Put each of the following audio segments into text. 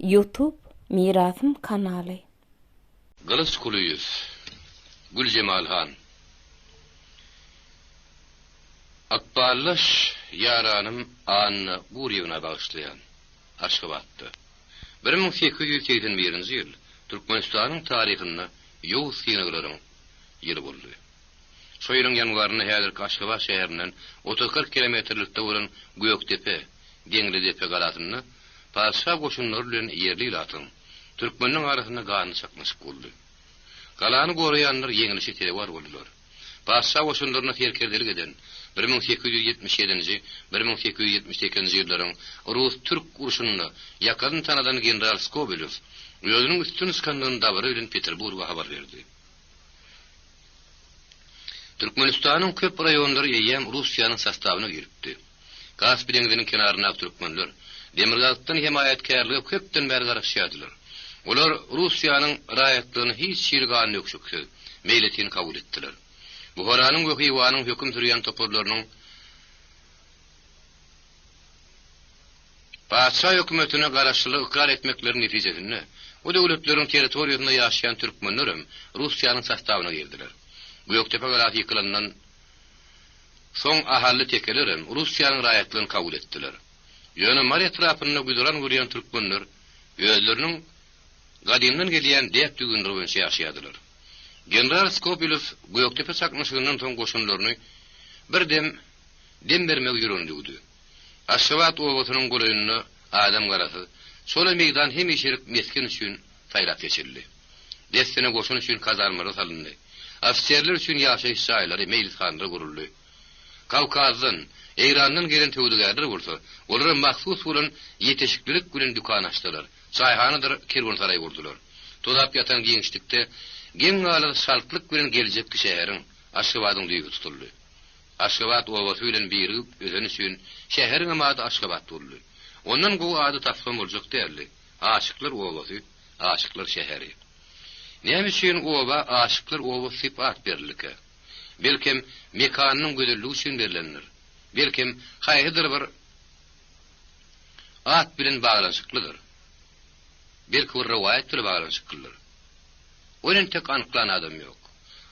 YouTube Mirasym kanaly. Gılıç Kuluyuz, Gülcemal Han. Akballaş yaranım anını Guriyevine bağışlayan Aşgabat'tı. 1881 yıl Türkmenistan'ın tarihinde Yavuz sinagların yılı boldy. Şo ýylyň ýanwarynda häzirki Aşgabat şäherinden 30-40 kilometrlikde bolan Göktepe, Deňlidepe galatyny Paşa goşunlary bilen ýerli ýatyn Türkmeniň arasyna gany çakmaşyk boldy. Galany goraýanlar ýeňilişi telebar boldylar. Paşa goşunlaryna terkerdelik eden 1877-nji 1878-nji ýyllaryň Rus-Türk uruşunda ýakyn tanadan general Skobelov özüniň üstün ıskanlygyny dabary bilen Peterburga habar berdi. Türkmenistanyň köp raýonlary ýem Russiýanyň sastabyna giripdi. Kaspy deňiziniň kenaryna türkmenler demirgazdan himayetkarlygy köpden beri garaşýardylar. Olar Russiýanyň raýatlygyny hiç şirgan ýokşukdy, meýletin kabul etdiler. Buharanyň we Hywanyň höküm sürýän toporlarynyň Paşa hökümetine garaşlyk ikrar etmekleri netijesinde o döwletleriň territoriýasynda ýaşaýan türkmenler Russiýanyň sastabyna girdiler. Göktepe galaty ýykylandan soň ahally tekeler Russiýanyň raýatlygyny kabul etdiler. Ýöne mar etrapynda güýdüren görýän türkmenler özleriniň gadymdan gelýän dep düýünleri bilen ýaşaýardylar. General Skobelov Göktepe çakmaşygynyň soň goşunlaryny bir dem bermek ýörendigdi. Aşgabat owasynyň goraýyny adam garasy şol meýdan hemişerik meskin üçin taýlap geçirildi. Destine goşun üçin kazarmary salyndy. Ofisiýerler üçin ýaşaýyş saýlary meýlishanlara guruldy. Kawkazdan, Eýrandan gelen töwdügärler bolsa, olara mahsus bolan ýeteşiklik bilen dukan açdylar. Çaýhanadyr kerwansaray gurdular. Todap ýatan giňişlikde geň galy şaltlyk bilen geljekki şäheriň Aşgabatyň düýgü tutuldy. Aşgabat owasy bilen birigip özen üçin şäheriň amady Aşgabat boldy. Ondan gowy ady tapsam boljak däldi. Aşyklar owasy, aşyklar şäheri. Näme üçin owa aşyklar owasy sypat berilike? Belkim mekanyň gözeligi üçin berilendir. Belkim haýhydyr bir at bilen baglanşyklydyr. Belki bir riwayat bilen baglanşyklydyr. Onuň tek anyklanan adam ýok.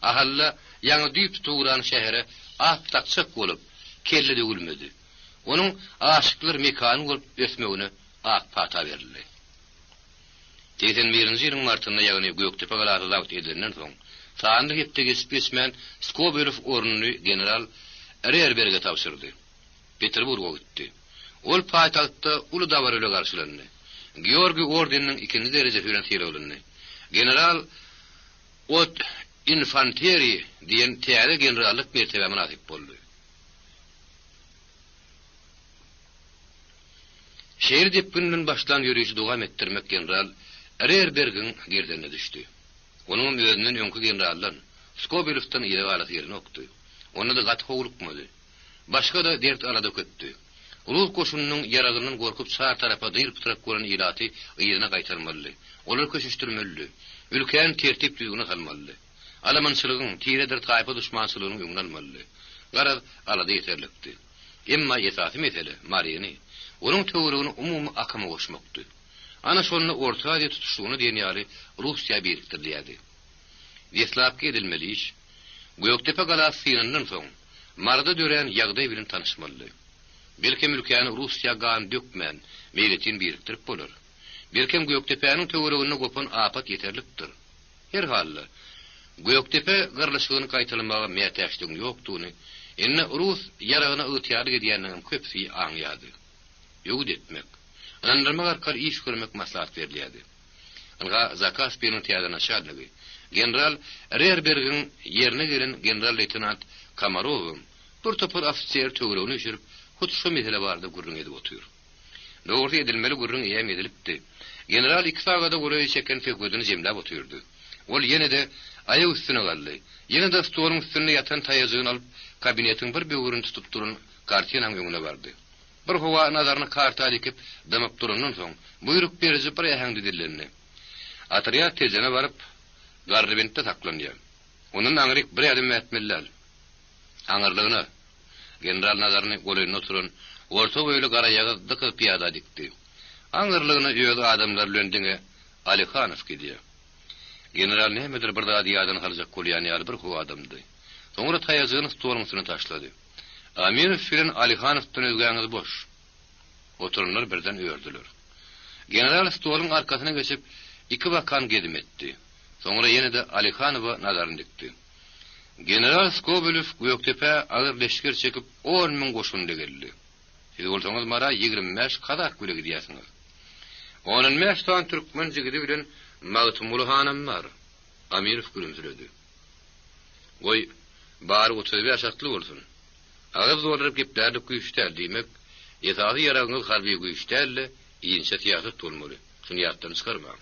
Ahalla ýaňy düýp tutulan şähere at takçyk bolup kelle dögülmedi. Onuň aşyklar mekany bolup ösmegine at pata berildi. 81-nji ýylyň martynda ýagny Göktepe galaty zawt edilenden soň sandy hepdegi spesmen Skobelov ornuny general Rerberg'e tapşyrdy. Peterburg'a gitdi. Ol paýtagtda uly dawaryla garşylandy. Georgi ordeniniň 2-nji derejesi bilen seýrelindi. General Ot Infanteri diýen täze generallyk mertebäne nasip boldy. Şeýer depininden başlan ýürüýüşi dowam etdirmek general Rerberg'iň gerdenine düşdi. Onuň özünden öňkü generallar Skobelowdan ýere galaty ýerine okdy. Onu da gat howlukmady. Başga da dert arada kötdi. Ulug goşunyň yaragynyň gorkup sağ tarafa dyryp turup gören ilaty ýerine gaýtarmaly. Olar köşüşdirmeli. Ülkeň tertip düýgüni galmaly. Alamançylygyň tiredir taýpa düşmançylygyny öňlenmeli. Garaz alada ýeterlikdi. Emma ýesasy mesele Maryany onuň töwregini umumy akama goşmakdy. Ana şonu orta ýa tutuşugyny diýen ýaly Russiýa birikdirýärdi. Weslapga edilmeli iş Göktepe galasynyň soň marda dören ýagdaý bilen tanışmaly. Belki ülkeni Russiýa gan dökmän meýletin birikdirip bolar. Belki Göktepe'niň töweregine gopan apat ýeterlikdir. Her halda Göktepe garlyşygyny gaýtylmagy mätäçligin ýokdugyny enne Rus ýaragyna ýetýär diýeniň köpsi aňýady. Ýogud etmek, anandyrmak arkaly iş görmek maslahat berilýärdi. Alga zakaz berin täzeden aşardygy. General Rerberg'iň ýerine gelen general leytenant Kamarov bir topar ofisiýer töweregini üşürip hutşa mesele barda gurrun edip otyr. Dogry edilmeli gurrun ýem edilipdi. General iki sagada goraý çeken fegödüni jemlap otyrdy. Ol ýene de aýagy üstüne galdy. Ýene de stoluň üstünde ýatan taýazyny alyp kabinetiň bir böwrüni tutup duran kartinaň öňüne bardy. Bir howa nazaryny karta dikip damap durandan soň buyruk berip bir ýahaňdy dillenni. Atriýat tezene baryp Garbentde saklanýar. Onuň aňryk bir adam etmeliler. Aňyrlygyna general nazaryny goraýyna oturan orta boýly garaýagy dykyp piýada dikdi. Aňyrlygyny ýöňe adamlar löndiňe Alikhanov gidiýär. General nämedir bir da diýadan haljak bolýan ýaly bir howa adamdy. Soňra taýazyny stoluň üstüne taşlady. Amirov bilen Alikhanowdan özgäňiz boş. Oturunlar birden öýerdiler. General stoluň arkasyna geçip iki bakan gedim etdi. Soňra ýene-de Alikhanowa nazaryny dikdi. General Skobelew Göktepe agyr leşker çekip 10.000 goşunly geldi. Siz bolsaňyz mara 25 kadak güle gidýärsiňiz. Onun 5 tan türkmen jigidi bilen Magtumul hanam var. Amirov gülümsüredi. Oy, bari 35 ýaşly bolsun. Agyr zorlaryp geplerdi güýçdäl diýmek, ýetagy ýaragyňyz harby güýçdälle, ýinçe tiýaty bolmaly. Şunu ýatdan çykarma.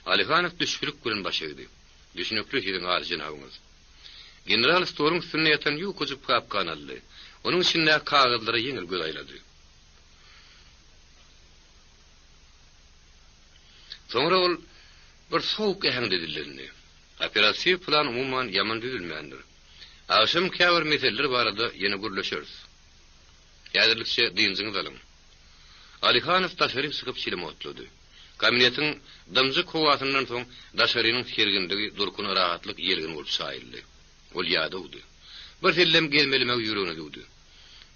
Alikhanow düşürük bilen başladı. Düşünükli hirin harjyny hawyňyz. General stoluň üstüne ýatan ýukuzyp kapkanally. Onuň içinde kagazlary ýeňil gözaýlady. Soňra ol bir soğuk ähňde dillendi. Operasiýa plan umumyň ýaman düzülmändir. Aşym käbir meselleri barada ýene gürleşeriz. Ýa-da diňiňizi alyň. Alikhanow taşerim sykyp çilim otlady. Kabinetiň dymjy kowatyndan soň daşarynyň sergindigi durkuny rahatlyk ýelgin bolup saýyldy. Ol ýadawdy. Bir hellem gelmelimek ýüregine dugdy.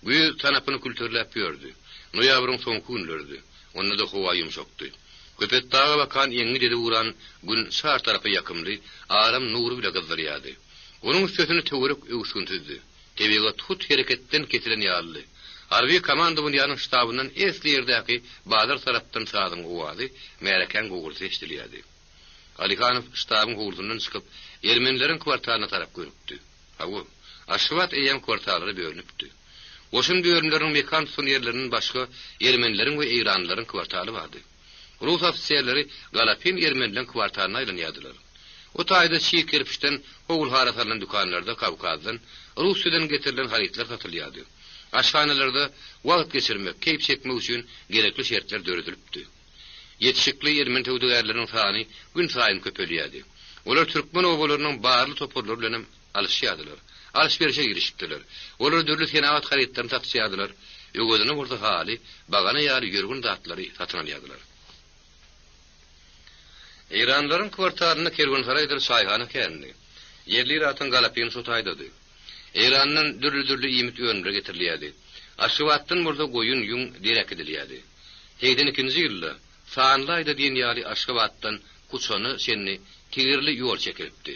Güýe tanapyny kültürläp ýördi. Noýabryň soňky günlerdi. Onda da howa ýumşakdy. Köpet dağa bakan ýeňi dedi uran gün şar tarapy ýakymdy, aram nury bilen gyzarýady. Onuň üstüne töwerek öwüşüntüzdi. Tebega tut hereketden ketilen ýaly. Harbi komanda bunun ştabından esli ýerdäki Badar tarapdan sadyň owazy mereken gowursy eşdilýärdi. Alikhanow ştabyň gowursundan çykyp Ermenilerin kwartalyna tarap görüpdi. Hawa Aşwat eýen kwartallary bölünipdi. Oşun bölümleriň mekan son ýerleriniň başga Ermenilerin we Eýranlylaryň kwartaly bardy. Rus ofisiýerleri Galapin Ermenilerin kwartalyna aýlanýardylar. O taýda çiğ kirpişden howul harasalan dükanlarda Kavkazdan Russiýadan getirilen haritler satylýardy. Aşhanalarda wagt geçirmek, keyp çekmek üçin gerekli şertler döredilipdi. Yetişikli Ermeni töwdügerleriniň sany gün saýyn köpelýärdi. Olar türkmen owalarynyň barly toporlary bilen alışýardylar. Alışverişe girişipdiler. Olar dürli senawat haritlerini satýardylar. Öwgedini burada hali, bagana ýaly ýürgün datlary satyn alýardylar. Eýranlaryň kwartalyna kerwansarydyr saýhana keldi. Yerli ratyn Galapin sotaýdydy. Eýranyň dürli ýimit öňüne getirilýärdi. Aşwatdan burada goýun ýuň direk edilýärdi. Heýden 2-nji ýylda Saanlayda diýen ýaly Aşwatdan Kuçany senni tigirli ýol çekilipdi.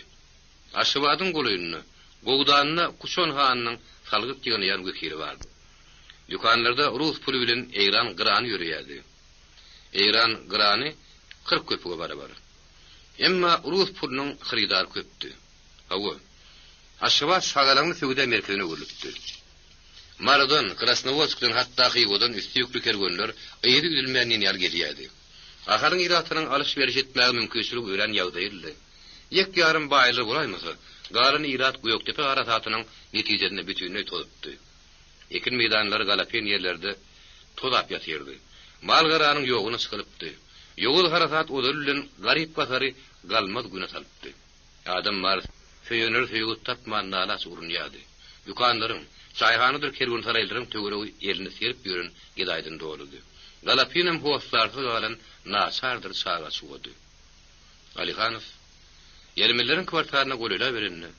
Aşwatyň goýunyny, gowdanyna Kuçan hanyň salgyp ýygyny ýan gökiri bardy. Dükanlarda Rus puly bilen Eýran grany ýörýärdi. Eýran grany 40 köpüge barabar. Emma Rus pulynyň xaridar köpdi. Hawa Aşwat sagalagyny söwde merkezine öwürlüpdi. Maradon, Krasnovodskdan hatda Xigodan üstüýükli kergenler eýdi gidilmän ýal gelýärdi. Aharyň iratynyň alışveriş etmäge mümkinçiligi ören ýagdaýyldy. Ýek ýarym baýly bolaýmasa, galyny irat Göktepe garasatynyň netijesinde bütünlüği tolypdy. Ekin meydanlary Galapin ýerlerde tolap ýatyrdy. Mal garanyň ýoguny çykylypdy. Ýogul garasat odal bilen garyp basary galmaz güne salypdy. Adam mar feýöner feýgut tapman nalas urunýardy. Dükanlaryň, çaýhanadyr kerwen saraylaryň töweregi ýerine serip ýören gedaýdyn doludy. Galapinem howaslardy galan naçardyr saga suwady. Alikhanow Ermenilerin kwartalyna goýula berenni.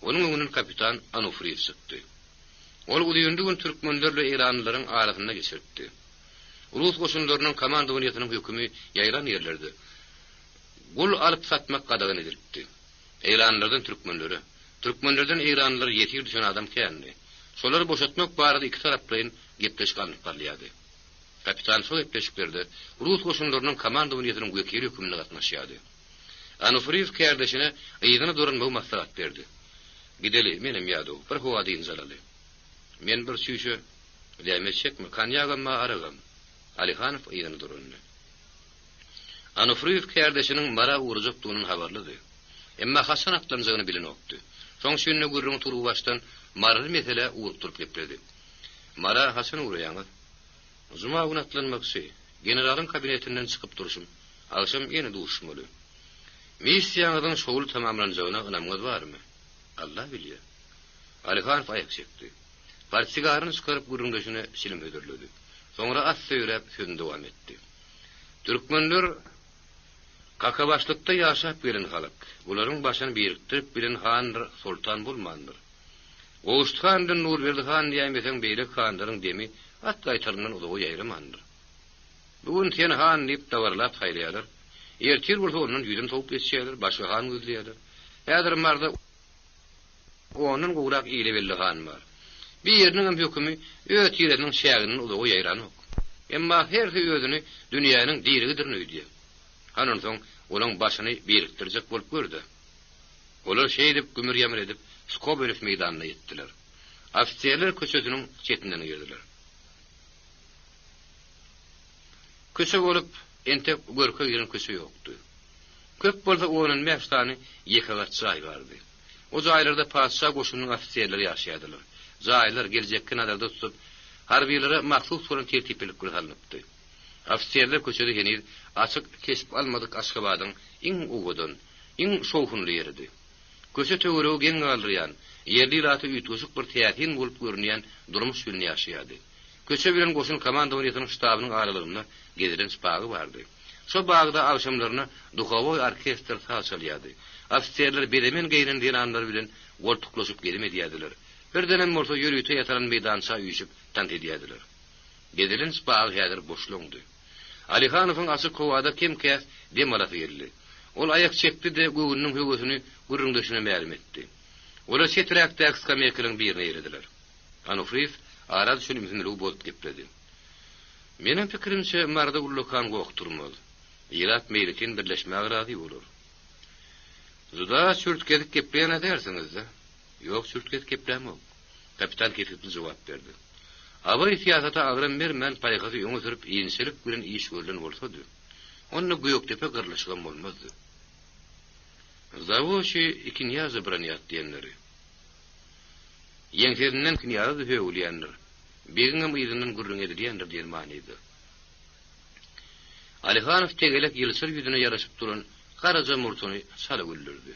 Onuň öňünden kapitan Anufriýew çykdy. Ol uýundygyň türkmenlerle Eýranlylaryň arasyna geçiripdi. Rus goşunlarynyň komanda weniýetynyň hökümi ýaýlan ýerlerde gul alyp satmak gadagan edilipdi. Eýranlylardan türkmenlerden Eýranlylar ýetir düşen adam keldi. Şolary boşatmak barada iki taraplaryň gepleşip galýardy. Kapitan şol gepleşiklerde Rus goşunlarynyň komanda weniýetyniň wekili hökümine gatnaşýardy. Anufriýew kardeşine ýygyny duranmagy maslahat berdi. Gideli, menem ýadow, bir howa diýin zalaly. Men bir süýşe diýmekmi, kanyagam aragam. Alikhanow ýygyny durandy. Anufriýew kardeşiniň mara urjukdygyny habarlady. Emma Hasan atlanjagyny bilen okdy. Soň şünne gürrüň turup başdan marly mesele urtup geplerdi. Mara Hasan uraýaňyz. Zuma gün atlanmaksy, generalyň kabinetinden çykyp duruşum. Agşam ýene duşmaly. Missiýanyň şol tamamlanjagyna ynamyňyz barmy? Allah bilýär. Alikhanow aýak çekdi. Partiýaryny çykaryp gürrüňdeşine silim ödürledi. Soňra at söýräp sözüne dowam etdi. Türkmenler kakabaşlykda ýaşap gelen halyk. Bularyň başyny biriktirip bilen handyr, sultan bolmandyr. Oğuzhandan Nurberdi han diýmesen beýle handyryň demi at gaýtaryndan uly ýaýramandyr. Bugun sen han diýip dawarlap haýlaýarlar. Ertir bolsa ondan ýüzün tawup geçýärler, başga han gözleýärler. Häzir marda onun gowrak ýyly belli han bar. Bir ýeriniň hem hökümi öýt ýeriniň şäginiň uly ýaýranok. Emma her özüni dünýäniň dirigidir nöýdi. Hanan soň olaň başyny biriktirjek bolup gördi. Olar şeýdip gümür ýamr edip Skobelew meýdanyna ýetdiler. Ofisiýerler köçesiniň çetinden girdiler. Köçe bolup entek görke giren köçe ýokdy. Köp bolsa onun mästany ýekagat çaý bardy. O jaýlarda paşa goşunyň ofisiýerleri ýaşaýardylar. Jaýlar geljekki nazarda tutup harbiýlere maksus soran tertiplik gurulanypdy. Ofisiýerler köçede henir açyk kesip almadyk Aşgabatyň iň uwudan, iň şowhunly ýeridi. Köçe töweregi geň galdyrýan, ýerli raty üýtgeşik bir teýtin bolup görünýän durmuş ýolny ýaşaýardy. Köçe bilen goşun komandawarynyň ştabynyň aralygyna gediren spagy bardy. Şo bagda akşamlaryna duhawy orkestr çalýardy. Ofisiýerler bedemen geýren diýenler bilen gortuklaşyp gelim edýärdiler. Birdenem bolsa ýürüýte ýataran meýdança üýşüp tant edýärdiler. Gediren spagy häzir boşluňdy. Alihanowyň açyk howada kemkäs demalap ýerli. Ol ayak çekdi de göwünniň höwesini gürrüňdeşine ma'lum etdi. Olar çetrekde ekskamekliň birine ýerdiler. Anufriz arad şunu mühimli bolup gepledi. Menin pikirimçe marda ullukan gokturmaly. Ýyrat meýletin birleşmäge razy bolar. Zuda sürtkedip gepleýän edersiňiz-de? Ýok, sürtkedip geplenmok. Kapitan kefipli jogap berdi. Away siýasata agran bermän paýgasy ýöňe sürüp ýençilik bilen iş görlen bolsa-da, onu Göýektepe gyrlyşygan bolmazdy. Zavoşy ikinýa zabranyat diýenleri. Ýeňserinden kinýada höwülýänler. Beginem ýyzynyň gürrüň edilýändir diýen manydy. Alihanow tegelek ýylsyr ýüzüne ýaraşyp duran garaja murtuny saly güldürdi.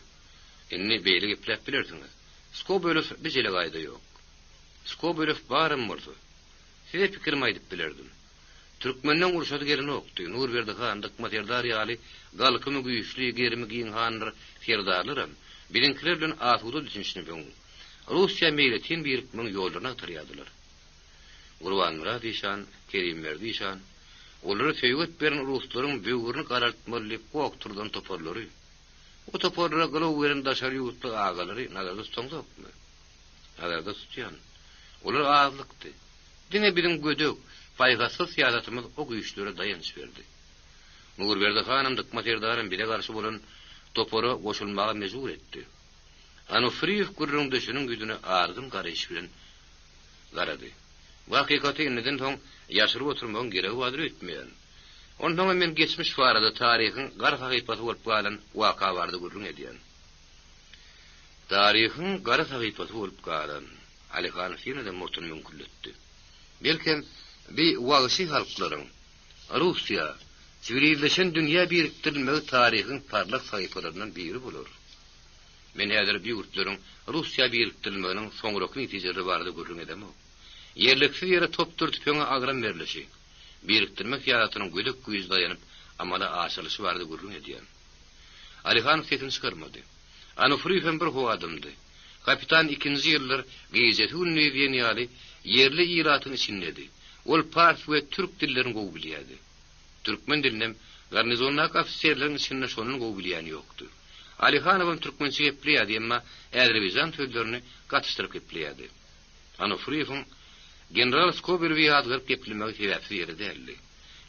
Inni beýle gepläp bilersiňiz. Skobelew bizele gaýda ýok. Skobelew barym murtu. Size pikirimi aýdyp bilerdim. Türkmenden urşady gelen okdy. Nurberdi handyk materdar ýaly galkymy güýçli gerimi giň handyr ferdarlaram. Bilinkiler bilen asuda düşünýäni bilen. Russiýa meýletin birikmiň ýollaryna tarýadylar. Gurban Murad işan, Kerim Merdi işan, olary feýwet beren ruslaryň böwürni garaltmaly gokturdan toparlary. O toparlara galaw beren daşary ýurtly agalary nazarda tutuldy. Nazarda tutýan. Olar azlykdy. Dine bilen gödök, paýgasyz ýazatymyz o güýçlere dayanç berdi. Nurberdi hanymdyk materdaryn bile garşy bolan topara goşulmaga mejbur etdi. Anufriz gürrüňdeşiniň güýdüne ardym garaş bilen garady. Hakykaty neden soň ýaşyryp oturmagyň geregi badyr etmeýän. Ondan men geçmiş barada taryhyň gara hakykaty bolup galan waka bardy gürrüň edýän. Taryhyň gara hakykaty bolup galan Alihanow ýene-de murtuny mümkinletdi. Belkem bir wagşy halklaryň Russiýa sivilizleşen dünýä biriktirilmegi taryhyň parlak sahypalaryndan biri bolar. Men häzir bir ýurtlaryň Russiýa biriktirilmeginiň soňraky netijeleri barada görüň edemok. Yerleksiz ýere top türtüpüňe agram berilişi, biriktirmek ýaratynyň gödek güýji daýanyp amala aşylysy barada görüň edýän. Alihanow sesin çykarmady. Anufriz hem bir howadymdy. Kapitan ikinji ýyllar geýjeti ünlüýän ýaly yerli ýyratyň içindedi. Ol fars we türk dillerini gowy bilýärdi. Türkmen dilinem garnizonnak ofisiýerleriň içinde şonuň gowy bilýäni ýokdy. Alihanow türkmençe gepleýärdi, emma Azerbaýjan sözlerini gatışdyryp gepleýärdi. Anufriz General Skobelew ýadgyr geplemegi sebäpsiz ýere däldi.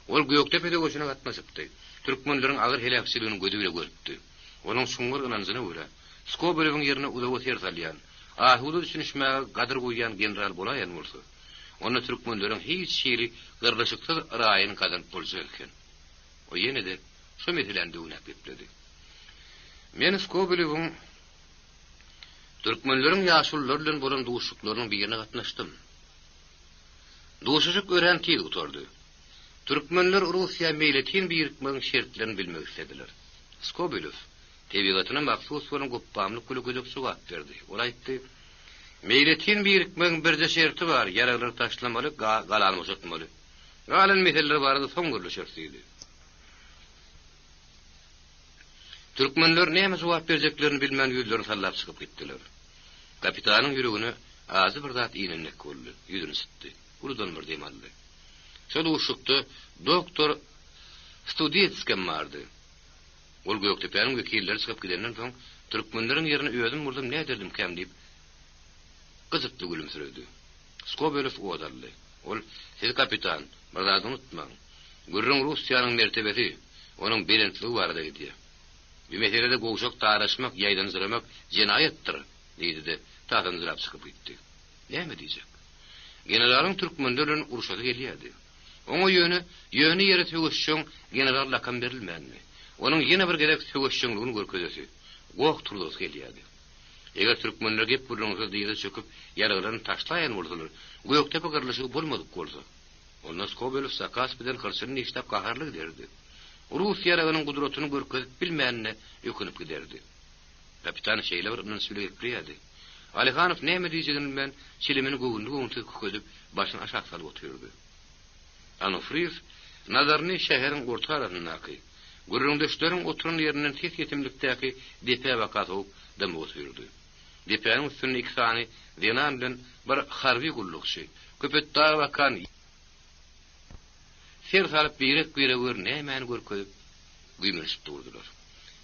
Ol Göýektepe'de goşuna gatnaşypdy. Türkmenleriň agyr helakçylygyny gözi bile görüpdi. Onuň şuňgur ynanjyna görä Skobelewiň ýerine udawa tersalýan, ahuda düşünişmäge gadyr goýýan general bolaýan bolsa, onu türkmenleriň hiç şeýli gyrlyşyksyz raýyny kazanyp bolsa eken. O ýene-de şu meselende unak gepledi. Men Skobelewiň türkmenleriň ýaşullar bilen bolan duşuklarynyň birine gatnaşdym. Duşuşyk ören tiz utardy. Türkmenler Russiýa meýletin birikmegiň şertlerini bilmek istediler. Skobelew tebigatyna maksus bolan gopamlyk gülügülük sugat berdi. Ol aýtdy: "Meýletin birikmegiň birde şerti bar, ýaralar taşlamaly, galan boşaltmaly. Galan meselleri barada soň görüşerdi." Türkmenler näme jogap berjeklerini bilmän ýüzlerini sallap çykyp gitdiler. Kapitanyň ýüregine azy bir zat iňenlik boldy, ýüzüni sitdi. Buradan bir dem aldy. Şol uşukda doktor Studetskem vardy. Ol Göktepe'nin wekilleri çykyp gidenden soň türkmenleriň ýerine öýdüm burdum näderdim käm diýip gyzypdy gülümsiredi. Skobelew odarly. Ol siz kapitan, bir unutmaň. Gürrüň Russiýanyň mertebesi, onuň belentligi bar diýdi. Bu meselede gowşak taraşmak, ýaýdan zıramak jinayetdir diýdi. Tadan zırap çykyp gitdi. Näme diýjek? Generalyň türkmenleriň uruşady gelýärdi. Oňa ýöne ýere tögüşçüň general lakam berilmänmi? Onuň ýene bir gerek tögüşçüňligini görkezesi. Goq turlus gelýärdi. Eger türkmenler gep burunňy diýde çöküp ýaragylaryny taşlaýan bolsalar, Göktepe gyrlyşy bolmadyk bolsa, ondan Skobelew sakas bilen kyrsyny işläp gaharlyk derdi. Rus ýaragynyň gudratyny görkezip bilmänine ýökünüp giderdi. Kapitan şeýlebirini söýlep ýerdi. Alihanow näme diýjegini bilmän, çilimini göwünde köküzüp başyny aşağı salyp oturdy. Anofriz nazarny şäheriň orta arasyndaki gürrüňdeşleriň oturan ýerinden tek ýetimlikdäki depe wakaty dym oturdy. Depeň üstünde iki sany denan bilen bir harby gullukçy, köpetda wakan ser salyp birek näme görkezip güýmüşip durdular.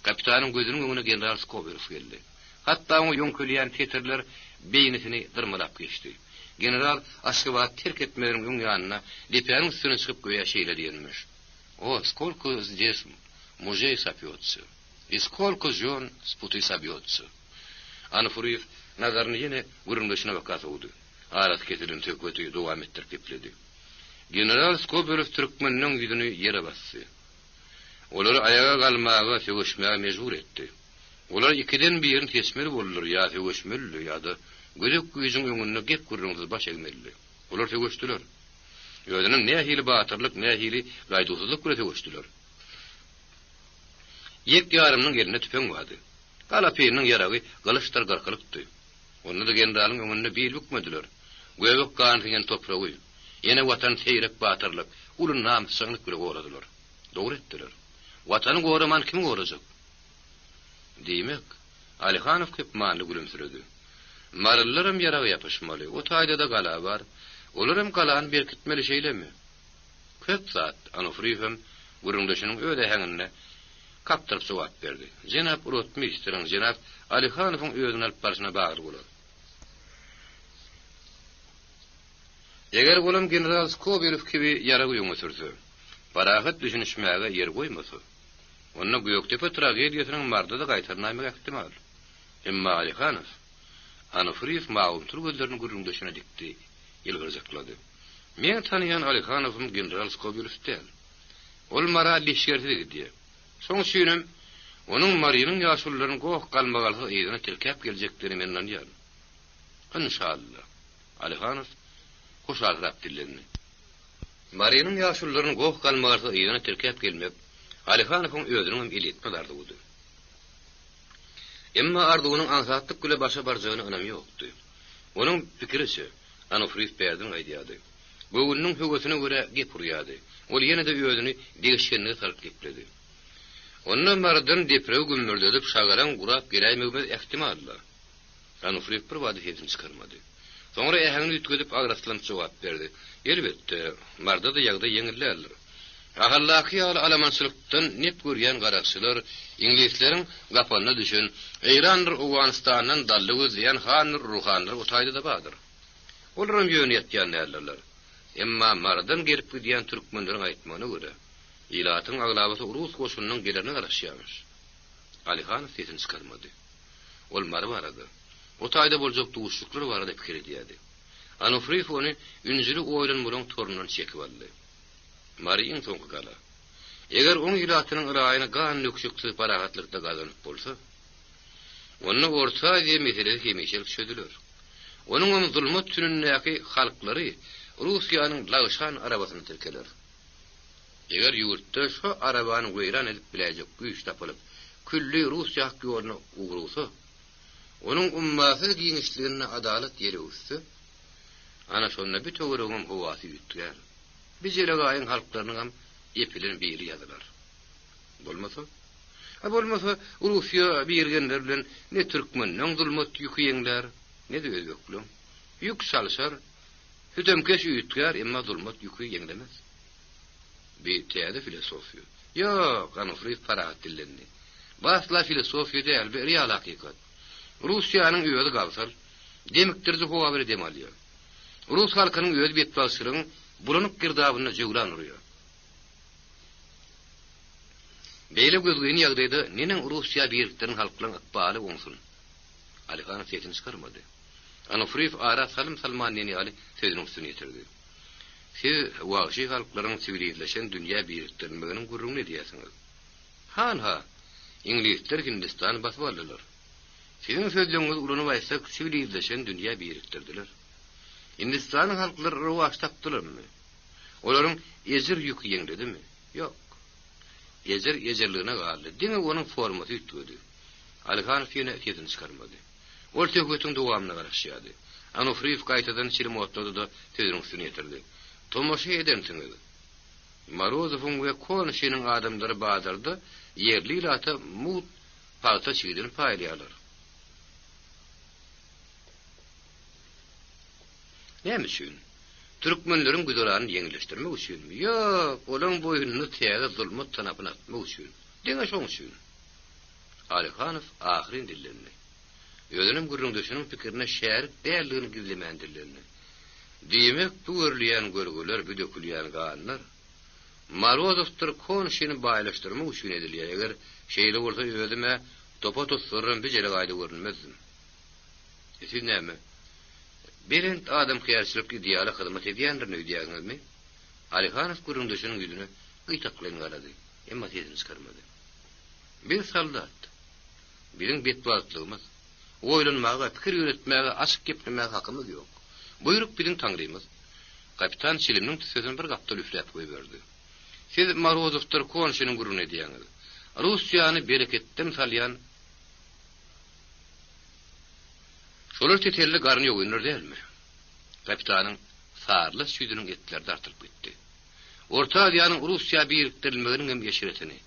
Kapitanyň gözüniň öňüne general Skobelew geldi. Hatta o ýöňkölýän tetirler beýnisini dyrmalap geçdi. General aşkyba terk etmelerin ýanyna depeň üstüne çykyp goýa şeýle diýenmiş. O, skolko здесь мужей сопьётся, и сколько жён с пути собьётся. Anofriz nazarını ýene gürrüňdeşine bakatdy. Arat ketilen tökgeti dowam etdirip gepledi. General Skobelew türkmeniniň ýüzüni ýere bassy. Olary ayaga galmaga sögüşmäge mejbur etdi. Olar ikiden birini tesmeli bolurlar, ýa sögüşmeli ýa-da gözük ýüzüň öňünde gep gürrüňiz baş egmeli. Olar sögüşdiler. Ýöňüne nähili batyrlyk, nähili gaýdusuzlyk bilen sögüşdiler. Ýek ýarymyň ýerine tüpeň bardy. Galapynyň ýaragy galyşdyr garkylykdy. Onu da generalyň öňünde bir bükmediler. Göwek gantyň topragy, ýene watan seýrek batyrlyk, ulun namsyňlyk bilen goradylar. Dogry etdiler. Watany goraman kim gorajak? Diýmek, Alihanow köpmanly gülümsiredi. Marllaram ýaraga ýapyşmaly. O taýda da gala bar. Olaram galan berkitmeli şeýlemi? Köp zat Anofrifem gürrüňdeşiniň öde heňine kaptırıp sowap berdi. Jenap Rotmeisterň jenap Alihanowyň özüne alyp barşyna bagly bolar. Eger bolam general Skobelew gibi ýaragy ýöňe sürse, parahat düşünişmäge ýer goýmasa, onda Göktepe tragediýasynyň mardyda gaýtarnamak ihtimal. Emma Alihanow Anofriz maňy gözlerini gürrüňdeşine dikdi, ýylgyrjaklady. Men tanıyan Alihanowyň general Skobelew däl. Ol mara leşgerdi diýdi. Soň süýnem, onuň Mariýanyň ýaşullaryny goh galmagalsa ýerine tilkäp geljekleri menden ýar. İnşallah. Alihanow hoşalrap dilendi. Mariýanyň ýaşullaryny goh galmagalsa ýerine tilkäp gelmek Alihanowyň özüniň iletmelerdi boldy. Emma ardugynyň ansatlyk güle başa barjagyny önemi ýokdy. Onuň pikiriçe Anofriz berdiň aýdýady. Göwünniň högesine göre gep urýady. Ol ýene-de özüni degişkenlige salyp gepledi. Ondan mardan deprew gümürdedip şagaran gurap geläýmegimiz ihtimallar. Anofriz bir wady hezin çykarmady. Soňra ähäňini ýetgedip agraslan jogap berdi. Elbetde, marda da ýagda ýeňillerler. Ahallaky alamançylykdan nep görýän garaşçylar inglisleriň gapanyna düşen Eýrandyr Owganistandan dallygy diýen hanlar ruhanlar o taýda da bardyr. Olaram ýöne ýetýän nälerler. Emma mardan gelip gidýän türkmenleriň aýtmagyna görä, ilatyň aglabasy Rus goşunynyň gelerine garaşýarmyş. Alihanow sesini çykarmady. Ol mary barady. O taýda boljak duşluklar barada pikir edýärdi. Anofriz ony ünjüli oýlan bolan torundan çekip aldy. Mariýanyň soňky gala. Eger oň ilatynyň ýaýyna gan nökşükli parahatlykda gazanyp bolsa, onu orta diýe meselesi hemişelik çödüler. Onuň zulmat türündäki halklary Russiýanyň lagşan arabasyny terkeler. Eger ýurtda şu arabany goýran edip biläjek güýç tapylyp, külli Russiýa hakýoryna ugrulsa, onuň ummaty giňişligine adalet ýeri uçsa, ana şonda bir töweregem howasy ýitger. Biz ýere gaýyn halklarynyň hem epilini biri ýadylar. Bolmasa, Bolmasa Rusya birgenler bilen ne Türkmenniň zulmat ýükeýenler, ne de özbekler. Ýük salşar, hüdemkeş ýütgär, emma zulmat ýükeýenlemez. Bir täze filosofiýa. Ýok, Anufriy parahat dillendi. Basla filosofiýa däl, bir real hakykat. Russiýanyň öýüdi galsal, demikdirji howa bir demalýar. Rus halkynyň öýüdi betbaşyryň bulanyp girdabyna jeglan urýar. Beýle gözgüni ýagdaýda nenen Russiýa birlikleriniň halklaryň ykbaly oňsun. Alihan setin çykarmady. Anufriy ara salim Salmanyny ýaly sözüniň üstüne ýetirdi. Siz wagşy halklaryň siwilizleşen dünýä birlikleriniň gurruny diýäsiňiz. Ha, İnglisler Hindistan basyp aldylar. Sizin sözlüğünüz ulanyp aýtsak siwilizleşen dünýä birliklerdiler. Hindistan halklary rowaş tapdylarmy? Olaryň ejir ýüki ýeňledimi? Ýok. Ejir ejirligine galdy. Diňe onuň formasy ýetdi. Alihan ýene ýetini çykarmady. Ol töhbetiň dowamyna garaşýardy. Anufriy gaýtadan çirim otlady da sözüniň üstüne ýetirdi. Tomoşa edensiňiz. Morozowyň we Konşynyň adamlary bazarda yerli ilata mut palta çyýdyn paýlaýarlar. Näme üçin? Türkmenleriň güzararyny ýeňleşdirmek üçinmi? Ýok, olaň boýuny täze zulmat tanabyna atmak üçin. Diňe şoň üçin. Alihanow ahyrin dillendi. Özüniň gurrundaşynyň pikirine şärik däldigini gizlemändirlerini. Diýmek bu görülýän görgüler, bu dökülýän ganlar Morozowtyr Konşyny baýlaşdyrmak üçin edilýär. Eger şeýle bolsa özüme topa tutsaram bir jere gaýda görünmezdim. Siz näme? Berent adam kıyarçılık ideale hyzmat edýändirni diýäňizmi? Alihanow gurrundaşynyň ýüzüne gytaklaň garady. Emma sezini çykarmady. Bir soldat. Biziň betbaşlygymyz, oýlanmaga, pikir ýöretmäge, açyk geplemäge hakymyz ýok. Buyruk biziň taňrymyz. Kapitan Çilimniň sözüni bir gapda üfläp goýberdi. Siz Morozowtyr Konşynyň gurruny diýäňiz. Russiýany bereketden salýan şolar tetelli garny ýogynyr dälmi? Kapitanyň sarly süýdüniň etleri dartylyp gitdi. Orta Aziýanyň Russiýa birlikdirilmeginiň hem ýeşiretini,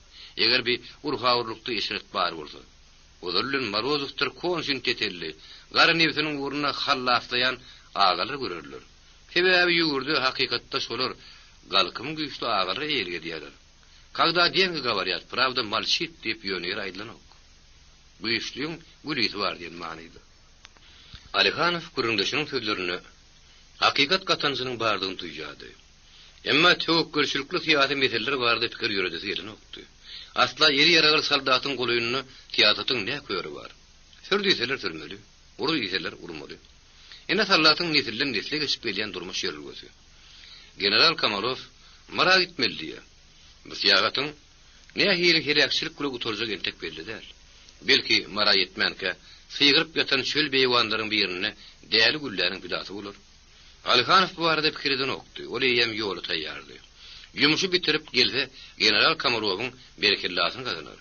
eger bir urhawrlykdy ýeşiret bar bolsa, olarlyň Morozowtyr Konşyny tetelli garny ýetiniň urunyna hallaslayan agalar görürler. Sebäbi ýugurdy hakykatda şolar galkym güýçli agalar eýilge diýerler. Когда деньги говорят, правда молчит, дип ýöneýär aýdylanyk. Güýçliň gülýsi bar diýen manyda. Alihanow gurrundaşynyň sözlerini hakykat gatanjynyň bardygyny duýjady. Emma töwekkelçilikli syýasy meseleler bardy pikir ýöredisi gelenokdy. Asla ýeri ýaragar soldatyň golaýyny tiýatratyň ne köýeri bar? Sürdüýseler sürmeli, uruýseler urmaly. Ene soldatyň nesilden nesile geçip gelýän durmuş ýerlgesi. General Kamarov mara gitmeli. Bu syýasatyň nähili heräkçilik güle guturjak entek belli däl. Belki mara yetmänke sygyryp ýatan çöl beýwanlaryň birine däli gülläriň bidasy bolar. Alihanow bu arada pikirden okdy. Ol ýem ýoly taýýardy. Ýumuşy bitirip gelse, General Kamarowyň berekellasyny gazanar.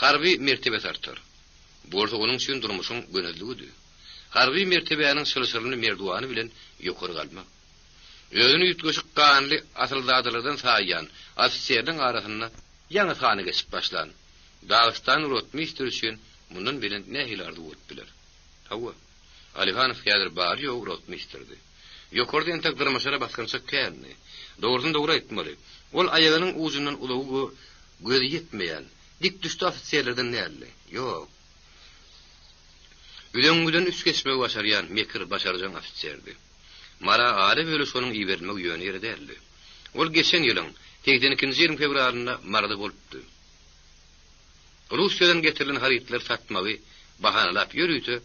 Harby mertebe tartar. Bu orta onuň üçin durmuşyň gönüllügidi. Harby mertebäniň sylsylyny merduany bilen ýokary galmak. Özüni ýutgaşyk ganly asyldadylardan saýýan ofisiýerdiň arasynda ýaňy sany geçip başlan. Dagestan rotmister üçin mundan bilen nähilerde bolupdylar. Hawa Alihanow ýadyr bar ýok rotmisterdi. Ýokarda entek durmaşara baskança kärni. Dogrudan dogry aýtmaly. Ol aýagynyň ujundan ulagy gözi ýetmeýän dik düşdi ofisiýerlerden näli? Ýok. Üleňgüden üç geçme başarýan, mekir başarjan ofisiýerdi. Mara aly böle şonuň iýermek ýöne ýere däldi. Ol geçen ýylyň 82-nji fevralyna marada bolupdy. Russiýadan getirilen haritler satmagy bahanalap ýörüýdi.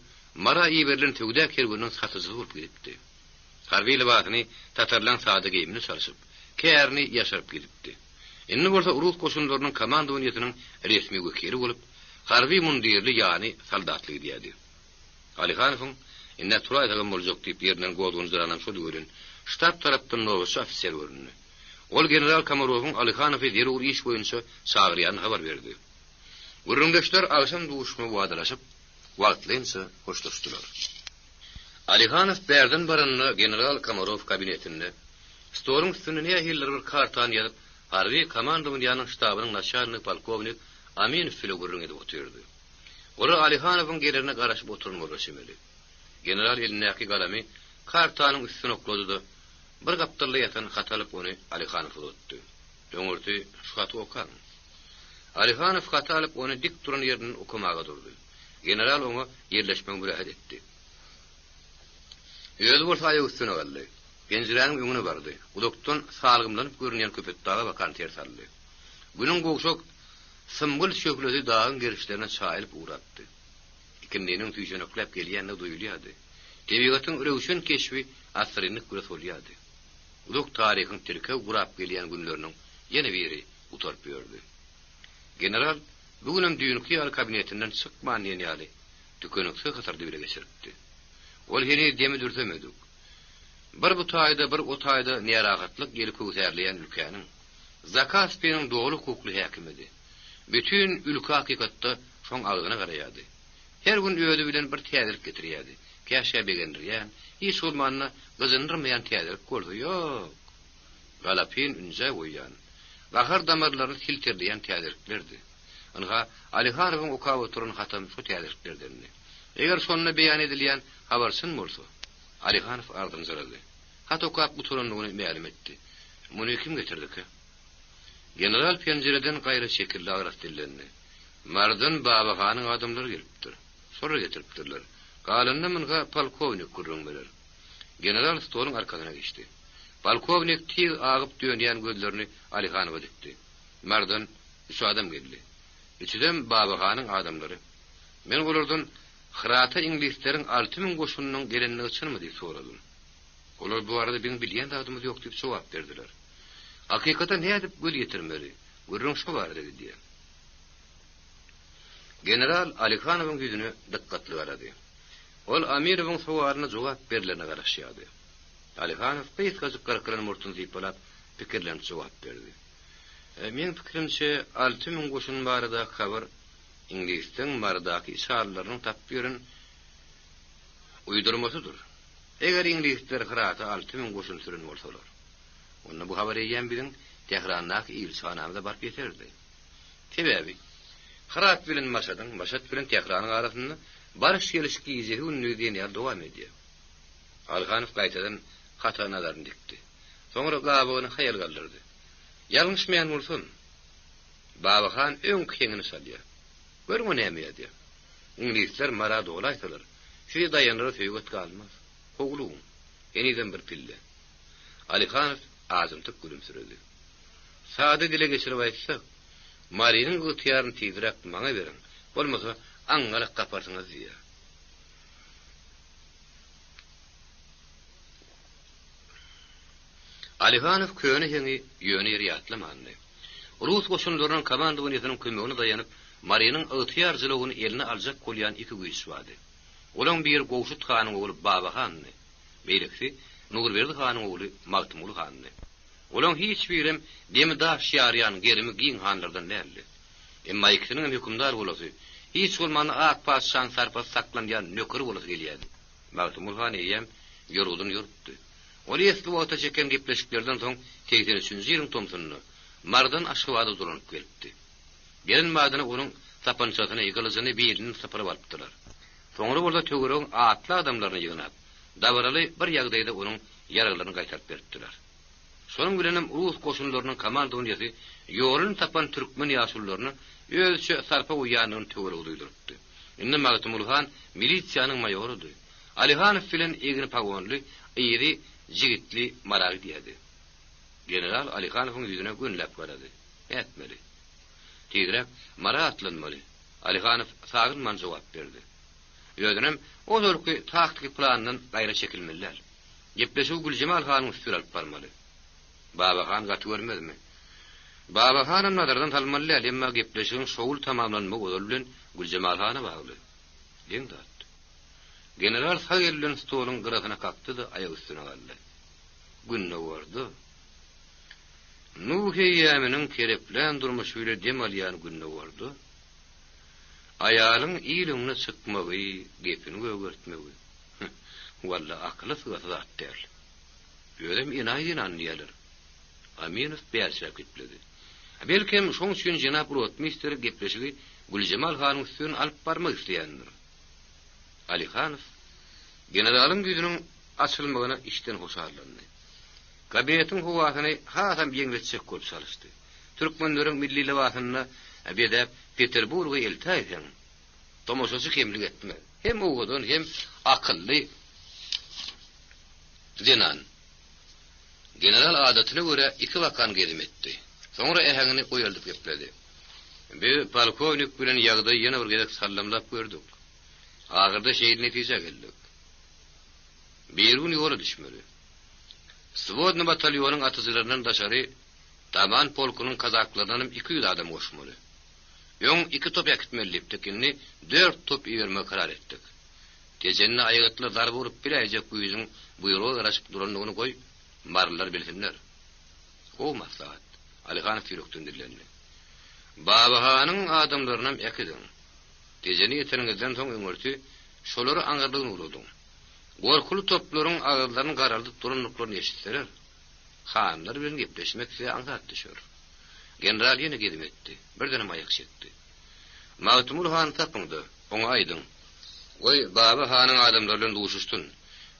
Mara iýerlen tögdä kergünüň satyjy bolup gitdi. Harby libasyny tatarlan saada giyimini çalışyp, kärni ýaşaryp gidipdi. Indi bolsa Rus koşunlarynyň komandowatynyň resmi wekili bolup, harby mundirli ýani soldatlyk diýdi. Alihanowyň inne turaýdagan boljak diýip ýerinden gowdunjyranan şol görün. Ştab tarapdan nowçy ofisiýer görünýär. Ol General Kamarowyň Alihanowy zerur iş boýunça çagyrýan habar berdi. Gurrundaşlar agşam duşma wadalaşyp, wagtlaýynça hoşlaşdylar. Alihanow berden baranyny General Kamarov kabinetinde stoluň üstüne nähiller bir kartan ýazyp, harby komandowatynyň ştabynyň naçarnyk polkovnik Amin file gurrun edip oturdu. Ora Alihanov'un gelerine garaşıp oturmalı şimeli. General elindeki kalemi kartanın üstüne okladı da bir kaptırlı yatan hatalıp onu Alihanov'a tuttu. Döngürdü, şu hatı okan. Alihanov hata alıp onu dik duran yerinin okumağa durdu. General onu yerleşmen mürahat etti. Özü bolsa ayak üstüne kaldı. Pencerenin önüne vardı. Uduktan salgımlanıp görünen köpet dağı bakan ter saldı. Günün goğuşok sımbıl şöklödü dağın gerişlerine çayılıp uğrattı. İkimliğinin tüyüşen öklep geliyenle duyuluyordu. Tebigatın ürevşen keşfi asrinlik güres oluyordu. Uduk tarihin Türkiye kurap geliyen günlerinin yeni biri utorpuyordu. General bugünüm düğünki yal kabinetinden sıkman yeni yali tükönükse kısırdı bile geçiripti. Ol heni demi dürtemedik. Bir bu tayda bir o tayda niyarahatlık geli kuvzerleyen ülkenin Zakaspe'nin doğulu hukuklu hakimidi. Bütün ülke hakikatta şon ağzına karayadı. Her gün ödü bilen bir teyadirlik getiriyordu. Keşke begendiryen, hiç olmanına kızındırmayan teyadirlik oldu. Yok. Galapin ünze uyyan. Bahar damarlarını siltirleyen teyadirliklerdi. Onha Alihanov'un okavaturun hatam şu teyadirliklerdendi. Eğer sonuna beyan edilen habarsın mı olsa? Alihanov ardını zaradı. Hat okap bu torunluğunu mealim etti. Bunu kim getirdi ki? General pencereden gayrı şekilde ağrat dillendi. Mardan Babahanın adamları geliptir. Sonra getiriptirler. Galanna mınga polkovnik kurrun bilir. General stolun arkasına geçti. Polkovnik tiğ ağıp döneyen gözlerini Alihanov'a dikti. Mardan üç adam geldi. İçiden Babahanın adamları. Men olurdun Hırata İngilizlerin 6000 koşununun gelenliği için mi diye soradım. Olar bu arada benim bilyen de adımız yok deyip cevap verdiler. Hakikata ne edip gül getirmeli? Gürrün şu var dedi diye. General Alihanov'un yüzünü dikkatli aradı. Ol Amirov'un sualına cevap verilerine karışıyordu. Alihanov kıyıt kazık karıklarının ortunu deyip olap fikirlerine cevap verdi. Men fikrimçe 6000 koşun barada haber İngilizlerin baradaki işarlarının tapbirin uydurmasıdır. Eğer İngilizler Hırata 6000 koşun sürün olsalar, onu bu haberi yiyen bilin Tehran'daki ilçanamda barp yeterdi. Sebebi, Hırat bilen Maşad bilen Tehran'ın arasında barış gelişki izleri ünlü diyen yer devam ediyor. Alihanov gaytadan hata nazarını dikti. Sonra Babağını hayal kaldırdı. Yanlışmayan olsun, Babahan ön kengini salıyor. Görmü neymiye diye. İngilizler marada olaysalar, size dayanırı feygot kalmaz. Oğluğum, eniden bir pille. Alihanov ağzımtık gülümsürüldü. Sade dile geçirip aytsak, Mari'nin ıhtiyarını tiydirak bana verin. Olmasa angalık kaparsınız diye. Alihanov köyüne yeni yönü yeri atlamandı. Rus koşunlarının komandovuniyetinin kömeğine dayanıp, Mari'nin ıhtiyarcılığını eline alacak kolyan iki güç vardı. Olan bir Goğuşut Han'ın oğlu Babahan'dı. Beylikse, Nurverdi Han'ın oğlu Magtumulu Han'dı. Olan hiçbirim Demidaş yarayan gerimi giyin hanlardan değerli. Emma ikisinin hükümdar olası, hiç olmanı Akpas Şansarpas saklanyan nökürü olası geliyedi. Magtumulu Han eyyem yorudun yoruttu. Olu eski vata çeken gepleşiklerden son 83. yılın tomsununu Mardan aşkıvada duranıp gelipti. Gelin madına onun tapançasına yıkılısını bir elinin sapırıp alıptılar. Sonra orada tögürün atlı adamlarını yığınap, davaralı bir yağdayda onun yaralarını kaytarıp veriptiler. Sonun gülenim Rus koşunlarının komandoniyası yorun tapan Türkmen yaşullarını özçe sarpa uyanının tögürü duyduruptu. İnne Magtumulu Han milisiyanın mayorudu. Alihanov filan egini pagonlu, iri, jigitli marag diyedi. General Alihanov'un yüzüne günlep varadı. Etmeli. Tidirek mara atlanmalı. Alihanov sağınman cevap verdi. Ödünüm o zorki taktiki planının gayra çekilmeliler. Gepleşu Gülcemal Han'ın üstüne alıp varmalı. Babahan katı görmez mi? Babahan'ın nadardan talmalı ama gepleşu'nun şoğul tamamlanma odolun Gülcemal Han'a bağlı. Din dağıttı. General sağ elinin stolun kırasına kalktı da ayak üstüne kaldı. Günne vardı. Nuh Eyyami'nin kereplen durmuşuyla demalayan günne vardı. Ayalın iyiliğine çıkmağı, gepini göğürtmeği. Valla akıllı sığası da attıyar. Ödem inaydın anlayalır. Aminov beyazşak ipledi. Belkem şoň üçin Jenap Rotmister gepleşigi Güljemal hanyň üstün alyp barmak isleýändir. Alihanow generalyň güýdüniň açylmagyna işden hoşallandy. Kabinetin howasyny hasam ýeňletjek bolup çalyşdy. Türkmenleriň milli libasyny ebedip Peterburga eltäýän. Tomoşaçy kemlik etme. Hem oğudun hem akıllı Zenan. General adatyna göre 2 vakan gezim etdi. Sonra ehäňini goýaldyp gepledi. Bir polkovnik bilen ýagda ýene bir gezek sallamlap gördük. Agyrda şeýle netije geldik. Birun ýola düşmeli. Svodny batalyonyň atyjylaryndan daşary Taman polkunyň kazaklarynyň 200 adam goşmaly. Ýöň 2 top ýakitmelipdikini 4 top ýerme karar etdik. Gejeni aýatly zarby urup biläjek güýüň buýrugy garaşyp duranlygyny goý, marlar bilsinler. O maslahat Alihanow ýürekdendirlendi. Babahanyň adamlarynyň ekidin. Gejeni ýeteningizden soň öňürti şolary aňardygyny urudyň. Gorkulu toplaryň agyrlaryny garaldyp duranlyklaryny eşitdiler. Hanlar bilen gepleşmekse aňat düşür. General ýene gezim etdi. Birdenem aýak çekdi. Mawtumul han tapyndy. Oňa aýdym. Oy baba hanyň adamlary bilen duşuşdun.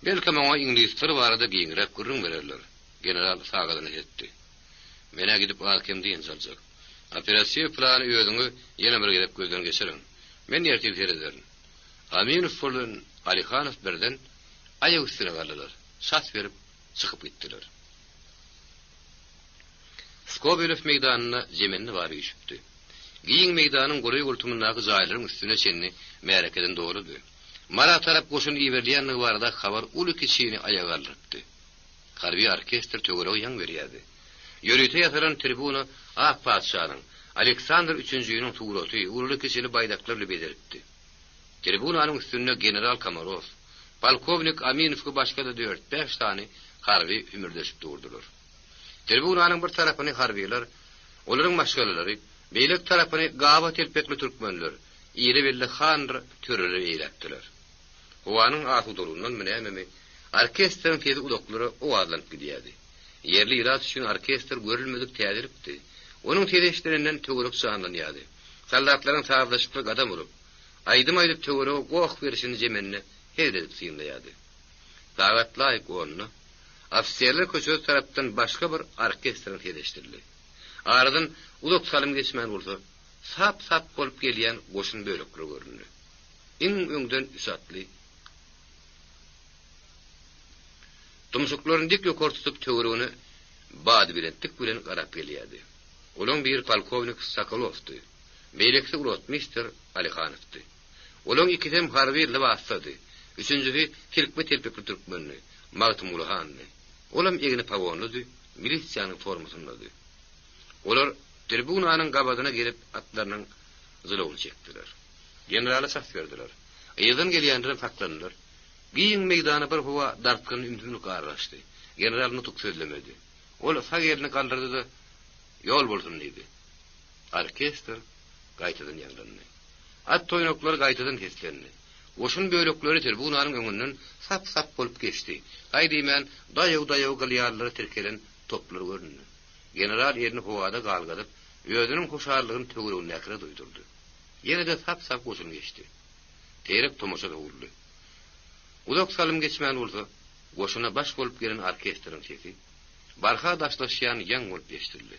Belki oňa ingilisler barada giňirek gürrüň bererler. General sagadyny etdi. Mene gidip alkem diýen saljak. Operasiýa plany ýödüňi ýene bir gelip gözden geçiriň. Men ýertip ederim. Aminow bolan Alihanow birden aýak üstüne galdylar. Şat berip çykyp gitdiler. Skobelew meýdanyna jemenni bary ýüşüpdi. Giň meýdanyň gory gultumyndaky jaýlaryň üstüne çenni märekeden dogrudy. Mara tarap goşun iýerleýänligi barada habar uly kiçini aýaga aldypdy. Harbi orkestr töwereg ýang berýärdi. Ýörüte ýataran tribuna ak padşanyň Aleksandr 3-njiň tuğraty uly kiçili baýdaklarly bediripdi. Tribunanyň üstünde general Komarov, polkovnik Aminow başga da 4-5 tany harbi ümürdeşip durdular. Tribunanyň bir tarapyny harbiler, olaryň maşgalary, beýlek tarapyny gawa telpekli türkmenler, ýeri belli hanr törleri eýletdiler. Owanyň aty dolundan menämi orkestrň tezi udoklary owazlanyp gidýärdi. Yerli ýarat üçin orkestr görülmedik täziripdi. Onuň tereşlerinden töwerek çanlanýardy. Soldatlaryň taýdaşykly adam urup, aýdym-aýdyp töwerege goýak berişini jemenine herdedip syýnlaýardy. Dagatlaýyk onu Afserler köçöz tarapdan başga bir orkestrň tereşdirildi. Aradan uluk salym geçmän bolsa, sap bolup gelýän goşun bölekleri göründü. Iň öňden üsatly tumşuklaryny dik ýokary tutup töweregini bady biletdik bilen garap gelýärdi. Olaň bir polkovnik Sokolowdy, beýlekli Rotmister Alihanowdy. Olaň ikidem harby libasdy. Üçünjüsi kilkme telpekli türkmenli Mawtumul hanny. Olam egini pawonludy, milisiýanyň formasyndady. Olar tribunanyň gabadyna gelip atlarynyň zylawyny çekdiler. Generala saf berdiler. Ýygyň gelýänlere faklandylar. Giň meýdany bir howa dartgyny ümdünlik araşdy. General nutuk sözlemedi. Ol fagerini kaldırdı, yol bolsun dedi. Orkestr gaýtadan ýanglandy. At toýnoklar gaýtadan keslendi. Goşun bölekleri tribunanyň öňünden sap bolup geçdi. Gaýdyman daýaw galýarlary tirkelen toplar göründü. General ýerini howada galgadyp, ýödüniň hoşarlygyny töweregine näkire duýdurdy. Ýene de sap goşun geçdi. Terek tomoşa dowurdy. Ulak salym geçmän bolsa, goşuna baş bolup gelen orkestrň sesi barha daşlaşýan ýang bolup geçdirildi.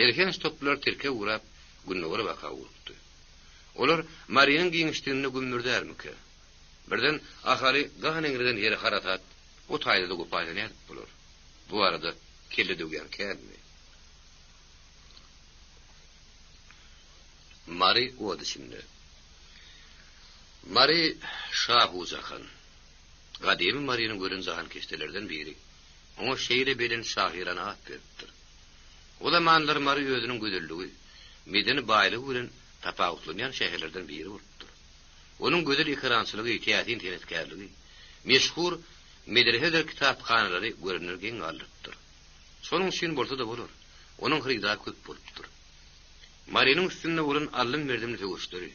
Erken toplar tirke urap, günnäwere baka urupdy. Olar Mariýanyň giňişdigini gümmürdermiki? Birden ahali gahanengirden ýere haratat, o taýda gopaýlanýar bolar. Bu arada kelle dögen kälmi. Mari ody şimdi. Mari Şahuzahan. Gadim Mariýanyň görün zahan kestelerden biri. Oňa şeýle belen şahirana at beripdir. O zamanlar Mari özüniň gözelligi, medeni baýlygy bilen tapawutlanýan şäherlerden biri bolupdyr. Onuň gözel ekrançylygy, teatrin teretkärligi, meşhur medreseler kitaphanalary görünürgen galypdyr. Şonuň üçin bolsa da bolar. Onuň hyrda köp bolupdyr. Mariýanyň üstünde bolan allym merdimli töwüşleri,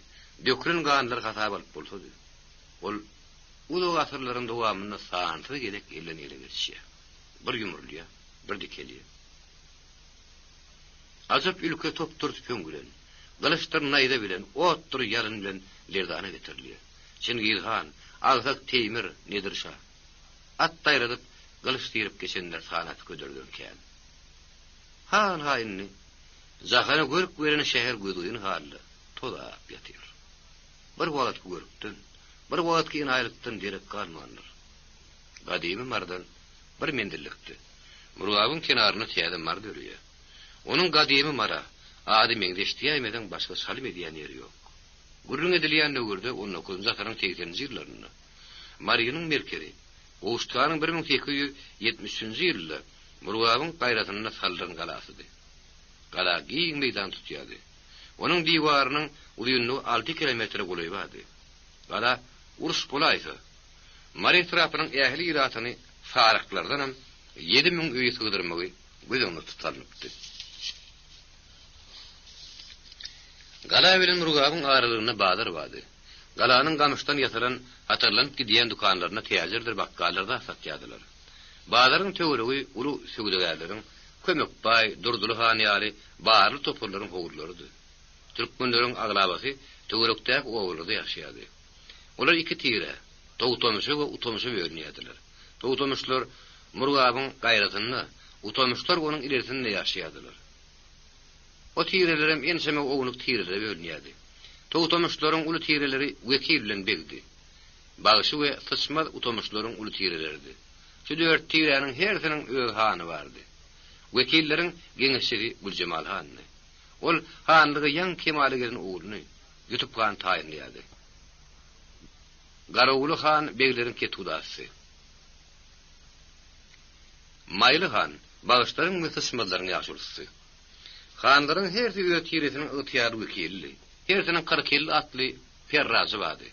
dökülen ganlar hasap alyp bolsady. Ol uly asyrlaryň dowamyna saňsy gelek elden ele geçýär. Bir ýumurlýa, bir dikeli. Azap ülke toptur tüpüngülen, gılıçtır nayda bilen, ottur yarın bilen lerdana getirliyor. Çingir Han, Ağzak Teymir nedir şa? At dayradıp, gılıç dirip geçenler sanat ködürdünken. Han hainni, zahana görüp verene şehir güdüğün halli, toda yatıyor. Bir vaat görüptün, bir vaat ki inaylıktın direk kalmanır. Gadimi mardan bir mendillikti. Murgabın kenarını tiyadan mar dörüyor. Onun gadimi mara, adi mengdeştiyemeden başka salim ediyen yeri yok. Gurrun ediliyen nögürde onun okulun zatarın tekten zirlarını. Mariyinin merkeri, Oğuştuğanın 1870 yılda Murgabın gayratına saldan galasıdı. Gala giyin meydan tutuyordu. Onun divarının uyunluğu 6 kilometre golaybadı. Gala urs golaydı. Mari tarafının ehli iratını sarıklardan 7000 üye sığdırmayı gözünü tutanıptı. Gala bilen Murgabın ağrılığına bağdır vardı. Galanın gamıştan yatıran hatırlanıp gidiyen dukanlarına teyazirdir bakkallarda satyadılar. Bağların töwregi ulu sögüdelerlerin kömek bay durdulu haniyali bağırlı topurların hoğurlarıdı. Türkmenlerin aglabası töwrekdäki oğullarda yaşayadı. Olar iki tire, Toğutomuşu ve Utomuşu bölünýärdiler. Toğutomuşlar Murgabın gayratyny, Utomuşlar onun ilerisinde yaşayadılar. O tirelerim enseme oğunluk tirelere bölünýärdi. Toğutomuşlaryň ulu tireleri vekil bilen begdi. Bağışı ve fısmat Utomuşlaryň ulu tirelerdi. Şu 4 tirenin hersiniň öz hany bardy. Vekillerin geňeşçisi Gülcemal Hanny. Ol hanlygy ýan Kemaligeriň oğluny ýutup kan taýinlýardy. Garawulu Han beglerin ketudasy. Maylı Han bağışlaryň we fısmatlaryň ýaşulysy. Hanlaryň hersi öz tiresiniň ýatyar wekilli. Hersiniň 40 atly ferrazy bardy.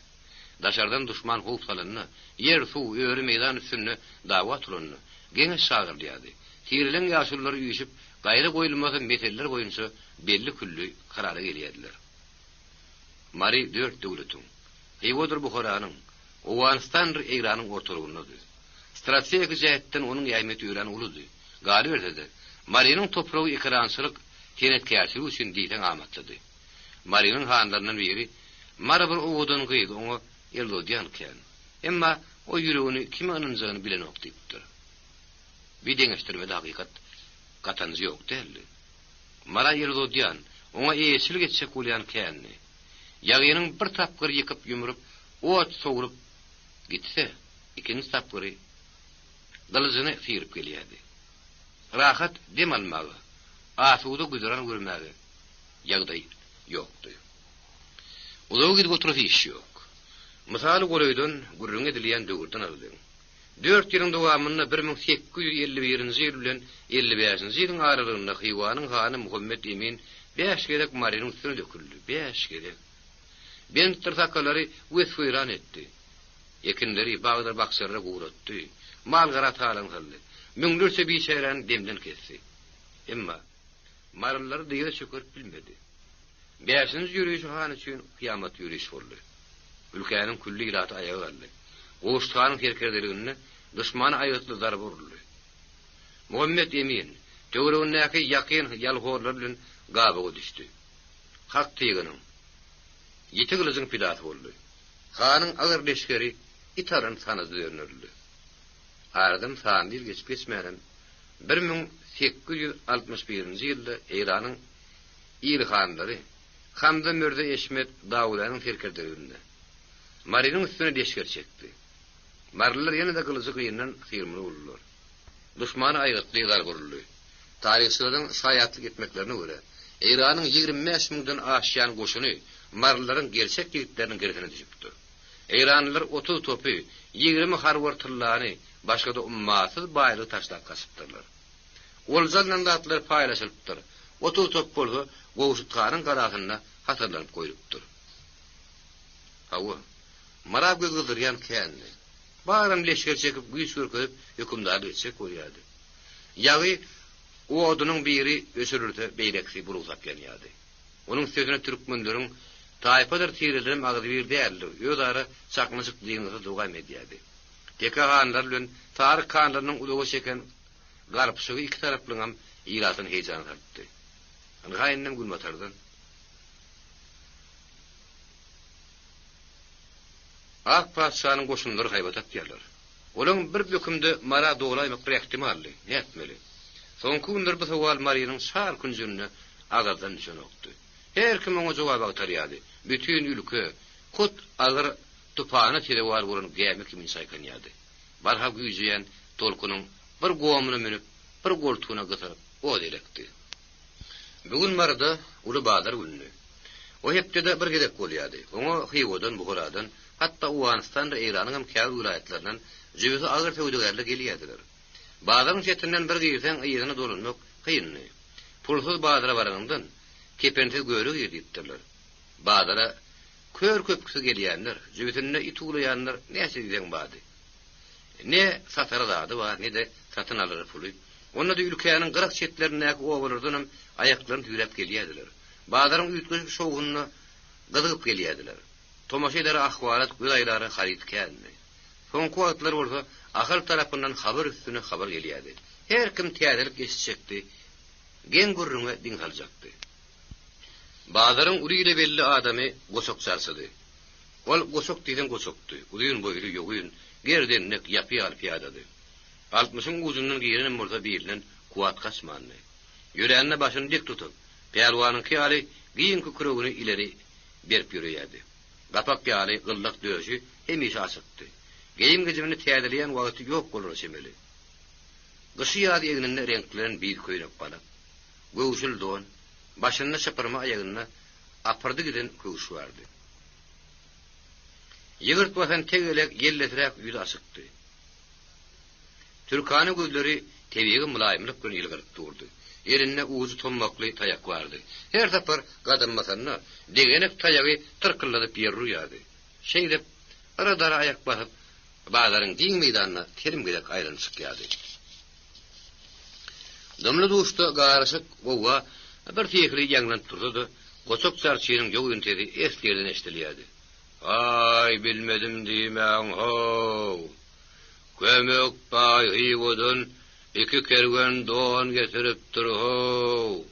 Daşardan düşman howp salanyny, yer suw öwri meydan üstünde dawa turanny geňe şagyrlýardy. Tirilen ýaşullary üýüşip, gaýra goýulmasy meseller boýunça belli külli karara gelýärdiler. Mari 4 döwletiň Heýwodur Buharanyň, Owganistan Eýranyň ortalygyndadyr. Strategik jähetten onuň ýaýmety ýören uludy. Galy berdi. Marinyň topragy ekrançylyk kenetkäçiligi üçin diýen amatlydy. Marinyň hanlarynyň biri mara bir owadan gyýdy, oňa elodýan eken. Emma o ýüregini kime ynanjagyny bilen okdypdyr. Bir deňeşdirmede hakykat gatanjy ýok däldi. Mara elodýan, oňa eýesil geçse bolýan kenni. Ýagynyň bir tapgyr ýykyp ýumrup, ot sogurup gitse, ikinji tapgyry dalyjyny firip gelýärdi. Rahat dem almagy, asuwda güzran görmägi ýagdaý ýokdy. Ulaw gidip oturup iş ýok. Misaly goýdan gurrun edilýän döwürden aldyň. 4 ýylyň dowamyny 1851-nji ýyl bilen 55-nji ýylyň aralygynda Heýwanyň hany Muhammed Emin 5 gerek Marinyň üstüne döküldi. 5 gerek. Ben tırtakalary wesfyran etdi. Ekinleri bagdar baksarra guratdy. Mal garat halan kıldı. Müngürse bir şeyren demden kesdi. Emma marılları diye şükür bilmedi. 5-nji ýürüýüş han üçin kıyamat ýürüýüş boldy. Ülkenin külli iraty ayağa kaldy. Oğuştuğanın kerkerdeligini düşman ayatlı darb uruldy. Muhammed Emin töwregindäki ýakyn ýalhorlar bilen gabaga düşdi. Hak teýginiň 7 gylyjyň pilaty boldy. Hanyň agyr leşkeri itaryn sanazy dönürdi. Aradan sandy geçip geçmäden 1861-nji ýylda Eýranyň İlhanlary hamda Mörde Eşmet Dawudanyň kerkerdeliginde Marinyň üstüne leşker çekdi. Marlylar ýene-de gylyjy gyýynan hyrmyny boldular. Düşmany aýgatly darb uruldy. Taryhçylaryň şaýatlyk etmeklerine görä Eýranyň 25 000dan aşýan goşuny marlylaryň gerçek ýigitleriniň gerisine düşüpdi. Eýranlylar 30 topy, 20 harwar tyllany başga da ummasyz baýly taşlap kasypdyrlar. Oljandan da atlar paýlaşylypdyr. 30 top bolsa, goşutganyň garagyna hatyrlanyp goýulypdyr. Hawa marab gözgüldürýän kenni. Baýram leşker çekip güýç görkezip hökümdary etjek bolýardy. Ýagy o odunyň biri ösürürde beýleksi buluzap gelýärdi. Onuň sözüne türkmenleriň taýpadyr tirelerim agdy bir däldi. Ýödara çakmysyk diýilýär dogam edýärdi. Teka hanlar bilen taryk hanlarynyň ulugy çeken garpşygy iki taraplyňam ýyratyn heýjany tartdy. Gaýyndan gülmatardan. Ak paşanyň goşunlary haýbat atýarlar. Olaň bir bökümde mara doglaýmak bir ihtimalli, näetmeli. Soňky günler bu sowal Maryanyň şar künjüne agazdan düşenokdy. Her kim oňa jogap agtarýady. Bütün ülke kut agyr tupana tire war bolan gäme kimin saýkanýady. Barha güýjeýän tolkunyň bir gowamyna menip, bir goltugyna gytyryp o delekdi. Bugün marada uly bazar günü. O hepde bir gedek bolýady. Oňa Hywodan, Buharadan, hatta Uwanistan we Iranyň hem käl vilayatlarinden jüwesi agyr töwdegerler gelýärdiler. Bazarın çetinden bir giýsen ýerine dolanmak kıyınly. Pulsuz bazara baranyndan kepenti görü ýerdipdirler. Bazara kör köpküsi gelýänler, jüwetine it uglaýanlar näçe diýen bady. Ne satara dady bar, ne de satyn alary puly. Onda da ülkenin qıraq çetlerine oğulurdan ayaklaryny tüýrep gelýärdiler. Bazarın üýtgüçük şowgyny gyzyp gelýärdiler. Tomaşaýlary ahwalat güýdaýlary haritkenmi. Soňky wagtlar bolsa ahal tarapyndan habar üstüne habar gelýärdi. Her kim täzelik geçecekdi, gen gurruna din kaljakdy. Bazarın ulyyle belli adamy goşok çarşydy. Ol goşok diýen goşokdy. Ulyň boýly ýogyn gerdenlik ýapýar piýadady. 60'ın uzundan giýenen bolsa bilen kuwat gaçmandy. Ýörenine başyny dik tutup, peýalwanyň kyýaly giýinki küregini ileri berip ýürýärdi. Gapak ýaly gyllyk döşü hemişe açykdy. Geýim gejimini täzeleýän wagty ýok bolar şemeli. Gyşy ýaly ýegninde renklerin bir köýnep balyp, göwsül don, başyna şapyrma aýagyna apyrdy giden köwüş bardy. Ýygyrt basan tegelek ýelletirek ýüzi açykdy. Türkany gözleri tebigi mulaýymlyk bilen ýylgyryp durdy. Ýerinde uzy tommakly taýak bardy. Her tapar gadymmasyna degenek taýagy tyrkylladyp ýerýärdi. Şeýdep aradara ayak basyp bazaryň diň meýdanyna terim gedek aýranyp çykýardy. Dömle duşda garaşyk gowa bir tekli ýaňlanyp turdy. Goçok çarçynyň ýogyn tedi eslerden eşdilýärdi. Ay bilmedim diýmän ho. Kömek bay Hywodan iki kergen don getiripdir ho.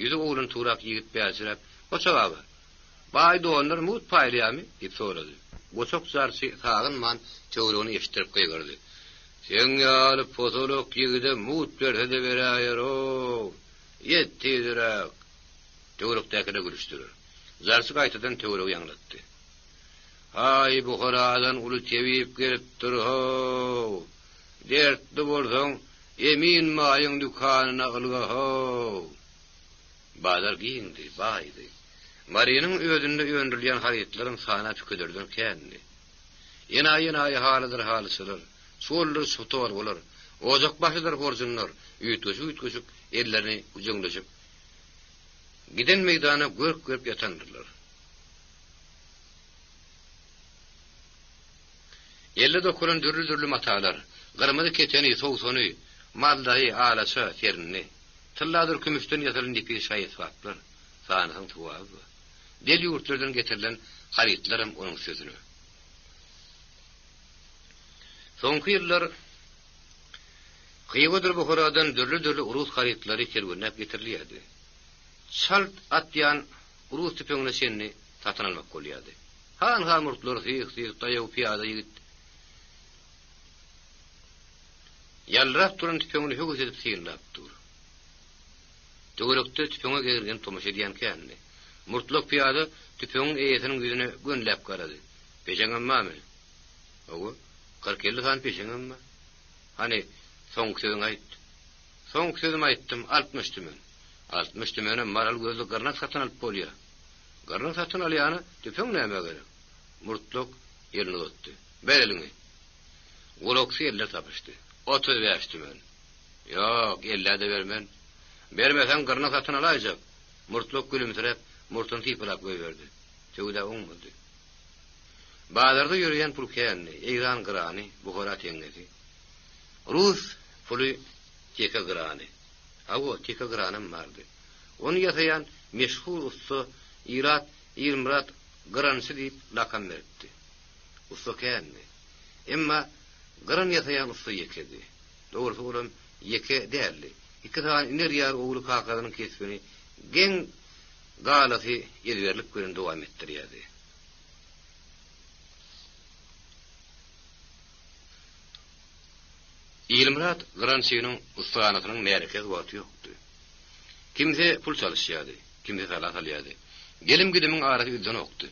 Ýüzi oğlun turak ýigit bäsirip, "Goçok abi, bay donlar mut paýlýamy?" diýip sorady. Goçok çarçy sagynman töwregini eşdirip goýgardy. "Sen ýaly pozolok ýigide mut berse de berýär o. Ýetdirak." Töwrekdäkine gülüşdiler. Zarçy gaýtadan töwregi ýanglatdy. "Ay Buharadan uly tebip gelipdir ho. Dertli bolsaň emin maýyň dükanyna ylga ho." Bazar giýindi, baýdy. Maryanyň özünde öňdürilýän haýatlaryň sana tükedirden kändi. Ýene halydyr halysylar. Şollar şutawar bolar. Ozak başydyr borjunlar. Üýtgüçük ellerini ujuňlaşyp giden meýdana görüp ýatandyrlar. Elle dokulan dürlü matalar, gyrmyzy keteni, sowsony, maldahy, alasy, terini, tylladyr kümüşden ýatylan dipi şaýatlar, sanyň tuwagy. Deli ýurtlardan getirilen haritlaram onuň sözüni. Soňky ýyllar Hywodan Buharadan dürlü urus haritlary kergenep getirilýärdi. Şalt atýan urus tüpeňine şenni satyn almak bolýardy. Han hamurtlar hyýyk taýaw piýada ýigit Yalrak turan tüpeňini höwes edip syýrlap dur. Töwerekde tüpeňe gergen tomaşa diýen kändi. Murtluk piýada tüpeňiň eýesiniň ýüzüne gönläp garady. "Peşeňem mami?" "Owa, 40 san peşeňem mi?" "Hani soňky sözüň aýt." "Soňky sözümi aýtdym, 60 tümen." "60 tümene maral gözlü garnak satyn alyp bolýar." "Garnak satyn alýany tüpeň näme gerek?" Murtluk ýerine otdy. "Bereliňi." Goloksy elle tapışdy. 35 tümen. "Ýok, 50 de bermen. Bermesem garnak satyn alaýjak." Murtluk gülümsirep, murtun typylap goýberdi. Töwde oňmady. Bazarda ýürüýän pulkänni, Eýran gyrany, Buhara teňnesi. Rus puly teka gyrany. Awo teka gyrany bardy. Onu ýasaýan meşhur usta İrmrat Gıransy diýip lakam berdi. Usta känni. Emma Gıran ýasaýan usta ýekedi. Dogrusu bolan ýeke däldi. İki tane iner ýar oğlu kakadynyň kesbini gen galasy ýerlerlik bilen dowam etdirýärdi. İlmrat Gransynyň ustanatynyň merkez wagty ýokdy. Kimse pul çalışýardy, kimse salat alýardy. Gelim gidimiň arasy bizden okdy.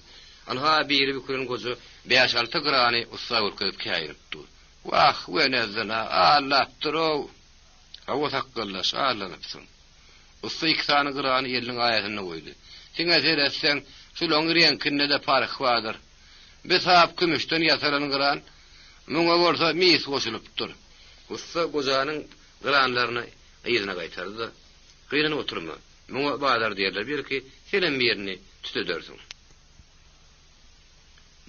Anha biri bükülen gozu 5-6 grany usta urkyp käýiripdi. Wah, wenezna Allah turow. Hawa taqqallaş alanypsyn. Usta 2 tane grany ýerliň aýatyna goýdy. Siňe seretseň şu loňryň kinnede park bardyr. Bir sap kümüşden ýasaran gran muňa bolsa mis goşulypdyr. Usta gozanyň granlaryny ýerine gaýtardy. Gyryn oturma. Muňa bazar diýerler birki, selen birini tutedersiň.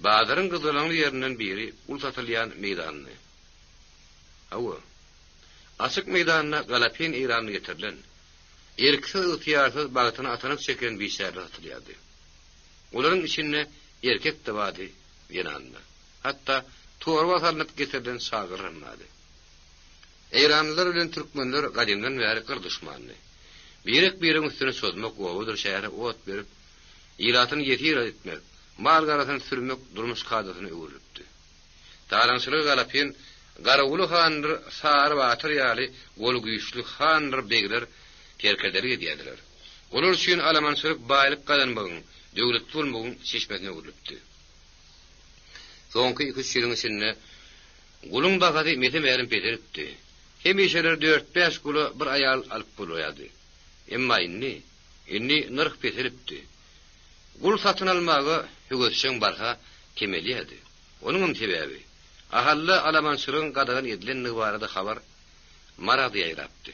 Bazaryň gyzylaňly ýerinden biri ul satylýan meýdanyny. Awa. Açyk meýdanyna galapin eýranyny getirilen. Erkisi ýetiýarsyz bagtyna atanyp çeken bişärler satylýardy. Olaryň içinde erkek de bady ýananda. Hatda torba salyp getirilen şagyrlanmady. Eýranlylar bilen türkmenler gadymdan bäri gyrdyşmandy. Biriň üstüne sözmek gowadyr şähre ot berip, ýylatyny ýetir etmek, mal garasyny sürmek durmuş kadasyny öwüripdi. Talançylyk galapin Garawulu handyr, sar batyr ýaly, gol güýçlü handyr begler terkeleri edýärler. Olar üçin alamançylyk baýlyk gadanmagyň, döwlet bolmagyň çeşmesine öwüripdi. Soňky 2-3 ýylyň içinde gulun bagady mete merim peteripdi. Hemişeler 4-5 gulu bir ayal alyp bolýardy. Emma inni nırh peteripdi. Gul satyn almagy höwetçiň barha kemeliydi. Onuň sebäbi ahalla alamançylygyň gadagan edilenligi barada habar marady ýaýrapdy.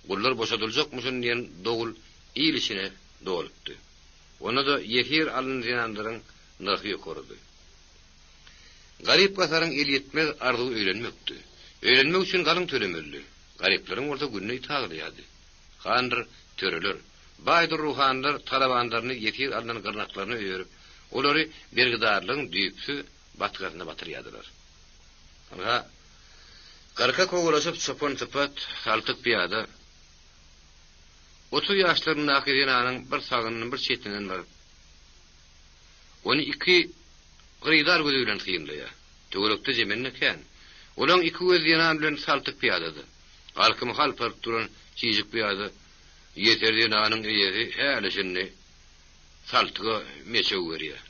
Gullar boşadyljakmyşyn diýen dogul ýylyşyna dolypdy. Onu da ýehir alynýandyryň nırhy ýokardy. Garip gasaryň el ýetmez arzuwy öýlenmekdi. Öýlenmek üçin galyň tölemelli. Gariplaryň orta günne ýetagýardy. Handyr töreler, baýdyr ruhanlar talabanlaryny ýetir alynan gyrnaklaryny öýürip, olary bergidarlygyň düýpsü batgasyna batyrýardylar. Aga garka kogulaşyp çopon typat saltyk piýada 30 ýaşlaryň akyrynanyň bir sagynyň bir çetinden baryp onu 2 gyrydar gözi bilen kıyımlaýar. Töwerekde jemenne kän. Olaň 2 göz ýanan bilen saltyk piýadady. Halkymy halpar turan çyjyk piýada ýeterdi nanyň eýeri häleşini saltyga meçe berýär.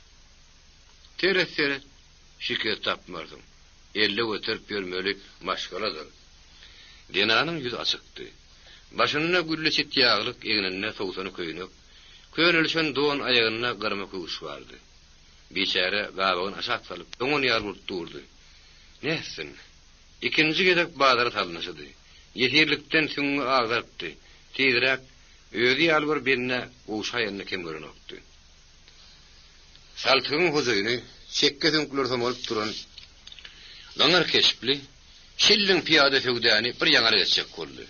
Teresere şikayet tapmardyň. 50 götürüp bermelik maşgaladyr. Denanyň ýüzi açykdy. Başyna gülle çetýaglyk, egnine sowsany köýnek. Köýnelişen don aýagyna garma köwüş bardy. Biçare gabagyny aşak salyp, oňun ýarmyr durdy. Näsin? Ikinji gedek bazara salynýardy. Ýetirlikden süňňi agdarypdy. Tezirek öýdi albyr birine uşaýanyna kim görünokdy. Saltygyň hojaýyny çekke süňkler samolup turan daňar kesipli şilliň piýada söwdäni bir ýaňara geçecek boldy.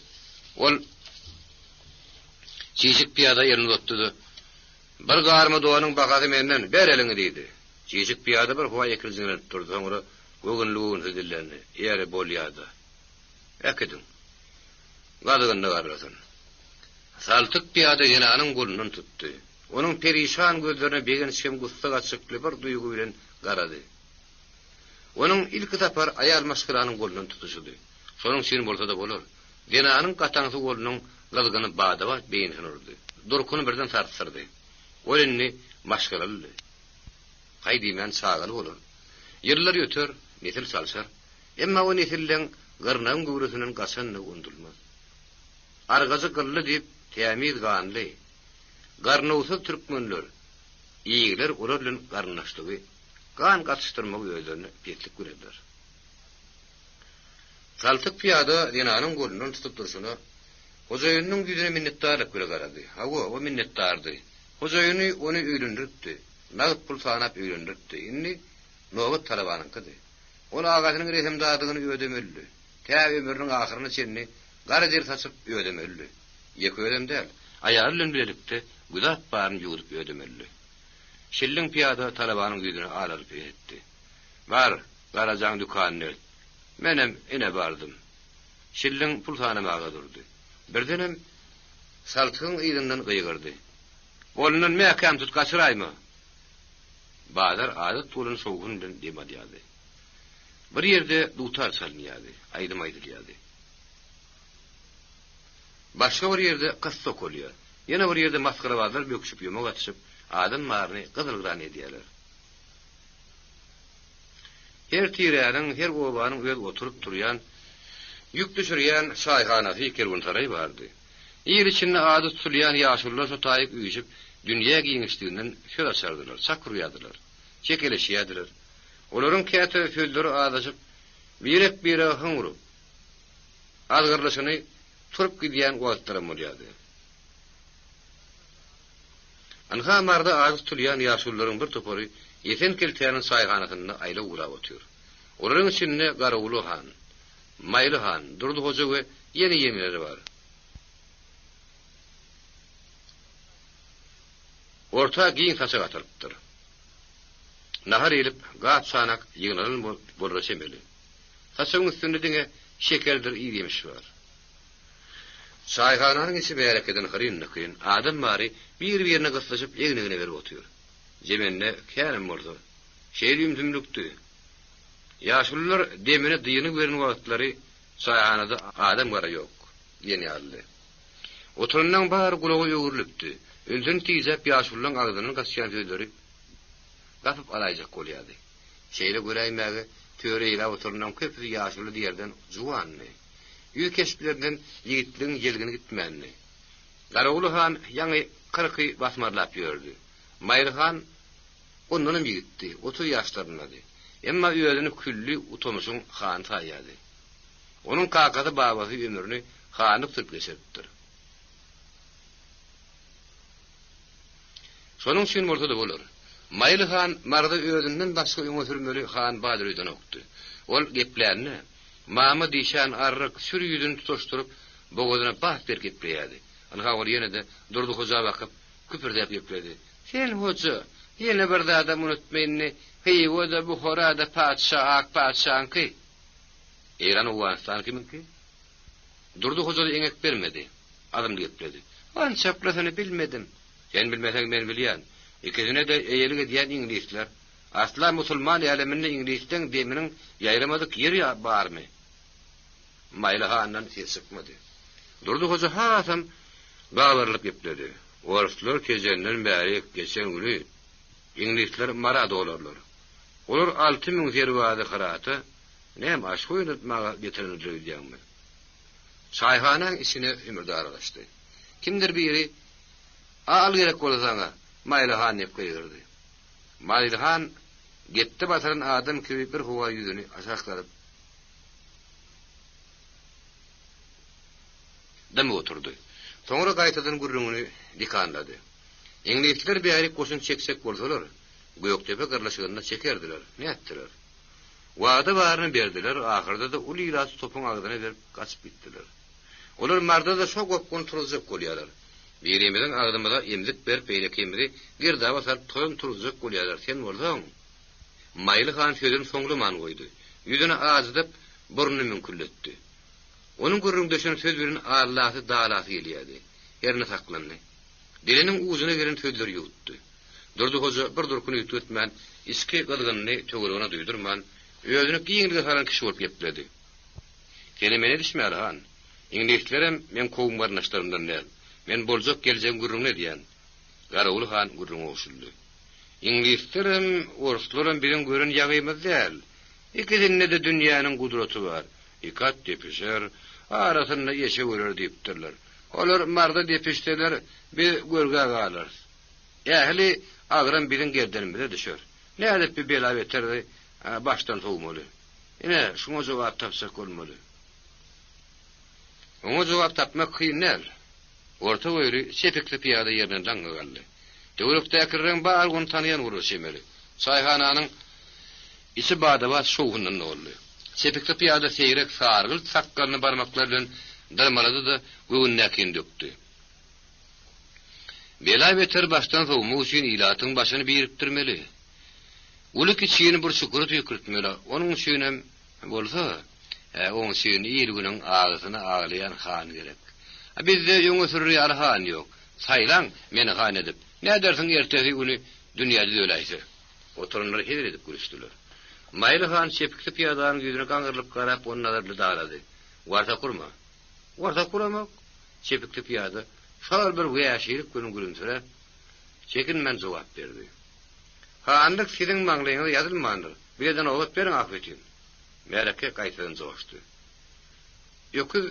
Ol çyjyk piýada ýerini tutdy. Bir garmy doanyň bagady menden bereliňi diýdi. Çyjyk piýada bir howa ýekiljiňe turdy. Soňra gögünlüğün hüzüllerini ýere bolýardy. Äkedin. Gadygyny garasyn. Saltyk piýada ýananyň golundan tutdy. Onuň perişan gözlerine begençem gustak açykly bir duýgu bilen garady. Onuň ilki tapar aýal maşgyranyň golundan tutuşdy. Şonuň şeýle bolsa da bolar. Ýananyň gataňsy golunyň gazygyny badawa beýnini urdy. Durkuny birden tartyrdy. Olenni maşgyraldy. Gaýdyman çagaly bolar. Ýyllar ýöter, nesil salşar. Emma o nesilden gyrnaň gowrusynyn gaçanyny undulmaz. Argazy gylly diýip tämiz ganly. Garnowsy türkmenler, iýgiler olar bilen garnaşdygy, gan gatışdyrmagy özlerini petlik görediler. Saltyk piýada ýananyň golundan tutup durşuny, hojaýynyň ýüzüne minnetdarlyk bilen garady. Hawa, o minnetdardy. Hojaýyny onu öýlendiripdi. Nagyp pul sanap öýlendiripdi. Indi nowat talabanyňkydy. Onu agatynyň resemdadygyny ödemelli. Täze ömrüniň ahyryna çenni garadyr saçyp ödemelli. Ýek ödem däl, aýaly bilen birlikde güzat baryn ýuwup ödemelli. Şilliň piýada talabanyň ýüzüne alaryp etdi. Bar, garajaň dükanyny. Menem ine bardym. Şilliň pul sanamaga durdy. Birdenem saltygyň ýerinden gıýgyrdy. Bolundan mäkem tut gaçyraymy? Bazar adat bolun soğugundan demadi ýaly. Bir ýerde dutar salynýady, aýdymaýdylýady. Başga bir ýerde qassa kolýar. Ýene bir ýerde maskarabazlar böküşip ýömek atışyp, adam maryny gyzylgyran edýärler. Her tiräniň, her obanyň öz oturup durýan, ýük düşürýän şaýhanasy kerwin saray bardy. Ýer içinde ady tutulýan ýaşullar sotaýyp üýüşip, dünýä giňişdiginden söz açardylar, sakurýadylar, çekeleşýärdiler. Olaryň käte sözleri adaşyp, birek hıngrup, azgyrlyşyny turup gidýän wagtlaram bolýardy. Anha marda ady tutulýan ýaşullaryň bir topary ýeten keltäniň saýganasyny aýla urap otýar. Olaryň içinde Garawuly han, Maýly han, Durdy Hoja we ýene ýemleri bar. Orta giň taşak atyrypdyr. Nahar elip gat sanak ýygnalyn bolra çemeli. Taşagyň üstünde diňe şekerdir ýemiş bar. Saýhananyň içi berekeden hyrynlykyň adam bary bir-birine gyslaşyp egnegine berip otýar. Jemenne kärim boldy. Şeýlim tümlükdi. Ýaşullar demine dyýyny beren wagtlary saýhanada adam gara ýok. Ýene aldy. Oturundan bar gulagy ýöwürlükdi. Öldün tizep ýaşullaryň agdyny gaçýan sözleri gapyp alaýjak bolýardy. Şeýle göräýmäge töre ýa oturundan köpü ýaşuly diýerden juwanny. Ýü kesiplerden ýigitliň gelgini gitmänni. Garawuly han ýaňy 40 basmarlap ýördi. Maýly han ondan ýigitdi, 30 ýaşlaryndadı. Emma ýödüni külli utanuşyň han taýýady. Onuň kakady babasy ömrüni hanyk tutup geçiripdir. Şonuň üçin ortada bolar. Maýly han marda öýünden başga ýöne sürmeli han Badrydan okdy. Ol geplerini mama diýşän arryk sürüýüdün tutuşturup bogadyna bah berip berýärdi. Anha ol ýene de Durdy Hoja bakyp küpürdäp ýepledi. Sen hoja, ýene bir adam unutmaýyny, hey oda bu horada paçşanky. Eran Uwanstan kiminki? Durdy Hoja eňek bermedi. Adam gepleri. "An çaplasyny bilmedim. Sen bilmeseň men bilýän. Ikisine de eýelige diýen ingilisler. Asla musulman ýaleminde ingilisden deminiň ýaýramadyk ýeri barmy?" Maýly handan ses çykmady. Durdy Hoja hasam gawarlyp gepleri. Oruslar kejenden bäri geçen günü ingilisler marad olarlar. Olar 6000 zerwady qaraty näme aş goýulmaga getirildi diýärmi. Saýhanaň içine ümürde aralaşdy. Kimdir biri al gerek bolsaňa Maýly han ýep goýurdy. Maýly han getdi basaran adam kibi bir howa ýüzüni aşaklaryp demi oturdy. Soňra gaýtadan gurrungyny dikanlady. Ingilisler bäri koşun çeksek bolsalar, Göýektepe gyrlaşygyna çekerdiler. Näetdiler? Wada baryny berdiler, ahyrda da uly ýylas topuň agdyna berip gaçyp gitdiler. Olar marda da şok opkun turujak bolýarlar. Birimiň agdymyza emlik berip beýlekimizi girdaba saryp toýun turujak bolýarlar. Sen bolsaň, Maýly han sözüni soňlaman goýdy. Ýüzüne azydyp burnuny münkülletdi. Onuň gurrundaşyny söz bilen Allahy dalasy gelýärdi. Ýerine saklandy. Diliniň uzuny gelen sözleri ýutdy. Durdy Hoja bir durkuny ýutmän, iski gylgyny töweregine duýdurman, özüni giňlige saran kişi bolup gepleri. Kelimeni düşmär han. İngilislerem men kowum barnaşlarymdan näl. Men boljak geljen gurrunny diýen. Garawuly han gurrunga oşuldy. İngilislerem oruslarym bilen gören ýagymyz däl. İkisinde de dünýäniň gudraty bar. Ikat depişer, arasynda ýeşe görer diýipdirler. Olar marda depişdeler, bir görgä galar. Ähli agran bilen gerdenimde düşer. Nädip bir bela beterdi, baştan sowmaly. Ine şuňa jogap tapsak bolmaly. Oňa jogap tapmak kynal. Orta goýry sepekli piýada ýerinden daňgaldy. Döwrekdäkilerin bargyny tanýan urusy emeli. Saýhananyň içi badawa şowundan boldy. Sepekli piýada seýrek sargyl sakkalny barmaklar bilen darmalady da göwünnäkin dökdi. Bela beter baştan sowmak üçin ilatyň başyny birikdirmeli. Uly kiçigini bir şükür tüýkürtmeli. Onuň üçin hem bolsa, onuň üçin ýerginiň agysyny aglayan han gerek. Bizde ýöňe sürýär han ýok. Saýlan meni han edip Ne dersin ertesi günü dünyada öyleyse. Oturunları heder edip görüştüler. Maylı han çepikli piyadanın yüzüne kangırlıp karap onun nazarlı dağladı. Varta kurma. Varta kuramak. Çepikli piyada. Şal bir yaşayılıp günün gülümsüre. Çekinmen cevap verdi. Hanlık sizin mağlayınızı yazılmandır. Birden oğut verin afetin. Meleke kaytadan coştu. Yokuz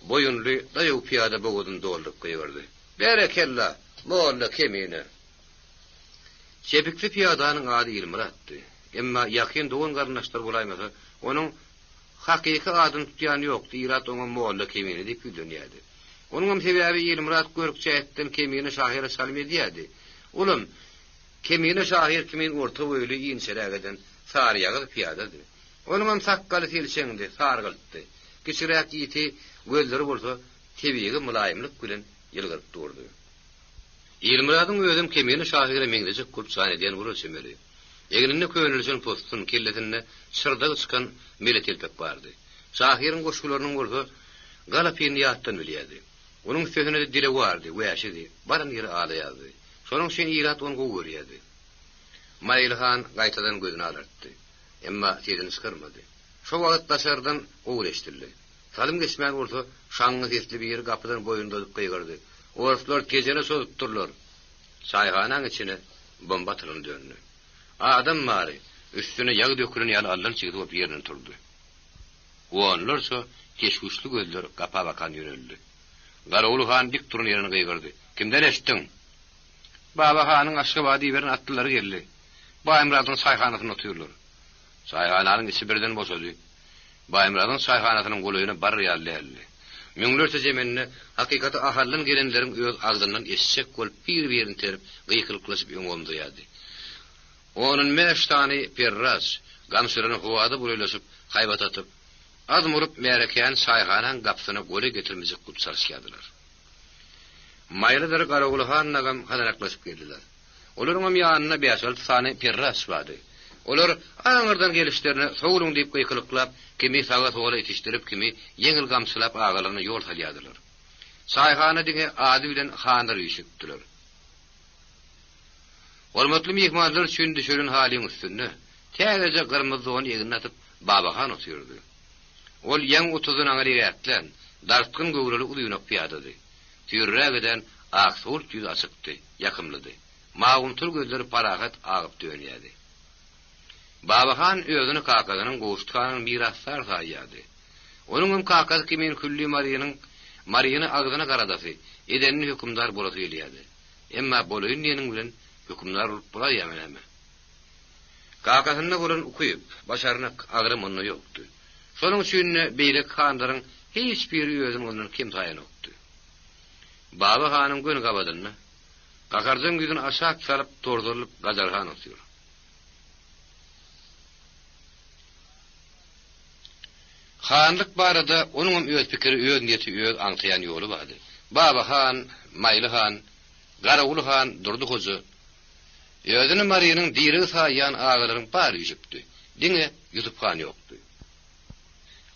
boyunlu dayı piyada boğudun doğruluk koyuyordu. Berekella, moğalla kemiğine. Çepikli piyadanın adı İlmirattı. Emma yakın doğun karınlaşlar bulaymasa, onun hakiki adını tutayan yoktu. İrat onun moğalla kemiğine deyip güldünüyordu. Onun sebebi İlmirat görükçe etten kemiğine şahire salmediydi. Oğlum, kemiğine şahir kimin orta boylu inselerden sarıyağı piyadadı. Onun sakkalı tilçendi, sargılttı. Kişirek iti gözleri bolsa tebiği mulayimlik bilen yılgırıp durdu. İlmiradın özüm kemiğine şahire mengdecek kulp sanediyen vurur semeri. Egininde köynülsün postun kelletinne sırda çıkan melet elpek vardı. Şahirin koşkularının bolsa galapin yattan biliydi. Onun sözüne de dile vardı, veyaşidi, baran yeri ağlayadı. Sonun sen irat onu görüyordu. Maylhan gaytadan gözünü alarttı. Emma tezini sıkırmadı. Şu vakit dışarıdan oğul eştildi. Salim geçmeyen olsa şanlı sesli bir yeri kapıdan boyunda kıygırdı. Oruslar gecene sozutturlar. Sayhanan içine bomba tırın döndü. Adam mari üstüne yağ dökülün yalı allan çıkıp yerine turdu. Onlarsa keşkuşlu gözler kapa bakan yöneldi. Garoğlu Han dik turun yerine kıygırdı. Kimden eşittin? Baba Han'ın aşkabadi verin atlıları geldi. Bayımradın sayhanasını otuyorlar. Sayhananın içi birden boşadı. Bayımradın sayhanasının goluyuna bar yalli. Münglerse zemenine hakikati ahallın gelenlerin öz ağzından eşek kol bir yerini terip gıykılıklaşıp yungomdu yadı. Onun 5 tane perraz gamsırını huvada buraylaşıp haybat atıp az murup merekeyen sayhanan kapsına golü getirmeyecek kutsarışyadılar. Maylıları Garoğlu Han'la gam hadanaklaşıp geldiler. Olurun yanına 5-6 tane perraz vardı. Olar ağırdan gelişlerine soğulun deyip kıykılıklap, kimi sağa soğula itiştirip, kimi yengil gamsılap ağalarına yol salyadılar. Sayhana dine adı bilen hanlar yüşüktüler. Hormatly mehmanlar üçün düşürün halin üstünde, tәgece kırmızı onu egin atıp Babahan otuyordu. Ol yan otuzun ağrı yatlan, dartkın göğrülü uluyunak piyadadı. Tüyrrağıdan ağsoğult yüz asıktı, yakımlıdı. Mağuntur gözleri parahat ağıp dönüyordu. Babahan özünü kakadının goştkanın miraslar sayyadı. Onun kakası kimin külli Mariyini ağzına karadası, edenini hükümdar bolası eliyordu. Emma bolayın diyenin bilen hükümdar olup bulay yameleme. Kakasını bulan okuyup, başarına ağrım onu yoktu. Sonun sünne beylik hanların hiçbiri özün onun kim sayan yoktu. Babahanın gün kabadını, kakarcın güdünü aşağı salıp tordurulup Gazarhan otuyor. Hanlık barada onun öz fikri, öz niyeti, öz antayan yolu vardı. Babahan, Maylıhan, Garoğlu Han, Durdukozu, özünü Mariyanın diri sayan ağaların bari yüzüptü. Dine Yusufhan yoktu.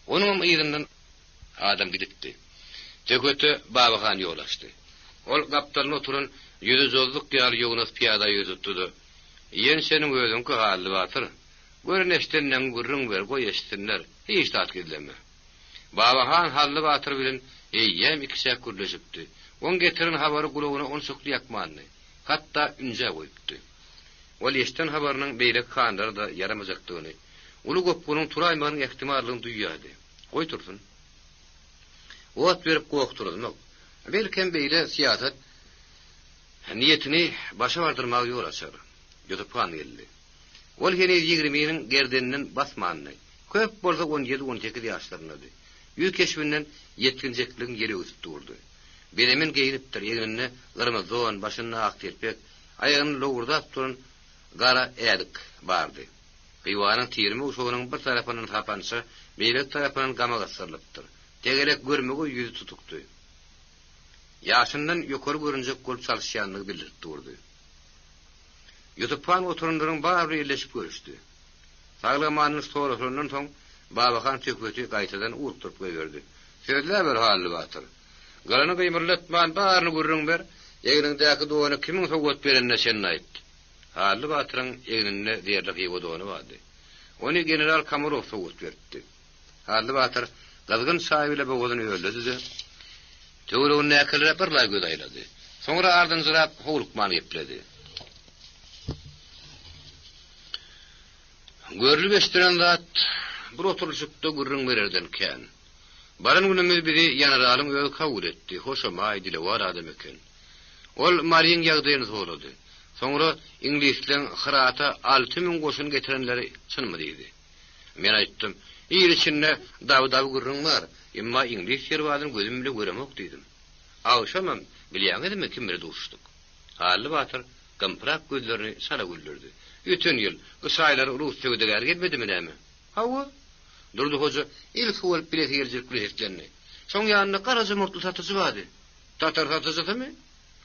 Onun iyirinden adam gidipti. Tekötü Babahan yol açtı. Ol kaptanın oturun yüzü zozluk yal yoğunuz piyada yüzüttüdü. Yen senin özün ki halli batır. Görün eştinden gürrün ver, koy eştinler. Hiç tat gidileme. Babahan halli batır bilen eyyem ikisek gürleşipti. On getirin habarı kulağına on soklu yakmanını. Hatta ünce koyuptu. Ol eşten habarının beylek kanları da yaramacaktığını. Ulu kopkunun turaymanın ihtimallığını duyuyordu. Koy tursun. Oğut verip koğukturulmak. Belken beyle siyaset niyetini başa vardırmağı yol açar. Yusufhan geldi. Ol hene 20'nin gerdeninin basmanını. Köp bolsa 17-18 yaşlarındadı. Yüz keşfinden yetkinecekliğin yeri üstü durdu. Benemin giyiniptir, yeğenine kırmızı başına ak terpek, ayağını loğurdap durun gara edik vardı. Kıyvanın tirimi uşağının bir tarafının tapansa, beylek tarafının gama gasarlıptır. Tegelek görmegi yüzü tutuktu. Yaşından yukarı görünecek kolup çalışyanlığı bildirip durdu. Yusufhan oturunların bağırı yerleşip görüştü. Sağlamanın sorusundan son Babahan tükweti gaytadan uğurturup gördü. Sözler bir halli batır. Galanı kıymırlatman bağırını görürün ber, Egnindäki dogany kimin sowgat berenne sen aýtdy. Haly batyryň egninde diýerlik ýego dogany bardy. Onu general Kamarov sowgat berdi. Haly batyr gazgyn saýyla bogadyny öldürdi. Töwreğin näkelere bir la göz aýlady. Soňra ardan zırap howlukman ýepledi. Görülüp eşdiren zat bir oturuşykda gürrüň bererden kän. Baran günümiz biri generalyň öňe kabul etdi. Hoşama aýdyly war adam eken. Ol Maryň ýagdaýyny sorady. Soňra ingilisleň hyrata 6000 goşun getirenleri çynmy diýdi. Men aýtdym, "Ýer içinde dawy gürrüň bar, emma inglis şerwadyny gözüm bilen göremok" diýdim. "Awşamam, bilýäňizmi kimleri duşdyk?" Haly batyr gamprak gözlerini sala güldürdi. "Öten ýyl gysaýlar ulus söwdeler gelmedimi näme?" "Hawa." Durdy hoja ilk bolup bilet ýerjek biletlerini. Soň ýanyna garaja murtly satyjy bardy. "Tatar satyjymy?"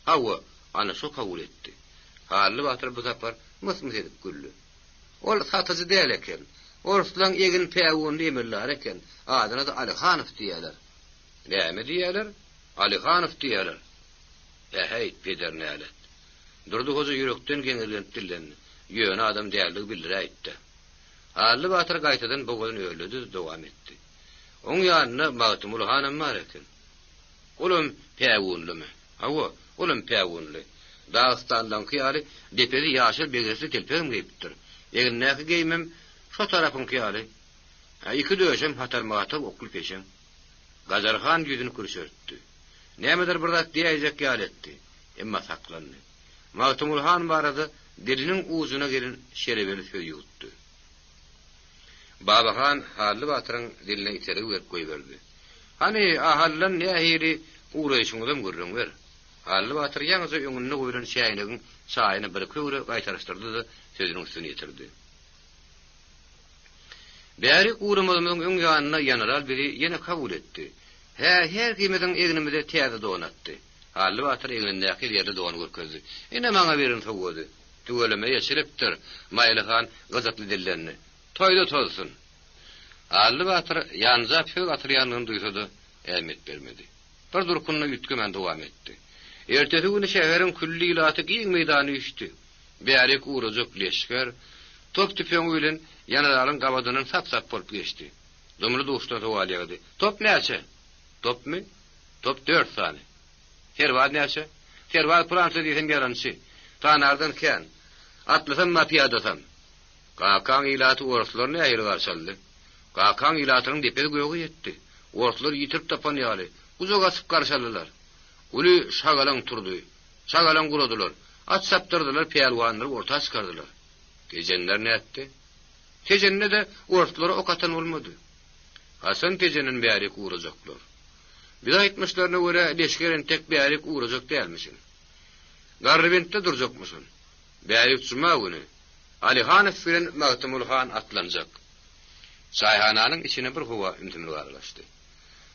"Hawa." Ana şo kabul etdi. Haly batyr bu zapar mısmıs edip güldü. "Ol satyjy däl eken. Oruslan egin päwün demirler eken. Adyna da Alyhanow diýerler." "Näme diýerler?" "Alyhanow diýerler." "Hey, pedernälet." Durdy hoja ýürekden geňirlen dillenni. "Ýöne adam däldig bildir" aýtdy. Haly batyr gaýtadan bogadyny öldürdi, dowam etdi. "Oň ýanyna Magtymul hanam bar eken." "Olum päwünlimi?" "Hawa, olum päwünli. Dağıstandan kıyarı depeli yaşıl begesli telpegim giyiptir. Egin näki giymem şo tarapyn kıyarı. Iki döşem hatarmagata okul peşem." Gazarhan yüzünü kürşörtdi. Nämedir bir zat diýjek ýal etdi. Emma saklandy. Magtymul han barada diliniň uzuna gelin şerebeli söz ýutdy. Babahan Haly batyryň diline içeri görüp goýberdi. "Hani ahallan nähiri uğraşyňyzdan görüň ber." Haly batyr ýaňyza öňüne goýulan şäýnigiň çaýyny bir köwre gaýtarystyrdy, sözüniň üstüne ýetirdi. Bäri uğramyň öň ýanyna general biri ýene kabul etdi. Her kimeden egnimizde täze donatdy. Haly batyr egnindäki ýerde dogan görkezdi. "Ine maňa berin sowgady. Tüweleme ýeşilipdir." Maýlyhan gazatly dillenni. "Toýda tolsun." Haly batyr ýanza pög atyrýanyny duýsady, ähmet bermedi. Bir durkunna ýütgemen dowam etdi. Ertesi günü şäheriň külli ilaty giň meýdany ýüşdi. Bäri uğrajak leşker, top tüpeň öýlen generalyň gabadynyň sap-sap bolup geçdi. Domry dostlar sowal ýagdy. "Top näçe?" "Topmy? Top 4 sany." "Serwad näçe?" "Serwad Fransa diýsen ýarançy. Tanardan kän. Atlasam ma piýadasam." "Gakaň ilaty oruslar näýe garşaldy?" "Gakaň ilatynyň depeli göýe ýetdi. Oruslar ýitirip tapan ýaly. Uzak asyp garşaldylar. Uly şagalan turdy. Şagalan guradylar. At saptyrdylar, peýalwanlary orta çykardylar." "Tejenler näetdi?" "Tejenne de oruslara ok atan bolmady. Hasan tejenen bärik uğrajaklar. Bir aýtmyşlaryna görä leşkerin tek bärik uğrajak dälmişin. Garrybentde durjakmyşyn. Bärik cuma güni Alyhanow bilen Magtymul han atlanjak." Çaýhananyň içine bir howa ümtümli garalaşdy.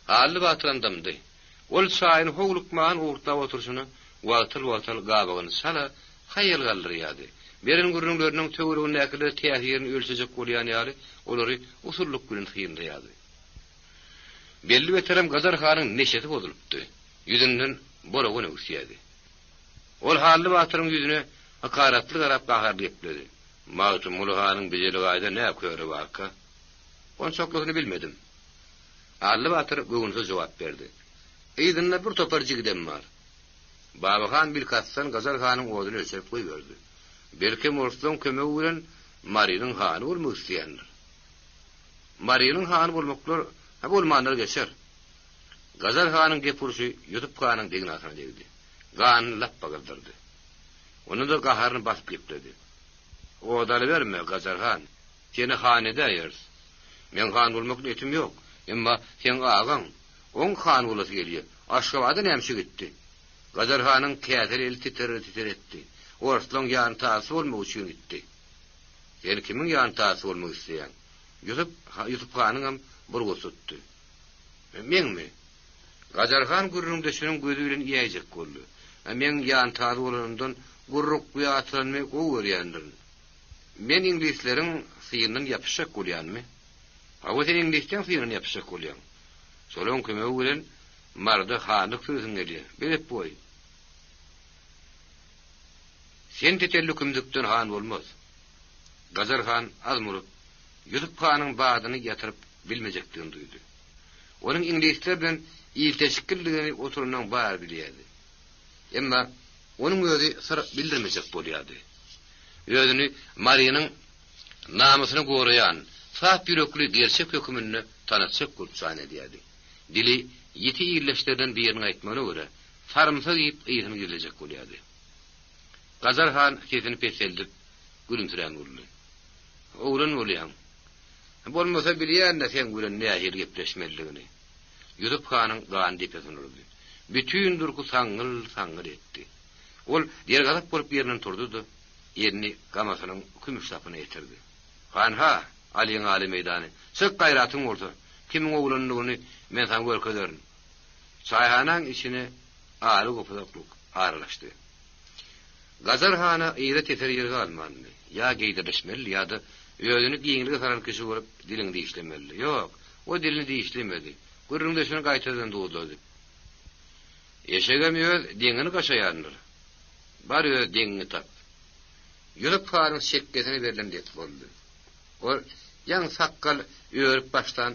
Haly batyramdymdy. Ol çaýyny howlukman uğurtlap oturşuny watyl gabagyny sala haýal galdyrýardy. Berin gürrüňleriniň töweregine näkili täsirini ölçejek bolýan ýaly olary usulluk bilen hyýyndaýardy. Belli beterem Gazarhanyň neşeti bozulypdy. Ýüzünden borogyny üsýädi. Ol Haly batyryň ýüzüne hakaratly garap gaharly ýepledi. "Magtymul hanyň bijeli gaýda näme köri barka?" "Onçoklasyny bilmedim." Haly batyr göwnüse jogap berdi. "Eýdinle bir topar jigidem bar." Babahan bilkatsan Gazarhanyň oduny ölçüp goýberdi. "Belki Morslan kömegi bilen Marynyň hany bolmak isleýändir." "Marynyň hany bolmaklar bolmanlar geçer." Gazarhanyň gepurşy ýutup ganyň degnasyna degdi. Gan lappa galdyrdy. Onu da gaharyny basyp ýepledi. "Odaly berme Gazarhan. Seni hanede ýers. Men han bolmak niýetim ýok. Emma sen agaň, oň han bolasy gelýär. Aşgabada näme gitdi?" Gazarhanyň käseli titretdi. "Oruslan ýan tasy bolmak üçin gitdi." "Sen kimiň ýan tasy bolmak isleýän?" Ýutup ganyň bir gosutdy. "Menmi?" Gazarhan gürrüňdeşiniň gözü bilen ýaýjak boldy. "Men ýan tasy bolanyndan gurruk ýatyrmy goýurýandyr. Men inglisleriň syýynyň ýapyşak bolýanmy?" "Hawa sen inglisten syýynyň ýapyşak bolýan. Şolaň kömegi bilen marda hanyk sözüň gelýär. Bilip boý." Sen tetellükümdükden han bolmaz. Gazar han azmurup, Yusuf Han'ın bağdını yatırıp bilmeyecektiğini duydu. Onun İngilizler bilen ilteşkilligini oturundan bağır biliyedi. Emma onun özü sır bildirmeyecek bolýardy. Özüni Mariýanyň namusyny gorayan, saf yürekli gerçek hökümini tanıtsak gurtsan edýärdi. Dili yeti illeşlerden birini aýtmana göre, sarımsak ýyp ýygyny gelecek bolýardy. Gazar han kesini peseldip gülümsiren boldy. Oğlan bolýan. Bolmasa bilýän-de sen bilen nähir gepleşmeligini. Yusuf Han'ın gaň dipesini urdy. Bütün durku saňgyl etdi. Ol dergazap bolup ýerinden turdy-da, ýerini gamasynyň kümüş sapyna ýetirdi. "Hanha, Aliýaň aly meýdany, syk gaýratyň bolsa, kimiň oglanlygyny men sana görkezeriň." Çaýhanaň içine aly gopuzaklyk aralaşdy. Gazar Han'a ýere teter ýerge almandy. Ya geýdirişmeli ýa-da özüni giňilge saran kişi bolup dilini diýişlemeli. Ýok, o dilini diýişlemedi. Gürrüňde şunu gaýtadan dowdady. Eşegem öz deňini gaşaýandyr. Bar öz deňini tap. Yusuf Han'ın şekkesini berilen diýip boldy. Ol ýaň sakkal öýrüp baştan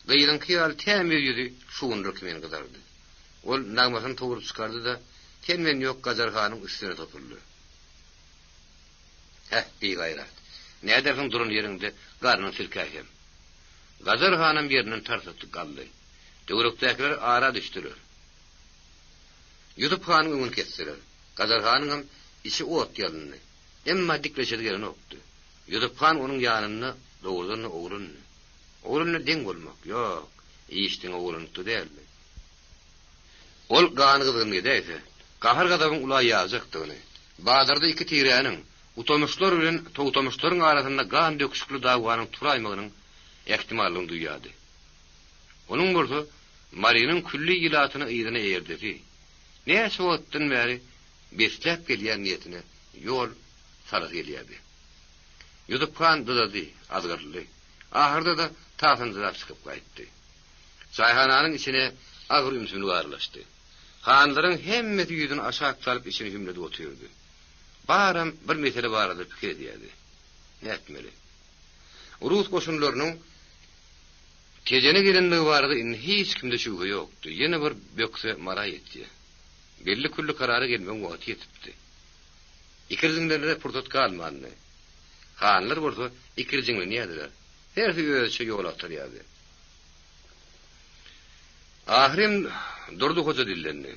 gyýylyň kyýal tämir ýüzi şuwundyr kimen gyzardy. Ol nagmasyny togurup çykardy da kenmen ýok Gazar Han'ın üstüne topuldy. Bir gayrat. Nädersiň durun ýerinde garnyň silkäýär. Gazar Han'ın birinden tarsaty galdy. Döwrekdekiler ara düşdüler. Yusuf Han'ın öňüni kesdiler. Gazar Han'ın içi ot ýalyndy. Emma dikleşedi gelen okdy. Yusuf Han onuň ýanyna dowurdan oğlunny. Oğlunny deň bolmak. Ýok, iştiň oğlunty däldi. Ol gany gyzyny edýse, gahar gadabyň ula ýazakdyny. Bazarda iki tiräniň utamyşlar bilen towtamyşlaryň arasynda gan döküşikli dagwanyň turaýmagynyň ähtimallygyny duýýardy. Onuň bolsa Mariýanyň külli ýylatyny ýygyna ýerdi. Näçe wagtdan bäri beslep gelýän niýetine ýol sarık gelýärdi. Yusuf Han dudady, azgyrly. Ahyrda da taşyndylar çykyp gaýtdy. Çaýhananyň içine agyr ümsüni garlaşdy. Hanlaryň hemmeti ýüzüni aşağı salyp içine hümledi oturdy. Baram bir mesele barada pikir edýärdi. Näetmeli? Rus goşunlarynyň kejene gelenligi barada hiç kimde şüphe ýokdy. Ýene bir bökse mara etdi. Belli külli karara gelmeň wagty ýetipdi. İkirjiňlerle purtat galmandy. Hanlar bolsa ikirjiňle näderler? Hersi özçe ýol atyrýardy. Ahirem durdu hoja dillenni.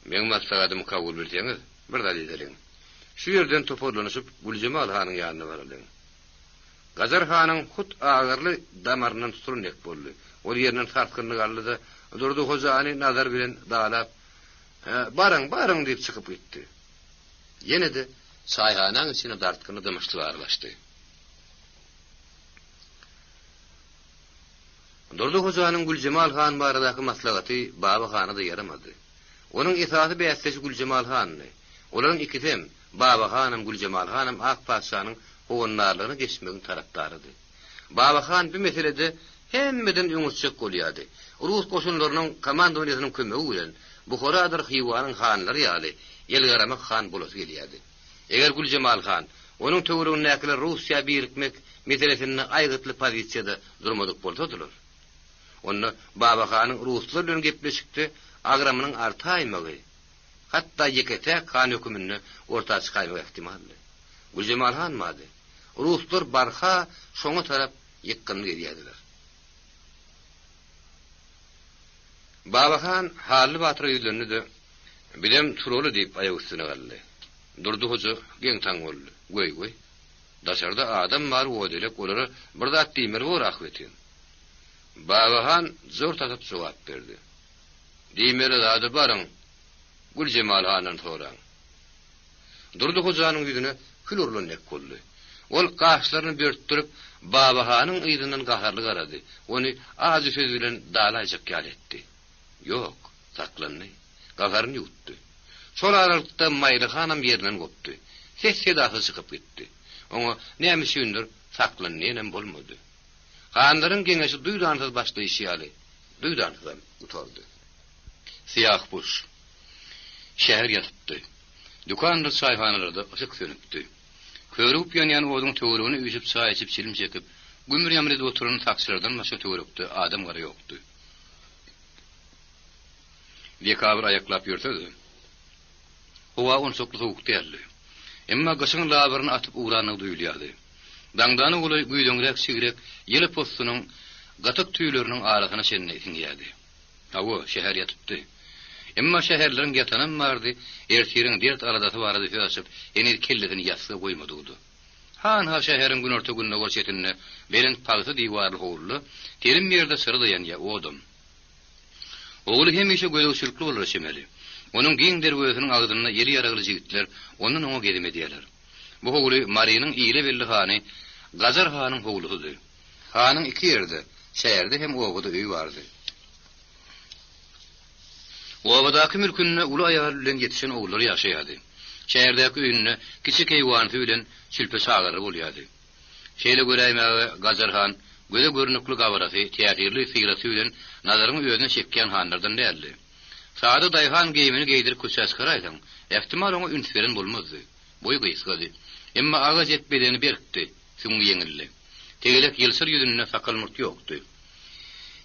Men maslahatym kabul berseňiz, bir dalil edeliň. Şu ýerden toparlanyşyp Güljemal Hanyň ýanyna baralım. Gazar Hanyň hut agyrly damarynyň tuturnek boldy. Ol ýerinden sartgynlyk aldy, durdu hojany nazar bilen dağlap, "Barang" diýip çykyp gitdi. Ýene de çaýhanaň içine dartgyny dymyşly arlaşdy. Durdu hojanyň Güljemal Han baradaky maslahaty Baba Hana da yaramady. Onuň esasy bäsleşi Güljemal Hany. Olaryň ikitem Baba Hanam Güljemal Hanam ak paşanyň howunlarlygyny geçmegiň tarapdarydy. Baba Han bu meselede hemmeden öňüçek bolýardy. Rus goşunlarynyň komandowasynyň kömegi bilen Buharadyr Hiwanyň hanlary ýaly ýelgaramak han bolasy gelýärdi. Eger Güljemal Han onuň töweregine näkile Russiýa birikmek meselesini aýgytly pozisiýada durmadyk bolsadylar. Onu Baba Han'ın Ruslar bilen gepleşikdi, agramynyň artaýmagy, hatda ýekete kan hökümini ortaga çykaýmak ähtimally. Güljemal Han mady. Ruslar barha şoňa tarap ýekgyny gelýärdiler. Baba Han hally batyr ýüzlerini de bilem turulu diýip aýak üstüne galdy. Durdu hoja geň taň boldy. Goý. Daşarda adam bar wodele kolary bir zat diýmer bor ahwetin. Baba Han zor tatyp jogap berdi. Diýmeri zady barıň. Güljemal Hanyň soraň. Durdu hojanyň ýüzüne kül urlanýak boldy. Ol gaşlaryny börtdirip Baba Hanyň ýygynyň gaharly garady. Ony azy söz bilen dalaýjak ýaletdi. Ýok, saklandy. Gaharyny ýutdy. Şol aralykda Maýly Hanam ýerinden gopdy. Ses-sedasy çykyp gitdi. Oňa näme şündür saklanýan bolmady. Hanlaryň geňeşi duýdansyz başlaýşy duydansydan utardy. Siyah buş. Şäher ýatypdy. Dükanda çayhanalarda ışık sönüpdi. Körüp ýanýan oduň töweregini üýsüp çay içip çilim çekip, gümür ýamrede oturan taksirlerden başga töwerekde adam gara ýokdy. Dekabr aýaklap ýörtedi. Howa onsokly sowuk däldi. Emma gyşyň labaryny atyp uğranyny duýulýardy. Dangdany goly güýdüňrek sigrek ýyly postunyň gatyk tüýleriniň arasyna şenni ýerdi. Hawa şäher ýatypdy. Emma şäherleriň ýatanan bardy, ertiriň dert aradasy barady ýaşyp, enir kelledini ýatsy goýmadydy. Ha şäheriň günorta gününe gorşetinde beren pagsy diýwarly howlu, terim ýerde sırdaýan ýa odum. Oğlu hemişe göýüşlükli bolar şemeli. Onuň giň derweziniň agdyna ýeri ýaragly jigitler onuň oňa gedemediýärler. Bu howly Maryanyň ýyle belli hany, Gazar hanyň howludydy. Hanyň iki ýerde, şäherde hem oğuda öý bardy. Oğudaky mülkünde uly aýalar bilen ýetişen oğullar ýaşaýardy. Şäherdäki öýünde kiçik heýwan bilen çülpe sagary bolýardy. Şeýle göräýmäge Gazar han göze görnükli gawarasy, teýatyrly sigrasy bilen nazaryň öýüne çekýän hanlardan däldi. Saady daýhan geýmini geýdirip köçäs garaýdyň. Ähtimal oňa üns beren bolmazdy. Boý gysgady. Emma aga jetbedeni berkdi, şuňy ýeňildi. Tegelek ýylsyr ýüzünde sakal murt ýokdy.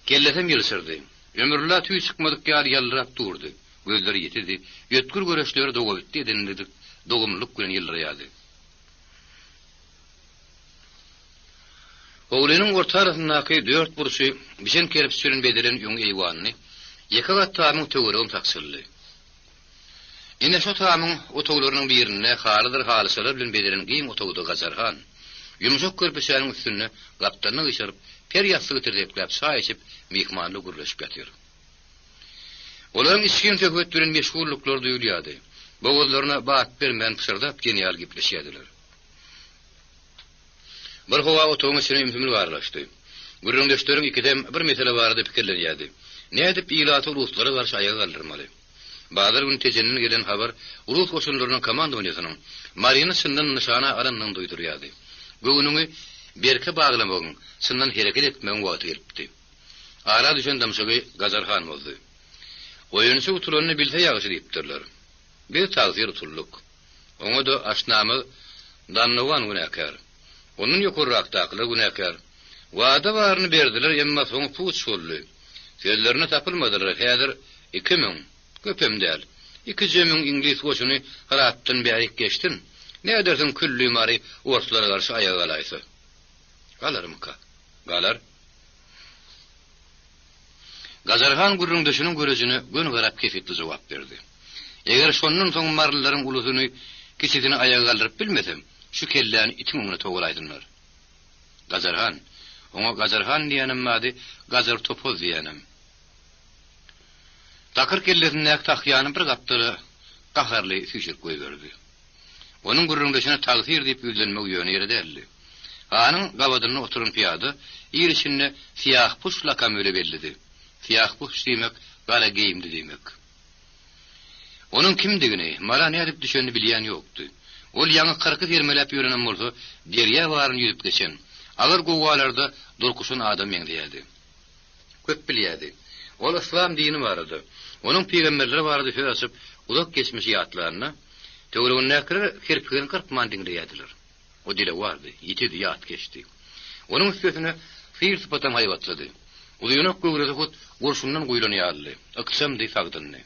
Kellesem ýylsyrdy. Ömürlä tüý çykmadyk ýar ýalyrap durdy. Gözleri ýetidi. Ýötkür göreşleri dogawytdy edenlidi. Dogumlyk bilen ýylraýardy. Howlynyň orta arasyndaky 4 burşy biçen kerip süren bedelen ýöň eýwanyny ýeka gat tamyň töweregim taksyrly. Ine şu tamyň otoglarynyň birine halydyr halysalar bilen bedelen giň otogda Gazarhan. Ýumşak körpeşäniň üstüne gaptanyny gyşyryp, per ýatsy götürüp çay içip mehmanly gurlaşyp ýatyr. Olaryň içkin töhbet bilen meşgulluklar duýulýardy. Bowuzlaryna baat bermän pysırdap genial gepleşýärdiler. Bir howa otogyň içine ümsümli barlaşdy. Gürrüňdeşleriň ikidem bir mesele barady pikirlenýärdi. Nädip ýylaty uluslara garşy aýaga galdyrmaly? Bazar gün tejenini gelen habar ulus goşunlarynyň komandowasynyň Maryany sından nişana alanyny duýdurýardy. Göwnüňi berke baglamagyň, sından hereket etmegiň wagty gelipdi. Ara düşen damşagy Gazarhan boldy. Oýunçy utulanyny bilse ýagyşy diýipdirler. Bir tagzyr utulluk. Oňa da aşnamy danlawan günäkär. Onun ýokurrakdakylar günäkär. Wada baryny berdiler, emma soň puç boldy. Sözlerine tapylmadylar. Häzir 2000 köpem däl. 2000 ingliz goşuny haratdan bäri geçtin. Ne edersin küllü mari ortlara garşy aýaga galaýsy? Galarmyka? Galar. Gazarhan gurrundaşynyň görejini gün garap kefetli jogap berdi. Eger şondan soň marlaryň ulusyny kiçigini aýaga galdyryp bilmesem, şu kelläni itimini togulaydylar. Gazarhan, oňa Gazarhan diýenim mady, Gazar topoz diýenim. Takır kellesinde tahyany bir gapdyry, gaharly süýşek goýberdi. Onuň gurrundaşyna tagsir diýip ýüzlenmek ýöne ýerde. Hanyň gawadyna oturan piýady, ýerişinde siyah puş lakam öle bellidi. Siyah puş diýmek, gara geýimli diýmek. Onuň kimdigini, mara nädip düşeni bilýän ýokdy. Ol ýaňy 40 termelep ýörenen bolsa, derýä baryn ýüzüp geçen. Agar gowalarda durkuşun adam ýeňdiýärdi. Köp bilýärdi. Ol islam dini barady. Onuň peýgamberleri barady höýasyp, uzak geçmiş ýatlaryny töweregine kirpigini kırpman diňdiýärdiler. O dile vardy, ýetidi ýat geçdi. Onuň üstüne fiil sıpatam haýwatlady. Ulyňyk göwrede hut gorşundan goýlanýardy. Aksam diýsagdyny.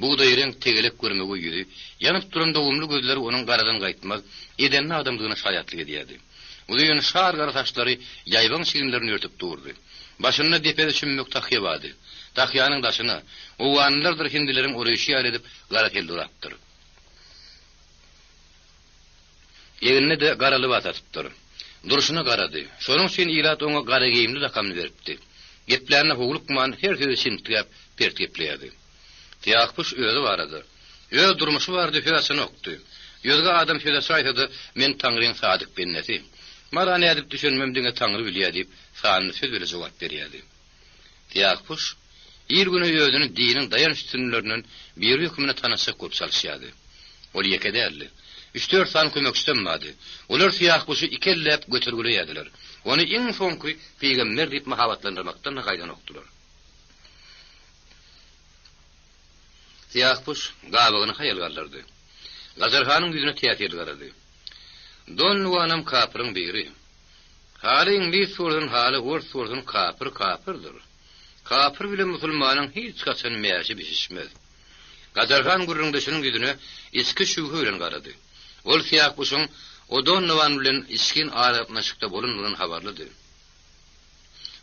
Buğday renk tegelek görmegi ýüzi, ýanyp duran dowumly gözleri onuň garadan gaýtmaz, edenni adamdygyna şaýatlyk edýärdi. Ulyň şar gara taşlary ýaýban şirinlerini örtüp durdy. Başyna depede çümmek tahyýa bady. Tahyýanyň daşyna owanlardyr hindileriň oryşy edip gara keldi uratdyr. Ýeginne de garaly basatypdyr. Duruşuna garady. Şonuň üçin ýylat oňa gara geýimli rakamny beripdi. Geplerini howlukman her türlü sintiýip pert gepleýärdi. Tiýakpuş öýde barady. Öýde durmuşy bardy, höýasyny okdy. Ýözge adam şeýle saýtdy, men Taňryň sadyk benneti. Mara nädip düşünmem diňe Taňry bilýär diýip, sanyny söz bilen jogap berýärdi. Tiýakpuş ýer güni öýdüni diniň dayan üstünlerinden bir hükümine tanysy köp çalyşýardy. Ol ýekedäli. 3-4 san kömekçidenmadi. Olar Tiýakpuşy ikellep götürgülýärdiler. Onu iň soňky peýgamber diýip mahabatlandyrmakdan gaýdan okdylar. Tiýakpuş gabagyny haýal galdyrdy. Gazarhanyň ýüzüne täsir garady. Don Nuwanam kapyryň biri. Hali İngiliz sordan hali ors sordan kapyrdyr. Kapyr bilen musulmanyň hiç kaçan mäşi bişişmez. Gazarhan gurrundaşynyň ýüzüne eski şübhe bilen garady. Ol siýah buşuň o Don Nuwan bilen iskin arapnaşykda bolunmagyny habarlydy.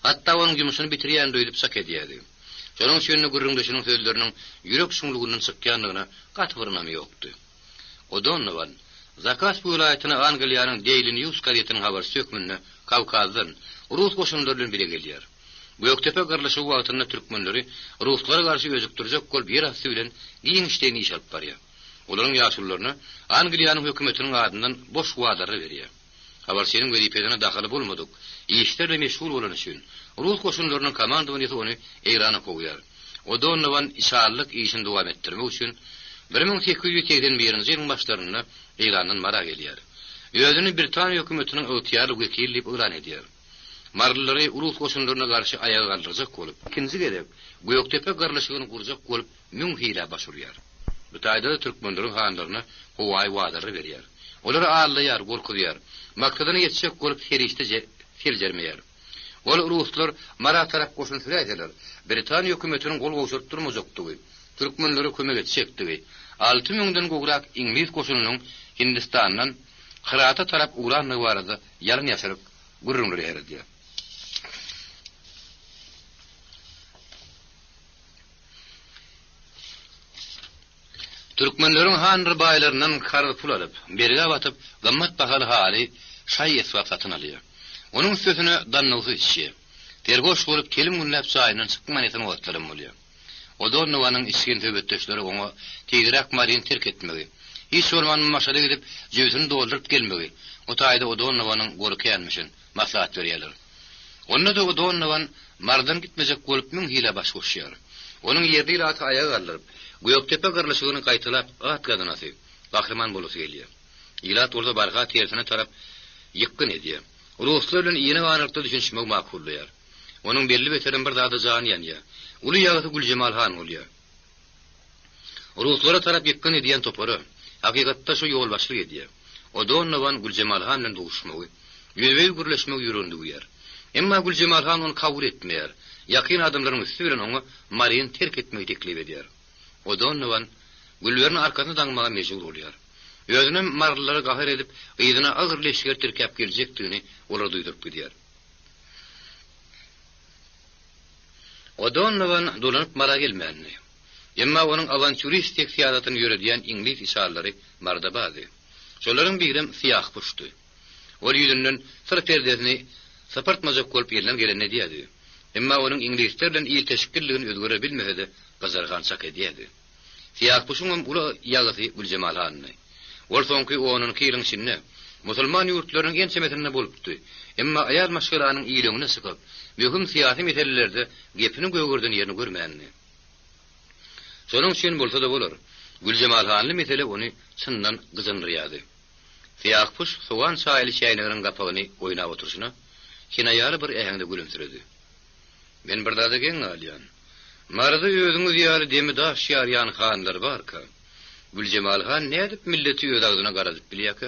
Hatta onun gümüşünü bitirýän doýup sak edýärdi. Şonuň üçin gurrundaşynyň sözleriniň ýürek şuňlugynyň çykýanlygyna gatwyrnamy ýokdy. O Don Nuwan Zakas vilayatyna Angliýanyň Daily News gazetynyň habar sökmünde Kawkazdan Rus goşunlary bilen bile gelýär. Göktepe garlaşygy wagtynda türkmenleri Ruslara garşy özükdirjek bol bir asy bilen giň işlerini iş alyp barýar. Olaryň ýaşullaryna Angliýanyň hökümetiniň adyndan boş wadary berýär. Habarçynyň wezipesine dahaly bolmadyk. İşlerle meşgul bolan üçin Rus goşunlarynyň komandawyny ony Eýrana koýar. O Don Nuwan işallyk işini dowam etdirmek üçin 1881-nji ýylyň başlaryna Eýrandan mara gelýär. Özüni Britaniýa hökümetiniň öwtýärli wekili diýip elan edýär. Marlary Rus goşunlaryna garşy aýaga galdyrjak bolup, ikinji gerek Göktepe garlaşygyny gurjak bolup müň hila başurýar. Bu taýda türkmenleriň hanlaryna howaý wadary berýär. Olar ağlaýar, gorkudýar. Maksadyna ýetişek bolup herişde serjermeýär. Ol Ruslar mara tarap goşun süräýärler. Britaniýa hökümetiniň gol gowşuryp durmajakdygy, türkmenlere kömek etsekdigi. 6000-den gograk İngiliz goşunynyň Hindistandan Hyrata tarap uğranly barada ýalyn ýaşaryp gurrunly herdi. Türkmenleriň hanry baýlaryndan kardy pul alyp, berige batyp, gammat bahaly hali şaý eswap satyn alýar. Onuň sözüne danlygy içýär. Tergoş bolup kelim günläp çaýynyň çykman eten wagtlarym bolýar. O Don Nuwanyň iskin töbetdeşleri oňa tegirak marin terk etmegi, hiç bolmanyň maşada gidip jüýsini doldurup gelmegi. O taýda o Don Nuwanyň gorkýanmyşyn maslahat berýärler. Onda da o Don Nuwan mardan gitmejek bolup müň hila baş goşýar. Onuň ýerde ýaty aýaga garlyp, Göktepe garlaşygyny gaýtylap at gadynasy, gahrman bolusy gelýär. Ýylat orada barga tersine tarap ýykyn edýär. Ruslar bilen ýene anyrykda düşünmek makuldyr. Onuň belli beterin bir zady jany ýanýar. Uly ýagy Güljemal Han bolýar. Ruslara tarap ýykyn edýän topary hakykatda şu ýol başlyk edýär. O Don Nuwan Güljemal Han bilen doguşmagy, ýüzbeý gürleşmek ýüründiýär. Emma Güljemal Han onu kabul etmeýär. Ýakyn adamlaryň üstü bilen oňa maryny terk etmegi teklip edýär. O Don Nuwan Güllerin arkasyna daňmaga mejbur bolýar. Özüne marlary gahyr edip, gyzyna agyr leşger tirkep geljekdigini olar duýdurup gidýär. O Don Nuwan dolanyp mara gelmänni. Emma onuň awanturistik fiýadatyny ýöredýän İngiliz işarlary marda bazy. Şolaryň birim siýah puşdy. Ol ýüzünden sır perdesini sapartmajak bolup ýerlen gelende diýdi. Emma onuň İngilizler bilen ýyl teşkilligini özgöre bilmese-de Gazarhan çak edýärdi. Siýah puşuň uly ýagasy Güljemal Hanyň. Ol soňky onuň kiýriňçinne musulman ýurtlarynyň ençemetinde bolupdy. Emma aýal maşgalanyň ýylygyny sykyp, möhüm siýasy meselelerde gepini göwürden ýerini görmänni. Şonuň üçin bolsa da bolar. Güljemal Hanyň mesele ony çyndan gyzandyrýardy. Siýah puş sowan çaýly şäýlerin gapagyny oýnap oturşyna kinaýary bir ähňde gülümsiredi. Men bir dada geň alýan. Marada özüňiz ýaly demi daş ýarýan hanlar barka. Güljemal Han nädip milleti öz agzyna garadyp bilýärkä?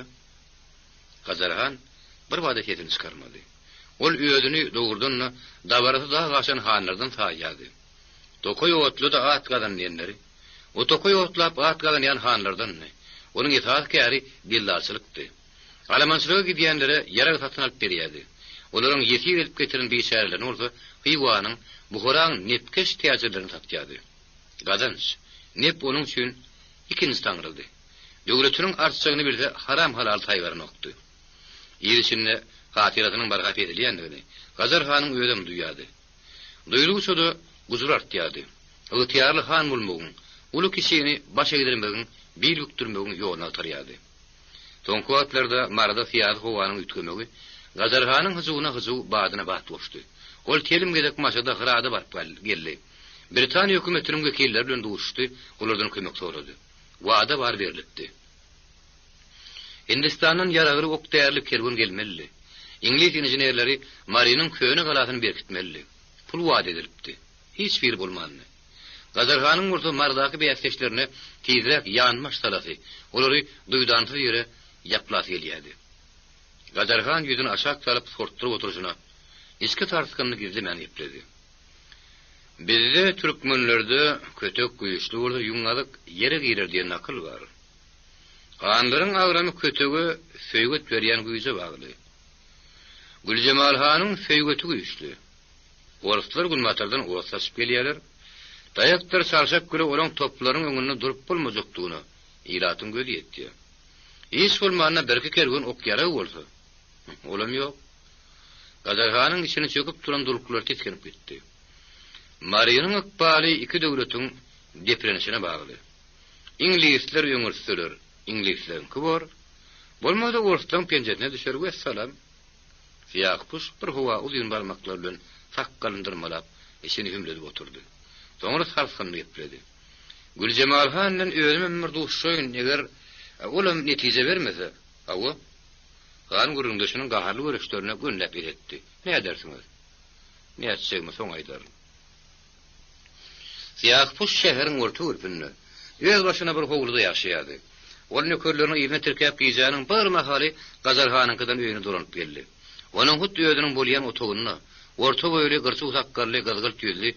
Gazarhan bir wada ketini çykarmady. Ol özüni dogurdanna dabarata da gaşan hanlardan taýýady. Tokoy otlu da at gadan diýenleri. O tokoy otlap at gadan ýan hanlardan ne? Onuň itaat käri dillarçylykdy. Alamançylyga gidýänlere ýara satyn alyp berýärdi. Olaryň ýetir edip getiren beýşärlerini olsa, Hyýwanyň Buharaň nepkeş täzirlerini satýardy. Gadanç, nep onuň üçin ikinji taňryldy. Döwletiniň artçygyny birde haram halal taýwary nokdy. Ýerçinde hatiratynyň barga edilýändigini Gazarhanyň özüm duýýardy. Duýulýsa da guzur artýardy. Ygtyýarly han bolmagyň, uly kişini başa gedirmegin, bir ýüktürmegin ýoluna tarýardy. Soňky wagtlarda marada fiýat howanyň ütkemegi Gazarhanyň hyzygyna hyzyg badyna bat boşdy. Ol kelim gedek maşada hyrada barp geldi. Britaniýa hökümetiniň wekilleri bilen duşdy, olardan kömek sorady. Wada bar berilipdi. Hindistandan ýaragry ok däýerli kerwan gelmeli. İngiliz inženerleri Marynyň köýüne galasyny berkitmeli. Pul wada edilipdi. Hiç bir bolmandy. Gazarhanyň urtu mardaky beýekleşlerini tizrek ýanmaş salasy. Olary duýdanty ýere ýaplasy gelýärdi. Gazarhan ýüzüni aşak salyp sortdurup oturjyna eski tartykanyny gizlemen ýepledi. Bizde türkmenlerde kötek güýçli bolsa ýuňalyk ýere girer diýen akyl bar. Ganlaryň agramy kötegi söýget berýän güýje bagly. Güljemal hanyň söýgeti güýçli. Oruslar gülmatardan orsaşyp gelýärler. Daýaklar sarşak göre olaň toplaryň öňünde durup bolmajakdygyny ýyratyn gözi etdi. Hiç bolmanda berki kergen okyara bolsa. Olam ýok. Gazarhanyň içine çöküp duran duluklar tetkenip gitdi. Mariýanyň ykbaly iki döwletiň deprenisine bagly. İnglisler ýöňürsler, İnglisler kibor. Bolmada orusdan penjetine düşer we salam. Fiýakpuş bir howa uzun barmaklar bilen sakkalındyrmalap eşini hümledip oturdy. Soňra sarsyny ýepledi. Güljemal hanyň özüme murduşyň eger olam netije bermese, awa gan gurundaşynyň gaharly görüşlerine gönläp beretdi. Ne edersiňiz? Ne etseňmi soň aýdar. Fiýakpuş şäheriň orta urpynda öz başyna bir howluda ýaşaýardy. Ol nökerleriň ýerine tirkäp giýjäniň bir mahali Gazarhanyňkydan öýüne duranyp geldi. Onuň hut özüniň bolýan otagyna orta boýly gyrçy uzakkarly gazgyl gözli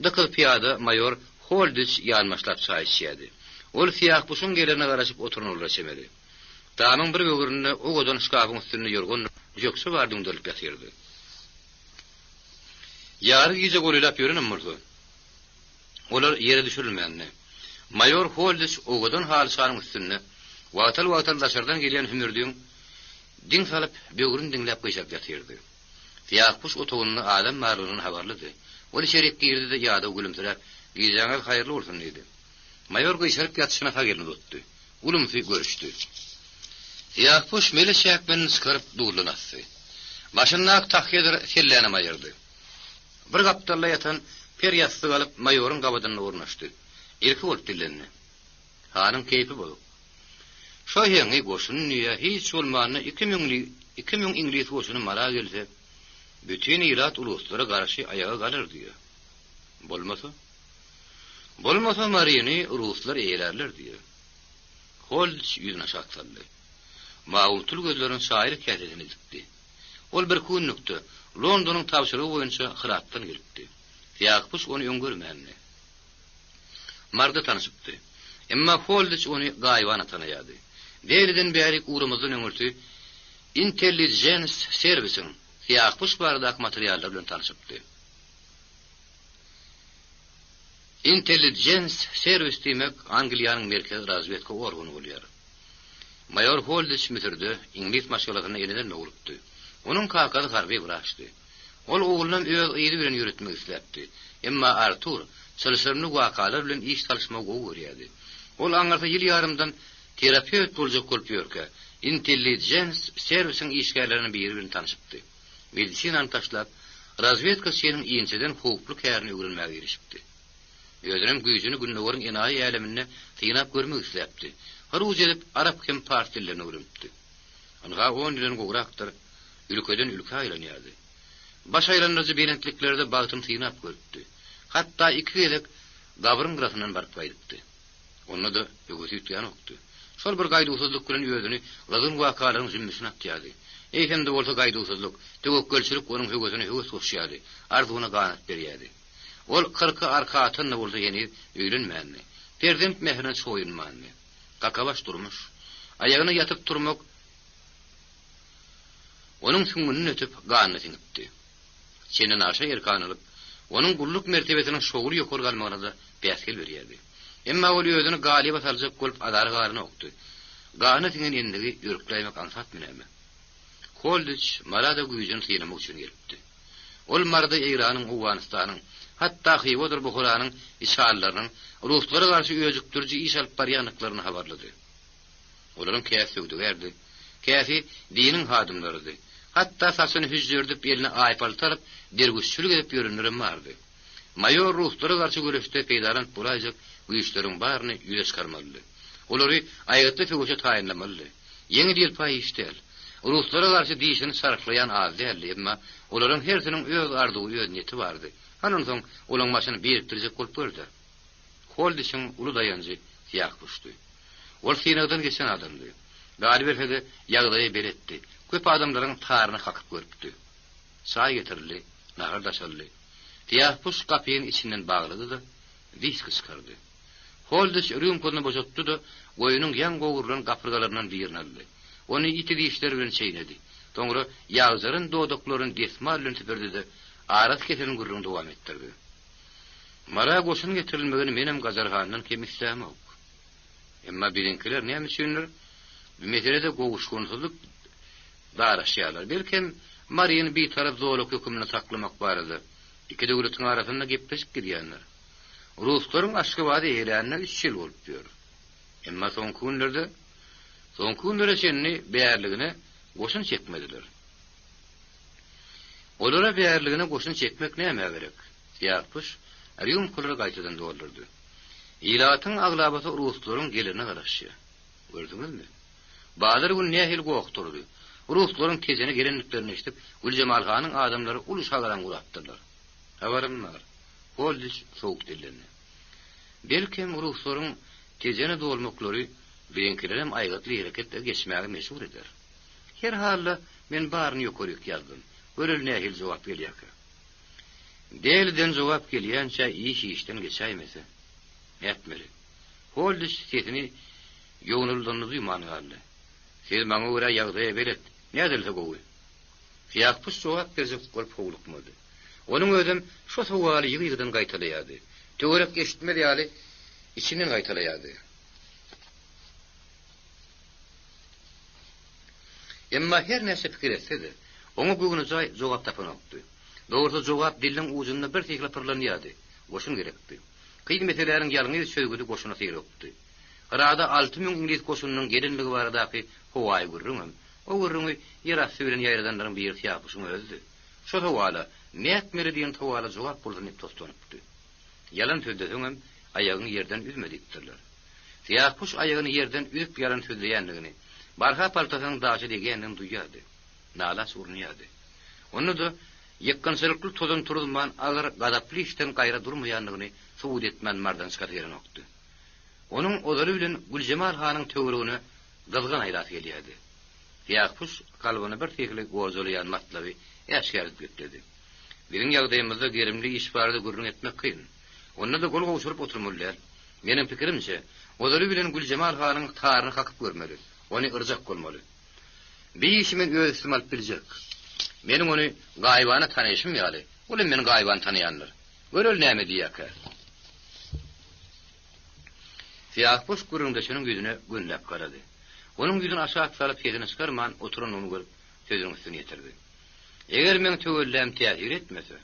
dıkıl piyada mayor Holdich ýanmaşlap çaýşýardy. Ol Fiýakpuşyň gelene garaşyp oturnular çemeli. Tamyň bir böwründe o godan şkabyň üstünde ýörgün jöksü bardyň dölüp ýatyrdy. Ýary gize golylap ýörenem murdu. Olar ýere düşürilmänni. Mayor Holdich o godan halşanyň üstünde watal daşardan gelýän hümürdiň din salyp böwrüni diňläp gyşap ýatyrdy. Fiýakpuş otagyny adam marlygyny habarlady. Ol şerek girdi de ýada gülümserip, "Gizaňyz haýyrly bolsun" dedi. Mayor gyşaryp ýatyşyna haýyrly tutdy. Ulumsy görüşdi. Fiýakpuş mele şäkmen çykaryp durlanasy. Başynak tahyýyr selläne maýyrdy. Bir gapdalla ýatan perýasty alyp maýoryň gabadyna urnaşdy. Erki bolup dilenni. Hanyň keýpi bolup. Şo ýeňi goşuny ýa hiç bolmany 2000 İnglis goşuny mara gelse, bütün ilat uluslara karşı ayağa kalır diyor. Bolmasa Mariýany Ruslar eýerler diyor. Holdich ýüzüne şaksaldy. Mawutul gözlerini şair käsesine dikdi. Ol bir künnükde Londonyň tapşyrygy boýunça hyratdan gelipdi. Fiýakpuş ony öňgörmänli. Marda tanyşypdy. Emma Holdich ony gaýwana tanaýardy. Deliden bäri urumyzyň öňürti Intelligence Service'in Fiýakpuş bardak materiallar bilen tanyşypdy. Intelligence Service demek Angliýanyň merkez razvedka organy bolýar. Mayor Holdich mitirde İnglis maşgalatyna ýeniden bolupdy. Onuň kakady harby wraçdy. Ol oğlundan öz ýeri bilen ýöretmek isläpdi. Emma Artur çalışmagyny wakalar bilen iş çalışmagy görýärdi. Ol aňarda ýyl ýarymdan terapeut boljak bolup ýörke, Intelligence Service'in işgärlerini biri bilen tanyşypdy. Medisinany taşlap, razvedka şeýlerin ýençeden howply kärini öwrenmäge girişipdi. Özünem güýjüni günlegiň enaý ýaleminde tynap görmek isläpdi. Haruz edip Arap hem partilerini öwrenipdi. Anga 10 ýyldan gowrakdyr, ülkeden ülke aýlanýardy. Baş aýlanjy belentliklerde bagtyny tynap görüpdi. Hatda 2 gelek gabryň grafynyň barp gaýdypdy. Onu da ýögüti ýetýän okdy. Şol bir gaýdusuzlyk bilen özüni gazyn wakalaryň zimmisine atýardy. Eýhemde bolsa gaýdusuzlyk, töwek gölçürip onuň höwesine höwes goşýardy. Arzugyna ganat berýärdi. Ol 40 arka atyny bolsa ýeni öýrenmänni. Perdent mehrine soýunmanny. Gakabaş durmuş. Aýagyna ýatyp turmak onuň süňünü ötüp ganyny tiňipdi. Çenen aşa ýerkanylyp, onuň gulluk mertebesiniň şoğul ýokary galmagyna da bäsgel berýärdi. Emma ol özüni galyba saljak bolup adary garyny okdy. Ganyny tiňen endigi ýörükläýmek ansat bilenmi? Holdich marada güýjüni tynamak üçin gelipdi. Ol marada Iranyň, Awganistanyň, hatda Hywodur Buhuranyň işgallarynyň Ruslara garşy özüktürji iş alyp barýanlyklaryny habarlady. Olaryň käsi öwdügerdi. Käsi diniň hadymlarydy. Hatda saçyny hüzürdip eline aýpaltaryp dergüşçülük edip ýörünürem bardy. Mayor Ruslara garşy görüşde peýdaran bolajak güýçleriň baryny ýüze çykarmaly. Olary aýatda töwüşe taýinlamaly. Ýeňi dil paý işdel. Ruslara garşy diýişini sarflayan az däl, emma olaryň hersiniň öz arzuwy, öz niyeti bardy. Hanan soň olaň başyny biriktirjek bolup gördi. Holdişin ulu dayancı Yakup'tu. Ol sinagdan geçen adamdı. Galip efede yağdayı beletti. Köp adamların tarını kakıp görüptü. Sağ getirildi, nahar daşaldı. Yakup kapının içinden bağladı da vis kıskardı. Holdiş rüm kolunu bozottu da oyunun yan goğurlan kapırgalarından birini aldı. Onu iti dişler bilen çeynedi. Sonra yağzarın doğdukların desmallın tüpürdü de arat kesenin gurrunu devam ettirdi. Mara koşun getirilmegini menem Gazarhan'dan kim istemem yok. Emma bilinkiler ne düşünür? Bir meselede goğuşkonsuzluk daraşyalar. Belki Mari'nin bir taraf zorluk hükümünü saklamak barıdı. İki devletin arasında gepleşik gidiyenler. Rusların aşkı vaadi eyleyenler 3 yıl olup diyor. Emma son kunlere senini beğerliğine koşun çekmediler. Olara beğerliğine koşun çekmek neyme gerek? Yakup'uş, Riyum kuları gaytadan doldurdu. İlatın ağlabatı Rusların gelirine karşı. Gördünüz mü? Bağlar gün nehil goğukturdu. Rusların tezene gelenliklerini işitip Gülcemal Han'ın adamları uluş hagaran uğrattırlar. Havarımlar, Holdiş soğuk dillerini. Belki Rusların tezene dolmukları bilinkilerim aygıtlı hareketle geçmeye meşhur eder. Her halla ben barını yokoruk yazdım. Görül nehil cevap geliyaka. Değilden cevap geliyençe iyi işten geçaymese. Etmeli. Holdiş sesini yoğunulduğunu duyman halde. Siz bana uğra yağdaya belet. Ne edilse goğu? Yakup'uş cevap verecek kolp hoğulukmadı. Onun ödüm şu soğualı yığıdan gaytalayadı. Töwerek eşitmeli yali içinden gaytalayadı. Emma her neyse fikir etse de, onu bugün cevap tapan oldu. Doğrusu cevap dilin ucunda bir tekla pırlanyadı. Koşun gerekti. Kıymetelerin yalını söygüdü koşuna seyrekti. Arada 6000 İngiliz koşunun gelinliği varadaki hovayı gurrunum. O gurrunu yara söylen yayradanların bir Yakup'un öldü. Şu tovala, ne etmeli diyen tovala cevap bulunup tostanıptı. Yalan sözlesöňem ayağını yerden üzmediktirler. Yakup ayağını yerden üzüp yalan sözleyenligini, barha paltasının daşı degenini duyadı. Nala surnuyadı. Onu da yakkansırıklı tozun turulman ağır gadaplı işten gayra durmayanligini suud etmen mardan çıkartıyan oktu. Onun odalı bilen Gülcemal Han'ın töwrüğüne gılgın aylat geliyadi. Yakup kalbını bir tekli gozolayan matlabi eşkert götledi. Birin yağdayımızda gerimli iş barada gurrun etmek kıyın. Onunla da gol goşurup oturmullar. Benim fikirimse, odalı bilen Gülcemal Han'ın tarını kakıp görmeli. Onu ırzak olmalı. Bir işimin öz istimal bilecek. Benim onu gayvana tanıyışım yali. Oğlum beni gayvan tanıyanlar. Görül neyme diyaka. Yakup gurrundaşının yüzüne günlep karadı. Onun yüzünü aşağı salıp yedini çıkarman oturun onu görüp sözünün üstüne getirdi. Eger men töwellem täsir etmese,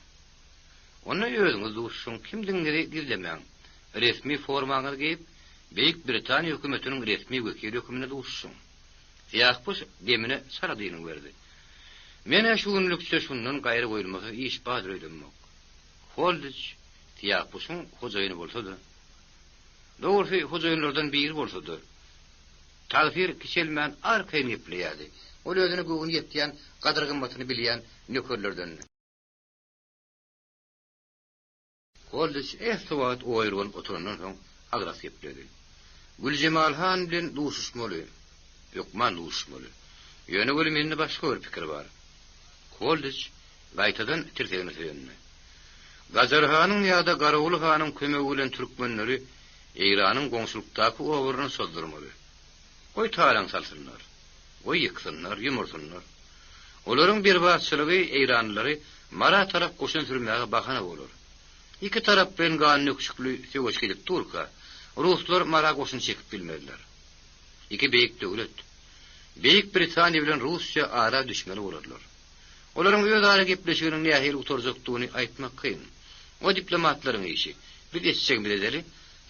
onu özüňiz duşşun kimdiňleri gizlemeň. Resmi formaňyzy giyip, Büyük Britaniýa hökümetiniň resmi wekili hökümine duşşun. Yakup demine saradyny berdi. Mene şu günlükçe şundan gaýry goýulmasy iş badyr edilmek. Holdiç Yakup'un hojaýyny bolsa da, doğrusu hojaýynlardan biri bolsa da, tagfir kiçelmän arkaýyn ýepleýärdi. Ol özüne göwün ýetýän, gadar gymmatyny bilýän nökerlerden. Holdiç ehtiwat oýrun oturandan soň agras ýepledi. Gülcemal Han bilen duşuşmaly. Ýokman duşuşmaly. Ýöne göre mende başga bir pikir bar. Holdiç gaýtadan tirtegini söýenme. Gazarhanyň ýa-da Garawul hanyň kömegi bilen türkmenleri Eýranyň goňşulukdaky owaryny sozdurmaly. Oy taýlan salsynlar. Oy ýyksynlar, ýumursunlar. Olaryň bir başçylygy Eýranlary mara tarap goşun sürmäge bahana bolar. İki tarap bilen ganyny öküşükli söwüş gelip durka, Ruslar mara goşun çekip bilmediler. İki beýik döwlet, Büyük Britaniýa bilen Russiýa ara düşmeli bolarlar. Olaryň özara gepleşiginiň nähili utarjakdygyny aýtmak kyn. O diplomatlaryň işi, bir etçek biledeli,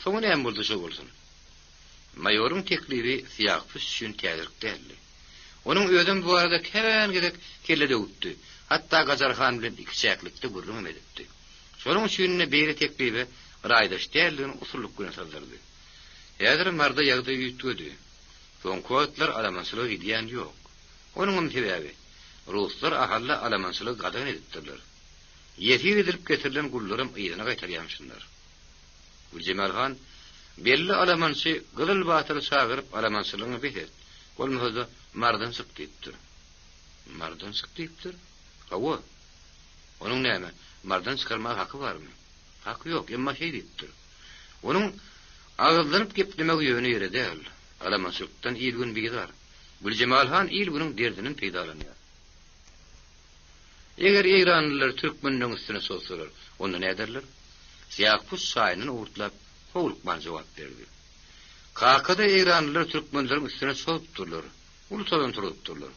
soňa näme boldy şo bolsun. Mayorun teklifi Yakup üçün täzirk däldi. Onun özüm bu arada kewen gerek kelle döwütdi. Hatta Gazarhan bilen iki çäklikde gurrun edipdi. Şonuň üçün beri teklifi raýdaş däldigini usulluk bilen saldyrdy. Ýa-da marda ýagda ýütgüdi. Soňkoatlar Almançylyk edýän ýok. Onuň sebäbi Ruslar ahalla Almançylyk gadan edipdirler. Ýetir edilip getirilen gullarym ýygyna gaýtarýanşynlar. Gülcemal Han belli alamançy gılıl batyry çağırıp alamansylığını bilet. Bolmasa mardan syk diýipdir. Mardan syk diýipdir. Hawa. Onuň näme? Mardan çykarmak haky barmy? Haky ýok, emma şey diýipdir. Onuň agzlanyp geplemek ýöne ýere däl. Alamansylykdan ýylgyn biýdar. Güljemal Han ýylgynyň derdinin peýdalanýar. Eger Eýranlylar türkmeniniň üstüne solsalar, onda ne ederler? Siyakpus şaýynyny urtlap, howlukman jogap berdi. Kakada Eýranlylar türkmenleriň üstüne solup durlar. Ulutadan turup durlar.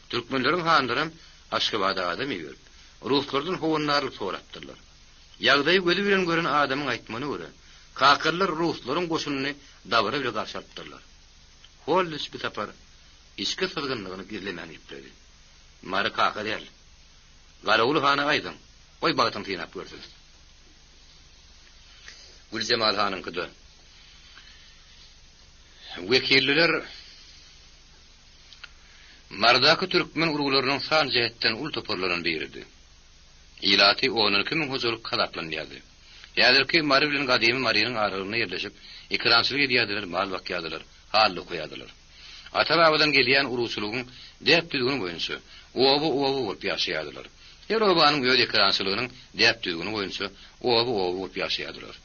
Türkmenleriň handyram Aşgabatda adam ýer. Ruslardan howunlaryk soratdylar. Ýagdaýy gözü bilen gören adamyň aýtmany görä. Kakırlar Ruslaryň goşunyny dabara bile garşatdylar. Hollis bir tapar içki sırgınlygyny gizlemän ýetledi. Mary kaka däl. Garawul hana aýdym. Oý bagtyň tynap görsün. Güljemal Hanyň kydy. Wekilliler Mardaky türkmen uruglarynyň san jehetten ul toparlanan biridi. Ilaty onun kimin huzurlyk kalaplanýardy. Ýa-da Mary bilen gadymy Maryanyň aralygyna ýerleşip, ekrançylyk edýärdiler, mal bakýardylar, hally koýardylar. Ata-babadan gelýän urusçylygyň däpdigini boýunça, owa bolup ýaşaýardylar. Her obanyň öz ekrançylygynyň däpdigini boýunça, owa bolup ýaşaýardylar.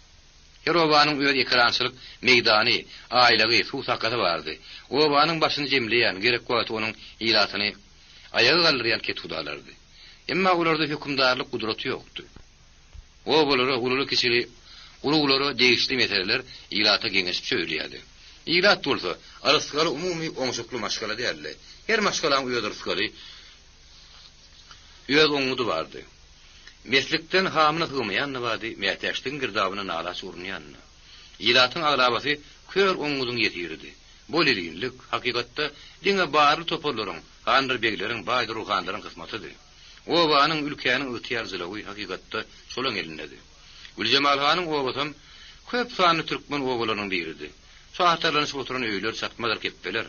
Her obanyň öz ekrançylyk meýdany, aýlagy, suw sakata bardy. Obanyň başyny jemleýän, gerek wagt onuň ilatyny aýagy galdyrýan ketgudalardy. Emma ularda hükümdarlyk gudraty ýokdy. Obalara ululu kişili, uluları değişli meseleler ilata geňeşip söýleýärdi. İlat bolsa, araskary umumy oňşukly maşgala däl. Her maşgalaň öýdürskali öýd oňudy bardy. Meslikden hamyny hygmaýan nabady, mätäşdiň girdawyna nala surunýan. İlatyň agrabasy kör oňudyň ýetirdi. Bu lirinlik hakykatda diňe barly toparlaryň, handyr begleriň, baýdy ruhanlaryň kysmatydy. Obanyň ülkäniň ýetýärjylygy hakykatda şolaň elindedi. Güljemal Hanyň obatam köp sanly türkmen obalarynyň biridi. Şahatarlanyş oturan öýler satmadar keppeler.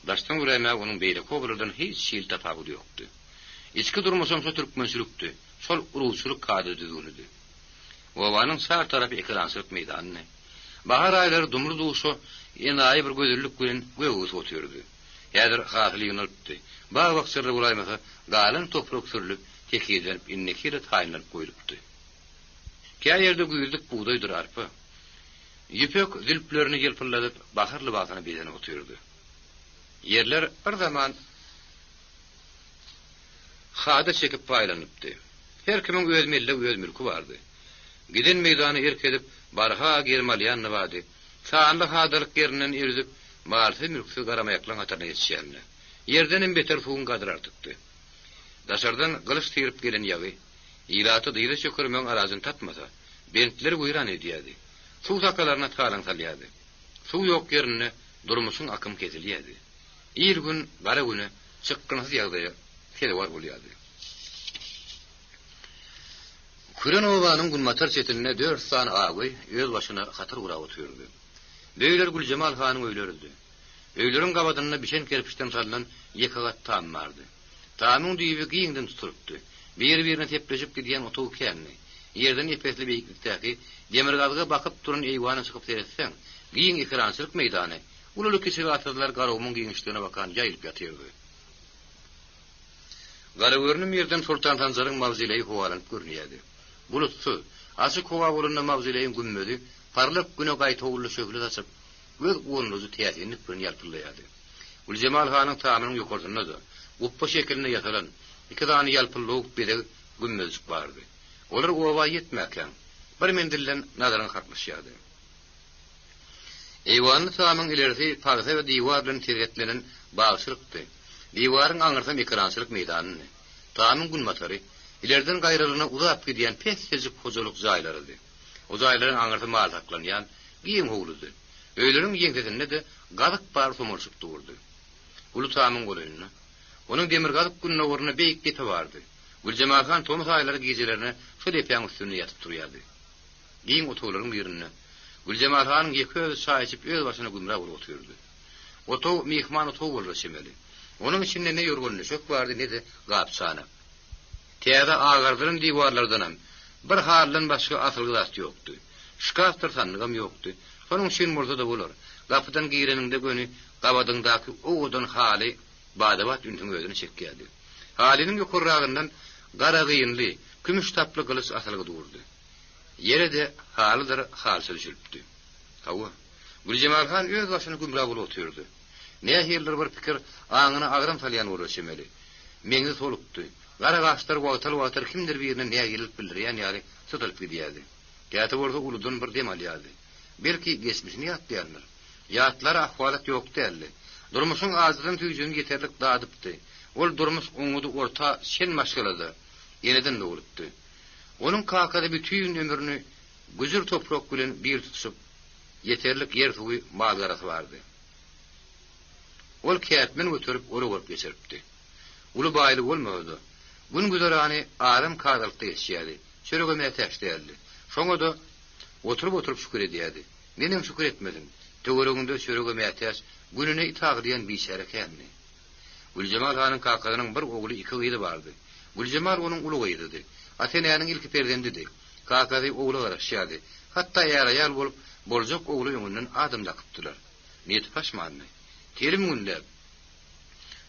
Daşdan görýärmi onuň beýle kobradan hiç şeýle tapagy ýokdy. Içki durmasam şo türkmençilikdi. Şol urusçylyk kady düzgünidi. Obanyň sar tarapy ekrançylyk meýdanyny. Bahar aýlary dumry duşy enaý bir gözürlük bilen göwüs oturdy. Ýa-da gafily ýunuldy. Ba wagtlarda bulaýmasa galan toprak sürlüp, tekiýlenip, innekire taýlanıp goýulupdy. Käýe ýerde güýürdük buğdaýdyr arpa. Ýepek zilplerini ýelpirledip, baharly bagyna beden oturdy. Ýerler bir zaman hada çekip paýlanypdy. Her kimiň öz milli, öz mülki bardy. Giden meýdany erkedip, barha germalýan nabady. Saanly hadalyk ýerinden erizip, malsy mülkü garamaýaklaň hatarına ýetişýärler. Yerden beter suwun gadyr artykdy. Daşardan gylyç tirip gelen ýagy, ilaty dyýda çökürmeň arazyn tapmasa, bentler goýran edýärdi. Suw sakalaryna talan salýardy. Suw ýok ýerine durmuşyň akym kesilýärdi. Ir gün, gara güne çykkynsy ýagdaýa kelewar bolýardy. Küren obanyň Gulmatar çetinine 4 san agy öz başyna hatyr gurap oturdy. Beýler Güljemal Hanyň öýleridi. Öýleriň gabadyna biçen kerpiçden salynan ýeki gat tam bardy. Tamyň düýbi giňden tuturupdy. Bir-birine tepleşip gidýän otaw känni. Ýerden epesli beýiklikdäki demir gazga bakyp turan eýwany çykyp seretseň, giň ekrançylyk meýdany, ululu kişi atyrlar garawmyň giňişligine bakan ýaýylyp ýatyrdy. Garawörnüm ýerden Sultan Tanzaryň mawzileýi howalanyp görnýärdi. Bulutsu, açyk howa bolanda mawzileýin gümmedi, parlak güne gaýtawly şögle açyp, göz gonuzy täsinip bir ýalpylýardy. Güljemal Hanyň tamynyň ýokardyna da, guppa şekeline ýatalan, iki dany ýalpyllyk biri gümmezlik bardy. Olar owa ýetmäken, bir mendillen nazaryň haklaşýardy. Eýwanyň tamyň ilerisi pagsa we diýwar bilen tergetlenen bagşyrykdy. Diýwaryň aňyrsam ekrançylyk meýdanyny. Tamyň Gulmatary ilerden gaýralyna uzap gidýän pesjik hojalyk jaýlarydy. O jaýlaryň aňyrsam mal saklanýan giň howludy. Öýleriň ýeňdesinde de gazyk bar somurşyk durdy. Ulu tamyň goýunyna. Onuň demir gazyk gününe orna beýik gete bardy. Güljemal Han Tomus aýlary gecelerine şu depäň üstüne ýatyp durýardy. Giň otowlaryň birine Güljemal Hanyň ýeki öz çaý içip öz başyna gümrä bolup oturdy. Otow mehman otow bolsa şemeli. Onuň içinde ne ýorgunlyk bardy, ne de gapçana. Täze agardyryň diýwarlardanam bir haldan başga asylgy zat ýokdy. Şkaf tırsanlygam ýokdy. Şonuň üçin bolsa da bolar. Gapydan gireninde göni gabadyňdaky oğudan hali badabat üntüň özüni çekýärdi. Haliniň ýokurragyndan gara gynly, kümüş taply gylys asalygy durdy. Yere de halydyr halsy düşüpdi. Hawa Güljemal han öz başyny gümrah bolup oturdy. Nähirler bir pikir aňyna agram salýan bolýarmyly. Meňi solukdy. Gara gaçlar wagtal kimdir birine näme gelip bildirýän ýaly sytylyp gidýärdi. Ýa-da bolsa uludun bir dem alýardy. Belki geçmişini ýatlaýarlar. Ýatlar ahwalat ýok däldi. Durmuşyň azdygyň tüýjüni ýeterlik dadypdy. Ol durmuş oňudy orta şen maşgalady. Ýeneden de bolupdy. Onun kakada bütün ömrünü güzür toprak bilen bir tutuşup yeterlik yer suyu malgarası vardı. Ol kıyatmen götürüp oru olup geçiripdi. Ulu baylı olmadı. Gün güzarani adam kadalıkta geçiydi. Çörügömeye teşteydi. Şoňa da oturup şükür ediydi. Nenem şükür etmedin? Töwerüňde çörügömeye teş gününe itaq diyen bir şerekenni. Güljemal hanın kakadının bir oğlu iki gıydı vardı. Güljemal onun ulu gıydıdı. Ateneýanyň ilki perdendidir. Kakady oğlu garaşýady. Hatta ýara-ýal bolup boljak oğlu ýöňünden adamda kypdylar. Niýeti paşmandy. Terim gündäp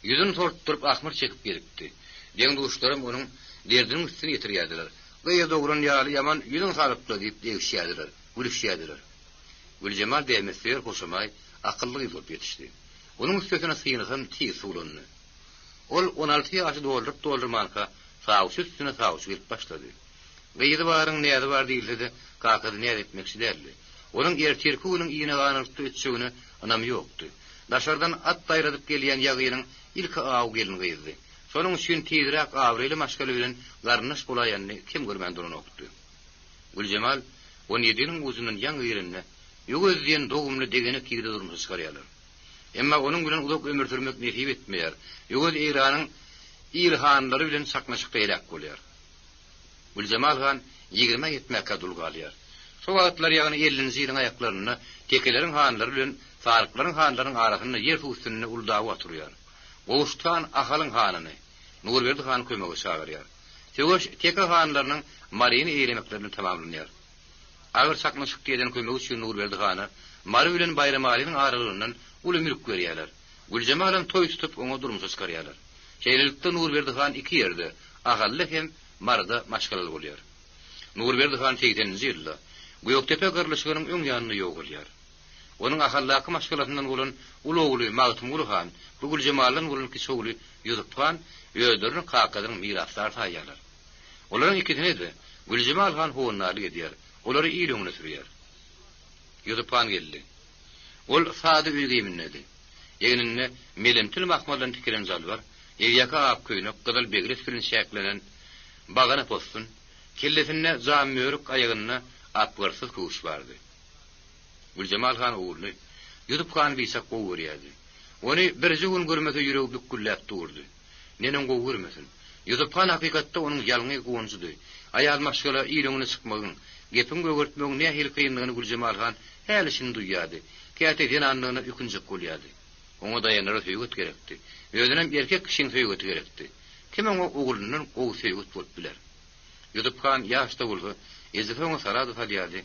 ýüzüni tortup ahmar çekip gelipdi. Deň duşlarym onuň derdiniň üstüne ýetirýärdiler. Gaýa dogran ýaly ýaman ýüzüň salypdy diýip degişýärdiler, gülüşýärdiler. Güljemal dämesler hoşamay akylly bolup ýetişdi. Onuň üstüne syýnysan tiýi suwlandy. Ol 16 ýaşy doldurmanka sağuş üstüne sağuş gelip başladı. Gıydı barın neydi var değildi de kakada neydi etmekçi derdi. Onun erterki onun iğne ganırtı etçeğini anamı yoktu. Daşardan at dayradıp geliyen yağıyının ilk ağ gelin gıydı. Sonun üçün tiydirak ağrıyla maşkalı bilen garnış bulayanını kim görmen durun oktu. Güljemal 17'nin uzunun yan gıyırınına yok özleyen doğumlu degeni kiydi durmuş çıkaryalar. Emma onun bilen uzak ömür sürmek nesip etmeyer. Yok öz İran'ın ilhanları bilen saknaşık beylak bolýar. Güljemal han 20-70 dul galýar. Şo wagtlar ýagny 50-nji ýylyň aýaklaryna tekelerin hanlary bilen farklaryň hanlaryň arasyna ýer üstünde uldawy oturýar. Gowuştan ahalyň hanyny Nurberdi han kömegi çagyrýar. Tegoş teke hanlarynyň maryny eýlemeklerini tamamlanýar. Agyr saknaşyk diýen kömegi üçin Nurberdi hany Mary bilen Bayram Alynyň aralygyndan uly mülk berýärler. Güljemalym toý tutup oňa durmuşa çykarýarlar. Şeýlelikde Nurberdi han iki ýerde agally hem marda maşgalaly bolýar. Nurberdi han 80-nji ýylda Göýektepe gyrlyşygynyň öň ýanyny ýogalýar. Onuň ahallaky maşgalatyndan bolan uly ogly Magtym Ulhan bu Güljemalyn bolan kiçoğly Ýusup han ýödürüň kakadyň mirasdar taýýarlar. Olaryň ikisine de Güljemal han howunly edýär. Olary ýylyňy sürýär. Ýusup han geldi. Ol sady üýge minnedi. Ýeňinne melemtil mahmadan tikilen zal bar. Ýaka ap köýnök gyzyl begres bilen şäklenen bagana postun kellesine zamýörük aýagyna apgarsyz kuş bardy. Güljemal han oğurly Ýusup han bisa gowurýardy. Ony bir jügün görmese ýüregi bükülläp durdy. Nenen gowurmesin? Ýusup han hakykatda onuň ýalňy gowunjydy. Aýal maşgala ýylyňy çykmagyň, gepin göwürtmegiň nähil kynlygyny Güljemal han häli şini duýýardy. Käte denanlygyna ükunjak bolýardy. Oňa daýanyr söýgüt gerekdi. Özünem erkek kişinin söýgüt gerekdi. Kim oňa oglunyň gowy söýgüt bolup biler. Ýusup han ýaşda bolsa, ezifeňe sarady falýardy.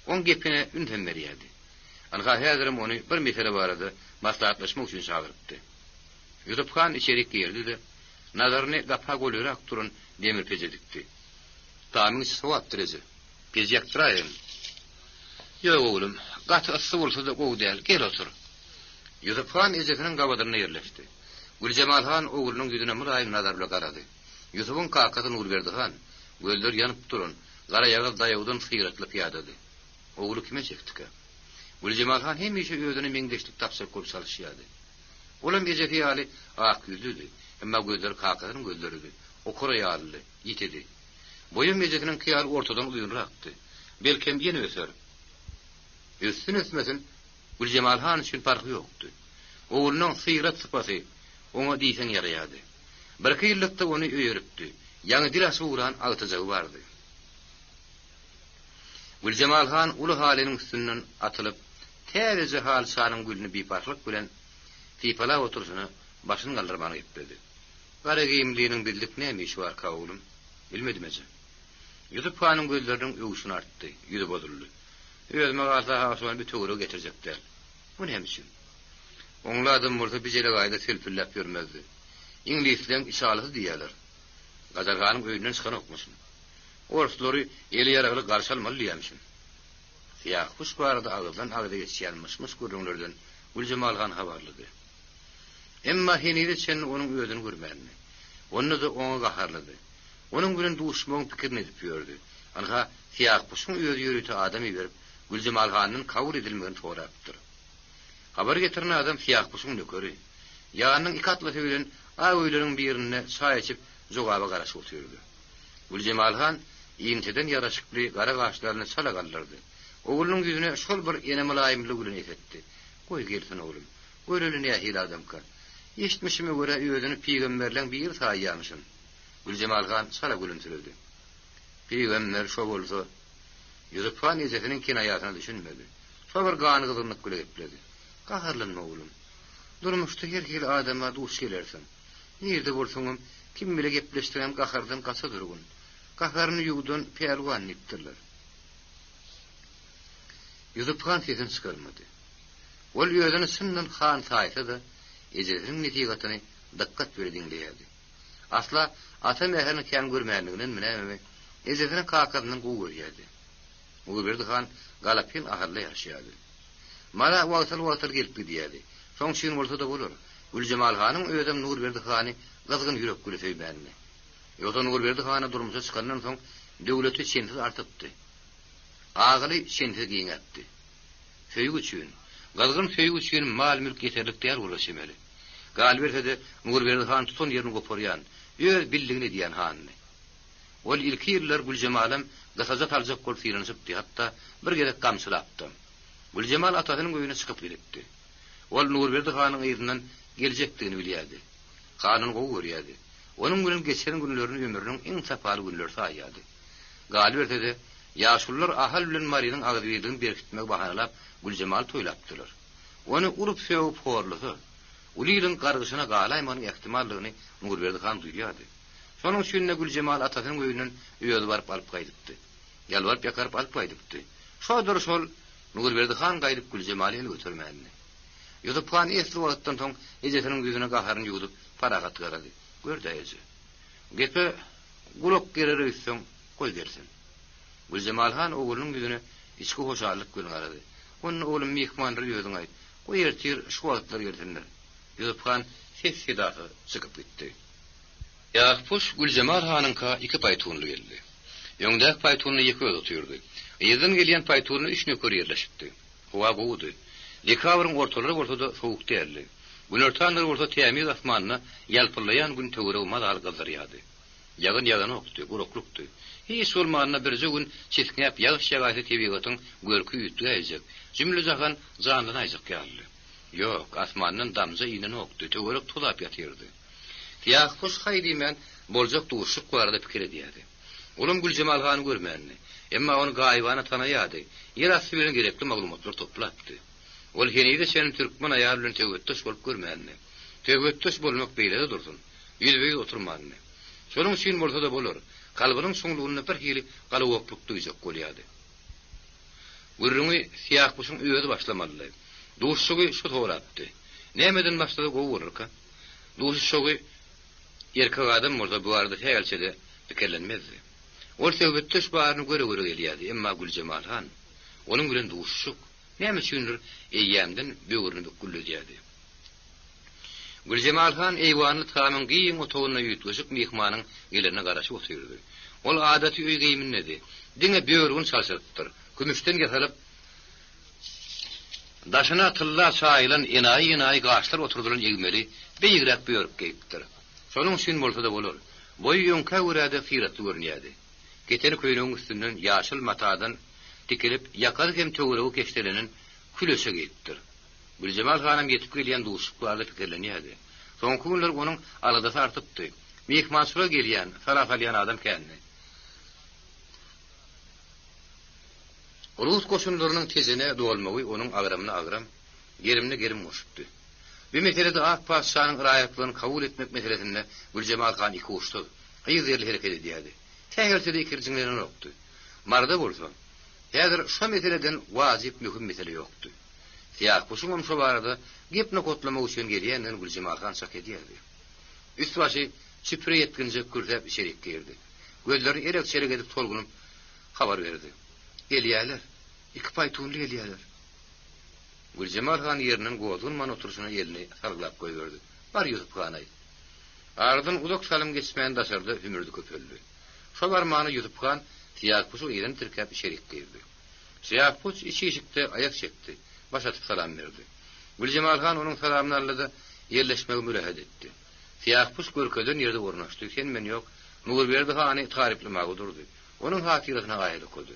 On gepine ünden berýärdi. Anha häzirim ony bir mesele barada maslahatlaşmak üçin çagyrypdy. Ýusup han içeri girdi de nazaryny gapha golyrak turun demir peje dikdi. Tamyň sowat derece. Pej ýaktyraýyn. Ýok oglum, gat ysy bolsa da gowy däl, gel otur. Ýusup han ezefiniň gabadyna ýerleşdi. Güljemal han oğlunyň ýüzüne muraýym nazar bilen garady. Ýusupyň kakasy Nurberdi han gözler ýanyp durun, gara ýagal daýawdan syýratlyp ýadady. Oğlu kime çekdika? Güljemal han hemişe özüne meňdeşlik tapsyr kop salşýardy. Olam ejefi ýaly ak ýüzlüdi, emma gözleri kakasynyň gözleridi. Okura ýaly, ýitedi. Boýun mejekiniň kyýal ortadan uýunrakdy. Belkem ýene öser. Üstüne ösmesin, Güljemal han üçin farky ýokdy. Oğlunyň syýrat sypasy oňa diýsen ýaraýady. Bir ýylda ony öýeripdi. Ýaňy dilasy uran agtyjagy bardy. Güljemal han uly haliniň üstünden atylyp, täze hal şanyň gülüni biparlyk bilen tipala otursyny başyny galdyrmany ýetdi. Gara giyimliğinin bildik näme işi bar kawulum, bilmedim ece. Ýusup hanyň gözleriniň öwüşini artdy, ýüzi bozuldy. Özüme galsa haşman bir töwre getirecekler. Bu hemşin. Onlar adam bolsa bijele gaýda selpillep görmezdi. İnglisden işalyzy diýerler. Gazarganyň öýünden çykan okmuşum. Orslary eli ýaraly garşy almaly diýmişim. Siyah kuş barada ağızdan ağıda geçýänmişmiş görüňlerden Güljemalhan habarlydy. Emma henide sen onuň özüni görmänmi? Onu da oňa gaharlydy. Onuň bilen duşmaň pikirini edip ýördi. Anha siyah kuşun özü ýürüti adamy berip Güljemalhanyň kabul edilmegini sorapdyr. Habar getiren adam siyah kuşun nökeri. Ýanyň iki atly bilen aýlaryň birine çay içip jogaba garaşyp oturdy. Güljemalhan ýynteden ýaraşykly gara gaşlaryny çala galdyrdy. Oğlunun yüzüne şol bir ene mulaýymlyk bilen etdi. Goý gelsin oğlum. Görelini ýahil adamka. Eşitmişime göre özüni peýgamberleň bir taýýanmyşyn. Güljemalhan çala gülümsirdi. Peýgamber şo bolsa, Ýüzüphan ezetiniň kinayatyny düşünmedi. Şo bir ganygyzlyk gülepledi. Gaharlanma oğlum. Durmuşda her hil adama duş gelersin. Nirde bolsaňam kim bile gepleşdirem gahardan gaça durgun. Gaharyny ýugdan peýelwan etdirler. Ýüzüphan sesini çykarmady. Ol ýöňüni sından han taýsa da ejetiniň netigatyny diqqat bilen dinleýärdi. Asla ata meherini kän görmänliginden bilenmi? Ejetiniň kakadynyň gowy görýärdi. Muğbirdi han galapyn aharly ýaşaýardy. Mala wagtal gelip gidýärdi. Şoň şeýle bolsa da bolar. Güljemalhanyň öýdem Nurberdi hany gazgyn ýürek güleşi bänli. Ýogdan Nurberdi hany durmuşa çykandan soň döwleti şensiz artypdy. Ağaly şensiz giňetdi. Söýgü üçin, gazgyn söýgü üçin mal mülk ýeterlik däl bolaşmely. Galberse Nurberdi han tutun ýerini goparýan, öz bildigini diýen hany. Ol ilki ýyllar Güljemalym gasazat aljak bolup ýyrynypdy, hatda bir gerek gamçylapdy. Güljemal atasynyň öýüne çykyp gitdi. Ol Nurberdi hanyň ýerinden geljekdigini bilýärdi. Hanyň gowy görýärdi. Onuň bilen geçen günlerini ömrüniň iň sapaly günleri saýýardy. Galberse de ýaşullar ahal bilen marynyň agdygyny berkitmek bahanalap Güljemal toýlapdylar. Onu urup söwüp horlusy, ulylyň gargyşyna galaýmanyň ähtimallygyny Nurberdi han duýýardy. Şonuň üçin Güljemal atasynyň öýünden öýe barıp alyp gaýdypdy. Ýalwaryp ýakaryp alyp gaýdypdy. Şodur şol Nurberdi han gaýdyp Güljemaly götürmänli. Ýüzüphan esli wagtdan soň ejetiniň ýüzüne gaharyny ýudup paragat garady. Gördeýji. Gepe gulok gereri üstüň goý gersin. Güljemalhan oğlunun ýüzüne içki hoşallyk bilen garady. Onuň oğlum mehmandyr ýödüň aýt. O ýertir şu wagtlar gelsinler. Ýüzüphan ses sedasy çykyp gitdi. Ýa-puş Güljemalhanyňka iki paýtunly geldi. Ýöňdäk paýtunly iki öýde oturdy. Ýerden gelýän paýtunly üç nöker ýerleşipdi. Howa gowdy. Dekabryň ortada sowuk därli. Günortanlar orta tämiz asmanyna ýalpylaýan gün töwregi madal gazarýady. Ýagyn okdy, guruklukdy. Hiç olmanyna bir gün çetkänip ýagyş ýagaty tebigatyň görkü ýetýäjek. Jümle jahan zandan aýjak ýaldy. Ýok, asmanyň damja ýynyny okdy, töwrek tulap ýatyrdy. Tiýah kuş haýdyman boljak duşyk barada pikir edýärdi. Olum Güljemalhany görmänli, emma onu gaýbana tanaýardy. Ýer asy bilen gerekli maglumatlar toplapdy. Ol henide sen türkmen aýal bilen töwetdeş bolup görmänli. Töwetdeş bolmak beýle dursun. Ýüzüňe oturmanly. Şonuň üçin bolsa da bolar. Kalbynyň soňlugyny bir hili galawokluk duýjak bolýardy. Gürrüňi siyah kuşun öýüde başlamaly. Duşşugy şu torapdy. Nämeden başlady gowurka? Duşşugy erkek adam bolsa bu arada häýelçede pikirlenmezdi. Ol töwetdeş baryny göre gelýärdi, emma Güljemalhan onuň bilen duşşuk näme üçindir eýýämden böwrüni bükülýärdi. Güljemalhan eýwanyny tamam giýin otogyna ýütgeşip mehmanyň gelerine garaşyp oturdy. Ol adaty öý giýiminedi. Diňe böwrüni çalşyrypdyr. Kümüşden getirip daşyna tylla çaýlan enaý gaçlar oturduran ýegmeli beýgrek böwrük giýipdir. Şonuň üçin bolsa da bolar. Boý ýonka göräde firatly görnýärdi. Geteni köýnüň üstünden ýaşyl matadan tikilip ýakar hem töwregi keşdelenen külöse giýipdir. Güljemalhanyň ýetip gelýän duşuklarla pikirlenýärdi. Soňky günler onuň aladasy artypdy. Mehmançylyga gelýän, salaf alýan adam kändi. Rus koşunlarynyň tezine dolmagy onuň agramyna agram, gerimine gerim goşupdy. Bir meselede ak paşanyň raýatlygyny kabul etmek meselesinde Güljemalhan iki uçdy. Hyýyr ýerli hereket edýärdi. Tägelside ikirjiňlerini okdy. Marda bolsa, Häzir şu meseleden wajyp mühim mesele ýokdy. Siyah kuşum şu barada gepni kotlamak üçin gelýänden Güljemalhan şak edýärdi. Üst başy çipre yetkince kürdäp içerik girdi. Gözleri erek çelik edip tolgunup habar berdi. Gelýärler. Iki paytunly gelýärler. Güljemalhan ýerinden gowdunman oturuşyna elini sarglap goýberdi. Bar ýutup ganaý. Ardan uzak salym geçmän daşardy, hümürdi köpeldi. Şo barmany ýutup gan siyah kuşu ýerden tirkäp içerik girdi. Siyah kuş içi ýeşikde ayak çekdi. Başatyp salam berdi. Güljemalhan onuň salamyny aldy, ýerleşmegi mürahat etdi. Siyah kuş görkeden ýerde ornaşdy. Sen men ýok, nur berdi hany tariplemäge durdy. Onuň hatyrasyna gaýly koydy.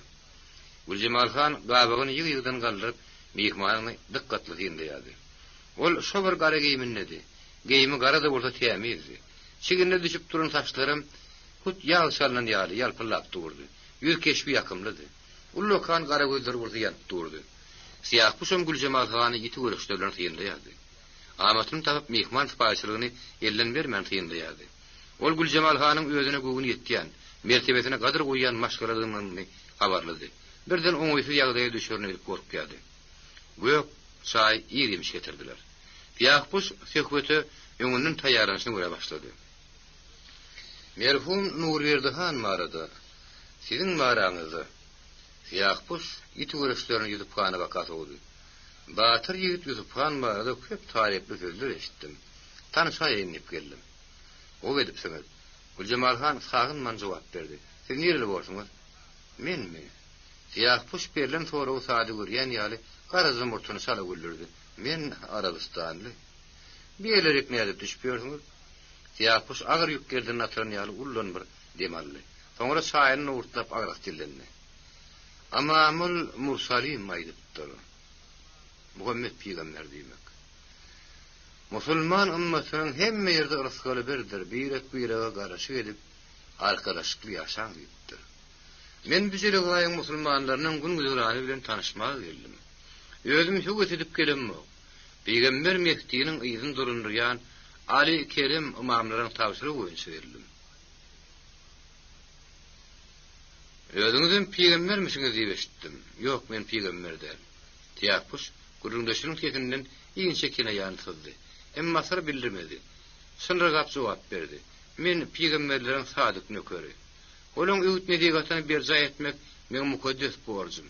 Güljemalhan gabagyny ýygydan galdyryp mehmanyny dikkatli dinleýärdi. Ol şo bir gara giyminledi. Geyimi garada bolsa tämizdi. Çiginde düşüp duran taşlarym hut ýal şalnan ýaly ýalpylap durdy. Ýür keşbi ýakymlydy. Ullokan gara gözleri bolsa ýanyp durdy. Siyah kuşum Güljemalhany ýiti görüşdirler dinleýärdi. Amatyny tapyp mehman spaýçylygyny elden bermän dinleýärdi. Ol Güljemalhanyň özüne göwün ýetýän, mertebesine gadyr goýan maşgaladygyny habarlady. Birden oňaýsy ýagdaýa düşürni gorkýardy. Gök, çay, ýemiş getirdiler. Siyah kuş söhbeti öňünden taýýarlanyşyny göre başlady. Merhum Nurberdihan marada, sizin maraňyzda siyah kuş ýiti görüşlerini ýutup gana bakat oldy. Batyr ýigit ýutup gan marada köp taripli sözler eşitdim. Tanışaýyn diýip geldim. O edip söňür. Güljemalhan sagynman jogap berdi. Siz nereli bolsuňuz? Menmi? Siyah kuş berlen sonra o sady görýän ýaly gara zymurtuny sala güldürdi. Men Arabistanly. Biýerlerek näde düşüpýärsiňiz? Siyah kuş agyr ýük gerden atran ýaly ullan bir demally. Soňra şaýyny urtlap agrak dilendi. Amamul mursalim aýdypdyr. Muhammed peýgamber diýmek. Musulman ümmetynyň hemme ýerde yrysgaly birdir. Birek-birege garaşy edip arkadaşlyk ýaşaň diýipdir. Men bizeli gaýyň musulmanlarynyň gün güzerany bilen tanışmagy geldim. Özüm şugat edip gelemmi? Peýgamber Mehdiýiniň ýyzyn durundurýan Ali Kerim imamlaryň tawsiry boýunça berildim. Özüňizden peýgambermişiňiz diýip eşitdim. Ýok, men peýgamber däl. Tiýapyş gurundaşynyň tekinden iňçe kene ýanyşdy. Emma sır bildirmedi. Şonra gap jogap berdi. Men peýgamberleriň sadyk nökeri. Olaň öwütmediği gatany berja etmek meň mukaddes borjum.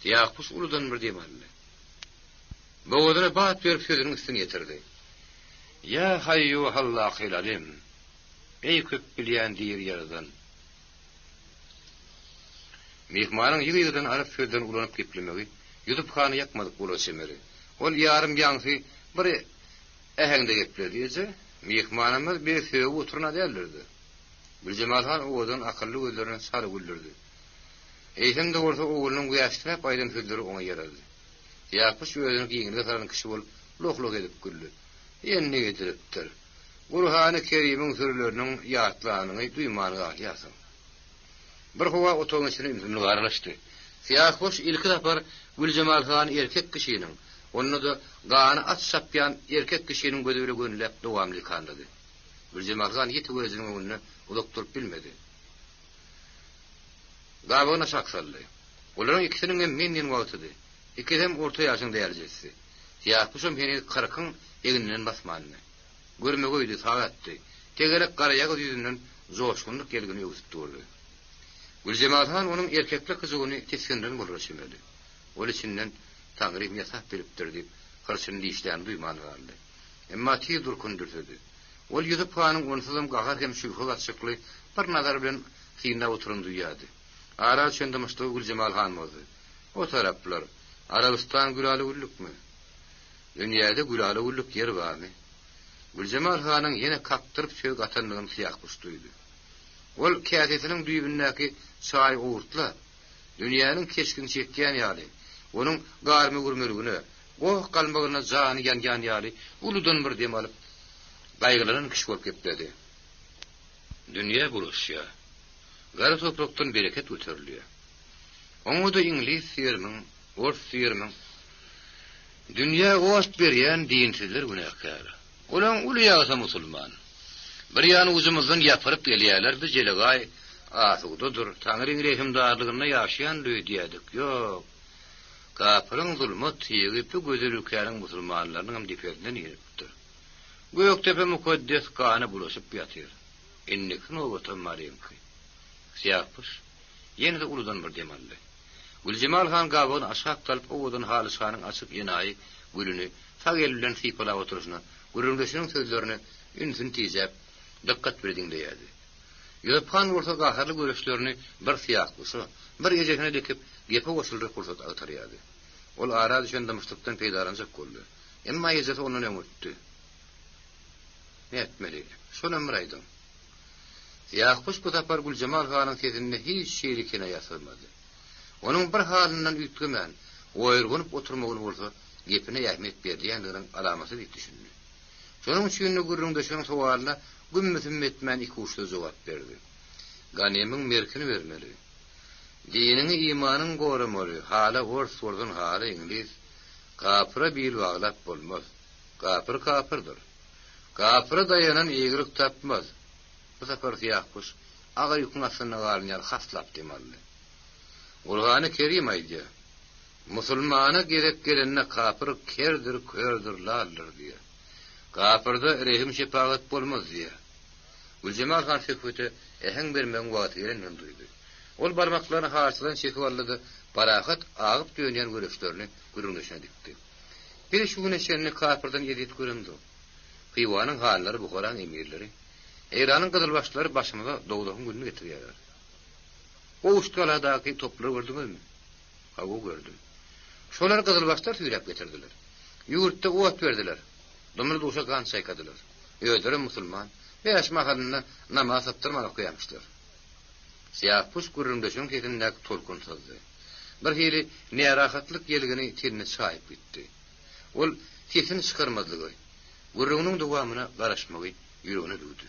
Tiýapyş uludan bir demally. Boğazına bat verip sözünün üstüne getirdi. Ya hayyu hallaqil alim. Ey köp bilýän diýir ýaradan. Mehmanyň ýygydan arap sözden ulanyp geplemegi, ýutup hany ýakmadyk bolaşymary. Ol ýarym ýaňsy bir ähengde gepledi ýa-da mehmanymyz bir söýüp oturna däldirdi. Güljemalhan oňdan akylly gözlerini sary güldürdi. Eýsem de bolsa oğlunyň güýçlap aýdan sözleri oňa ýarady. Ýapyş özüni giňirde saran kişi bolup lohlok edip güldü. Ýene getiripdir. Gurhany Kerimiň sözleriniň ýatlanyny duýmany ýasyň. Bir howa otogyň içine imzini garlaşdy. Siyah kuş ilki tapar Güljemalhan erkek kişiniň, onu da gany at sapýan erkek kişiniň gözüne gönüläp dowamly kandy. Güljemalhan ýeti gözüniň öňüne ulak durup bilmedi. Gabyna şaksaldy. Olaryň ikisiniň hem menden wagtydy. İkidem orta ýaşyň däljesi. Siyah kuşum heni 40-yň eginden basmandy. Görmegoýdy, tagatdy. Tegerek garaýagy ýüzünden joşgunlyk gelgini ýöwüp durdy. Güljemalhan onuň erkeklik kyzygyny teskinden bolraşymady. Ol içinden Taňrym ýasap beripdir diýip gyrçyny diýişlerini duýmany gardy. Emma tiýi durkundurdy. Ol ýüzüp hanyň onsuzam gagar hem şübhä açykly bir nazar bilen synda oturundy ýady. Ara çende muştu Güljemalhan boldy. O taraplar Arabistan gülaly ullukmy? Dünýäde gülaly ulluk ýer barmy? Güljemalhanyň ýene kaptyryp söýüp atanlygyny siyah kuş duýdy. Ol käsesiniň düýbündäki çaý uğurtla, dünýäniň keşkin çekýän ýaly, onuň garmy gurmeligine, o galmagyna jany ýanýan ýaly uludan bir dem alyp gaýgylanan kişi bolup gepdi. Dünýä buruşýa. Gara toprakdan bereket göterilýär. Oňa da ingliz ýermiň, ors ýermiň. Dünýä goýup berýän dinsizler günäkär. Olaň uly ýagsa musulman. Bir ýany uzumyzdan ýaparyp gelýärler, biz jelegay Asuğdadır, Taňryň rehimdarlygyna ýaşaýan diýdik. Ýok. Gapyryň zulmat ýygyp gözellikläriň musulmanlaryň hem diperinden ýeripdir. Göýektepe mukaddes gany bulaşyp ýatyr. Ennek nowata marynky. Siýapyş. Ýene-de uludan bir demally. Güljemal han gabyny aşak talyp owadan halysanyň açyk ýenaý gülüni sagelylen sypala oturyşyna, gürrüňdeşiniň sözlerini ünsün tizep dikkat berdin diýdi. Ýöphan bolsa gaharly görüşlerini bir siýaklyşy, bir gejekine dekip gepe goşuldyr pursat agtarýady. Ol ara düşende müştekden peýdaranjak boldy. Emma ýezet onuň öňütdi. Näetmeli? Şonu emraýdym. Ýakpuş bu tapar Güljemal hanyň sezinde hiç şeýlikine ýasyrmady. Onuň bir halyndan üýtgemen, oýurgunyp oturmagyny bolsa, gepine ähmiýet berýändiginiň alamasy diýip düşündi. Şonuň üçin gürrüňdeşiň sowalyna gümmüsüm etmän iki uçlu jogap berdi. Ganymyň merkini bermeli. Dinini imanyň goramaly, hala wors-wordan hala İngiliz. Gapyra bir baglap bolmaz. Gapyr kapyrdyr. Gapyra dayanan ýegirik tapmaz. Bu sapar Siýahpuş, aga ýükün asyna galynýar haslap demally. Urgany Kerim aýdy. Musulmana gerek gelenne kapyr kerdir, kördür, laldyr diýär. Gapyrda rehim şepagat bolmaz diýär. Güljemal han seküte eheň bermeň wagt gelenden duýdy. Ol barmaklaryny harçydan çekip aldy, barahat agyp dönýän görüşlerini gürrüňdeşine dikdi. Bir şu güneşini kapyrdan ýedip göründü. Hyýwanyň hallary Buharan emirleri, Eýranyň gyzylbaşlary başymyza dowlagyň gününi getirýärler. O uçgaladaky toplary gördüňizmi? Hawa gördüm. Şolar gyzylbaşlar tüýräp getirdiler. Ýurtda owat berdiler. Domur duşa kan çaykadylar. Öýdere musulman, beş mahalynda namaz atdyrmaly goýamyşlar. Siýahpuş gürrüňdeşiň ketindäk tolkun sazdy. Bir hili närahatlyk ýelgini tiline çaýyp gitdi. Ol sesini çykarmadlygy, gürrüňiň dowamyna garaşmagy ýüregine dugdy.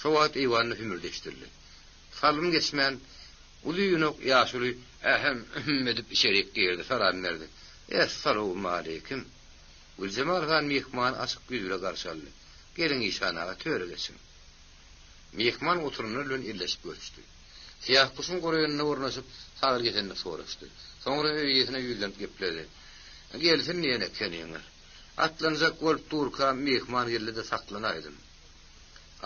Şo wagt eýwanyny hümürdeşdirdi. Salym geçmän uly ýunok ýaşuly ähem edip şerik girdi, salam berdi. Assalamu alaykum. Güljemal han mehman açyk ýüzle garşaldy. Gelin işanaga töre geçin. Mehman oturunyň bilen illeşip görüşdi. Siýahpuşyň goraýanyna ornaşyp sagır geçenini soraşdy. Soňra öýesine ýüzlenip gepledi. Gelsin niýe kenýär? Atlanjak bolup Turka mehman ýerlerde saklanaýdym.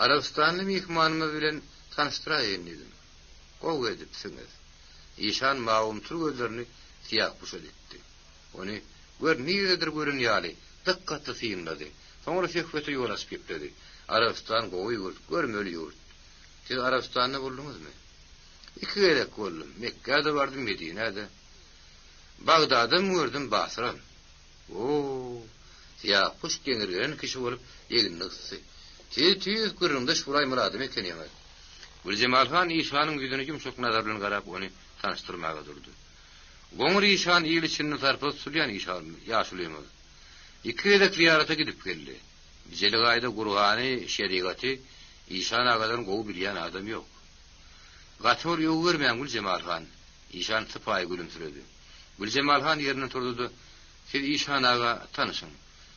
Arabistanly mehmanymy bilen tanıştyraýyn dedim. Gowy edipsiňiz. İşan maum tur gözlerini Siýahpuşa dikdi. Ony gör niýedir görünýäli, dikkatli syýmlady. Soňra şehwete ýolaşyp gepledi. Arabistan gowy ýurt, görmeli ýurt. Siz Arabistanda bolduňyzmy? İki gerek boldum. Mekke'de vardım, Medine'de. Bagdad'da gördüm, Basra. Oo, Siýahpuş geňirgen kişi bolup ýeginni ysy. Tez gürrüňde şuray muradymy ekenýär. Güljemal han İşanyň ýüzüne ýumşak nazar bilen garap ony tanıştyrmaga durdy. Goňur İşan ýyl içinde tarpy sülýän İşan ýaşulymy. İki gerek ziýarata gidip geldi. Bijeli gaýda Gurgany şerigaty İşan agadan gowy bilýän adam ýok. Gator ýol bermeýän Güljemal han İşan sypaý gülümsiredi. Güljemal han ýerinden turdy. Siz İşan aga tanışyň.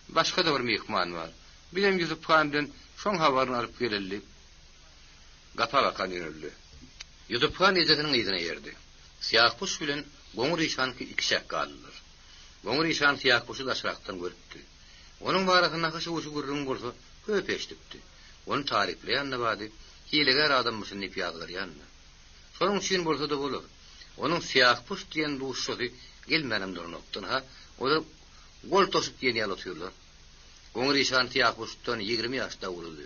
Başga da bir mehman bar. Bilen ýüzüp pandan şoň habaryny alyp geleli. Gapa bakan ýöreldi. Ýüzüp pan ejetiniň ýyzyna ýerdi. Siýahpuş bilen Goňur İşanyňky iki şäk galdylar. Goňur İşan Siýahpuşy daşrakdan görüpdi. Onuň barasyna haşy uçy gürrüň bolsa köp eşdipdi. Onu tarifleýän bady hilegar adammyşyň nipýadylar ýandy. Şonuň üçin bolsa da bolar. Onuň Siýahpuş diýen duşşy gelmenem durnokdan ha, olar gol toşup diýen ýaly otyrlar. Goňur İşan Siýahpuşdan 20 ýaşda uldy.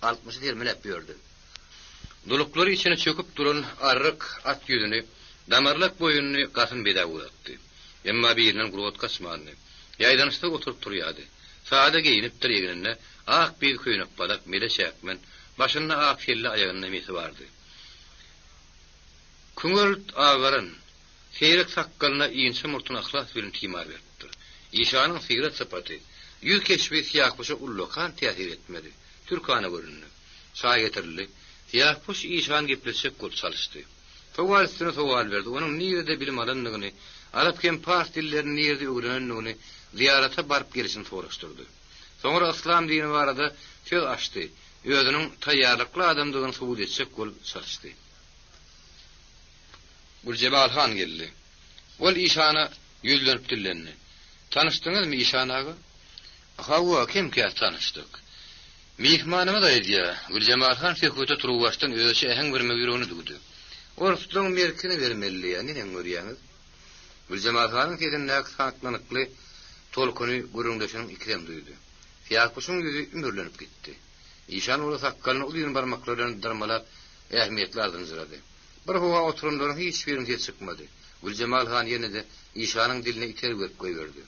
60 termelep ýördi. Duluklary içine çöküp duran arryk at ýüzüni, damarlak boyunny gasyn beda ulatdy. Emma birinden gurgot kaçmany. Ýaýdanysda oturup durýardy. Saada giyinip ýeginine ak bir köýnek badak mele şäkmen, başynda ak şelle aýagyna mesi bardy. Küngölt agaran, seýrek sakkalyna iňçe murtun ahlas bilen timar berdi. İşanyň sigaret sapaty, ýüz keşbi Siýahpuşa ullukan täsir etmedi. Türkana görünni. Şaý getirildi. Siýahpuş İşan gepleşip gol çalyşdy. Sowal üstüne sowal berdi. Onuň niýerde bilim alanlygyny, arap kem pars dillerini niýerde öwrenýäni ziýarata baryp gelişini soraşdyrdy. Soňra islam dini barada söz açdy. Özüniň taýýarlykly adamdygyny subut etjek bolup çalyşdy. Gülcemal Han geldi. Ol İşana yüzlenip dillenni. Tanıştınız mı İşanaga? Hawa kimke tanıştık. Mihmanıma da ediya. Gülcemal Han fekuta turuwaştan özü ehen verme ýürüni dugdy. Orstuň merkini vermeli ýani näme görýäňiz? Gülcemal Han'ın kedinläk saklanyply tolkuny gurundaşynyň ikirem duýdy. Fiýakpysyň ýüzü ümürlenip gitdi. İşan ola sakkalyny ulyň barmaklaryndan darmalap ähmiýetli ardynjyrady. Bir howa oturumlaryň hiç birini çykmady. Gülcemal Han ýene-de İşanyň diline iter berip goýberdi.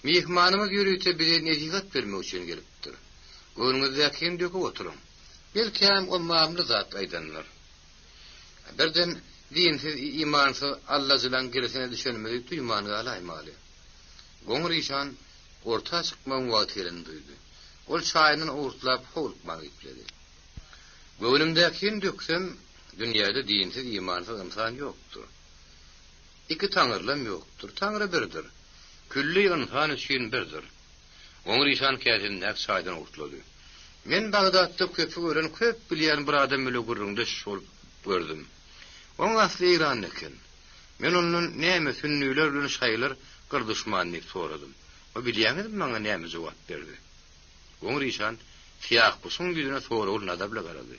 Mihmanymyz ýürüýte bire nezihat bermek üçin gelipdir. Göňüňizde kim döküp oturuň. Belkem o mamly zat aýdanlar. Birden dinsiz, imansyz, Allah bilen giresine düşenmeli duýmany alaýmaly. Goňur İşan orta çykmaň wagtlaryny duýdy. Ol çaýyny urtlap howlukmagy ipledi. Göňümde kim döksem dünýäde dinsiz, imansyz insan ýokdur. İki taňyrlam ýokdur. Taňry birdir. Külli insan üçin birdir. Goňur İşan käsinden çaýdan urtlady. Men Bagdatda köpü gören köp bilýän bir adam bilen gurrunda şol gördüm. Oň asly İran eken. Men onuň näme sünnüler bilen şaýlar gyrdyşmanlyk soradym. O bilýäňizmi maňa näme jogap berdi? Goňur İşan fiýakpysyň ýüzüne soraw nadabla garady.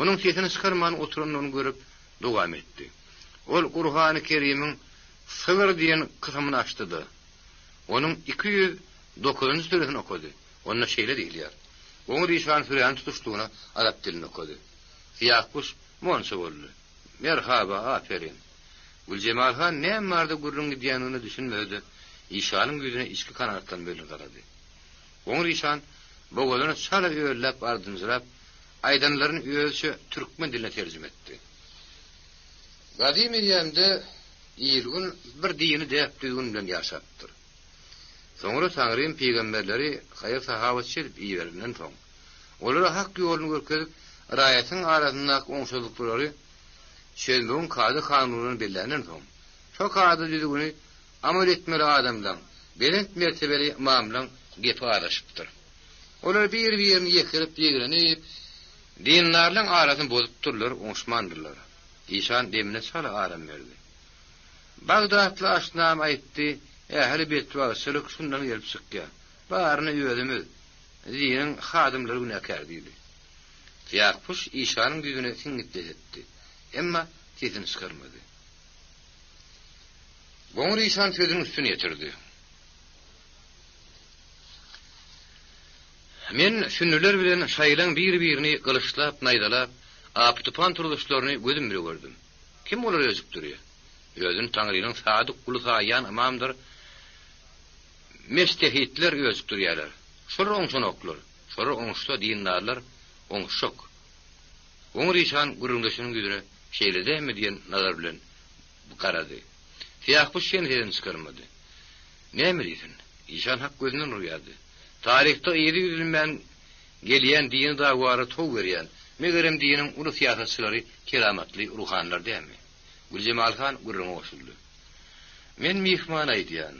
Onuň sesini çykarman oturanyny görüp dogam etdi. Ol Qur'an-ı Kerim'iň Sıvır diýen kısmyny açdydy. Onuň 209-njy suresini okudy. Onda şeýle diýilýär. Goňur İşan süreň tutuşdygyna arap dilini okudy. Fiýakpys monsa boldy. Merhaba, aferin. Gülcemal Han näme barda gurrun diýanyny düşünmedi. İşanyň ýüzüne içki kanatdan bölüp garady. Goňur İşan bogalyny çala öýlep ardynjyrap aýdanlaryň öýçü türkmen diline terjime etdi. Gadim ýerde ýergün bir diýini däp düýgün bilen ýaşapdyr. Soňra Taňryň peýgamberleri haýy sahabat çelip ýerlerinden soň. Olara hak ýoluny görkezip raýatyň arasyndaky oňşullyklary şeýleň kady kanunyny bellänen soň. Şo kady düýgüni amal etmeli adamdan belent mertebeli mamlaň gepi araşypdyr. Olar bir-birini ýekirip ýegrenip dinlarlaryň arasyny bozup durlar, oňşmandyrlar. İşan demine çala aram berdi. Bagdatly aşnam aýtdy, ähli betwasylyk şundan gelip çykýar. Baryny ýödümiz, diniň hadymlary günäkär diýdi. Fiýakpys İşanyň ýüzüne siňitdi. Emma sesini çykarmady. Goňur İşan sözüniň üstüne ýetirdi. Men sünnüler bilen şaýlan bir-birini gylyçlap, naýdalap, aptupan turuluşlaryny gözüm bilen gördüm. Kim olar özüp durýar? Özüň Taňrynyň sadyk kulu saýan amamdyr. Mestehitler özüp durýarlar. Şol oňşonoklar, şol oňşda dindarlar, oňşok. Goňur İşan gurrundaşynyň ýüzüne şeýledemi diýen nazar bilen garady. Fiýakpys şeýle çykarmady. Näme diýsin? İşan hak gözünden urýardy. Tarihte ýeri ýüzünden gelýän din dagwary tow berýän, megerem diniň uly siýasatçylary keramatly ruhanlar diými? Gülcemal Han gurruna goşuldy. Men mihman aýdýan.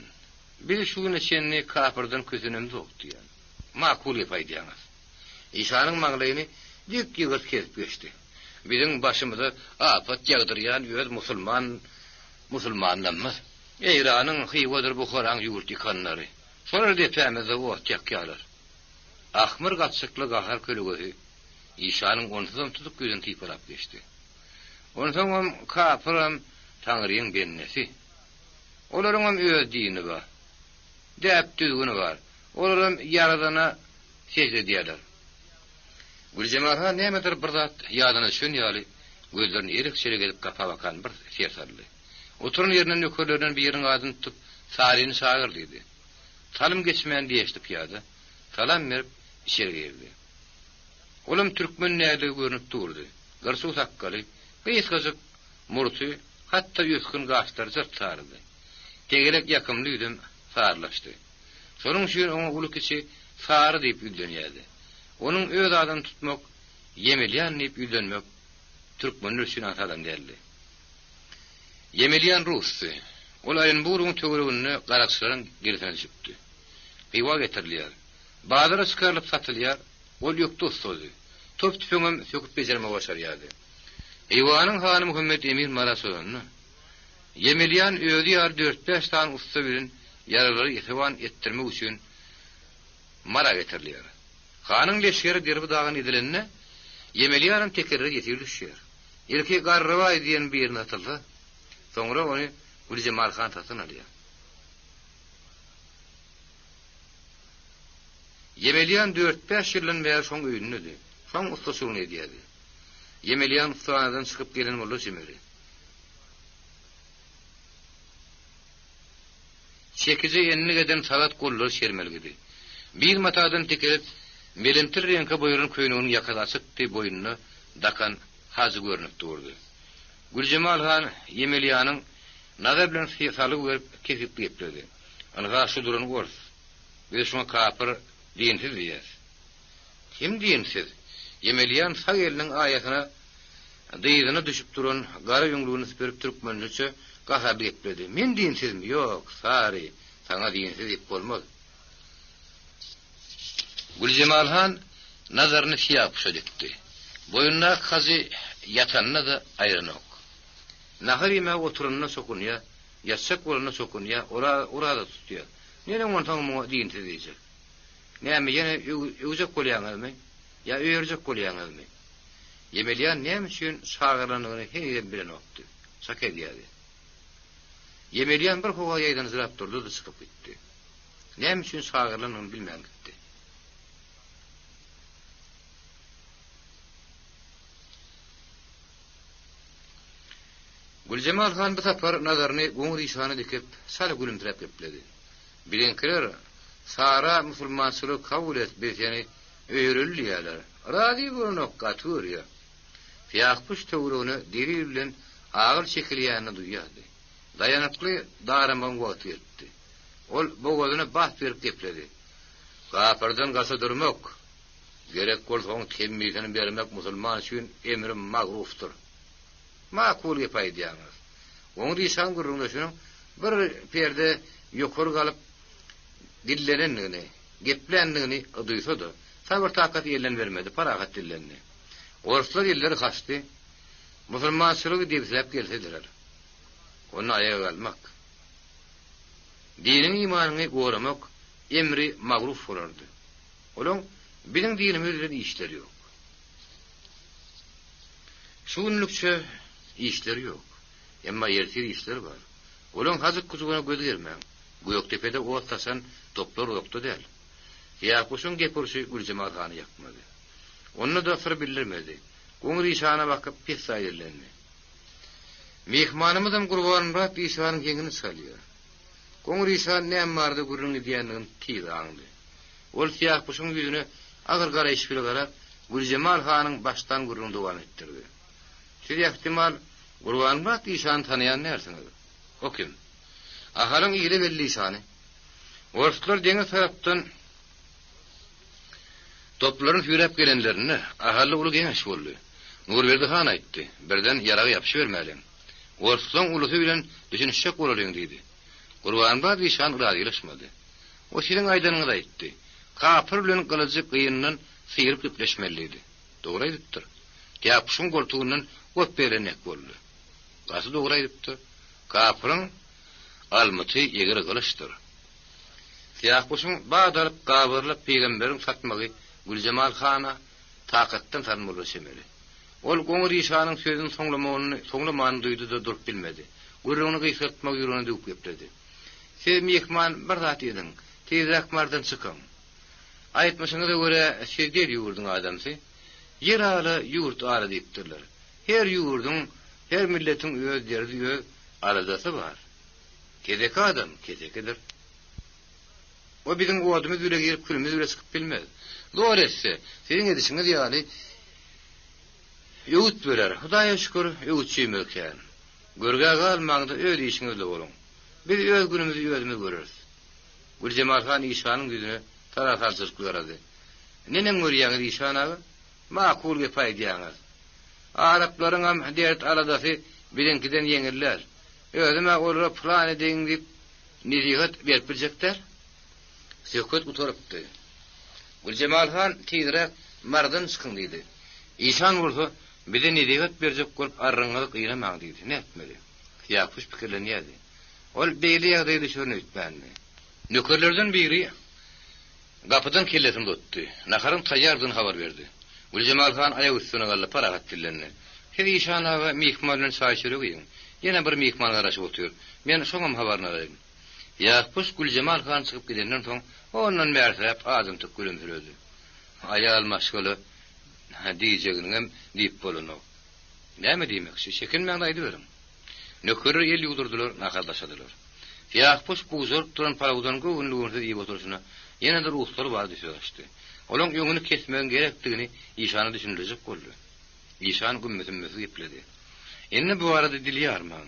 Bir şu güne çenni kafirden kösünem ýok diýen. Makul ýapaýdyňyz. İşanyň maňlaýyny dik ýygyp kesip geçdi. Biziň başymyza afat ýagdyrýan ýöz musulmanlarymyz. Eýranyň hyýwadyr bu Koran ýurt ýykanlary. Şolar depämizde wagt ýakýarlar. Ahmar gatçykly gahar kölügi İşanyň onsuzam tutup gözüni typalap geçdi. Onsuzam kafiram Taňryň bennesi. Olaryň öz dini bar. Däp düzgüni bar. Olaryň yaradana secde diýerler. Gülcemal Han nämedir bir zat ýadyna düşenýäli, gözlerini erekçelik edip gapa bakan bir serserli. Oturun ýerinden nökerlerden biriň adyny tutup salyny şagyr diýdi. Salim geçmän diýişdi piýada. Salam berip içeri girdi. Olam türkmen näde görünüp durdy. Garsu sakkaly, gysgazyk murty, hatda ýöskün gaçlar zırtardy. Tegerek ýakymly ýüdüm sarlaşdy. Şonuň üçin oňa uly kiçi sary diýip ýüzlenýärdi. Onuň öz adyny tutmak, Yemelyan diýip ýüzlenmek türkmenler üçin atadan geldi. Yemelyan Rusy. Olaryň buruň töweregini garaçlaryň gerisine düşüpdi. Piwa getirilýär. Bazara çykarylyp satylýar. Ol ýokdy ustozy. Top tüpüňem söküp bejerme başarýardy. Eýwanyň hany Muhammed Emir Marasowny Yemelyan öýdi ýar 4-5 tan usta bilen ýaralary ihwan etdirmek üçin mara getirdiler. Hanyň leşgeri derbi dağın edilenne Yemelyanın tekerri getirilýär. Ilki garraba diýen birine atyldy. Soňra ony Güljemal Han tatyn alýar. Yemelyan 4-5 ýyldan bäri şoň öýünüdi. Şoň ustasylygyny edýärdi. Yemelyan ustadan çykyp gelen bolar jemeri. 8-e enlik eden salat gollar şermelgidi. Bir matadan tekelip melemtir reňke boýaryn köýnüňiň ýakadasypdy boýunyna dakan hazy görünip durdy. Güljemal Han Yemelyanyň nazar bilen saly görüp kesip geplerdi. Anaga şu duruny gör. Bir şoňa kapyr diýensiz diýär. Kim diýensiz? Yemelyan sag eliniň aýatyna dyýdyna düşüp duran gara ýunglugny süperip türkmençe gahap geplerdi. Men diýensizmi? Ýok, sary, saňa diýensiz diýip bolmaz. Güljemal Han nazaryny şiýap şadykdy. Boyunna hazy ýatanna da aýranyk. Nahar ýemek oturanyna sokunýa, ýatsak bolana sokunýa, orada tutýar. Nene onu taňmy diýensiz diýjek. Näme ýene ýüzek bolýanmy? Ya öýerjek bolýanmy? Yemelyan näme üçin şagyrlanyny heýem bilen okdy. Şak edýärdi. Yemelyan bir howa ýaýdan zırap durdy da çykyp gitdi. Näme üçin şagyrlanyny bilmän gitdi. Güljemal Han bu tapar nazaryny goňur işany dikip sal gülümdirip gepledi. Bilenkiler Sara musulmançylyk kabul etmesini öýrülýärler. Radi bolanyk gatyrýar. Fiýakpuş töwrüni diri bilen agyr çekilýäni duýýardy. Dayanykly daraman wagt etdi. Ol bogadyna baht berip gepledi. Gapyrdan gasa durmak, gerek bolsaň temizini bermek musulman üçin emri magrufdur. Makul ýapaýdyňyz. Oňry işan gurrunda şunuň bir perde ýokary galyp dillenenini, geplendigini duýsada, sabır takat ýelen bermedi, paragat dillenni. Oruslar ýelleri kaçdy. Musulmançylygy diýip gelseler. Onu aýaga almak. Diniň imanyny goramak emri magruf bolardy. Olaň biziň dinimizde işleri ýok. Şunlukça işleri ýok. Emma ýertir işler bar. Olaň hazyk kuzugyna göz germäň. Göýektepe'de otlasan toplar ýokdy däl. Ýa-kuşun gepurşy Güljemal Hany ýakmady. Onu da fır bildirmedi. Goňur işana bakyp pes aýyrlandy. Mehmanymyzam Gurbanrat işanyň kengini salýar. Goňur işan näme bardy gurrunly diýendigin tiýdi aňdy. Ol ýa-kuşun ýüzüne agyr garaýyş bilen garap Güljemal Hanyň başdan gurrunly dowam etdirdi. Şeýle ihtimal Gurbanrat işany tanýan närsiniz? O kim? Ahalyň ýeri belli işany. Oruslar deňe tarapdan toplaryň ýürep gelenlerini ahaly uly geňeş boldy. Nurberdi Han aýtdy, birden ýaragy ýapyş bermäliň. Oruslan ulusy bilen düşünşek bolalyň diýdi. Gurbanrat işan radylaşmady. O şeýleň aýdanyňy aýtdy. Kapyr bilen gylyjy gyýyndan syýryp gepleşmeliydi. Dogry aýdypdyr. Ýapyşyň goltugundan gop berenek boldy. Gasy dogry aýdypdyr. Kapyryň almaty ýeger gylyşdyr. Ýapyşyň badalyp gabyrlyp peýgamberiň satmagy Güljemal Hana takatdan tanmyly şemeli. Ol goňur işanyň sözüni soňlamany duýdy da durup bilmedi. Gurrunu gyýsatmak ýürüne diýip gepledi. Sen mehman bir zat ediň, tezrak mardan çykyň. Aýtmaşyňyza görä siz der ýurdun adamsy. Yer ala ýurt ara diýipdirler. Her ýurdun, her milletiň öz derdi öz aradasy bar. Kedek adam, kedekidir. O bizim odumuz üle girip külümüz üle çıkıp bilmez. Doğru etse, senin edişiniz yani öğüt verer. Hudaya şükür öğüt çiğmöken. Görge kalmağında öyle işinizle olun. Biz öz günümüzü özümüz görürüz. Güljemal Han işanın yüzüne tarafsızlık yaradı. Nenen görüyorsunuz işan abi? Makul yapaydıyanız. Arapların hem dert aladası bilenkiden yenirler. Özüme olur plan edin deyip nesihat verip bilecekler. Söküt utarıptı. Güljemal Han tiydirek mardan çıkın deydi. İşan olsa bize nesihat verecek olup arrıngalık iğnemağın deydi. Ne etmeli? Ýapuş pikirlenýärdi. Ol beýle ýagdaýda düşürni ütbänmi? Nökerlerden biri gapydan kelletin tutdy. Naharyň taýýardygyny habar berdi. Güljemal han aýag üstüne galyp paragat dillenni. Hedi işana we mihmanlaryň saýşyrygy. Ýene bir mihman garaşyp otur. Men şoňam habaryny berdim. Ýapuş Güljemal han çykyp gidenden soň ondan mertep adam tuk gülümsüredi. Aýal maşgaly diýjeginem diýip bolany. Näme diýmekçi? Çekinmäň aýdy berim. Nökerler el ýugdurdylar, nakardaşadylar. Ýapuş buzur turan parawdan göwnlügünde diýip oturşyna ýene de ruhsary bar düşýärdi. Olaň ýöňüni kesmeň gerekdigini işany düşündirecek boldy. İşan gümmetin ipledi. Enne bu arada dili yarman.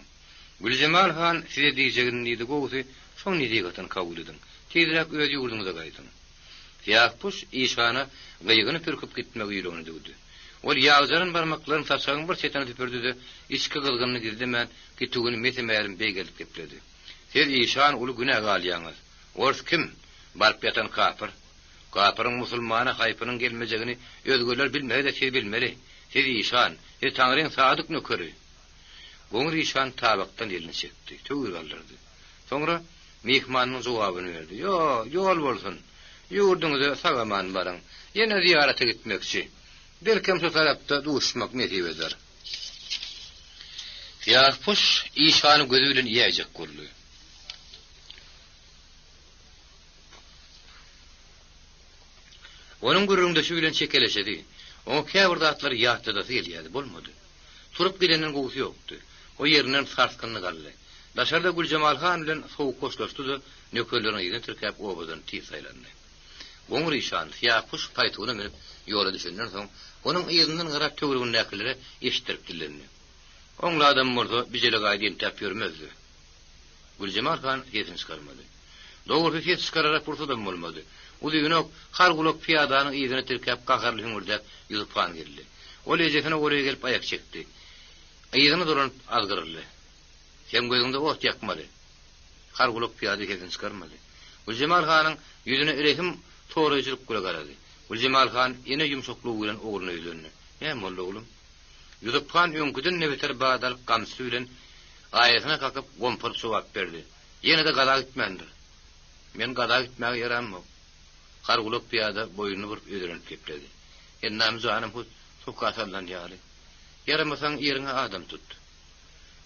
Güljemal han size diýjegini diýdi gowy, şoň niýegatan kabul edin. Tezrak öz ýurduňyza gaýdyn. Ýapuş işana gaýgyny pürküp gitmek ýüregini döwdi. Ol ýagjaryn barmaklaryny taşagyň bir çetine tüpürdi, içki gylgyny gizlemen, gitugini metemärim beýgelip gepledi. Siz işan uly günah galýaňyz. Ors kim? Barp ýatan kafir. Kafirin musulmana haýpynyň gelmejegini özgörler bilmeli de siz bilmeli. Siz işan, siz Taňryň sadyk nökeri. Goňur işan tabakdan elini çekdi, töwür galdyrdy. Soňra mihmanyň jogabyny berdi. Ýol bolsun. Ýurduňyza sagaman baraň. Ýene ziýarata gitmekçi. Belkem şu tarapda duşmak nesip eder. Ýapuş işany gözü bilen ýaýjak boldy. Onun gurrunda şu bilen çekeleşedi. O käbirde atlar ýahtada gelýärdi, bolmady. Turup gidenin gowy ýokdy. O ýerinden sarskyny galdy. Daşarda Güljemal han bilen sowuk koşlaşdy, nökerlerini ýene türkäp obadan tiýsaýlandy. Goňur işan Ýapuş paýtugyna menip ýola düşenden soň onuň ýerinden garap töwrügüň näkilleri eşitdirip dilendi. Oňla adam bolsa bijele gaýdyn täp ýörmezdi. Güljemal han ýetin çykarmady. Dogry ýet çykararak pursadan bolmady. Ulygynyk hargulak piýadanyň ýerine türkäp gaharly hüňürdäp ýylypan geldi. Ol ejetine oraya gelip ayak çekdi. Ýerine duran azgyrly. Hem gözüňde ot ýakmady. Hargulak piýada ýetin çykarmady. Güljemal hanyň ýüzüne erekim toraýjylyk güle garady. Güljemal han ýene ýumşaklyk bilen ogluny ýüzünde. "Hem boldy oglum." Ýüzükpan öňküden nebeter badal gamsy bilen aýatyna kakyp gompar sowap berdi. Ýene de gada gitmendi. "Men gada gitmäge ýarammy." Hargulak piýada boýuny burup öýrenip gepledi. "Ennam janym bu sokataldan ýaly. Yaramasaň ýeriňe adam tut."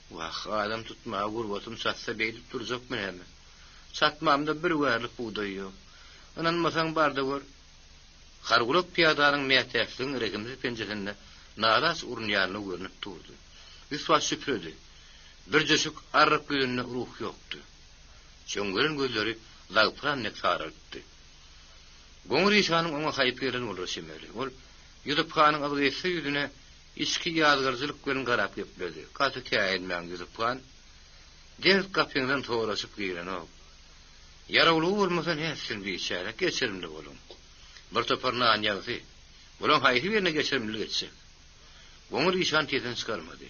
"Wah, adam tutma gurbatym satsa beýdip durjakmyn hemme. Satmamda bir wärlik buğday ýok. Ananmasaň barda gör." Hargulak piýadanyň mätäfliň rekimli penjerinde nalas urunýarly görünip durdy. Üsbaş süpredi. Bir jöşük arryk gözünde ruh ýokdy. Şoňgörün gözleri lagpran nek sarardy. Goňur işanyň oňa haýyp gelen bolar şemeli. Ol ýüzüpkanyň algyşy ýüzüne içki ýadgarjylyk bilen garap gepledi. "Gaty käýelmäň ýüzüpkan. Dert kapyňdan toraşyp giren o. Yarawly bolmasan hässin biçara geçirimli bolun. Bir toparna anýagy. Bolan haýy birine geçirimli geçse." Goňur işan teden çykarmady.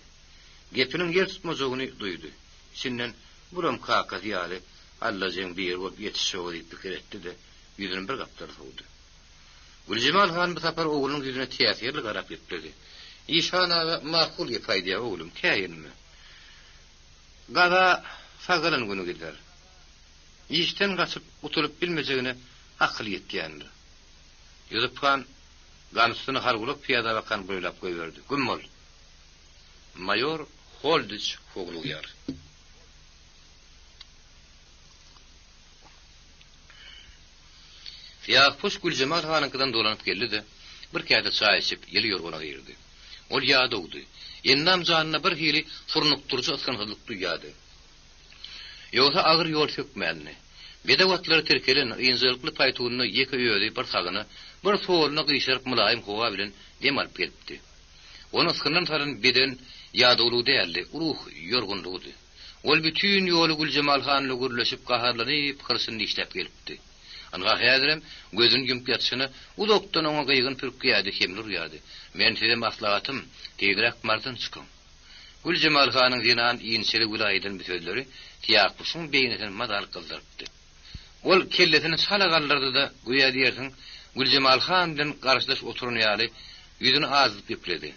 Gepiniň ýer tutmajagyny duýdy. Içinden buram kaka ýaly Allahyň bir bolup ýetişýär diýip pikir etdi de ýüzüne bir gaplar sowdy. Güljemal han bu tapar oglunyň ýüzüne täsirli garap etdi. "Işana we makul ýepaýdy oglum, käýinmi? Gada sagalan günü gider. İşten gaçyp oturup bilmejegine akıl ýetýändir." Ýüzüpkan gamsyny hargulak piýada bakan boýlap goýberdi. "Gümmol. Mayor Holdich Foglugyar." Ýapuş Güljemal hanynkydan dolanyp geldi de bir käde çaý içip ýeli ýorgona girdi. Ol ýadawdy. Ennam janyna bir hili furnukturjy atkanlyk duýady. Ýogsa agyr ýol çökmänni. Bedawatlary terkelen ýynjylykly paýtugyny ýeke ýöli bir sagyny bir soğuluna gıyşarıp mülayim hova bilen dem alıp gelipdi. Onu sıkından tarın beden yadolu değerli, ruh yorgunluğudu. Ol bütün yolu Güljemal hanla gürleşip kaharlanıp kırsını işlep gelipdi. Anğa häzirem gözün yump yatışını u doktan ona gıygın pürküyadi, hemlur yadi. Men size maslahatım, teydirak mardan çıkın. Güljemal hanın zinan iyinçeli gülaydan bir sözleri Ýapuşyň beýnetini madal kıldırıpdy. Ol kellesini sala galdyrdy da güýa diýersiň Güljemal han bilen garşylaş oturan ýaly ýüzüni azyp gepledi.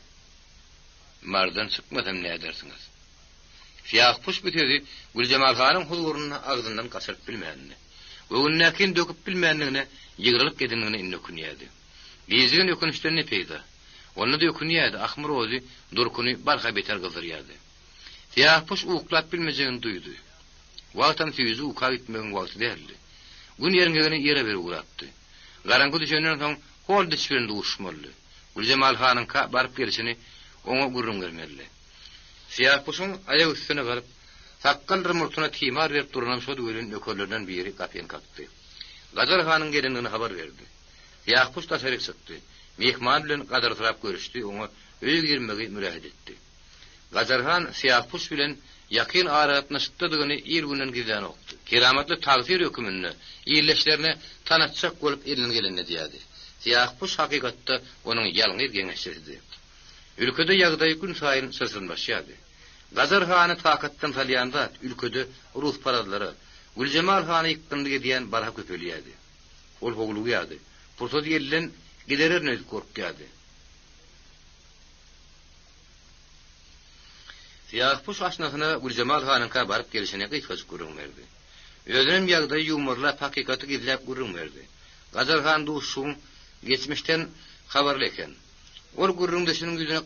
"Mardan çykmasam näme dersiňiz?" Siyah puş bitedi, Gülcemal Han'ın huzuruna ağzından kaçırıp bilmeyenini. Ögünnekin döküp bilmeyenliğine yıgırılıp gedinliğine inni öküniyedi. Gizliğin ökünüşlerini peyda. Onu da öküniyedi, Ahmur ozi durkunu barka beter kıldırıyadi. Siyah puş uğuklap bilmeyeceğini duydu. Vaqtam tüyüzü uqa gitmeğin vaqtı değildi. Gün yeringegini yere beri uğrattı. Garangı düşenden son hol dişbirinde uçmalı. Gülcemal Han'ın barıp gelişini ona gurrun gelmeli. Siyah puşun ayak üstüne kalıp takkal rımırtına timar verip durunan sodu ölün ökörlerden biri kapıyan kalktı. Gazar Han'ın gelinliğine haber verdi. Siyah puş da serik sıktı. Mihman bilen Gazar taraf görüştü, ona öyle girmeyi mürahed etti. Gazar Han Siyah puş bilen yakin aratına sıttadığını il günden gizlen oktu. Keramatlı tağzir hükümünü, iyilleşlerine tanıtsak olup elinin gelinne diyadi. Siyah puş hakikatta onun yalnız gençlerdi. Ülkede yağdayı gün sayın sırtın başladı. Gazar Han'ı takattan talyanda ülkede Rus paraları, Gülcemal Han'ı yıktındı diyen barha köpeliyadi. Ol hoğuluğu yadı. Purto diyelilen giderer nöz korkuyadı. Siyah puş aşnasına Gülcemal Han'ın barıp gelişine kıyfaz kurun verdi. Özünün yağdayı yumurla hakikati gizlep kurun verdi. Gazar Han duşun geçmişten haberleken. Ol gurrun dışının yüzüne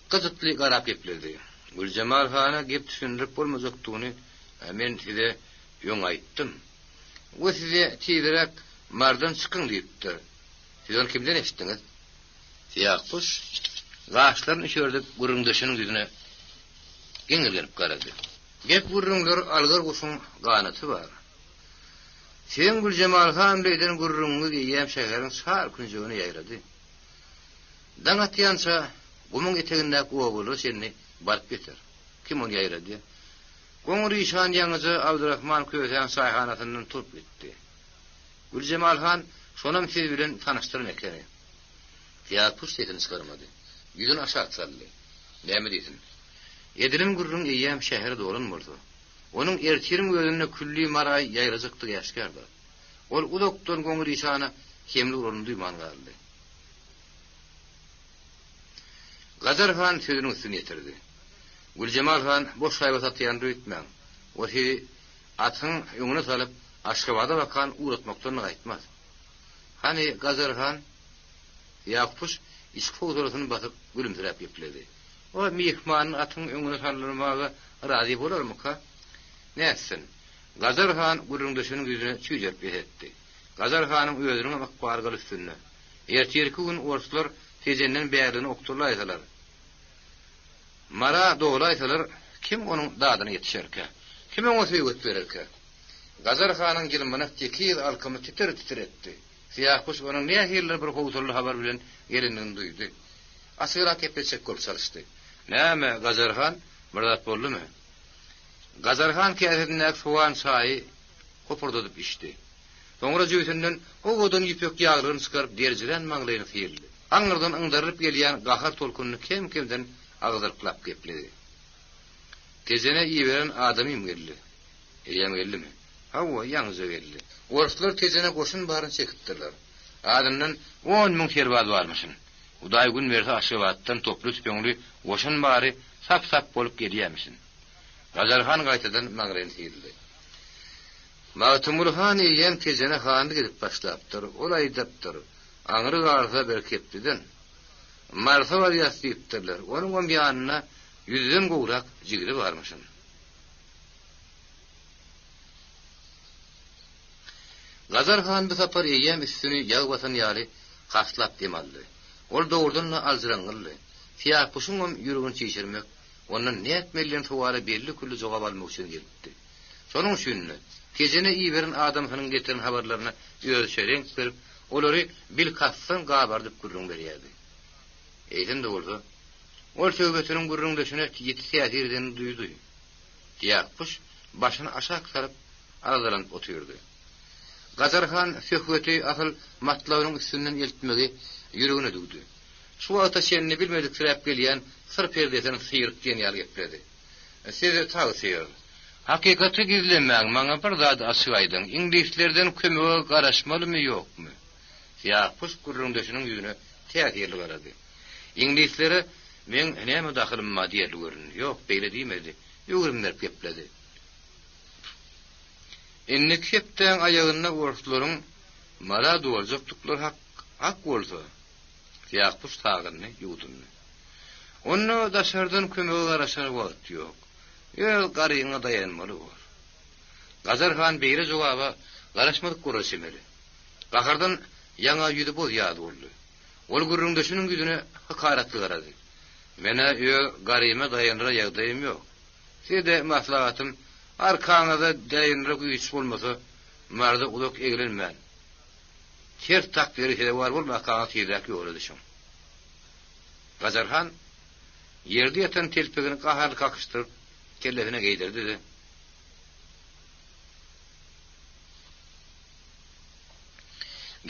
kızıtlı garap epledi. Gülcemal Han'a gep düşünürüp olmazaktığını men size yon ayttım. O size tidirek mardan çıkın deyipti. Siz onu kimden eşittiniz? Siyah puş gaçların işördük gurrun dışının yüzüne genilgenip karadı. Gep gurrunlar algar kuşun ganatı var. Sen Gülcemal Han leyden gurrunu diyem şeherin sar kuncuğunu yayradı. Dangat yansa, gumun eteğinde kuvalı seni bark getir. Kim onu yayradı? Gomur işan yanıcı Abdurrahman Köysen sayhanatından tutup gitti. Gülcemal Han, sonam siz bilen tanıştırın ekleri. Siyah puş sesini çıkarmadı. Yüzün aşağı sallı. Neymi desin? Edilim gurrun eyyem şehre doğrun vurdu. Onun ertirin gözünne külli maray yayracıktı yaşkardı. Ol u doktor gomur işana kemli urunu duyman kaldı. Gazar Han sözünün üstünü yetirdi. Gülcemal Han boş hayvat atayandı ütmem. O sizi atın yungunu salıp Aşkabada bakan uğratmaktan aytmaz. Hani Gazar Han Yakpuş iskı uzarasını basıp gülümsürep yepledi. O mihmanın atın yungunu salırmağı razı bolar mı ka? Ne etsin? Gazar Han gurrundasının yüzüne çüycerp etti. Gazar Han'ın özünün makbargal üstünü. Ertiyerki gün orsular tezenden beyarlığını okturlaysalar. Mara doğulaysalar, kim onun dadını yetişerke? Kim ona söygöt verirke? Gazar Han'ın gilmana tekir alkamı titir etti. Siyah puş onun ne hirler bir hovuzurlu haber bilen gelinin duydu. Asıra kepetsek kol çalıştı. Näme Gazar Han? Mırdat bollu mu? Gazar Han kâsetinden soğan sahi kopurdudup içti. Sonra cüytünden o godun yüpök yağlarını çıkarıp dercilen mağlayını sıyırdı. Anırdan ыңdarıp geliyen gahar tolkununu kem-kemden ağzırklap kepledi. Tezene iyi veren adamım geldi. Eliyem geldi mi? Hava yalnızca geldi. Oruslar tezene koşun barın çekittirler. Adamdan 10.000 terbaz varmışın. Uday gün verse aşıvattan toplu tüpönlü koşun bari sap bolup geliyemişsin. Gazar Han gaytadan mağlayını sıyırdı. Mağtumul Han iyiyem tezene Han'ı gidip başlaptır, olay daptır. Anırı garza berkeptiden. Marsa var yastıyıptırlar. Onun bir anına yüzden goğrak cigri varmışın. Gazar Han bu sapar iyiyem üstünü yağ batan yali kaslap demallı. Ol doğurdanla alzırangıllı. Siyah puşun yürüğün çeşirmek, onun ne etmeliyen tuvarı belli kullu cevap almak için gelipti. Sonun şünlü, tezene iyi veren adamının getiren haberlerine ölçerenk verip, olary bil kassan gabardyp gurrun berýärdi. Eýden de bolsa, ol söhbetiniň gurrun döşüne ýeti täsirden duydy. Diýakpuş başyny aşağı saryp aralanyp oturdy. Gazar Han söhbeti asyl matlabynyň üstünden eltmegi ýüregine dugdy. Şu wagtda şeňni bilmedik sirap gelýän sır perdesini syýryp genýal gepledi. Size tawsiýe hakikaty gizlemäň maňa bir zat açyýdyň. İnglislerden kömegi garaşmalymy ýokmy? Yakpuş gurrundasının yüzüne täsirli garady. İnglisleri men näme dahylyma diýerli görün. Ýok, beýle diýmedi. ýugurmap gepledi. Inni kepden ayağına ortlaryň mara dowajyklar hak bolsa. Ýakpus tagyny ýudunny. Onu daşardan kömegi garaşar wagt ýok. Ýöl garyňa dayanmaly bol. Gazarhan beýle jogaba garaşmadyk goraşymely. Gahardan ýaňa ýüdi bol ýady boldy. Ol gurrunda şunun güdüne hakaratly garady. Mene ýöl garyma dayanra ýagdaýym ýok. Sede maslahatym arkaňyza dayanra güýç bolmasa, marda ulak egilenmän. Her takdiri hede var bolmakaňa tiyrak ýolady şoň. Gazarhan yerde yatan telpegini gaharly kakıştırıp kellesine geydirdi de.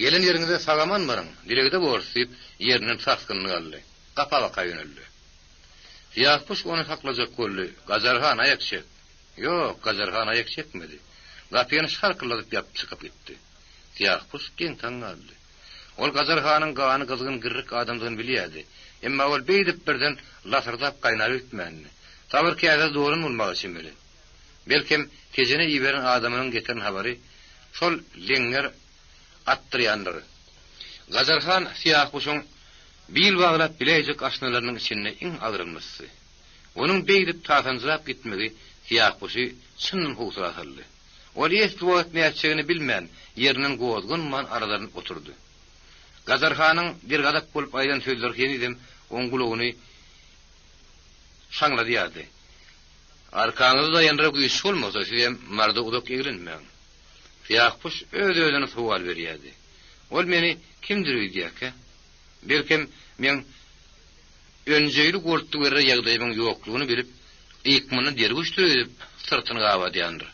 Gelin ýeriňizde sagaman barın, dilegide borsyp ýerinden saskynlyk aldy. Gapaga kaýynyldy. Ýakpus onu saklajak boldy. Gazarhan aýak çek. Ýok, Gazarhan aýak çekmedi. Gapyny şarkyladyp ýapyp çykyp gitdi. Ýakpus geň taň aldy. Ol Gazarhanyň gany gyzgyn gyrryk adamdygyny bilýärdi. Emma ol beýdip birden lasardap gaýnap ütmänni. Tabir käze doğrun bolmagy üçin bile. Belkim tejene ýiberen adamynyň getiren habary şol leňler attyrýandyr. Gazarhan Ýakpusyň bil baglap bilejek aşnalarynyň içinde iň agyrylmysy. Onuň beýdip tasanjap gitmegi Ýakpusy çynnyň howsura saldy. Ol ýetdi etmäçegini bilmän ýeriniň gowazgynman aralaryn oturdy. Gazarhanyň bir gadap bolup aýdan söýler kendim oň gulagyny şaňlady ýady. Arkaňyzda ýanra güýç bolmasa sizem marda udak egilenmäň. Ýakpus öz-özüne suwal berýärdi. Ol meni kimdir diýäke? Belkim men önjeýli gortdy berýär ýagdaýymyň ýoklugyny bilip, ýykmyny dergüşdirip sırtyny gawadýandyr.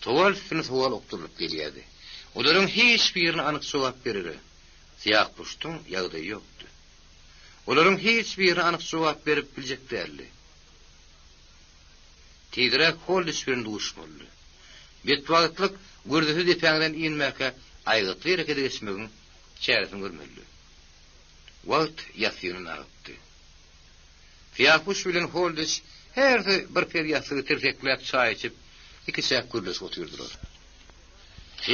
Suwal okturup gelýärdi. Olaryň hiç birini anyk jogap berýär. Ýakpusyň ýagdaýy ýokdy. Olaryň hiç birini anyk jogap berip biljek däldi. Tigrek hol düşbirinde uşmoldy. Betwagtlyk gördüsü depäňden inmäke aýgytly ýereke geçmegin çäresini görmeli. Wagt ýasyny aýtdy. Ýakpus bilen Holdiç her bir perýasy tersekläp çaý içip iki säk gürleş otyrdylar.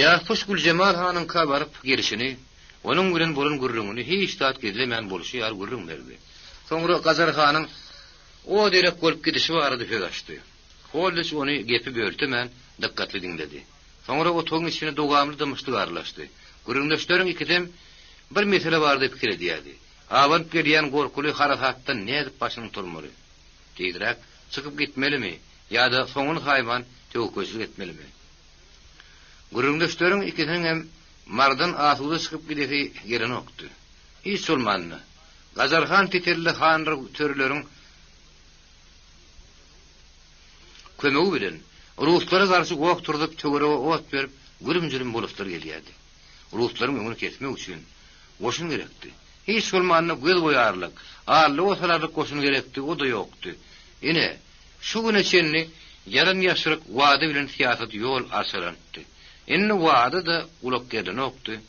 Ýakpus Güljemal hanyň kabaryp gelişini, onuň bilen bolan gürrüňini hiç tat gezlemän bolşy ýar gürrüň berdi. Soňra Gazarhanyň o derek bolup gidişi barady fegaşdy. Holdiç ony gepi böltemän dikkatli dinledi. Soňra o toň içine dogamly dımışlyk arlaşdy. Gürrüňdeşleriň ikidem bir mesele bardy pikir edýärdi. Awant gelýän gorkuly harakatdan nädip başyny turmaly? Diýdirek çykyp gitmelimi ýa-da soňuny haýman töwköçlik etmelimi? Gürrüňdeşleriň ikidem hem mardan asuda çykyp gidesi gelen okdy. Hiç bolmandy. Gazarhan titerli hanry törleriň kömegi bilen Ruslara garşy gowak turdup töwerege ot berip gürüm-jürüm bolupdyr gelýärdi. Ruslaryň öňüni kesmek üçin goşun gerekdi. Hiç bolmanyny göz boýarlyk, arly otalarlyk goşun gerekdi, o da ýokdy. Ine şu güne çenli yarın ýaşyryk wada bilen siýasat ýol açylandy. Enne wada da ulak gelen okdy.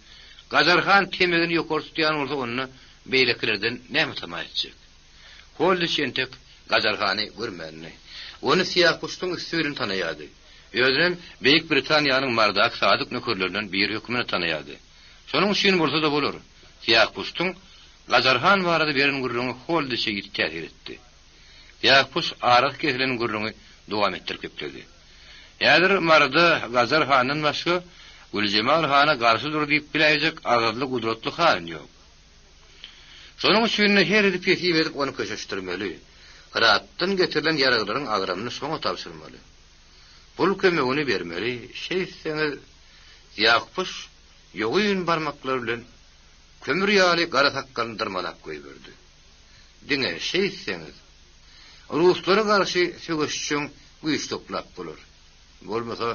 Gazarhan temegini ýokary tutýan bolsa onu beýlekilerden näme tamaýatjak? Holdy şentek Gazarhany görmänni. Onu Ýakpusyň üstünden tanaýady. Özünem Beýik Britaniýanyň mardak sadyk nökerlerinden biri hökümini tanaýady. Şonuň üçin bolsa da bolar. Ýakpusyň Gazarhan barada beren gurrüňi Holdyçe ýetýär etdi. Ýakpus araq kesilen gurrüňi dowam etdirip gepdi. Ýadyr marada Gazarhanyň başga Güljemal hana garşy dur diýip biläjek azadly gudratly han ýok. Şonuň üçin her edip ýetip edip onu köşeşdirmeli. Qıratdan getirilen yaraglaryň agramyny soňa tapşyrmaly. Bul kömegini bermeli. Şeýseniz Ýakpus ýogyn barmaklary bilen kömür ýaly gara takkanydyrmalap goýberdi. Diňe şeýseniz Ruslara garşy sögüş üçin güýç toplap bolar. Bolmasa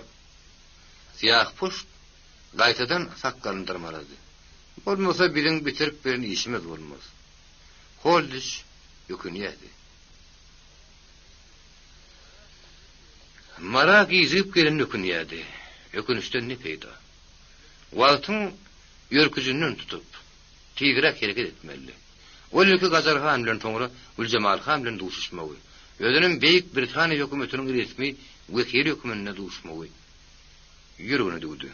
Ýakpus gaýtadan takkanydyrmalady. Bolmasa bilen bitirip beren işimiz bolmaz. Holdiç ýökünýärdi. Mara gizip gelen ýökünýärdi. Ýökünüşden ne peýda? Wagtyň ýörküjünden tutup tigrek hereket etmeli. Olyky Gazarhan bilen toňra Güljemal han bilen duşuşmagy. özünün Beyik Britaniya hökümetiniň resmi wekil hökümine duşmagy ýürügini dugdy.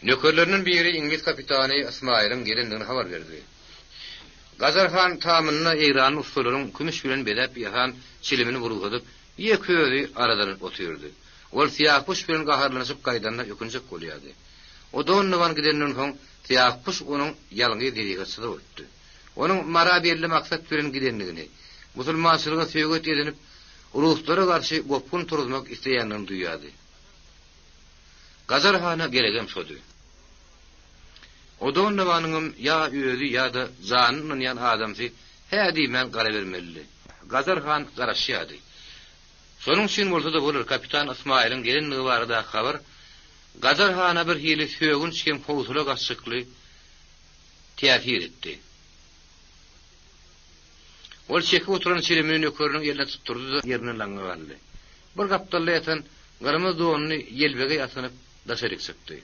Nökerlerinin biri İngiliz kapitany İsmail'in gelendigini habar berdi. Gazarhan tamamına Eýran ustalaryň kümüş bilen bedep ýahan çilimini burulgadyp, ýeközi aradan oturdy. Ol siýahpuş bilen gaharlanyşyp gaýdanda ýökünjek bolýardy. O donnawan gidenden soň siýahpuş onuň ýalňy dedigasida ötdi. Onuň mara belli maksat bilen gidendigini, musulmançylyga söýget edinip, uruslara garşy gopun turmak isteýänini duýýardy. Gazarhana gelegem şody. Odon navanyň ya öýüdi ya da zanynyň ýan adamsy hädi men gara bermeli. Gazarhan garaşýady. Şonuň üçin bolsa da bolar kapitan İsmail'in gelenligi barada habar Gazarhana bir hili söýgünç hem howsula gaçykly täsir etdi. Ol çeki oturan çilimini nökeriniň ýerine tutturdy da ýerine laňaly. Bir gapdaly ýatan gyrmyz donyny ýelbege ýasynyp daşerik çykdy.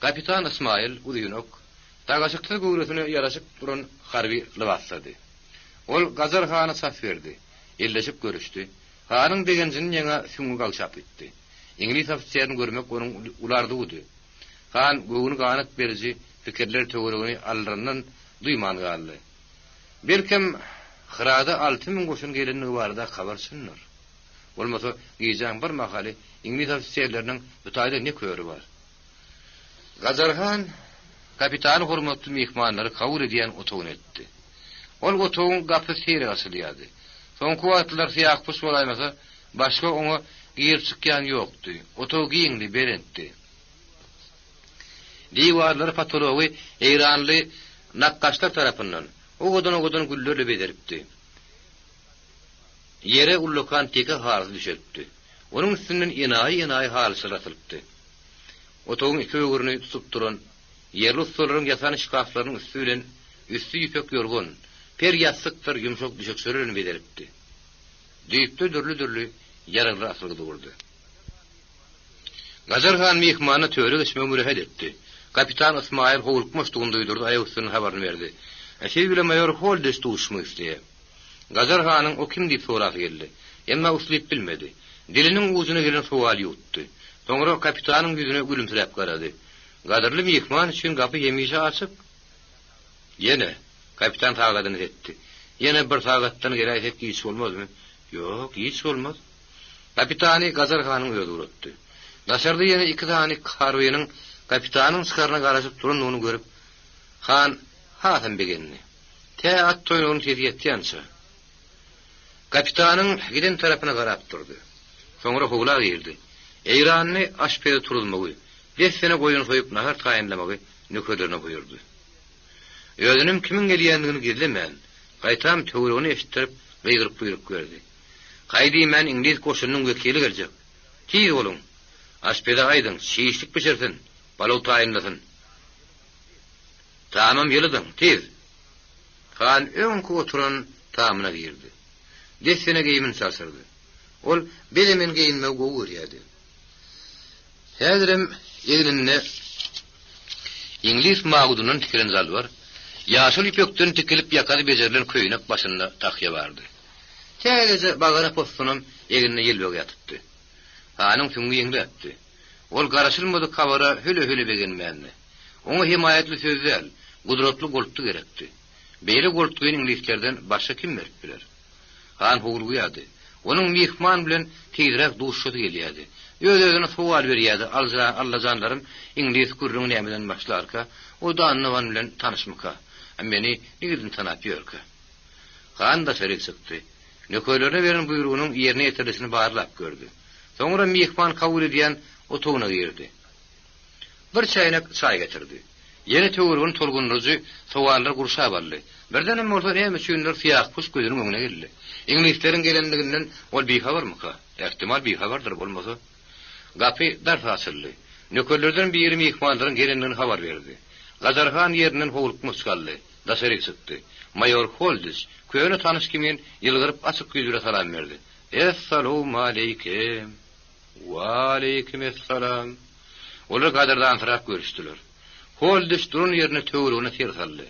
Kapitan İsmail uýunok tagaşykly gowrusuna ýaraşyp duran harby libaslady. Ol Gazarhana saf berdi. Elleşip görüşdi. Hanyň degenjini ýene süňü galşap etdi. İngiliz ofisiýerini görmek onuň ulardy udy. Han göwüni gaňat berji pikirler töweregini alryndan duýman galdy. Berkem Hyrada 6000 goşun gelenligi barada habar sunnar. Bolmasa giýjän bir mahaly İngiliz ofisiýerleriniň ýetaýda ne köýri bar. Gazarhan kapitan hormatly mehmanlary kabul edýän otogyny etdi. Ol otogyň gapy seri asylýady. Soňky wagtlar siýahpuş bolaýmasa, başga oňa giýip çykýan ýokdy. Otog giýindi, berentdi. Diýwarlary patology Eýranly nakkaşlar tarapyndan ogodan güllerle bederipdi. Yere ullukan teke harz düşeripdi. Onuň üstünden ýenaý harz sıratylypdy. Otogyň iki öwrüni tutup duran yerli ustalaryň ýatan şkaflarynyň üstünden üstü ýüpek ýorgun, per ýassyktır ýumşak düşekçelerini bederipdi. Düýpde dürli ýaraglar asylgy durdy. Gazarhan mehmany töre geçmek mürehet etdi. Kapitan İsmail howlukmaşdygyny duýdurdy, aýagy üstüne habaryny berdi. Eşeý bilen mayor Holdes duşmak istedi. Gazarhanyň o kim diýip sorap geldi. Emma uslyp bilmedi. Diliniň uzuny gelen suwal ýutdy. Soňra kapitanyň ýüzüne gülümsirep garady. Gaderli mehman üçin gapy ýemişe açyp, ýene kapitan tagadyny etdi. Ýene bir tagatdan geläýek hiç bolmazmy? Ýok, hiç bolmaz. Kapitany Gazarhanyň öýüne uratdy. Daşardy ýene iki tany karwynyň kapitanyň çykaryna garaşyp duranyny görüp, han hasan begenni. Te at toýuny tezýetdiňçe. Kapitanyň giden tarapyna garap durdy. Soňra howla girdi. Eýranny aşpede turulmagy, 5 sene goýun soýup nahar taýinlamagy nökerlerine buyurdy. Özünim kimin gelýändigini gizlemän, gaýtam töweregini eşitdirip beýgyryp buyruk berdi. Gaýdy men İngiliz goşunynyň wekili geljek. Tiz bolun. Aşpede aýdyň, şiýişlik biçersin, balaw taýinlasyn. Tamam ýylydyň, tiz. Han öňkü oturan tamamına girdi. 5 sene geýimin sasyrdy. Ol belemen geýinme gowurýady. Häzirim ýeňinde İngiliz magudynyň tikilen zal bar. Ýaşyl ipekden tikilip ýakady bejerilen köýnek başynda tahyýa bardy. Täze bagara postunum ýeňine ýelbeg ýatypdy. Hanyň süňi ýeňlepdi. Ol garaşylmady kabara höle begenmändi. Oňa himayetli sözler, gudratly goltdy gerekdi. Beýle goltdyň İngilizlerden başga kim berip biler? Han howlugýady. Onuň mehman bilen tezrek duşşady gelýärdi. Özüne suwal berýärdi. Allajanlarym İngiliz gurrun nämeden başlarka, o da anlawan bilen tanışmaka. Meni nigidin tanap ýörkä. Han da serik çykdy. Nökerlerine beren buyrugynyň ýerine ýetirilişini barlap gördü. Soňra mehman kabul edýän otogyna girdi. Bir çaýnak çaý getirdi. Ýene töweregin tolgunlygy sowallar gurşa barly. Birden bolsa näme üçindir siýahpuş gözüniň öňüne geldi. İngilisleriň gelendiginden ol bir habarmyka? Ähtimal bir habardyr bolmasa. Gapy darf asylly. Nökerlerden biri mehmanlaryň gelendigini habar berdi. Gazarhan ýerinden howlukmaş galdy. Daşerik çykdy. Mayor Holdes köýüne tanyş kimin ýylgyryp açyk ýüzüne salam berdi. Assalamu alaykum. Wa alaykum assalam. Olar gadardan tarap görüşdiler. Holdes durun ýerine töweregine tersaldy.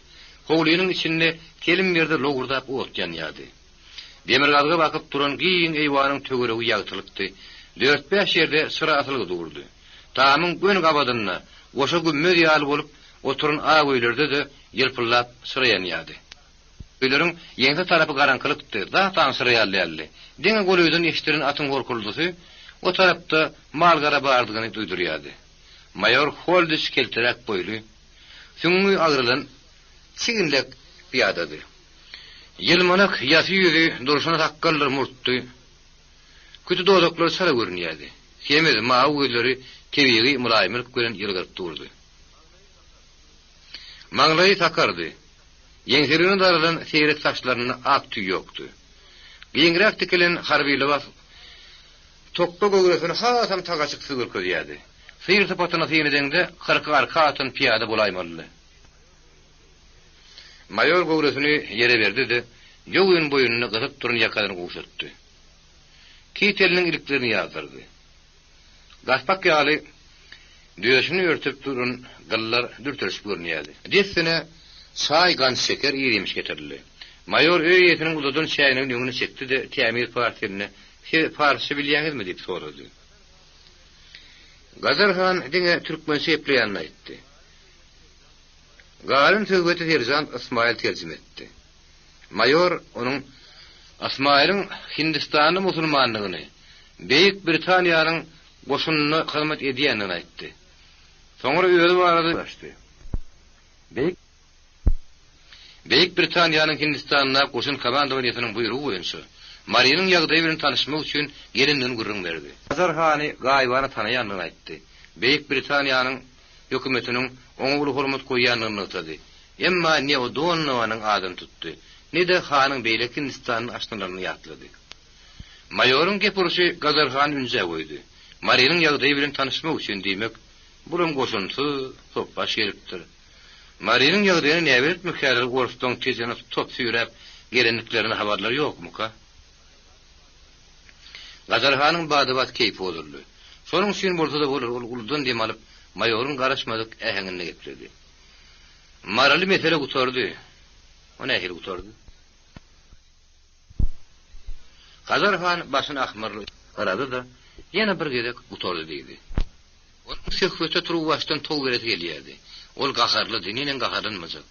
Howlynyň içinde kelim berde logurdap otgan ýady. Demirgazga bakıp duran giyin eyvanın tögöregi ýagtylykdy. 4-5 ýerde sıra atylgy durdy. Tamyň gön gabadyna oşa gümmez ýaly bolup oturun aýlerde de ýylpyllap sırayan ýady. Öýleriň ýeňse tarapy garankylykdy. Zatan sıraýaldy. Deňe golüýden eşdiren atyň gorkuldusy o tarapda mal gara bardygyny duýdurýady. Mayor Holdis keltirek boýly, süňňi agyrylan siginlek piýadady. Ýylmanak ýasy ýüzi durşuna takkallar murtdy. Kütü dodoklar sara görünýärdi. Hemedi mawy gözleri kebigi mulaýymlyk gören ýylgyryp durdy. Maňlaýy takardy. Ýeňserini daralan seýret saçlaryny ak tüý ýokdy. Giňrak tikilen harby libas tokpa göwresini hasam tagaçyk sygır köýýärdi. Seyir sapatyna seýredende 40 arka atyn piýada bolaýmaly. Mayor göwresini ýere berdi de ýöwün boýunyny gyzyp turun ýakadyny gowşatdy. Kiteliniň iliklerini ýazdyrdy. Gaspak ýaly düýesini örtüp durun gyllar dürtülüp görünýärdi. Desine çay gan şeker ýeremiş getirildi. Mayor öýetiniň uzadan çaýynyň ýöňüne çekdi de Tämir partiýasyny "Farsça bilýäňizmi?" diýip sorady. Gazarhan diňe türkmençe ýepleýänini aýtdy. Galyn söhbeti Ferzan Ismail terjime etdi. Mayor onuň Asmaýlyň Hindistany musulmanlygyny, Beýik Britaniýanyň goşunyna hyzmat edýänini aýtdy. Soňra öýle barady başdy. Beýik Britaniýanyň Hindistanyna goşun komandowatynyň buýrugy boýunça Mariýanyň ýagdaýy bilen tanışmak üçin gelinden gürrüň berdi. Gazarhany gaýbany tanaýanyny aýtdy. Beýik Britaniýanyň hökümetiniň oňa uly hormat goýýanyny aýtdy. Emma ne o Donowanyň adyny tutdy. Ne de hanyň beýlek Hindistanyň aşnalarını ýatlady. Mayorun gepurşy Gazarhan ünje goýdy. Mariýanyň ýagdaýy bilen tanışmak üçin diýmek, burum goşunty topbaş gelipdir. Mariýanyň ýagdaýyny näme etmek häzir gorusdan tezene top süýräp gelenliklerini habarlar ýokmu ka? Gazarhanyň badybat keýpi bolurdy. Şonuň üçin bolsa da bolar, ol uldan dem alyp mayorun garaşmadyk äheňine gepirdi. Maraly mesele gutardy. O nähir gutardy? Gazarhan başyny ahmarly garady da ýene bir gedek gutardy diýdi. Ol söhbete turup başdan tol bereti gelýärdi. Ol gaharly dininen gaharlanmajak.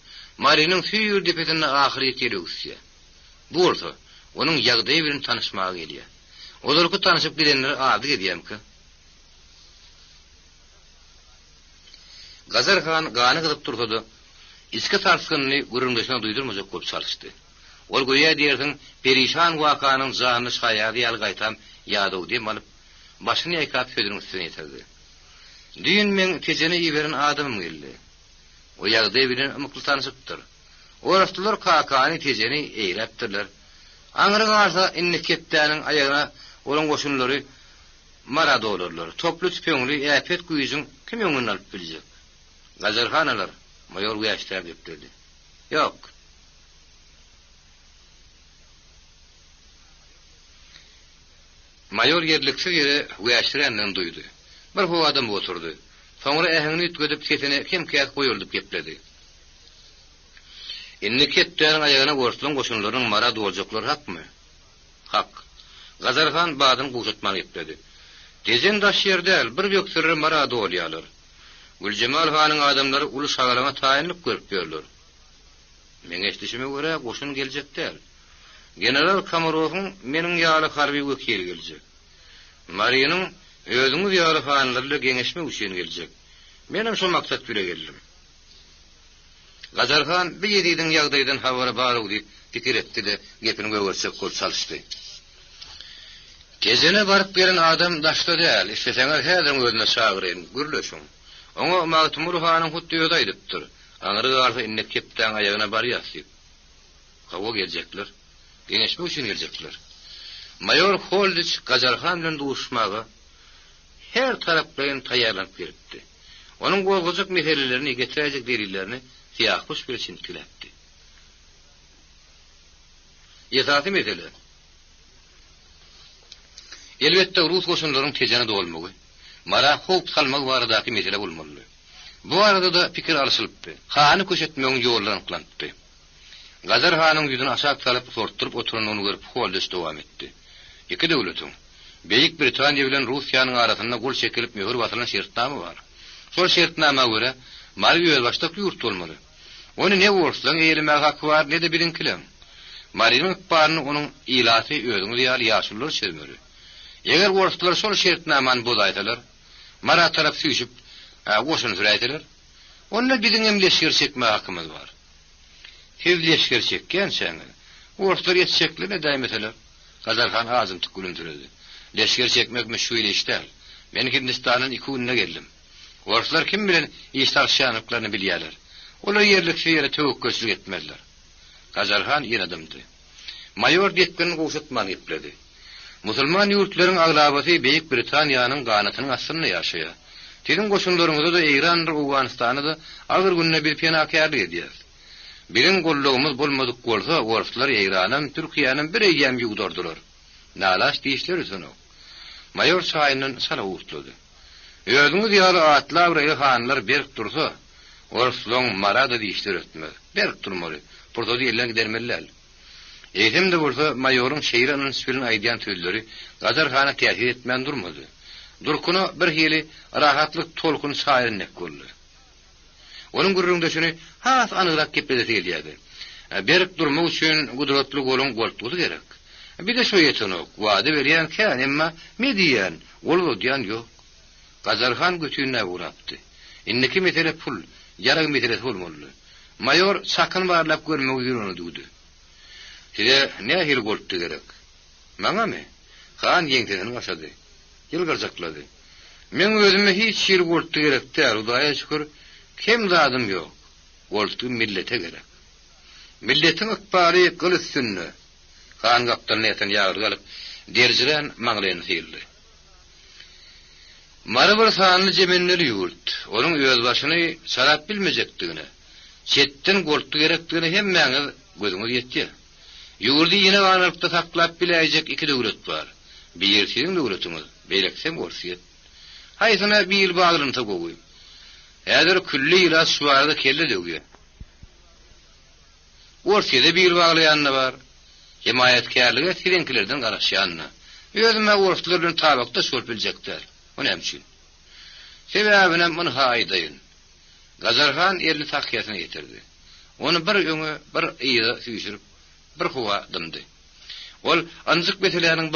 Mariýanyň süýür depetine ahyry ýetirýär. Bu bolsa onuň ýagdaýy bilen tanışmagy gelýär. Olarky tanışyp bilenler ady edýämki. Gazarhan gany gyzyp turdy. İske tartışgyny görünmesine duýdurmajak köp çalyşdy. Ol goýa diýerdiň perişan wakanyň jany şaýady ýaly gaýtam ýadyw diýip alyp başyny ýaýkap söýdüriň üstüne ýetirdi. Düýün men tejeni ýeberen adamym geldi. O ýagdaý bilen ymykly tanışypdyr. Orasdylar kakany tejeni eýlepdirler. Aňyry garsa inniketdäniň aýagyna olan goşunlary marad bolurlar. Toplu tüpeňli äpet güýjüň kim ýöňüne alyp biljek? Gazarhanalar mayor güýçler diýip dedi. Ýok. Mayor yerlikse ýere güýçlerinden duýdy. Bir bu adam oturdy. Soňra äheňini ütgedip ketene kim käk goýuldyp gepledi. Inniketdäniň aýagyna gorsulan goşunlaryň marad boljaklar hakmy? Hak. Gazarhan badyň gowşatmaly etdi. Tezen daş ýerdäl bir ýöksürre marad bolýarlar. Güljemal hanyň adamlary uly şagalama taýinlik görüp berler. Meňe eşdişime görä goşun geljekdir. General Kamarowyň meniň ýaly harby wekili geljek. Mariýanyň özüňiz ýaly hanlarla geňeşmek üçin geljek. Menim şo maksat bilen geldim. Gazarhan bir ýediň ýagdaýdan habara baryp diýip pikir etdi de gepini göwürsek kol çalyşdy. Tezene baryp gelen adam daşda däl, isteseňer häzir özüne çagyryn, gürleşiň. Oňa Magtymur hanyň hutdy ýodaýdypdyr. Aňyry garsa innek kepden aýagyna barýasy. Hawa geljekler, geňeşmek üçin geljekler. Mayor Holdis Gazarhan bilen duşmagy her tarapdan taýýarlanyp beripdi. Onuň golgujak meselelerini getirejek delillerini siýahpuş bir çintilepdi. Ýetatly mesele. Elbetde Rus goşunlaryň tejeni dolmagy, mara hop salmak baradaky mesele bolmaly. Bu arada da pikir alışylypdy. Hany köşetmegiň ýollaryny klandy. Gazar Han'yň ýüzüni aşağı salyp sortduryp oturanyny görüp holdaş dowam etdi. Iki döwletiň Beýik Britaniýa bilen Russiýanyň arasynda gol çekilip möhür basylan şertnama bar. Şol şertnama göre Mari başda ýurt bolmaly. Onu ne bolsaň eýilmek haky bar, ne de bilinkilen. Marinyň ykbaryny onuň ilaty özüňiz ýaly ýaşullar çözmeli. Eger Ruslar şol şertnamany bozaýsalar, Mara tarap süýşip, goşuny süräýdiler. Onda biziň hem leşger çekme hakymyz bar. Siz leşger çekken şeňe, Ruslar ýetşeklerine daýmasalar, Gazarhan ağzym tükülündüredi. Leşger çekmekmi şu ile işler. Men Hindistan'ın 2 gününe geldim. Ruslar kim bilen iştarşanlıklarını bilýärler. Olar yerlik şeýere töwekkelçilik etmezler. Gazarhan ýene adamdy. Mayor diýetgeni goşutman epledi. Musulman ýurtlaryň aglabasy Beýik Britaniýanyň ganatynyň aslynda ýaşaýar. Tiň goşunlarymyzda da Iran, Awganistanda da agyr günne bir penakärlik edýär. Birin gollugymyz bolmadyk bolsa, Ruslar Iranyň, Türkiýanyň bir eýýäm ýugdurdylar. Nalaş diýişler üçin. Mayor çaýynyň sala uçlady. Özüňiz ýaly atlar we hanlar berk dursa, Ruslan marada diýişler etmez. Berk durmaly. Burada diýerler gidermeliler. Eýdimde bolsa mayoryň şeýranyň spilini aýdýan tüýleri Gazarhana täsir etmän durmady. Durkuny bir hili rahatlyk tolkuny şaýrynek boldy. Onuň gurrundaşyny has anyrak gepleri edýärdi. Berk durmak üçin gudratly golun goltugy gerek. Bir de şu yetenek, wada berýän kan, emma mediýän, ol diýen ýok. Gazarhan götüne urapdy. Inneki mesele pul, yarag mesele bolmaly. Mayor sakyn barlap görmek ýürüni duýdy. Size ne hil goltugy gerek? Maňamy? Han ýeňteni başady. Ýylgyrjaklady. Men özüme hiç hil goltugy gerek däl, Hudaýa şükür, kim zadym ýok. Goltugy millete gerek. Milletiň ykbary gylsynny. Han gapdan eten ýagyr galyp, derjilen maňlaýan hildi. Mara bir sanly jemenleri ýurt. Onuň öz başyny sarap bilmejekdigine, çetden goltugy gerekdigine hemmäňiz gözüňiz ýetdi. Ýurdy ýene ganypda saklap biläjek 2 döwlet bar. Bir siziň döwletiniz, beýleksem gorsyet. Haýsyna bir ýyl baglyny goýup. Häzir külli ýyla şu arada kelle döwýär. Gorsyede bir ýyl baglaýanna bar. Himayetkarlığı silinkilerden garaşyanna. Özüme Ruslarlyň tabakda şol biljekler. O nämçin? Sebäbine muny haýdaýyn. Gazarhan erli takyýasyna getirdi. Onu bir öňe bir ýyla süýşürip, bir howa dymdy. Ol anzyk meseleleriň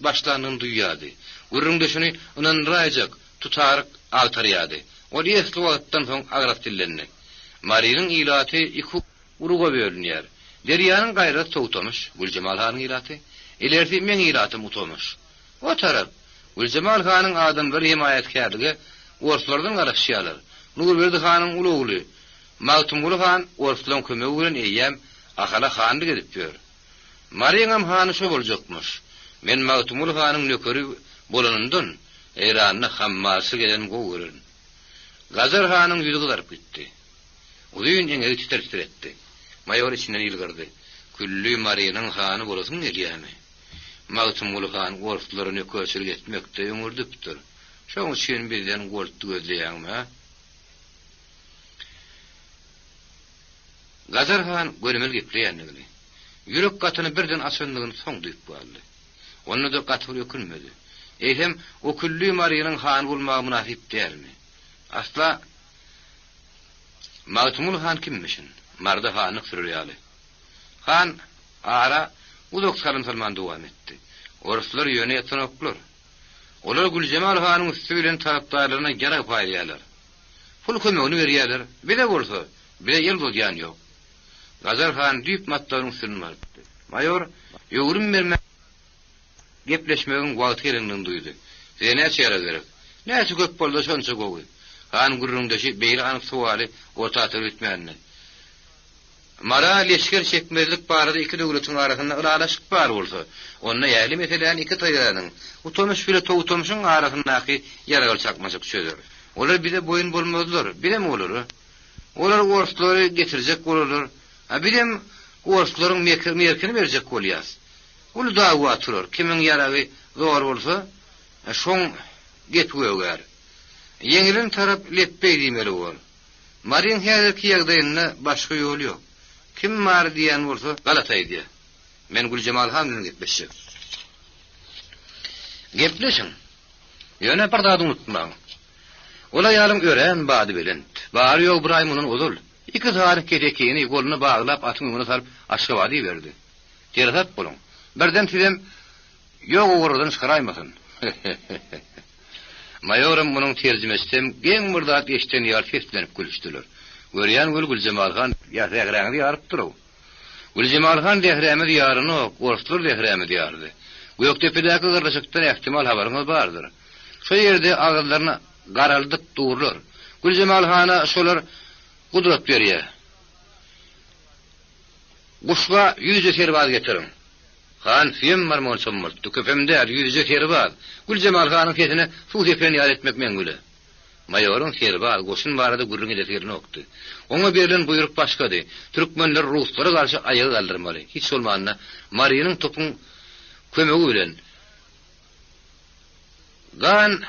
başlanyny duýýardy. Gurrundaşyny onuň raýjak, tutaryk agtarýardy. Ol ýesli wagtdan soň agrap dillenni. Marinyň ilaty 2 uruga bölünýär. Derýanyň gaýrat sowtamış, Gülcemal Hanyň ilaty, ilerisi men ilatym utomuş. O tarap, Gülcemal Hanyň adamlary himayetkarlygy Ruslardan garaşýarlar. Nurberdi Hanyň ulugly, Magtumul Han Ruslan kömegi bilen eýýäm Akala Handy gedip ýör. Maryam Hany şo boljakmyş. Men Magtumul Hanyň nökeri bolanyndan Iranyň hammasy gelen gowurun. Gazar Hanyň ýüzi gyzaryp gitdi. Uýun ýene titer etdi. Mayor içinden ýylgyrdy. Külli Maryanyň hany bolasyň gelýärmi? Magtumul Han Ruslarny köçürip etmekde öňürdipdir. Şoň üçin bizden goltu gözleýärmi? Gazarhan görmeli gepleýändigini. Ýürek gatyny birden açandygyny soň duýup galdy. Onu da gatyr ýökünmedi. Eýsem o külli Maryanyň hany bolmagy münasip dälmi? Asla Magtumul Han kimmişin? Marda Hanyň sürýäli. Han ara uzak salym dowam etdi. Ruslar ýöne ýetenoklar. Olar Gülcemal Hanyň üstünden tarapdarlaryna gerek paýýarlar. Pul kömegini berýärler. Bile bolsa, bile ýel bolýan ýok. Gazarhan diýip matlaryň sürmärdi. Mayor ýöwrüm bermek gepleşmegin wagty gelendigini duýdy. Size näçe ýara gerek? Näçe köp bolsa şonça gowy. Han gurrundaşy beýle anyp suwaly ortatyr etmänni. Mara leşker çekmezlik barada 2 döwletiň arasynda ýylaşyk bar bolsa, onda ýaly meseleni 2 taýyryň, utomuş bile towutomuşyň arasyndaky ýaragal çakmaşyk çözer. Olar bile boyun bolmazlar, bilem olur. Olar Ruslary getirjek bolar. Bilem Ruslaryň merkini berjek bolýar. Ul dawa turur, kimiň ýaragy zor bolsa, şoň getweger. Ýeňilen tarap leppeý diýmeli bol. Maryň häzirki ýagdaýynda başga ýol ýok. Kim var diýen bolsa Galatay diýe. Men Gülcemal Han bilen gepleşjek. Gepleşin. Ýöne bir zat unutmaň. Ola ýalym ören bady bilen. Bary ýok Ibrahimunyň ozul. Iki tarih gedekini goluny baglap atyny saryp aşgabady berdi. Terhap bolun. Birden tidem ýok ogurdan çykaraymasyn. Maýorum munyň terjimesinem geň murdat eşden ýar feslenip gülüşdiler. Görýän Gülcemal Han ýa-ýagrany ýaryp durup. Gülcemal Han dehrämi diýaryny gorçlar dehrämi diýardy. Göktepe'däki gyrlaşykdan ähtimal habaryňyz bardyr. Şu ýerde agyrlaryna garaldyk durlar. Gülcemal Hana şolar gudrat berýär. Guşga 100 serbaz getirin. Han fiýem marmon çammyrtdy. Köpemde 100 serbaz. Gülcemal Hanyň ketine suw sepeni ýar etmek meňgüle. Maýoryň serbaz goşun barada gurrun edetlerini okdy. Oňa berilen buyruk başgady. Türkmenler Ruslara garşy aýagy galdyrmaly. Hiç bolmanda Mariýanyň topun kömegi bilen gan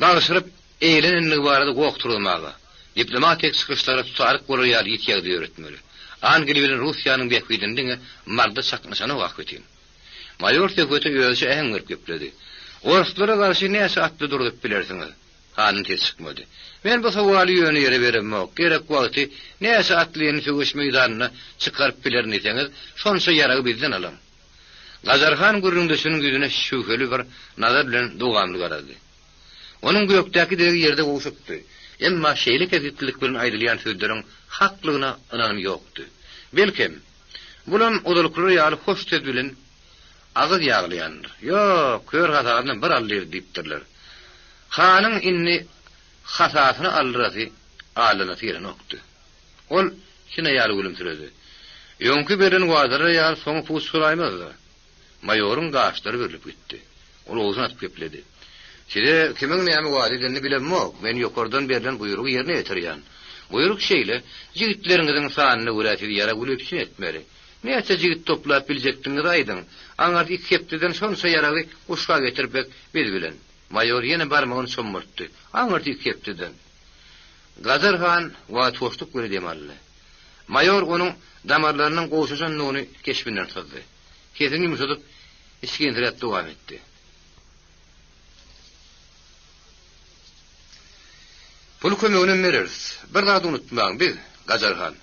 dağışırıp eğlenenlik barada gokturulmaga, diplomatik sıkışlara tutaryk bolýar ýetýärdi öğretmeli. Angli bilen Russiýanyň bekýidindiňe marda çaknaşany wagtyn. Maýor Teköte ýöze äň görkepledi. Oruslara garşy näse atdy durup bilersiňiz? Hanyň tes çykmady. Men bu sawaly ýöne ýere beremok. Gerek wagty näse atlyny söwüş meýdanyna çykaryp bilerini diýeniz, şonça ýaragy bizden alam. Gazarhan gurrundaşynyň ýüzüne şüpheli bir nazar bilen dogamly garady. Onun gökdäki degi ýerde goşupdy. Emma şeýle kezitlik bilen aýdylýan sözleriň haklygyna ynanym ýokdy. Belkem bulan odalykly ýaly hoş söz bilen agyz ýaglaýandyr. Ýok, kör hasagyny bir alýar diýipdirler. Hanyň inni hasasyny alrasy alyna tiren okdy. Ol şina ýaly gülümsiredi. Ýöňkü beren wazara ýaly soň pus suraýmazdy. Maýoryň gaşlary berilip gitdi. Ol ozun atyp gepledi. Şide kimiň näme wadilerini bilemok. Men ýokardan berilen buýrugy ýerine ýetirýän. Buýruk şeýle, jigitleriniň sanyny öwräti ýara gülüpsin etmeli. Näçe jigit toplap biljekdiňiz aýdyň. Aňar iki hepdeden şonça ýaragy uşga getiripek belgilen. Maýor ýene barmagyny çomurtdy. Aňar iki hepdeden. Gazarhan wa toştuk göre demäli. Maýor onuň damarlarynyň goşuşan nuny keşbinden tutdy. Kesini yumuşatıp iskindiret devam etdi. Pul kömegini beririz. Bir zat unutmaň biz, Gazarhan.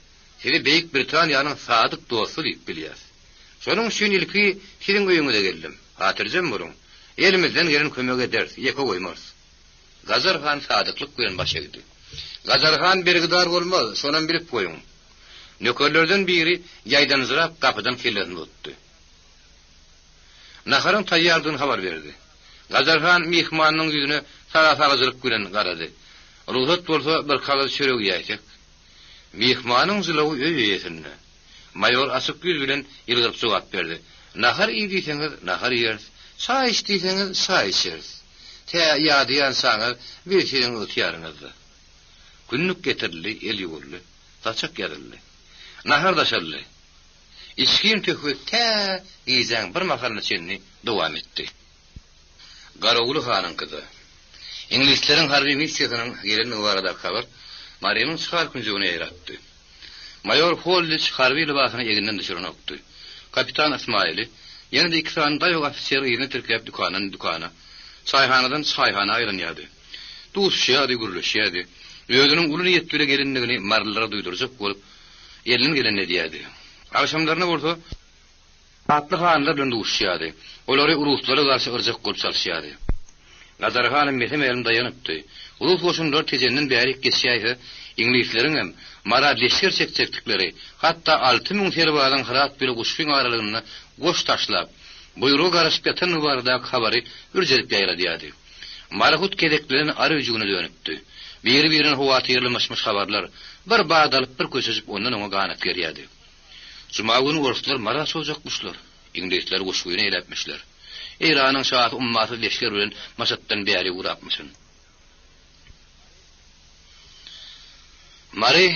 Sizi Beýik Britaniýanyň sadyk dosty diýip bilýäs. Şonuň üçin ilki siziň öýüňize geldim. Hatyrjam boruň. Elimizden gelen kömek ederiz, ýeke goýmaz. Gazarhan sadyklyk bilen baş egdi. Gazarhan bergidar bolmaz, şonan bilip goýuň. Nökerlerden biri ýaýdan zırap kapydan kelýän boldy. Naharyň taýýardygyny habar berdi. Gazarhan mehmanyň ýüzüne sara-sarajylyk bilen garady. Ruhsat bolsa bir kagaz çörek ýaýsak. Mehmanyň zylawy öýeýetinde. Maýor asyk ýüz bilen ýylgyryp jogap berdi. Nahar ýediňiz, nahar ýeriz. Çay içdiňiz, çay içeriz. Ýadyýan saňyz bir şeýiň ötýäriňizdi. Günlük getirildi, el ýugurly, taçak ýarildi. Nahar daşaldy. İçkin töküp giýjäň bir mahalny çenni dowam etdi. Garawly hanyň kyzy. İngilisleriň harby missiýasynyň gelen barada habar Mariýanyň çykar günjüne ýaratdy. Maýor Hollis harby libasyny eginden düşürän okdy. Kapitan Ismaili ýene-de iki tane daýok ofisier ýene türkep dukana. Çaýhanadan çaýhana aýranýardy. Duşýady, gürleşýärdi. Özüniň uly ýetgüle gelendigini marlylara duýdurjak bolup elin gelende diýärdi. Akşamlaryna bolsa atly hanlar bilen duşýardy. Olary uruslara garşy yrjak bolup çalyşýardy. Gazarhanyň mesem elim daýanypdy. Ulus goşunlar tejenden bäri geçýärdi. İngilisleriň hem marad leşker çekçeklikleri, hatta 6000 serbadan harat bile guşyň aralygyna goş taşlap, buyruk garaşyp ýatan barada habary ürjelip ýaýradýardy. Marhut kedeklerini arı üjüne dönüpdi. Bir-birine howatyrlymaşmış habarlar bir bağ dalıp bir köçüp ondan oňa ganat gerýärdi. Juma güni oruslar mara sojakmışlar. İngilizler goşgyny eýlepmişler. Iranyň şahat ummaty leşker bilen maşatdan bäri urapmyşyn. Mari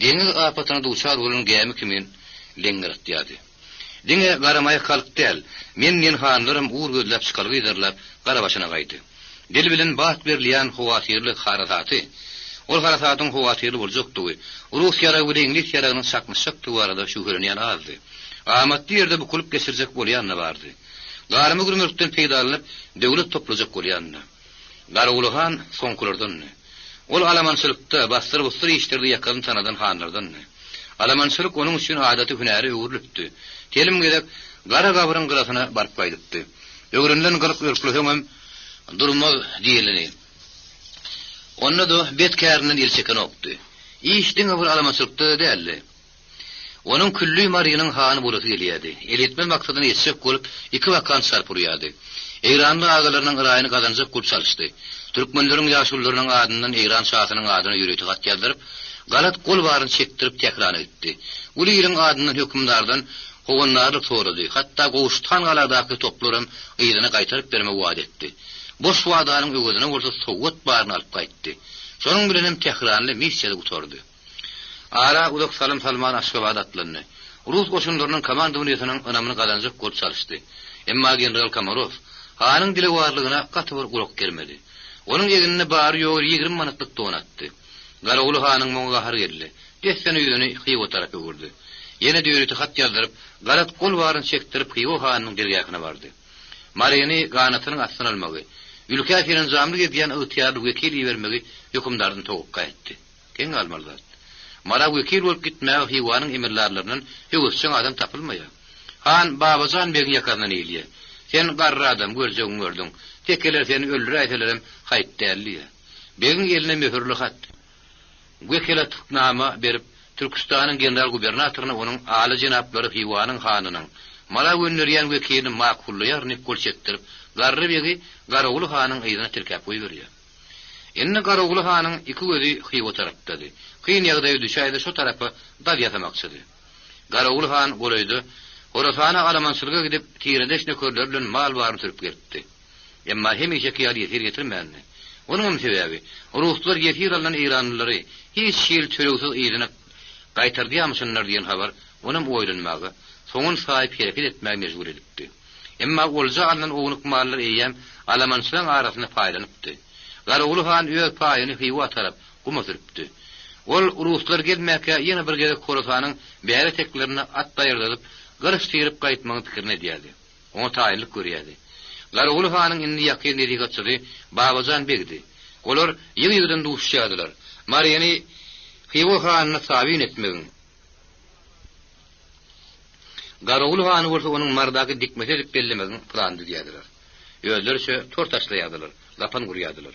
deniz apatyna duçar bolan gemi kimin lengirtýärdi. Diňe garamay kalkdyl. Men hanlarym uğur gözläp çykalyp ýerlap gara başyna gaýdy. Dil bilen baht berilýän howatyrly harasaty Ol harasatın howatyry boljokdy. Rus ýaragy bilen İnglis ýaragynyň sakmyşykdy barada şuhurynyan azdy. Amatly ýerde bu kulup geçirjek bolýanna bardy. Garmy gürmürkden peýdalanyp döwlet toplajak bolýanna. Garawulhan soňkulardan. Ol alamançylykda bastır iştirdi ýakyn tanadan hanlardan. Alamançylyk onuň üçin adaty hünäri öwürlükdi. Telim gerek gara gabyryň gyrasyna baryp gaýdypdy. Öwründen gyryp ýörpleşem durmaz diýileni. Onda da betkäriniň ilçeken okdy. Işdiň bir alamançylykda däldi. Onun küllü Maryanyň hany bolasy gelýärdi. Eletme maksadyny ýetişip bolup iki wakan sarpurýardy. Eýranly agalarynyň ýaýyny gazanjak bolup çalyşdy. Türkmenleriň ýaşullarynyň adynyň Eýran şahatynyň adyny ýöretip gat ýazdyryp, galat gol baryny çekdirip tekrar etdi. Uly ýylyň adyny hökümdardan howanlarlyk sorady. Hatda gowuştan galardaky toplarym ýylyna gaýtaryp berme wagt etdi. Boş wagdanyň öwüdüne bolsa sowat baryny alyp gaýtdy. Şonuň bilen hem tekrarly missiýada gutardy. Ara uluk Salman Aşgabat atlandy. Rus goşunlarynyň komandasynyň önamyny gazanjak bolup çalyşdy. Emma general Kamarov hanyň dili warlygyna gaty bir uluk gelmedi. Onuň ýeginine bary ýoğur 20 manatlyk donatdy. Garawul hanyň moňa har geldi. Desden ýüzüni Xiwa tarapy gurdy. Ýene döwleti hat ýazdyryp, galat gol baryny çekdirip Xiwa hanyň dergähine bardy. Maryany ganatynyň astyna almagy, ülke afirin zamlyk edýän ýetýärli wekil ýermegi hökümdardan togukka etdi. Keň almalylar. Mara wekil bolup gitmäge Xiwanyň emirlerlerinden höwüsçen adam tapylmaýar. Han Babajan begiň ýakaryndan eýilýär. Sen garry adam görjegiň gördüň. Tekeler seni öldür aýtalaryň haýt däldi. Begiň eline möhürli hat. Wekile tutnama berip Türkistanyň general gubernatoryna onuň aly jenaplary Xiwanyň hanynyň mala gönderýän wekilini makullyar nikol çekdirip garry begi Garawul hanyň ýygyna tirkäp goýberýär. Enne Garawul hanyň iki gözi Xiwa tarapdady. Kyn ýagdaýda düşäýdi şu tarapy dal ýatamakçydy. Garawul han goraýdy. Horasana alamançylyga gidip tiredeşne körler bilen mal baryny türüp geldi. Emma hemişe ki ýaly ýetir getirmänni. Onuň sebäbi Ruslar ýetir alan Eýranlylary hiç şeýle törewsiz ýerine gaýtardýamyşynlar diýen habar onuň oýlanmagy, soňun saýyp hereket etmäge mejbur edipdi. Emma olja alan oňluk mallar eýem alamançylaryň arasyna paýlanypdy. Garawul han öýek paýyny Xiwa tarap gumazyrpdy. Ol Ruslar gelmäke ýene bir gede Horasanyň bäri teklerini at daýardyp, gyrştyrıp gaýtmagy pikirini edýärdi. Oňa taýinlik görýärdi. Garawul hanyň indi ýakyn edigatçydy Babajan begdi. Olar ýygydan duşýardylar. Maryany Xiwa hanyna sabyn etmegin. Garawul hany bolsa onuň mardaky dikmese edip bellemegin plandy diýerdiler. Öýlerçe tor taşlaýardylar, lapan gurýardylar.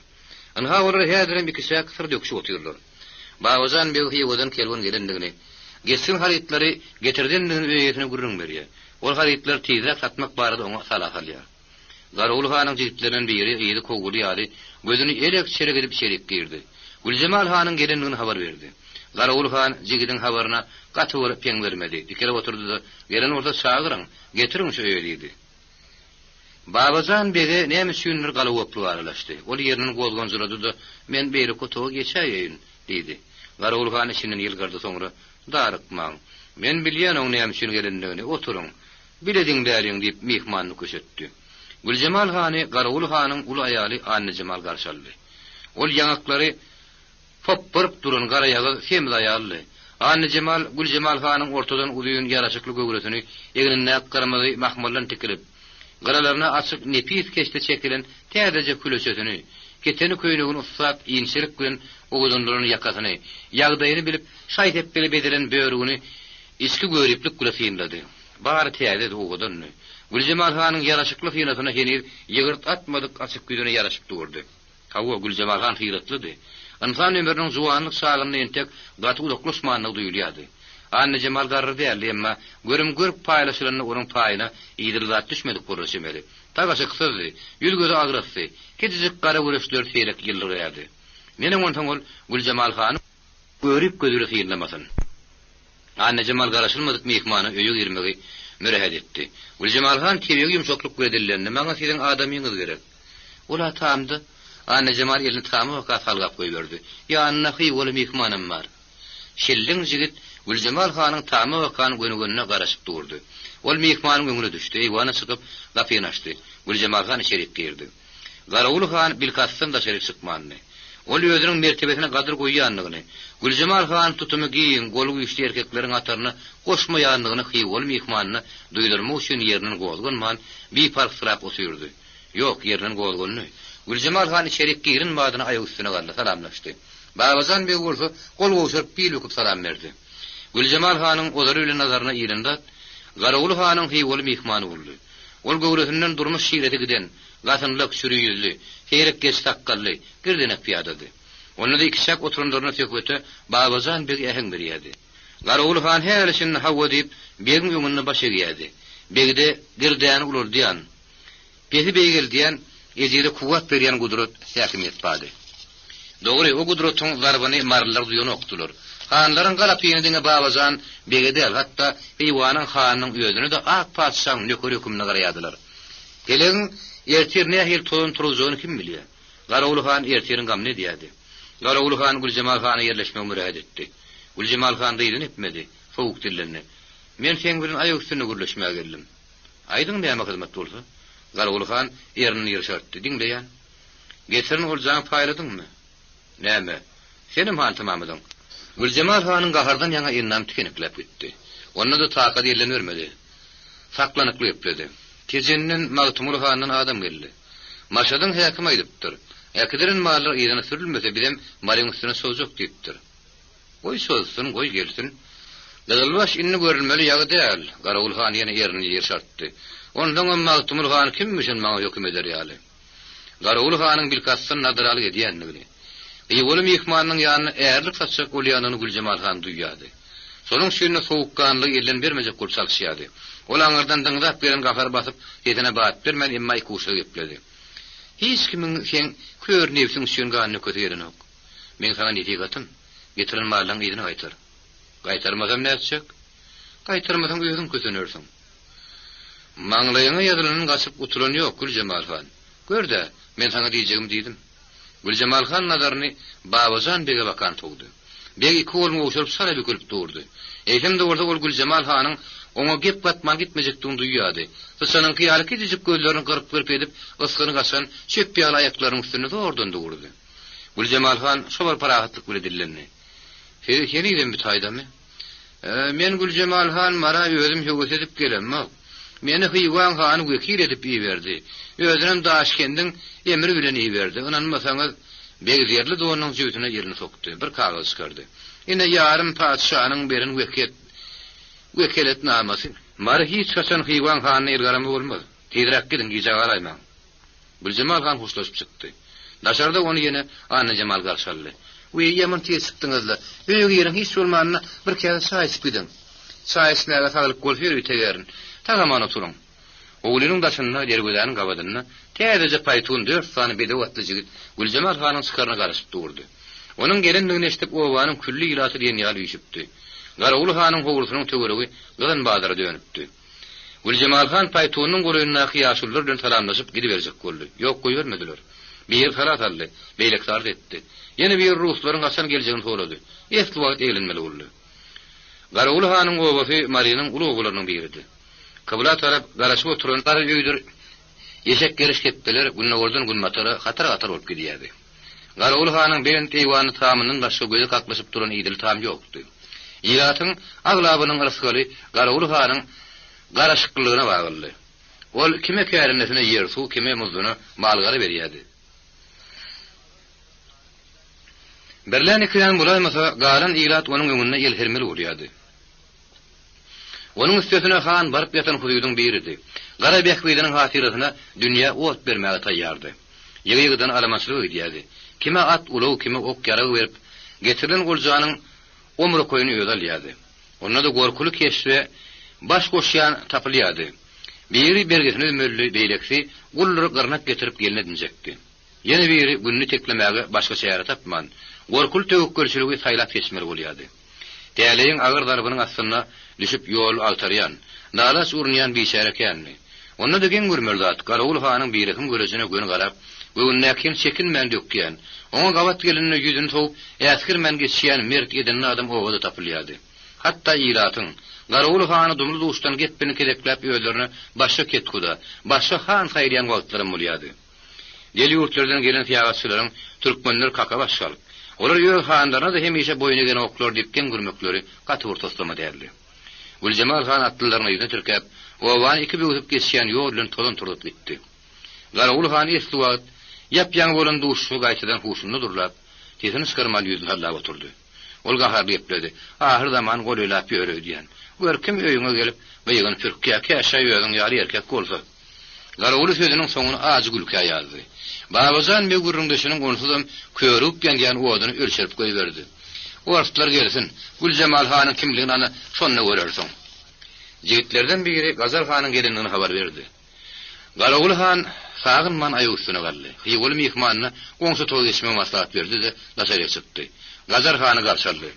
Anha olar häzirem iki şäk sır döküşip otyrdylar. Babajan begi Xiwadan kelgen gelendigini, geçsin haritleri getirdiğinin öýetine gurrun berýär. Ol haritler tezrak satmak barada oňa salah alýar. Garawul hanyň jigitleriniň biri ýygy kowguly ýaly, gözüni elek çerek edip şerik girdi. Güljemal hanyň gelendigini habar berdi. Garawul han jigidiň habaryna gaty bolup peň bermedi. Dikelip oturdy. Gelen orta çagyryň, getiriň şu öýledi. Babajan bege näme üçindir galawaply aralaşdy. Ol ýeriniň gozgonjurady da men beri kotoga geçäýin dedi. Garawul han içinden ýylgardy soňra darykmaň. Men bilýän oňa näme üçin gelendigini oturuň. Bilediň däliň diýip mehmanny köşetdi. Güljemal hany Garawul hanyň ulu aýaly Anna Jemal garşaldy. Ol ýangaklary poppurup duran gara ýaly semli aýaly. Anna Jemal Güljemal hanyň ortadan ulyň ýaraşykly göwresini ýegnine garamaly mahmullan tikilip, garalaryna açyk nepis keşde çekilen täzeje küleşetini, keteni köýnegini ussap ýynçylyk bilen oguzunlaryny ýakasyny, ýagdaýyny bilip şaýt bile bediren böwrüni iski görüplük güleşýärdi. Bary täze ogudan. Güljemal hanyň ýaraşykly hynasyna henir ýygyrt atmadyk açyk güýdüne ýaraşyp durdy. Hawa Güljemal han hyratlydy. Insan ömrüniň juwanlyk çagyny entek gaty uluklaşmanyny duýulýardy. Anna Jemal garry däldi, emma görüm-görüp paýlaşylanyny onuň paýyna ýydylat düşmedik bolýardy. Tagaşy kysady, ýülgüde agrasy, kedijik gara görüşler seýrek ýylgyrýardy. Meniň ontaň ol Güljemal hany görüp gözüle hyýrlamasyn. Anna Jemal garaşylmadyk mehmany öýe girmegi mürahat etdi. Güljemal han tebegi ýumşaklyk gödüllerini, "Maňa siziň adamyňyz gerek." Ola tamdy. Anna Jemal elini tamam waka salgap goýberdi. "Ýanyna Xiwa mehmanym bar." Şelliň jigit Güljemal hanyň tamam wakany gönügünne garaşyp durdy. Ol mehmanyň öňüne düşdi, ýwana çykyp gapyny açdy. Güljemal han içeri girdi. Garawul han bilkasdan da şerif çykmandy. ol özüniň mertebesine gadyr goýýanlygyny, Güljemal Han tutumy giýin, gol güýçli erkekleriň ataryny goşmaýanlygyny hyýwal mehmanyna duýdurmak üçin ýeriniň gozgunman bir park sırap osurdy. Ýok, ýeriniň gozguny. Güljemal Han içerik girin madyna aýagy üstüne galdy, salamlaşdy. Babazan bir gursu gol goşup bir lüküp salam berdi. Güljemal Hanyň ozary bilen nazaryna ýerindat, Garaul Hanyň hyýwal mehmany boldy. Ol gowresinden durmuş şiireti giden, gatynlyk sürü ýüzli, heýrek geç takkally, girdenek piýadady. Onda da ikişak oturumlaryna sökbete Babazan bir äheň berýärdi. Garaul Han her işini hawwa diýip begin öňüne baş egýärdi. Begide girdäni ulurdiýan, pesi beýgeldiýän, ejide kuwat berýän gudrat häkimiýet bady. Dogry, o gudratyň zarbyny marlar duýan okdular. Hanlaryň garap ýene Babazan begedel, hatda Heýwanyň hanyň özüne de ak padşahyň nökeri hükümine garaýadylar. Gelen ertir nähil toýun turuzyny kim bilýär? Garaul Han ertirin gam ne diýdi? Garaul Han Güljemal Hany ýerleşmek murad etdi. Güljemal Han diýdi etmedi, sowuk dillenni. Men sen bilen aýak üstüne gürleşmäge geldim. Aýdyň näme hyzmat bolsa? Garaul Han erini ýerşärtdi. Diňleýän. Getirin oljaň paýladyňmy? Näme? Senim han tamamydyň. Güljemal Hanyň gahardan ýaňa ýernam tikeniklep gitdi. Onda da takat ýerlen bermedi. Saklanyply ýepledi. Kejeninen Magtumul Hanyň adam geldi. Maşadyň häkim aýdypdyr. Äkidirin mallar ýerine sürülmese bizim malyň üstüne sozjak diýipdir. Goý sozsun, goý gelsin. Dagylbaş inni görülmeli ýagy däl. Garaul Han ýene ýerini ýerşärtdi. Ondan Magtumul Han kimmişin maňa höküm eder ýaly. Garaul Hanyň bilkassyny nadaraly edýänligini. Ýewli mehmanyň ýanyna äärlik satsak bolýanyny Güljemal Han duýýady. Sonuň şeýle sowukkanlyk ellen bermejek bolup salşýady. Ol aňyrdan diňdap beren gafar basyp ýetene bat bermän emma ýkuşa gepledi. Hiç kimiň sen kör nefsiň üçin ganyny köteýären ok. Men sana näme gatym? Getirin malyň ýerine gaýtar. Gaýtarmasam näçek? Gaýtarmasam özüň kötenörsiň. Maňlaýyňa ýazylyny gaçyp uturan ýok Güljemal Han. Görde, men sana diýjegim diýdim. Güljemal Han nazaryny Babazan bege bakan togdy. Begi kolmy uçurup sara bükülüp durdy. Eýsem de orada ol Güljemal Hanyň oňa gep batman gitmejekdigini duýýady. Sysanyň kyýaly kijip gözlerini gyrıp gyrıp edip, yskyny gaçan çöp ýaly aýaklaryň üstüne doğrudan durdy. Güljemal Han şobar parahatlyk bilen dillendi. Heriden bir taýdamy? Men Güljemal Han mara özüm höwes edip gelemmi? Meni Heýwan Hany wekil edip ýerdi. Özünem Daşkendiň emri bilen ýerdi. Onanmasaňyz begzerli dowanyň jüýtüne ýerini sokdy. Bir kagaz çykardy. Ine ýarym padşahynyň berin wekeletnamasy. Mara hiç kaçan Heýwan Hanyny elgaramy bolmaz. Tezrak gidin gijaga alaýman. Güljemal Han hoşlaşyp çykdy. Daşarda onu ýene Anna Jamal garşaldy. We ýaman tez çykdyňyzlar. Öýüň ýeriň hiç bolmanyna bir kere çaý içip gidin. Çaý içmäge sagylyk golfer ütegerin. Tagamana oturuň. Oğlunyň daşyna dergüläni gabadyna täzece paýtun 4 sany bedewatly jigit Güljemal Hanyň çykaryna garaşyp durdy. Onuň gelendigini eşitip owanyň külli ýylasy diýen ýaly ýüşipdi. Garaul Hanyň howursunyň töweregi gyzyn bazyra dönüpdi. Güljemal Han paýtunyň goraýyna ýaşullar bilen salamlaşyp gidiberjek boldy. Ýok goýbermediler. Bir salat aldy, beýlekler etdi. Ýene bir ruslaryň gaçan geljegini soýlady. Eski wagt eýlenmeli boldy. Garaul Hanyň owasy Mariýanyň uly oglarynyň biridi. Kıbla tarap garaşyp oturanlar ýöýdir. Ýeşek geriş ketdiler, günnägörden günmatara hatar bolup gidýärdi. Garaul Hanyň beren Heýwany tamynyň başga göze kaklaşyp duran ýedil tam ýokdy. Ýylatyň aglabynyň arasgaly Garaul Hanyň garaşyklygyna bagly. Ol kime kärinesine ýer suw, kime muzuny malgara berýärdi. Berlän ikiden bulaýmasa, galan ýylat onuň öňünde ýelhermeli bolýardy. Onun üstüne Han barıp yatan hududyň biridi. Gara Bekbeydiň hatyrasyna dünýä ot bermäge taýýardy. Ýygydan alamaçlyk edýärdi. Kime at ulaw, kime ok ýaragy berip, getirilen goljanyň omry koýuny ýözelýärdi. Onda da gorkuly keşwe baş goşýan tapylýardy. Biri bergesini mölli beýleksi gullary gyrnap getirip gelinedinjekdi. Ýene biri günni teklemäge başga şäher tapman. Gorkul töwekkelçiligi saýlap geçmeli bolýardy. Täleýiň agyr darbynyň astyna düşüp ýol altaryan, nalas urnayan biçarekenni. Onda da gen görmeldat, Garaul Hanyň birekim görejine gön garap, göwnäkin çekinmän dökýän. Oňa gabat gelinne ýüzüni soňup, äskirmän geçýän mert eden adam owada tapylýardy. Hatda ýylatyň Garaul Hany dumly duşdan getbini kedekläp öýlerini başga ketguda, başga Han saýryan wagtlarym bolýardy. Deli yurtlardan gelen tiyagatçylaryň türkmenler kaka başgalyp. Olar ýöl hanlarına da hemişe boyuna gelen oklar dipken gürmekleri gaty urtaslama derli. Gülcemal Han atlylaryny ýüzüne türkäp, owan iki büýüp geçýän ýol bilen tolan turdup gitdi. Garawul Han esli wagt ýap-ýaňy bolan duşy gaýtadan huşuny durlap, tesini çykarmaly ýüzüne hallap oturdy. Ol gaharly ýeplerdi. Ahir zaman golylap ýörüdýän. Görkim öýüňe gelip, beýigini türkkä käşe ýöňiň ýary erkek bolsa. Garawul sözüniň soňuny azy gülkä ýazdy. Babazan me gurrundaşynyň gonsuzam körüp gelýän owadyny ölçerip goýberdi. Ortlar gelsin, Gülcemal Hanyň kimligini ana şonna görersiň. Jigitlerden biri Gazar Hanyň gelendigini habar berdi. Garawul Han sagynman aýy üstüne galdy. Ýygul mehmanyna goňsy toý geçme maslahat berdi de nasarya çykdy. Gazar Hany garşaldy.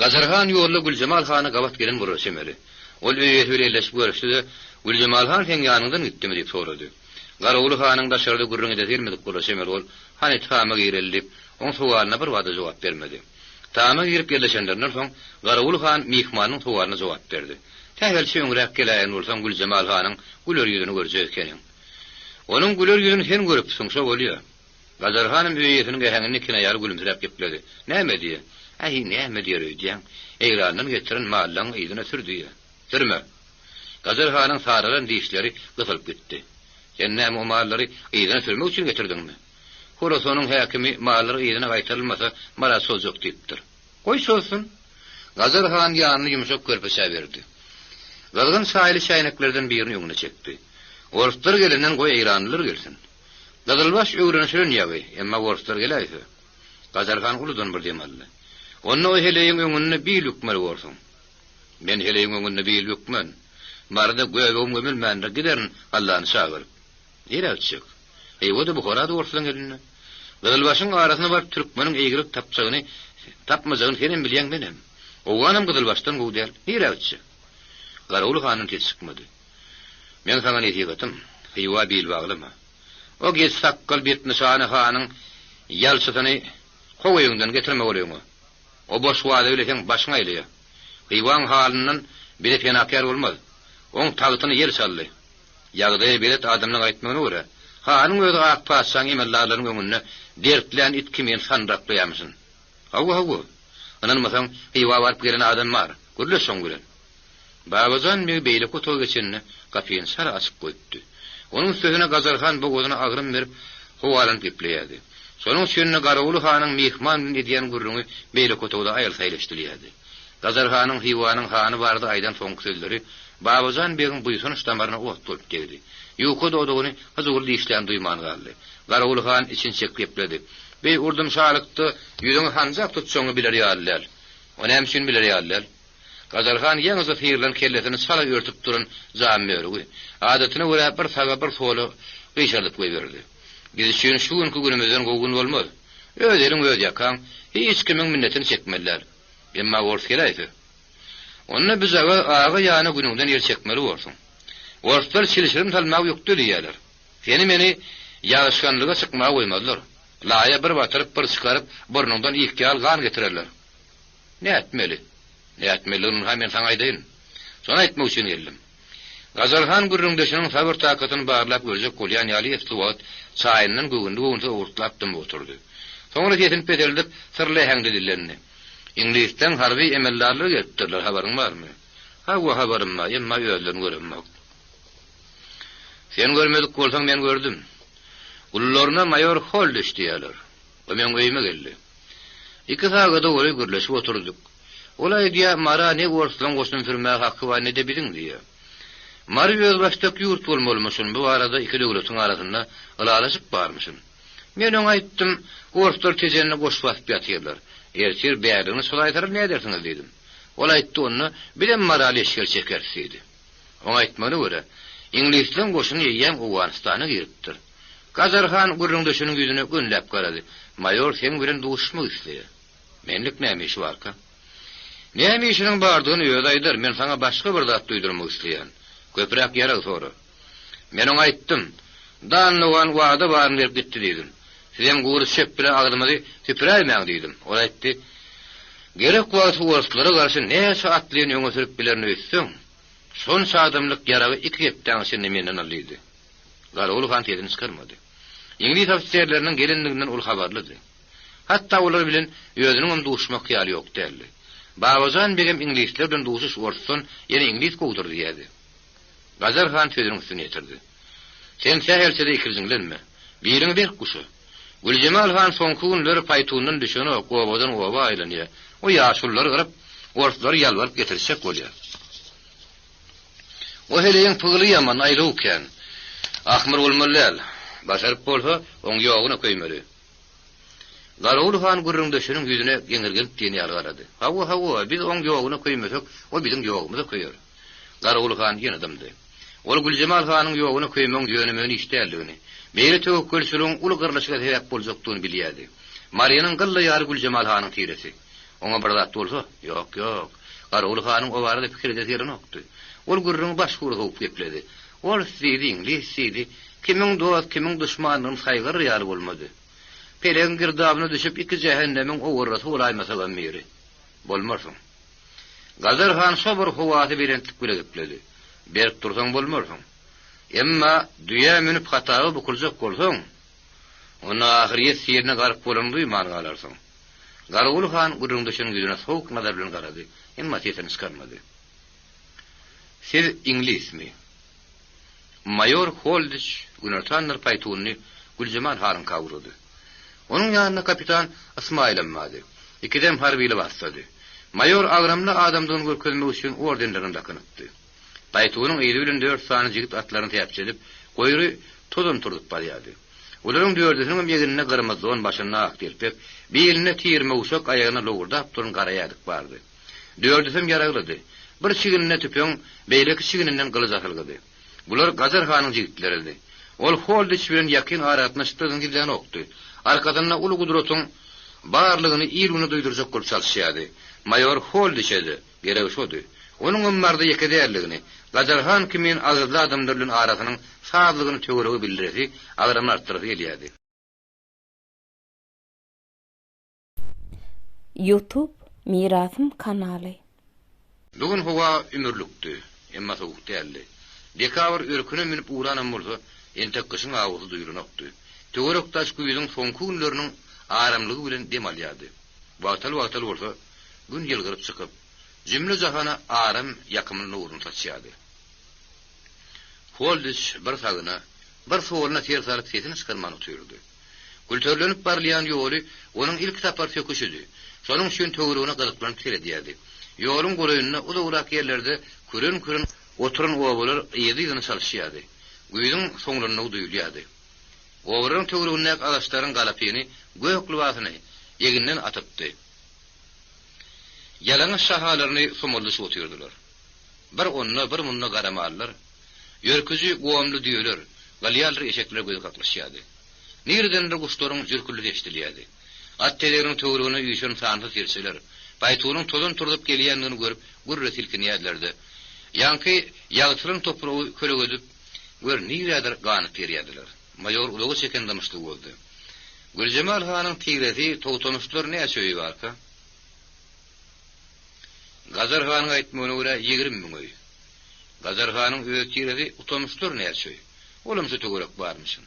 Gazar Han ýolly Gülcemal Hany gawat gelen görüşmeli. Ol öýetleşip görüşdi de Gülcemal Han sen ýanyňdan gitdimi diýip sorady. Garawul Hanyň daşarda gürrüňe de gelmedik görüşmeli ol. Hani tama gireldip, on suwalyna bir wada jogap bermedi. Tama girip gelişenlerden soň Garawul Han mehmanyň suwalyna jogap berdi. Tähel şeňrek gelen bolsaň Gülcemal Hanyň güler ýüzüni görjek ekeniň. Onuň güler ýüzüni sen görüpsiň şo bolýar. Gazar Hanyň öýetiniň gehäňini kine ýar gülümsirap gepledi. Näme diýe? Äh, näme diýerýän? Eýrandan getirin mallaň ýüzüne sürdi. Sürme. Gazar Hanyň saralan diýişleri gysylyp gitdi. Sen näme o mallary ýüzüne sürmek üçin getirdingmi? Horosonyň häkimi mallary ýüzüne gaýtarylmasa mara sözjok diýipdir. Goý sözsün. Gazar Han ýanyny ýumşak körpeşe berdi. Galgyn saýly şaýnaklardan birini ýöňüne çekdi. Ortlar gelenden goý eýranlylar gelsin. Gadalbaş öwrenişiň ýaby, emma ortlar gelaýsa. Gazar Han uludan bir demaldy. Onu heleýiň öňünde bir lükmel bolsun. Men heleýiň öňünde bir lükmen. Marda göwüm gömülmände giderin Allahyň şagyr. Diýerçik. Eýwede bu horada ortlan gelindi. Gadalbaşyň arasyna bar türkmeniň eýgirip tapçagyny tapmajagyny senem bilýän menem. Owanam Gadalbaşdan gowdýar. Diýerçik. Garawul Hanyň tes çykmady. Men sana ne diýetim? Heýwa bil baglama. O geç sakkal bet nişany Hanyň ýalçysyny goýuňdan getirme bolýar. O boş wada bilen başyňa eýleýär. Heýwan halynyň bir fenakar bolmaz. Oň tagytyny ýer saldy. Ýagdaý bilet adamyň aýtmagyna görä. Hanyň özü akpasaň emellaryň öňünde dertlen itkimen sandraklaýamysyn. Hawa. Anan masaň heýwa barp gelen adam bar. Gürle soň bilen. Babazan bir beýle koto geçenini kapyň sara açyp goýupdy. Onuň sözüne Gazar Han bu gozyna agrym berip howalan gepleýärdi. Sonuň üçin Garawul Hanyň mehman edýän gürrüňi beýle kotoda aýylsaýlaşdyrýardy. Gazar Hanyň heýwanyň hany bardy aýdan soň sözleri Babazan beýin buýsun işlamaryna ot bolup geldi. Ýoka dodugyny hazırly diýişlän duýman galdy. Garawul Han için çek gepledi. Beý urdum şalykdy, ýüzüňi hanjak tutsaňy biler ýalylar. Onu hem şün biler ýalylar. Gazar Han ýaňyza fiýrlen kelletini sala örtüp duran zamýöri. Adatyna görä bir saga bir solo gyşardyp goýberdi. Biz şün şuň günümizden gogun bolmaz. Özleriň öz ýakan, hiç kimiň minnetini çekmeliler. Emma wors gelaýdy. Onu biz ağa ýany günüňden ýer çekmeli bolsun. Worslar çilişirim talmak ýokdy diýerler. Seni meni ýaşkanlyga çykmaga goýmadylar. Laýa bir batyryp bir çykaryp burnuňdan ilki algan getirerler. Ne etmeli? Näetmeliň hemen saňa aýdyn. Şonu aýtmak üçin geldim. Gazar Han gürrüňdeşiniň sabır takatyny barlap görecek bolýan ýaly etdiwat çaýynyň göwünde urtlapdym oturdy. Soňra ýetin pedeldip sirle häňde dilenni. İnglisden harby emellerler getdirler, habaryň barmy? Hawa habarym bar, emma ýöldürün görünmek. Sen görmedik bolsaň men gördüm. Ullaryna mayor Holdiş diýerler. O men öýme geldi. Iki sagada oly gürleşip oturduk. Olay diýä mara ne gorsan goşun firmäge hakkı var ne de biliň diýä. Mara ýolbaşdak ýurt bolmalysyň bu arada iki döwletiň arasynda ılalaşyp barmyşyn. Men oňa aýtdym, gorslar tejenine goşup basyp ýatýarlar. Erçir bärini solaytaryp ne edersiňiz diýdim. Ol aýtdy onu bilen mara leşger çekersiýdi. Oňa aýtmagy görä, İnglisden goşuny ýeýän Owganystana giripdir. Gazar Han gürrüňdeşiniň ýüzüne gönläp garady. Mayor sen bilen duşmak isleýär. Menlik näme işi barka? Näme işiniň bardygyny ýödaýdyr, men saňa başga bir zat duýdurmak isleýän. Köprak ýarag sory. Men oňa aýtdym, danlygan wada baryn berip gitdi diýdim. Sizem gury şep bilen agdymady tüpräýmäň diýdim. Ol aýtdy, gerek wagty worslary garşy näçe atlyň ýöňe sürüp bilerini öýtseň, son sadymlyk ýaragy iki gepden şeňle menden alýdy. Garoğlu han tedini çıkarmadı. İngiliz ofisierlerinin gelinliginden ol habarlydy. Hatta olar bilen özüniň duşmak ýaly ýok derdi. Babazan begem İngilizler bilen duşuş orsun, ýene İngiliz gowdur diýdi. Gazar han tedini üstüne ýetirdi. Sen sähelsede ikirjiňlenme. Biriň bir kuşu. Güljemal han soňky günleri paýtundan düşeni gowadan gowa aýlanýar. O ýaşullary gyryp, orslary ýalwaryp getirşek bolýar. O heleň pygyly ýaman aýlawken, ahmar bolmalylar. Başaryp bolsa, oň ýogyna köýmeli. Garoğlu han gurrun döşünün yüzüne geňirgelip diýeni ýargarady. Hawa, biz oň ýogyna köýmesek, o biziň ýogymyza köýer. Garoğlu han ýanadymdy. Ol Güljemal hanyň ýogyna köýmeň ýönemini işdärligini, beýle töwekkelçiligiň uly gyrlyşyga sebäp boljakdygyny bilýärdi. Mariýanyň gylly ýary Güljemal hanyň tiresi. Oňa bir zat bolsa, ýok. Garoğlu hanyň o barada pikirde ýerini okdy. Ol gurrun başgury goýup gepledi. Ol sidi, kimiň dost, kimiň düşmanyň saýgyr ýaly bolmady. Peleň girdabyna düşüp iki jehennemiň owurrasy bolaýmasa meri. Bolmarsyň. Gazar han sabr howaty berentlik bilen gepledi. Berip tursaň bolmarsyň. Emma düýä minip hatagy bukuljak bolsaň, ona ahiriýet ýerine garyp bolandy many alarsyň. Garoğlu han gurrun düşüň ýüzüne sowuk nazar bilen garady. Emma tesini çıkarmady. Siz İngilizmi? Mayor Holdich Gunartanlar paýtuny Güljemal hanyň kawurdy. Onun ýanyna kapitan Ismail emmady. Ikidem harbiyle bastady. Mayor agramly adamdan görkezmek üçin ordenlerini dakanypdy. Paýtunyň eýdi bilen 4 sany jigit atlaryny täpçelip, goýry tozun turdup barýady. Olaryň dördüsiniň ýegine gyrmyzdan başyna ak telpek, beline tiyirme uşak aýagyna lowurdap turun garaýadyk bardy. Dördüsim ýaraglady. Bir çigine tüpüň beýleki çigininden gylyj atylgady. Bular Gazar hanyň jigitleridi. Ol Holdich bilen ýakyn aratynyşdygyň gilden okdy. Arkadan uly gudratyň barlygyny ýerine duýdurjak bolup çalyşýardy. Mayor Holdich edi, gerek şody. Onuň ömründe ýekedärligini, Gazarhan kimin azadly adamlar bilen arasynyň sazlygyny töweregi bildirýärdi, agramlar artdyryp gelýärdi. YouTube Mirasym kanaly. Bugün howa ümürlükdi, emma sowuk däldi. Dekabr örküne minip uğranan bolsa, entek kışın awazy duýulanokdy. Töwerek taş güýüniň soňky günleriniň aramlygy bilen dem alýardy. Wagtal bolsa, gün ýylgyryp çykyp, jümle jahana aram ýakymyny uruny taşýardy. Holdich bir sagyna, bir sowalyna ter salyp sesini çykarmany tutýardy. Gültörlenip barlayan ýoly onuň ilk tapar söküşidi. Şonuň üçin töweregine gyzyklanıp keredýärdi. Ýoluň goraýynyna uza-urak ýerlerde küren oturan owalar ýedi-ýyny çalyşýardy. Güýüniň soňlaryna duýulýardy. Owaryň töweregine agaçlaryň galapyny göýekli wasyny ýeginden atypdy. Ýalaňy şahalaryny somurlyş otyrdylar. Bir onna bir munna garamallar, ýörküji gowamly diýeler, galýalry eşekler göýüp kaklaşýardy. Nirdendir guşlaryň jürküli eşdilýärdi. Atteleriň töweregine ýüşen sansy silseler, paýtunyň tozun turdup gelýändigini görüp gurra silkinýärlerdi. Ýanky ýagtyryň topragy kölegedip, gör nireder ganyp berýärdiler. Mayor ulagy çekendamyşlyk boldy. Güljemal hanyň tiresi towtanışlar näçe öýü barka? Gazar hanyň aýtmagyna görä 20 000 öýü. Gazar hanyň öýü tiresi utanmışlar näçe öýü? Olamsa töwerek barmyşyn.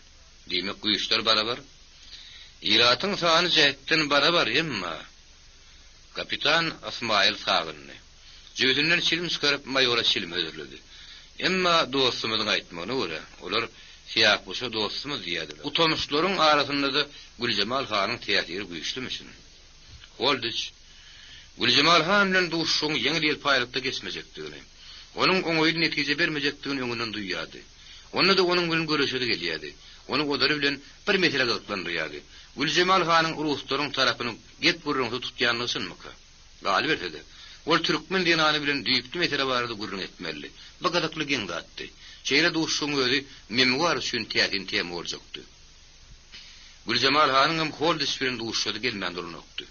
Diýmek güýçler barabar. Iratyň sany jähetden barabar emma. Kapitan Ismail sagyndy. Jöýünden çilim çykaryp mayora çilim öldürledi. Emma dostumyň aýtmagyna görä, olar siýah bolsa dostumyz diýdiler. Utanmışlaryň arasynda da Güljemal hanyň täsiri güýçlümüşin. Holdich Güljemal han bilen duşuň ýeňil paýlykda geçmejekdigini, onuň oňoýly netije bermejekdigini öňünden duýýardy. Onda da onuň bilen görüşede gelýärdi. Onu godary bilen bir mesele gyzyklandyrýardy. Güljemal hanyň uruslaryň tarapyny get gurrungy tutýanlygyny galip etdi. Ol türkmen dinany bilen düýpli mesele barada gurrun etmeli. Bagadakly geňde atdy. Şeýle duşuň özi memwar üçin täzin tem boljakdy. Güljemal hanyň Holdich bilen duşuşdy gelmän durunokdy.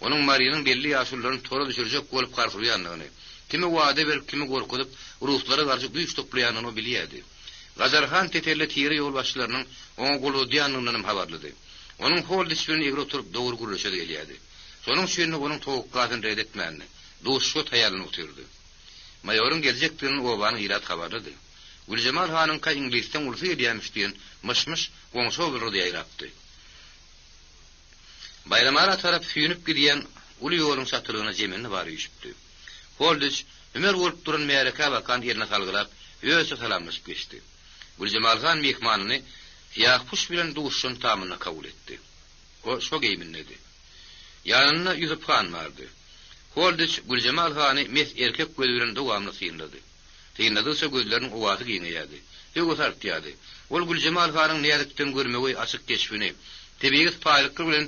Onuň Mariýanyň belli ýaşullaryny tora düşürjek bolup garşylýanlygyny, kimi wada berip kimi gorkudyp uruslara garşy güýç toplaýanyny bilýärdi. Gazarhan teterli tiri yol başlarının ona golodyanlığından habarladı. Onun Holdich bilen egri oturup doğru guruluşa gelýärdi. Sonuň üçin onun towukkatyny red etmänini, duşuşy taýýarlyny otyrdy. Mayorun geljekdigini owany ilat habarlady. Gülcemal Hanyň ka İnglisden ulusy edýänmişdiň mışmış goňşy bolur diýip aýrapdy. Bayramara tarap süýünüp gidýän uly ýoluň satylygyna jemenni bary ýüşipdi. Holdyç Ömer bolup duran mereka bakan ýerine salgylap öýse salamlaşyp geçdi. Gülcemal Han mehmanyny ýapuş bilen duşun tamyna kabul etdi. O şo geýminledi. Ýanyna Ýusup Han bardy. Holdyç Gülcemal Hany mes erkek gözi bilen dowamly syýnlady. Syýnladysy gözleriniň owazy giňýärdi. Ýöge tartýardy. Ol Gülcemal Hanyň nädikden görmegi açyk geçbini, tebigiz paýlyky bilen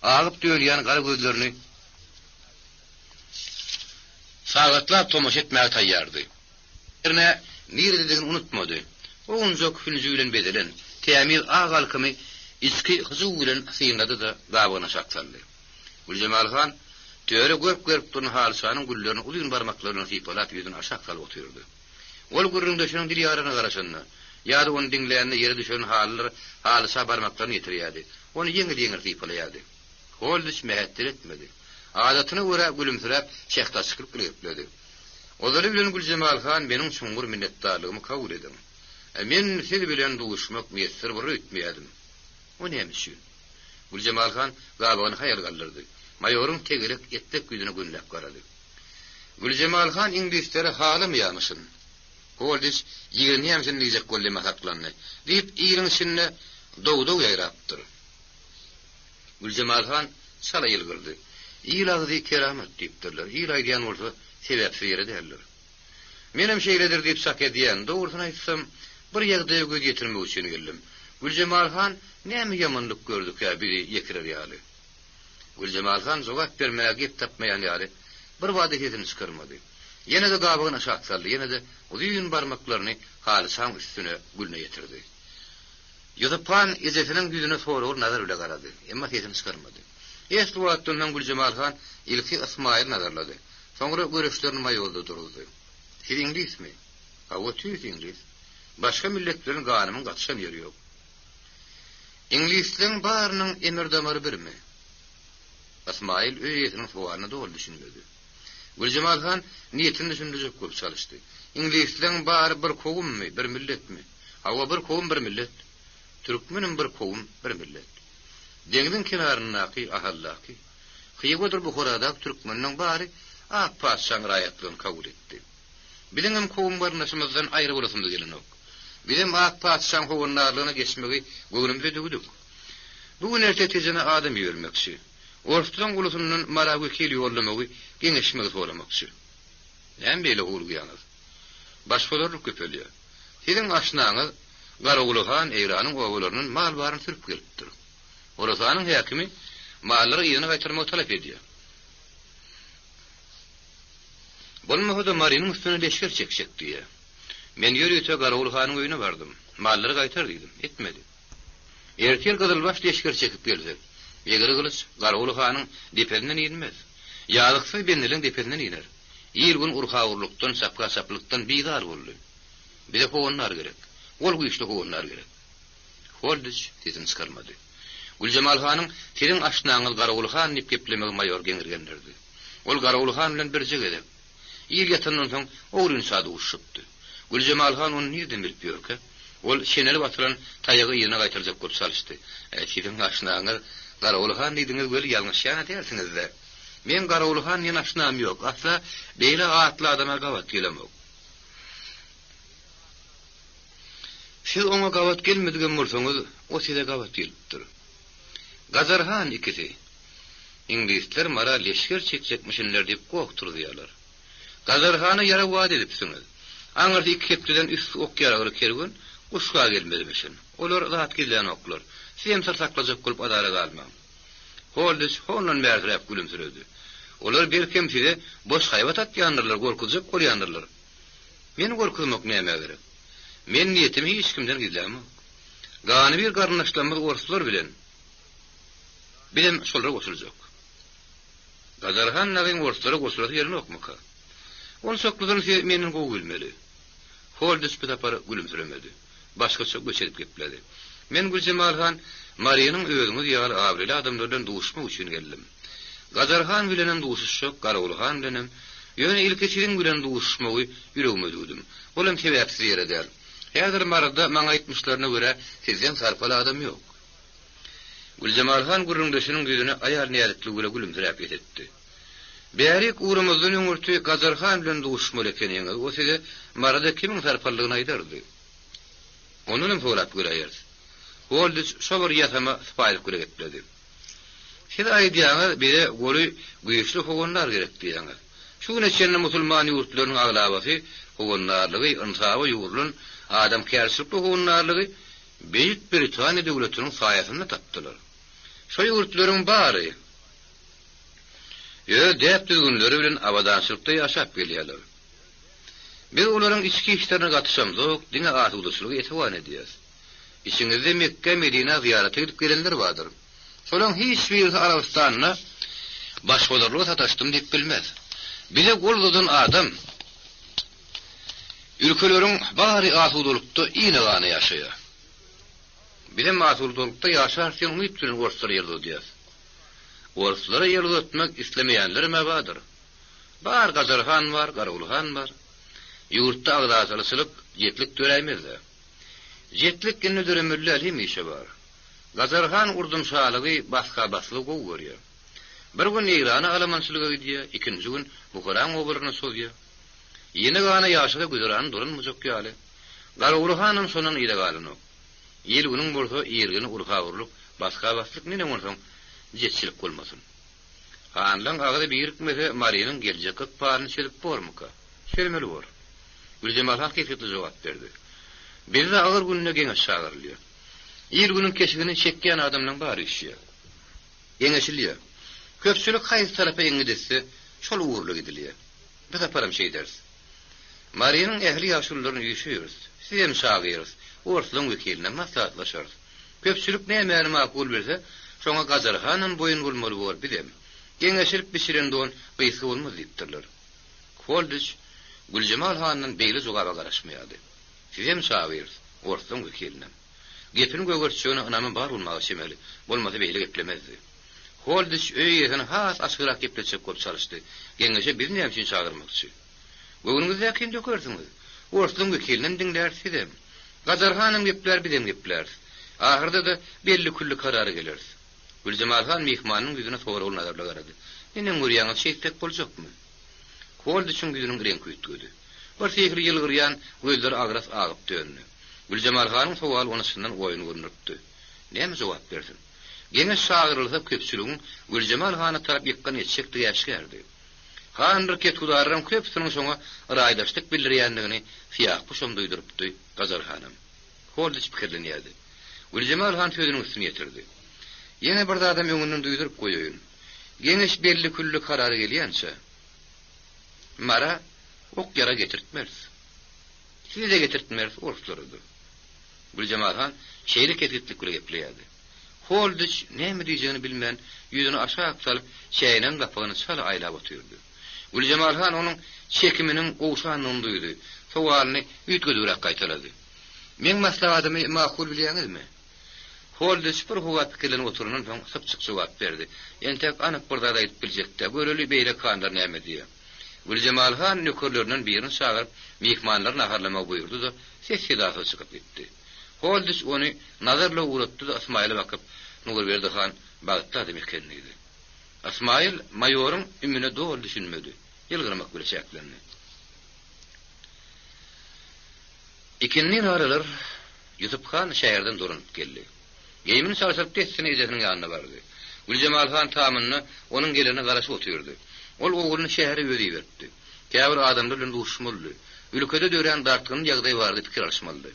agyp döýülýän gara gözlerini sagatlap tomoş etmäge taýýardy. Erne niredidigini unutmady. O unjak hünüji bilen bedelen, tämir agalkymy iski hyzyw bilen syýnlady da gabyna şaklandy. Gülcemal Han töre görüp duran halşanyň güllerini uzun barmaklaryna sypalap ýüzüne aşak salyp oturdy. Ol gürrüňde şonuň dil ýaryna garaşanna, ýa-da onu diňleýände ýere düşen halşa barmaklaryny ýetirýärdi. Onu ýeňil sypalaýardy. Holdyç mehettir etmedi. Adatyna görä gülümsirep şähtaşyk gülüpledi. Ozaly bilen Gülcemal Han meniň şuňgur minnetdarlygymy kabul edin. Men siz bilen duşmak meýsir bir etmeýärdim. O nämişin? Gülcemal Han gabyny haýal galdyrdy. Maýoryň tegerek ettek ýüzüne gönläp garady. Gülcemal Han İnglisleri halym ýanyşyn. Holdyç ýygyny ýamşyn diýjek gollema haklandy. Diýip ýygyň içinde dow ýaýrapdyr. Gülcemal Han sala ýylgyrdy. İlagy keramet diýipdirler. İlagy diýen bolsa sebäp ýere derler. Menem şeýledir diýip sak edýän, dogrusyny aýtsam, bir ýagdaýa göz ýetirmek üçin geldim. Gülcemal Han näme ýamanlyk gördük ýa biri ýekirer ýaly. Gülcemal Han jogap bermäge tapmaýan ýaly bir wada ýetini çykyrmady. Ýene de gabyna şak saldy, ýene de uzun barmaklaryny halşan üstüne gülne ýetirdi. Ýusup Han ejesiniň ýüzüne soraw nazar bilen garady, emma ýetini çykyrmady. Eski wagtyndan Gülcemal Han ilki Ismail nazarlady. Soňra görüşlerini maýolda duruldy. Siz İnglismi? Hawa tüýs İnglis. Başga milletleriň ganymyň gatşan ýeri ýok. İnglisliň barynyň emerdamary birmi? Ismail öýetiniň suwalyna dogry düşünmedi. Gülcemal Han niýetini düşündirjek bolup çalışdy. İnglisliň bary bir kowummy, bir milletmi? Hawa bir kowum, bir millet. Türkmenin bir kowum, bir millet. Deňiň kenaryndaky ahallaky Hyýgodur Buharada türkmeniň bary ak paşaň raýatlygyny kabul etdi. Bileňem kowum barnaşymyzdan aýry bolasyndy gelenok. Bizim ak paşaň howunlarlygyna geçmegi göwnümde dugduk. Bu nerede tezene adam ýörmekçi. Ortadan ulusynyň maragy keli ýollamagy geňeşmegi soramakçy. Näme beýle howlugýanyz? Başgalarlyk köpelýär. Siziň aşnaňyz Garaguly Han Eýranyň owlarynyň mal baryny sürüp gelipdir. Orasanyň häkimi mallary ýene gaýtarmagy talap edýär. Bolmasa Marynyň üstüne leşker çekşek diýe. Men ýörüýte Garaguly Hanyň öýüne bardym. Mallary gaýtar diýdim, etmedi. Ertel Gazylbaş leşker çekip geldi. Ýeger gylyç Garaguly Hanyň depelinden ýenmez. Ýalyksy benliň depelinden ýener. Ýergün urhawurlukdan, sapka-saplykdan biýdar boldy. Bize howunlar gerek. Ol güýçli howunlar gerek. Holdyç tezini çykarmady. Gülcemal Hanyň "Senin aşnaňyz Garaguly Han" diýip geplemegi maýor geňirgenlerdi. Ol Garaguly Han bilen birje gedip. Ýer ýatyndan soň owrun sady uşupdy. Gülcemal Han onu nerden bilip ýörke? Ol şeneli batyran taýagy ýerine gaýtarjak bolup salışdy. "Senin aşnaňyz Garaguly Han diýdiňiz göl ýalňyş ýana dersiňizler. Men Garaguly Han ýene aşnam ýok. Asla beýle atly adama gawat gelemok. Siz ona gawat gelmedigen bolsaňyz, o size gawat gelipdir." Gazarhan ikisi. İnglisler mara leşker çekecekmişinler diýip gokturdylar. Gazarhany ýara wad edipsiňiz. Aňyrdy iki kepdeden üst ok ýaragry kergen, uşga gelmedimişin. Olar zat gelen oklar. Sijem sarsaklajak bolup adara galmam. Holdyç honan mergrep gülümsüredi. Olar berkem size boş haýwat atýanlar, gorkujak bolýanlar. Men gorkuzmak näme gerek? Men niýetimi hiç kimden gizlemem. Gany bir garnaşlamy orslar bilen bilen şolra goşuljak. Gazarhan nägen orslara goşular ýerine okmaka. On sokludan meniň gowy bilmeli. Holdyç bir tapar gülümsüremedi. Başgaça göçedip gepledi. Men Gülcemal Han Maryanyň özüňi ýaly awrely adamlardan duşmak üçin geldim. Gazarhan bilenem duşuşyk, Garaguly Han bilenem. Ýöne ilki siziň bilen duşmagy ýüregime dugdum. Bolam sebäpsiz ýere däl. Häzir marada maňa aýtmyşlaryna görä sizden sarpaly adam ýok. Güljemalhan gurrundaşynyň ýüzüne aýal niýetli gülümsiräp etdi. Bärik urumyzyň öňürti Gazarhan bilen duşmaly ekeniňi, o size marada kimiň sarpalygyny aýdardy. Onuň sorap göreýäris. Oldy şobar ýatama spaýlyk göregetdi. Şeýle aýdýaňyz bire goly güýçli hogonlar gerekdi ýa-ni. Şuna çenne musulman ýurtlarynyň aglabasy hogonlarlygy, insawy ýurlun adam kärçilikli hogonlarlygy Beýik Britaniýa döwletiniň saýasyny tapdylar. Şo ýurtlaryň bary däp düzgünleri bilen awadançylykda ýaşap gelýärler. Biz olaryň içki işlerine gatnaşamyk, diňe atulyşylygy etwan edýäs. İçiňizde Mekke, Medina ziýarata edip gelenler bardyr. Şolaň hiç bir Arabistanyna başgolarlygy sataşdym diýip bilmez. Bize goldudan adam ülkeleriň bary atulykda ýene ýaşaýar. Bilen atulykda ýaşarsyň umyt bilen gorçlar ýerdi diýär. Gorçlara ýerdi etmek islemeýänler mebadyr. Bar Gazarhan bar, Garawulhan bar. Ýurtda agdaşalyşylyk ýetlik töräýmezler. Jetlik günü dürümüller hemişe bar. Gazarhan urdumşalygy başga baslyk görýär. Bir gün Irana alamançylygy diýär, ikinji gün Buharan obaryny soýýar. Ýene gana ýaşaga güzäran durun muzakkaly. Garawulhanyň sonuň ýere galyny. Ýel günüň bolsa ýergini urgawurlyk, başga baslyk nene bolsaň jetçilik bolmasyn. Hanlaň agada birikmese Mariýanyň geljek paryny çelip bormuka. Şermeli bor. Güljemalhan kesetli jogap berdi. Bizde ağır gününe geňeş çağırylýar. Ýer günüň keşigini çekýän adamlaryň bary işi. Geňeşilýär. Köpçülik haýy tarapy eňidesi şol uğurlu gidilýär. Biz aparam şey ders. Mariýanyň ähli ýaşullaryny ýüşüýüriz. Sizem çağırýarys. Ortalyň wekiline maslahatlaşarys. Köpçülik näme makul berse, şoňa Gazarhanyň boyun bolmaly bol bilem. Geňeşilip biçirendon gysy bolmaz diýipdirler. Koldyç Güljemalhanyň beýle jogaba garaşmaýardy. Sizem çağırýarys. Ortalyň wekiline. Gepini gögörçüňe anamy bar bolmagy şemeli. Bolmasa beýle geplemezdi. Koldyç öýýerini has aşgyrak gepleçip kop çalyşdy. Geňeşe bir näme üçin çağırmakçy. Göwünizde kim dökersiňiz? Ortalyň wekiline diňlärsizem. Gazarhanyň gepler bilen gepler. Ahyrda da belli kully karary geler. Güljemalhan mehmanyň ýüzüne sowra ulnadarla garady. Mene murýaňyz şeýtek boljakmy? Koldyçyň ýüzüniň rengi köýtgedi. Bir sehri ýylgyrýan gözleri agras agyp döndü. Güljemalhanyň sowaly onysyndan oýun görünipdi. Näme jogap bersin? Geňeş çağırylsa köpçüligiň Güljemalhana tarap ýykkan etşekdi ýaşgärdi. Handyr ketgudarlaryň köpsiniň şoňa raýdaşlyk bildirýändigini fiýak puşam duýdurypdy Gazarhanym. Koldyç pikirlenýärdi. Güljemalhan sözüniň üstüne ýetirdi. Ýene bir adam öňünden duýduryp goýýyn. Geňeş belli kully karary gelýänçe mara ok ýara getirtmez. Size getirtmez orçlarydy. Güljemalhan şeýle ketgitlik gepleýärdi. Koldyç näme diýjegini bilmän ýüzüni aşağı salyp şeýlen gapagyny çala aýlap oturdy. Güljemalhan onuň çekiminiň gowşanyny duýdy. Sowalyny ýetgedürek gaýtarady. Men maslahatymy makul bilýäňizmi? Koldyç bir howa pikirlenip oturunan soň sypçyk jogap berdi. Entek anyk bir zada aýdyp biljekde. Göreli beýle kandar näme diýär. Güljemalhan nökerlerinden birini çağırıp mehmanlaryny aharlamak buyurdy da ses sedasy çykyp gitdi. Koldyç onu nazarla uğratdı da Asmaýyla bakyp Nugur Berdihan bagtda adam ekenligini. Asmaýyl maýoryň ümmüne dogry düşünmedi. Ýylgyrmak bilen çäklendi. İkinni naralar Ýusuphan şäherden durup geldi. Geýmini çarşap tessini ejesiniň ýanyna bardy. Güljemalhan tamamyny onuň gelene garaşyp oturdy. Ol oğluny şähere ýöri berdi. Käbir adamlar bilen duşmaly. Ülkede dören dartgyny ýagdaý bardy pikir alşmaly.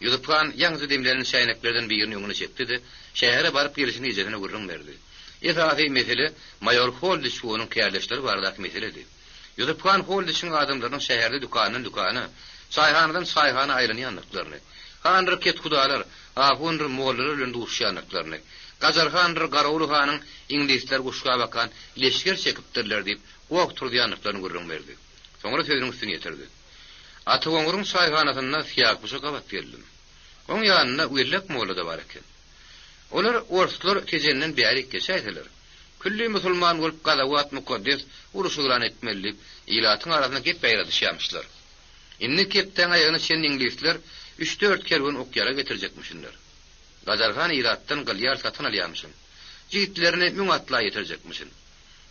Ýusuphan ýaňzy demlerini şäýneklerden birini öňüne çekdi. Şähere baryp gelişini ejesine gurrun berdi. Esaty mesele maýor Koldyç onuň kärleşleri bardak meseledi. Ýusuphan Koldyçyň adamlarynyň şäherde dukany, saýhanadan saýhana aýlanýanlyklaryny, handyr ketgudalar, ahundyr mollary bilen duşýanlyklaryny, Gazarhandyr Garawulhanyň iňlisler guşga bakan leşger çekipdirler diýip ok turýanlyklaryny gurrun berdi. Soňra sözüniň üstüne ýetirdi. Atygoňuryň saýhanasyna fiýak başa gabat geldim. Oň ýanyna öýlek molla da bar eken. Olar orçlar kejenden bäri geçäýdiler. Külli musulman bolup galawat mukaddes uruşylan etmeli, ilatyň arasyna gep beýle düşýärmişler. Inni kepden aýygyny şen iňlisler 3-4 kerwan okyara getirecekmişinler. Gazarhan irattan galyar satın alýarmyşyn. Jigitlerini müň atla getirecekmişin.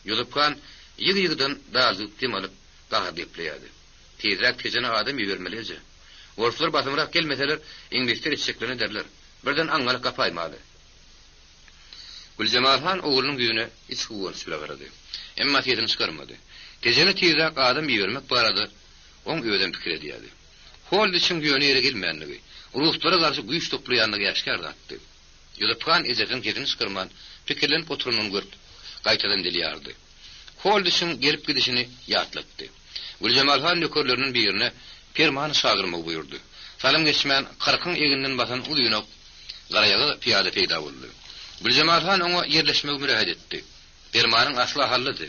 Ýolupkan ýygy-ýygydan dazyp dem alyp gaha gepleýärdi. Tezrak tezene adam ýermelije. Orflar batymrak gelmeseler inglizler içseklerini derler. Birden aňalyk gapaýmaly. Güljemalhan oğlunun güýüne iç guwan süreberdi. Emma tezini çıkarmadı. Tezene tezrak adam ýermek barada oň öýden pikir edýärdi. Hol için güýüne ýere gelmeýänligi, ruhlara garşy güýç toplaýanlygy ýaşkar atdy. Ýolupkan ejetin tezini çıkarman pikirlenip oturunyny görüp gaýtadan dilýärdi. Hol için gelip gidişini ýatlatdy. Güljemalhan nökerlerinin birine permanı şagyrmagy buyurdy. Salam geçmän 40 eginden basan ulyna garayagy piýada peýda boldy. Güljemalhan oňa ýerleşmek mürahat etdi. Permanyň asly hallydy.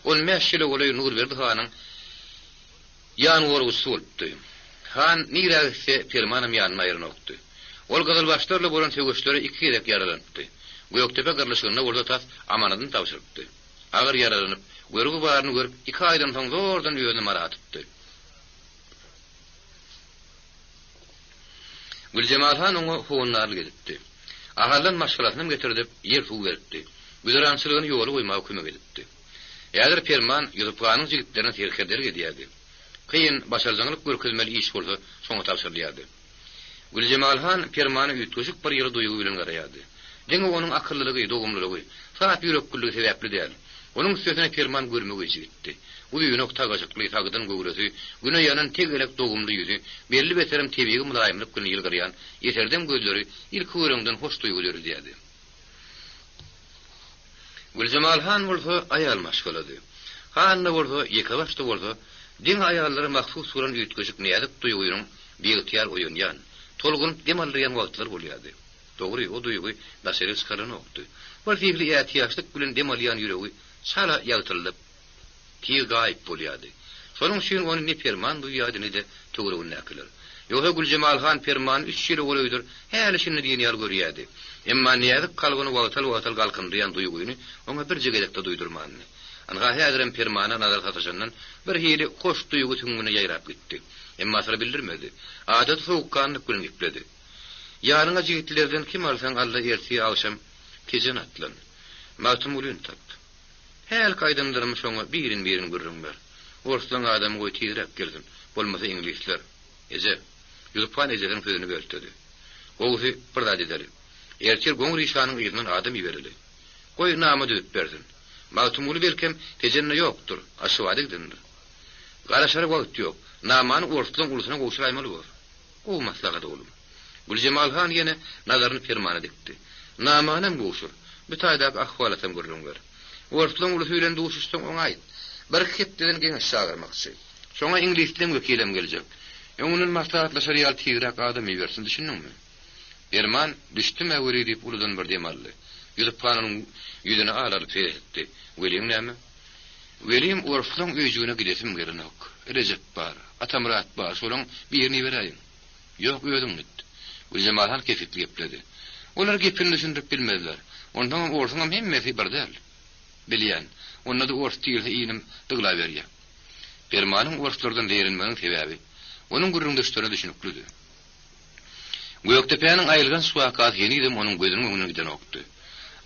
Ol meşgile goly nur berdi hanyň ýan gorgusy bolupdy. Han niragse permanam ýanyna ýernokdy. Ol gazyl başlarla bolan tögüşleri 2 gerek ýaralandy. Göýektepe gyrlyşygyna bolda tas amanadyny tapşyrdy. Agyr ýaralanyp, görügi baryny görüp 2 aýdan soň zordan ýöne maratypdy. Güljemalhan oňa howunlarly gedipdi. Ahaldan maşgalatyny getirdip ýer suw berdi. Güzeranslygyny ýoly goýmagy kömek edipdi. Ýa-da Perman ýolupkanyň jigitlerini terheder edýärdi. Kıyın başarıcılık görkezmeli iş bolsa soňa tapşyrylýardy. Güljemalhan Permany ýetgeşik bir ýyly duýgu bilen garaýardy. Deňe onuň akyllylygy, dogumlylygy, saat ýürekgüligi sebäpli däl. Onuň sözüne Perman görmegi jigitdi. Bu ýönök tagajykly tagdan gögresi, güne ýanan tegelek dogumly ýüzi, belli beterim tebigi mulaýymlyk bilen ýylgyrýan, ýeterdem gözleri ilk görüňden hoş duýgular edýärdi. Güljemalhan bolsa aýal maşgalady. Hanna bolsa ýekabaşda bolsa, din aýallary mahsus bolan ýetgeşik nädip duýgunyň beýtýar oýunýan, tolgunyp dem alýan wagtlar bolýardy. Dogry, o duýgu näseri çykarany okdy. Bir fiili ýatyýaşlyk bilen dem alýan ýüregi sala ýagtyrlyp ki gaýp bolýardy. Şonuň üçin ony ne Perman duýýardy ne de töweregini näkiler. Ýogsa Güljemalhan Perman 3 ýyl bolýardyr, häli şunu diýen ýar görýärdi. Emma nädip kalgyny wagtal galkyndyran duýguny oňa bir jegedekde duýdurmandy. Anga häzirem Permana nazar sataşandan bir hili hoş duýgu tüňüne ýaýrap gitdi. Emma sara bildirmedi. Adat sowukkanlyk bilen ipledi. Ýaryňa jigitlerden kim alsaň Allah erti akşam kejen atlan. Matum ulun tap. Häl kaýdandyrmy şoňa birin görürüm ber. Orslaň adam goý tizrek geldim. Bolmasa inglizler. Eze, ýolupkan ejeden sözüni böltedi. Oğuzy bir da dedi. Ertir goňry şanyň ýeriniň adam ýeberili. Goý namy düýüp berdin. Matum ulu belkem tejenne ýokdur. Aşywadyk-dyndy. Garaşary wagt ýok. Namany orslaň ulusyna goşuraýmaly bol. O maslahat oğlum. Güljemalhan ýene nazaryny Permana dikdi. Namanam goşur. Bütaydak ahwalatam görürüm ber. Orslaň ulusy bilen duşuşsaň oňaý. Bir hepden geňiş çağırmakçy. Şoňa inglizlem wekilem geljek. Öňünden maslahatlaşar ýal tizrak adam ýersin düşündiňmi? Perman düşdüm äwri diýip uludan bir dem aldy. Ýolupkanyň ýüzüne alaryp etdi. Welin näme? Welin orslaň öýjüne gidesim gerenok. Recep bar, Atamrat bar, şolaň birini beräýin. Ýok öýdüm git. Güljemalhan kefitli gepledi. Olar gepini düşündürip bilmediler. Ondan orsaňam hemmesi bir däl. Bilýän, onda da ors diýilse iýinim dygla berýär. Permanyň orslardan derinmeniň sebäbi onuň gürrüňdeşlere düşünüklüdi. Göýektepeýäniň aýylgan suwakat ýenidem onuň gözüniň öňüne giden okdy.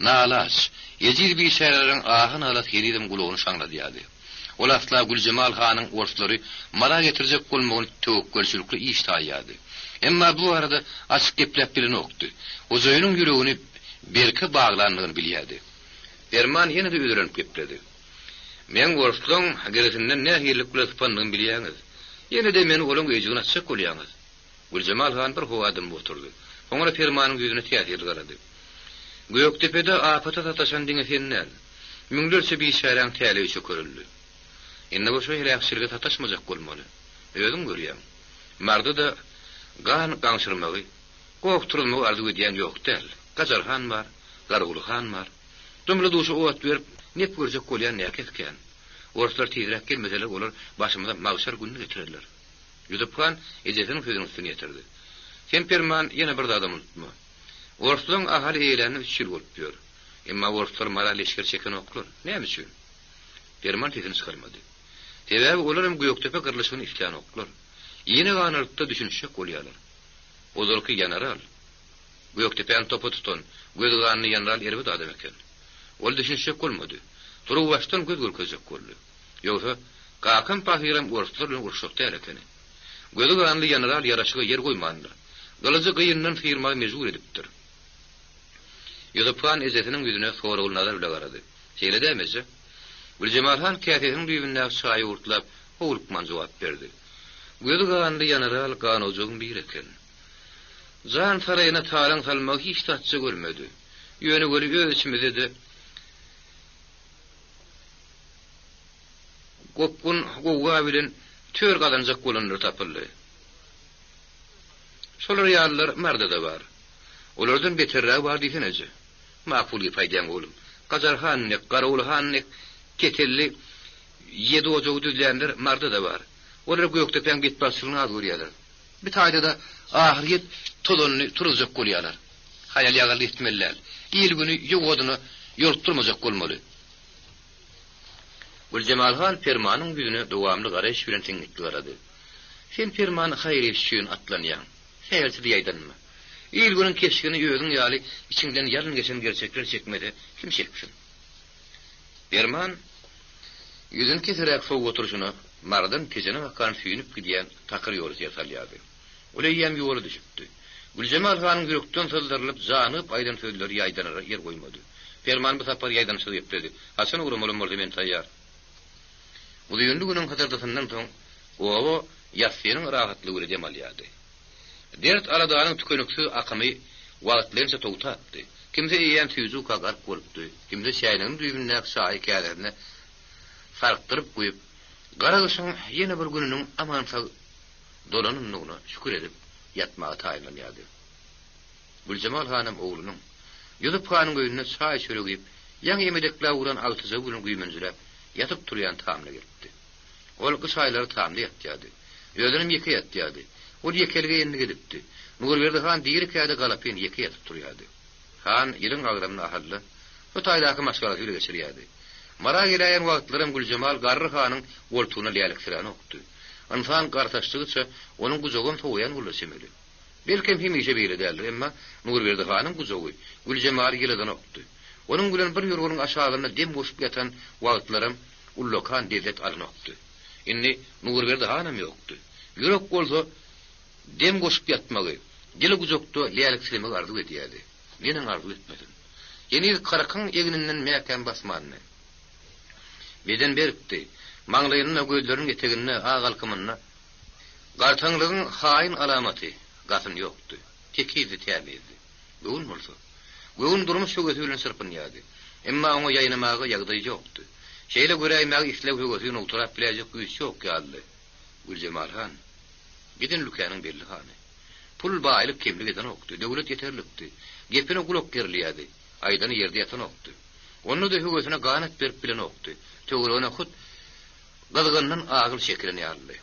Nalas, ýezir bir şäherleriň ahyn alat ýenidem gulagyny şaňladýardy. Ol asla Güljemalhanyň orslary mara getirjek bolmagyny töwekkelçilikli iş taýýardy. Emma bu arada açyk geplep bilen okdy. Ozynyň ýüregini berke baglanlygyny bilýärdi. Perman ýene de öýrenip gepledi. Men gorslaň geresinden näherlik bilen pandygyny bilýäňiz. Ýene de meni olaň öýjüne açyk bolýaňyz. Güljemalhan bir howadym oturdy. Oňra Permanyň ýüzüne täsir garady. Göýektepe'de apata tataşan diňe senden. Müňlerçe bir şäherň täleýişi körüldi. Indi bu şeýle ýaşyrga tataşmajak bolmaly. Özüm görýär. Marda da gan gaňşyrmagy, gowturulmagy arzu edýän ýok däl. Gazarhan bar, Gargulhan bar. Dümle duşy owat berip, nep görjek bolýan näketken. Orslar tizrek gelmeseler olar başymyza magşar günni getirirler. Ýolupkan ejetin sözüni üstüne ýetirdi. Sen Perman ýene bir adam unutma. Orslaň ahali eýlenip 3 ýyl bolup ýör. Emma orslar mara leşker çeken oklar. Näme üçin? Perman tezini çykarmady. Sebäbi olaram Göýektepe gyrlyşygyny isleýän oklar. Ýene ganyrykda düşünşek bolýarlar. Ozulky general. Göktepen topu tutan, gözganly general erbet adam eken. Ol düşünşek bolmady. Turu baştan gözgörkezek boldy. Ýogsa Kakam pahiram urşturlyň urşukda erekeni. Gözganly general yaraşyga yer goýmandy. Galyjy gyýyndan firma mejbur edipdir. Ýa-da ezetiniň ýüzüne soragul nazar bilen garady. Şeýle dämezje? Güljemalhan kätetiň düýbünde şaý urtlap, howlukman jogap berdi. Gözganly general ganojuň bir eken. Zan saraýyna taýlan salmak hiç tatçy görmedi. Ýöne göri öz içimizde de Gopkun gowa bilen tör gadanjak bolanlar tapyldy. Şolar ýarlar mardada bar. Olardan beterrä bar diýseneje. Maqully paýdan bolum. Gajarhanny, Garawulhanny, Ketelli, ýedi ojagy düzlänler mardada bar. Olar Göktepen gitbaşylygyny az görýärler. Bir taýda da ahir tolunny turuzak bolýarlar. Hayal ýagal etmeller. İl güni ýogodyny ýolturmajak bolmaly. Güljemalhan Permanyň ýüzüne dowamly garaş bilen teňlikli garady. Sen Permany haýry işin atlanýan. Häzir ýaýdanmy? İl günün keşigini ýöňiň ýaly içinden ýalyn geçen gerçekler çekmedi. Kim çeksin? Perman ýüzüni keserek sow oturuşyna mardan tejene bakan süýnüp gidýän takyr ýoly ýasalýady. Ola ýem ýoly düşüpdi. Güljemalhanyň ýürekden sızdyrylyp zanyp aýdan söýleri ýaýdanara yer goýmady. Perman bu sapar ýaýdan söýüp dedi. Hasan uramaly boldy men taýýar. Bu ýönlü günüň hatardasyndan soň owa ýasynyň rahatlygy demalýady. Dert aradanyň tükenüksü akymy wagtlarynça togtatdy. Kimse ýen tüýüzü kagar bolupdy. Kimse şäýniň düýbünden şaý kälerini farkdyryp goýup, garagyşyň ýene bir gününiň amansa dolanynyna şükür edip ýatmaga taýlanýady. Güljemal hanym oğlunyň ýudup hanyň göýüne şaý çöregip, ýaňy ýemedekler uran altyza bilen güýmenjirep yatıp turýan tamly gitdi. Ol gyşaýlary tamly ýatdy. Ýödünim ýeke ýatdy. Ol ýekelge ýenli gidipdi. Nurberdi han diýeri käde galapyn ýeke ýatyp turýardy. Han ýylyň agramyny ahadly, şu taýdaky maşgalaty ile geçirýärdi. Mara geleýän wagtlarym Güljemal Garry hanyň goltugyna ýalyksyrany okdy. Ansan gartaşdygyça onuň gujogyny sowaýan bolsa semeli. Belkem hemişe beýle däldir, emma Nurberdi hanyň gujogy Güljemal ýylydan okdy. Onuň bilen bir ýurgynyň aşagyna dem boşup ýatan wagtlarym Ullokan devlet alynokdy. Inni Nurberdi hanam ýokdy. Ýürek bolsa dem goşup ýatmagy, dili gujokdy ýalyksyrmy arzu edýärdi. Meniň arzu etmedim. Ýeni qarakyň egininden mäken basmanyny. Beden beripdi. Maňlaýynyna gözleriň etegine, agalkymyna. Gartaňlygyň haýyn alamaty, gatyn ýokdy. Tekidi täbirdi. Göwün bolsa. Göwün durmuş şögesi bilen sırpynýardy. Emma oňa ýaýnamagy ýagdaý ýokdy. Şeýle göräýmäge islew şögesiň ulturap biläjek güýç ýok ýaldy. Güljemalhan gidin lükanyň belli hany. Pul baýlyk kimlik eden okdy. Döwlet ýeterlikdi. Gepine gulok gerliýärdi. Aýdany ýerde ýatan okdy. Onu da şögesine ganet berip bilen okdy. Töwrüne hut gazgyndan agyl şekilini ýarly.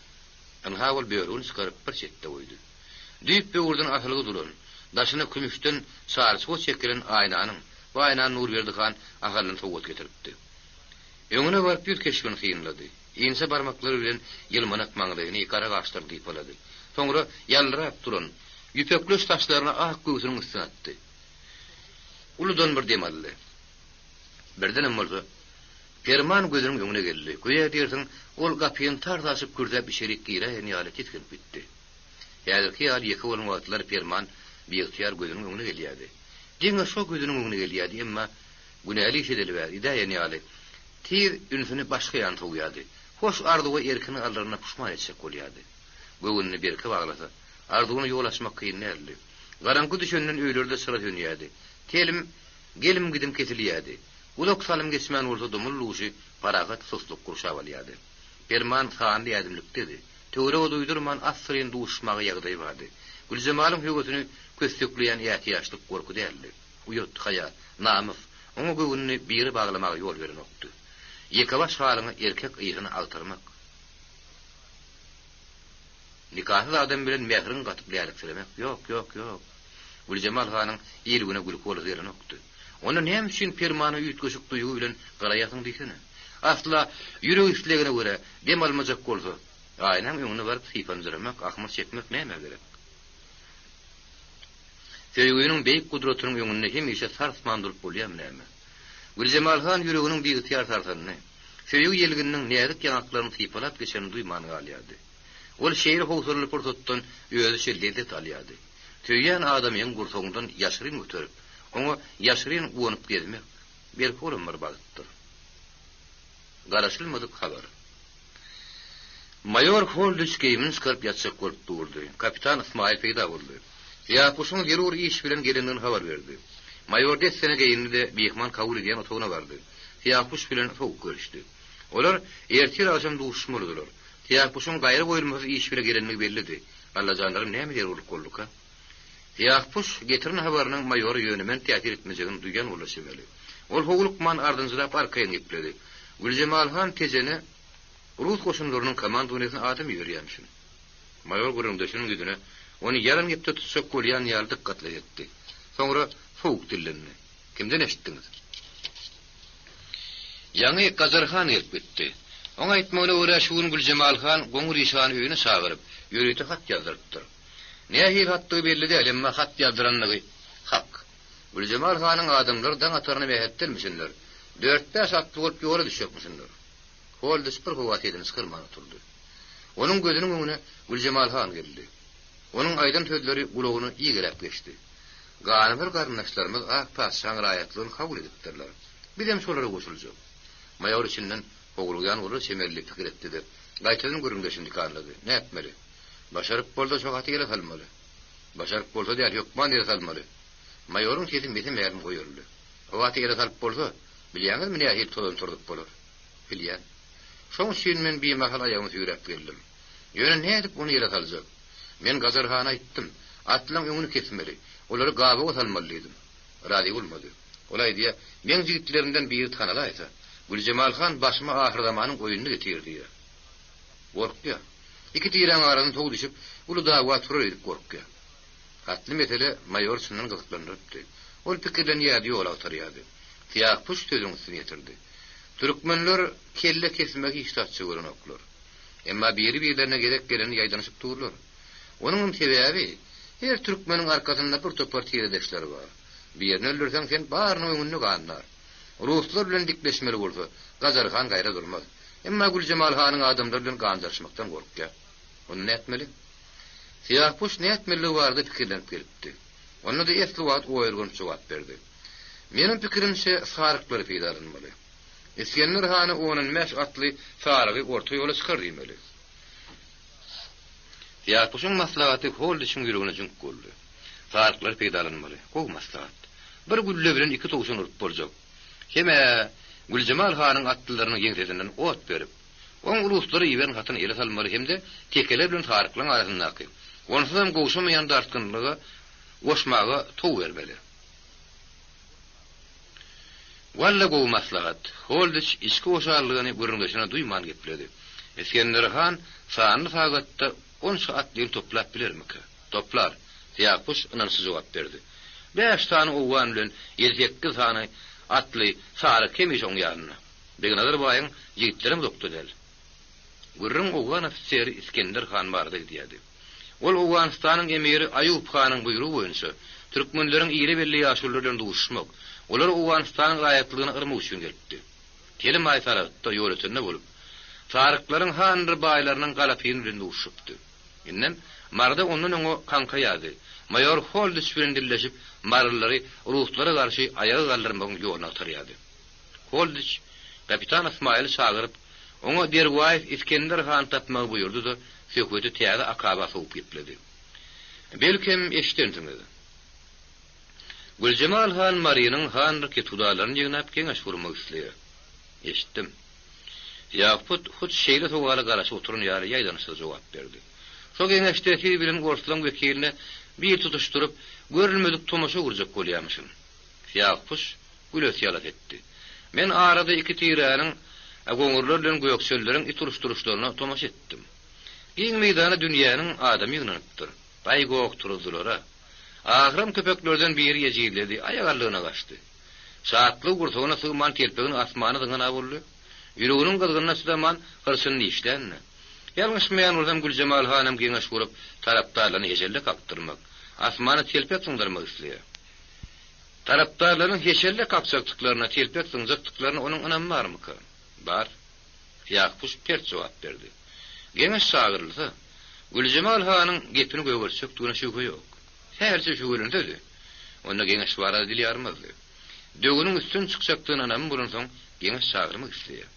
Anha bol beýrüni çykaryp bir çetde goýdy. Düýüp beýurdan atylygy duran, daşyna kümüşden sarçy çekilen aýnanyň, bu aýnan Nurberdi han agalyny sowat getiripdi. Öňüne barıp bir keşigini hyýynlady. Insa barmaklary bilen ýylmanak maňlaýyny ýekara gaçdyrdy ýypalady. Soňra ýalyrap duran ýüpekli taşlaryna ak göwsüniň üstüne atdy. Uludan bir dem aldy. Birden bolsa Perman gözüniň öňüne geldi. Goýa diýersiň, ol gapyny tardaşyp kürdäp işerik giýräýän ýaly ketgip bitdi. Ýa-da ýaly ýeke bolan wagtlar Perman beýtiýar gözüniň öňüne gelýärdi. Diňe şo gözüniň öňüne gelýärdi, emma günäli şedeli bäri ýa-da ýaly tir ünsüni başga ýan toýýardy. Hoş ardugy erkini aldyryna puşman etsek bolýardy. Göwünni berke baglasa, ardugyny ýolaşmak kyn näli. Garanky düşenden öýlerde sıra dönýärdi. Gelim gidim kesilýärdi. Ulak salym geçmän bolsa domul luşy paragat sosluk kurşap alýardy. Perman sandy ýadymlyk dedi. Töwre duýdurman asryn duşmagy ýagdaý bardy. Güljemalym höwetini köstekleýän ýatyýaşlyk gorku däldi. Uyut haya, namys, oňa göwünni biri baglamagy ýol beren okdy. Ýekabaş halyny erkek ýygyny altyrmak. Nikahly adam bilen mehrin gatyp ýalyksyrmak. Ýok. Güljemal hanyň ýerine gülüp bolup beren okdy. Onu näme üçin Permany ýütgeşik duýgu bilen garaýasyň diýsene. Asla ýürek islegine görä dem almajak bolsa, aýnam öňüne barıp sypanjyramak, ahmar çekmek näme gerek? Söýgüniň beýik gudratynyň öňünde hemişe sarsman durup bolýar näme. Güljemal Han ýüreginiň bir ýytyar sarsanyny, söýgü ýelginiň näzik ýanaklaryny sypalap geçen duýman galýady. Ol şeýir howsurly pursatdan özü şeýle talýady. Söýýän adamyň gursoňdan ýaşyryn göterip, oňa ýaşyryn uwanyp gelmek bir horumar bagtdyr. Garaşylmadyk habar. Mayor Holdych geýmin skırp ýatsak bolup durdy. Kapitan İsmail peýda boldy. Ýa-puşyň gerur iş bilen gelenden habar berdi. Mayor dessene geýinde biýikman kabul edýän otagyna bardy. Ýa-puş bilen soňuk görüşdi. Olar ertir aşam duşmalydylar. Ýa-puşyň gaýry boýulmasy iş bilen gelenligi bellidi. Allajanlaryň näme der bolup golduka? Ýa-puş getirin habarynyň mayor ýönemen täsir etmejegini duýgan bolaşymly. Ol howlukman ardynjyda parkaýa gepildi. Güljemal Han tejene Rus koşunlarynyň komandowynyň adam ýörýärmişin. Mayor gurundaşynyň güdüne onu yarın gepde tutsak bolýan ýaly dikkatle etdi. Soňra soňuk dillendi. Kimden eşitdiňiz? Ýa-ni Gazarhan gelip gitdi. Oňa aýtmagyna görä şuň Güljemal Han goňur ýyşan öýüne sagyryp, ýöreýte hat ýazdyrypdyr. Nähil hatdy belli däl, emma hat ýazdyranlygy hak. Güljemal Hanyň adamlary daň ataryny mehetdirmişinler. 4-5 atly bolup ýola düşýärmişinler. Holdych bir howat edini skyrmany turdy. Onuň gözüniň öňüne Güljemal Han geldi. Onuň aýdan sözleri gulagyny ýygyrak geçdi. Gany bir garnaşlarymyz ak paşaň raýatlygyny kabul edipdirler. Bizem şolara goşuljak. Mayor içinden howlugyan uly semerli pikir etdi. Gaýtadan görüňdeşini dikanlady. Ne etmeli? Başaryp bolsa şogaty gele salmaly. Başaryp bolsa diýär ýokman diýär salmaly. Mayoryň sesi metin meýärim goýurly. Howaty gele salyp bolsa, bilýäňizmi nähil todan turdyp bolar? Bilýän. Şoň üçin men bir mahal aýagymy ýürep geldim. Ýöne ne edip onu ýere saljak? Men Gazarhana aýtdym. Atlaň öňüni kesmeli. Olary gaby salmalydyym. Razy bolmady. Olay diýe, men jigitlerimden biri tanalaysa, Güljemal Han başyma ahir zamanyň oýunyny getirdi. Gorkdy. İki tiýran aradan tow düşüp, ulu dawa turar edip gorkdy. Hatly mesele mayor şundan gyzyklandyrypdy. Ol pikirden ýa-da ýola oturýardy. Ýa-puş sözüň üstüne ýetirdi. Türkmenler kelle kesmegi iştatçı görünoklar. Emma biri-birlerine gerek geleni ýaýdanyşyp dururlar. Onuň sebäbi, her türkmeniň arkasynda bir topar tiýeredekler bar. Birini öldürsen sen baryny öňünde ganlar. Ruslar bilen dikleşmeli bolsa, Gazarhan gaýra durmaz. Emma Güljemal Hanyň adamlar bilen ganjaşmakdan gorkdy. Onu ne etmeli? Siyahpuş ne etmeli bardy pikirlenip gelipdi. Onu da esli wagt oýurgun jogap berdi. Menin pikirimçe saryklar peýdalanmaly. Eskender Hany onun meş atly sarygy orta ýola çykardymely. Ýa-puşyň maslahaty Holdych'yň ýüregine jünk boldy. Saryklar peýdalanmaly. Gowy maslahat. Bir gülle bilen iki towşan urup boljak. Heme Güljemal Hanyň atlylaryny ýeňsedinden ot berip, oň ulustlary ýeren gatyny ele salmaly hemde tekeler bilen saryklaryň arasyndaky. Onsuzam gowşamaýan dartgynlygy goşmagy tow bermeli. Walla gowy maslahat. Holdych işki oşarlygyny görüňdeşine duýman gepildi. Eskender Han sanyny sagatda 10 saat ýyl toplap bilermiki? Toplar. Ýa-puş ynansyz jogap berdi. 5 tane owan bilen 7-8 tane atly sary kemiş oň ýanyna. Beýnalar baýyň ýigitlerim doktor del. Gürrüň owan ofiseri Eskender Han bardy diýdi. Ol Owganistanyň emiri Aýub Hanyň buýrugy boýunça türkmenleriň ýeri belli ýaşullar bilen duşmak, olar Owganistanyň raýatlygyny yrmak üçin gelipdi. Kelim aý tarapda ýöretinde bolup, saryklaryň hanry baýlarynyň galapyny bilen duşupdy. Innem marda onuň oňa kanka ýady. Mayor Holdych bilen dilleşip marlary Ruslara garşy aýagy galdyrmagyň ýoluna tarýady. Holdych kapitan İsmail çagyryp, oňa derwaýy Eskender Han tapmagy buýurdy da söhbeti täze akaba soňup gepildi. Belkem eşitdiňiz. Güljemal Han Maryanyň hanry ketudalaryny ýygnap keňeş gurmak isleýär. Eşitdim. Ýa-put hut şeýle sowala garaşy oturun ýaly ýaýdanyşyz jogap berdi. Şo geňeşdeki bilen gorsulan wekiline bir tutuşturup görülmedik tomaşa gurjak bolýarmyşyn. Ýa-puş güles ýalat etdi. Men arada iki tiýranyň goňurlar bilen göýökçelleriň ituruşduruşlaryna tomaşa etdim. Giň meýdana dünýäniň adamy ýygnanypdyr. Baý gok turdulara. Ahram köpeklerden biri ýejildi, aýagallygyna gaçdy. Saatly gursugyna sygman telpegin asmany dyňana boldy. Ýüreginiň gydgynyna sydaman gyrsyny işlenni. Ýalňyşmaýan urdan Güljemal Hanym geňeş gurup tarapdarlaryny ejelle kapdyrmak, asmana telpek sındırmak istiyor. Taraptarların heşelle kapsaktıklarına, telpek sındırdıklarına onun önemi var mı ki? Var. Yakpuş pert cevap verdi. Geniş sağırıldı. Gülcemal Han'ın gepini göğürsek duyuna şüphe yok. Herçe şu gülündedi. Onda geniş vara dili yarmazdı. Dögünün üstün çıkacaktığına önemi bulun son geniş sağırmak istiyor.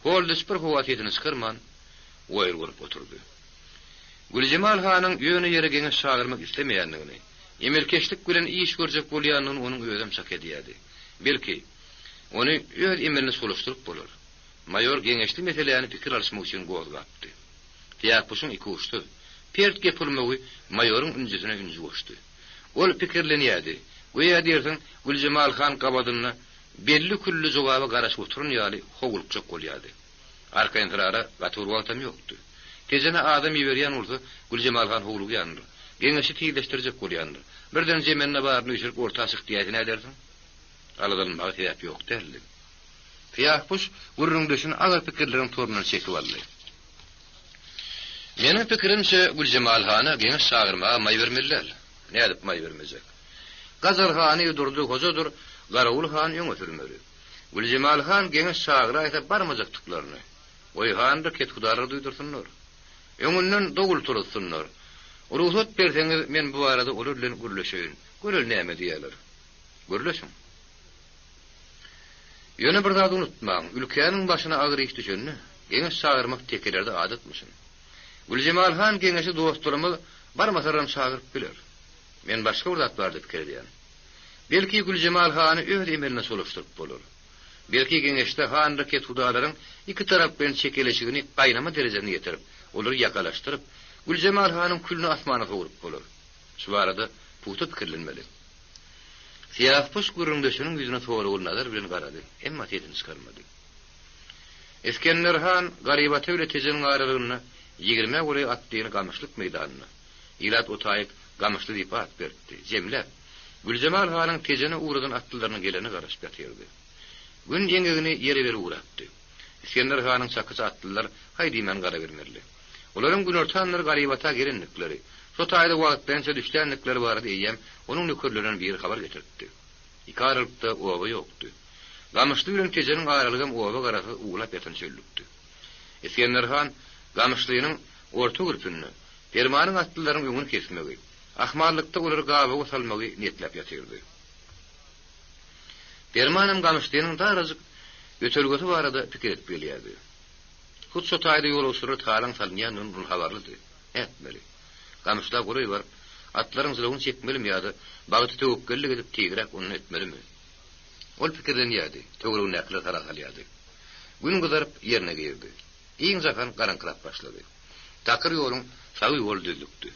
Holdus bir huvatiyetini sıkırman, oyur grup oturdu. Gülcemal Han'ın yönü yere geniş sağırmak istemeyenliğini, emirkeşlik bilen iş görecek bolyanlığını onun ödem sak ediyadi. Belki, onu öz emerini soluşturup bolur. Mayor genişli meselelerini fikir alışmak için gozgaptı. Tiyakpuşun iki uçtu. Pert gepulmağı mayorun üncüsüne üncü uçtu. Ol fikirleniyadi. Güya dersin Gülcemal Han qabadını belli küllü cevabı garaş oturun yali hovulup çok olyadi. Arka intirara gatur vatam yoktu. Tezene adam yiveriyan olsa Gülcemal Han hovulup yandı. Genişi tiyleştirecek olyandı. Birden cemenine bağırını düşürüp orta sıktiyatı ne dersin? Aladılmağı tiyap yok derli. Tiyakpuş gurrun döşünü ağır fikirlerin torununu çekip aldı. Menin pikirimse Gülcemal Han'a geniş sağırmağa may vermeliler. Ne edip may vermeyecek? Gazar Han'ı yudurdu kozadır, Garavul Han yön ötürmeli. Gülcemal Han geniş sağıra ayta barmazaktıklarını. Oy Han da ketkudarı duydursunlar. Öngünden doğul turutsunlar. Ruhsat berseniz men bu arada olurlen gürleşeyin. Gürül neyme diyeler. Gürleşin. Yönü bir daha unutmağın. Ülkenin başına ağır iş düşenini, geniş sağırmak tekelerde adetmişsin. Gülcemal Han genişi dostlarımı barmasaram sağırıp bilir. Men başka urdat vardı fikir ediyen. Belki Gülcemal Han'ı öz emeline soluşturup bolur. Belki genişte Han'da ketkudaların iki taraftan çekeleşigini kaynama derecesine getirip, olur yakalaştırıp, Gülcemal Han'ın külünü asmana doğurup bolur. Şu arada puhta fikirlenmeli. Siyahpuş gurrundöşünün yüzüne soğuruğun nazar bilen garadı. Emma tetini çıkarmadı. Eskender Han garibatı öyle tezenin ağrılığına 20 oraya attığını Gamışlık meydanına. İlat otayık Gamışlı deyip at verdi. Cemle, Gülcemal Han'ın tezene uğradan atlılarına geleni karışıp yatırdı. Gün yengegini yere veri uğrattı. Eskender Han'ın sakısı atlılar haydimen kara vermeli. Onların gün ortanları garibata gelinlikleri, sotayda vaatlense düşlenlikleri vardı eyyem, onun nükürlerine bir haber getirdi. İki aralıkta ova yoktu. Gamışlı ürün tezenin ağırlığım ova karası uğulap yatan söylüktü. Eskender Han, Gamışlı'nın orta grupunu, Dermanın atlıların öňünü kesmegi, ahmarlıkta olar gabaga salmagy niyetlep yatyrdy. Dermanam Gamışlynyň darazyk ötölgesi barada pikir etmeliýärdi. Hut sotaýda ýol usury talan salynýan ony habarlydy. Etmeli. Gamışla gory bar, atlaryň zylgyny çekmelimi ýa-da bagyty töwekkellik edip tegrek onu etmelimi? Ol pikirden ýady, töwrüň näkle taragalýady. Gün gyzaryp ýerine girdi. Iň zakan garankylap başlady. Takır ýoluň sawy ýol düzlükdi.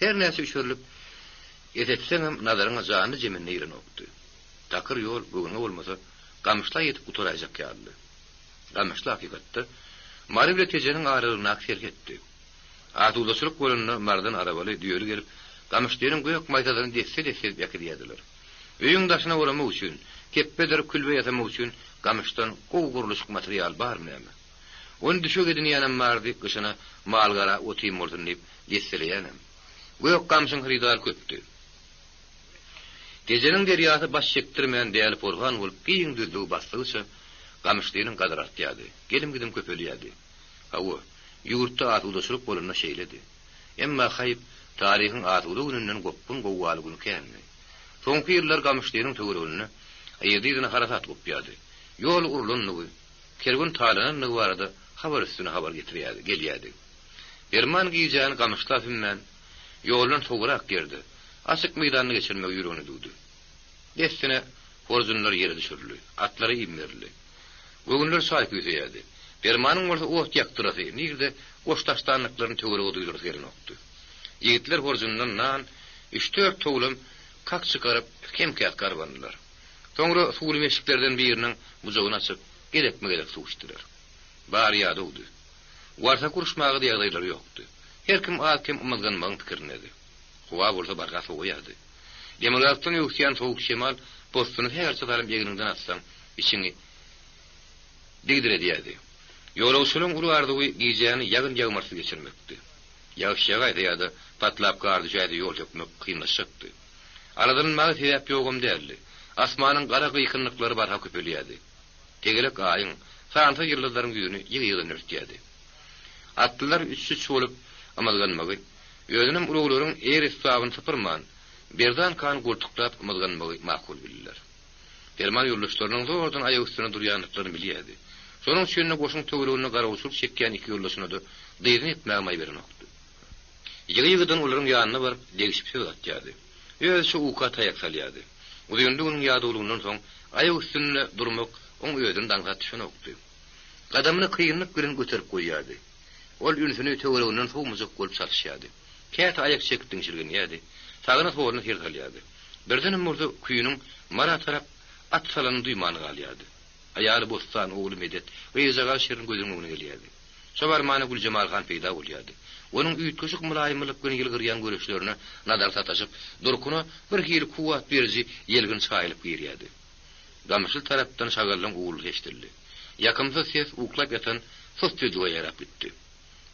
Her näse üçürilip etetsem nazaryňa jany jeminne ýerine okdy. Takır ýol bugün bolmasa Gamışla ýetip uturajak ýaly. Gamışla hakykatda Maribile tejeniň ağrılygyna sergetdi. Atulaşyryk bolanyny mardan arabaly düýeri gelip Gamışlynyň göýek maýdadyny desse ýakyrýadylar. Öýüň daşyna oramak üçin, keppeder külbe ýatamak üçin Gamışdan gowy guruluşyk material barmy? Onu düşük edin ýanam mardy gyşyna malgara oty murdun diýip desselýänem. Göýek Gamışyň hridar köpdi. Tejeniň derýasy baş çekdirmeýän däl porgan bolup giň düzlügi basdygyça Gamışlynyň gadaratýady. Gelim gidim köpelýärdi. Hawa ýurtda atulaşyryk bolanyna şeýledi. Emma haýyp taryhyň atuly gününden gopun gowwaly gün keldi. Soňky ýyllar Gamışlynyň töweregini aýdygyna harasat gopýardy. Ýol urulunlygy, kergun talanyny barada habar üstüne habar getirýärdi, gelýärdi. Erman giýjän Gamışla bilen ýolun soňrak girdi. Asyk meýdanyny geçirmek ýüregini duýdy. Destine horzunlar ýere düşürildi. Atlary imlerli. Göňüller saýk ýüzýärdi. Dermanyň bolsa oht ýaktyrasy, nirde goştaşdanlyklaryny töwerege duýduryp ýerine okdy. Ýigitler horzundan nan 3-4 towlum kak çykaryp kemkät garbandylar. Soňra suwly meşiklerden biriniň bujagyny açyp gerek suw içdiler. Bar ýa dowdy. Warsa kuruşmagy ýagdaýlary ýokdy. Her kim akim umagdanmagyň pikirnedi. Howa bolsa barga sow ýady. Demirgatdan ýoksaýan sowuk şemal postuny her çykaryp ýegininden atsaň içini digdir edýärdi. Ýolawçylyň ulu ardygy giýjäni ýagyn ýagmarsy geçirmekdi. Ýagşyga ýa-da patlap gardyjady ýol ýokmak kynlaşykdy. Aladylmagy sebäp ýogum däldi. Asmanyň gara gykynlyklary barha köpelýärdi. Tegelek aýyň saňta ýyldızlaryň ýüzüni ýygy-ýygy örtýärdi. Atlylar üç-üç bolup amalganmagy, özüniň uluglaryň er istabyny sypyrman, berdan kan gurtuklap amalganmagy makul bildiler. Ferman ýurdaşlarynyň zordan aýak üstüne durýanlyklaryny bilýärdi. Sonuň şeýle goşuň töweregine garawşyp çekýän iki ýurdaşyna da dyýyn etmäge berenokdy. Ýygy-ýygydan olaryň ýanyna baryp degişip söýletýärdi. Özü uka taýak salýardy. Uýundygyň ýadulygyndan soň aýak üstünde durmak oň özüni daňga düşenokdy. Gadamyny kıyınlyk bilen göterip goýýardy. Ol ýünsüni töwereginden soňmuzak bolup satışýardy. Käte aýak çekdiň şirgenýärdi. Tagyny soňuna hirgalýardy. Birden murda küýüniň mara tarap at salany duýmany galýardy. Aýaly bostan oğlu Medet we ýazaga şerin gözüňe gelýärdi. Şobarmany Güljemalhan peýda bolýardy. Onuň üýtgeşik mulaýymlyk bilen ýylgyrýan görüşlerine nadar sataşyp, durkuny bir hili kuwat berji ýelgin çaýlyp girýärdi. Gamyşyl tarapdan şagallyň uğurly eşdildi. Ýakymda ses uklap ýatan sosdüýe ýarap bitdi.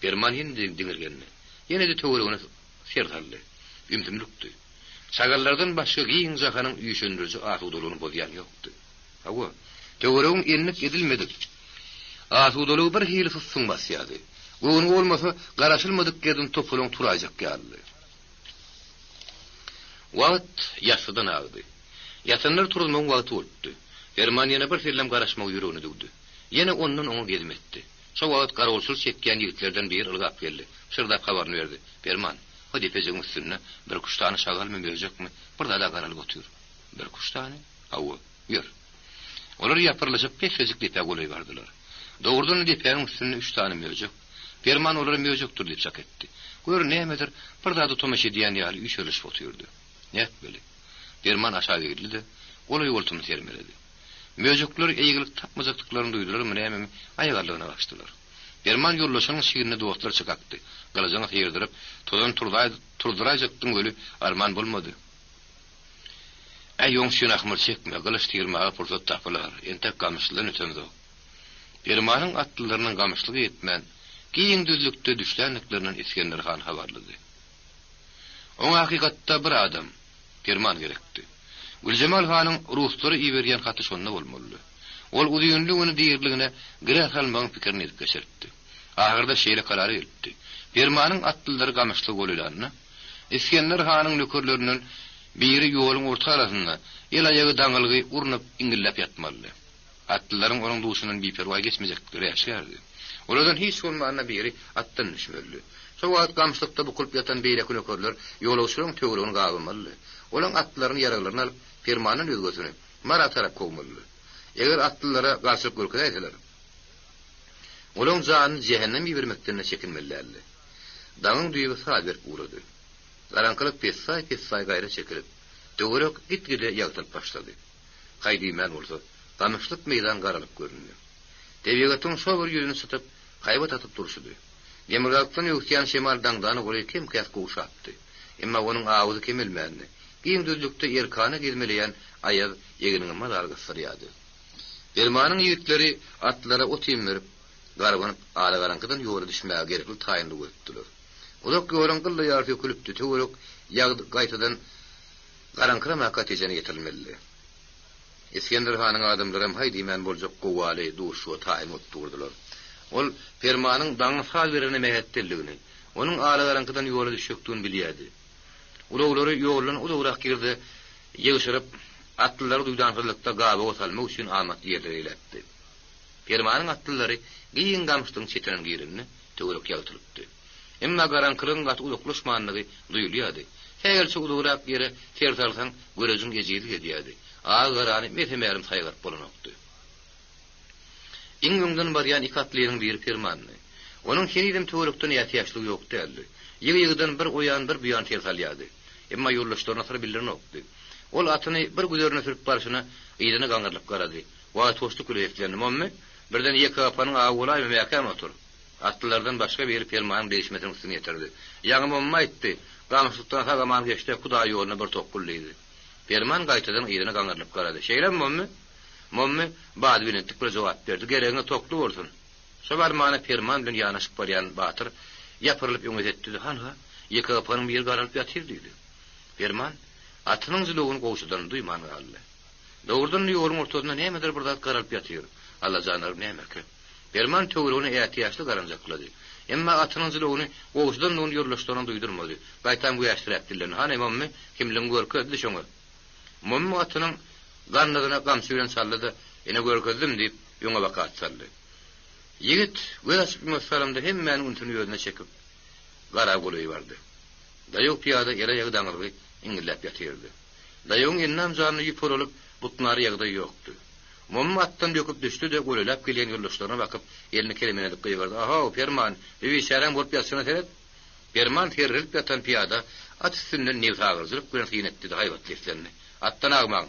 Ferman ýene diňirgenni. Ýene de töweregine serhaldy. Ümtümlükdi. Şagallardan başga giň jahanyň üýşendirji asudalygyny bozýan ýokdy. Hawa, töweregin enlik edilmedi. Asudalygy bir hili sussun basýardy. Onu olmasa garaşylmadyk ýerden topulaň turajak ýarly. Wagt ýaşydan agdy. Ýatanlar turulmaň wagty bolupdy. Ferman ýene bir serlem garaşmak ýüregine dugdy. Ýene ondan oňa gezmetdi. Şo wagt garawşyl çekýän ýigitlerden biri ılgap geldi. Şyrda habaryny berdi. Ferman, hadi pejegiň üstüne bir kuştany şagal memejekmi? Bir da garalyp otur. Bir kuştany? Hawa, ýör. Olar ýapyrlyşyp peşejik diýip goly bardylar. Dogurdan diýip üstüne 3 tane memejek. Ferman olary memejekdir diýip şak etdi. Gör nämedir? Bir da tomaşy diýen ýaly üçelişip oturdy. Näet beli? Ferman aşağı geldi. Goly ýoltumy termeledi. Mejekler eýgilik tapmajaklyklaryny duýdular, näme aýagarlygyna başladylar. Ferman ýurlaşynyň şigirini dostlar çykakdy. Galajaňa ýerdirip, todan turdurajakdyň göli arman bolmady. Aýoň şuna ahmar çekme, galyş tirmaga pursat tapylar. Entek gamyşlygyny ötemdi. Fermanyň atlylarynyň gamyşlygy etmän, giň düzlükde düşlänlikleriniň Iskenderhan habarlady. Oň hakykatda bir adam, Ferman gerekdi. Güljemalhanyň ruhsary iýerýän haty şonda bolmaly. Ol uýunlygyny diýerligine girer halmagyň pikirini geçirdi. Ahyrda şeýle karary etdi. Fermanyň atlylary gamyşly bolýanny, Iskenderhanyň nökerleriniň biri ýoluň orta arasynda el aýagy daňylygy urnup iňillep ýatmaly. Atlylaryň onuň duşunyň biperwa geçmejekleri ýaşardy. Oladan hiç olmagyna biri atdan düşmeli. Şo wagt gamşlykda bukulyp ýatan beýleki nökerler ýolawçylaryň töweregini gagylmaly. Olaň atlylaryny ýaralaryny alyp Fermanyň özgösüne mara tarap gowmaly. Eger atlylara gaçyp görkezler, olaň janyny cehennem ýebermekden çekinmeliler. Daňyň düýbi saýber urady. Garankylyk pesay gaýra çekilip, töwerek gitgide ýagtyp başlady. Haýdymän bolsa, gamyşlyk meýdan garalyp göründi. Debigatyň şo bir ýüzüni satyp, haýbat atyp durşdy. Demirgakdan ýokýan şemal daňdany goly kim käs gowşapdy. Emma onuň awazy kemelmändi. Giň düzlükde erkana gezmeleýän aýaz ýeginiň madarga syrýady. Fermanyň ýigitleri atlara otym berip, garabanyp ala garankydan ýoly düşmäge gerekli taýyndy götürdiler. Ulak ýoraňkylla ýarty külüpdi, töwerek ýagdy gaýtadan garankyra katejene ýetirilmeli. Iskenderhanyň adamlary haýdymän boljak gowaly duşu taýyn otdurdylar. Ol Fermanyň daňy sal berene mehettilligini, onuň ala garankydan ýoly düşekdigini bilýärdi. Ulagları ýolun ulagrak girdi, ýeşirip atlylary duýdançylykda gaby otalmak üçin amat ýerleri iletdi. Fermanyň atlylary giň gamşlygyň çetinen girini töwerek ýagtylypdy. Emma garankylyň gat uluklaşmanlygy duýulýardy. Häzirçe ulagrak ýere tertarsaň görejiň ejidi edýärdi. Agarany metemerim saýgarp bolanokdy. Iňňden barýan iki atlynyň biri Fermanyň. Onuň şeýdem töwerekden ýatyşlygy ýok däldi. Ýygy-ýygydan bir oýan bir buýan tersalýardy. Emma ýurlaşlaryna sır bildirenokdy. Ol atyny bir güzerine sürüp barşyna ýygyny gaňyrlyp garady. Wa toşdy küleýetlerini mommy birden ýeki apanyň agulaý meýäkä otur. Atlylardan başga bir Fermanyň değişmesini üstüne ýetirdi. Ýaňy mommy aýtdy, gamşlykdan hagaman geçdi, Hudaý ýoluna bir tokgullydy. Ferman gaýtadan ýygyny gaňyrlyp garady. Şeýle mommy? Mommy bad bilentik bir jogap berdi. Geregiňe toklu bolsun. Şobarmany Ferman bilen ýanaşyp barýan Batyr yapırılıp öňe etdi. Hanha, ýeke apanyň bir garalyp ýatyr diýdi. Berman atynyň zulugyny gowşudan duýman galdy. Dowurdan ýolun ortasyna nämedir bir zat garalyp ýatyr. Allah janar nämeki. Berman töwrüni ýatyýaşly garanjaklady. Emma atynyň zulugyny gowşudan onu ýorlaşdyran duýdurmady. Gaýtan bu ýaşdyrypdylar. Hany mammy kimliň görkezdi şoňa. Mammy atynyň garnyna gamsy bilen sallady. Ene görkezdim diýip ýoňa bakat saldy. Yigit göz masalamda hemmäni untun ýöne çekip gara goly bardy. Daýok piýada ýere ýagdaňyry iňillep ýatyrdy. Daýoň ennam jany ýypyrylyp butnary ýagda ýokdy. Mammy atdan ýöküp düşdi de golelap gelýän ýoldaşlaryna bakyp elini kelemene dik goýberdi. Aha, Perman, bebi şären bolup ýatsyna teret. Perman terrilip ýatan piýada at üstünden new sagyrjylyp bilen hyýnetdi haýwat leflerini. Atdan agmaň.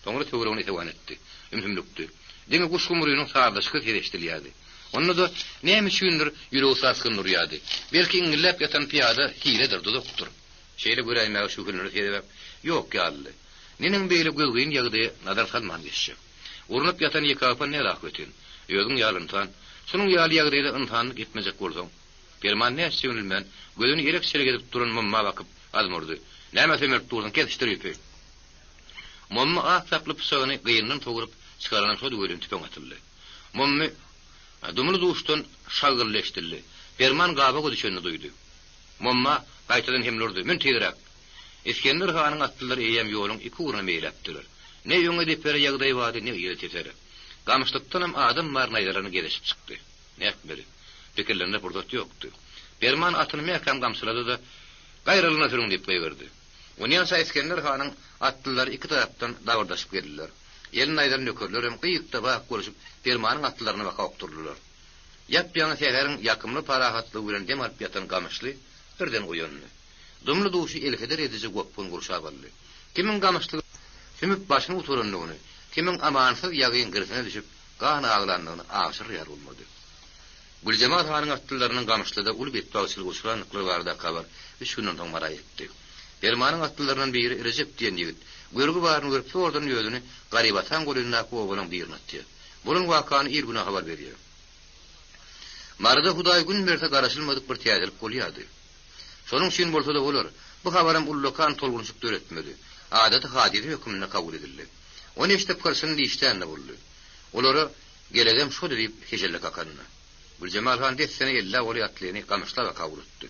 Toňra töwrüni tewan etdi. Ümhümlükdi. Deňe guşgumrynyň sardaşky tereşdirýärdi. Onda da näme üçindir ýüregi sarsyn durýardy. Belki iňillep ýatan piýada hiledir, dudukdur. Şeýle göräýmäge şu günleri terep ýok ýaly. Neniň beýle gözgün ýagdy nazar salman geçdi. Urunup ýatan ýeke apan ne rahmetin. Ýögüň ýalyntan, şunuň ýaly ýagdyda yntan gitmejek bolsaň. Perman ne süýnülmän, gözüni erek sergedip duran mamma bakyp azmurdy. Näme semer durdan kesişdirip. Mamma aýaklyp söwüni gyýyndan togurup çykaran şol görüntü tüpüň atyldy. Mamma dumly duşdan şagyrleşdirdi. Perman gabaga düşeni duýdy. Mamma gaýtadan hemlurdy. Men teýdirek. Eskender hanyň atdylary eýem ýoluň iki uruna meýlepdiler. Ne ýöňe depere ýagdaý bady, ne ýere tetere. Gamşlykdan hem adam marnaýlaryny gelişip çykdy. Näkmeli. Pikirlerinde burdat ýokdy. Perman atyny mehkem gamsylady da gaýralyna sürüň diýip goýberdi. Ondan soň Eskender hanyň atdylary iki tarapdan dawrdaşyp geldiler. Elin aýdan nökerler hem gyýykda bak boluşup Permanyň atlaryna bakap durdular. Ýap-ýaňy seherin ýakymly parahatly bilen dem alyp ýatan gamışly birden goýandy. Dumly duşy elheder edici gopun gurşabaldy. Kimin gamışlygy sümüp başyny uturanlygyny, kimin amansyz ýagyn girsine düşüp gana aglanlygyny aşyr ýar bolmady. Güljemal hanyň atlarynyň gamışlyda ul betbagyçylyk uçuranlyklar barda kabar 3 günden soň mara etdi. Permanyň atlarynyň biri Recep diýen ýigit görügi baryny görüp ordan ýödüni garybatan goluna kowalyň birini atdy. Bunun wakany il güne habar berýär. Marada Hudaý gün berse garaşylmadyk bir täzelik bolýardy. Şonuň üçin bolsa da bolar. Bu habarym ullukan tolgunçyk döretmedi. Adaty hadiri hökmüne kabul edildi. Onu iştep karşyn diýişden boldy. Olara gelegem şo diýip hejellik akanna. Güljemal han dessene illa oly atlyny gamışlaba kabul etdi.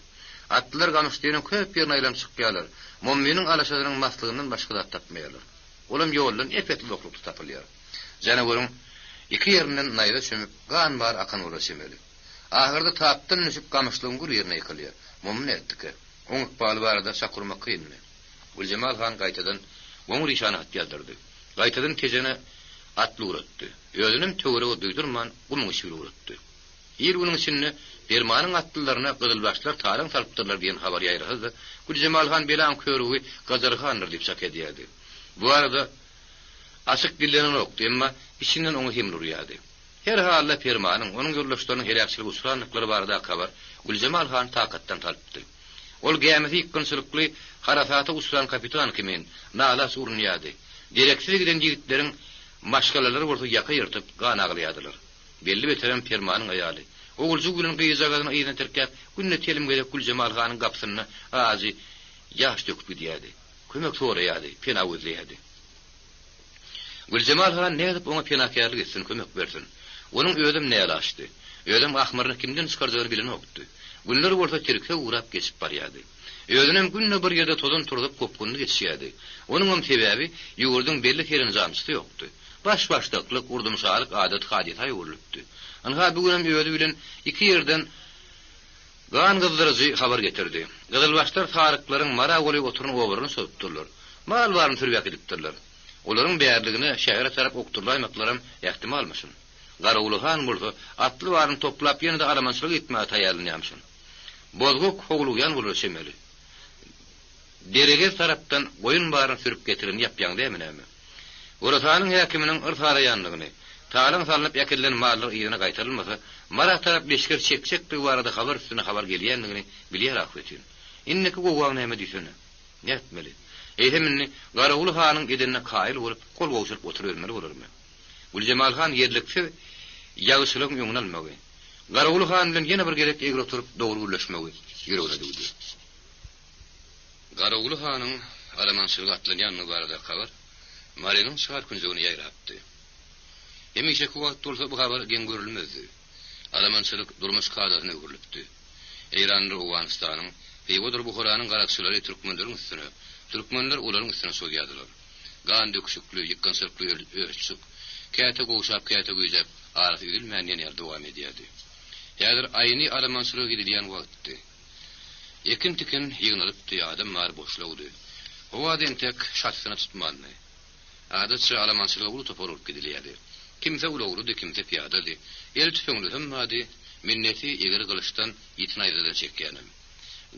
Atlylar gamışlygynyň köp ýerine aýlanyp çykýarlar. Mummynyň alaşadynyň maslygynyň başga da tapmaýarlar. Olam ýoldan epetli oklukda tapylýar. Janawryň iki ýerinden naýda çömüp gan bar akan ulaşymeli. Ahyrda tapdan düşüp gamışlygyň gül ýerine ýykylýar. Mummy etdiki. Oňuk baly barada sakurmak kynmy. Güljemal han gaýtadan goňur işany atýardyrdy. Gaýtadan tejene atly uratdy. Özüniň töwregi duýdurman gumyň işi uratdy. Ýer bunyň içinde Permanyň atlylaryna Gızylbaşlar taýran salypdyrlar diýen habar ýaýryldy. Güljemal han belan körügi Gazarhandyr diýip şak edýärdi. Bu arada açyk dillenen okdy, emma içinden oňa hem durýardy. Her halda Permanyň onuň ýoldaşlarynyň heräkçilik uçuranlyklary barada kabar Güljemal han takatdan talypdy. Ol gämesi ýykynçylykly harasaty uçuran kapitan kimin nalas urunýardy. Direksiz giden ýigitleriň maşgalalary bolsa ýaka ýyrtyp gana aglaýardylar. Belli beteren Permanyň aýaly. Oğulcu gülün gyýjagadyny ýyna terkep, günne telim gelip Güljemal hanyň gapsyna azy ýaş döküp gidýärdi. Kömek soraýardy, pena özleýärdi. Güljemal han nädip oňa penakarlyk etsin, kömek bersin. Onuň ödüm nälaşdy. Ödüm ahmaryny kimden çykardygyny bilen okdy. Günler bolsa terke urap geçip barýardy. Ödünem günne bir ýerde tozan turdup kopgundy geçýärdi. Onuň hem sebäbi ýugurdyň belli terin jamsy ýokdy. Başbaşdaklyk, urdumşalyk adat hadisa ýurulupdy. Anha bugünem ödü bilen iki ýerden gan gyzdyrjy habar getirdi. Gızylbaşlar taryklaryň mara goly oturuny obaryny söpdirler. Mal baryn türbäk edipdirler. Olaryň bäherligini şäher tarap okturlaýmaklaram ähtimalmysyn. Garawulhan bolsa atly baryn toplap ýene-de aramançylyk etmäge taýýarlanýarmysyn. Bozguk howlugan bolar şemeli. Derege tarapdan goýun baryn sürüp getirin ýapýan dämine. Orasanyň häkiminiň ırfaraýanlygyny, taýlan salyp ýakyllan mallar ýerine gaýtarylmasa, mara tarap leşker çekçekdi barada habar üstüne habar gelýändigini bilýär ahwetin. Inneki gowaň näme diýsene? Näetmeli. Eýheminni Garawul hanyň edenine kaýyl bolup kol gowşup oturýarmary bolarmy? Güljemal han ýerlikçi ýagyşylyk ýöňüne almagy. Garagul han bilen ýene bir gerek egri oturup dogry gürleşmegi ýüregine dugdy. Garagul hanyň alamançylyk atlanýanyny barada habar Maryanyň şahar künjegini ýaýrapdy. Hemişe ku wagt bolsa bu habar gen görülmezdi. Alamançylyk durmuş kadatyna öwrülipdi. Eýranyň Owganystanyň Peýwodur Buharanyň garakçylary türkmenleriň üstüne, türkmenler olaryň üstüne soýýadylar. Gan döküşükli, ýykkansyrkly ölçük, käte goşap, käte göýjep, arasy edilmeýän ýer dowam edýärdi. Ýa-da aýyny alamançylyk edilýän wagtdy. Ekin tikin ýygnalypdy, adam mar boşlagdy. O adam tek şatsyna tutmandy. Adatça alamançylyk ulu toparyp gidilýärdi. Kimse ulagurdy, kimse piyadady. El tüpeňli hemmadi minneti ýeger gylışdan ýitin aýdadan çekýänim.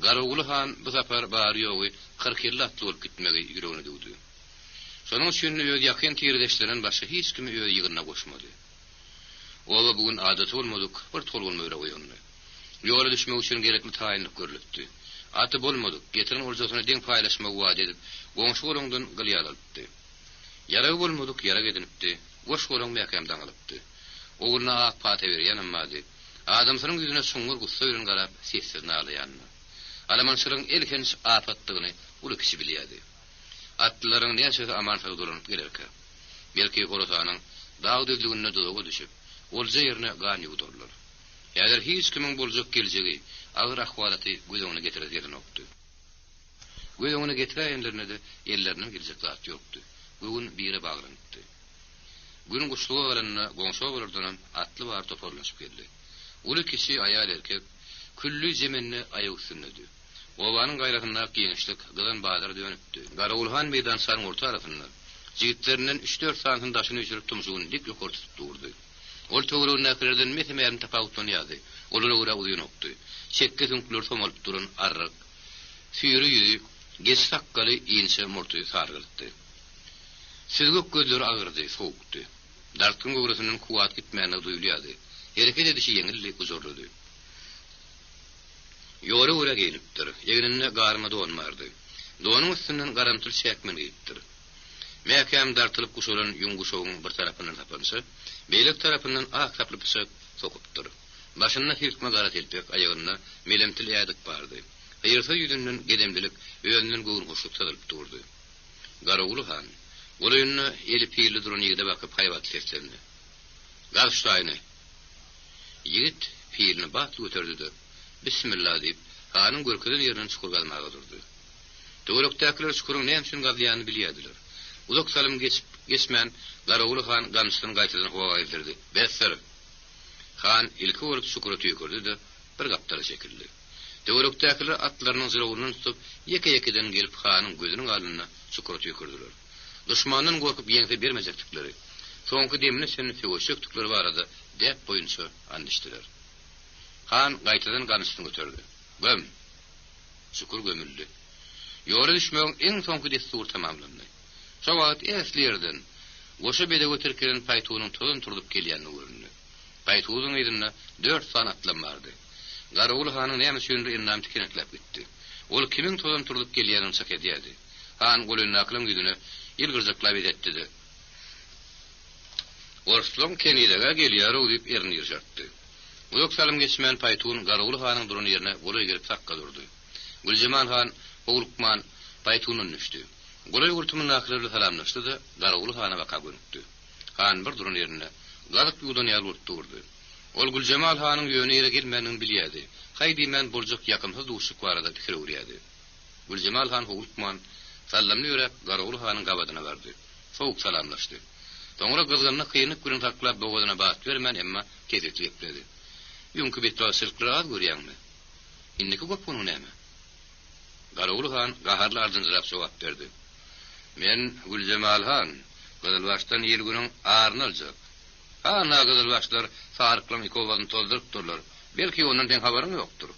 Garagul han bu zapar bar ýogy 40 ýyl atly bolup gitmegi ýüregine dugdy. Şonuň üçin öz ýakyn tirdeşlerinden başga hiç kimi öz ýygyna goşmady. Ola bugün adaty bolmadyk, bir tol bolmaýar goýandy. Ýola düşmek üçin gerekli taýinlik görülipdi. Aty bolmadyk, getirin orjasyna deň paýlaşmak wad edip, goňşy bolangdan gylýalypdy. Ýara bolmadyk, ýara edinipdi. Goş bolan mäkamdan alypdy. Ogulna ak pata berýän ammady. Adamsynyň ýüzüne soňgur gussa ýörün garap seslerini alýandy. Alamançylygyň elkenç apatlygyny uly kişi bilýärdi. Atlaryň näçe amançylyk duranyp gelerkä. Belki Horosanyň dağ düzlügüne doga düşüp, olja ýerine gan ýugdurlar. Ýa-da hiç kimiň boljak geljegi, agyr ahwalaty gözeňine getirýän okdy. Gözeňine getirýänlerine de elleriniň geljek zat ýokdy. Bugün biri baglanýdy. Gün guşluğa varanna goňşa bolardan atly bar toparlaşyp geldi. Uly kişi aýal erkek küllü zeminni aýak üstündedi. Owanyň gaýratyna giňişlik gylan badar dönüpdi. Garagulhan meýdan saryň orta tarapyndan jigitlerinden 3-4 santyň daşyny ýüşürip tumşugyny dik ýokary tutup durdy. Ol töwrüň näkerden mesemärni tapawutdan ýazy. Olara gura uýun okdy. Çekke tünkler somalyp duran arryk. Süýri ýüzi, geç sakkaly ýençe murty sargyldy. Süzgük gözleri agyrdy, sowukdy. Dartkyň gowrasynyň kuwat gitmäni duýulýardy. Hereket edişi ýeňillik uzorlady. Ýory ura gelipdir. Ýegnine garma donmardy. Donyň üstünden garantyl çäkmen gitdir. Mäkem dartylyp guşulan ýuňguşogyň bir tarapynyň tapansy, beýlek tarapyndan ak taplyp sokupdyr. Başyna hilkme gara telpek, aýagyna melemtil ýadyk bardy. Ýyrsa ýüzünden gedemdilik öňünden gowy hoşluk sadylyp durdy. Garagul han Olayını elip ýyly duran ýigide bakyp haýbat seslendi. Garştaýny. Ýigit piýilini batly göterdi. Bismillah diýip, hanyň görkeden ýerinden çukur galmaga durdy. Döwrekdekiler çukuryň näme üçin galýanyny bilýärdiler. Uzak salym geçmän Garagul han gamsyny gaýtadan howa ýerdirdi. Besser. Han ilki bolup çukura tüýkürdi, bir gapdara çekildi. Döwrekdekiler atlarynyň zırawunyny tutup, ýeke-ýekeden gelip hanyň gözüniň aldyna çukura tüýkürdiler. Düşmanın gorkup ýeňse bermejeklikleri, soňky demine seni fegoşeklikleri barada dep boýunça andyşdylar. Han gaýtadan ganyşyny göterdi. Göm. Şukur gömüldi. Ýoly düşmegiň iň soňky destur tamamlandy. Şo wagt eslerden goşa bede göterken paýtunyň tozun turdup gelýänini göründi. Paýtunyň ýerine 4 san atlam bardy. Garagul hanyň näme üçin ýernam tikenekläp gitdi. Ol kimiň tozun turdup gelýänini çak edýärdi. Han golyny aklym güdüne ýylgyrjaklap edetdi. Orslon kenidege gelýär diýip erini ýyrjatdy. Uzak salym geçmän paýtun Garagul hanyň duran ýerine goly girip takka durdy. Güljemal han Owlukman paýtunyň düşdi. Goly urtumyň akyryny salamlaşdy da Garagul hana baka görüpdi. Han bir duran ýerine galyp ýudan ýaly durdy. Ol Güljemal hanyň ýöne ýere gelmänini bilýärdi. Haýdy men boljak ýakynsyz duşuk barada pikir urýardy. Güljemal han Owlukman sallamny ýörep Garagul hanyň gabadyna bardy. Sowuk salamlaşdy. Toňra gylgyny kynyk günü taklap bogadyna bat bermän emma kezetli epledi. Ýunky betwasylyklar görýärmi? Indiki gop bunu näme? Garagul han gaharly ardynjyrap jogap berdi. Men Güljemal han, Gydylbaşdan ýyl günüň aryny aljak. Ana Gydylbaşlar saryklam ikowadyny toldurup durlar. Belki ondan teň habaryň ýokdur.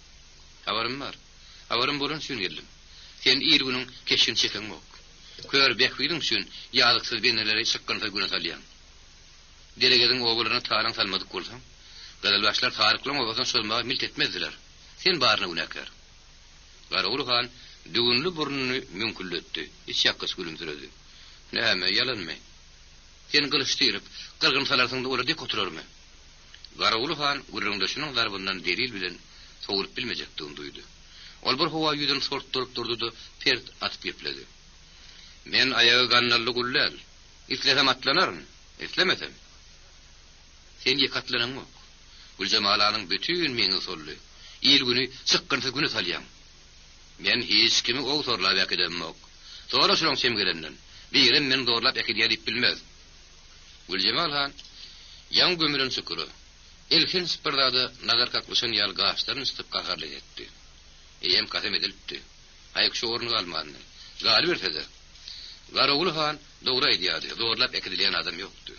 Habarym bar. Habarym bolan üçin geldim. Sen ýyl günüň keşin çeken ok. Kör bekwidiň üçin ýazyksyz beneleri çykkanda güne salýan. Delegediň oglaryna taýan salmadyk bolsaň, Gydylbaşlar saryklam owadan şolmagy milt etmezdiler. Sen baryna günäkär. Garagul han düğünlü burnuny mümkünletdi. Hiç ýakys gülümsiredi. Näme ýalanmy? Sen gylışdyryp, gyrgyn salarsynda ola dik oturarmy? Garawul han gürrüňdeşiniň darbyndan deril bilen sowurup bilmejekdigini duydy. Ol bir howa ýüzüni sortdyryp durdy-da pert atyp gepledi. Men ayagy gannally gullal. İslesem atlanaryn, islemesem. Sen ýekatlananmy? Güljemal anyň bütün meňi solly. İl güni sıkkınty güni salýan. Men hiç kimi o sorlap ýakydymok. Sonra şoň semgelenden. Birim men zorlap ýakydýar diýip bilmez. Güljemal han ýan gömürün sykyry. Elhin spırdady nazar kaklyşyn ýal gaçlaryny styp gaharly etdi. Eýem kasem edilipdi. Aýyk şu orny almany. Gali berse-de. Garawul han dogry aýdýardy. Zorlap ýakydylýan adam ýokdy.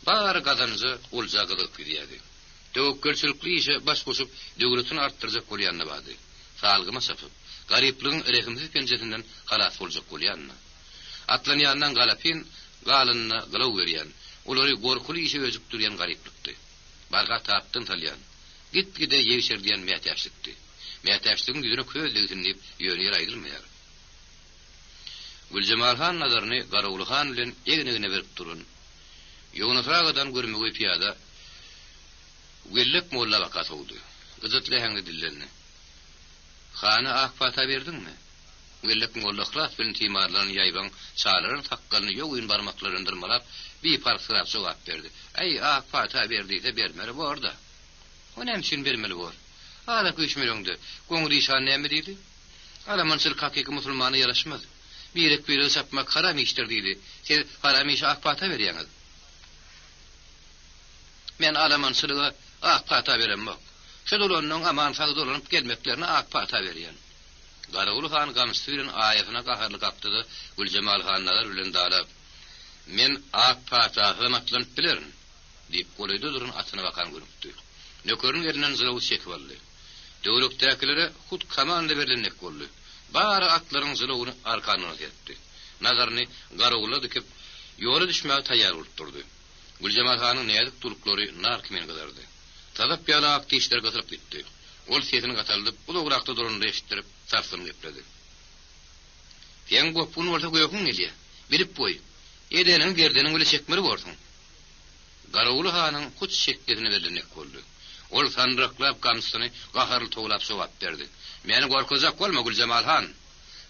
Bar gazanjy ulja gylyp gidýärdi. Töwekkelçilikli işe baş goşup döwletini artdyrjak bolýanna bady. Salgyma sapyp, garyplygyň rehimsiz penjerinden halas boljak bolýanna. Atlanýandan galapin, galynyna gylaw berýän, olary gorkulu işe özüp durýan garyplykdy. Barga tapdyn salýan. Gitgide ýeşerdiýän mätäşlikdi. Mätäşligiň ýüzüne közlegin diýip ýöne aýdylmaýar. Güljemal han nazaryny Garawul han bilen egine berip durun. Ýoňunysagadan görmegi piýada Gellek molla vakat oldu. Gıdıtlı hangi dillerini. Xana akfata berdiňmi? Gellek molla xlas bilen timarlaryny ýaýban, çalaryň takkalyny ýoğyn barmaklarındyrmalap, bir park sırap sowap berdi. Ay akfata berdiýse bermeli borda. O nämşin bermeli bor. Ala köşmelöňde, goňly işan näme diýdi? Ala mansır hakyky musulmana ýaraşmaz. Birek bir sapmak haram işdir diýdi. Sen haram işe akfata berýäňiz. Men alamansılıga akfata beremmek. Şu dolanyň amansady dolanyp gelmeklerine akfata berýän. Garawul han gamstyryň aýagyna gaharly gapdydy. Güljemal hanlar bilen dalap. Men akfata hörmetlänip bilerim diýip goýdy durun atyna bakan görüpdi. Nökörüň ýerinden zylaw çekip aldy. Döwletdäkilere hut komanda berilenek boldy. Bari atlaryň zylawyny arkanyna etdi. Nazaryny Garawula dikip ýola düşmäge taýýar bolup durdy. Güljemal hanyň nädik turklary nar kimen gadardy. Talap ýala akty işler gatyryp gitdi. Ol sesini gataldyp, ulugrakda durundy eşitdirip, sarsyn gepledi. Ýen gopun bolsa goýokyň gelýär. Bilip goý. Edeniň gerdeniň bile çekmeli bolsun. Garawul hanyň kuç çekdegine berilenek boldy. Ol sandraklap gamsyny gaharly toglap sowap berdi. Meni gorkuzak bolma Güljemal han.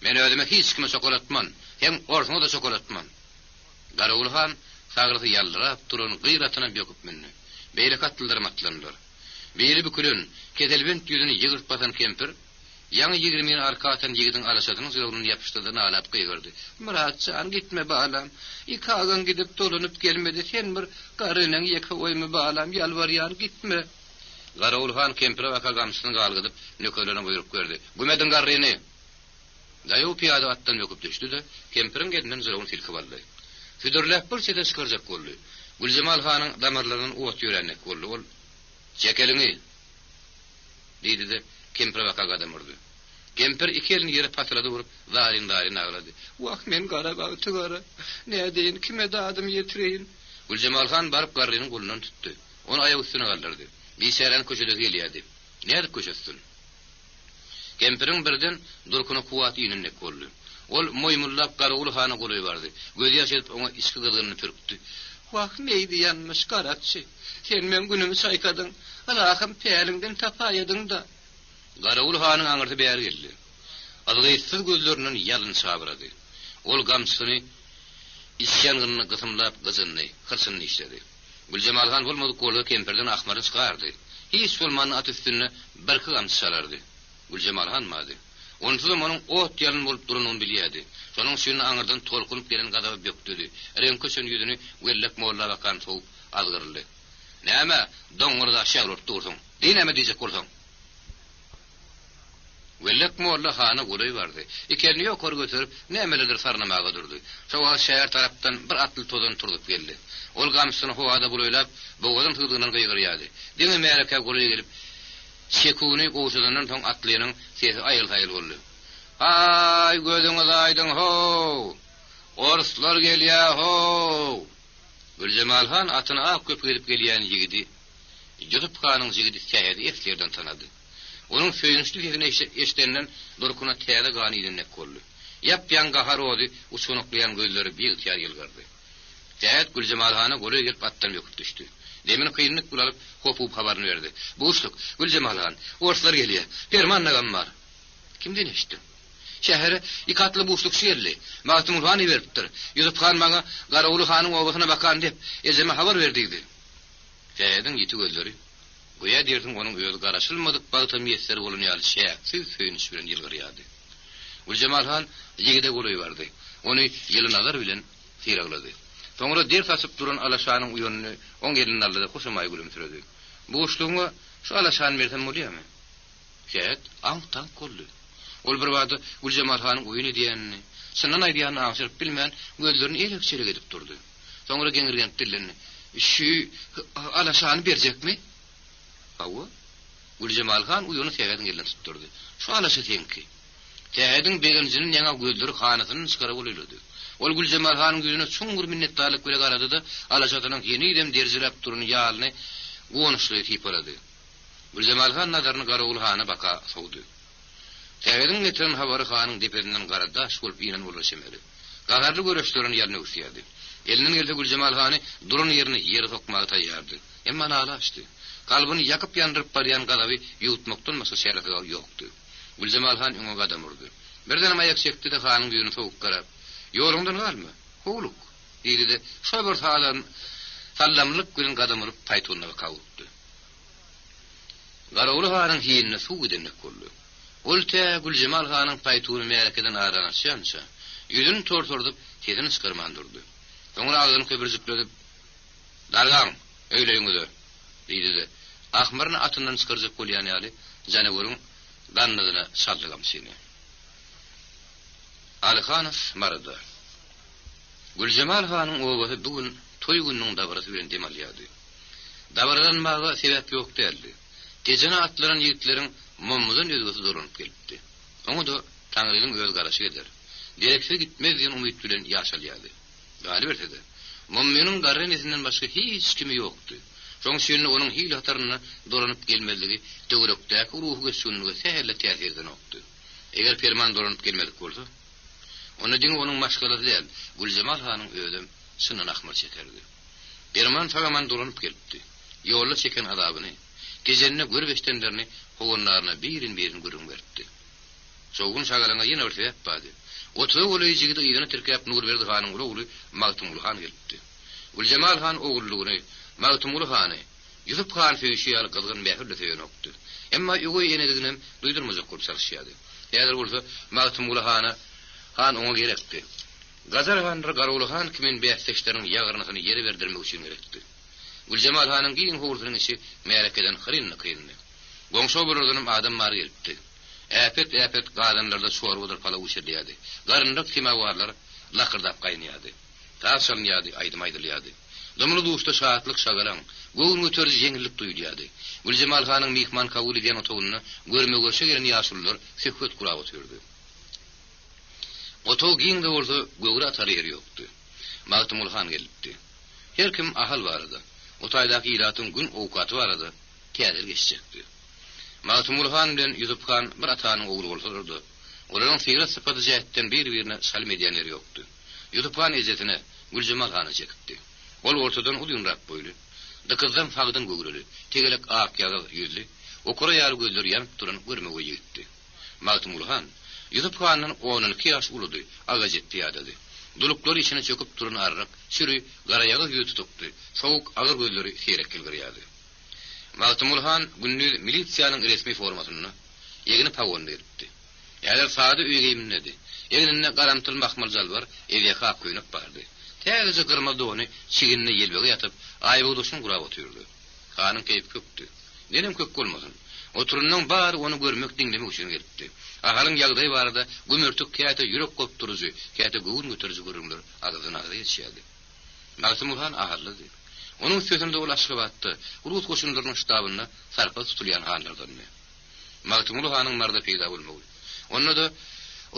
Men özüme hiç kime sokolatman, hem orsuňa da sokolatman. Garawul han sagyrty ýaldyrap duran gyratyna böküp minni. Beýle katlyldyrmaklandylar. Beýle bükülün kedelbent ýüzüni ýygyrtpasan kempir, ýaňy 20 arkatan ýigidin alaşadyny zylawyny ýapyşdyrdyna alap gygyrdy. Muratçan gitme balam, ikagan gidip dolanyp gelmedi, sen bir garynyň ýeke oýmy balam, ýalbarýar gitme. Garawul han kempire waka gamsyny galgydyp nökerlerine buyruk berdi. Gümedin garryny. Daýu piýada atdan ýöküp düşdi-de, kempiriň gedinden zylawyny silkip aldy. Füdürläp bir çete çykyrjak boldy. Güljemal hanyň damarlarynyň owat ýörenlik boldy. Ol "Çekeliňi" diýdi-de kempire waka gadamyrdy. Kempir iki elini ýere patlady vurup, darin aglady. "Wak men garabagy tygara, nädeýin kime dadym ýetireýin?" Güljemal han baryp garrynyň golundan tutdy. Onu aýagy üstüne galdyrdy. Biçären köşede gelýärdi. Näde köşestin? Kempiriň birden durkuny kuwat ýynynek boldy. Ol moýmullap Garawul hany goly bardy. Gözi ýaşaryp oňa içki gyzyny pürkdi. "Wak meýdi ýanmyş garatçy. Sen men günümi saýkadyň, alahym päliňden tapaýadyň da." Garawul hanyň aňyrty bäri geldi. Algysyz gözlerinden ýalyn çabyrady. Ol gamsyny isýanyny gysymlap gyzyny, hyrsyny işledi. Güljemal han bolmady goly kempirden ahmary çykardy. Hiç bolmany at üstüne bir gamsy salardy. Güljemal han mady. Onsuz manyň ot ýalyn bolup duranyny bilýärdi. Şonuň üstüne aňyrdan tolkunyp gelen gadaby bökdüdi. Renköşün ýüzüni gellek molla bakan sow azgyrly. "Näme doňurda şäwrut dursun? Diýnäme diýjek bolsaň?" Gellek molla hany goly bardy. Ekelini ýokary götürüp nämelerdir sarnamaga durdy. Şowa şäher tarapdan bir atly tozan turdup geldi. Ol gamsyny howada buloylap, boğazyn tygdygynyň gygyrýady. Diňe mereke goly gelip şekuny goşudandan soň atlynyň sesi aýyl-aýyl boldy. "Ay gözüňiz aýdyň ho! Orslar gelýär ho!" Güljemal han atyny ak köp gelip gelýän ýigidi, ýutup kanyň ýigidi sähädi eslerden tanady. Onun söyünçlü sesini eşitenden durkuna täze gany ýynynek boldy. Ýap-ýan gahar ody, uçunuklayan gözleri bir tiyar ýylgyrdy. Täze Güljemal hany goly gelip atdan ýöküp düşdi. Demin kıyınlık bulalıp hopup habarını verdi. Boşluk, Gülcemal Han, orslar geliyor. Perman nagam var. Kimden eşittin? Şehre ikatlı boşluk şerli. Mahtumul Han'ı veriptir. Yusuf Han bana Garavulu Han'ın obasına bakan dep ezeme haber verdiydi. Şehredin yiti gözleri. Goya derdim onun özü garaşılmadık bağıta miyetleri olunyalı şeyaksız söyünüş bilen yılgıryadı. Gülcemal Han yigide goluyu vardı. Onu yılın azar bilen siragladı. Sonra der tasıp duran Alaşanın uyonunu on gelinin aldı da koşamay gülümsüredi. Boşluğuna şu Alaşan versem oluyor mu? Şehret ağıtan kollu. Ol bir vadı Gülcemal Han'ın uyunu diyenini, sınan aydiyanını ağışırıp bilmeyen gözlerini elekçelik edip durdu. Sonra gengirgen dillerini, şu Alaşan'ı verecek mi? Hava? Gülcemal Han uyunu Şehret'in elini tutturdu. Şu Alaşa tenki. Şehret'in begencinin yana gözleri kanatının çıkarı oluyladı. Ol Gülcemal Han'ın yüzüne çungur minnettarlık bile aradı da Alaşatının yeni idem derzilep durun yağalını konuşluyu tipaladı. Gülcemal Han nazarını Garavulu Han'a baka soğudu. Şehredin getiren havarı Han'ın deperinden qarada şolup inen ulaşemeli. Gagarlı görüşlerini yerine usiyadı. Elinin elde Gülcemal Han'ı durun yerini yeri sokmağı tayyardı. Emma nala açtı. Kalbini yakıp yandırıp barayan gadavi yutmaktan masa şerefi yoktu. Gülcemal Han ona gadamurdu. Birden ayak çekti de Han'ın yüzünü soğuk qarab. Yolundan kalma, hoğluk, dedi de şöbür sallamlık gülün gadamırıp paytonuna kavuttu. Garavulu Han'ın hiyinine su gidenlik oldu. Olta Gülcemal Han'ın paytonu merakeden ağranaşyansa, yüzünü tortordup tezini sıkırman durdu. Sonra ağzını köpürzükledip, dargan, öyle yüngüdü, dedi de, ahmarını atından sıkırcık kolyan yali, canevurun dannadına sallıgam seni. Alıkhanov marada. Gülcemal Han'ın obası bugün toy gününün davarası bilen demalyadı. Davaradan bağa sebep yok değildi. Tezene atlaran yigitlerin mummuzun özgüsü durunup gelipti. Onu da Tanrı'nın öz garaşı eder. Direkse gitmez diyen umut bilen yaşalyadı. Galip ertedi. Mummunun garrenesinden başka hiç kimi yoktu. Şoň şeýle onun hili hatarına dolanıp gelmezligi töwerekdäki ruhu geçýänligi seherle täsirden okdy. Eger ferman dolanıp gelmedik bolsa, ona diň onun maşgalasy däl, Gülcemal Han'ın ödüm synan ahmar çekerdi. Ferman fagaman dolanıp gelipdi. Ýolda çeken adabyny, gejenine görbeşdenlerini hogonlaryna birin görüň berdi. Soğun şagalaňa ýene bir sebäp bady. Otury golyjygy da ýygyny tirkäp Nurberdi Han'ın oğlu Magtumul Han gelipdi. Gülcemal Han oğullugyny Magtumul Han'ı Yusuf Han feýşiýal gylgyn mähürle teýenokdy. Emma ýogy ýene-de duýdurmajak bolup çalyşýardy. Ýa-da bolsa Magtumul Han'a Han oňa gerekdi. Gazar Han Garawul Han kimin beýsekleriniň ýagrynyny ýeri berdirmek üçin gerekdi. Gülcemal Han'ın giň howurdynyň işi merakeden hyrynly kyndy. Goňşa bolurdynym adam mar gelipdi. Äpet gadanlarda şuwar bolar pala uçurýardy. Garynda kime warlar lakyrdyp gaýnýardy. Taşanýardy, aýdym-aýdylýardy. Domulu duşda şahatlyk şagaran, goýun götürji jeňillik duýulýardy. Gülcemal Han'ın mihman kabul edýän otogyny görmegöşe gelen ýaşullar söhbet kurap otyrdy. Otog giňde bolsa göwre atar ýeri ýokdy. Magtumul Han gelipdi. Her kim ahal bardy. Otaýdaky ýylatyň gün owkaty bardy. Kädir geçjekdi. Magtumul Han bilen Yusuf Han bir atanyň ogly bolsalardy. Olaryň fiýra sypaty jähetden bir-birine salym edýänleri ýokdy. Yusuf Han ezetine Gülcemal Han'a çekipdi. Ol ortadan ulýunrak boýly. Dıkızdan fagdan gögreli, tegelek ak ýaly ýüzli, okura ýaly gözleri ýanyp duran görmegi ýetdi. Magtumul Han Yusuf Han'ın 12 ýaş uludy, aga jetdi ýadady. Duluklary içine çöküp duran arrak, şüri garayagy ýüz tutupdy. Soğuk agyr gözleri seýrek gelýärdi. Magtumul Han gündüz milisiýanyň resmi formasyny ýegini pawon beripdi. Ýa-da sady üýge minedi. Ýeginine garantyl mahmaljal bar, eýeka köýnüp bardy. Täze gyrma dony çiginine ýelbegi ýatyp, aýby doşun gurap otyrdy. Hanyň keýip köpdi. Nenem köp bolmasyn. Oturundan bary onu görmek diňlemek üçin gelipdi. Ahalyň ýagdaýy barada gömürtük käte ýürek gopturuzy, käte göwün götürüji görüňler agazyna ýetýärdi. Magtumul Han ahallady. Onun sözünde ulaşyp batdy. Rus goşunlarynyň ştabyna sarpa tutulýan hanlardan. Magtumul Han'yň marda peýda bolmagy. Onda da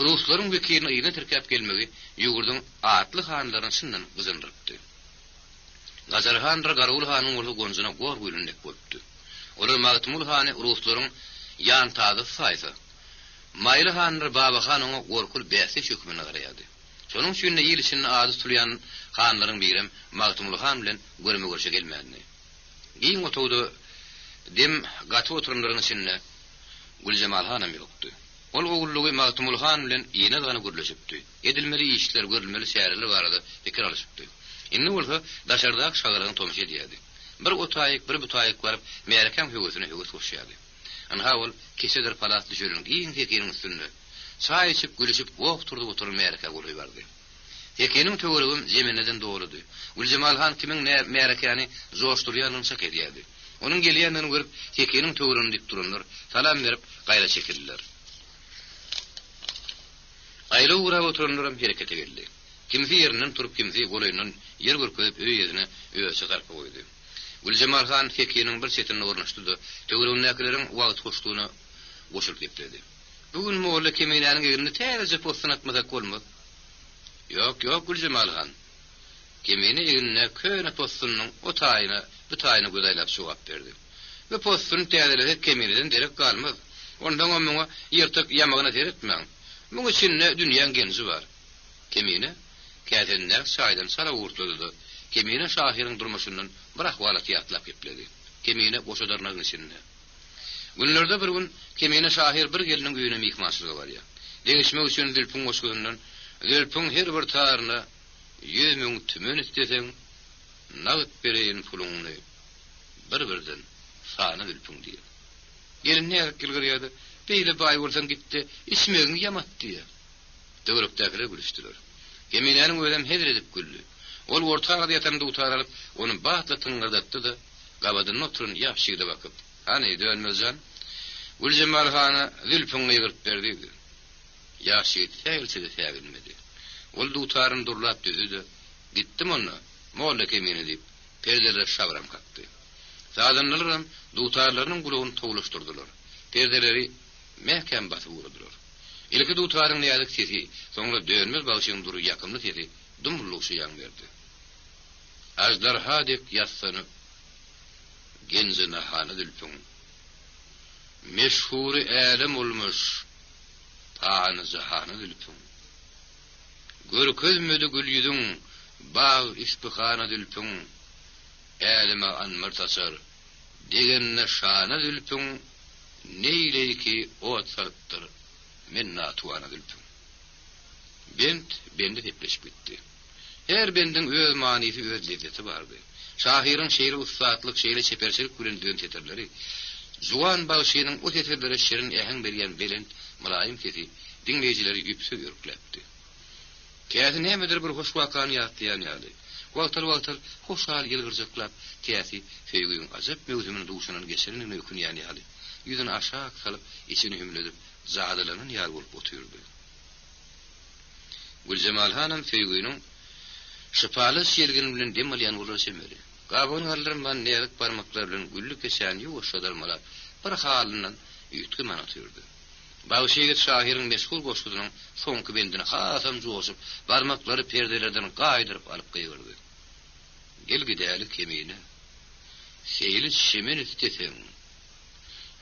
Ruslaryň wekilini ýene tirkäp gelmegi ýugurdyň atly hanlaryny şundan gyzyndyrypdy. Gazar Han Garawul Han'yň ulu gonjuna gor bölünlik bolupdy. Olar Magtumul Han'y Ruslaryň ýan tazy saýsa. Maýly Han Baba Han oňa gorkul bäse çökmüne garaýady. Şonuň üçin ýyl içinde ady tutulýan hanlaryň birim Magtumul Han bilen görme görşe gelmädi. Giň otowda dem gaty oturumlaryň içinde Güljemal hanam ýokdy. Ol ogullugy Magtumul han bilen ýene gana gürleşipdi. Edilmeli işler, görülmeli şäherler barada pikir alyşypdy. Indi bolsa daşardak şagaragyň tomşy edýärdi. Bir otaýyk, bir butaýyk barıp meýerkem höwesine höwes goşýardy. Anha ol keseder palat düşürün giň hekiniň üstünde. Çay içip gülüşip wok turdy oturup meýerke goly bardy. Hekiniň töweregim zemeneden doğrudy. Güljemal han kimiň meýerkeni joşdurýanyny çak edýärdi. Onun gelýänini görüp hekiniň töweregini dik duranlar salam berip gaýra çekildiler. Aýla ura oturanlaram herekete geldi. Kimsi ýerinden turup kimsi golayyndan ýer görkezip öýüne öýse garpa goýdy. Güljemal han hekiniň bir çetine ornaşdy, töweregindäkileriň wagt goşdugyna goşulyp gepdi. Bugün molla kemeýläniň ýerinde täze postan atmasak bolmaz. Ýok, Güljemal han. Kemeýine ýerine köne postunyň otaýyna, butaýyna gözaýlap şowap berdi. Bu postun täzeleri kemeýden derek galmaz. Ondan oňa ýertek ýamagyna teretmäň. Muňa içinde dünýäň genji bar. Kemeýine kädenler şaýdan sara urtuldy. Kemeýine şahyryň durmuşyndan bir ahwalat ýatlap gepdi. Kemeýine goşadarnyň içinde. Günlerde bir gün kemeýine şahyr bir geliniň öýüne mihmançylyga barýar. Degişmek üçin Dilpun goşgundan Dilpun her bir taryna 100 000 tümün isteseň nagyt bereýin puluňy bir-birden sana Dilpun diýer. Gelin näme kilgirýärdi? Beýle baý bolsaň gitdi, ismegiň ýamat diýer. Töwerekdekiler gülüşdiler. Kemeýläniň öýdem heder edip güldü. Ol ortaga ýatanda utaralyp, onu bahtla tyňyrdatdy-da, gabadan oturun ýapşygyda bakyp, "Hani dönmezjan?" Güljemal hana Dilpunga ýygyrp berdi. Ýaşygy tägilçe tägilmedi. Ol dutaryn durlap düzüdi. Gitdim ona, molla kemeýine diýip, perdeler şabram kakdy. Zadanlaryň dutarlarynyň gulagyny toglaşdyrdylar. Perdeleri mehkem basyp urdular. Ilki dutaryň näýelik sesi, soňra dönmez bagşyň dury ýakymly sesi dumurlukşy ýan berdi. Ajdarha dep ýassanyp genzine hany Dilpun. Meşhur älim olmuş taany jahany Dilpun. Görkezmedi gül ýüzüň baý ispihana Dilpun. Älime anmar taşar degenne şana Dilpun. Neyleyki o sarıptır men natuana Dilpun. Bendi tepleşip gitti. Her bendin öz manisi, öz lezzeti bardy. Şahyryň şeýle ustatlyk, şeýle çeperçilik bilen teterleri, juwan bagşynyň o teterlere şerin äheň berýän belen mulaýym sesi dinleýijileri ýüpsü ýörükläpdi. Käsi nämedir bir hoş wakany ýatdýan ýaly. Wagtar hoşal ýylgyrjaklap, käsi feýgüň ajap mewzumyny duşanyň geçirini ökünýän ýaly. Yüzünü aşağı salıp içini hümledip zadalanan yer bulup oturdu. Güljemal hanım feýgüniň şypaly şergini bilen demalyan bolar semeri. Gabony aldyran näýek barmaklar bilen güllük keşän ýuwaşadarmalap bir halyndan ýütki manatyrdy. Bagşygy şahyryň meşgul goşgudynyň soňky bendini hasam joşup barmaklary perdelerden gaýdyryp alyp gyrdy. Gelgidäli kemeýine seýli şemen isteseň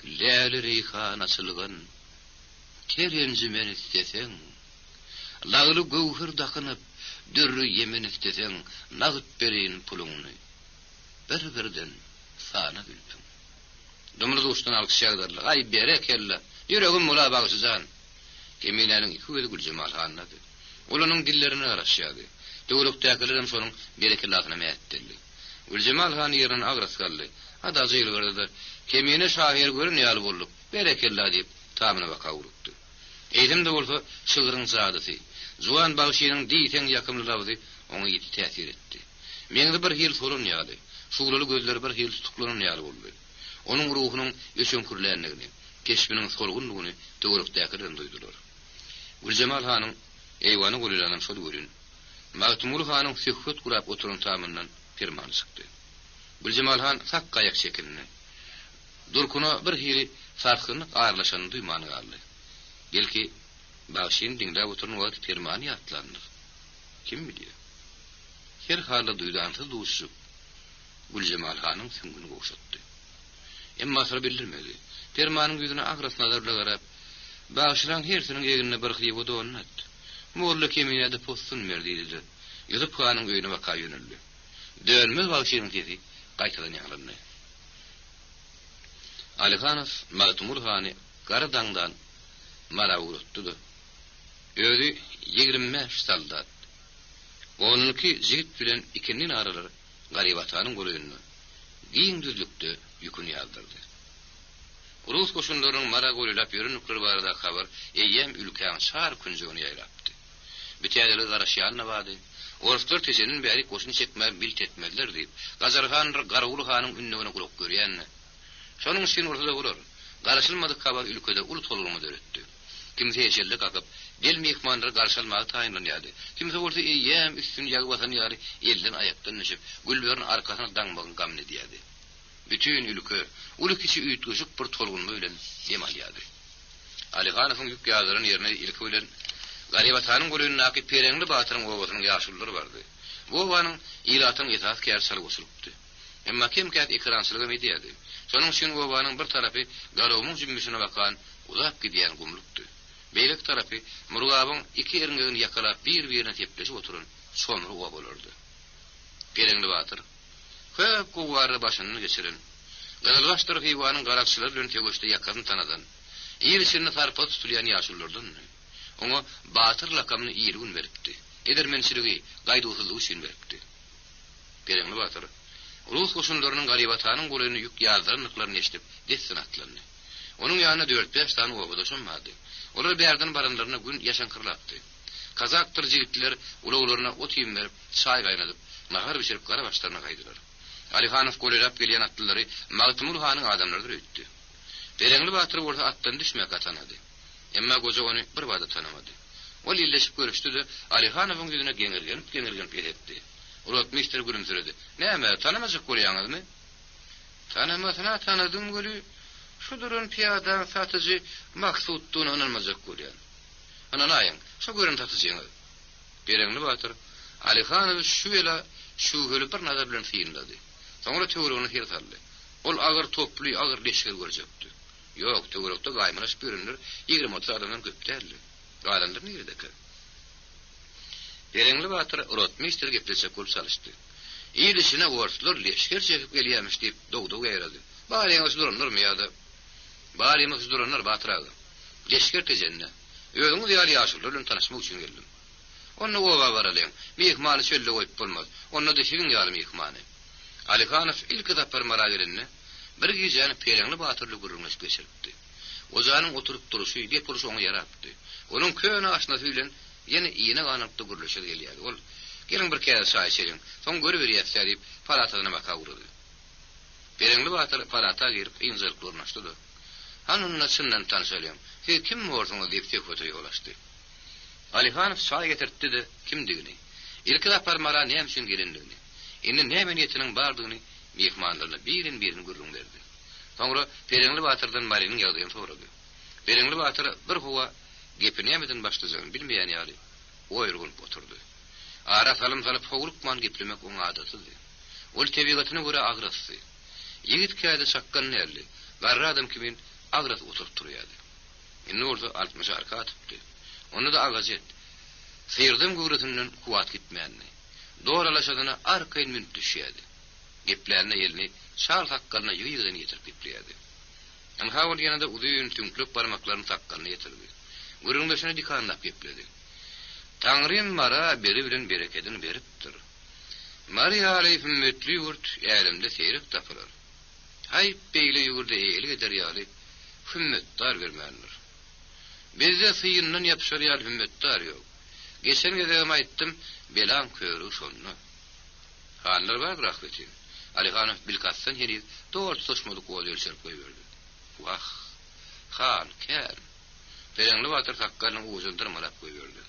Lale reyhan açılgan, kerenci men isteseň, lagly gowhur dakynıp, dürrü yemin isteseň, nagyt bereýin puluňy. Bir-birden sana Dilpun. Dumry dostdan alkyşýarlar, "Ay berekella, ýüregim mula bagşyjan." Kemeýläniň iki gözi Güljemal hanydy. Olanyň dillerini araşýardy. Töwerekdekilerim şonuň berekellatyna mäýetdi. Güljemal han ýerine agras galdy. Hada jyýlgyrdy. Kemeýine şahyr görün ýaly boldup, berekella diýip tamyna baka urupdy. Eýdimde bolsa şygyryň zadysy, juwan bagşynyň diýten ýakymly lawzy oňa ýeti täsir etdi. Meňde bir hil sorun ýaly, şuglaly gözleri bir hil tutuklanan ýaly boldy. Onuň ruhunyň öşünkürlenligini, keşbiniň sorgunlygyny töwerekdekiler duýdular. Güljemal hanyň eýwany golanan şol görün. Magtumul hanyň sühbet gurap oturan tamyndan firman çykdy. Güljemal han sakka ýak şekilini Durkuna bir hili sarkyny aýrlaşany duýmany galdy. Belki bagşyny diňläp oturan wagt firmany ýatlandy. Kim bilýär? Her halda duýdanty duşup Güljemal hanyň süňgüni goşatdy. Emma sara bildirmedi. Firmanyň ýüzüne agras nazarla garap, bagşynyň hersiniň egine bir hyýy bodonat. Molla kemeýede postun merdiýdi. Ýüzüp hanyň öýüne baka ýöneldi. Dönmez bagşynyň sesi gaýtadan ýaňlandy. Alihanov Magtumul hany Gardandan mala urutdu. Özi 25 saldat. Onunki jigit bilen ikinin aralary garibatanyň goluyny giň düzlükde ýüküni ýazdyrdy. Rus koşunlarynyň mala golylap ýörün nuklar barada habar eýem ülkäň şar künjüni ýaýlapdy. Bütýärleri garaşýanna bady. Oruslar tejenin bäri koşun çekmä bil tetmediler diýip, Gazarhan Garawul hanyň ünnüne gulak görýän. Şonuň üçin ortada bolar. Garaşylmadyk habar ülkede uly tolgumy döretdi. Kimse eşelle kakıp, del mehmanlar garşalmagy taýinlanýardy. Kimse bolsa eýem üstün ýagy batan ýary elden ayakdan düşüp, gülbörün arkasyna daňmagyň gamny diýärdi. Bütün ülke, uly kiçi üýtgüjük bir tolgunma bilen dem alýardy. Aliganowyň ýük ýazyryň ýerine ilki bilen garibatanyň golüny nakyp Perengli batyryň owasynyň ýaşullary bardy. Bu owanyň ýylatyň ýetat kärçaly goşulupdy. Emma kimkät ekrançylygy medýady. Şonuň üçin owanyň bir tarapy garawmyň jümmüşine bakan uzak gidýän gumlukdy. Beýlik tarapy Murgabyň iki erňegini ýakalap bir-birine tepleşip oturan sonra owa bolardy. Perengli batyr köp gowary başyny geçiren. Galbaş tarapy owanyň garakçylary bilen tegeşde ýakasyny tanadan. Ýerçini tarpa tutulýan ýaşullardan. Oňa batyr lakamyny ýergün beripdi. Edermençiligi, gaýdusuzlygy üçin beripdi. Perengli batyr Rus koşunlarynyň garibatanyň golyny ýük ýazdyryklaryny eşitip dessin atlandy. Onun ýanyna 4-5 tane owa doşanmady. Olar bärden baranlaryna gün ýaşankyrlapdy. Kazaktır jigitler ulaglaryna ot ýem berip, çaý gaýnadyp, nahar bişirip gara başlaryna gaýdylar. Alihanov golelap gelýän atlary Magtumul hanyň adamlaryny öýtdi. Perengli batyr bolsa atdan düşmek atanady. Emma goja ony bir bada tanamady. Ol ýerleşip görüşdi-de Alihanowyň ýüzüne geňirgenip etdi. Urat mister gülümsiredi. Näme tanamajak bolýaňyzmy? Tanamasyna tanadym göli. Şu durun piýada satyjy Maksuddyň anylmajak bolýan. Ana naýyň, şu görün satyjyňy. Perengli batyr Alihanow şu ýyla şu göli bir nazar bilen fiýildadi. Soňra töwregini hirtaldy. Ol agyr toply, agyr leşger görjekdi. Ýok, töwrekde gaýmalaş görünür, 20-30 adamdan köp däldi. Galandyr nerede? Perengli batyr rotmister gepleşe kol çalyşdy. Ýylyşyna wortlar leşger çekip gelýärmiş diýip dogdog ýerdi. Baryňyz duranlar ýa-da baryňyz duranlar batyragy. Leşger tejenne. Özüňiz ýaly ýaşullar bilen tanaşmak üçin geldim. Onu owa baralym. Mehmany şölle goýup bolmaz. Onu da şirin ýaly mehmany. Alikanow ilk tapar maragerini bir gijany Perengli batyrly gurulmaş geçiripdi. Ozanyň oturup duruşy diýip duruşy oňa ýarapdy. Onuň köne aşnasy bilen ýene iýine ganypdy guruluşy gelýärdi. Ol gelin bir kere çaý içelim. Soň görüp berýärler diýip palatadan baka urdy. Perengli batyr palata girip ýynjylyk urnaşdy. Hanynla çyndan tanışalım. Kim bolsaňyz diýip tefoto ýolaşdy. Alihanow çaý getirdi-de kimdigini. Ilki tapar mara näme üçin gelendigini. Indi näme niýetiniň bardygyny mehmanlaryna birin gurrun berdi. Soňra Perengli batyrdan Marinyň ýagdaýyny sorady. Perengli batyr bir howa gepini nämeden başlajagyny bilmeýän ýaly oýrgun oturdy. Ara salyp howlukman geplemek oň adatydy. Ol tebigatyna görä agrasy. Ýigit käde çakkan nerli, garry adam kimin agras oturup durýardy. Indi orada 60 arka atypdy. Onu da agazet. Seyirdim gurrutyndan kuwat gitmänni. Doğralaşadyna arkayn mün düşýärdi. Geplerine ýelini şal hakkaryna ýygydan ýetirip geplerdi. Anhawul ýanada uzun tüňklük barmaklaryny takkaryna ýetirdi. Gurrundaşyna dikanlap gepledi. Taňrym mara beri bilen berekedini beripdir. Maria alayhim ümmetli ýurt ýalimde seýrek tapylar. Haýp beýle ýurda eýeli eder ýaly hümmetdar bermändir. Bizde syýyndan ýapşar ýaly hümmetdar ýok. Geçen gezegem aýtdym, belan köri şonny. Hanlar bar rahmetin. Alikanow bilkassan heri dört soşmadyk gowy ölçerip goýberdi. Wah, han, kär. Perengli batyr takkalyň uzundyr malap goýberdi.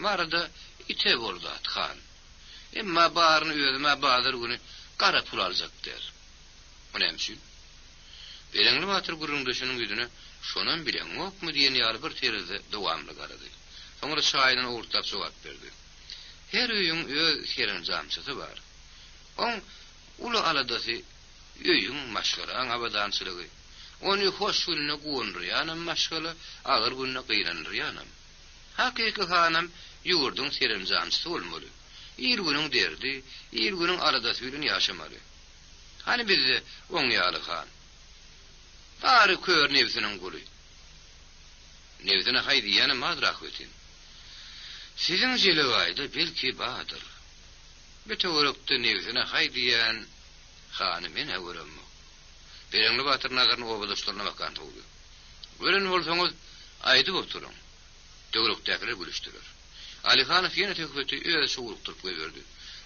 Marada ite boldy athan. Emma baryny özüme bazyr güni gara pul aljak der. O näme? Perengli batyr gurrundaşynyň ýüzüne şonan bilen okmy diýen ýaly bir tereze dowamly garady. Soňra şaýyny urtap jogap berdi. Her öýüň öz serenjamçysy bar. On ulu aladasy öýüň maşgalaň abadançylygy. Onu hoş gününe goňdurýanam maşgala, agyr gününe gynandyrýanam. Hakyky hanam ýurdun serenjamçysy bolmaly. Ýergüniň derdi, ýergüniň aladasy bilen ýaşamaly. Hani bizde oň ýaly han. Bari kör nevsinin gulu. Nevsine haydi yana madrak ötin. Sizin jelevayda belki badır. Bete orukta nevsine haydi yan hanı men öwrenmi. Bereňli Batyr nagarny obadaşlaryna bakan tawdy. Gören bolsaňyz aýdyp oturun. Döwrükdekiler gülüşdiler. Alihanow ýene tökbeti öýe şowrukdyryp goýberdi.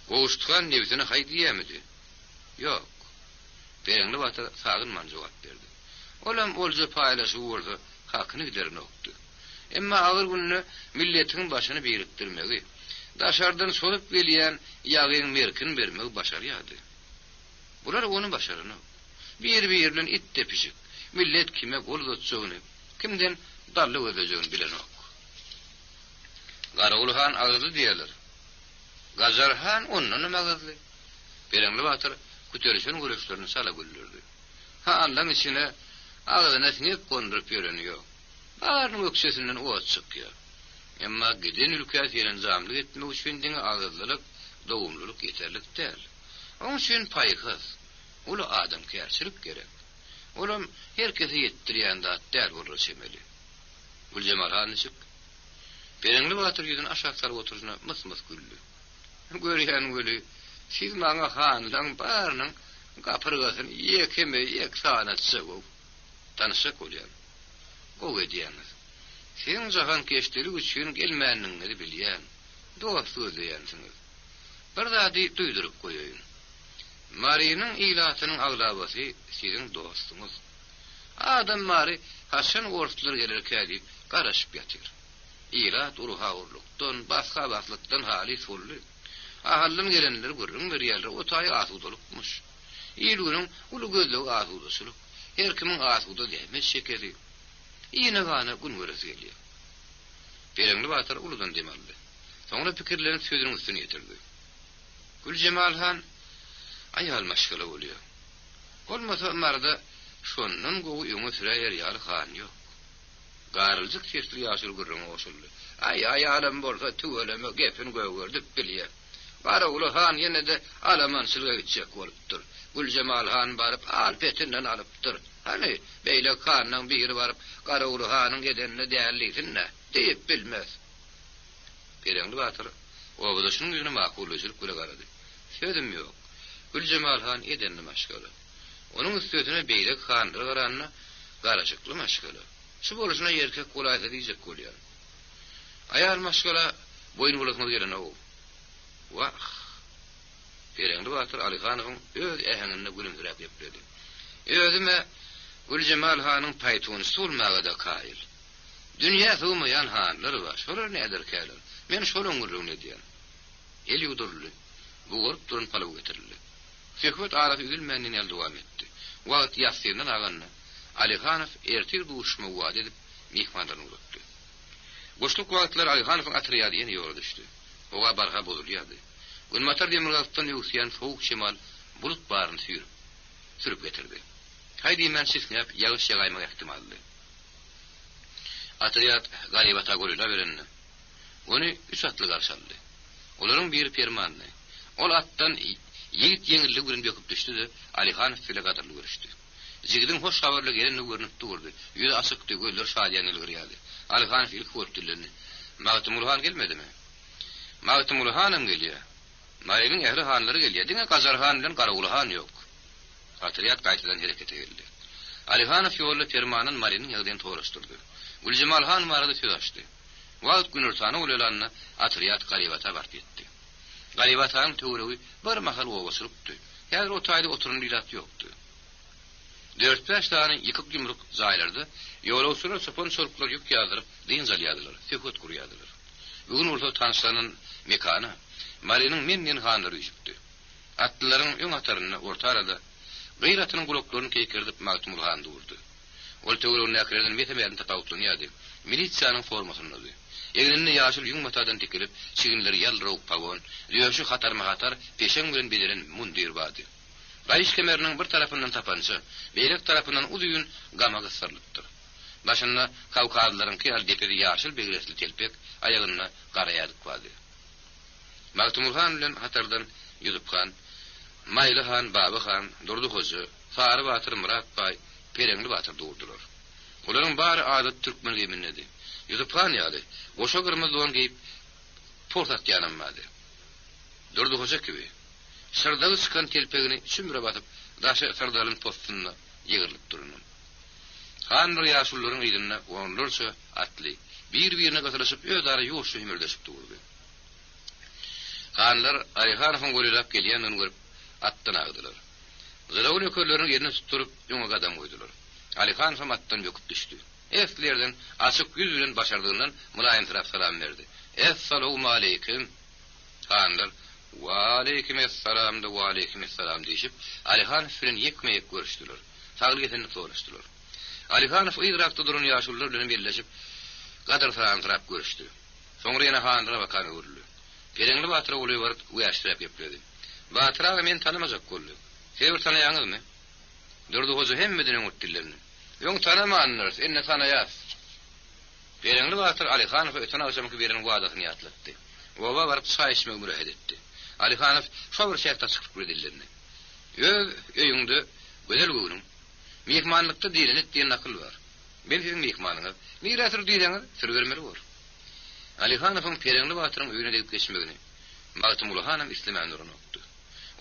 Gowuşdygan nevsine haydi ýemidi. Ýok. Bereňli Batyr sagynman jogap berdi. Olam olja paýlaşy bolsa hakyny giderini okdy. Emma agyr gününe milletiň başyny birikdirmegi, daşardan solup gelýän ýagyň merkin bermegi başarýady. Bular onu başaryny. Bir bilen it tepişik. Millet kime gol götürýäni, kimden dally ödejegini bilenok. Garaulhan agyrdy diýerler. Gazarhan ondan magazly. Bereňli Batyr küterişen güreşlerini sala güldürdi. Ha Allah'ın içine ağzına sinek kondurup ýörenýär. Barnyň öksesinden oğat çykýar. Emma giden ülkät ýeren zamlyk etmek üçin diňe agyrlyk, dowumlyk ýeterlik däl. Onuň üçin paýhaz, ulu adam kärçilik gerek. Olam herkese ýetdirýän zat däl bolýar şemeli. Güljemal hanyşyk. Bereňli Batyr ýüzüne aşağı saryp oturjuna mys-mys güldü. Görýän güli, siz maňa handan barnyň gapyrgasyny ýekeme ýek sanat söwüp tanışyk bolýar. O edýäňiz. Siz jahan keşdiri üçin gelmänliňizi bilýän, dost özleýänsiňiz. Bir zady duýdurup goýaýyn. Marynyň ilatynyň aglabasy siziň dostunuz. Adam Mary haşan ortlar gelerkä diýip garaşyp ýatyr. Ilat uruha urlukdan, başga baslykdan halis boldy. Ahallym gelenler görüň bir ýerde otaý asudalypmyş. Ýylgynyň ulu gözlegi asudasylyk. Her kimiň asuda diýmez şekeri. Ýene gana gün göresi gelýär. Bereňli Batyr uludan demeldi. Soňra pikirlerini sözüniň üstüne ýetirdi. Güljemal han aýal maşgala bolýar. Olmasa marda şondan gowy ýöňe süreýär ýaly han ýok. Garyljyk sesli ýaşyl gürrüň oşuldy. Ay alam bolsa tüweleme gepin göwürdip bilýär. Bara ulu han ýene de alamançylyga gitjek bolupdyr. Güljemal han baryp alpetinden alypdyr. Hani beýle kannyň biri baryp gara ulu hanyň gedenine däliligine diýip bilmez. Bereňli Batyr obadaşynyň ýüzüne makul güle garady. Sözüm ýok. Güljemal han edenni maşgala. Onuň üstüne beýle kandyr garanyna garaşykly maşgala. Şu boluşuna erkek golaýsa diýjek bolýar. Aýal maşgala boyun bulakmy gelen o. Wah. Bereňli Batyr Alihanowyň öz äheňinde gülümdirip ýepdi. Özüme Güljemal hanyň paýtuny sulmaga da kaýyl. Dünýä sowmaýan hanlary bar. Şolar näder käler? Men şolaň gurrun edýän. El ýudurly. Bu gorp durun palyw getirildi. Söhbet arasy üzülmänini el dowam etdi. Wagt ýasynyň aganna Alihanow ertir duşma wada edip mehmandan ulatdy. Boşluk wagtlar Alihanowyň atrýady ýene ýola düşdi. Oga barha bolýardy. Günmatar demirgazdan ýuksýan sowuk şemal bulut baryny sürüp getirdi. Haydi men sisnäp ýagyş ýagaýmak ähtimaldy. Atrýat galibata golýa berenni. Ony üç atly garşaldy. Olaryň biri permanny. Ol atdan ýigit ýeňillik bilen ýöküp düşdi-de Alihanow bilen gadarly görüşdi. Jigidin hoş habarly geleni görünüp durdy. Ýüzi asyk gözler şadýan ilgirýärdi. Alihanow ilk görüpdilerini. Magtymulhan gelmedimi? Magtymulhanam gelýär. Marynyň ähli hanlary gelýär. Diňe Gazarhan bilen Garaulhan ýok. Atrýat gaýtadan herekete geldi. Alihanow ýolly fermanyň Marynyň ýagdaýyny toğraşdyrdy. Güljemal han marada söz açdy. Wagt günürtany ulanna atrýat galibata bart etdi. Galibataň töwregi bir mahal owasylypdy. Häzir o taýda oturan ilat ýokdy. 4-5 tane yıkık yumruk zaýlarda ýola usuly sopon sorplar ýük ýazyryp diňjal ýadylar, söhbet gurýadylar. Bugün orta tanışlanan mekana Marynyň men hanlary düşüpdi. Atlaryň öň ataryny orta arada gıyratynyň gulaklaryny keýkirdip Magtymulhan durdy. Ol töwrüň näklerden metemerini tapawtlanýady. Milisiýanyň formasyny. Egninde ýaşyl ýüň matadan tikilip, çiginleri ýaldyryp pagon, ýöşü hatar peşeň bilen bediren mundir bady. Gaýış kemeriniň bir tarapyndan tapança, beýlek tarapyndan uzyň gamaga sarlypdyr. Başynda Kawkazlaryň kyýal deperi ýaşyl begresli telpek, aýagyna gara ýadyk bady. Magtymulhan bilen hatardan Ýusup han, Maýly han, Baby han, Durdy hoja, Fary Batyr Murat baý Perengli Batyr durdular. Olaryň bary adat türkmen giyiminde. Ýüzüpan ýaly, goşa gyrmyz don giyip portat ýanamady. Durdy hoja gibi. Sırdagy çykan telpegini sümre batyp, daşy sırdalyň postuna ýygyryp durunum. Hanlar ýaşullaryň ýygyna onlarça atly, bir-birine gatnaşyp öýdary ýoşy himildeşip durdy. Hanlar Alihanowyň golylap gelýänini görüp atdan agdylar. Zalawly ökörleriň ýerine tutup ýoňa gadam goýdular. Alihanow atdan ýokup düşdi. Eslerden açyk ýüz bilen başardygyndan mulaýym tarap salam berdi. Assalamu alaykum. Hanlar wa alaykum assalam da wa alaykum assalam diýip Alihanow bilen ýekme-ýek görüşdiler. Saglyk etini soruşdylar. Alihanow ýygrakda duran ýaşullar bilen birleşip gadar salam tarap görüşdi. Soňra ýene Hanlara bakan görüldü. Perengli Batyr oly baryp uýaşdyryp ýepdi. Batyra men tanymajak boldy. Sebir tanaýaňyzmy? Durdy hoja hemmediniň urtdillerini. Ýöň tanamanlar, enne tanaýas. Perengli Batyr Alihanow ötanaşamky beren wadatyny ýatlatdy. Oba baryp çay içmek mürahat etdi. Alihanow şowur şerta çykyp gidildilerini. Öýüňde gözel göwnüm. Mehmanlykda diýilen diýen akyl bar. Men siziň mehmanyňyz, miratır diýleňiz, sür bermeli bor. Alihanowyň Perengli Batyryň öýüne gelip geçmegini Magtymul hanam islemäň urunupdy.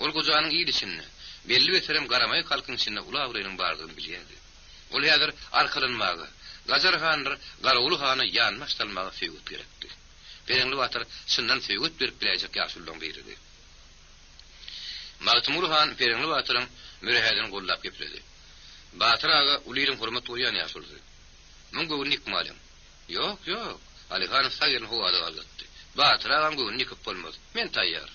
Ol gojanyň ýylysyny, belli beterem garamay kalkyň içinde ulaq urynyň bardygyny bilýärdi. Ol häzir arkalanmagy, Gajar hanlar garawly hany ýanmaşdalmagy feýgut gerekdi. Perengli Batyr şundan feýgut berip biläjek ýaşullyň berdi. Magtymul han Perengli Batyryň mürehedini gollap gepirdi. Batyr aga ulyryň hormat goýan ýaşuldy. Muň göwünlik malym. Ýok, ýok. Alihanow sagyryny howada galdatdy. Batyr agam göwünlik bolmaz. Men taýýar.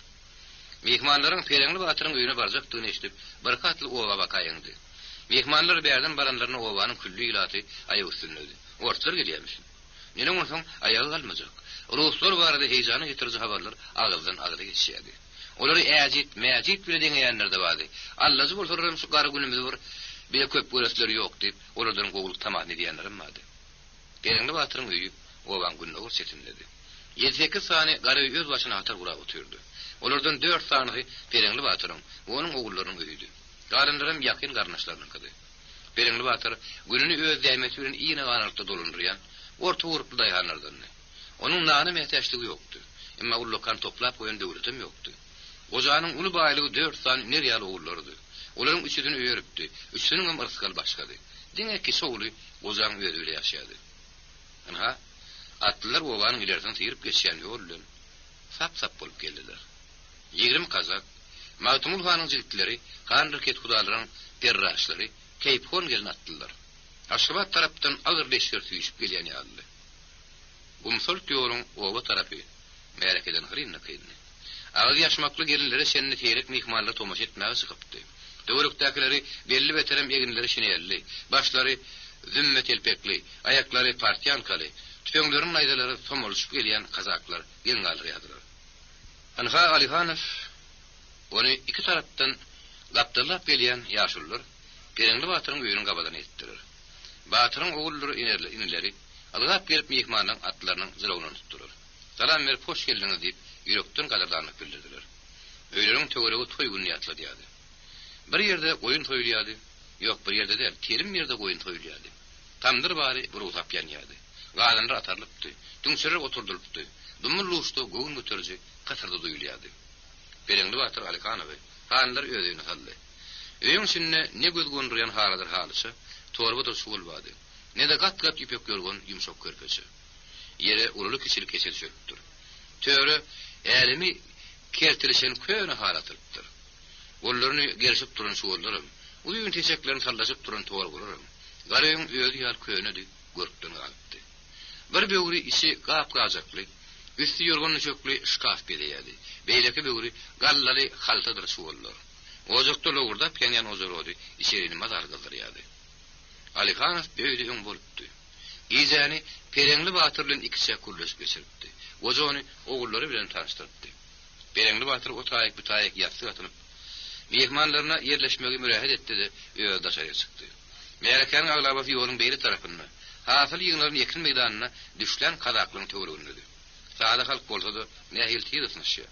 Mehmanlaryň Perengli Batyryň öýüne barjakdygyny eşitip bir katly owa bakaýyndy. Mehmanlar berden baranlaryny owanyň külli ýylaty aýagy üstünde. Ortalar gelýärmiş. Nene bolsaň aýagy galmajak. Ruslar barada heýjany getirji habarlar agyldan agyra geçýärdi. Olary mäjit bile deňeýänler de bardy. Allahy bolsaram şu gary günümizde bir bir köp görüsler ýok diýip olardan gowulyk tamam diýenlerim bardy. Perengli Batyryň öýü owan günde görsetindedi. 7-8 sany gary öz başyna atar gura oturdy. Olardan 4 sany Perengli Batyryň, onuň ogullarynyň öýüdi. Garynlarym ýakyn garnaşlarynyňkydy. Perengli Batyr gününi öz dämeti bilen iýine ganarykda dolundurýan, orta uruply daýhanlardan. Onuň nany mehtäçligi ýokdy. Emma ul lokan toplap goýan döwletim ýokdy. Gojanyň uly baýlygy 4 sany nerýal ogullardy. Olaryň üçüdini öýeripdi. Üçüniň hem yrskal başgady. Diňe ki şowly gojanyň öýüle ýaşaýdy. Ana atlylar owanyň ilerden tirip geçýän ýoldan sap bolup geldiler. 20 kazak Magtymul hanyň jigitleri, Kanrıket hudalaryň terraşlary Keypkon gelin atdylar. Aşgabat tarapdan agyr leşger tüýüşip gelýän ýaly. Gumsol ýoluň owa tarapy merekeden hyrynna kyndy. Agyr ýaşmakly gelinlere şenni teýrek mehmanlar tomaş etmäge çykypdy. Döwrükdekileri belli beterem eginleri şinelli, başlary zümmet elpekli, ayaklary partiyankaly, tüpeňleriň aýdalary tomulşyp gelýän kazaklar gelin galýardylar. Anha Alihanow onu iki tarapdan gapdyrlap gelýän ýaşullar Perengli Batyryň öýüniň gabadan etdiler. Batyryň ogullary inileri algap gelip mehmanyň atlarynyň zylawuny tutdular. Salam berip hoş geldiňiz diýip ýürekden gadarlanyp bildirdiler. Öýleriň töweregi toý günü ýatlady ýaly. Bir ýerde goýun toýulýady, ýok bir ýerde de terim ýerde goýun toýulýady. Tamdyr bary bir uzap ýanýady. Galanlar atarlypdy, tüňsürek oturdulupdy. Dumul luşdy goýun göterji kasarda duýulýady. Perengli Batyr Alihanow hanlar öýüne saldy. Öýüň içinde ne göz gondurýan haladyr halysy, torba suwul bady. Ne de gat-gat ýüpek görgän ýumşak körpeçi. Ýere uruly kiçilik kesel çökdür. Töre elimi kertilişen köne halatypdyr. Gollaryny gerişip duran suwullarym, uýun teşeklerini sallaşyp duran towar gurarym. Garyň öýüdi ýar könedi görkden galypdy. Bir böwri işi gap-gajakly, üstü ýorgany çökli şkaf belýärdi. Beýleki böwri gallaly haltadyr suwullar. Ojokda logurda penýän ozorody işerini mazar galdyrýardy. Alihanow beýle öň bolupdy. Ýyjany Perengli Batyr bilen ikisi kurlaş geçiripdi. Ojony ogullary bilen tanıştyrdy. Perengli Batyr otaýyk butaýyk ýatsy atynyp mehmanlaryna ýerleşmegi mürahat etdi-de öýe daşaýa çykdy. Merekän aglabasy ýoluň beýle tarapynda hasyl ýyňlaryň ýekin meýdanyna düşlän kazaklyň töwereginde. Sada halk bolsa-da nähil tiýdysnaşy.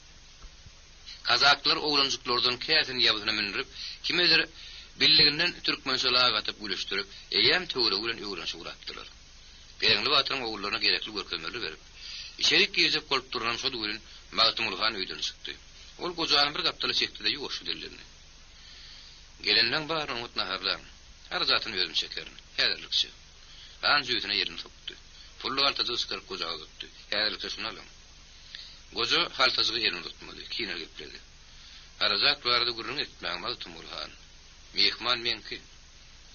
Kazaklar oglanjyklardan käsin ýabyna minirip, kimeler Billiginden Türkmen salağa gatyp gülüşdirip, eýem töwre bilen öwrenşi guratdylar. Peýgamberi Batyryň ogullarına gerekli görkezmeleri berip, içerik girizip bolup duran şol gülen Magtymulhan öýden çykdy. Ol gojany bir gapdaly çekdi-de ýoşdy dillerini. Gelenden bar umutna hardan. Her zatyn özüm çekerin. Häzirlikçi. Han jüýtüne ýerini sokdy. Pullu haltazy ıskyrıp gojaga gitdi. Häzirlikçi şunu alam. Goja haltazy ýerini tutmaly. Kine gepledi. Harazat barada gurrun etmäň Magtymulhan. Mehman menki.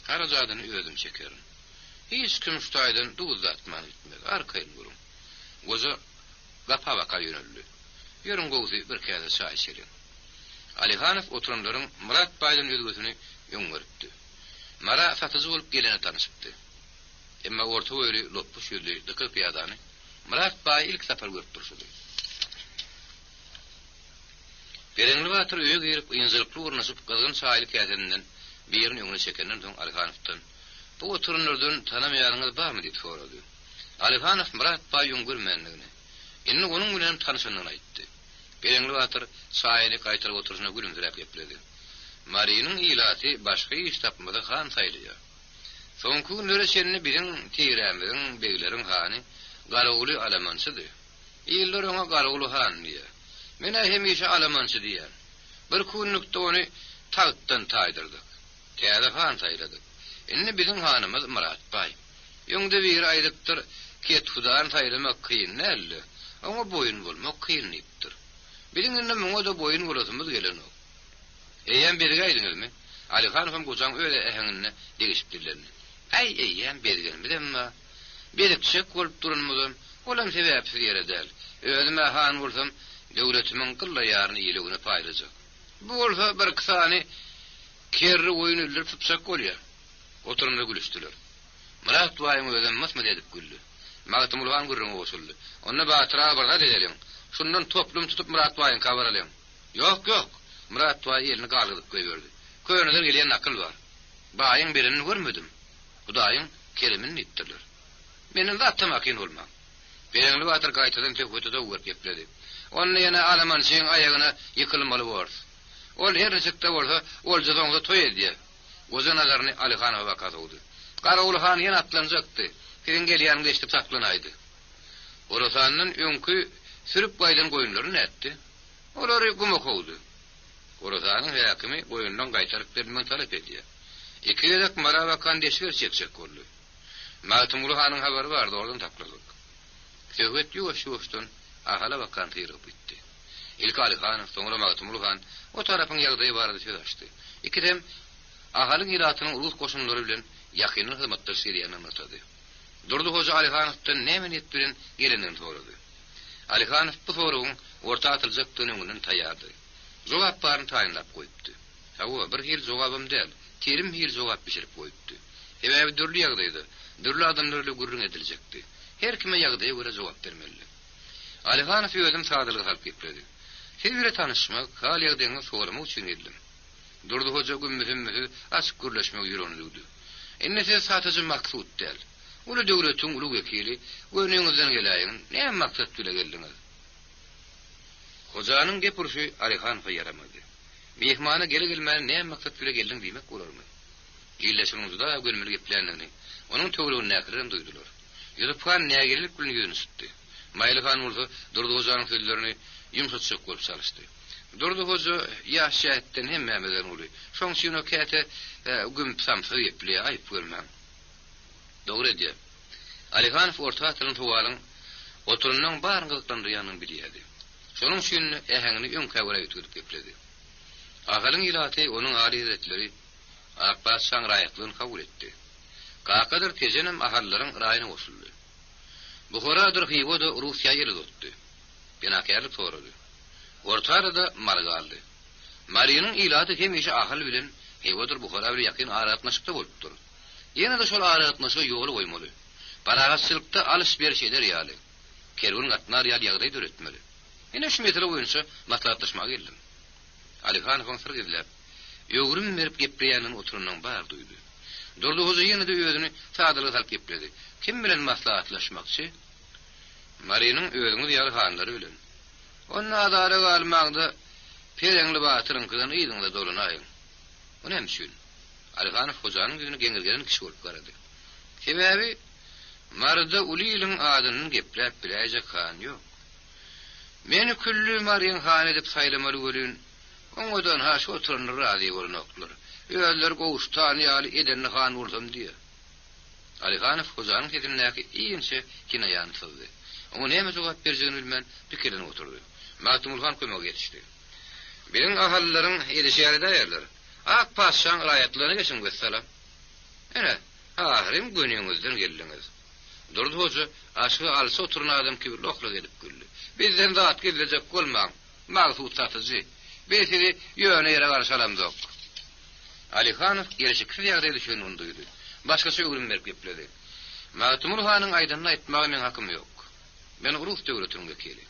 Harazadyny özüm çekerin. Hiç kim şutaýdan duzatman etmez. Arkaýyn gurun. Goja gapa baka ýöneldi. Ýörün gowy bir käze çaý içelim. Alihanow oturanlaryň Murat Baýdan özgösüni ýöňgeripdi. Mara satyjy bolup gelene tanyşypdy. Emma orta öýri loppuş ýüzli dıky piýadany Murat Baý ilk sapar görüp durşdy. Bereňli Batyr öýe girip ýynjylyply urnaşyp gazgyn çaýly käsenden birini ýöňüne çekenden soň Alihanowdan bu oturanlardan tanamaýaryňyz barmy diýip sorady. Alihanow Murat Baý ýöňgermendigini, indi onuň bilen tanışanyny aýtdy. Bereňli Batyr çaýly gaýtaryp oturuşyna gülümdirip gepledi. Maryanyň ilaty başga iş tapmada han saýlýar. Soňky günlere senini birin tiýrämediň beýleriň hany Garaguly Alamançydy. Ýyllar ona Garaguly han diýär. Mene hemişe Alamançy diýär. Bir kunlukda ony tagtdan taýdyrdyk. Täze han saýladyk. Indi biziň hanymyz Murat Baý. Ýöňde bir aýdypdyr, ket hudan saýlamak kyn näle. Ona boyun bolmak kynlypdyr. Biziň indi muňa da boyun bolasymyz gelenok. Eýem berge aýdyňyzmy? Alihanow gojaň öýle äheňine degişipdirlerini. Ay eýem bergenmidimmi? Berikçek bolup duranmydym. Olam sebäpsiz ýere däl. Özüme han bolsam, döwletimiň gylla ýaryny ýelegine paýlajak. Bu bolsa bir kysany kerri oýun öldürüp tutsak bolýar. Oturumda gülüşdiler. Murat Baýyň özüne masma edip güldü. Magtymulhan gurrun oşuldy. Onda Batyra barga diýelim. Şundan toplum tutup Murat Baýyň kabar alyň. Ýok, ýok. Murat Baý elini galgydyp goýberdi. Köýneden gelýän akyl bar. Baýyň birini görmedim. Hudaýyň kelimini etdiler. Menin de atamakin bolmak. Bereňli Batyr gaýtadan töhwetde öwrüp gepledi. Onu ýene Alamançyň aýagyna ýykylmaly bor. Ol her nechekde bolsa, ol jazoňda toý edýär. Goja nazaryny Alihanowa bakatdy. Garaguly han ýene atlanjakdy. Kirin gelýän geçip saklanaýdy. Orasanyň öňkü sürüp gaýdan goýunlary näetdi? Olary gumak oldy. Orasanyň häkimi goýundan gaýtaryp bermän talap edýär. Iki ýedak marawa kandeşler çekçek boldy. Magtymulhanyň habary bardy, oradan tapladyk. Töhwet ýuwaş-ýuwaşdan ahala bakan tyryp bitdi. İlk Alihanow, soňra Magtymulhan o tarapyň ýagdaýy barada söz açdy. Ikidem ahalyň iratynyň ulus goşunlary bilen ýakyny hyzmatdaş ýerine anlatdy. Durdy hoja Alihanowdan näme niyet bilen gelenden sorady. Alihanow bu sorugyň orta atylajak döneminiň taýýardy. Jogap baryny taýynlap goýupdy. Hawa bir hil jogabym däl, terim hil jogap bişirip goýupdy. Hebäbi dürli ýagdaýda, dürli adamlarla gurrun ediljekdi. Her kime ýagdaýa görä jogap bermeli. Alihanow özüm sadylygy alyp gepledi. Siz bile tanışmak, hal ýagdaýyňy soramak üçin edildim. Durdy hoja gümmühüm açyk gürleşmek ýürenligi. Indi siz satyjy maksut däl. Ulu döwletiň ulu wekili, öňüňizden gelýän, näme maksat bilen geldiňiz? Hojanyň gepurşy Alihanowa yaramady. Mehmana gelmän näme maksat bilen geldiň diýmek bolarmy? Ýyleşiňizde görmeli geplerini, onuň töwregini näkiren duýdular. Ýüzüphan näme gelip gülüň ýüzüne tutdy. Maýlyhan bolsa Durdy hojanyň sözlerini ýumşatjak bolup salışdy. Durdy hoja ýaşaýatdan hemmemeden uly. Şoň şunu käte güm samsy ýepli aýyp görmän. Dogry diýär. Alihanow orta atylyň towalyň oturundan barňyzdan duýanyny bilýärdi. Şonuň üçin äheňini öň käwre ýetdirip gepledi. Agalyň ilaty onuň âli hetleri Abbas şaňraýatlygyny kabul etdi. Gaqadyr tejenem ahallaryň raýyna goşuldy. Buharadyr Hiwoda Russiýa ýeri dotdy. Benakerlik sorady. Orta arada margaldy. Maryanyň ilaty hemişe ahal bilen Hiwoda Buhara bilen ýakyn aratnaşykda bolupdyr. Ýene de şol aratnaşyga ýoly goýmaly. Baragatçylykda alys-beriş eder ýaly. Kerwin gatnar ýaly ýagdaý döretmeli. Ene şu metre boýunça maslahatlaşmaga geldim. Alihanow sirgizläp, ýögürüm berip gepleýäniň oturundan bar duýdy. Durdy hoja ýene de özüni sadylyk alyp gepledi. Kim bilen maslahatlaşmakçy? Maryanyň özüňiz ýaly hanlary bilen. Onun adara galmagda Pereňli Batyryň kızyn ýygyňda dolanaýyn. Bu näme üçin? Alihanov hojanyň ýüzüne geňirgenen kişi bolup garady. Sebäbi marda uly ýylyň adyny gepläp biläjek han ýok. Meni küllü Maryan han edip saýlamaly bolýan. Oňadan ha şu oturanyr razy bolanoklar. Öýler gowuştan ýaly edenni han bolsam diýe. Alihanov hojanyň hedinläki iýinçe kinaýan tyldy. Oňa näme jogap berjegini bilmän pikirden oturdy. Magtymulhan kömek etişdi. Benim ahallaryň edişýäri daýarlar. Ak paşaň raýatlaryna geçin götselam. Ene, ahirem günüňizden geldiňiz. Durdy hoja, aşy alsa oturan adam gibi lokla edip güldü. Bizden zat gelecek bolmaň. Magtut satyjy. Besiri ýöne ýere garşalam zok. Alihanov gelişiksiz ýagdaýda düşünýän duydy. Başga söýgülim berip gepledi. Magtymulhanyň aýdyny aýtmagy men hakym ýok. Men Rus döwletiniň wekili.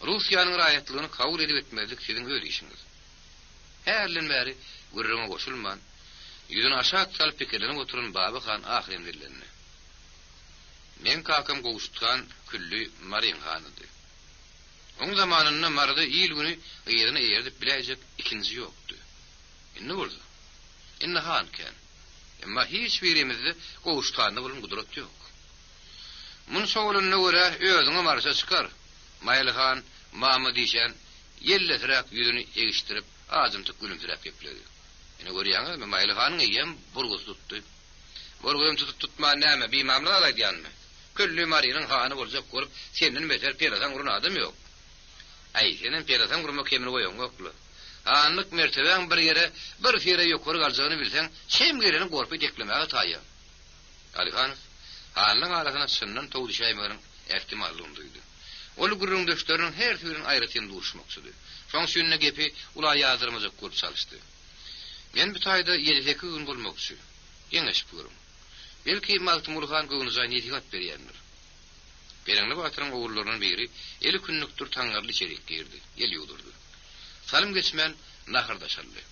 Russiýanyň raýatlygyny kabul edip etmezlik siziň öz işiňiz. Herlen bäri gürrüňe goşulman, ýüzüne aşağı salyp pikirlenip oturan Baby han ahirem dillenni. Men kakam gowuştgan küllü Maryan hanydy. Oň zamanyny marda ýyl güni ýerine ýerdip biläjek ikinji ýokdy. Indi bolsa, indi han ken. Emma hiç birimizde gowuştganda bolan gudrat ýok. Mun sowlunyna görä özüňe marşa çykar. Maýlyhan, mama diýşen, ýelletirek ýüzüni egiştirip, azymtyk gülümsirep gepledi. Ene görýäňizmi, Maýlyhanyň eýem burgus tutdy. Burgum tutup tutma näme, bir mamla alaýanmy? Küllü Maryanyň hany boljak görüp, senden beter perasan gurun adam ýok. Ay, senden perasan gurmak kemini goýan ýokly. Anlyk mertebeň bir ýere, bir fere ýokary galjagyny bilseň, şem geleni gorpy deklemäge taýýar. Alihanov, hanyň arasyna sünnan towdy şaýmagyň ähtimallygyny duydy. Ol gurrun döşlerinin her türün ayrıtyn duşmaksydy. Şoň şünne gepi ula ýazdyrmajak görüp çalyşdy. Men bu taýda 7-8 gün bolmakçy. Ýeňeş burum. Belki Magtymulhan göwnüze netigat berýändir. Bereňli batyryň ogurlarynyň biri 50 günlükdir taňarly çerik girdi. El ýudurdy. Salym geçmän nahyrdaşaldy.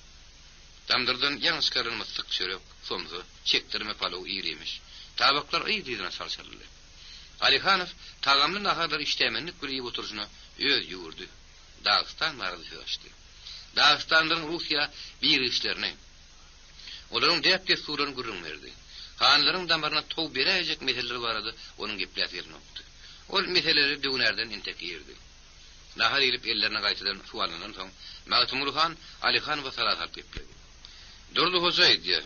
Damdyrdan ýaňyş karylmasyk çörek, somzy, çekdirme palaw ýeremiş. Tabaklar ýydyna salşaldy. Alihanov tagamly nahardar iştemenlik gülüp oturjuna öz ýurdy. Dagestan marady açdy. Dagestandan Russiýa bir işlerini. Olaryň depde suran gurrun berdi. Hanlaryň damaryna tow beräjek meselleri barady, onuň gepläşlerini okdy. Ol meselleri döwnerden intek ýerdi. Nahar elip ellerine gaýtadan suwalandan soň Magtymulhan Alihanowa salat gepledi. Durdy hoja diýdi.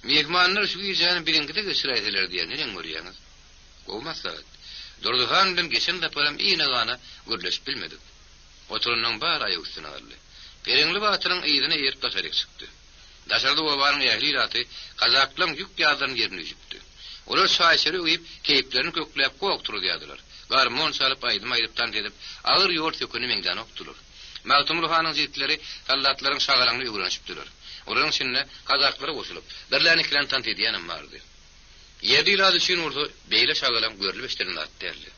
Mehmanlar şu ýerden biriňkide geçiräýdiler diýe neden görýäňiz? Olmazsa, Durduhan bilen geçen de param iğne gana görleşip bilmedik. Oturundan bar ayak üstüne aldı. Perenli batyryň ýerine ýerip taşaryk çykdy. Daşarda obaryň ähli raty Kazaklaryň ýük ýazdan ýerine ýypdy. Olar şaýşary öýüp, keyiplerini kökläp gok turýardylar. Garmon salyp aýdyp tan edip, agyr ýort ýöküni meňden okdular. Magtymulhanyň ýigitleri sallatlaryň şagalaryny ýögürenişipdiler. Olaryň içinde Kazaklary goşulyp, birläni tan edýänem bardy. Ýerde ilaz üçin urdu, beýle şagalam görülip işlerini atdyrdy.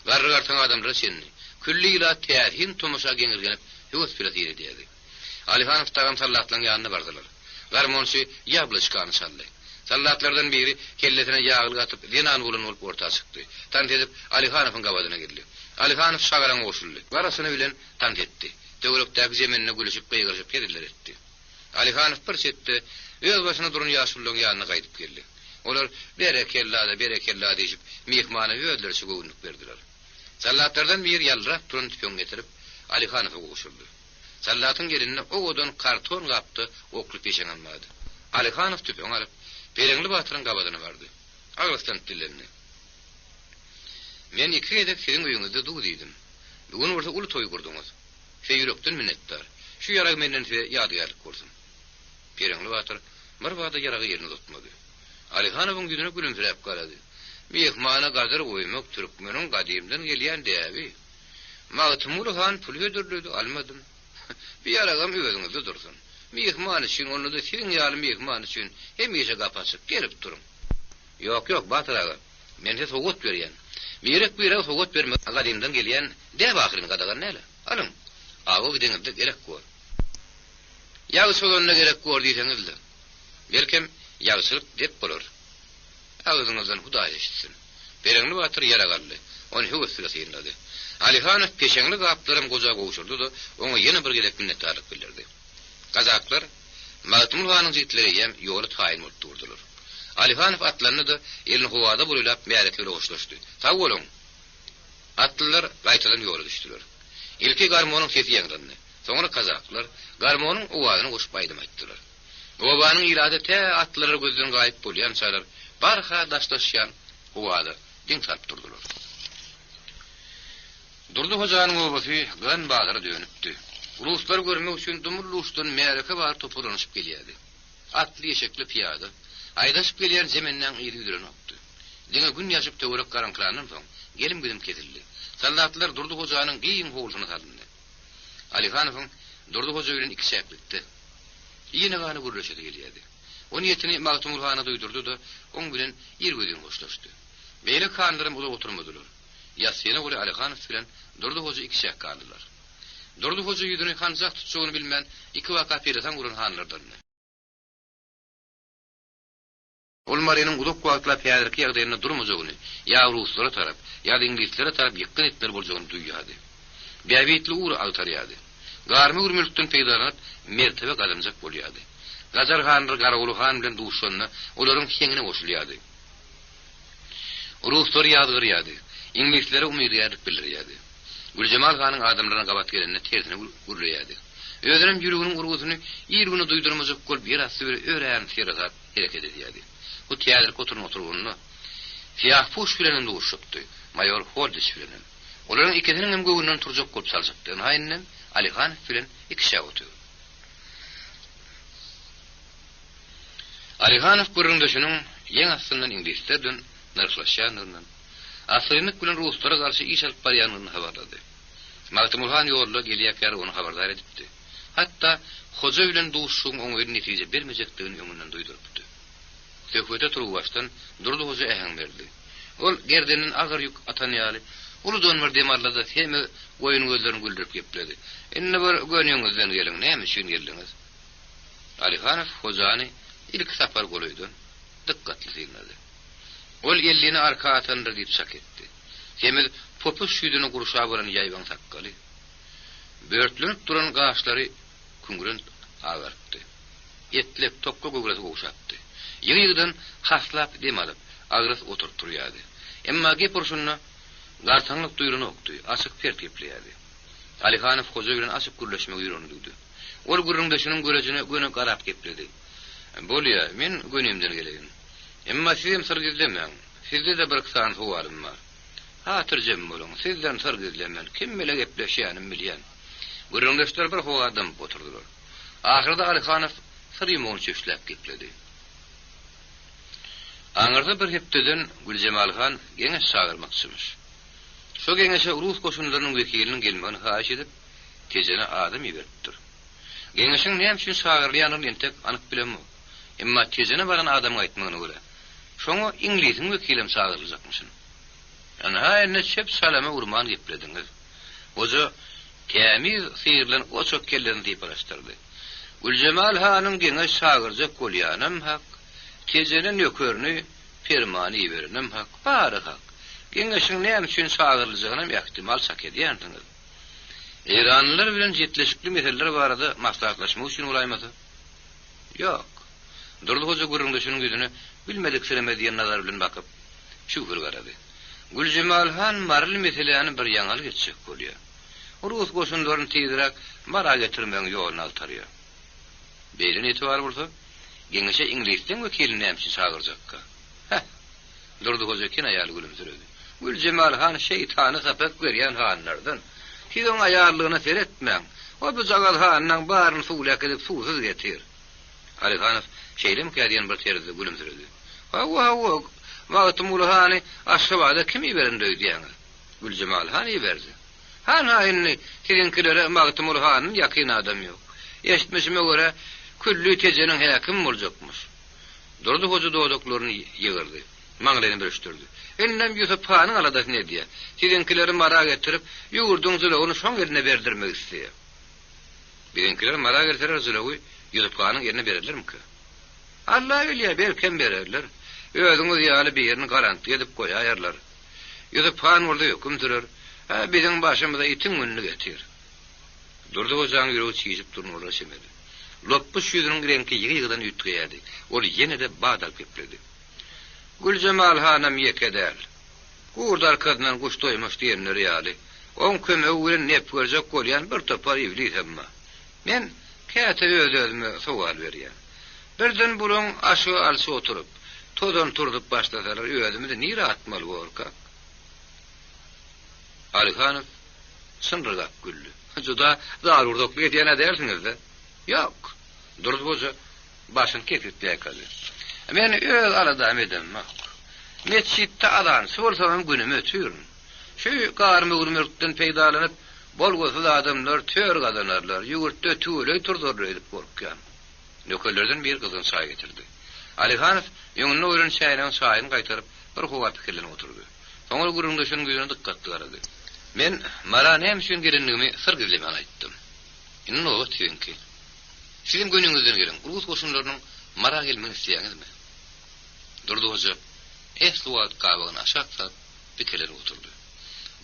Garrygartan adamlar senni, külli ila tähin tomoşa geňirgenip, höwes pilat ýerdi. Alihanov tagam sallatlaryň ýanyna bardylar. Garmonçy ýablışkany çaldy. Sallatlardan biri kellesine ýağly atyp, dinan bolun bolup orta çykdy. Tan edip Alihanowyň gabadyna girdi. Alihanov şagalan goşuldy. Garasyny bilen tan etdi. Töwerekdäki zemenine gülüşip beýgirşip kediler etdi. Alihanov bir setde öz başyna duran ýaşullaryň ýanyna gaýdyp geldi. Olar berekella diýip mehmana öýdlerçi göwnük berdiler. Sallatlardan bir ýalrak turan tüpüň getirip Alihanowa goşuldy. Sallatyň gelinine ogodan karton gapdy, okly peşeň almady. Alihanow tüpüň alyp bereňli batyryň gabadyna bardy. Aglystan dillenni. Men iki edip siziň öýüňizde duw diýdim. Bugun orta uly toý gurdyňyz. Şu ýürekden minnetdar. Şu ýarag menden ýadygarlyk görsün. Bereňli batyr bir wada ýaragy ýerine tutmady. Alihanowyň ýüzüne gülümsirep garady. Mehmana gadyr goýmak türkmeniň gadymdan gelýän däbi. Magtymulhan pul ödürlüdi, almadym. Bir ýaragam öýüňizde dursun. Mehman üçin onu da siziň ýaly mehman üçin hemişe gapaçyk gelip durun. Ýok, batyr aga. Men size sogat berýän. Merek sogat bermek gadymdan gelýän däb ahyryny gadagan näle? Alın. Ago gideňizde gerek gör. Ýa şolanyna gerek gör diýseňizde. Belkem ýagşylyk dep bolar. Ağzynızdan Hudaý eşitsin. Bereňli batyr ýaragaldy. Onu höwes ýerledi. Alihanow peşeňli gaplarym goja gowşurdy da, oňa ýene bir gedek minnetdarlyk bildirdi. Kazaklar Magtymul hanyň jigitleri hem ýoly taýin bolupdurdylar. Alihanov atlarını da elini hovada bulylap märekleri hoşlaşdy. Sag bolun. Atlılar gaýtadan ýola düşdiler. Ilki garmonyň sesi ýaňrandy. Soňra kazaklar garmonyň owazyny goşup aýdymaýtdylar. Owanyň ýylady te atlylara gözden gaýyp bolýan çaýlar barha daşlaşýan owada diň sarp durdular. Durdu hojanyň owasy gan bagara dönüpdi. Ruslar görmek üçin dumurluşdan märeke bar topuranyşyp gelýärdi. Atly eşekli piyada aydaşyp gelýän zemenden ýeri ýürenokdy. Diňe gün ýaşyp töwerek garanklanan soň gelim güdüm kesildi. Soldatlar Durdu hojanyň giýin howlusyna salyndy. Alihanowyň Durdu hoja bilen iki şäklikdi. Ýene gany gurlaşady gelýärdi. Onu ýetini Magtymul hana duýdurdy da oň bilen ýer gödüň hoşlaşdy. Beýle kanlarym uly oturmadylar. Ýasyna goly Alihanow bilen Durdu hoja iki şäk kaldylar. Durdu hoja ýüdüni hanjak tutjagyny bilmän iki waka peresan guran hanlardan. Ol Maryanyň uzak wagtlar piýadarky ýagdaýyna durmajagyny, ýa ruslara tarap, ýa inglislere tarap ýykyn etler boljagyny duýýardy. Bäwitli ur altarýardy. Garmy urmulukdan peýdalanıp mertebe gadamjak bolýardy. Gajar hanlar Garaguly han bilen duşanyny olaryň heňine goşulýardy. Ruslar ýadgyrýardy. İngilislere umydyýardyk bildirýärdi. Güljemal hanyň adamlaryna gabat gelenine tersine gurulýardy. Özünem ýüreginiň urgusyny ýer güni duýdurmajak bolup bir asy bir ören serhat hereket edýärdi. Bu teatr oturmagyny siyah puş bilen duşupdy. Mayor Holdis bilen. Olaryň ikisiniň hem göwünden turjak bolup saljakdy. Haýynyň Alihanow bilen iki şäk oturdy. Alihanow gurundaşynyň ýeň astyndan ingilislerden narşlaşýanyny asyrynyk bilen ruslara garşy iş alyp barýanyny habarlady. Magtymul han ýolda gelýär onu habardar edipdi. Hatda hoja bilen duşuň oňy netije bermejekdigini öňünden duýdurupdy. Söhbete turupbaşdan Durdu hoja ähäň berdi. Ol gerdenin agyr ýük atanyýaly ulu dönmer demarlada heme goýun gözlerini güldürüp gepledi. Enne bir göňüňizden geliň, näme üçin geldiňiz? Alihanow hojany ilk sapar goýdy. Dikkatli dinledi. Ol ellini arka atandyr diýip saketdi. Heme popuş ýüdüni guruşa bolan ýaýban sakkaly. Börtlenip duran gaşlary küngüren agartdy. Etlep topga gögresi goşatdy. Ýygydan haslap dem alyp agrys oturturýardy. Emma gep urşunna gartanlyk duýruny okdy, açyk pert gepleýärdi. Alihanow hoja bilen açyk gürleşmek ýürenýärdi. Ol gürüňdeşiniň görejine göne garap gepledi. Bolýa, men gönemden gelegin. Emma sizem sır gizlemäň. Sizde de bir kısan huwarym bar. Hatyrjym bolun, sizden sır gizlemen. Kim bile gepleşýänim bilýän. Gürüňdeşler bir huwadam oturdular. Ahyrda Alihanow sırymony çeşläp gepledi. Aňyrda bir hepdeden Güljemal han geňeş çağırmakçymyş. Şo geňeşe Rus goşunlarynyň wekiliniň gelmegini haýyş edip, tejene adam ýeberipdir. Geňeşiň näme üçin çağırylýanyny entek anyk bilenmi? Emma tejene baran adamy aýtmagyna görä. Şoňa inglisiň wekilim çağıryljakmyşyn. Ana enne şep salama urman geplediňiz. Oja temiz sirlen o çok kellerini diýip araşdyrdy. Güljemal hanyň geňeş çağırjak bolýanym hak. Tejenen ýökörni fermany ýeberenim hak, bary hak. Geňeşiň näme üçin çağıryljagyna ähtimal sak edýändiňiz. Eýranlylar bilen jetleşikli meseleler barada maslahatlaşmak üçin olaýmady? Ýok. Durdu hoja gürüňdeşiniň ýüzüne bilmedik seremediýän nazar bilen bakyp şükür garady. Güljemal han marly meseleni bir ýaňaly geçjek bolýar. Rus goşunlaryny tezirek mara getirmeň ýoluny altarýar. Beýle etibar bolsa, geňeşe ingilisden wekilini näme çağırjakka. Durdu hoja kin aýaly gülümsiredi. Güljemal han şeytany sapek berýän hanlardan. Kiň aýarlygyna seretmäň. O bu jagal hanyň baryny suwlak edip suwsuz getir. Alihanow şeýlem kädiýän bir terzi gülümsiredi. Hawa, Magtymul hany aşgabada kim ýeberendi diýäňiz? Güljemal han ýeberdi. Han haýyny kiňkilere Magtymul hanyň ýakyn adam ýok. Eşitmişime görä küllü tejeniň häkim boljakmyş. Durdu hoja dodaklaryny ýygyrdy. Maňlaryny bölüşdirdi. Ellem ýutup hanyň aladasy ne diýär? Kiňkileri mara getirip ýugurdyň zulagyny şoň ýerine berdirmek isleýär. Kiňkiler mara getirip zulagy ýutup hanyň ýerine bererlermi ki? Allah bilýär, belkem bererler. Özüňiz ýaly bir ýerini garanty edip goýarlar. Ýutup han boldy höküm sürer. Biziň başymyza itiň günni getir. Durdu hojaň ýüregi çiýip durmaly şemedi. Loppuş yüzünün renki yığıdan ütgeyedi. Ol yine de badal pepledi. Gülcemal hanım yekedel. Gurdar kadından kuş doymuş diyenleri yali. On köme uğren nep görecek kolyan bir topar ivlit emma. Men kâte özüme sual veriyen. Birden bulun aşığı alsı oturup, todan turdup başlasalar özümü de nire atmalı korkak. Alihanov sınırdak güllü. Juda zarurdoklu etiyene dersiniz de. Yok. Durdu hoca başın kekirtliğe kalır. Men öz aladam edem mak. Mescitte adan sorsamam günümü ötüyorum. Şu karmı urmürtten peydalanıp bolgosuz adamlar tör kazanarlar. Yugurtda tüyle turdurlar edip korkuyan. Nökerlerden bir kızın say getirdi. Alihanov yönünü oyun çayının sayını kaytarıp bir hova pikirlen oturdu. Sonra gurunduşun güzüne dikkatli aradı. Men mara nem üçün gelinliğimi sır gizleme anayttım. İnin o diyen ki, sizin gönlünüzden gelin, Rus koşunlarının mara gelmeni isteyeğiniz mi? Durdu hoca, esluat kabağını aşağı sat, pikirleri oturdu.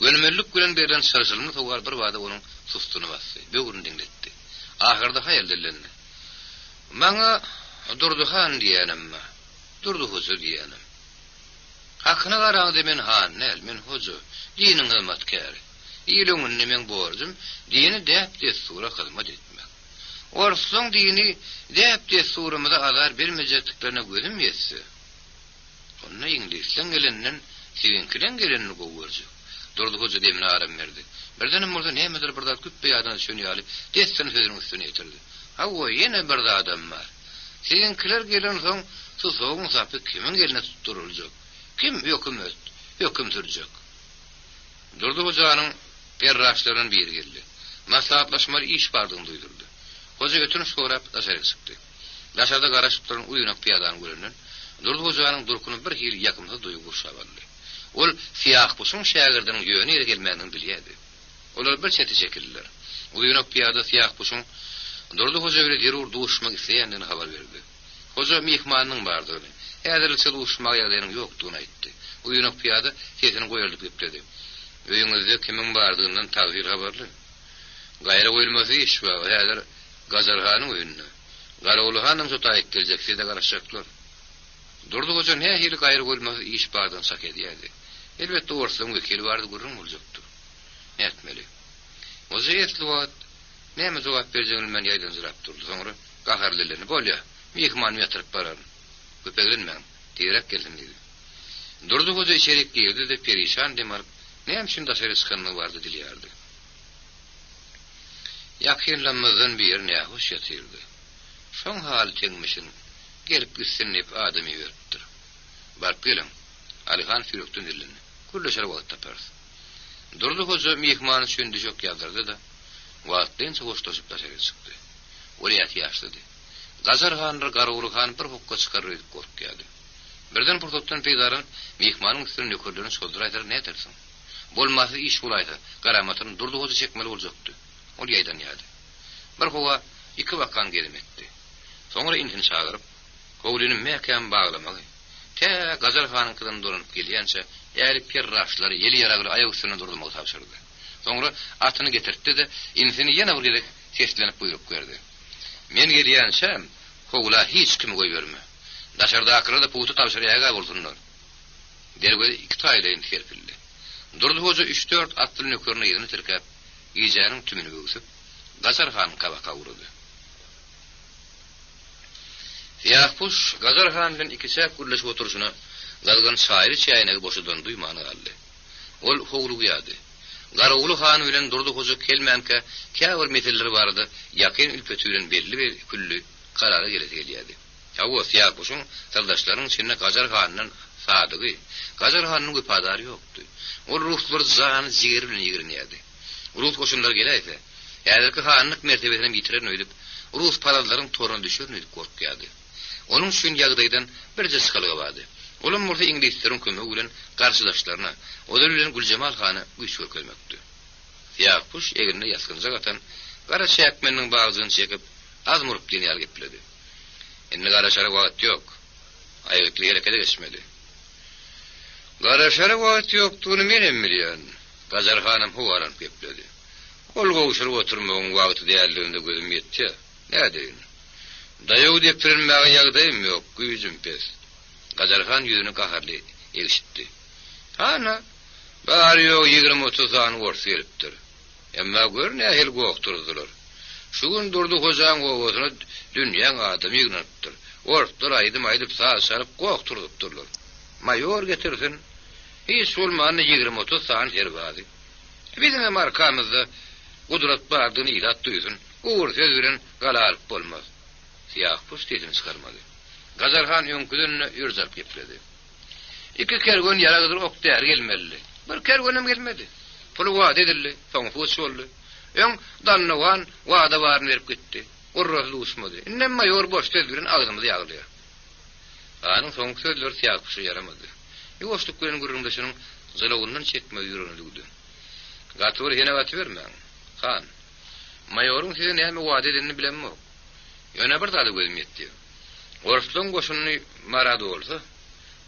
Gönümellik gülen berilen sarışılını soğar bir vada onun sustunu bastı, böğürünü dinletti. Ahırda hayallerlerini. Bana durdu han diyenim mi? Durdu hoca diyenim. Hakkına karanı men han nel, men hoca, dinin hizmetkâri. İyiliğinin men borcum, dini deyip destura hizmet etmek. Orsun dini deyip desturamıda alar bilmeyecektiklerine gözüm yetse. Onunla İngilizden gelenden, sizinkilen gelenini kovurcuk. Durdu hoca demine aram verdi. Birdenim orada neymedir birda küppe yadan şunu alıp, destan sözünün üstüne getirdi. Hava yine birda adam var. Sizinkiler gelen son, soğun sapı kimin geline tutturulacak? Kim hüküm sürecek? Durdu hocanın perraşlarının bir geldi. Maslahatlaşmalı iş bardığını duydurdu. Hoca götünü sorap daşarı sıktı. Daşarda garaşıpların uyunak piyadan görünen, Durdu hocanın durkunu bir hil yakımda duygu şaballı. Ol siyah pusun şagirdinin yönü yere gelmediğini biliyedi. Olar bir çeti çekildiler. Uyunak piyada siyah pusun Durdu hoca öyle derur duşmak isteyenliğini haber verdi. Hoca mihmanının bardığını, Äderlikçe uçmağa yerlerinin yoktuğunu aytdı. Uyunak piyada sesini koyardıp ipledi. Öyünüzde kimin bardığından tavhir haberli. Gayrı koyulması iş var. Äder Gazarhan'ın oyununu. Garoğluhan'ın sotayık gelecek, size karışacaklar. Durdu hoca ne hili gayrı koyulması iş bardığını sak ediyedi. Elbette orsun vekili vardı gurrun olacaktı. Ne etmeli? Hoca etli vaat, neyme cevap vereceğini ben yaydan zırap durdu. Sonra kaharlilerini bol ya, mihmanımı yatırıp bararım. Köpeklenmem, diyerek geldim dedi. Durdu hoca içerik girdi de perişan demarıp, neyem şimdi aşarı sıkanlığı vardı diliyardı. Yakınlanmazdan bir yer ne hoş yatırdı. Son hal tenmişin, gelip gitsinleyip adamı veriptir. Barp gelin, Alihan Firuk'tun dilini, kulleşer vaat taparsın. Durdu hoca mihmanı sündü çok yadırdı da, vaatlayınca hoşlaşıp aşarı çıktı. Oraya yaşladı. Gazarhanlar Garoğluhan bir hukka çıkarır edip korkuyadı. Birden portottan peydarın mihmanın üstünün nökerlerini solduraydır ne edersin? Bolması iş bulaydı, karamatını durdu hoca çekmeli olacaktı. Ol yaydan yadı. Bir hova iki bakan gelim etti. Sonra intini çağırıp, kovlinin mekan bağlamalı. Te Gazarhan'ın kıdan dolanıp geliyense, eğilip perraşları, yeli yaraglı ayak üstüne durdurmak tavşırdı. Sonra atını getirtti de, intini yine vurgerek seslenip buyruk verdi. Men gelýänsem, howla hiç kimi goýberme. Daşarda akyrda putu tavşyrýaga bolsunlar. Derge iki taýlaýyn serpildi. Durdu hoja 3-4 atlyň nökerine ýerine tirkep, ýeňäniň tümini böwsüp, Gazarhan kabaka urdy. Siyahpuş Gazarhandan iki çäk gürleşip oturuşuna galgan şaýry çäýnegi boşadan duýmany aldy. Ol howlu ýady. Garoğluhan bilen Durdu hoja kelmänke käbir meselleri bardy. Ýakyn ülpetülen belli bir küllü karara gelýärdi. Ýa-o siyahpuşun sırdaşlaryň içinde Gazarhandan sadygy, Gazarhanyň gypadary ýokdy. O ruhlar zany jiger bilen ýigrinýärdi. Rus koşunlar gelýärse, ýa-da hanlyk mertebesini bitiren öýdüp, Rus parallaryň toruna düşürni korkýardy. Onun üçin ýagdaýdan birje sıkalygy bardy. Olam murda İngilizleriň kömegi bilen garşylaşlaryna, olar bilen Gülcemal hany güýç görkelmekdi. Siyahpuş egine ýaskynja gatan, gara şäkmeniň bagzyny çekip, az murup genýal gepledi. Indi garaşara wagt ýok. Aýykly ýerekde geçmeli. Garaşara wagt ýokdugyny menem bilýän. Gazarhanym howaran gepledi. Ol gowşuryp oturmagyň wagty däldiginde gözüm ýetdi. Näde? Dayağı deptirilmäge ýagdaýym ýok, güýjüm pes. Gazarhan ýüzüni gaharly egişitdi. Hana, bari ýok 20-30 sany gors gelipdir. Emma gör nähil gowturdular. Şu gün durdy hojaň gowasyna dünýäň adamy ýygnapdyr. Ortlar aýdyp saýsaryp gowturdypdyrlar. Mayor getirsin, hiç bolmany 20-30 sany herwady. Bizim markamyzda gudrat bardyny ilat duýsun, uğur söz bilen galalyp bolmaz. Siyah puş tesini çıkarmadı. Gazarhan öňküden ýürzap gepledi. İki kergon ýaragdyr okdär gelmeli. Bir kergonem gelmedi. Pulu wada edildi, soň fuş boldy. Öň dannawan wada baryn berip gitdi. Urraz duşmady. Innem mayor boş söz bilen agzymyzy ýagdyrýar. Anyň soňky sözleri siyah puşy yaramady. Ýoşluk bilen gurrundaşynyň zylawyndan çekme ýürünlügdi. Gatyr hene waty bermäň. Han. Mayoruň size näme wada edildiğini bilenmi? Ýöne bir dady gözüm ýetdi. Orslun goşuny marady bolsa,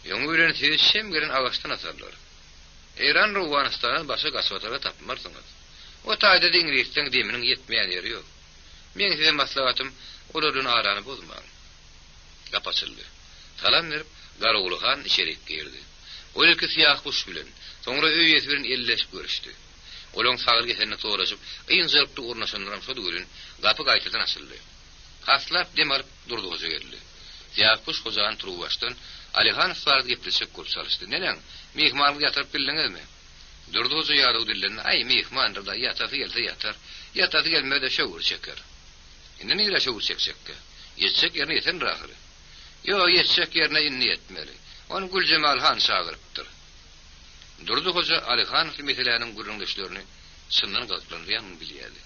ýöňe bilen sizi şem gelen agaçdan asarlar. Eran Ruwanistandan başga gaçwatara tapmarsyňyz. O taýda diňrisden deminiň ýetmeýän ýeri ýok. Men size maslahatym, olaryň arany bozmaň. Gapaçyldy. Salam berip, Garawulhan içeri girdi. Olky siyah puş bilen, soňra öýesi bilen elleşip görüşdi. Olaň sagyr gesenine soraşyp, ýynjylypdy urnaşanlaram şol görün, gapy gaýtadan açyldy. Haslap dem alıp durdy hoja geldi. Siyah puş hojaň turup başdan, Alihan sardy gepleşip köp çalışdy. Neleň? Mehmanlyk ýatyryp bildiňizmi? Durdy hoja ýaryp dillen, ay mehmandyr da ýatasy gelse ýatar. Ýatasy gelmede şowur çeker. Indi nire şowur çeksekkä? Ýetşek ýerine ýeten rahyry. Yo, ýetşek ýerine indi ýetmeli. Onu Gülcemal Han çagyrypdyr. Durdy hoja Alihan meseleniň gurrundaşlaryny sından gazlanýan bilýärdi.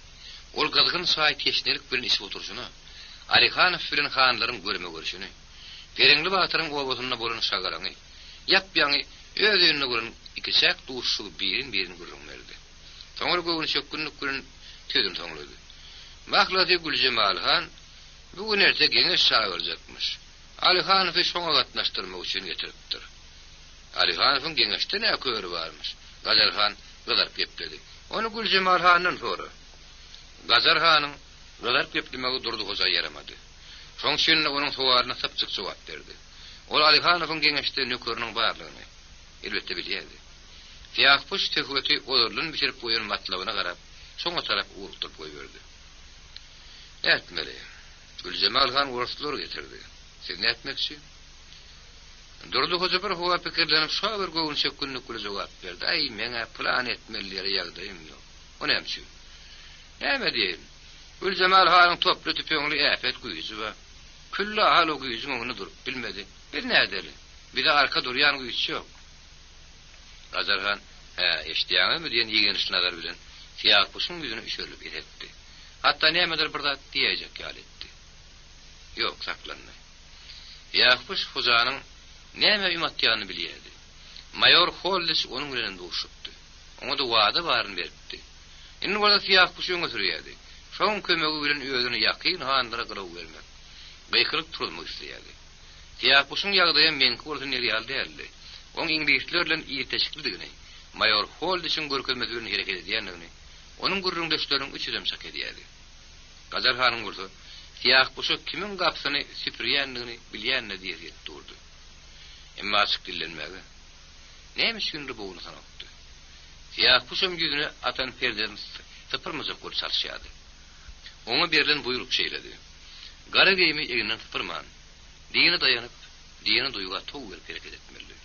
Ol gazgyn saý keşnelik bilen isip oturşuny, Alihan bilen hanlaryň görme görüşüni, Perengli Batyryň owasyna bolan şagarany, ýap-ýaňy öz ýönüne görün ikisek duşşy birin gurrun berdi. Soňra göwün şökkünlik bilen tödün soňlady. Mahlady Gülcemal Han bu günerde geňeş şaýarjakmyş. Alihanowy şoňa gatnaşdyrmak üçin getiripdir. Alihanowyň geňeşde näme köri barmyş? Gazarhan gazaryp gepledi. Onu Gülcemal Handan sonra. Gazarhanyň gazaryp geplemegi durdy hoja yaramady. Şoň üçin onuň sowaryna sapçyk jogap berdi. Ol Alihanowyň geňeşde nökeriniň barlygyny elbetde bilýärdi. Siyah puş töhweti olarlyň biçirip goýan matlabyna garap, şoňa tarap urukdyryp goýberdi. Näetmeli? Gülcemal Han worslur getirdi. Siz näetmekçi? Durdy hoja bir howa pikirlenip şaýar göwün şökkünlik bilen jogap berdi. Ay, meňe plan etmelileri ýagdaýym ýok. O nämeçi? Näme diýelim? Gülcemal Hanyň toply tüpeňli äfet güýji we küllä hal o güýjüň oňuny durup bilmedi. Bir nädeli? Bir de arka durýan güýji ýok. Gazarhan, eşdiýäňmi diýen ýegenişli nazar bilen siyah puşyň ýüzüne işörlüp etdi. Hatta nämedir bir zat diýejek ýal etdi. Ýok, saklanma. Siyah puş hojanyň näme ümitýany bilýärdi. Mayor Hollis onuň bilen duşupdy. Oňa da wada baryn beripdi. Indi wada siyah puş ýöňe sürýärdi. Şoň kömegi bilen özüni ýakyn handyra gyraw bermek. Gıykırıp turulmak istəyərdi. Siyah puşun ýagdaýy menki bolsun ýal däldi. Oň ingilislerle iyi teşkildigini, Mayor Holdis'in görkezmesi bilen hereket edýändigini, onuň gurrundaşlaryň üçüdem şak edýärdi. Gazarhanyň bolsa, siyah puşu kimin gapsyny süpürýändigini bilýänne diýip durdy. Emma açyk dillenmäge. Näme şündür bu ony sanapdy? Siyah puşum ýüzüne atan perden sypyrmyjak bolup çalşýardy. Oňa berilen buyruk şeýledi. Gara geymi eginden sypyrman. Diýeni daýanyp, diýeni duýga tow berip hereket etmeli.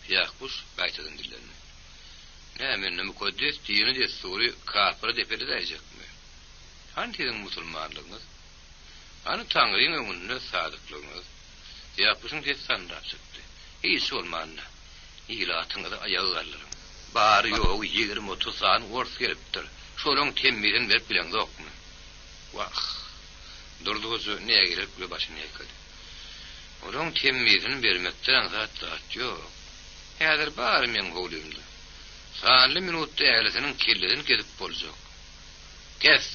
Siyah puş gaýtadan dillendi. Näme mukaddes diýeni de sory kafir dep edýärjekmi? Hantiň musulmanlygyňyz? Any Taňryň öňünde sadyklygyňyz? Siyah puşun tes sandap çykdy. Hiç bolmandy. Ilatyňyzy aýagy garlaryň. Bary ýok 20-30 sany wors gelipdir. Şolaň temmiren berip bilen ýokmy? Wah. Durdy hoja näme gelip bu başyny ýekdi. Olaň temmiren bermekden zat ýok. Häzir bary men gowlymdy. Sanly minutda älisiniň kelledin gedip boljak. Kes.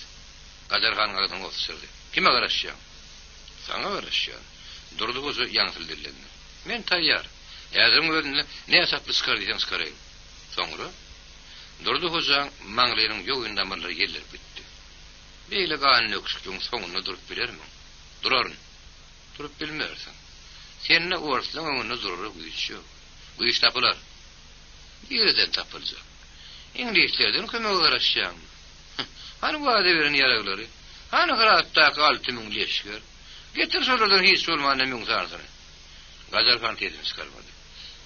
Gazarhan garadan oturdy. Kime garaşýar? Sana garaşýar. Durdy hoja ýaňsyl dillendi. Men taýýar. Häzir özüne näme saply çykar diýsen çykaryň. Soňra durdy hoja maňlynyň ýogynda marlary ýerler bitdi. Beýle gaýny öküşüň soňuna durup bilermi? Duraryn. turup bilmersin. Seninle ortadan önüne zorur güýçü. Bu iş tapılar. Yerden tapılacak. İngilizlerden kömek araşacağım. Hani bu adı veren yaragları? Hani kıraatdaki 6.000 leşker? Getir sorulardan hiç olmayan emin sarsana. Gazarkan tezimiz kalmadı.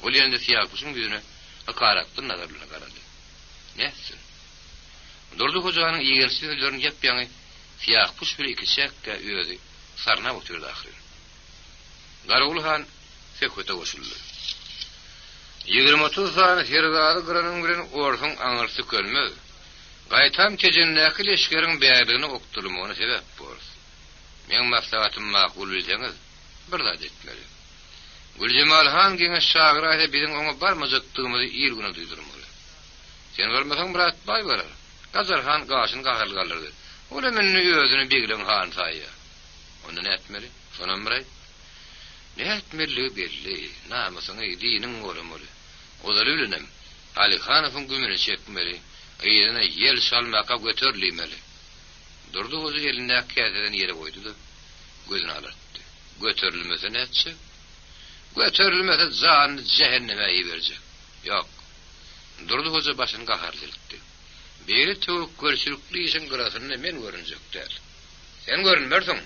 O yerinde siyah kuşun yüzüne hakaratlı nazarlarına karadı. Neyse. Durdu Hoca'nın iğrençli sözlerini yapyanı siyah kuş bile iki çekka ödü. Sarına oturdu ahire. Garagul Han feköte koşuldu. 20-30 tane hergadı kıranın bilen orsun anırsı kölmez. Gaytam kejendäki leşkerin bäýligini okturmagyna sebäp bolur. Men maslahatym makul bilseňiz, bir zat etmeli. Gülcemal Han geňe şagyra ise biziň oňa barmajykdygymyzy ýylgyna duýdurmaly. Sen görmeseň bir atbay barar. Gazarhan gaşyny gahalgalyrdy. Ola meni özüni begilen Han saýya. Onda ne etmeli? Şonam biray. Ne etmeli belli. Namasyny diniň goramaly. Olar bilenem. Ali Hanowyň gümüni çekmeli. Eýerine yel salmaka götürlimeli. Durdu Hoca elindäki käseden ýere goýdy da gözüni alartdy. Götürilmese näçe? Götürilmese zany cehenneme ýeberjek. Ýok. Durdu Hoca başyny gaharlykdy. Beri töwük görşürükli işin gırasyny men görünjek däl. Sen görünmersiň.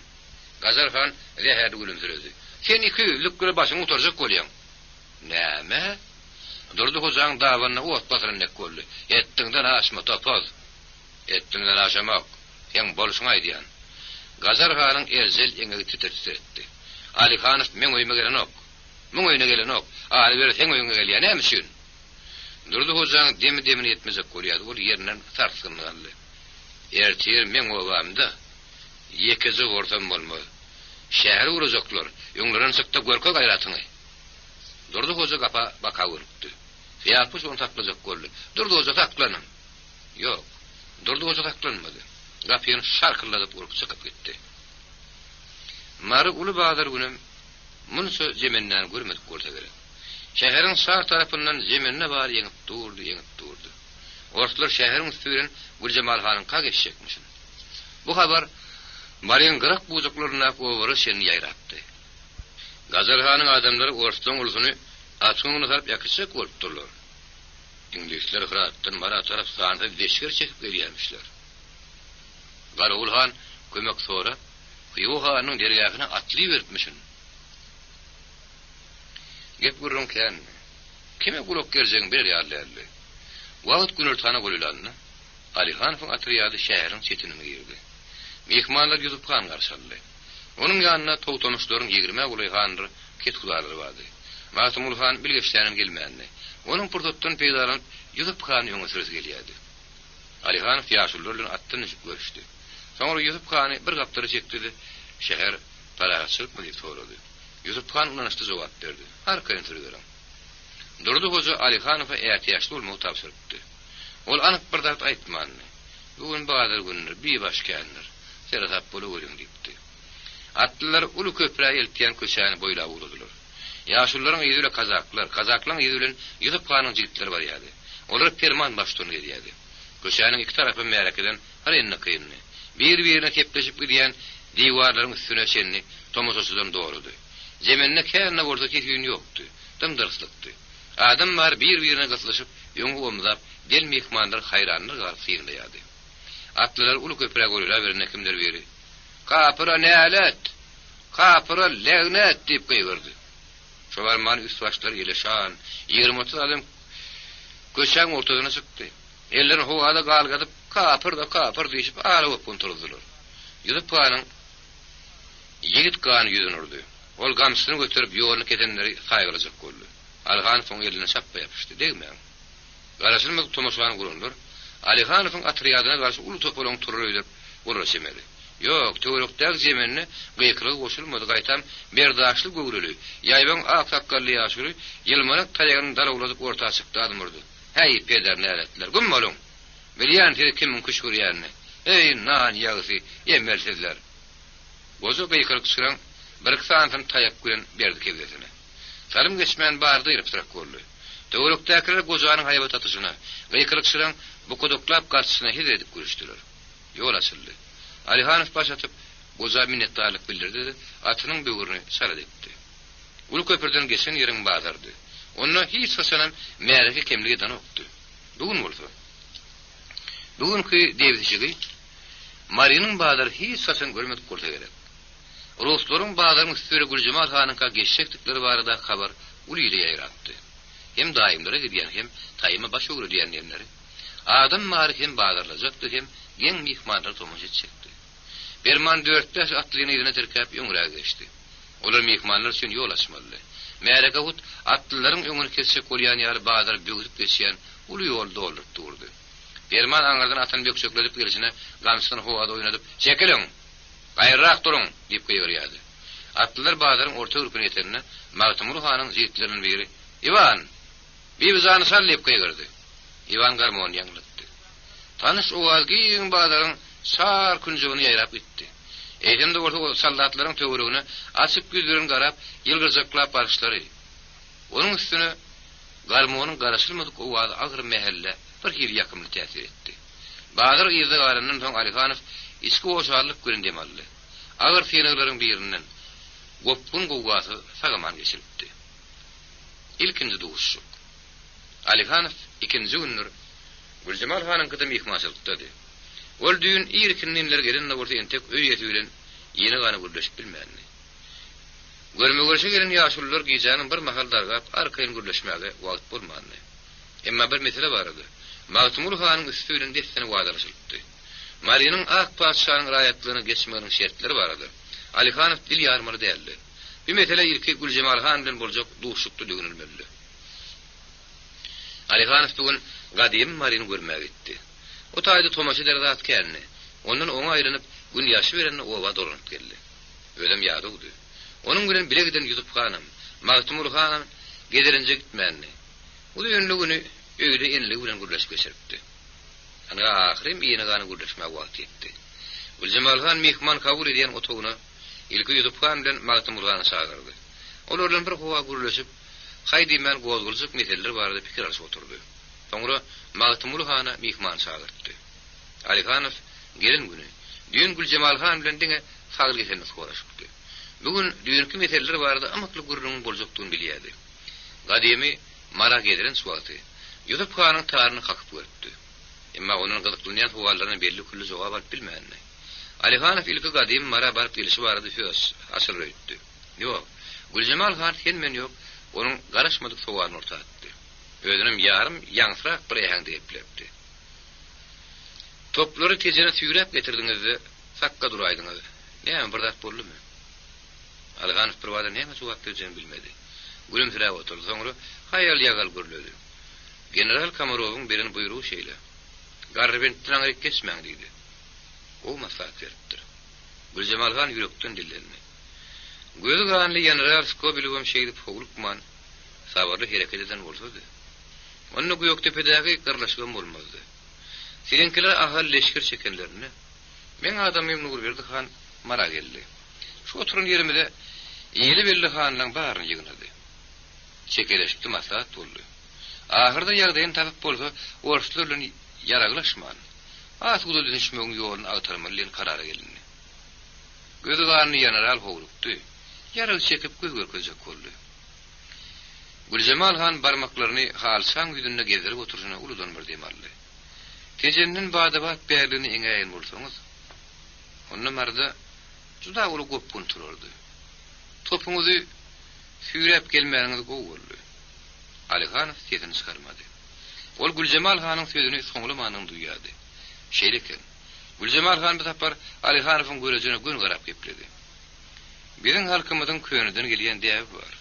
Gazarhan zäher gülümsirdi. Sen iki lükgüle başyny oturjak bolýaň. Näme? Durdu Hoca'nın davanına ot basarın nek gollu. Ettiňden aşma topaz. Ettiňden aşamak. Sen bolşuň aýdýan. Gazarhanyň erzel eňegi titretdi. Ali Hanow men öýme gelen ok. Men öýüne gelen ok. Ali ber sen öýüne gelýän nämişin? Durdu Hoca'nın demini yetmezek bolýar. Ol ýerinden tartyklandy. Ertir men obamda ýekizi ortam bolmaly. Şäher urajaklar. Ýöňleriň sykda görke gaýratyny. Durdu Hoca gapa baka urupdy. Fiyatpus onu taklacak gollu. Durdu Hoca taklanın. Yok. Durdu Hoca taklanmadı. Gapyını şarkıladıp urup çıkıp gitti. Marı Ulu Bahadır günüm munsu zemenden görmedik gorsa gerek. Şäherin sağ tarafından zemenine bar yeňip durdu. Ortalar şäherin üstüren Gülcemal Hanyň ka geçecekmişin. Bu habar Maryň gırak buzaklaryna gowary şeni ýaýratdy. Gazarhanyň adamlary ortadan ulusyny açygyny sarıp ýakışyk bolup durlar. İngilizler Hırat'tan Mara taraf sahanda leşker çekip gelýärmişler. Garagul Han kömek sonra Hıyuhanyň dergähine atly beripmişin. Gep gurrunken kime gulok gerjeň bir ýarlarly. Wagt günür tana bolýanny Ali Hanowyň atryady şäheriň çetinine girdi. Mehmanlar ýuzup kan garşaldy. Onun ýanyna towtanuşlaryň 20 gulayhandyr ketgularly bardy. Masumul Han bilgeçlärim gelmänli. Onun purtutdan peýdalanıp ýuzup kan ýöňe söz gelýärdi. Ali Hanow ýaşullarla atdyny görüşdi. Soňra ýuzup kany bir gapdary çekdi. Şäher paraçylyk diýip sorady. Ýuzup kan onanşdy jogap berdi. Arkaýyn sürgärem. Durdu Hoca Ali Hanowa ähtiýaçly bolmagy tapşyrdy. Ol anyk bir zat aýtmandy. Bugün Bahadır günler bir başkanlar. Serap bolýar diýipdi. Atlılar ulu köprüye eltiyen köşäni boýlap uladylar. Ýaşullaryň ýüzüne kazaklaryň ýüzüne ýyzyp kanyň jigitleri bar ýady. Olar perman baştuny edýärdi. Köşäniň iki tarapy märekeden harynna kynny. Bir-birine tepleşip gidýän diwarlaryň üstüne şenni tomososydan doğrudy. Zemenine kärne bolsa ketýän ýokdy. Dymdyrslykdy. Adamlar bir-birine gyslyşyp ýöňe omzap del mehmanlar haýranlyk garşyýyndaýdy. Atlylar ulu köprüye golýar berene kimler beri. Kapıra nälet, kapıra legnet diýip gıýgyrdy. Şobarman üst başlary ýeleşan 20-30 adam köşäň ortagyna çykdy. Ellerini howada galgadyp kapır diýip alyp oturdular. Ýüzüp kanyň ýigit kany ýüzüne urdy. Ol gamsyny götürüp ýoluny ketenleri saýgylajak boldy. Alhan soň eline şappa ýapyşdy, degmi? Garaşyny tomoşany gurundur. Ali Hanowyň atryýadyna garşy ulu topalaň turýar, guraşemeli. Yok, töwrekdäki zemenine gıykırığı koşulmadı. Gaytam berdaşlı gögrülü. Ýaýbaň ak sakkally ýaşury ýylmanak taýagyny daragladyp ortaga çykdy adamurdy. Hey peder näretler, gümmalum. Bilýän kimin kuş görýärni. Ey nan ýagsy, ýemelsizler. Gozo gıykırık çyran bir sanatyn taýap gülen berdi kebdesine. Salym geçmän bardy ýerip sırak boldy. Töwrekdäkiler gozanyň haýbat atyşyna, gıykırık çyran bu kodoklap garşysyna hizredip görüşdiler. Ýol açyldy. Ali Hanow baş atıp oza minnetdarlyk bildirdi, atynyň böwrüni salat etdi. Ul köpürden geçen ýeriň bazardy. Onda hiç hasanam märeke kemligi danokdy. Bugun bolsa. Bugunky dewizçigi Maryanyň bazary hiç hasan görmedik bolsa gerek. Ruslaryň bazaryň üstüne Güljemal hanyňka geçsekdikleri barada habar ulyly ýaýratdy. Hem daimlere gidýän hem taýyma baş öwrü diýenleri. Adam mary hem bazarlajakdy hem geň mihmanlar tomaş etjekdi. Berman 4-5 atlyny ýerine terkep öňüre geçdi. Olar mihmanlar üçin ýol açmaly. Märeke hut atlylaryň öňüni kesip bolýan ýer bazar böwürip geçýän uly ýol doldurup durdy. Berman aňardan atan bökçekledip gelişine gamsyny howada oýnadyp "Çekiliň, gaýrak duruň" diýip goýýardy. Atlylar bazaryň orta urpyny ýetenine Magtymul hanyň jigitleriniň biri "Ivan, bir bizany sal" diýip goýýardy. Ivan garmon ýanglatdy. Tanyş owalgyň bazaryň sar künjüni ýaýrap gitdi. Eýdende bolsa soldatlaryň töweregine açyk gözlerini garap, ýylgyjaklap barşlary. Onuň üstüne garmonyň garaşylmadyk owady agyr mehelle bir hir ýakymly täsir etdi. Bazar ýerde garanyň soň Alikanow içki oşarlyk göründemeli. Agyr fenerleriň birinden gopun gowgasy sagaman geçiripdi. İlkinji duşşuk. Alikanow ikinji günnür Güljemal hanyň kıda mihmançylykdady. Ol düýün ýerkinler gelende bolsa entek öý ýeti bilen ýene gany gürleşip bilmänni. Görmegörşe gelen ýaşullar giýjanyň bir mahal dargap arkaýyn gürleşmäge wagt bolmady. Emma bir mesele bardy. Magtymul hanyň üstünden desene wadalaşypdy. Maryanyň ak paçanyň raýatlygyny geçmeginiň şertleri bardy. Alikanow dil ýarmary däldi. Bir mesele ilki Güljemal han bilen boljak duşukdy döňülmeli. Alikanow bugün gadim Maryany görmäge gitdi. O taýda tomaşy derdat kelni. Ondan oňa aýranyp gün ýaşy berende owa dolanyp geldi. Ödem ýadydy. Onuň bilen bilegiden ýutup hanam, Magtymul han gederinje gitmänni. Bu ýönlügini öýde enli bilen gürleşip geçiripdi. Ana ahyrym ýene gany gürleşmäge wagt ýetdi. Güljemal han mehman kabul edýän otogyna ilki ýutup han bilen Magtymul hany çagyrdy. Olar bilen bir howa gürleşip, haýdy men gozguljuk meselleri barada pikir alyp oturdy. Soňra Magtymul hana mehman çagyrdy. Alikanow gelin güni düýün Güljemal han bilen diňe saglyk geçenini soraşypdy. Bugün düýünki meselleri barada amakly gürrüň boljakdygyny bilýärdi. Gademy marak edilen suwaty ýutup hanyň taryny kakyp gördi. Emma onuň gyzyklanýan howalaryna belli külli jogap alyp bilmänni. Alikanow ilki gadym mara barıp gelişi barady söz asyl öýtdi. Ýok, Güljemal han hen men ýok, onuň garaşmadyk sowalyny ortatdy. Özünim yarım yansırak bir ehengde eplepdi. Toplary tejene süýräp getirdiňizde sakka duraýdyňyz. Näme bir zat boldymy? Alikanow bir wada näme jogap berjegini bilmedi. Gülümsiräp oturdy, soňra haýal ýagal görledi. General Kamarowyň beren buýrugy şeýle. Garbentden geçmäň diýdi. O maslahat beripdir. Güljemal han ýürekden dillendi. Gözi ganly general Skobilowam şeýdip howlukman sabarly hereket eden bolsady. Onu bu ýok tepedägi gyrlaşgan bolmazdy. Silenkiler ahal leşkir çekenlerini men adamym nur berdi han mara geldi. Şu oturun ýerimde ýeli belli hanlaň baryny ýygnady. Çekeleşdi maslahat boldy. Ahyrda ýagdaýyn tapyp bolsa, orşlar bilen ýaraglaşman. Asguda dönüşmegiň ýolunu agtarmaly karara gelindi. Gözi ganly general howlukdy. Ýaragy çekip göz görkezjek boldy. Güljemal han barmaklaryny halsaň ýüzüne gezdirip oturjana uludan bir demaldy. Tejenden badabat berlini eňäýin bolsaňyz, onda marda juda uly gopun turardy. Topuňyzy süýräp gelmäňiz gowuldy. Alikanow sesini çykarmady. Ol Güljemal hanyň sözüni soňlamanyň duýýardy. Şeýleken, Güljemal han bir tapar Alikanowyň görejine gün garap gepledi. Biziň halkymyzyň köňünden gelýän däw bar.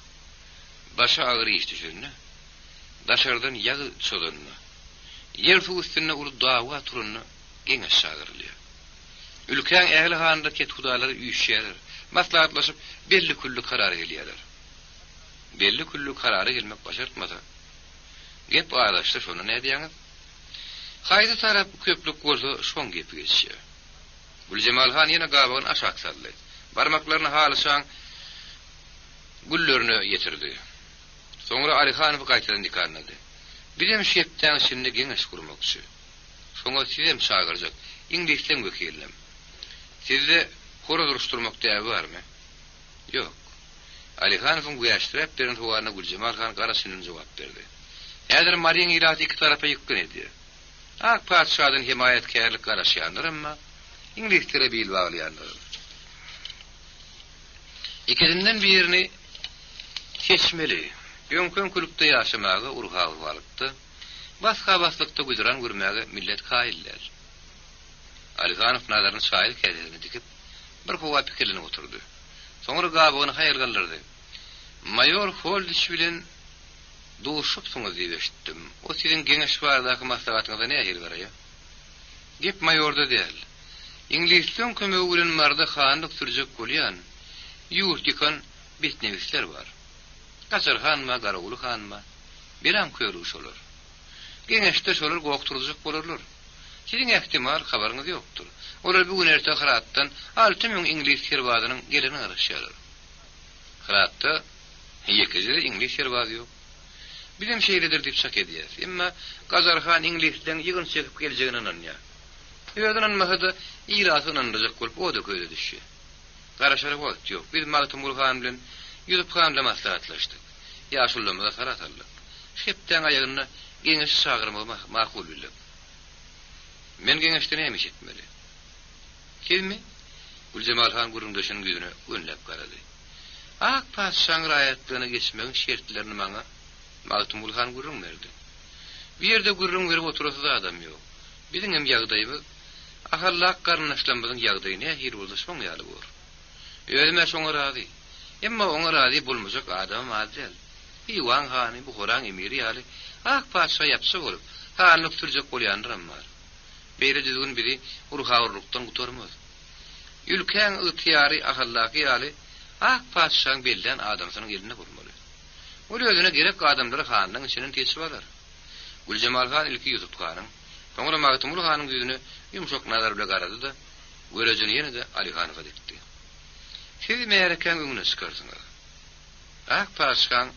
Başa agyr işdişirni, daşardan ýagy çölenni, ýer su üstüne uly dawa turunny geňe şagyrlýar. Ülkän ähli handa ket hudalary üýşýärler, maslahatlaşyp belli külli karar gelýärler. Belli külli karary gelmek başartmasa, gep araşdy şonu ne diýäňiz? Haýdy tarap köplük bolsa şoň gepi geçýär. Güljemal han ýene gabagyny aşak saldy. Barmaklaryny halyşaň güllerini ýetirdi. Soňra Alikanow gaýtadan dikanlady. Birem şepden şimdi geňeş gurmakçy. Soňra sizem çagyrjak, iňlisden gökeýlem. Sizde Hora duruşturmak däbi barmy? Ýok. Alihanowyň güýçdirip beren howaryna Güljemal han garaşynyň jogap berdi. Häzir Mariýan iraty iki tarafa ýykyn edi. Ak padşahyň himayetkerlik garaşýandyr, emma İngilizlere bil baglaýandyr. İkisinden birini seçmeli. Ýönkön kulupda ýaşamagy urgaw balypdy. Başga baslykda güzran görmäge millet kaýyllar. Alihanow nazaryny şaýyl kädesine dikip bir howa pikirlenip oturdy. Soňra gabyny haýyr galdyrdy. Mayor Holdich bilen duşupsyňyz diýip eşitdim. O siziň geňeş bardaky maslahatyňyza näme garaýar? Gep mayorda däl. İngilizleň kömegi bilen marda hanlyk sürjek bolýan ýurt bitnewisler bar. Gaçarhanma, Garagulu hanma, biram köýrüş bolar. Geňeşde şolar gokturjak bolarlar. Siziň ähtimal habaryňyz ýokdur. Olar bugün erta Hıratdan 6000 İngiliz serbadynyň geleni araşýarlar. Hıratda ýekizde İngiliz serbady ýok. Bizim şeýledir diýip şak edýär. Emma Gaçarhan İngilizden ýygyn çekip geljegini ananýar. Ýödünen mahada iraty ananjak bolup o da köýde düşýär. Garaşary wagt ýok. Biz Magtymul han bilen ýüzüp hanla maslahatlaşdyk. Ýaşullamada harataldyk. Şepden aýagyna geňeş çagyrmagy makul bildim. Men geňeşde näme etmeli? Kimmi? Güljemal han gurundaşynyň ýüzüne önläp garady. Ak padşahyň raýatlygyna geçmegiň şertlerini maňa Magtymul han gurun berdi. Bir ýerde gurun berip oturasy da adam ýok. Biziň hem ýagdaýymyz ahallak garnaşlanmagyň ýagdaýyna hir boluşmaň ýaly bor. Öýdeme şoňa razy. Emma oňa razy bolmajak adam adil. Ýwan hany bu Horan emiri ýaly ak padşa ýapsa bolup, hanlyk türjek bolýandyr amma. Beýle düzgün biri urhawrlukdan gutarmaz. Ülkeň ýytyary ahallaky ýaly ak padşaň belden adamsynyň eline gurmaly. Ol özüne gerek adamlary hanyň içiniň teşip alar. Güljemal han ilki ýutup ganyň, soňra Magtymul hanyň ýüzüne ýumşak nazar bilen garady da, görejini ýene-de Alihanowa dikdi. Siz meýerken öňüne çykarsyňyz. Ak padşaň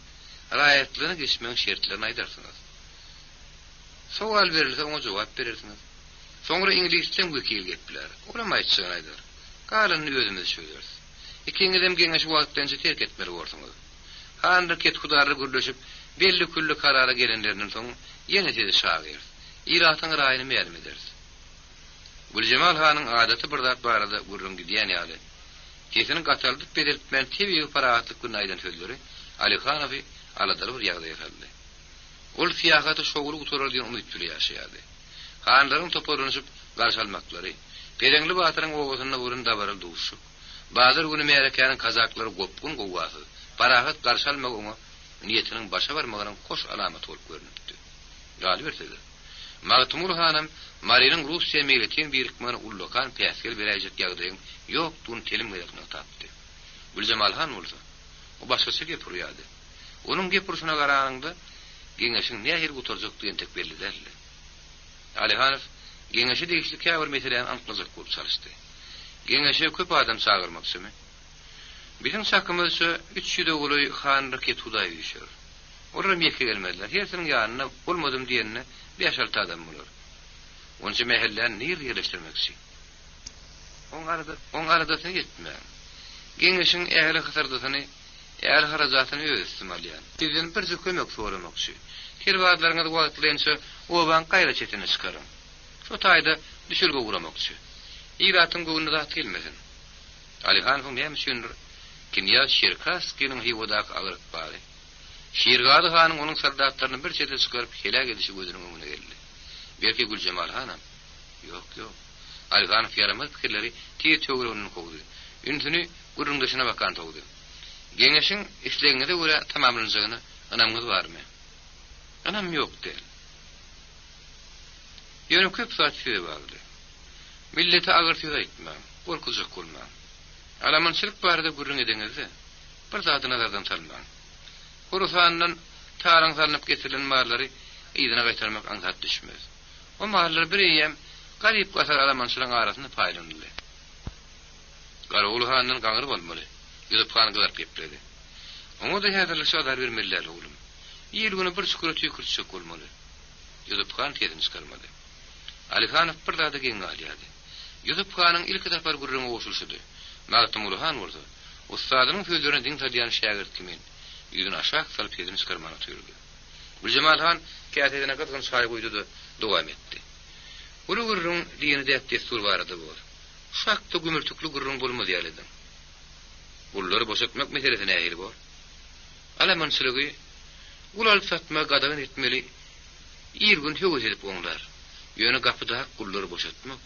raýatlygyny geçmegiň şertlerini aýdarsyňyz. Sowal berilse oňa jogap berersiňiz. Soňra İngilizden wekil gepler. Olam aýtsaň aýdar. Galyny özümiz söýderiz. Ikiňizem geňeş wagtynça terk etmeli bolsaňyz. Handy ketgudary gürleşip belli külli karara gelenlerden soň ýene tezi şagyr. Iratyň raýyny ma'lum ederiz. Güljemal hanyň adaty bir zat barada gurrun gidýän ýaly. Kesini gataldyp belirtmän tebi parahatlyk günaýdan sözleri Alihanowy aladary bir ýagdaýa ýakaldy. Ol fiýagaty şoguly guturar diýen umyt bilen ýaşaýardy. Hanlaryň toparlanyşyp garşy almaklary, Pereňli batyryň owasyna burun dabaral duşup, bazar güni meýerekäniň kazaklary gopgun gowasy, parahat garşy almagyna niýetiniň başa barmagynyň koş alamaty bolup görünipdi. Ýaly berdi. Magtymul hanam Mariýanyň Russiýa meýletiň birikmegine ullakan päsgel beräjek ýagdaýyň ýok dun telim ýakyna tapdy. Güljemal han bolsa, o başgaça gepurýardy. Onuň gepurşyna garaganda geňeşiň näher gutarjak diýen tek belli däl. Alihanow geňeşi degişlik ýa bir meseleni anlatjak bolup çalışdy. Geňeşe köp adam çagyrmakçymy? Bizim şakymyzça 300 oguly hanry ketuda ýüşür. Olar meke gelmediler. Hersiniň ýanyna bolmadym diýenne 5-6 adam bolar. Onça mehellen nir ýerleşdirmekçi. Oň aradasyny gitme. Geňeşiň ähli hasardasyny, ähli harajatyny öz istimaliýan. Sizden bir kömek soramakçy. Kirwatlaryňyz wagtlança oban gaýra çetine çykaryn. Şu taýda düşürge guramakçy. Iratyň göwnüne zat gelmesin. Alihanow hem şundur. Kimya Şerkaskiň hiwodak agyryp bary. Şirgady hanyň onuň soldatlaryny bir çete çykaryp helak edişi gözüniň öňüne geldi. Belki Güljemal hanam. Ýok. Alihanow ýaramaz pikirleri tiýe töwründen kowdy. Ünsüni gurundaşyna bakan togdy. Geňeşiň işlegiňe de görä tamamlanjagyny anamyz barmy? Anam ýok der. Ýöne köp saat şeýle bardy. Millete agyrtyp aýtma, gorkujak bolma. Alamançylyk barada gurrun edeňizde bir zady nazardan salmaň. Gurusandan taýran salynıp getirilen marlary ýygyna gaýtarmak aňsat düşmez. O marlar bir ýem garyp gasar alamançylygyň arasynda paýlandy. Garagul hanyň gaňyry bolmaly. Ýüzüp hany gylarp geplerdi. Oňa da häzirlik şadar bermeliler oglum. Ýyl güni bir çykura tüýkürçek bolmaly. Ýüzüp han tezini çykarmady. Alihanow bir zada geň alýady. Ýüzüp hanyň ilki tapar gurrun oşulşydy. Magtym Ulhan bolsa, ustadynyň sözlerine diň taýýan şagirt kimin ýüzüni aşağı salyp ýedini çykarmana tüýrdi. Güljemal han kätedine gatgan şaý goýdy-da dowam etdi. Ulu gurrun diýeni de destur barady bol. Şakda gümürtüklü gurrun bolmaz ýalydy. Bullary boşatmak meselesine ähli bol. Alamançylygy ulal satma gadagan etmeli. Ýergün höwes edip oňlar. Ýöne gapyda gullary boşatmak.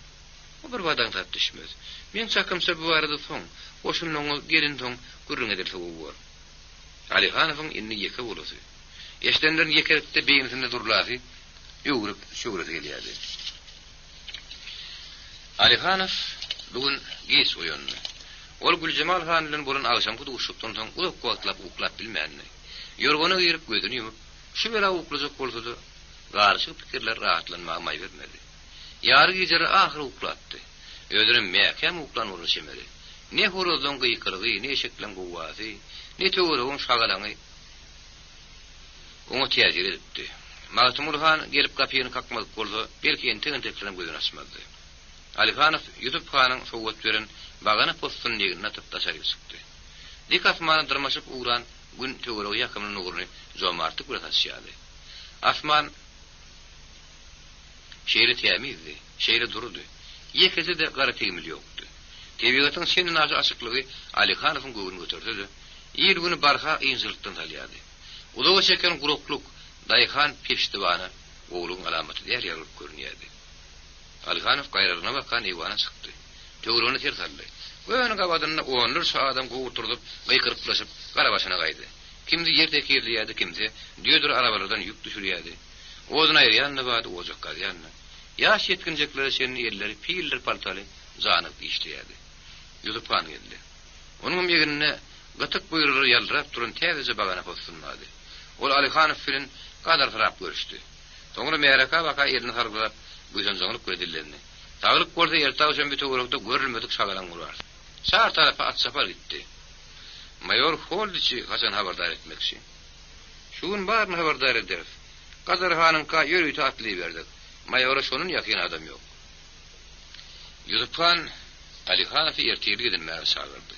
O bir wadan tap düşmez. Men çakymsa bu arada soň, oşunyň gelin soň gurrun edilse bol. Alihanowyň inni ýeke bolasy. Eşdenlerin yekeretde beýnisinde durlazy, ýuguryp şöwret gelýärdi. Alihanow bugün geç oýandy. Ol Güljemal han bilen bolan agşamky duşupdan soň uzak wagtlap uklap bilmänli. Ýorgony gyrip gözüni ýumyp, şu bela uklajak bolsa-da, garşy pikirler rahatlanmagy bermedi. Ýary gejeri ahyry uklatdy. Özüne mäkem uklan bolan şemeli. Ne horozdan gykyrgy, ne eşeklen gowasy, ne töweregiň şagalaňy onu täzir etdi. Magtym Ulhan gelip kapyny kakmalyk bolsa, belki enten teklerim gözüni açmazdy. Alihanow ýutup hanyň sowgat beren bagana postun ýerine atyp taşary çykdy. Dik asmana dyrmaşyp uğran gün töweregi ýakymyň nuruny jomarty guratasýady. Asman şeýle tämizdi, şeýle durdy. Ýekesi de gara tegmil ýokdy. Tebigatyň senin açyklygy Alihanowyň göwüni götürdi. Ýer güni barha ýyňjylykdan talýady. Ulaga çeken gurukluk Daýhan peşdibana oğlun alamaty diýer ýaryp görünýärdi. Alihanow gaýraryna bakan eýwana çykdy. Töwrüni tersaldy. Öňe gabadyna onur şu adam gowy turdup, gykyrıplaşyp gara başyna gaýdy. Kimdi ýerde kirlýärdi, kimdi diýdir arabalardan ýük düşürýärdi. Oğduna aýrýanna bady ojak galýanna. Ýaş ýetginjekleri senin ýerleri piýildir paltaly zanyp işleýärdi. Ýutup kan geldi. Onuň ýeginine gatyk buýrary ýalrap duran täze bagana postunmady. Ol Alihanow bilen gadar tarap görüşdi. Soňra meraka baka ýerini sargylap güýjenjeglik gördülerini. Taglyk bolsa ýertaw şem bir töwerekde görülmedik şagalan bolar. Şahar tarafa at sapar gitdi. Mayor Holdiçi haçan haberdar etmekçi. Şuň baryny haberdar eder. Gadar hanyňka ýörüýti atly berdik. Mayora şonun ýakyn adam ýok. Ýutupan Alihanow erteli gidilmäge çagyrdy.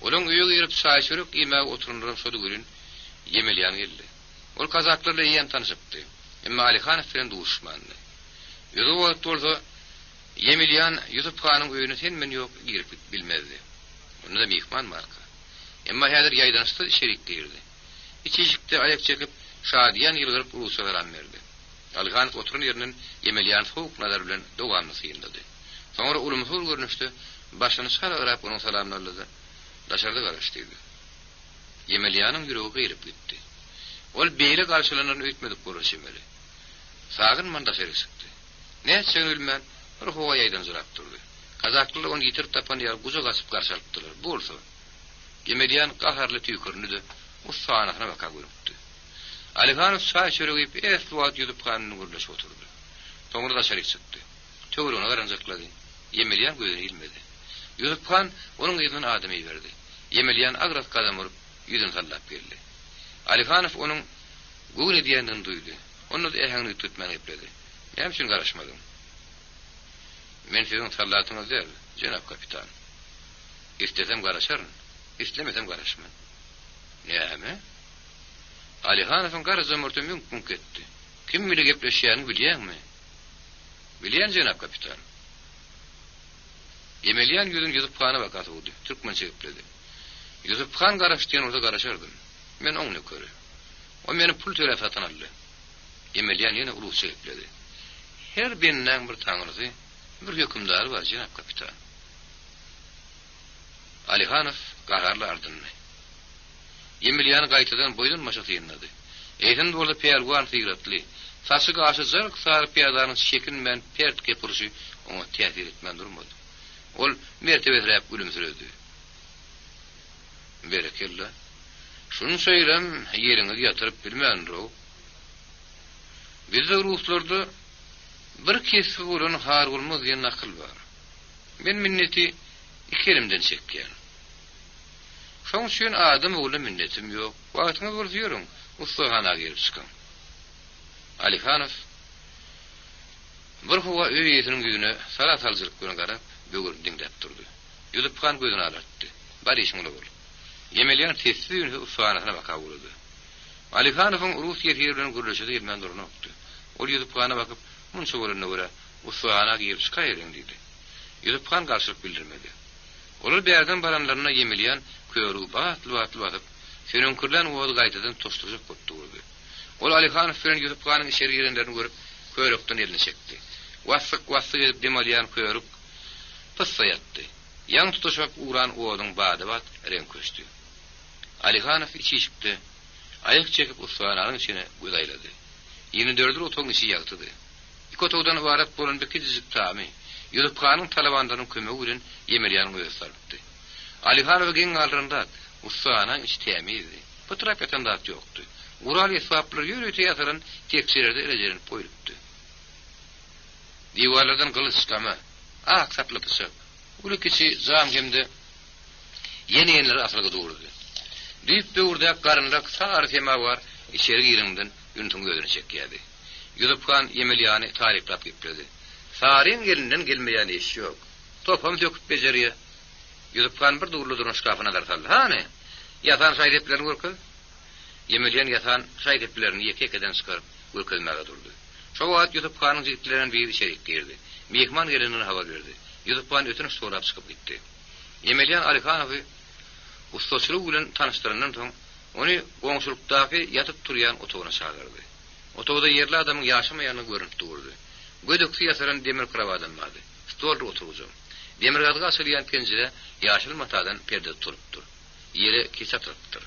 Olaň öýe girip çaý çörek ýemäge oturundyran şodu görün Yemelyan geldi. Ol kazaklarla ýen tanyşypdy. Emma Alihanow bilen duşmandy. Ýöre bolsa Yemelyan Ýusup hanyň öýüne sen men ýok girip bilmezdi. Onu da mihman marka. Emma häzir ýaýdançda şerik girdi. İçişikde ayak çekip şadiyan ýylgyryp ulusy salam berdi. Alihanow oturan ýerinden Yemelyan sowuk nazar bilen dowamly syýyldy. Soňra ulumsul görnüşde başyny şaragyrap onuň salamyny aldy. Daşarda garaşdy. Yemelyanın ýüregi gyrip gitdi. Ol beýle garşylanan öýtmedik bolşymeli. Sagyn manda serikdi. Näçe ölmän ruhuwa ýaýdan zırap durdy. Kazaklylar onu ýitirip tapan ýar guza gasyp garşalypdylar. Bolsa Yemelyan gaharly tüýkürnüdi. O sanahyna baka görüpdi. Alihanow çaý çöregi eswat ýutup kanyny gürleşip oturdy. Soňra da şerik çykdy. Töwrüne garanjaklady. Yemelyan gözüni ilmedi. Ýutup kan onuň ýygyny adamy berdi. Yemelyan agrat kadam urup ýüzüni sallap geldi. Alihanow onuň göwüni diýenden duýdy. Onu da ähäňni tutmaň epledi. Näme üçin garaşmadym? Men sizin sallatyňyz der, jenap kapitan. İstesem garaşaryn, islemesem garaşmam. Näme? Alihanowň garaşy mümkin ketdi. Kim bilen gepleşýärini bilýärmi? Bilýän jenap kapitan. Yemelyan ýüzüni ýyzyp kana bakatdy. Türkmençe gepledi. Ýyzyp kan garaşdyan orada garaşardym. Men oňny köre. O meni pul törep satan aldy. Yemelyan ýene ulusy gepledi. Her birinden bir taňrysy, bir hökümdar bar jenap kapitan. Alihanow gaharly ardyny. Yemelyan gaýtadan boýun maşaty ýynlady. Eýden bolsa peýerwan syýratly. Saçy gaşy zyrk sar peýadanyň şekin men pert gepurşy oňa täsir etmän durmady. Ol mertebesirap gülümsüredi. Berekella. Şunu söýlem, ýeriňe ýatyryp bilmändir o. Bizde ruslarda bir kesip bolan har bolmaz diýen nakyl bar. Men minneti iki elimden çekýän. Şoň üçin adam bolan minnetim ýok. Wagtyňyz bolsa ýörüň, ustahana gelip çykan. Alihanow bir howa öýetiniň ýüzüne salat alжyryp görüň garap, bögür diňdep durdy. Ýüzüp kan gözüni alartdy. Bar işiňle bol. Yemelýän sesli ýöne uswanasyna baka boldy. Alihanowyň Rus ýerleri bilen gürleşýär ýermen durunokdy. Ol ýüzüp kana bakyp, "Munça bolanyna görä, uswana giýip çykaýaryn" diýdi. Ýüzüp kan garşylyk bildirmedi. Olar bäýerden baranlaryna yemelýän köýrüp batly batyp, sönünkürlen oğul gaýtadan toşlajak bopdy. Ol Alihanow bilen ýüzüp kanyň içeri girenlerini görüp, köýrükden elini çekdi. Wassyk edip demalýan köýrük pyssaýatdy. Ýang tutuşak uran oğulun bady bat renk köçdi. Alihanow içi çykdy. Ayak çekip uswananyň içine gözaýlady. 24 otoň içi ýagtydy. İki otogdan ibaret bolan bir kizik tamy. Ýüzüp kanyň talabanlarynyň kömegi bilen yemelýän göz sarpdy. Alihanow giň aldyrynda uswanyň içi temizdi. Pytrap ýatan zat ýokdy. Ural ýesaplar ýürüýte ýatyryn tekçilerde elejerin poýulupdy. Diwarlardan gylyç çykama, ak saplypyşyk. Ulu kiçi zam hemde ýeni-ýenileri asylga durdy. Düýp döwürde garynlak sar tema bar, içeri girimden ýüntüň gözüne çekýärdi. Ýüzüp kan yemelýäni taryplap gepdirdi. Saryn gelinden gelmeýän iş ýok. Topam döküp bejerýär. Ýüzüp kan bir dugurly duran şkafyna dartaldy. Hany? Ýatan şaýdeplerini görküz. Yemelýän ýatan şaýdeplerini ýeke-ýekeden çykaryp görkezmäge durdy. Şo wagt ýüzüp kanyň jigitleriniň biri içeri girdi. Mehman gelenine habar berdi. Ýüzüp kan ötünüp sorap çykyp gitdi. Yemelýän Alihanowy ustaçylyk bilen tanıştyryndan soň ony goňşulukdaky ýatyp turýan otogyna çağırdy. Otogda ýerli adamyň ýaşamaýanyny görüp durdy. Gödükli ýasaran demir krawadan bardy. Stolda oturjak. Demir gazga asylýan penjere ýaşyl matadan perde turupdyr. Ýere kesatrypdyr.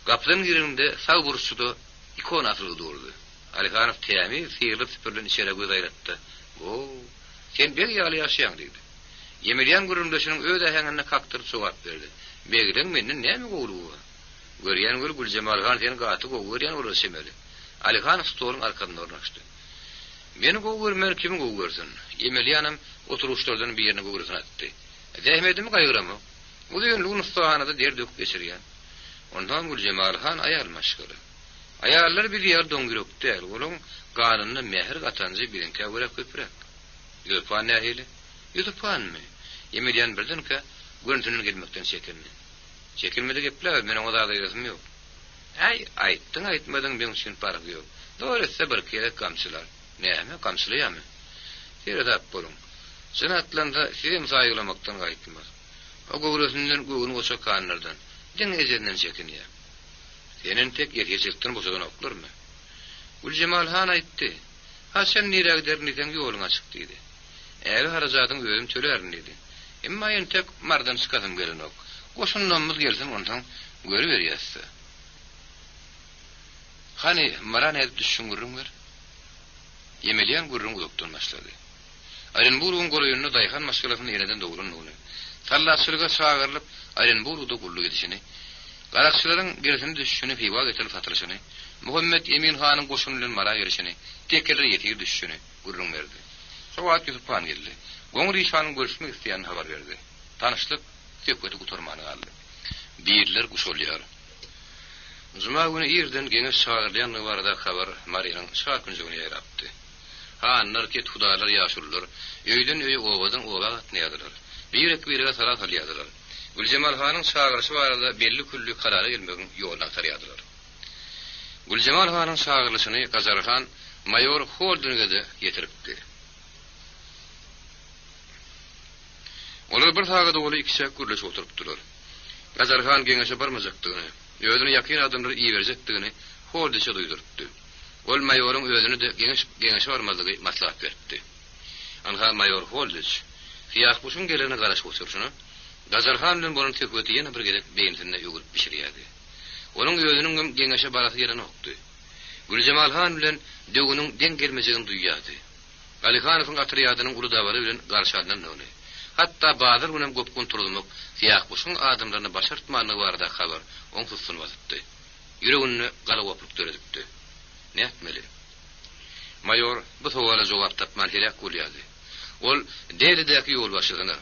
Gapyň ýerinde sag burçda ikon asylgy durdy. Alihanow tämi syrlyp süpürlen içeri göz aýratdy. "O, sen bir ýaly ýaşaýan" diýdi. Yemelýän gürümdeşiniň öz ähäňine kaktyryp sowap berdi. "Begden menden näme gowrugy? Görýän göl Güljemal han seni gaty gowurýan bolar semeli." Alihanow stoluň arkasyna ornaşdy. "Meni gowurmer kimi gowursun? Yemelýänim oturuşlardan bir ýerine gowursun" atdy. "Zähmetimi gaýgyramy? Uly ýönlüğün ustahanada derdök geçirýän." Ondan Güljemal han aýal maşgyry. Aýallar bir ýer doňgyrok däl, olaň ganyny mehr gatanjy bilinkä görä köprek. Ýöpan nähili? Ýüzüpanmy? Yemelýän birdenkä görüntünden gelmekden çekindi. Çekilmedi gepler, meniň oda gaýrasym ýok. Aýtdyň aýtmadyň beň üçin farky ýok. Döwletde bir kere kamçylar. Näme kamçylaýarmy? Ýere-de bolun. Sen atlanda sizem saýgılamakdan gaýtmaz. O gowrasyndan göwüni goşa kanlardan, diň ejerinden çekinýär. Senin tek ýetişikden boşadan oklarmy? Güljemal han aýtdy. "Ha sen nirä giderniň ýoluň açyk" diýdi. "Äli harajatyň özüm tölerin" diýdi. "Emma ýen tek mardan çykasym gelenok. Goşunlamyz gelsin ondan görüp berýäsdi." "Hani maran edip düşüngürüňler?" Yemelýän gurrun uzakdan başlady. Arenburgun goloýuny daýhan maşgalasyny ýerden dowrunyny. Tallaçylyga çağırlyp Arenburgda gurlu gidişini, garakçylaryň gerisini düşüşini fiwa getirip satryşyny, Muhammed Emin hanyň goşuny bilen mara gerişini, tekeler ýetir düşüşini gurrun berdi. Şo wagt ýüzüpan geldi. Goňry işanyň görüşmek isleýän habar berdi. Tanışlyk söhbeti guturmany galdy. Birler guşolýar. Juma güni ýerden geňiş çağırlyan barada habar Mariýanyň şahat günjüne ýarapdy. Hanlar ket hudalar ýaşurlar, öýden öýe owadan owa atnaýarlar. Bir-birine salat alýarlar. Güljemal hanyň çağırşy barada belli külli karara gelmegin ýoluna tarýarlar. Güljemal hanyň çağırlyşyny Gazarhan mayor Holdunigede ýetiripdi. Olar bir sagada oly ikisi gürleş oturypdylar. Gazarhan geňeşe barmajakdygyny, özüne ýakyn adamlary iý berjekdigini Holdunça duýdurupdy. Ol mayoryň özüne de geňeşe barmazlygy maslahat berdi. Anha mayor Holdunç Siyah kuşun gelene garaş oturşunu, Gazarhan bilen bolan tökbeti ýene bir gerek beýintinde ýugurup pişirýärdi. Onuň özüniň geňeşe barasy ýerine okdy. Güljemal han bilen döwüniň den gelmejegini duýýardy. Alihanowyň atryýadynyň uly dawary bilen garşandan öňe. Hatda Badyr bilen göp kontrolmak siyah kuşun adamlaryny başartmanyny barada habar oň tutsunmazdy. Ýüregini galap opyp döredipdi. Näetmeli? Mayor bu sowala jogap tapman helak bolýardy. Ol deredäki ýol başlygyna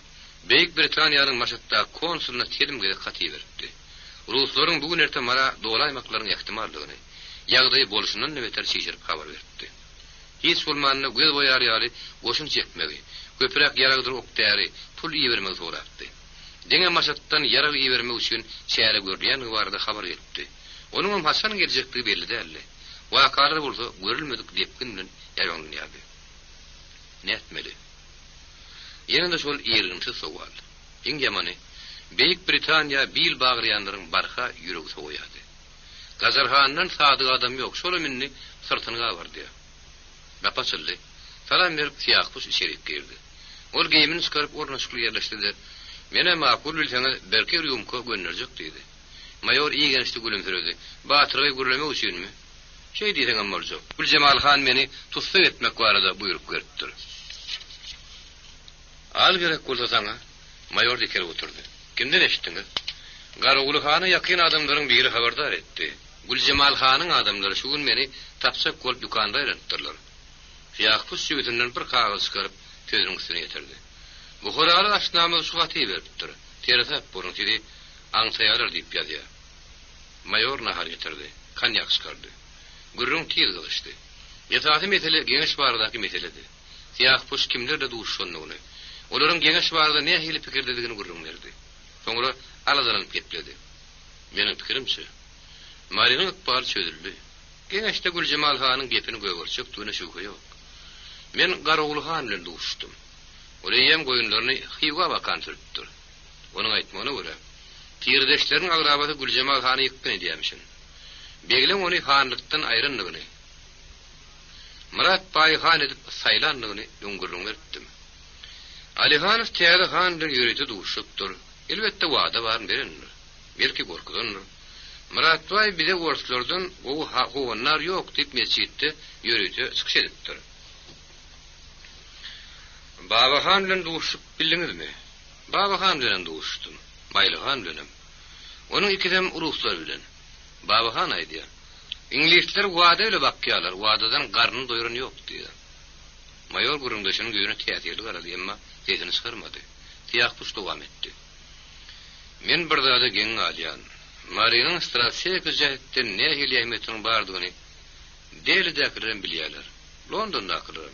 Beýik Britaniýanyň maşatda konsuluna telimge gaty berdi. Ruslaryň bugün erte mara dolaýmaklaryň ähtimallygyny, ýagdaý boluşundan beter şeýşirip habar berdi. Hiç bolmanyny göz boýar ýaly goşun çekmegi, köpürek ýaragdyr okdäri, pul iýermek soraýdy. Deňe maşatdan ýarag iýermek üçin şäherge görýän barada habar etdi. Onuň Hasan geljekdi belli däl. Wakalar bolsa görülmedik diýip bilen ýaýanlanýardy. Näetmeli? Ýene-de şol ýerginçi sowal. Iň ýamany Beýik Britaniýa bil bagyryanlaryň barha ýüregi sowaýady. Gazarhandan sadyk adam ýok, şol minni sırtyna gabardy. Bapaçyldy. Salam berip siýakpus içerik girdi. Ol geýimini çykaryp ornaşykly ýerleşdirdi. Mene makul bilseňiz belki ýumka gönnerjek diýdi. Mayor iyi gençti gülümsüredi. Batırgay gürlemek üçinmi? Şey diýsen ammarjak. Güljemal han meni tutsak etmek barada buyurup beripdir. Al gerek bolsa saňa. Mayor diker oturdy. Kimden eşitdiňiz? Garagulu hany ýakyn adamlaryň biri habardar etdi. Güljemal hanyň adamlary şu gün meni tapsak bolup dükanda ýerletdirler. Fiýakpus ýüzünden bir kagaz çykaryp tözüň üstüne ýetirdi. Bu horaly aşnamy şu gaty beripdir. Teresap burun tiri aňsaýalar diýip ýazýar. Mayor nahar ýetirdi. Kanyak çykardy. Gürrüň tiýil gylşdy. Ýetaty mesele geňeş baradaky meseledi. Fiýakpus kimlerle duşşanlygyny, olaryň geňeş barada näme hili pikirdedigini gürrüň berdi. Soňra aladan gepledi. Meniň pikirimçe, Marynyň ykbaly çözüldi. Geňeşde Güljemal hanyň gepini göwürçek düne şüphe ýok. Men Garagulu han bilen duşdum. Olaýam goýunlaryny hyýga bakan türüpdir. Onuň aýtmagyna görä, Tirdeşleriň agrabasy Güljemal hany ýykpyn edýärmişin. Begilen ony hanlykdan aýranlygyny, Murat Baý han edip saýlanlygyny öňgürrüň etdim. Alihanow täze han bilen ýüreti duşupdyr. Elbetde wada bar berenler. Belki gorkudanlar. Murat Baý bize gorslardan o howanlar ýok diýip mesjitde ýüreti çykyş edipdir. Baba han bilen duşup bildiňizmi? Baba han bilen duşdum. Maýly han bilen. Onuň ikidem uruslar bilen. Baba han aýdýar. İnglisler wada ile bakýarlar, wadadan garny doýuran ýok diýär. Mayor gurundaşynyň göýüne täsirli garady, emma sesini çykarmady. Tiýakpus dowam etdi. Men bir zada geň alýan. Marynyň strategik jähetden näme ähmiýetiň bardygyny deli-däkilen bilýärler. Londondakylar.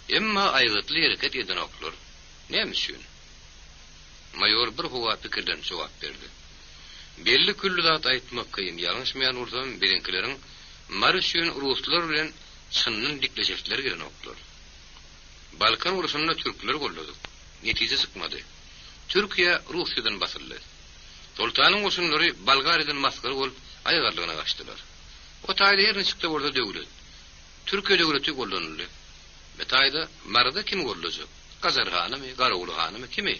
Emma aýgytly hereket eden oklar. Näme üçin? Mayor bir howa pikirden jogap berdi. Belli küllüdat aýtmak kyn, ýalňyşmaýan urdan birinkilerin Maryşyn ruslar bilen çynnyň dikleşikleri giren oklar. Balkan urusunda türkler golladyk. Netije çykmady. Türkiýe Russiýadan basyldy. Sultanyň urusundary Bolgariýadan maskary bolup aýgarlygyna gaçdylar. O taýda ýerine çykdy orada döwlet. Türkiýe döwleti gollanyldy. Bu taýda marada kim gollajak? Gazarhanymy, Garagulu hanymy kimi?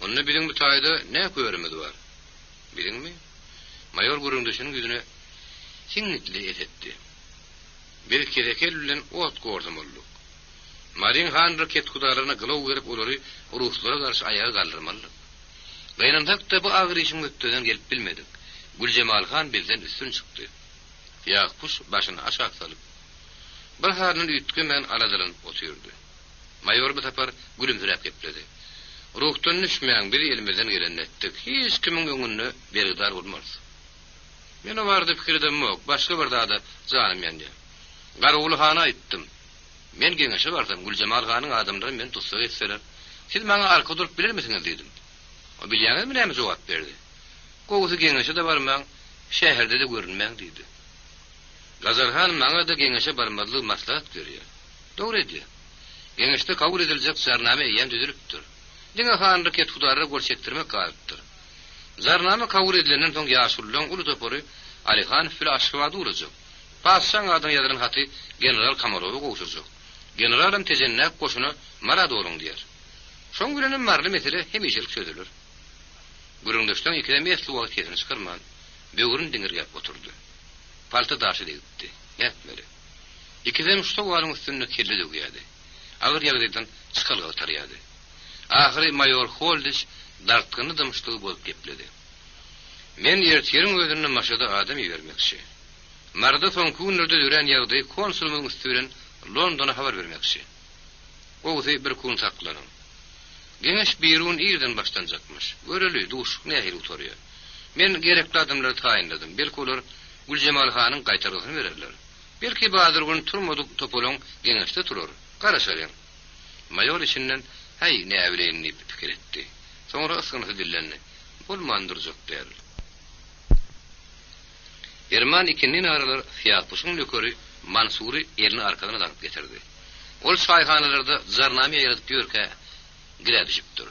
Onu bilen bu taýda näme görmedi bar? Bilinmi? Mayor gurundaşynyň ýüzüne siňitli etdi. Bir kerekel bilen ot gordum boldy. Marin han raket kudalaryna gılaw berip olary uruslara garşy ayağa galdyrmaly. Gaýnandak da bu agyr işin ötden gelip bilmedik. Güljemal han bizden üstün çykdy. Ýakpus başyny aşağı salyp bir harnyň üýtge men aladalan oturdy. Mayor bu tapar gülümsirep gepledi. Ruhtan düşmeýän bir elimizden gelenetdik. Hiç kimiň öňünde bergidar bolmaz. Men o barada pikirdem yok. Başga bir dada zanym ýandy. Garagulu hana aýtdym. Men geňeşe barsam Güljemal hanyň adamlary men tutsak etseler, siz maňa arka durup bilermisiňiz diýdim. O bilýäňizmi näme jogap berdi? Gowsy geňeşe de barmaň, şäherde de görünmäň diýdi. Gazarhan maňa da geňeşe barmadlyk maslahat berýär. Dogry diýär. Geňeşde kabul ediljek zarname ýen düzülipdir. Diňe hanry ket hudarry görsekdirmek galypdyr. Zarname kabul edilenden soň ýaşullaň uly topory Alihan fil aşgabady urajak. Passaň adam ýazylan haty general Kamarowy gowşurjak. Generalam tejennek goşuny marad bolun diýer. Şoň güneň marly mesele hemişelik çözülür. Gürüňdeşden ikide mesli wagt ýetini çykarman, böwrün diňirgäp oturdy. Palta daşy diýipdi. Ýetmeli. İkidem şu walyň üstünde kelli döwýärdi. Agyr ýagdaýdan çykalga tarýardy. Ahiri Mayor Holdiş dartgyny dymşdygy bolup gepledi. Men ýertiň özüne maşada adam ýermekçi. Marda soňky günlerde dören ýagdaý konsulumyň üstünden Londona habar vermekçi. Oňsy bir kun saklanyň. Geňeş birun ýerden başlanjakmyş. Göreli duşuk nähili oturýar. Men gerekli adamlary taýinladım. Belki olar Güljemal hanyň gaýtargyny bererler. Belki bazyr gün turmadyk topolaň geňeşde turar. Garaşaryň. Mayor içinden hay ne bileyni pikir etdi. Sonra ısgınısı dillenni. Bolmandyrjak der. Erman ikinin aralar Fiyatpuşun lökörü Mansuri elini arkadan alıp getirdi. Ol çayxanalarda zarname ýazyp ýörke gire düşüpdir.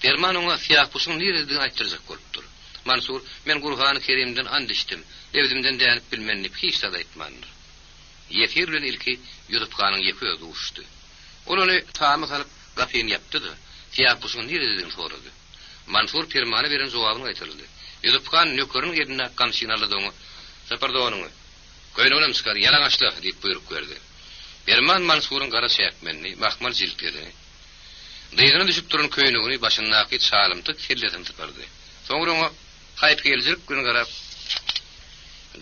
Erman ona Fiyatpuşun nereden aýtyrjak bolupdyr. Mansur, men Gurhan-ı Kerimden and içdim. Evdimden dänip bilmenip hiç da aýtmandyr. Yefir bilen ilki ýudup-kanyň ýeki özi uçdy. Ol onu taamy salyp gapyny ýapdy-da, Fiyatpuşun nereden sorady. Mansur Permana beren jogabyny aýtyrdy. Ýudup-kan nökörüň ýerine kamşyny aldyňy, "Sapardogyny, göýnegem çykar, ýalaňaçly" diýip buyruk berdi. Perman Mansurun gara çäkmenini mahmal jilpedi. Dyýgyny düşüp duran köýnegini başyndaky çalymty kelletini typardy. Soňra o haýyp geljek gün garap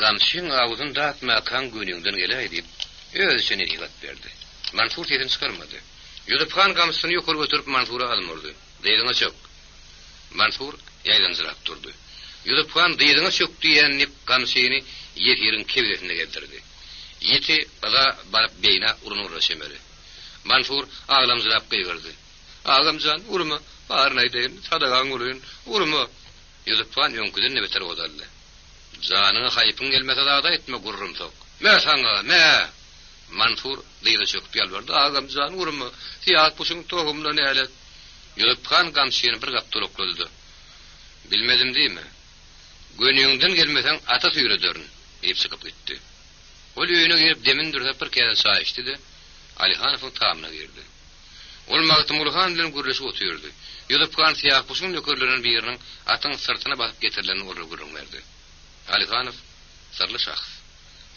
gamşyň awyzyny datmakan göýnegden gelýär diýip öz üçin ýygat berdi. Mansur teden çykarmady. Ýudup-kan gamsyny ýokary götürüp Mansura almyrdy. Dyýgyny çök. Mansur ýaýdan jyrak durdy. Ýudup-kan dyýgyny çökdi ýanip gamsyny ýerin kebdesine geldirdi. Ýeti bada barıp beýna urunur şemeri. Mansur aglamjyrak gıýgyrdy. "Agamjan, urma, baryn aýdyn, sadagaň urun, urma." Ýudup-kan ýönküden nebeter godaldy. "Janyňa haýpyň gelmese da etme gurrum sok. "Me saňa, me." Mansur dyýdy çökdi alberdi. "Agamjan, urma, Fiyatpuşyň togumdan nälet." Ýudup-kan gamsyny bir gap toloklady. "Bilmedim diýme. Göňüňden gelmeseň ata süýrederin" diýip çykyp gitdi. Ol öýüne girip demin dursa bir kere çay içdi-de Alihanowyň tamyna girdi. Ol Magtymulhan bilen gürleşip oturdy. Ýudup-kan Fiyatpuşyň nökerlerinden biriniň atyň sırtyna basyp getirileni gurrun berdi. Alihanow sarly şahs.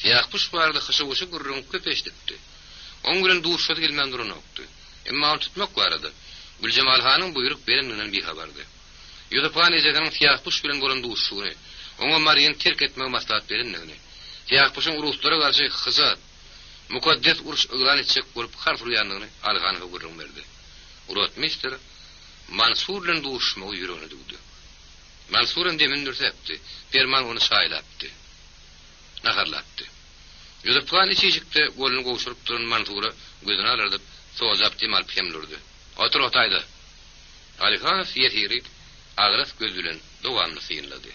Fiyatpuş barada hyşy-hyşy gurrun köpeşdipdi. Oň bilen duşşat gelmän duran okdy. Emma onu tutmak barada. Güljemal hanyň buyruk berenden bir habardy. Ýudup-kan ejeginiň Fiyatpuş bilen bolan duşşuny, oňa Maryany terk etmek maslahat berendigi. Fiyatpuşyň uruslara garşy hyzat, mukaddes uruş ýylan etjek bolup harfurýandygyny Alihanow gurrun berdi. Urotmister Mansur bilen duşmagy ýüregine dugdy. Mansurun demin dürsepdi. Perman onu şaýlapdy. Naharlapdy. Ýudup-kan içijikde golunu goşurup duran Mansura gözüne alardyp sozap demal pemlurdy. "Otur otaýdy." Alihanow ýetiri agras göz bilen doganyny syýnlady.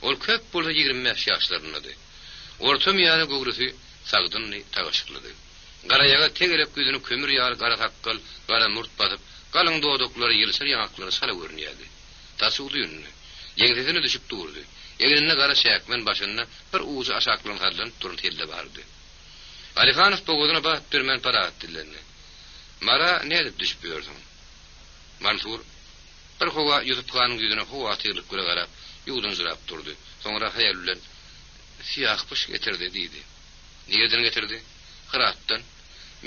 Ol köp bolsa 25 ýaşlaryndadı. Orta miýany göwrüsi sagdynny tagaşyklady. Garayaga tegelep gözüni kömür ýaly gara takkal, gara murt basyp, galyň dodoklary ýylşar ýaňaklary sala görnýärdi. Tasy ünlü. Ýeňsesine düşüp durdy. Egerine gara şäkmen başynda bir uzy aşaklaryň hadlan turun telde bardy. Alihanow bogodyna bak bermen para atdylarny. "Mara näde düşüp ýördiň?" Mansur bir howa Ýudup-kanyň ýüzüne howa atylyp göre garap, ýugdun jyrap durdy. Soňra haýal bilen "Fiyatpuş getirdi" diýdi. "Nereden getirdi?" "Hyratdan.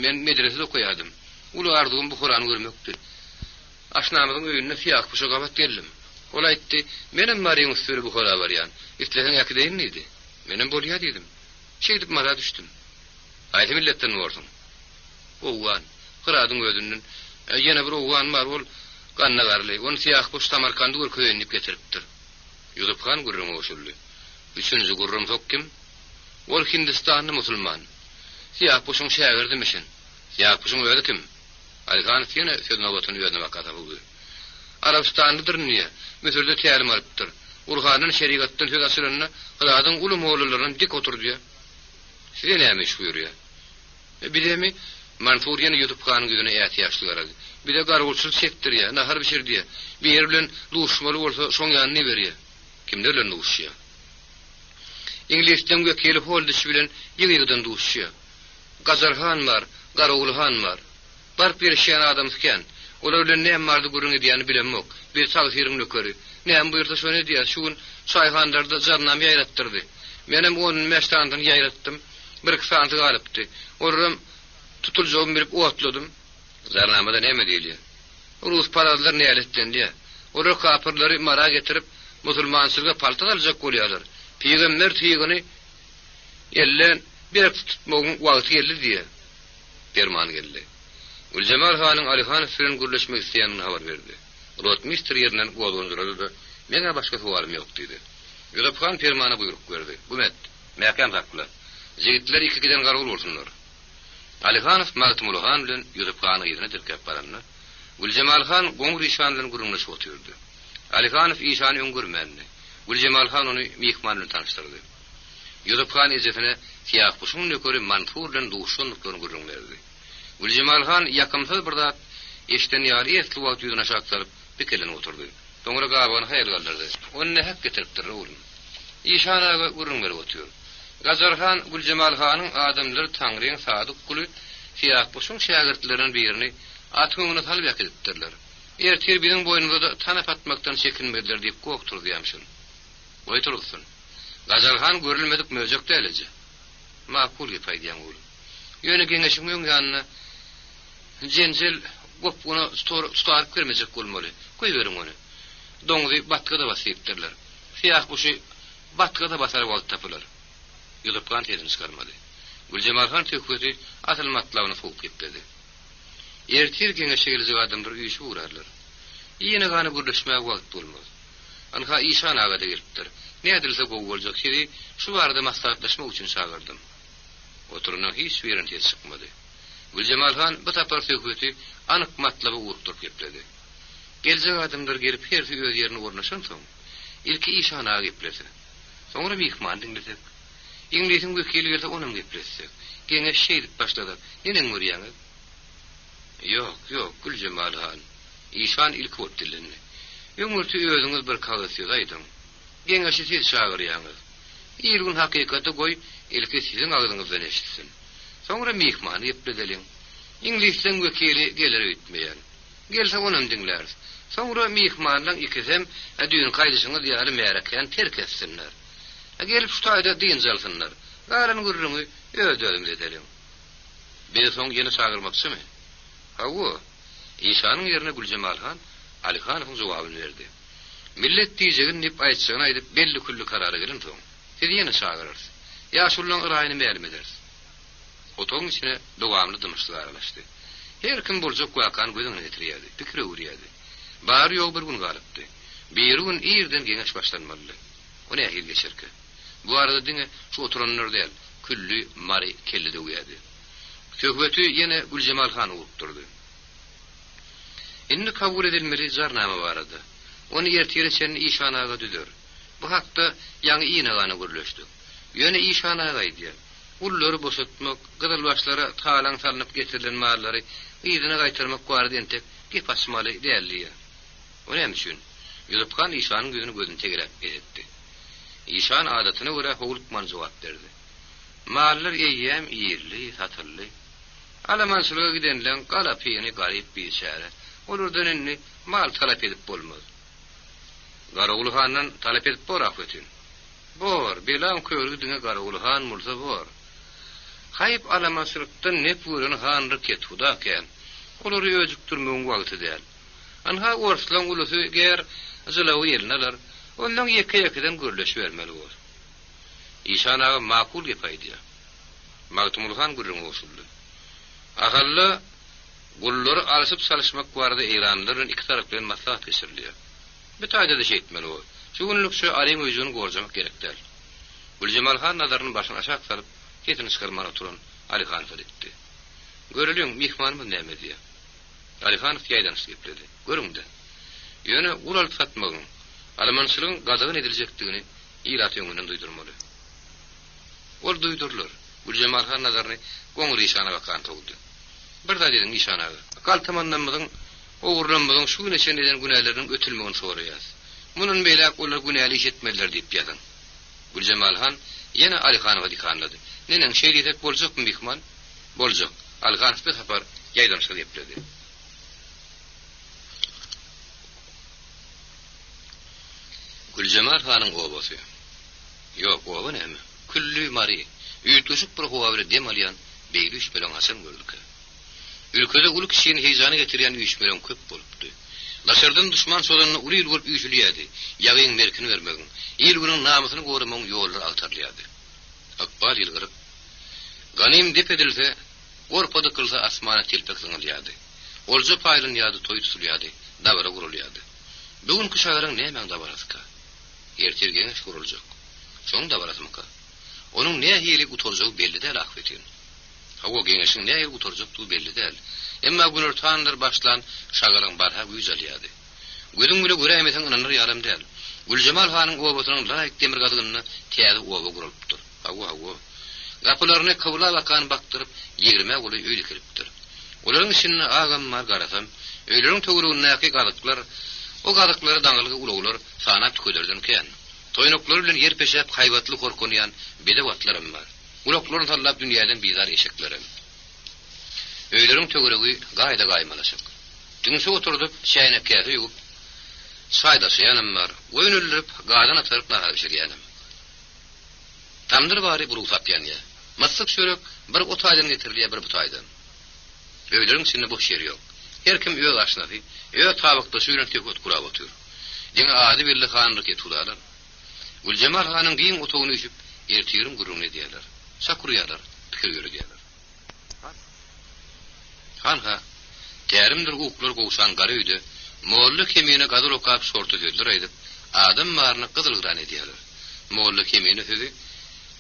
Men medresede okuýardym. Uly ardygym bu Kur'any görmekdir. Aşnamyzyň öýünde Fiyatpuşa gabat geldim. Ol aýtdy, "Menem Maryanyň üstüne bu Kur'an barýan. Isleseň ýakydaýyn idi." "Menem bolýar" diýdim. "Şeýdip mara düşdüm." "Aýty milletden borsun." "Owan, Hyradyň özünden ýene bir owan bar, ol gannagarly. Onu Fiyatpuş Samarkandy görkeýnip getiripdir." Ýudup-kan gurruma goşuldy. "Üçüncü gurrum sok kim?" "Ol Hindistanly musulman. Fiyatpuşyň şägirdimişin." "Fiyatpuşyň öýdi kim?" Alihanow ýene sözüne gotuny ýöne bakata buldy. "Arabistanlydyr niýe? Meselde tälim alypdyr. Urhanyň şerigatdan söz açylanna Hyradyň uly mowlalaryny dik oturdy. Size näme iş buyurýar?" "Bilemi, Mansur ýene Ýudup-kanyň gözüne ýaty garady. Bir de gargulçyl çekdir ýa, nahar bişirdi ýa. Bir bilen duşmaly bolsa şoň ýanyny berýär. Kimler bilen duşýar? İnglisden gelip holdy bilen ýygydan duşýar. Gazarhan bar, Garagulhan bar. Bar perişan adam ikän. Olar bilen näme bardy gurun edýäni bilemok. Bir sagsyryň nökeri. Näme buyursa şonu edýär. Şuň çaýhanlarda jarnamy ýaýratdyrdy. Menem onun meştandan ýaýratdym. Bir kısanty galypdy. Orum tutuljagyny berip otladym. Jarnamada näme diýilýär? Rus paralar näletden diýär. Olar kapyrlary mara getirip musulmançylyga paltar aljak bolýarlar. Peýgamber tiýigini ellen bir tutmagyň wagty geldi diýär. Perman geldi. Güljemal hanyň Alihanow bilen gürleşmek isleýänini habar berdi. Rotmister ýerinden golgondurdy. "Mene başga sualym ýok" diýdi. Ýudup-kan Permana buyruk berdi. "Gümet, mäkem hakly. Jigitler ikigiden gargul bolsunlar." Alihanow Magtymulhan bilen Ýudup-kanyň ýerine dirkep baranlar. Gülcemal Han goňur işanlaryň gurulmaşy oturdy. Alikanov işany öňgürmänni. Gülcemal Han onu mihmanly tanıştyrdy. Ýuzup Han ezetine siyah puşun nökeri Mansur bilen duşunlyklaryny gurulmaýdy. Gülcemal Han ýakymsy bir zat eşden ýaly esli wagt ýüzüne şaksaryp pikelen oturdy. Soňra gabagyny haýal galdyrdy. Onu hak getiripdir oğlum. İşanaga gurulmaýy otur. Gazarhan Gülcemal Hanyň adamlary Taňryň sadyk kuly siyah puşun şagirtleriniň birini atyňyny talap edipdirler. Ertir biziň boýnumyzda tanap atmakdan çekinmediler diýip gokturdy ýamşyn. Oýturulsun. Gazarhan görülmedik möjek dälije. Makul ýapaýdýan ol. Ýöne geňeşiň ýanyna jenjel gop onu staryp kirmejek bolmaly. Koý beriň onu. Doňzy batkada basypdyrlar. Siyah puşy batkada basar bolup tapylar. Ýuzup kan terini çykarmady. Gülcemal Han töküti asyl matlabyny soğup gitdi. Ertir geňeşe geljek adamlar üýüşe urarlar. Ýene gany gürleşmäge wagt bolmaz. Anha işan agada gelipdir. Ne edilse gowy boljak şeri şu barada maslahatlaşmak üçin çağırdım. Oturunan hiç birin tes çykmady. Gülcemal Han bu tapar töküti anyk matlaby urupdyryp gepdi. Geljek adamlar gelip her öz ýerine ornaşan soň ilki işan aga geplerdi. Soňra mihman dinledik. İngilizin wekili gelse onuň geplersek. Geňeş şeýdip başlady. Nenen görýäňiz? Yok, Gülcemal Han. İşan ilk otdilenni. Ýöňürti özüňiz bir kagaz ýazaýdyň. Geňeşi siz şagyrýaňyz. Ýergün hakykaty goý, ilki siziň agyňyzdan eşitsin. Soňra mihman gepledeliň. İngilizden wekili geler öýtmeýän. Gelse onuň dinler. Soňra mihmanlaň ikisem düýün gaýdyşyňyz ýaly märekän terk etsinler. Gelip şu taýda diň jalsynlar. Garan gurrungy öýdüň edeliň. Bir soň ýene çagyrmakçymy? Hawa. İşanyň ýerine Gülcemal Han Alikanowyň jogabyny berdi. Millet diýjegin nip aýtsagyny aýdyp belli külli karara gelen soň. Siz ýene çagyrarys. Ýaşullaň ýaýyny bermediriz. Otoň içine dowamly dymışlar aralaşdy. Her kim boljak wakan gözüňe getirýärdi, pikir öwrýärdi. Bary ýok bir gün galypdy. Bir gün ýerden geňeş başlanmaly. O ne ahir geçerke. Bu arada dine şu oturanlar değil, külli mari kelli de uyadı. Söhbeti yine Gülcemal Han uğurtturdu. Inni kabul edilmeli zarnama vardı. Onu yertiyere senin işanağa düdür. Bu hakta yani iğneğanı gürleşti. Yöne işanağa idi. Ulları boşaltmak, gıdılbaşlara talan salınıp getirilen malları iyidine kaytarmak vardı entek gip asmalı değerliye. O neymişün? Ýuzup Han işanın gözünü gözünü tegerek etti. İşan adatyna göre howlukman jogap berdi. Mallar eýýäm ýerli, satyrly. Alamanslyga gidenlen galapyny garyp bir şäre. Olardan inni mal talap edip bolmaz. Garawul Handan talap edip borak ötün. Bor, belan körgüdüne Garawul Han mulsa bor. Haýyp alamansylykdan ne puryny hanry kethudaken. Olary öjükdirmegiň wagty däl. Anha orslan ulusy ger zylawy ýelnalar. Ondan ýeke-ýekeden gürleşip bermeli bol. İşan aga makul gepaýdy. Magtumul Han gurrun osuldy. Ahalla gullary alysyp salyşmak barada eýranlaryň iki tarap bilen maslahat geçirilýär. Bu taýda da şeýtmeli bol. Şu günlük şu alyň öýüni gorjamak gerekdir. Gülcemal Han nazaryny başyna aşak salyp ketini çykarmana oturan Alikanow etdi. Görüliň mihmanymyz näme diýär? Alikanow ýaýdan şeýpledi. Görüňde. Ýöne ulal satmagyň Almançylygyň gazagyny ediljekdigini ýyrat ýöňünden duýdurmaly. Ol duýdurlar. Gülcemal Han nazaryny goňry işana bakan togdy. Bir da dedim işanaga. Kaltamandanmyň, ogurlanmagyň şu güneşen eden günäleriniň ötülmegini soraýar. Munun beýlek olar günäli işetmeliler diýip ýazan. Gülcemal Han ýene Alikanowa dikanlady. Nenen şeýdek boljakmy mihman? Boljak. Alikanow bir sapar ýaýdan çykyp geldi. Gülcemal Hanyň obasy. Ýok, oba näme? Külli mari. Üýtüşip bir howabry demalýan beýliş bilen hasan gördük. Ülkede uluk kişinin heyecanı getirýän üýüşmeleň köp bolupdy. Laşardan düşman solanyny ulyl bolup üýşülýärdi. Ýagyň merkini bermegin, ýylgynyň namasyny goramagyň ýolları altarlýardy. Akbal ýylgyryp ganym dep edilse, gorpada kılsa asmana telpek zyňylýardy. Olja paýlanýardy, toý tutulýardy, dabara gurulýardy. Bugünkü şaýryň näme dabarasyka? Ertirgeňe şuruljak. Şoň dabarasymyka? Onuň näme hili uturjagy belli däl ahwetin. Hawa geňeşiň näme uturjak tu belli däl. Emma günürtanlar başlan şagalan barha güzel ýady. Gözüň bile göreýmesen ynanır ýaram däl. Güljemal hanyň obatynyň laýyk demir gadygyny täze oba gurulypdyr. Hawa. Gapylaryny kawla bakan baktyryp 20 goly öýde kiripdir. Olaryň içinde agammar garasam, öýleriň tögürüňdäki gadyklar, o gadyklary daňylygy ulaglar sanap tükelerden ken. Toýnuklar bilen yer peşäp haýbatly korkunýan bede watlarym bar. Ulaglaryň tallap dünýäden bizar eşeklerim. Öýleriň tögüregi gaýda gaýmalaşyk. Tüňse oturdup şäýnekkäde ýugup çaýda süýanym bar. Öýnülip gaýdan atyryp nahar pişirýänim. Tamdyr bary buruq tapýan ýa. Massyk çörek bir otaýdan getirilýär, bir butaýdan. Öýleriň içinde boş ýer ýok. Her kim öýe aşnady, öýe tabakda süýren tekot kurap otur. Diňe ady birli hanryk etulalar. Güljemal hanyň giň otugyny üçüp ertiýerim gurrun edýärler. Sakurýarlar, pikir görýärler. Hanha, tärimdir uklar gowşan gary öýde, molla kemine gadyr okap sortu öldür aýdyp, adam maryny gyzylgyran edýärler. Molla kemine hözi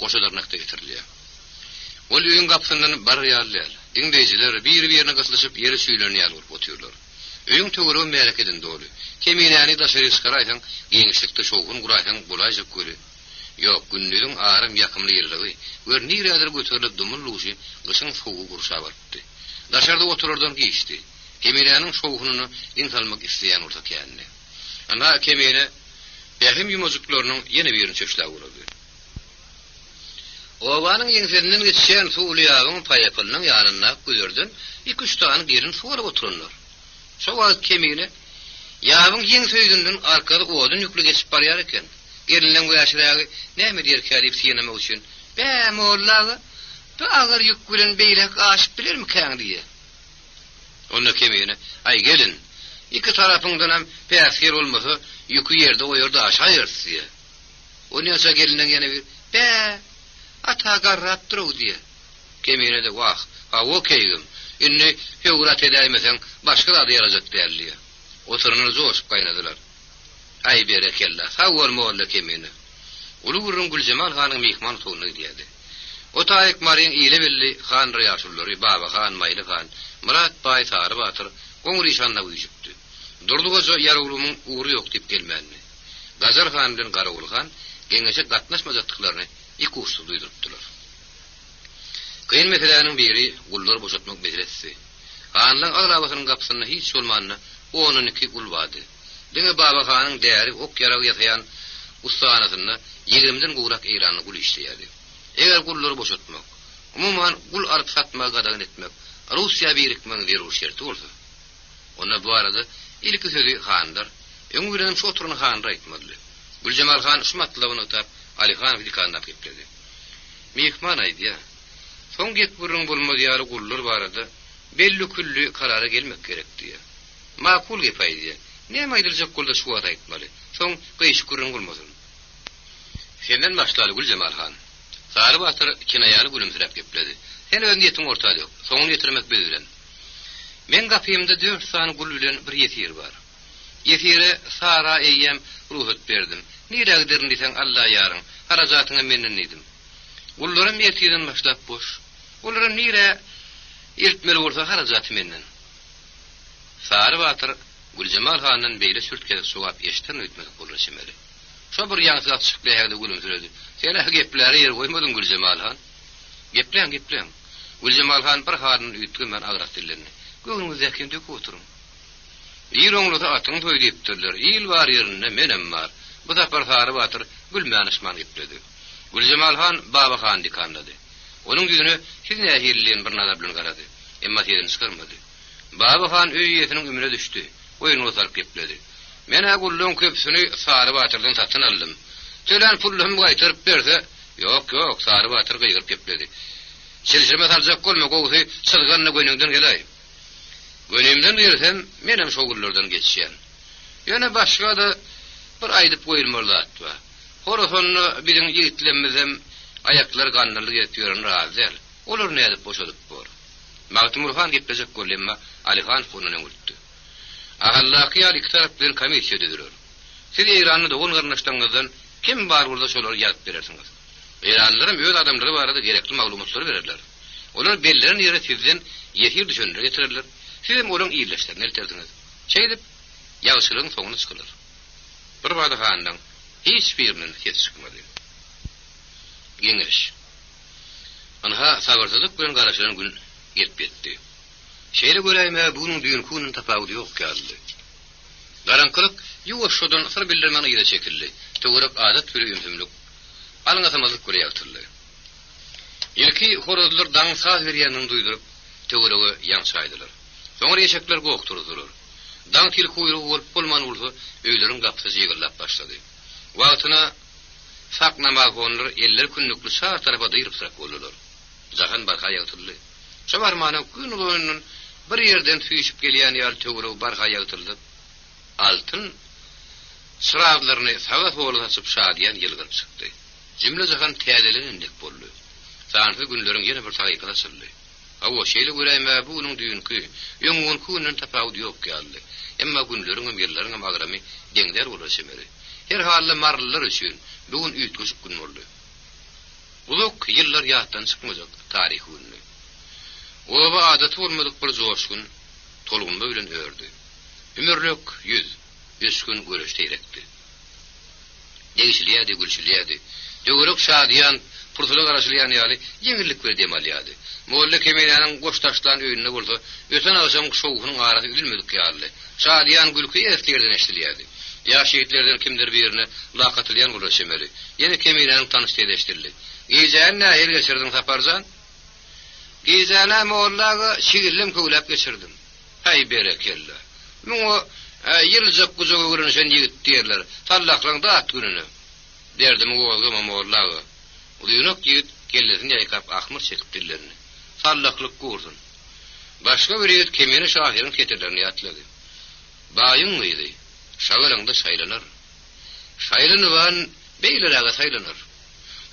goşalarnakda getirilýär. Ol öýüň gapsyndan bar ýarlar. Diňdejiler bir-birine gyslyşyp ýere süýlenýär bolup oturýarlar. Öýüň tögürü merekeden doly. Keminäni daşary çıkaraýsan, geňişlikde şowgun guraýsan bolaýjak göre. Ýok, gündüziň arym ýakymly ýerligi, gör nirädir göterilip dumullugy, gyşyň sowu gurşa barpdy. Daşarda otururdan geçti. Keminäniň şowgunyny insalmak isleýän ursa känni. Ana kemine behim ýumajyklarynyň ýene birini çöşläp urady. Owanyň ýeňserinden geçen suwlyýagyň paýapynyň ýanyna güzerden 2-3 tane girin suwara otururlar. Şowa kemine ýabyň ýeň söýgünden arkada odun ýükli geçip barýar eken. Gerilen bu ýaşragy näme diýer kälip siýenemek üçin? "Be mollagy, bu agyr ýük bilen beýlek aşyp bilermi käň?" diýe. Onda kemine, "Ay gelin, iki tarapyňdan hem päsger bolmasa, ýükü ýerde o ýerde aşaýyrs" diýe. O näçe gelinden ýene bir, "Be, ata garrap durýar" diýe. Kemine de, "Wah, ha o keýgim. Inni höwrat edäýmesen, başga da ýarazak däldi." Oturunyny joşup gaýnadylar. "Ay berekella, sag bol molla kemine." Ulugurun Güljemal hanyň mehman otugyny diýdi. O taýyk maryň ýyle belli han rýaşullary, Baba han, Maýly han, Murat Baý Sary Batyr goňry şanda üýjüpdi. Durdugaça ýarulumyň uğry ýok diýip gelmänni. Gazar han bilen Garawul han geňeşe gatnaşmajatlyklaryny iki usul duýdurupdylar. Kyn meseleniň biri gullar boşatmak meselesi. Hanlaň aglabasynyň gapsyny hiç bolmanyna 12 gul wady. Diňe Baba hanyň däri ok ýaragy ýataýan ustanasyny 20den gowrak eýranyny gul işleýärdi. Eger gulları boşatmak, umuman gul alıp satmağa gadagan etmek, Rusya birikmen verir şerti olsa. Ona bu arada ilk sözü handır. Öňüňden şu oturuny han aýtmady. Güljemal han şumatlawyny otap, Ali han fikandan gepledi. Mehman aýdy. Soň get burun bolmady ýaly gullar barada belli külli karara gelmek gerek diýe. Makul gepaýdy. Näme aýdyljak gulda şu wagt aýtmaly. Soň gyýş gurun bolmasyn. Senden başlady Güljemal han. Sary Batyr kinaýaly gülümsirep gepledi. Sen öz niýetiň ortada ýok. Soňuny ýetirmek bilen. Men gapymda 4 sany gul bilen bir ýetir bar. Ýetire Sara eýem ruhat berdim. Nirägdirin diýsen Allah ýaryň, harajatyňa menden edim. Gullarym ýetirden başlap boş. Olaryň nirä iltmeli bolsa harajaty menden. Sary Batyr Güljemal hanyň beýle sürtkede sowap eşden öýtmek bolýarmyly. Şo bir ýaňy açyk beýärde gülümsiredi. Sen gepleri yer koymadın Güljemal han. Geplen. Güljemal han bir harın ütgümen agrak dillerini. Göňüňizde dök oturun. Ýer oňluda atyň toý diýipdirler. Ýyl bar ýerinde menem bar. Bu da bir Sary Batyr gülmänişman gepledi. Güljemal han Baba han dikandady. Onuň ýüzüne hiç nähirliň bir nazar bilen garady. Emma ýerini çykarmady. Baba han öýýetiniň ümüne düşdi. Oýuny otaryp gepledi. Mene gullun köpsüni Sary Batyrdan satyn aldym. Tölen pullumy gaýtyryp berse, ýok, Sary Batyr gyýryp gepledi. Çelişme saljak bolmak ogsy, çylganyny göňüňden gelay. Göňümden girsem, menem şo gullardan geçýän. Ýöne başga da bir aýdyp goýulmaly. Horosony bilen ýigitlemizem aýaklar gandyrly ýetýärni razyl. Olar nädip boşadyp bor. Magtymur han gepleşek golemma Ali han fonuny öňürtdi. Ahallaqy ýaly iki tarap bilen komissiýa düzülür. Siz Iranyny dogun garnaşdyňyzdan kim bar burada şolary ýazyp berersiňiz. Iranlylar öz adamlary barada gerekli maglumatlary bererler. Olar bellerini ýere sizden ýetir düşündirip getirirler. Sizem olan iyileşlerini elterdiniz. Şeydip, yağışılığın soňuna çykylar. Bir bada handan hiç birinin ses çıkmadı. Geňeş. Anha sagarsyzlyk bilen garaşylan gün gelip Şeýle göreýme bunyň düýünkunyň tapawdy ýok geldi. Garankylyk ýuwaşdan sır bildirmeni ýere çekildi. Töwerek adat türü ýümsümlik. Alňasamazlyk görýärdi. Ilki horozlar daň saz berýänini duýduryp, töwerege ýaňşaýdylar. Soňra ýeşekler gokturdylar. Daň til kuýrugy bolup bolman bolsa, öýleriň gapsy ýygyrlap başlady. Wagtyna sak namagonlar eller künnükli şar tarafa dyryp syrak boldular. Jahan barha ýagtyrdy. Şobar mana gün boýunun bir ýerden tüýüşip gelýän ýaly töwerege barha ýagtyrdy. Altyn şıraglaryny saga howlada açyp şadýan ýylgyp çykdy. Jümle jahan täzelenendik boldy. Sanry günleriň ýene bir taýyka syldy. Awa şeýle göreýme bunyň düýünki ýöňün kunyň tapawdy ýok geldi. Emma günleriň ýerleriň agramy deňler bolaşymary. Her halda marlylar üçin bugün üýtgüçük gün boldy. Uluk ýyllar ýatdan çykmajak taryh günü. Oba adaty bolmadyk bir joşgun tolgunma bilen ördü. Ömürlük 100 gün göreş teýrekdi. Degişilýärdi, gülşilýärdi. Döwrek şadýan, purtula garaşylýan ýaly ýeňillik bir demalýady. Molla kemeýanyň goştaşlan öýünde bolsa, öten aşam şowunyň arasy üzülmedik ýaly. Şadýan gülki eslerden eşdilýärdi. Ýaşytlerden kimdir birini laqatylýan golaşymary. Ýene kemeýanyň tanyşdygy eşdildi. Gejän nähil geçirdiň saparzan? Gejäne mollaga şigirlim köwlep geçirdim. Hay berekella. Muňa ýyljak guzaga görünýän ýigit diýerler. Tallaklaň daat gününi. Derdim oğulgama mollaga. Ulynak ýigit kellesini ýaýkap ahmyr çekip dillerini. Tallaklyk gurdun. Başga bir ýigit kemeni şahyryň keterlerini ýatlady. Baýyň mydy? Şagalyňda şaýlanar. Şaýlanywan beýleraga şaýlanar.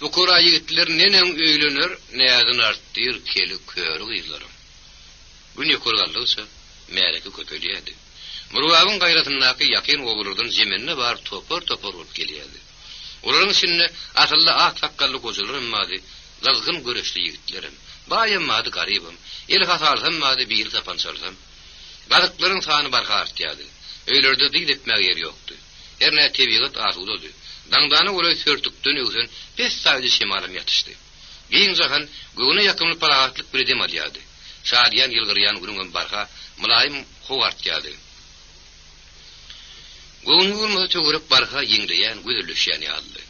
Bu kora ýigitler nenen öýlenir, näden artdyr keli körü gyzlarym. Gün ýokurgaldysa, märeke köpelýärdi. Murwagyň gaýratynaky ýakyn ogurdan jemenne bar topor bolup gelýärdi. Olaryň içinde atylly ak sakally gojalar mady, gazgyn göreşli ýigitlerim. Baýam mady garybym. El hasarsam mady bir tapan çalsam. Balyklaryň sany barha artýardy. Öýlerde diýip etmek ýeri ýokdy. Her näme tebigat azudy. Dangdany olay sörtükden öwsen 5 saýdy şemalym ýatyşdy. Giň jahan göwüne ýakymly paragatlyk bir edem alýady. Şadýan ýylgyrýan gürüňden barha mulaýym howartýady. Göwüňden töwerek barha ýeňleýän gözelleşýän ýaly.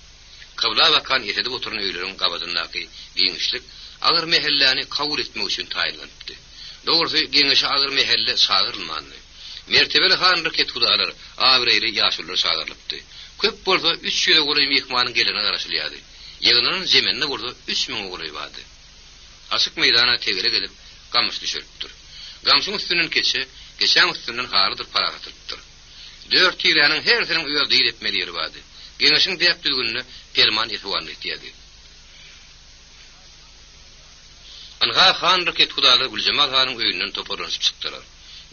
Kabla bakan ýetedi oturan öýleriň gabadyndaky giňişlik agyr mehelläni kabul etmek üçin taýlandy. Dogry giňişi agyr mehelle sagyrylmany. Mertebeli hanry ketgudalar awreýli ýaşullar sagyrlypdy. Köp bolsa 3 ýyla goly mehmanyň gelene garaşylýady. Ýygynyň jemenine bolsa 3000 goly bady. Asyk meýdana tegere gelip gamys düşüripdir. Gamsyň üstünden geçen üstünden harydyr paragatlypdyr. 4 ýylynyň her biriniň öýde etmeli ýeri bady. Geňişiň diýip düzgünni perman etýärdi diýdi. Anha hanry ketgudalar Güljemal hanyň öýünden toparlanyp çykdylar.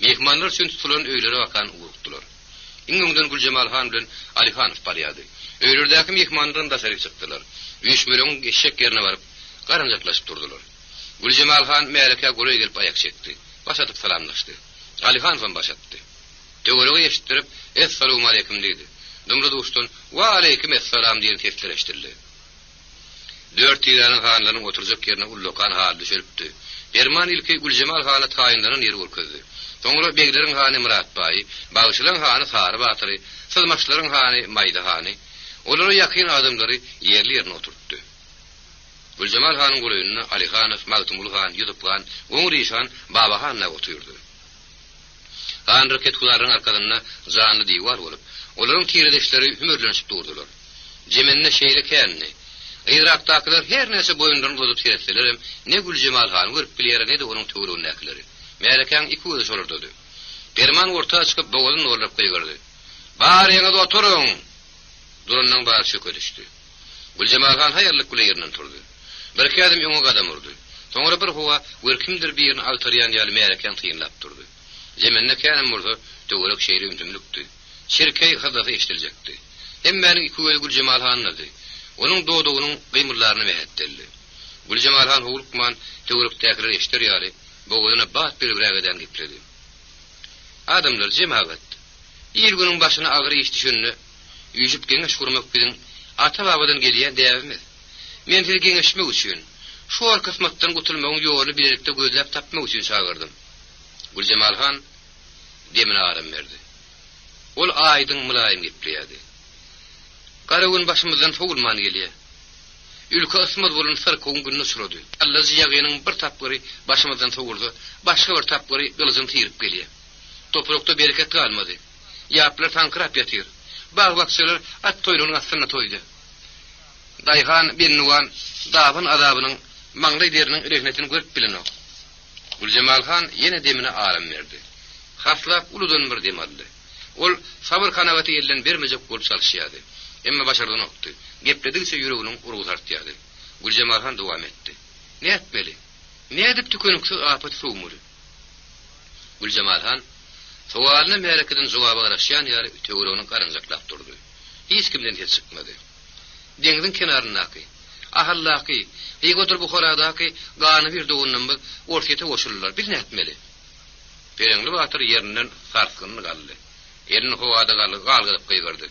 Mehmanlar üçin tutulan öýlere bakan ugukdylar. İňňden Güljemal han bilen Ali Hanow barýady. Öýlerdäki mehmanlaryň da serik çykdylar. Üýşmeleň eşek ýerine baryp garanjaklaşyp durdular. Güljemal han mälike goly gelip aýak çekdi. Başatyp salamlaşdy. Ali Hanow başatdy. Töwerege ýeşdirip "Assalamu alaykum" diýdi. Dumra duşdan "Wa alaykum assalam" diýen sesler eşdildi. 4 ýylynyň hanlaryň oturjak ýerine ullokan hal düşüripdi. Berman ilki Güljemal hana taýynlanan ýeri bolkady. Soňra begleriň hany Murat baý, bagyşylaryň hany Sary batyry, sylmaşlaryň hany Maýda hany, olary ýakyn adamlary ýerli ýerine oturtdy. Güljemal hanyň goýunyna Ali Hanow, Magtymul han, Ýusup han, Goňryşan Baba hanna oturdy. Hanry ketgularyň arkadasyna zanly diýwar bolup, olaryň tiredeşleri hümürlenip durdular. Jemenine şeýle känni. Irakdakylar her näse boýundan uzadyp seretselerem, ne Güljemal han görüp bilýär, ne de onuň töweregini näkileri. Mälekäň iki gözi sorurdy. Derman ortaga çykyp boğazyn orlap goýgardy. "Bar ýene-de oturuň." Durundan bar çöke düşdi. Güljemal han haýarlyk bilen ýerinden turdy. Bir kädim ýoňa gadam urdy. Soňra bir howa görkimdir birini altarýan ýaly mälekäň tyýynlap durdy. Jemenine känem urdy, töwerek şeýle ümdümlükdi. Şirkey hadafy eşdiljekdi. Hemmäniň iki gözi Güljemal hanydy. Onuň dodugynyň gymyrlaryny mehetdeldi. Güljemal han howlukman töwerekdäkiler eşdir ýaly boğazına bat bir brägeden gipledi. Adamlar cemaat. İlgünün başına ağır iş düşününü, yüzüp geňeş gurmak bizim ata babadan gelýän däwimiz. Men sizi geňeşmek üçin, şu arkasmatdan gutulmagyň ýoly birlikde gözläp tapmak üçin çağırdım. Gülcemal Han demine aram berdi. Ol aýdyň mylaýym gepleýärdi. Garagün başymyzdan sowulman gelýär. Ülke ısmaz bolan sarkoň gününe süredi. Allah ziýagynyň bir tapgary başymyzdan sowuldy, başga bir tapgary gylyjyny tirip gelýär. Toprakda bereket galmady. Ýaplar tankyrap ýatyr. Bagbakçylar at toýlunyň astyna toýdy. Daýhan Bennuwan dabyň adabynyň maňly deriniň rehnetini görüp bilenok. Gülcemal Han ýene demine aram berdi. Haslap uludan bir dem aldy. Ol sabır kanawaty ýerlen bermejek bolup çalyşýardy. Emma başardan okdy. Gepledigse ýüreginiň urugy tartýardy. Gülcemal Han dowam etdi. Ne etmeli? Ne edip tükönüksiz apat suwmury? Gülcemal Han sowalyna merekeden jogaby garaşýan ýaly töwereginiň garynjaklap durdy. Hiç kimden hiç çykmady. Deňiziň kenarynaky, ahallaky, ýegodur bu horadaky gany bir dogundan bir ortaýa goşulurlar. Biz ne etmeli? Pereňli Batyr ýerinden sarkyny galdy. Elini howada galgyp gygyrdy.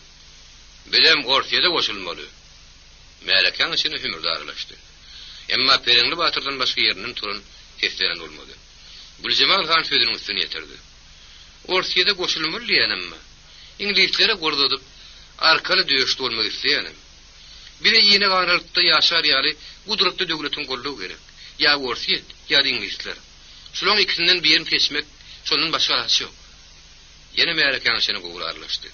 Bilem ortaýa goşulmaly. Merekeň içine hümürdarlaşdy. Emma Pereňli Batyrdan başga ýerinden turun kesdenen bolmady. Gülcemal Han sözüniň üstüne ýetirdi. Ortaýa goşulmaly ýanymmy? İngilizlere gordudyp arkaly döýüşde bolmak isleýänim. Biri ýene garalykda ýaşar ýaly gudratly döwletiň gollugy gerek. Ýa ortaýa, ýa İngilizler. Şolaň ikisinden birini seçmek, şondan başga ýol ýok. Ýene merekeň içine gowlarlaşdy.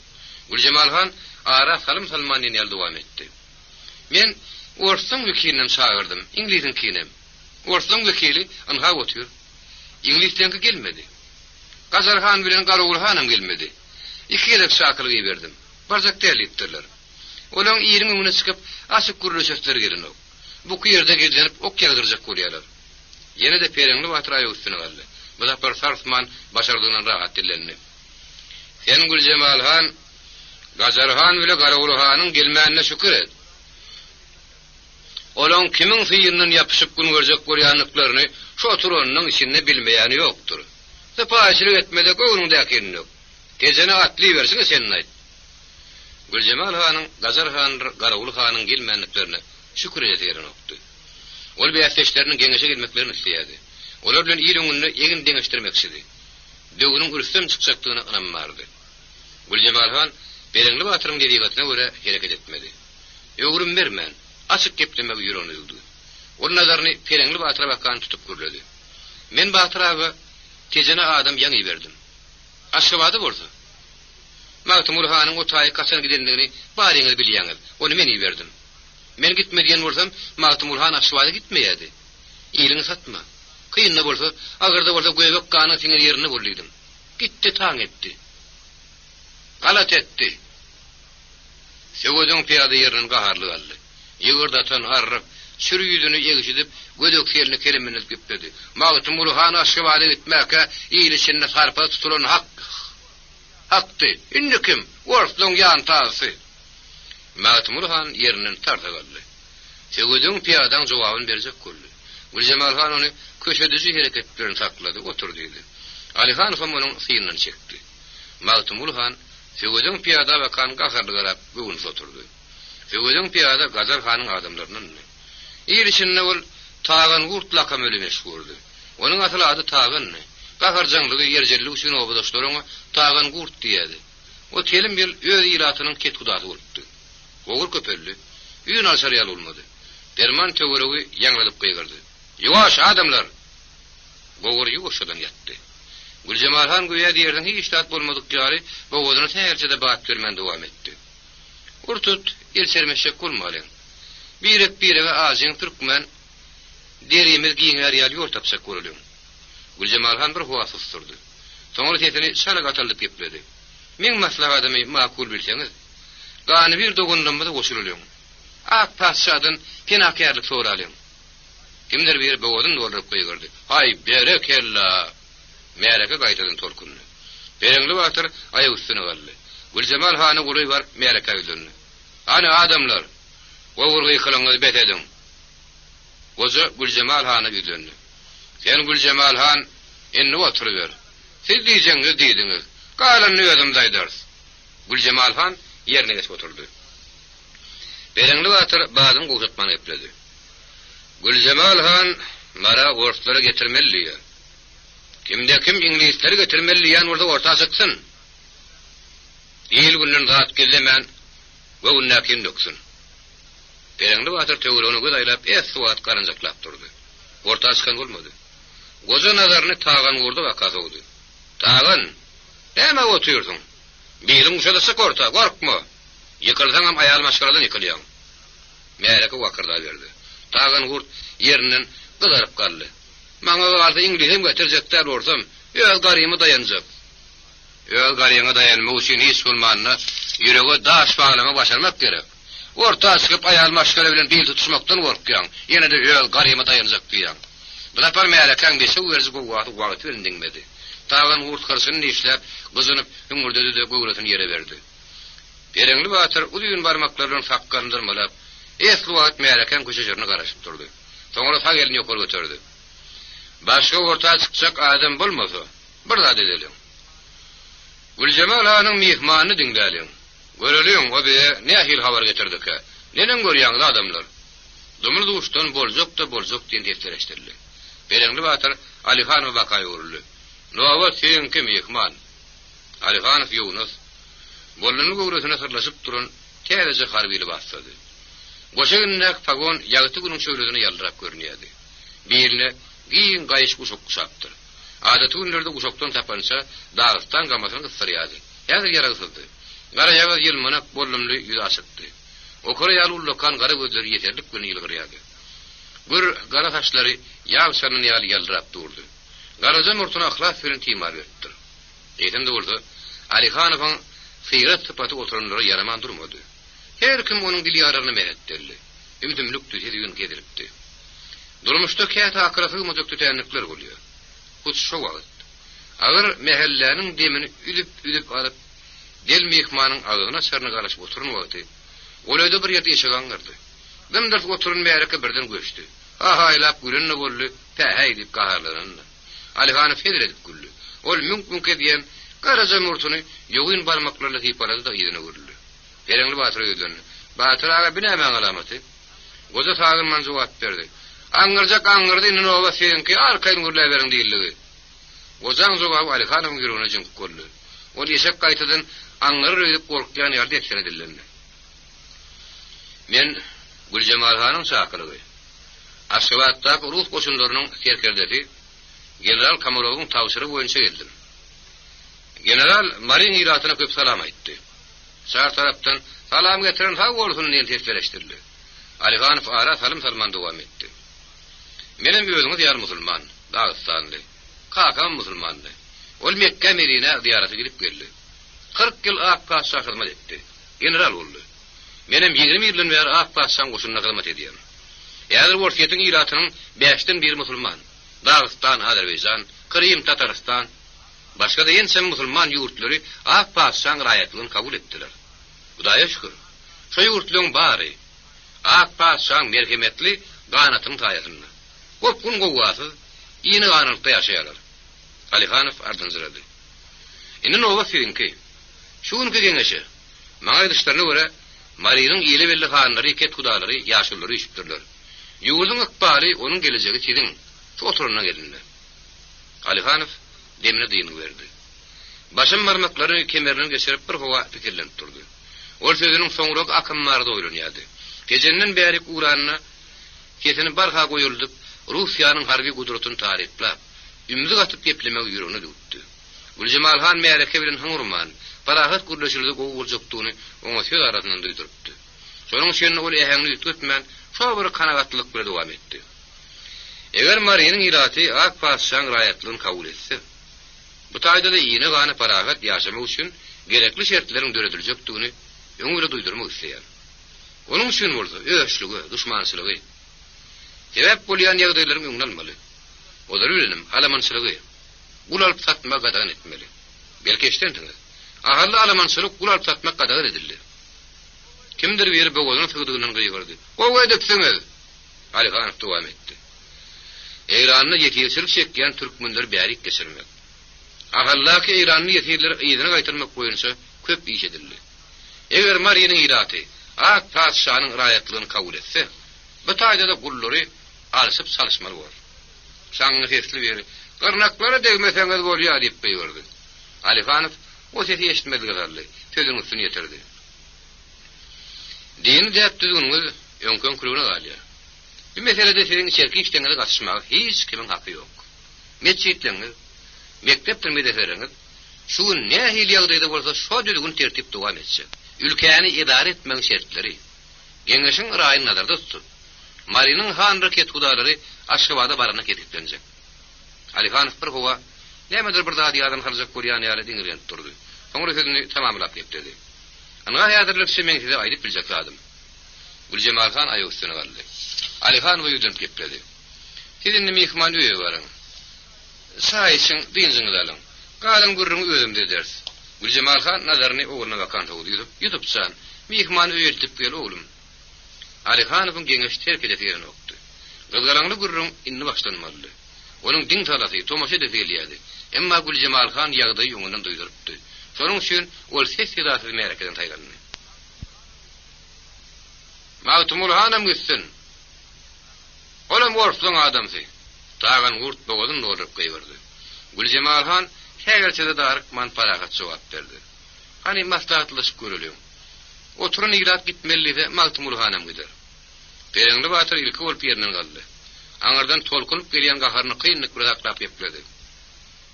Gülcemal Han ara salym ýaly dowam etdi. Men Ortaň wekilinden çağırdım, İngiliziň kinem. Ortaň wekili anha otur. İngilizden gelmedi. Gazarhan bilen Garagul Hanam gelmedi. İki ýyllyk şakylygy berdim. Barzak derlitdirler. Olaň ýerine öňüne çykyp açyk gürleşekler gelenok. Bu ýerde gelip ok ýagdyrjak bolýarlar. Ýene de Pereňli Batyr aýagy üstüne galdy. Bu da bir sarfman başardygyny rahat dilendi. Sen Gülcemal Han, Gazarhan bilen Garagul Hanam gelmänine şükür et. Olaň kimiň syýyrynyň ýapyşyp gün görjek bolýanlyklaryny şu oturanyň içinde bilmeýäni ýokdur. Sepaşylyk etmede göwnündäkiň ýok. Tezene atly bersiňe sen aýt. Gülcemal Hanyň Gazarhan Garagul Hanyň gelmänliklerine şükür edýärin okdy. Ol beýatleşleriniň geňeşe gelmeklerini isleýärdi. Olar bilen ýylyňyny ýegin deňeşdirmeksidi. Döwüniň ürsem çykjakdygyna inanmardy. Gülcemal Han Pereňli Batyryň dediğine göre hereket etmedi. Öwrüm bermän, açyk geplemek ýüregine ýugdy. Ol nazaryny Pereňli Batyra bakan tutup gürledi. Men Batyraga tejene adam ýaňy berdim. Aşgabaty bolsa. Magtymul Hanyň o taýy kaçan gidenligini baryňyz bilýäňiz. Onu men berdim. Men gitmediýän bolsam, Magtymul Han aşgabaty gitmeýärdi. Ýylyňy satma. Kıyınna bolsa, agyrda bolsa göýbek ganyň siňer ýerini bolýdym. Gitdi, taň etdi. Galat etdi. Söwüdüň piýada ýeriniň gaharlygy aldy. Ýygırdatan arryp, sürü ýüzüni ýegişidip, gödök ýerini kelimini gepdi. Magtymul Han aşgabaty gitmäke ýylyşyny sarpa tutulan hakdy. Indi kim? Ortaň ýan taýsy. Magtymul Han ýerinden tarta galdy. Söwüdüň piýadaň jogabyny berjek boldy. Gülcemal Han onu köşedüzi hereketlerini saklady, otur dedi. Alihan Famonun synyny çekdi. Magtymul Han söwüdüň piýada bakan gaharly garap göwün oturdy. Söwüdüň piýada Gazar Hanyň adamlarynyň ýerişinde ol taýgan gurt lakam ölemeş gördü. Onuň asly ady Taýgan. Gaharjanlygy ýerjellik üçin obadoşlaryňa Taýgan gurt diýdi. O telim bir öz ýylatynyň ketgudasy bolupdy. Gogur köpelli, ýün alşar ýaly bolmady. Derman töweregi ýangladyp gygyrdy. Ýuwaş adamlar. Gogur ýuwaşdan ýatdy. Gülcemal Han goýa diýerden hiç tat bolmadyk ýaly, gogudyny täherçede bat bermän dowam etdi. Urtut, elsermeşek bolmaly. Birek ve azyň türkmen derimiz giňer ýaly ýol tapsak görülen. Gülcemal Han bir howa susturdy. Soňra tetini şala gataldyp gepledi. Men maslahatymy makul bilseňiz, gany bir dogundan da goşulyň. Ak paşadan kenakärlik soralyň. Kimler bir bowdun doldurup goýgyrdy. Hay berekella. Mereke gaýtadan tolkundy. Pereňli Batyr aýagy üstüne galdy. Gülcemal Hanyň guly bar mereke ýüzünde. Ana adamlar, o urgy kılıňyz betedin. Oza Gülcemal Hanyň ýüzünde. Sen Gülcemal Han enni oturuver. Siz diýjeňiz diýdiňiz. Galanny özüm daýdars. Güljemal han ýerine geçip oturdy. Bereňli watyr badyň gowjatmany epledi. Güljemal han mara gorslary getirmeli. Kimde kim inglizleri getirmeli ýan orada orta çyksyn. İl günden zat gelemen we unnakin doksun. Bereňli watyr töwrüni gözaýlap suwat garynjaklap durdy. Orta çykan bolmady. Goza nazaryny tagan urdy we kazawdy. Tagan, näme oturýarsyň? Bilim uşadysy korta, gorkma. Ýykylsaň hem aýal maşgaradan ýykylýaň. Mereke wakyrda berdi. Tagan urt ýerinden gyzaryp galdy. Maňa garda inglizem getirjekler borsam, ýöl garymy dayanjak. Ýöl garyňa dayanmak üçin hiç bolmanyna ýürege daş baglama başarmak gerek. Orta çykyp aýal maşgara bilen dil tutuşmakdan gorkýan. Ýene-de ýöl garymy dayanjak diýen. Buna par meýlekäň dese werzi wagt berindingmedi. Tagan urt kırsyny işläp, gyzynyp, üňürdedi de gowratyny ýere berdi. Bereňli watyr ulyň barmaklaryn sakkandyrmalap, esli wagt meýlekäň köşejerine garaşyp durdy. Soňra sag elini ýokary göterdi. Başga orta çykjak adam bolmasa, bir zat edelim. Güljemal hanyň mehmanyny diňdäliň. Göreliň, o bize nähil habar getirdik ha. Neden görýäňiz adamlar? Dumur duşdan boljak da boljak diýen deftereşdirdi. Bereňli watyr Alihanow bakaý uruldy. Nowa sen kim mehman? Alihanow Yunus. Bolluny gowrasyna sırlaşyp duran täze harbyly başlady. Goşagynyň pagon ýagty günüň şöwlesini ýaldyrap görünýärdi. Biline giň gaýyş guşak guşapdy. Adaty günlerde guşakdan tapansa Dagestan gamasyny gysdyrýardy. Ýa-da ýaragysdy. Gara ýaga ýylmanak bollumly ýüz açykdy. Okara ýalullakan gara gözleri ýeterlik güni ýylgyrýardy. Bir gara saçlary ýagşanyň ýaly ýaldyrap durdy. Garaja murtuna ahlas bilen timar berdi. Eýtende bolsa, Alihanowyň syrat sypaty oturanlara yaraman durmady. Her kim onuň dili ýaragyny meretdirdi. Ümdümlük düzediň gediripdi. Durmuşda käte akrasy mujak tütenlikler bolýar. Bu şu wagt. Agar mehelläniň demini üdüp alyp del mehmanyň agyna çarny garaşyp oturan wagty, olayda bir ýerde ýeşeganlardy. Gymdyr oturun meýereke birden göçdi. Ahaýlap gülünne boldy, tähäý diýip gaharlandy. Alihanow feder edip güldü. Ol mümkün diýen garaja murtuny ýogyn barmaklarla hyparady da ýerine görüldi. Bereňli Batyr öýdüň. Batyr aga binemäň alamaty. Goza sagyrman jogap berdi. Aňyrjak aňyrdy nowa senki arkaýyn gürläberiň diýilligi. Gozaň jogap Alihanowyň ýüregine jyňyp goldy. Ol ýeşek gaýtadan aňyr öýdüp gorkýan ýerde etsene dillendi. Men Güljemal hanyň şakyrygy. Aşgabatda Rus goşunlarynyň serkerdesi General Kamarowyň tawsyry boýunça geldim. General Marin iratyna köp salam aýtdy. Şahar tarapdan salam getiren sag bolsun diýen tesleşdirdi. Alihanow ara salam dowam etdi. Menem özüňiz ýar musulman, Dagestanly. Kakam musulmandy. Ol Mekke Medine ziýaraty girip geldi. 40 ýyl Akbaşa hyzmat etdi. General boldy. Menem 20 ýyldan beri Akbaşaň goşunyna hyzmat edýän. Ýa-da Worşetiň iratynyň 5den 1 musulman. Dagestan, Azerbaycan, Krym, Tataristan, başga da ýense musulman ýurtlary Akbaşaň raýatlygyny kabul etdiler. Hudaýa şükür. Şu ýurtlaryň bary Akbaşaň merhemetli ganatyň taýyryny. Gopgun gowasy ýene ganatda ýaşaýarlar. Alihanow ardynjyrady. Indi nowa seňki? Şuňky geňeşi. Maňa dişlerine görä Mariýanyň ýeli belli hanlary, ket hudalary, ýaşulary işipdirler. Ýurduň ykbaly onuň gelejegi çiziň. Oturuna gelindi. Alihanow demine diýini berdi. Başym barmaklaryny kemerini geçirip bir howa pikirlenip durdy. Ol sözüniň soňrak akymlarda oýlanýardy. Gejenden bäri Uranyna ketini barha goýuldyp, Russiýanyň harby gudratyny taryplap, ümidi gatyp geplemek ýüregine dutdy. Güljemal han meýleke bilen hurman, parahat gurlaşyldy gowurjakdyny oňa söz arasyndan duýdurypdy. Şonuň üçin ol ähäňni tutman, şo bir kanagatlyk bilen dowam etdi. Eger Mariýanyň iraty Akbaşaň raýatlygyny kabul etse, bu taýda da ýene gany parahat ýaşamak üçin gerekli şertleriň döredilýekdigini öňüne duýdurmak isleýär. Onuň üçin bolsa, öýçligi, duşmançylygy, sebäp bolýan ýagdaýlaryň öňüne almaly. Olar bilenim, alamançylygy, gulalyp satmak gadagan etmeli. Belki eşdendiňiz. Ahalla alamançylyk gulalyp satmak gadagan edildi. Kimdir berip bogozyny sygydygynyň gyýgyrdy. Gowa edipsiňiz. Alihanow dowam etdi. Eýranyna ýetirçilik çekýän türkmenler bärik geçirmek. Ahallaki İranlı yetirler ýygyny gaýtyrmak boýunça köp iş edildi. Eger Mariýanyň iraty ak padşahanyň raýatlygyny kabul etse, bu taýda da gullary alşyp salışmaly bolar. Şaňy hesli beri, gyrnaklara degmeseňiz bolýar diýip beýerdi. Alifanow o sesi eşitmedi galarly, sözüň üstüne ýetirdi. Dini däp düzgünüňiz öňkön kuruna galýar. Bu meselede senin şerki işleňize gatnaşmagy hiç kimin haky ýok. Meçhitleňiz, mektepdir medreseleňiz şu nähil ýagdaýda bolsa şo düzgün tertip dowam etse, ülkäni idare etmek şertleri geňeşiň raýyny nazarda tutup, Mariýanyň han raket gudalary Aşgabatda barana ketiplenjek. Alifanow bir howa nämedir bir zat ýadan halyjak bolýan ýaly diňirýän durdy. Soňra sözüni tamamlap gepdi. Anga ýadyrlykçy men size aýdyp biljek adam. Güljemalhan aýagy üstüne galdy. Alifanow ýüdüp gepdi. Siziň mehman öýe baryň. Saýyşyň diňiňizi alyň. Galan gurruňy özümde ders. Güljemalhan nazaryny oğluna bakan howdy ýutup mehman öýeltip gel oğlum. Alifanowyň geňeş terk edip ýerine okdy. Gylgaraňly gurruň inni başlanmaly. Onuň diň talasy tomaşa edilýärdi. Emma Güljemalhan ýagdaý ýoňundan duýdurupdy. Şonuň üçin ol ses ýadaty merakeden taýlandy. Mawtumul hanam gitsin. Olam worslaň adamsy. Tagan gurt bogadyn nolup gaýberdi. Güljemalhan hägerçede daryk manparagat jogap berdi. Hani maslahatlaşyp görelýär. Oturun ýyrat gitmelide Mawtumul hanam gider. Pereňli batyr ilki bolup ýerinden galdy. Aňardan tolkunup gelýän gaharyny kynlyk bir aklap ýepledi.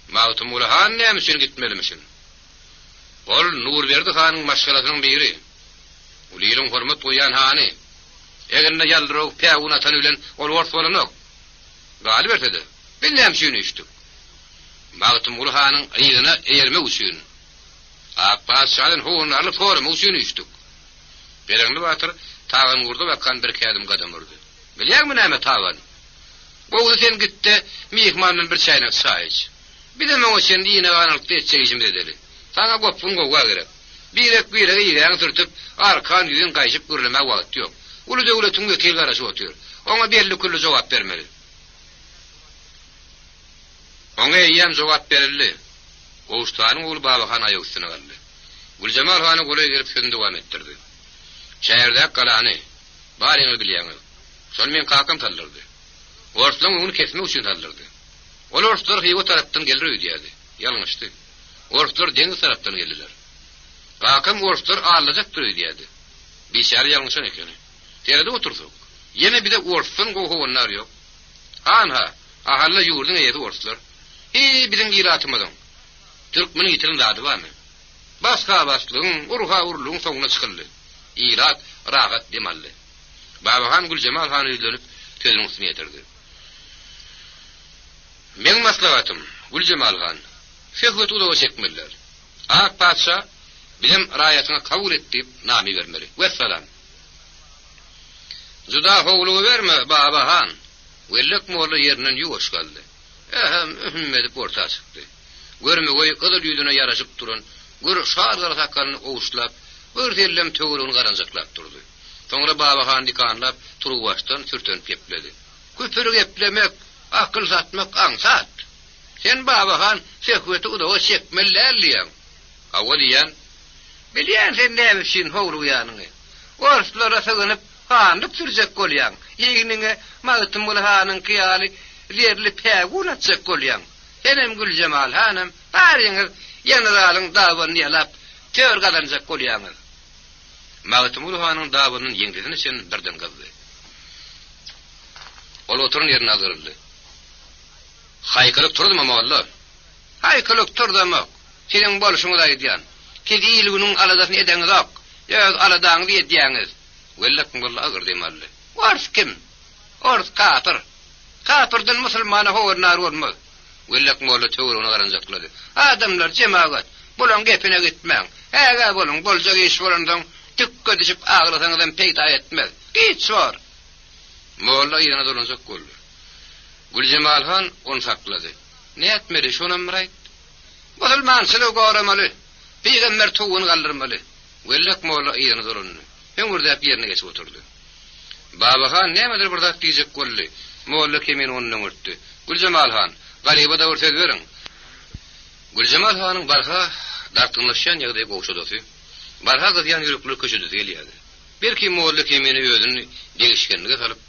Mawtumul han näme üçin gitmelimişin? Ol Nurberdi hanyň maşgalasynyň biri. Ulyň hormat goýan hany. Egerne ýaldyryp päwün atan bilen ol wort bolanok. Galip berdi. Bilmem şunu içdik. Mawtumul hanyň ýygyna eýermek üçin. Appaşalyň hownarly formy üçin içdik. Pereňli batyr tagan gurdy bakan bir kädim gadam urdy. Bilýärmi näme tagan? Bu sen gitdi, mehmanyň bir çaýnak saýyç. Bir de meňe sen diýene ganylyk etjegim dedi. Sana gopun gowa gerek. Birek ýygyň türtüp, arkan ýüzüň gaýjyp gürlemek wagt ýok. Uly döwletiň wekil garaşy otur. Oňa belli külli jogap bermeli. Oňa ýem jogap berildi. Oğustanyň ul Babahan aýagy üstüne galdy. Güljemalhany goly gelip sözüni dowam etdirdi. Şäherde galany, baryňy bilýäňiz. Şol men kakam tallyrdy. Ortadan onu kesmek üçin tallyrdy. Ol ortalar hyýa tarapdan gelir öýdýärdi. Ýalňyşdy. Ortalar deňiz tarapdan geldiler. Kakam ortalar ağlajakdyr öýdýärdi. Biçare ýalňyşan ekeni. Terede otursak. Yine bir de ortadan gohowlar ýok. Anha, ahalla ýurdun eýeti ortalar. Bizim giratymyň. Türkmeniň ýitirin zady barmy? Başga başlygyň, urha urlugyň soňuna çykyldy. Irat, rahat demally. Babahan Güljemalhan ýüzlenip sözüň üstüne ýetirdi. Men maslahatym, Güljemalhan, şehwet udawa çekmeliler. Ak padşa bilim raýatyna kabul etdi, namy bermeli. Vesselam. Juda howlugy berme, Babahan. Wellek molla ýerinden ýuwaş galdy. Ümmeti porta çykdy. Görmegoý gyzyl ýüzüne ýaraşyp duran, gör şarlar hakkalyny owuşlap, bir dellem tögürüni garanjaklap durdy. Soňra Babahan dikanlap, turup başdan sürtönüp gepledi. Köpürü geplemek, akyl satmak aňsat. Sen Babahan şehweti udawa çekmellerliýäň. Awalyan, bilýän sen näme üçin howlugy ýanyňy. Orslara sığynyp, handyk sürjek bolýan. Ýeňiňe Mawtumul hanyň kyýaly lerli päwün atjak bolýan. Senem Güljemalhanym, baryňyz ýanyralyň dawany ýalap, tör galanjak bolýanyz. Mawtumul hanyň dawanyň ýeňdisini üçin birden gazdy. Ol oturun ýerine agyryldy. Haýkylyk turdymy molla? Haýkylyk turdymyk. Senin boluşuňy da edýän. Kedi ýylgynyň aladasyny edeňiz ok. Ýög aladaňy edýäňiz. Wellek molla agyrdy mally. Wars kim? Ors kafir. Kafirden musulmana howurnar bolmaz. Wellek molla töwrüni garanjaklady. Adamlar jemaat, bulan gepine gitmäň. Äge bolun, boljak iş bolandan tükke düşüp aglasaňyzdan peýda etmez. Hiç sor. Molla ýene dolanjak boldy. Güljemalhan onu saklady. Ne etmeli şonam raýt? Musulmançylyk goramaly. Peýgamber tuğuny galdyrmaly. Wellek molla ýene dolandy. Öňürdäp ýerine geçip oturdy. Babahan nämedir bir zat diýjek boldy. Molla kemen onuň öňürtdi. Güljemalhan, galiba da örsez beriň. Gülcemal Han'ın barha dartınlaşan ýagdaý goşudasy. Barha gydyan ýürekli köşede gelýärdi. Belki moğolly kemini özüni degişkenlige salyp,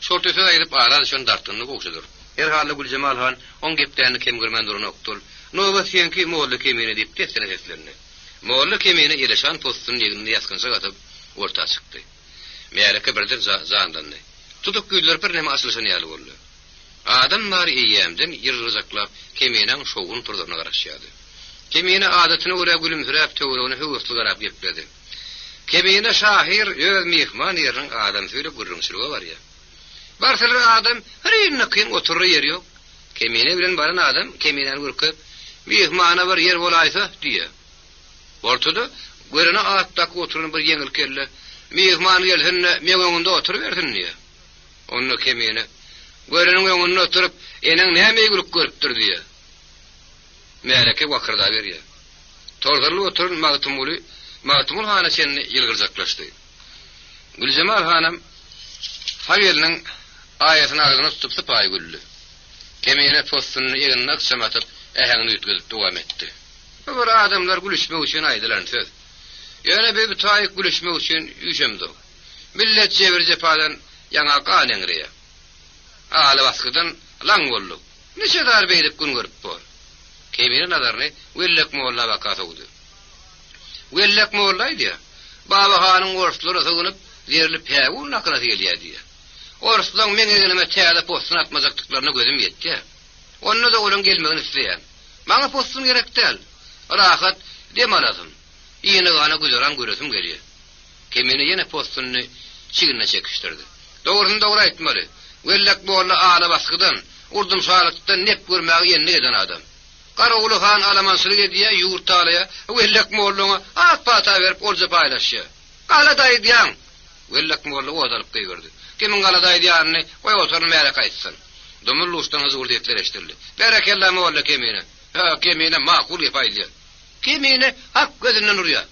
şortese aýryp ara şon dartynly goşudur. Her hally Gülcemal Han on geplerini kem görmän durun oktul. Nobat ýenki moğolly kemini diýip tesene seslerini. Moğolly kemini ýeleşan postun ýeginde ýaskynça gatyp orta çykdy. Meýereke birden zandandy. Tutup güýler bir näme asylşan ýaly boldy. Adamlar eýemden ýyrgyzaklap keminiň şowun turduryna garaşýardy. Kemini adatyna görä gülümsiräp töweregini höwürsli garap gepdi. Kemini şahir öz mihman ýeriniň adam söýle gürrüňçiligi bar ýa. Barsylar adam her ýerine kyn oturar ýeri ýok. Kemini bilen baran adam keminiň gürküp mihmana bir ýer bolaýsa diýe. Ortada görene atdaky oturan bir ýeňil kelle mihman gelhenne meňeňinde oturup bersin diýe. Onu kemini görenin öňünde oturup eneň näme gürüp görüpdir diýe. Meýereke wakyrda berýär. Torgarly oturun Magtumul hana çenni ýylgyrzaklaşdy. Gülcemal hanam Haýelniň aýatyny agzyna tutup sypaý güldü. Kemine postuny ýygynak çamatyp ähäňini ýetgizip dowam etdi. Bu adamlar gülüşmek üçin aýdylar söz. Ýöne bir taýyk gülüşmek üçin ýüşemdi. Millet jebir jepadan ýaňa gaňyňryýa. Aly baskydan laň boldy. Neçe dar beýdip gün görüp bor. Kemine nazaryny wellek molla bakatawdy. Wellek mollaýdy. Baba hanyň gorslary sygynyp ýerli päwul nakla gelýärdi. Orslaň meňe täze postun atmajakdyklaryna gözüm ýetdi. Onu da olan gelmegini isleýän. Maňa postun gerek däl. Rahat demalazym. Ýene gana güzeran göresim gelýär. Kemini ýene postuny çigine çekişdirdi. Dogryny dogry aýtmaly. Wellek molla ala baskydan, urdum şalatdan nep görmäge ýenne geden adam. Garawuly han alamanslyk edýär, ýurtalaýa, wellek mollaňa at pata berip olja paýlaşýar. Galaday diýän. Wellek molla odalyp gýgyrdy. Kimin galaday diýäni goý oturup merak aýtsyn. Domulluşdan zor diýetler eşdirdi. Berekella molla kemine. Ha kemine makul ýapaýdy. Kemine hak gözünden urýar.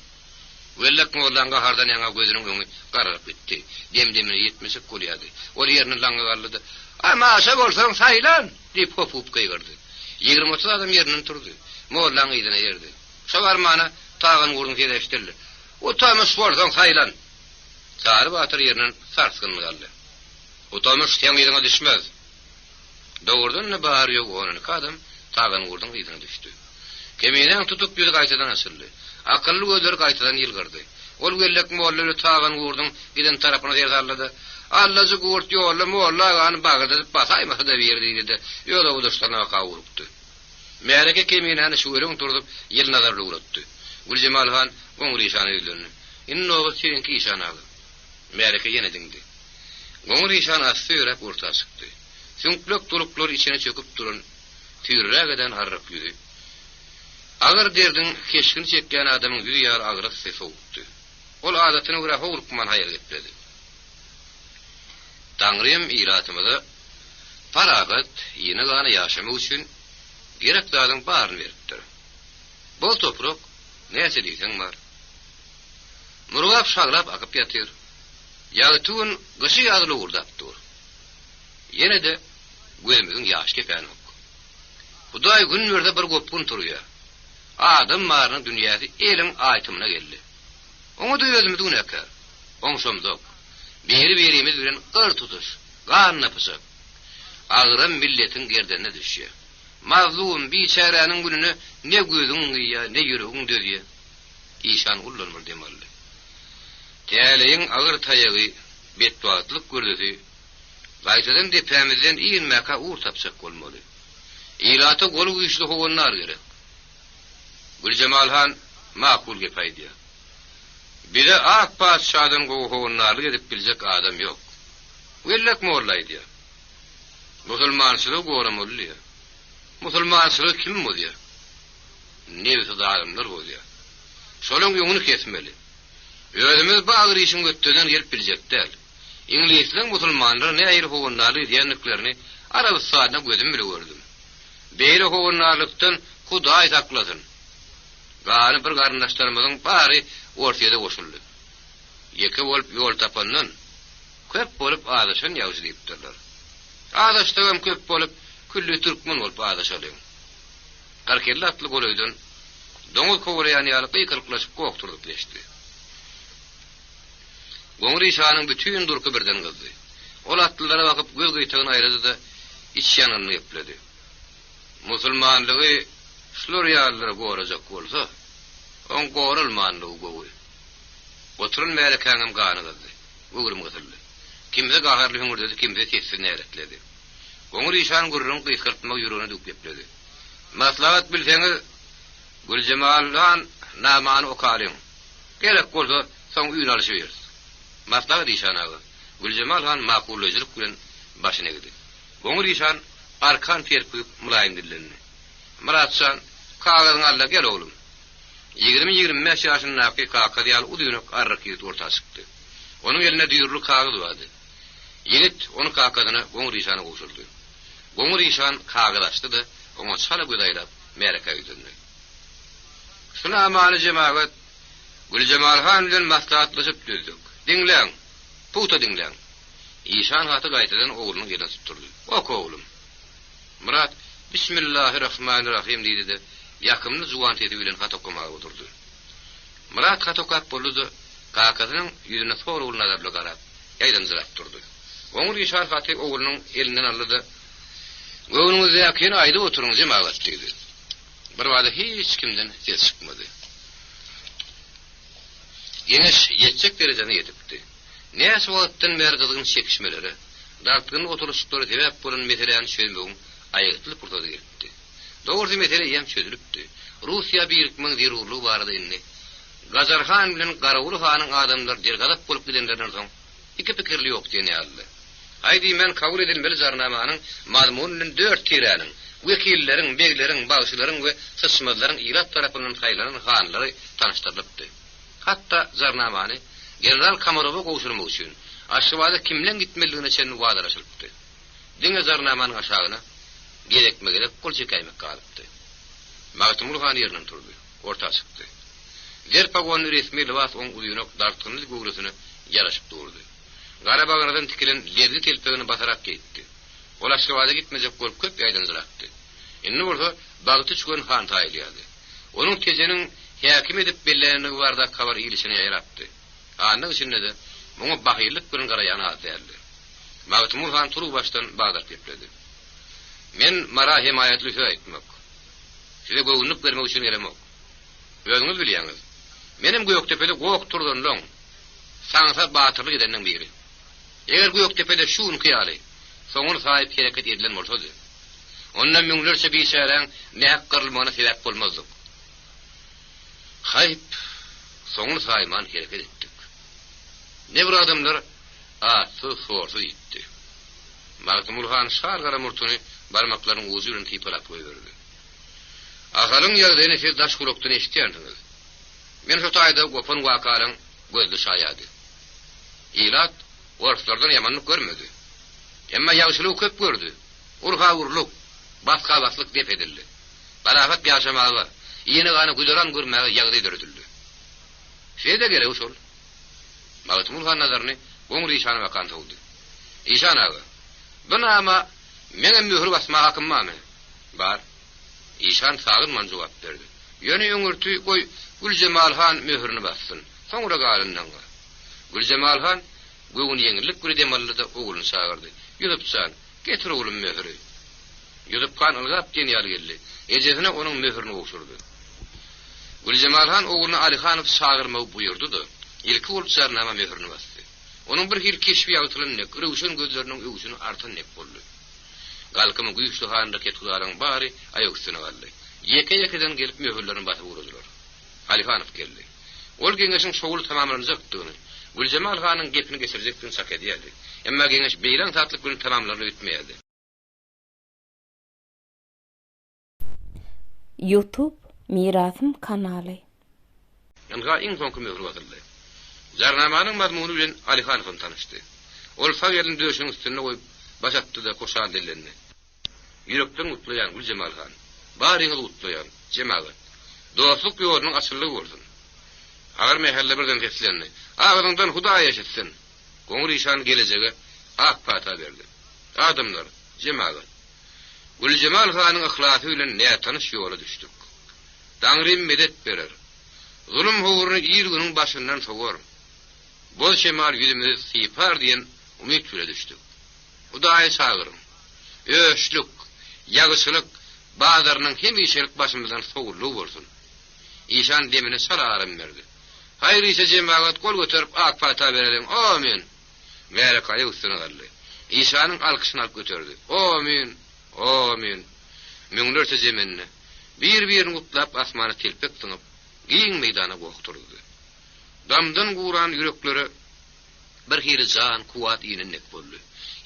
Wellek mollaň gahardan ýaňa gözüniň öňü gararyp gitdi. Demdemine ýetmesek bolýardy. Ol ýerine laňa garlydy. Ama aşa bolsaň saýlan diýip hopup gýgyrdy. 20-30 adam ýerinden turdy. Mollaň ýerine ýerdi. Şawarmana tagyn gurdyň sereşdirdi. O taýmy spordan saýlan. Sary batyr ýerinden sarsgyn galdy. O taýmy şeň ýerine düşmez. Dogurdan ne bar ýok onuň kadam tagyn gurdyň ýerine düşdi. Keminen tutup ýüzü gaýtadan asyldy. Akylly gözleri gaýtadan ýylgyrdy. Ol wellek mollary tagyn gurdyň giden tarapyna ýerlady. Allazy gurt ýoly molla gany bagyrda basaýmasa da berdi dedi. Ýola uduştana gawurupdy. Meýereke keminen şu ýereň turdup ýyl nazarly uratdy. Gülcemal Han goňry işany ýyldyny. Inno seňki işanagy. Meýereke ýene diňdi. Goňry işan asýrap orta çykdy. Süňklek tuluklar içine çöküp duran tüýrägeden harrak ýüri. Agar derdiň keşkin çekýän adamyň ýüri ýar agrak ses owutdy. Ol adatyna görä howrukman haýar etdi. Tanrym iratymyda paragat ýene gana ýaşamak üçin gerek zadyň baryny beripdir. Bol toprak näse diýsen bar. Murgap şaglap akyp ýatyr. Ýagtyn gysy ýadyly urdapdyr. Ýene de gözümiň ýaş kepen ok. Hudaý günlerde bir gopun turýar. Adam marynyň dünýäsi eliň aýtymyna geldi. Oňa da özümi dünäkär. Oňşomzok. Berimiz bilen qır tutuş, gan napysyp. Agyram milletin gerdenine düşýär. Mazlum biçaräniň gününe ne gözüň ýa ne ýüregiň döýýär. İşan ullanmır demelli. Täleýiň agyr taýagy betbatlyk gördüdi. Gaýtadan depämizden iýinmäkä uğur tapsak bolmaly. Ýylata gol güýçli howanlar gerek. Gülcemal Han makul gepaýdy. Bire ak paşadan goýanlar edip biljek adam ýok. Wellek mollaýdy. Musulmançylyk goramolly. Musulmançylyk kim bolýa? Newse adamlar bolýa. Şolaň ýoňuny kesmeli. Özümiz bagry işin götürden gelip biljekdir. İnglisleň musulmanlar näýir howanlar diýenliklerini Arabistana gözüm bilen gördüm. Beýle howanlarlykdan Hudaý saklasyn. Gany bir garyndaşlarymyzyň bary ortaýa goşuldy. Ýeke bolup ýol tapandan köp bolup adaşan ýagy diýipdirler. Adaşdagam köp bolup külli türkmen bolup adaşalyň. Karkelli atlı golöydün doňuz kowraýan ýaly gykyryklaşyp gokturdyp geçdi. Goňur işanyň bütün durky birden gızdy. Ol atlylara bakyp göz gytagyny aýrady da iç ýanyny ýepledi. Musulmanlygy şular ýalylara gorajak bolsa, on gorulmanlygy gowy. Oturun mälekäňem ganydy. Gurym gysyldy. Kimde gaharly hüngür dedi, kimde tesir näretledi. Goňur işan gurrun gykyrtmak ýüregine dük ýepledi. Maslahat bilseňiz, Güljemalhan namany okalyň. Gerek bolsa soň üýüne alyşyber. Maslahat işanagy. Güljemalhan makullyjylyk bilen başyna gidi. Goňur işan arkan terpip mulaýym dillenni. Muratşan kagazyň alla gel oglum. 20-25 ýaşyndaky kakadýal udynyk arrakyt orta çykdy. Onuň eline düýürlü kagaz bardy. Ýigit onu kakadyna Goňur işana goşuldy. Goňur işan kagaz açdy da oňa çala gödaýlap mereka ýüzündi. Şuna jemaat Güljemalhan bilen maslahatlaşyp düzdük. Dinleň, puta dinleň. İşan haty gaýtadan oglunyň ýerine tutturdy. Ok oglum. Murat Bismillahirrahmanirrahim diýdi de ýakymly juwan tedi bilen hat okumaga oturdy. Murat hat okap boldy, kakazynyň ýüzüne sorul nazarly garap, ýaýdan zırap durdy. Goňur işan haty oglunyň elinden aldy. Göwnüňizde ýakyny aýda oturuň jemaat diýdi. Bir wada hiç kimden ses çykmady. Ýeňiş ýetjek derejene ýetipdi. Näse wagtdan beri gyzygyň çekişmeleri, dartgyny oturuşlary sebäp bolan meseleni çözmegin aýytly purtada girdi. Dogry mesele ýem çözülipdi. Russiýa birikmiň zerurly barada indi. Gazarhan bilen Garawul hanyň adamlar dergazap bolup gidenlerden soň iki pikirli ýok diýenýärdi. Haýdy men kabul edilmeli jarnamanyň mazmunyny 4 tiranyň wekillerin, begleriň, bagşylaryň we sysmazlaryň ilat tarapyndan saýlanan hanlary tanyşdyrylypdy. Hatta jarnamany General Kamarowa goşurmak üçin aşywada kimlen gitmeligine çen wagdaraşylypdy. Diňe jarnamanyň aşagyna gerekmegele kol çekäýmek galypdy. Magtymul han ýerinden turdy, orta çykdy. Zerpagon resmi libas oň uýunak dartgyny gowrusyny ýaraşyp durdy. Garabagaradan tikilen lerli telpegini basarak gitti. Ol aşywada gitmejek bolup köp ýaýdan zyrakdy. Indi bolsa bagty çykan han taýylýady. Onuň tejeniň häkim edip bellerini barda kabar ýylşyny ýaýratdy. Anyň içinde de muňa bahyrlyk bilen garaýan adärdi. Magtymul han turup başdan bagdar kepledi. Men mara himayatly söz aýtmak. Şeýle göwnük bermek üçin gelemok. Özüňiz bilýäňiz. Menim Göktepede gok turdan loň saňsa batyrlyk edenden biri. Eger Göktepede şuň kyýaly, soňur saýyp hereket edilen bolsa-da, ondan müňlerçe biçäreň näk gyrylmagyna sebäp bolmazdyk. Haýp soňur saýman hereket etdik. Ne bir adamlar sorsy ýitdi. Magtymul han şargara murtuny barmaklaryň uzy bilen typalap goýberdi. Ahalyň ýagdaýyny siz daş kulakdan eşitýändiňiz. Men şu taýda gopan wakalyň gözli şaýady. Ilat oruslardan ýamanlyk görmedi. Emma ýagşylyk köp gördü. Urha urluk, baska baslyk dep edildi. Barafat ýaşamagy, ýene gany güzeran görmäge ýagdaý döredildi. Şeýde gerek uşol. Magtymul han nazaryny Goňur işana bakan tawdy. İşan aga, buna ama mene mühür basma hakym barmy? Bar. İşan sagynman jogap berdi. Ýöne öňürtü goý Güljemalhan mühürni bassyn. Soňra galyndan. Güljemalhan göwün ýeňillik göre demallyda da ogluny çağırdy. Ýüzüpçan, getir oglum mühüri. Ýüzüpkan algap diýýär geldi. Ejesine onuň mühürni goşurdy. Güljemalhan ogluny Alihanow çağırmagy buyurdy da, ilki bolup jarnama mühürni bastı. Onuň bir hil keşfi ýagytylyny, gürüşün gözleriniň öwsüni artan nep boldy. Galkymy güýçli handaky tutularyň bary aýak üstüne galdy. Ýeke-ýekeden gelip möhürlerini basyp urdular. Alihanow geldi. Ol geňeşiň şoguly tamamlanjakdygyny, Güljemalhanyň gepini geçirecekdigini şak edýärdi. Emma geňeş beýlan tatlyk bilen tamamlanyp bitmeýärdi. YouTube Mirasym kanaly. Ýa-ni iň soňky möhür basyldy. Jarnamanyň mazmuny bilen Alihanow tanyşdy. Ol faýerliň döşüň üstüne goýup başatdy da koşan dillenni. Ýürekden utlaýan Güljemalhan, baryňyz utlaýan jemaat. Dostluk ýolunyň açylygy bolsun. Agar mehalle birden teslenni, ağzından Huda ýaşatsyn. Goňur işan gelejegi ak pata berdi. Adamlar, jemaat. Gülcemal Hanyň ihlasy bilen näme tanış ýola düşdik. Daňrym medet berer. Zulüm howuryny ýyl günüň başyndan sowar. Bol şemal ýüzümizi sypar diýen umyt bilen düşdik. Udaý sagyrym. Öşlük, ýagyşylyk bazarynyň hem işelik başymyzdan sowurly bolsun. İşan demine salarym berdi. Hayır ise cemaat kol götürüp ak fata verelim. Amin. Mere kayı üstüne galli. İsa'nın alkışını alıp götürdü. Amin. Amin. Münglerse zeminine. Bir kutlap asmanı telpek tıngıp giyin meydana kokturdu. Damdan kuran yürekleri bir hiri can, kuvat ininnek bollu.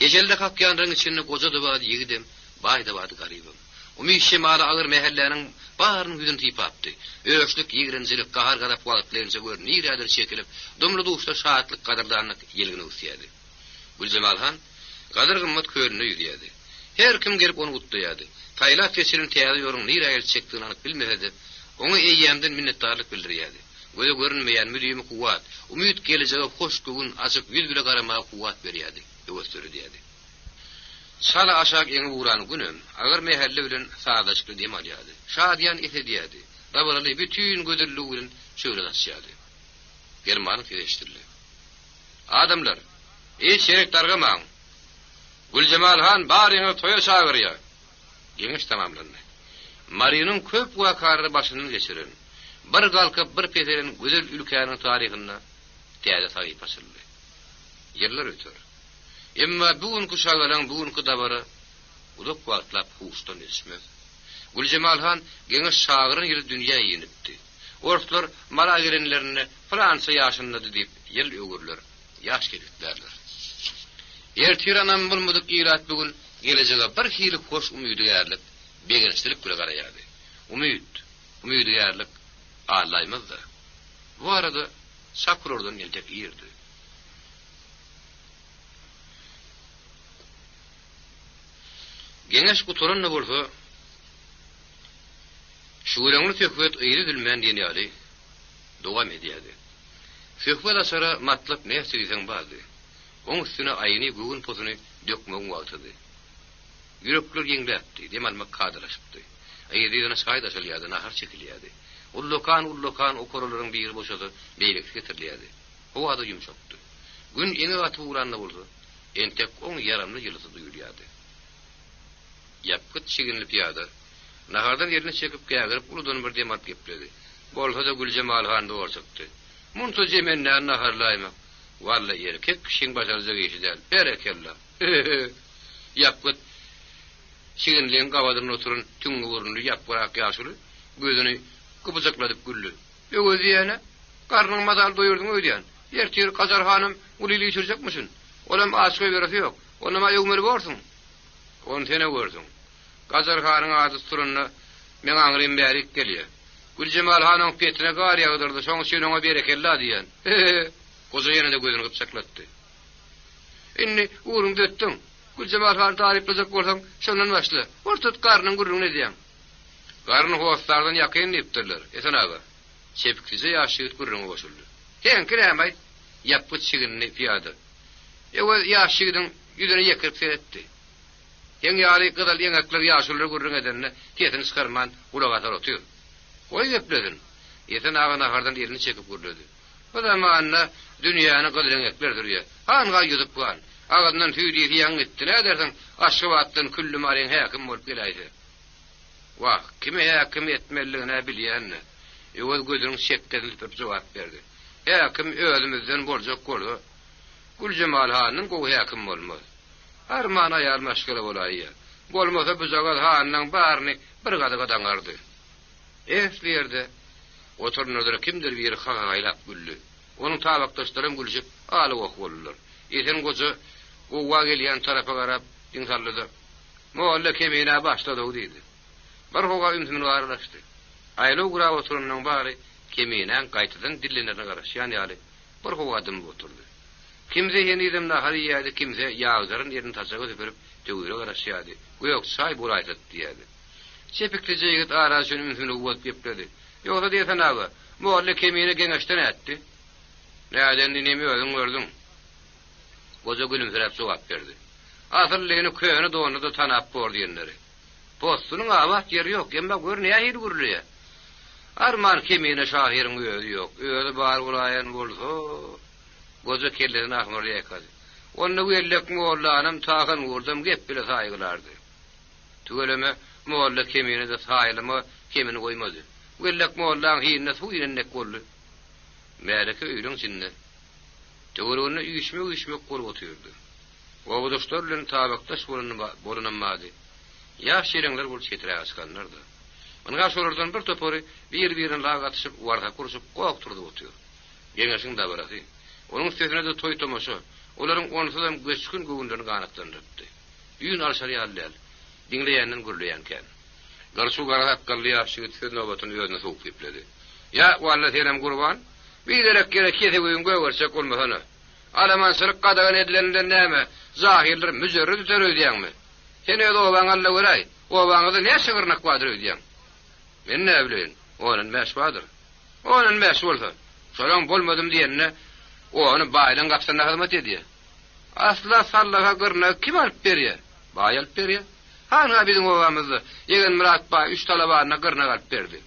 Ecelde kakyanrın içinde koca dıvadı yigidim, bay dıvadı garibim. Umi şemali ağır mehellerinin bağırın yüzünü tipaptı. Öşlük, yigrincilik, kahar kadar vaatlarınca görün, iradır çekilip, dumlu duşta şahatlık kadardanlık yelgini usiyadi. Gülcemal Han, kadar gımmat körünü yürüyadi. Her kim gelip onu kutluyadı. Taylat geçirin teyadi yorun, nirayel çektiğini anık bilmedi. Onu eyyemden minnettarlık bildiriyadi. Göze görünmeyen müdüğümü kuvat, umut geleceğe hoş gügün açık yüz bile karamaya kuvat veriyadi. Göstörü diyadi. Sala aşak eni vuran günüm, agar mehalle bilen sadaşkı demal ýady. Şadiyan ete diýadi. Dabaraly bütün gödürlüğü bilen şöyle açýady. Germany tereşdirdi. Adamlar, şerek targamaň. Gülcemal Han baryňy toýa çagyrýar. Geňiş tamamlandy. Marynyň köp wakarly başynyň geçiren, bir galkyp bir peterin güzel ülkäniň taryhyna täze taýyp açyldy. Ýyllar öter. Emma bugünkü şagalan bugünkü dabara uluk wagtlap hustan esmez. Gülcemal Han geňiş şagyryn ýyly dünýä ýenipdi. Ortlar mara gerenlerini Fransa ýaşyndy diýip ýyl öwürler, ýaş gelipdirler. Ertiranam bulmadyk ýylat bugün gelejege bir hili hoş umydygarlyk, begençilik bilen garaýady. Umydygarlyk ağlaýmazdy. Bu arada Sakurordan eltek ýerdi. Geňeş guturan ne bolsa, şuýraňly töhbet eýri dilmän diýýärdi. Dowam edýärdi. Töhbet aşara matlap näse diýsen bardy. Oň üstüne aýyny bugün pozuny dökmek wagtydy. Yürekler ýeňläpdi, demalmak kadylaşypdy. Eýriňe saýda çalýardy, nahar çekilýärdi. Ullokan okoralaryň biri boşady, beýlik getirilýärdi. Howa da ýumşapdy. Gün ene aty uranna boldy. Entek oň yaramly ýylysy duýulýardy. Yapkıt çiginlip ýady. Nahardan ýerine çekip gägirip uludan bir demat gepledi. Bolsa da Gülcemal Han dowar çykdy. Munsa jemenden naharlaýmak. Wallahi erkek kişiň başarjak işi däl. Berekella. Yapkıt çiginliň gawadyna oturan tüňe görünýär yaprak ýaşuly. Gözüni kıpızakladyp güldü. Öwüzi ýene garnyň madal doýurdyň öýdýän. Ertir Kazar hanım ulily içirjekmisin? Olam aşky beresi ýok. Onama ýögmeli bolsun. On sene gördüm. Kazar hanın adı turunna men aňrym bärik gelýär. Gülcemal Hanyň petine gar ýagdyrdy, şoň üçin ona berekella diýen. Goza ýene de gözüni gypsaklatdy. Inni uruň dötdüm. Gülcemal Han taryplajak bolsaň, şondan başla. Ortat garnyň gurruna diýen. Garny howaslardan ýakyn diýipdirler. Esen aga. Çepkize ýaşyt gurruna boşuldy. Hen kirämay ýapyt çiginni piýady. Ewa ýaşydyň ýüzüne ýekirip seretdi. Ýeňi ýaly gyzal ýeňekler ýaşulary gurrun edenne tetini çykarman ulagatar otýar. Oý gepledin. Ýeten aga nahardan ýerini çekip gurlady. Bu da manna dünýäni gyzal ýeňeklerdir ýa. Hanga ýyzyp bolan. Agandan tüýdi ýaň etdi. Nädersiň? Aşgabatdan küllü maryň häkim bolup gelýär. Wah, kime häkim etmeligine bilýänni. Ýöwel gözüniň şekkedilip jogap berdi. Häkim özümizden boljak boldy. Gülcemal Hanyň gowy häkim bolmaz. Arman ayar meşgule bolayya. Bolmasa bu zagat Hanyň baryny bir gada daňardy. Esliýerde oturnadyr kimdir bir hagaýlap güldü. Onuň tabakdaşlarym gülüşip alyp okboldylar. Ýeten goja gowa gelýän tarafa garap diňsallady. Molla kemine başlady diýdi. Bir hoga ümsüni garlaşdy. Aýly gura oturanyň bary keminen gaýtadan dillerine garaşýan ýaly bir hoga adam oturdy. Kimse yenidem nahary ýady, kimse ýagdaryn ýerini taşaga öperip töwüre garaşýady. Goýok çay buraýdyk diýdi. Çepikli jigit araşyny ümsüni bolup gepledi. Ýogsa diýsen aga, molla kemine geňeşden etdi. Näden nemi özüň gördüň? Goja gülümserip jogap berdi. Asyllygyny köýüni donu da tanap bor diýenleri. Postunun avat yeri yok. Emma gör ne ahir gurluya. Arman kemine şahirin özü yok. Özü bar ulayan bolsa, gözü kellerin ahmar yakadı. Onu gellek moğullanım tağın vurdum gep bile saygılardı. Tügeleme moğulla kemine de sayılımı kemini koymadı. Gellek moğullan hiyinne su inennek gollu. Meleke öylün sinne. Tügelene üyüşme kol otuyordu. O buduşlarların tabaktaş bolunanmadı. Yaş şerenler bol çetire askanlardı. Onga şolordan bir topori bir-birin lağa atışıp warga kuruşup qoqturdu otuyor. Geňeşiň da barasy. Onun üstüne de toy tomaşa. Olaryň onsudan göçkün göwünlerini ganatlandyrdy. Ýün alşary allal. Dinleýänden gürleýänken. Garşu gara hakkaly ýaşygy tüýün nobatyny ýöne soňup gepledi. Ya walla senem gurban. Biderek gerek kete göýün göwersek bolmasana. Alamansyrık gadagan edilenden näme? Zahirler müjerrid üter öýdýäňmi? Sen öýde obaň alla göräý. Obaňyzy ne şygyrnak badyr öýdýäň? Men ne bilen? Onun meşwadyr. Onun meşwulsa. Şolaň bolmadım diýenne, onu baýdan gapsana hyzmat edýär. Asla sallaha gyrna kim alyp berýär? Baý alyp berýär. Hana biziň obamyzdy. Ýegen Murat baý 3 talabagyna gyrna alyp berdi.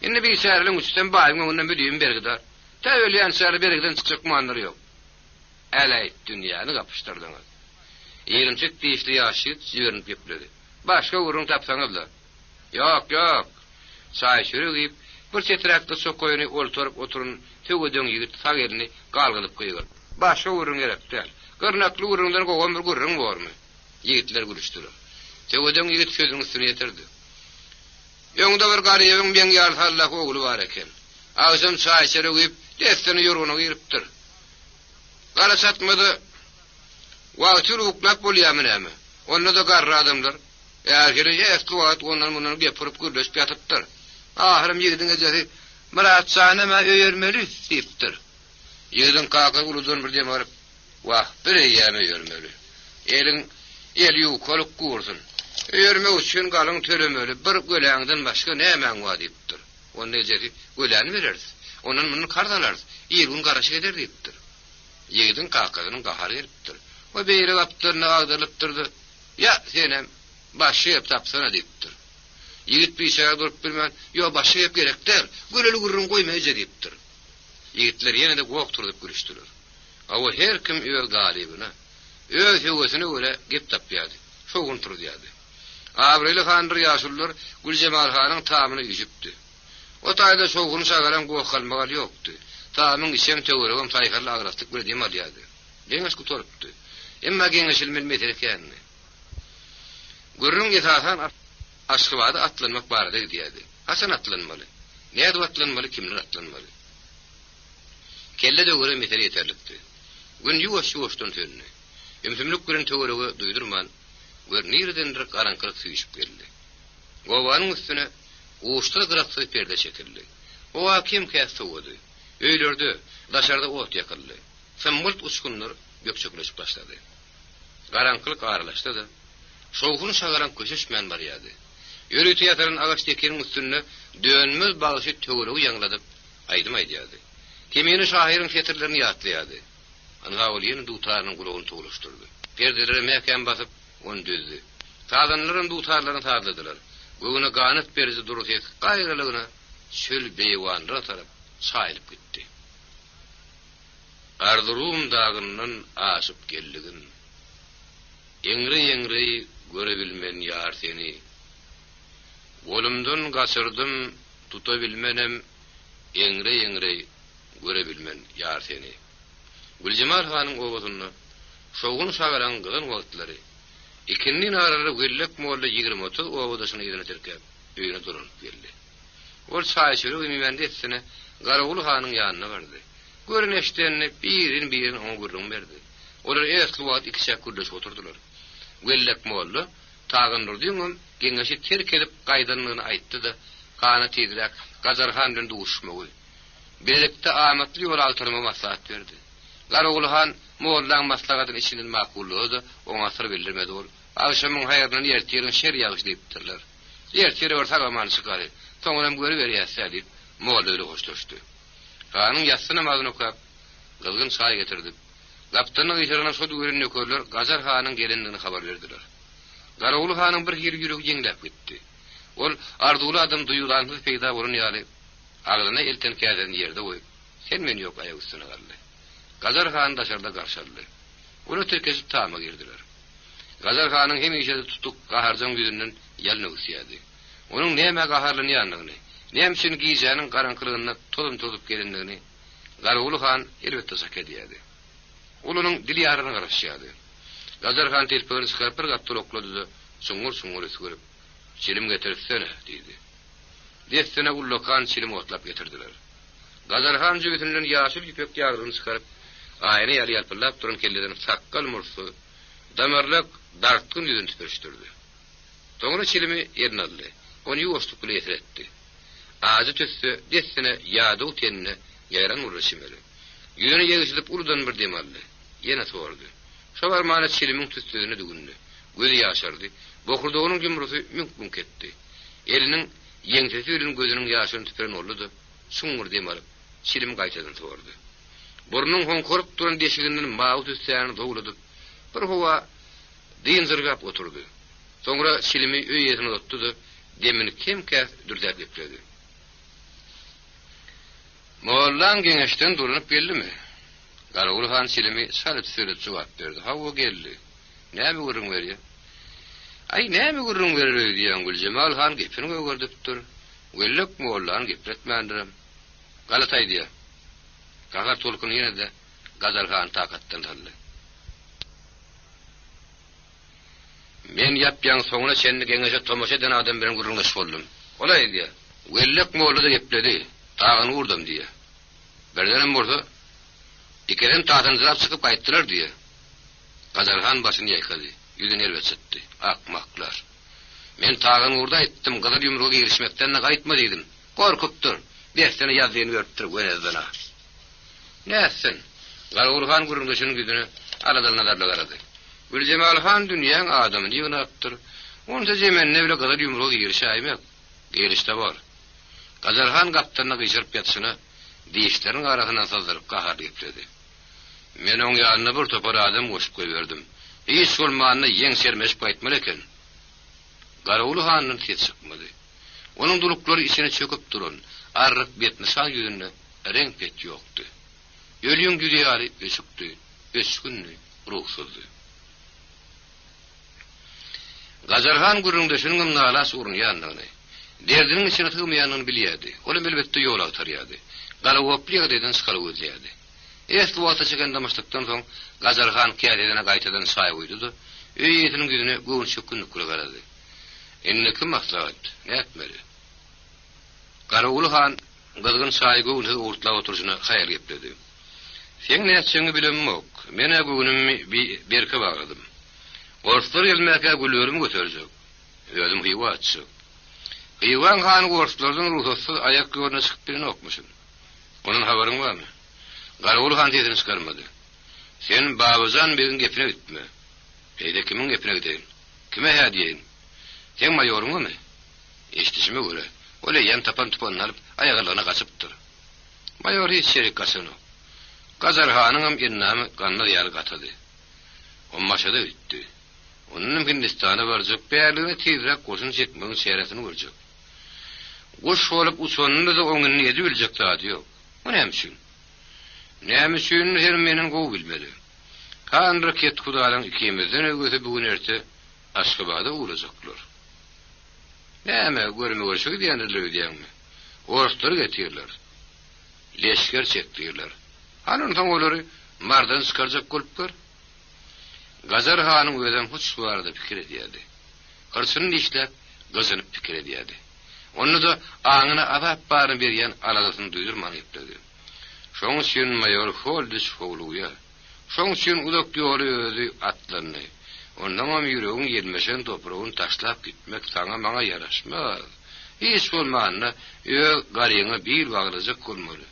Indi bir şäherliň üçden baýyň ondan bilýän bergidar. Täwelýän şäher bergiden çykmandyr ýok. Äläý dünýäni gapyşdyrdyňyz. Ýerimçik diýişli ýaşyt ýörünip gepledi. Başga urun tapsaňyzlar. Ýok. Çay şürügip bir çetrekde sokoyuny olturup oturun tögödüň ýigit sag elini galgylyp goýýar. Başga urun gerek däl. Gyrnakly urundan gowan bir gurrun bormy? Ýigitler gülüşdiler. Tögödüň ýigit sözüň üstüne ýetirdi. Ýöňde bir garybyň ben ýar Allah ogly bar eken. Ağzym çay şürügip destini ýuruny giripdir. Gara satmady. Wagtyl uklap bolýarmy näme? Onda da garry adamlar. Ägeri eski wagt ondan mundan gepirip gürleşip ýatypdyr. Ahyrym ýigdiň ejeri Murat sanama öýermeli diýipdir. Ýigdiň kaka uludan bir dem aryp, "Wah, bir ýeme öýermeli. El ýukalyk gursun. Öýermek üçin galyň tölemeli. Bir göläňden başga nämen wa" diýipdir. Onda ejeri göläni bereriz. Onuň muny kardalarys. Ýergün garaşy eder diýipdir. Ýigdiň kakasynyň gahary gelipdir. O beýle gapdyryny agdalypdyrdy. "Ya senem başyp tapsana" diýipdir. Ýigit bir şeýle durup bilmän, "Yo, başyp gerekdir. Göleli gurrun goýmaýja" diýipdir. Ýigitler ýene de gokturdyp gülüşdiler. Awa her kim öz galybyna, öz höwesine göre gep tapýardy. Şogun turýardy. Abreli handyr ýaşullar Güljemal hanyň tamyny ýüzüpdi. O taýda şogun şagaran gokalmagal ýokdy. Tamyň işem töweregem taýharly agrastyk bir dem alýardy. Deňeş guturupdy. Emma geňeşilmeli meselekärni. Gurrun esasan aşkybady atlanmak barada diýdi. Hasan atlanmaly. Näde atlanmaly, kimler atlanmaly? Kelle de göre mesele ýeterlikdi. Gün ýuwaş-ýuwaşdan tönni. Ümsümlik bilen töweregi duýdurman, gör nirdendir garankylyk süýüşip geldi. Gowanyň üstüne uçta gıraksa perde çekildi. O hakim käsdi oldu. Öýlerde, daşarda ot ýakyldy. Sembult uçkunlar gökçekleşip başlady. Garankylyk aralaşdy da şowgun şagaran köşeşmän barýady. Ýörü teatryn agaç tekeriň üstüne dönmez bagyşy töweregi ýangladyp aýdym aýdýady. Kemini şahirin fetirlerini ýatlaýady. Anga olýan dutarynyň gulagyny tuguluşdurdy. Perdelere mehkem basyp onu düzdü. Tadanlaryň dutarlaryny tadladylar. Göwüne ganyt berzi durusy gaýrylygyna çöl beýwanra tarap çaýlyp gitdi. Ardurum dagynyň aşyp geldigin. Eňre görebilmen ýar seni. Bolumdan gaçyrdım tutabilmenem. Eňre görebilmen ýar seni. Güljemal hanyň owazyny şowgun şagaran gylan wagtlary ikindi arary gellek molla 20-30 owadaşyny ýerine terkep öýüne durup geldi. Ol çaýçyly ümümende etsene Garagul hanyň ýanyna bardy. Görneşdenni birin oň gurrun berdi. Olar eski wagt iki şäkürleş oturdular. Gellek molla tagyndyrdym geňeşi terkelip gaýdanlygyny aýtdy da gana tiýdirek Gazarhandan duşmagy. Berekde amatly ýol altyrma maslahat berdi. Garagul han mollaň maslahatyny içiniň makullygy oňa syr bildirmedi ol. Agşamyň haýyryny ýertirin şer ýagyş diýipdirler. Ýertiri bir tagamany çykary. Soňram göre berýärse diýip molla öyle hoşlaşdy. Hanyň ýasyny magyny okap gylgyn çaý getirdi. Gaptanyň ýerine şol görünýän nökerler Gazar hanyň gelendigini habar berdiler. Garawul hanyň bir hir ýüregi ýeňläp gitdi. Ol arzuly adam duýulansyz peýda bolan ýaly agyna elten käden ýerde goýup, sen meni ýok aýak üstüne galdy. Gazar han daşarda garşaldy. Onu terkesip tama girdiler. Gazar hanyň hemişe tutuk gaharjan ýüzünden ýalny ýaly. Onuň näme gaharlyny ýanlygyny, näme giýjäniň garaňkylygyna tozup gelendigini Garawul han elbetde saket ýady. Olunyň dili ýaryna garaşýady. Gazar han telefonu çykaryp bir gapdy oklady, suňur ösgürip, "Çilim getirsene" diýdi. Destene ullokan çilim otlap getirdiler. Gazar han jügütünden ýaşyl ýüpek ýaryny çykaryp, aýyny ýalyp duran kelleden sakkal mursy, damarlak dartkyn ýüzüni tüpürüşdirdi. Soňra çilimi ýerine aldy. Onu ýuwuşdyk bilen ýetiretdi. Azy tüssü destene ýady utenne ýaran uruşymary. Ýüzüne ýegişilip uludan bir dem aldy. Ýene sordy. Şobar mana çilimiň tüssüni dügünli. Gözi ýaşardy. Bokurda onuň gümrüsü mümkün ketdi. Eliniň ýeňsesi bilen gözüniň ýaşyny tüpüren oldy. Suňur dem alyp çilim gaýtadan sordy. Burnuň honkorup duran deşiginden mawy tüssäni dowladyp bir howa diýinzirgap oturdy. Soňra çilimi öýesine tutdy, demini kemkäs dürdäp getirdi. Mollan geňeşden durup geldimi? Garawul han çilimi salyp söýlep jogap berdi. "Hawa geldi. Näme gurrun berýär?" "Ay, näme gurrun berýär?" diýen Güljemal han gepini gördüpdir. "Wellek mollan gepretmändirim." Galatay diýär. Gagar tolkun ýene de Gazar han takatdan aldy. "Men ýapýan soňuna seni geňeşe tomoşa eden adam bilen gurrunlaşyp boldum." "Olay" diýär. "Wellek mollada gepledi. Tagyny gurdum" diýär. "Berdenem bolsa, ikeden taýdanjylar çykyp gaýtdylar" diýär. Gazar han başyny ýaýkady, ýüzüne elbet çykdy. "Akmaklar. Men tagyny gurda etdim, Gazar ýumrugy girişmekden gaýtma diýdim. Korkupdyr. Beştene ýazyny görüpdir wenezden." "Näsin?" Garawul han gurrundaşynyň ýüzüne aradan nazarla garady. Güljemal han dünýäň adamyny ýygnapdyr. Onça jemenne bile Gazar ýumrugy girişäýmek. Girişde bar. Gazar han gaptana gyşyryp ýatsyna diýişleriň arasyna saldyryp gahar gepledi. "Men oň ýanyna bir topar adam goşup goýberdim. Hiç bolmanyny ýeň sermeşip gaýtmaly eken." Garawul hanyň ses çykmady. Onuň duluklary içine çöküp duran, arryk betini sağ ýüzünde renk pet ýokdy. Ýölüň güýýäri ösükdi, öskünli, ruhsuzdy. Gazar han gurrundaşynyň nalas urun ýanlygyny, derdiniň içine tygmaýanyny bilýärdi. Olam elbetde ýol agtarýardy. Galawaplygydan çykaryp özlýärdi. Esli wagta çekende başlykdan soň Gazar han kädedine gaýtadan saý goýdy. Öýetiniň ýüzüne gowy çökünlik gurarady. "Enne kim maslahat? Näetmeli?" Garawul han gızgın saý gowy urtlap oturşyna haýal gepledi. "Sen näçeňi bilemok. Men öňümmi berke bagladym. Gorslar gelmäke gülörüm göterjek. Özüm hyýwatçy. Hyýwan han gorslardan ruhsatsız aýak ýoluna çykyp bilen okmuşum. Onuň habaryň barmy?" Garawul han diýeni çykarmady. "Sen Babazan bilen gepine gitme. Eýde kimiň gepine gideyim? Kime hä diýeň? Sen maýoruňmy?" "Eşdişime göre, ole ýan tapan tupanny alyp aýagyna gaçypdyr." "Maýor hiç şerik gaçyny. Gazar hanyň hem ýernämi ganna ýaly gatady. O maşada gitdi. Onun Hindistana barjak, bäligine tezrek goşun çekmeň şeresini görjek. Goş bolup uçanyny da oňuny ýedi biljek zady ýok. O näme üçin her meniň gowy bilmeli. Han raket Hudaýyň ikimizden öňe bugün erte Aşgabatda ulajaklar. Näme görme görşük diýenler diýenmi? Oruslar getirler. Leşker çekdirler. Hanın taňolary mardan çykarjak bolupdyr. Gazar hanyň özüň hiç suwarda pikir edýärdi. Garşyny işläp, gözüni pikir edýärdi. Onu da aňyna azap bary berýän aladasyny duýdurman etdi. Şoň üçin maýor holdy şowluýa. Şoň üçin uzak ýoly özü atlandy. Ondan hem ýüregiň ýermeşen topragyny taşlap gitmek saňa maňa ýaraşmaz. Hiç bolmanyny garyňa bir baglyjak bolmaly.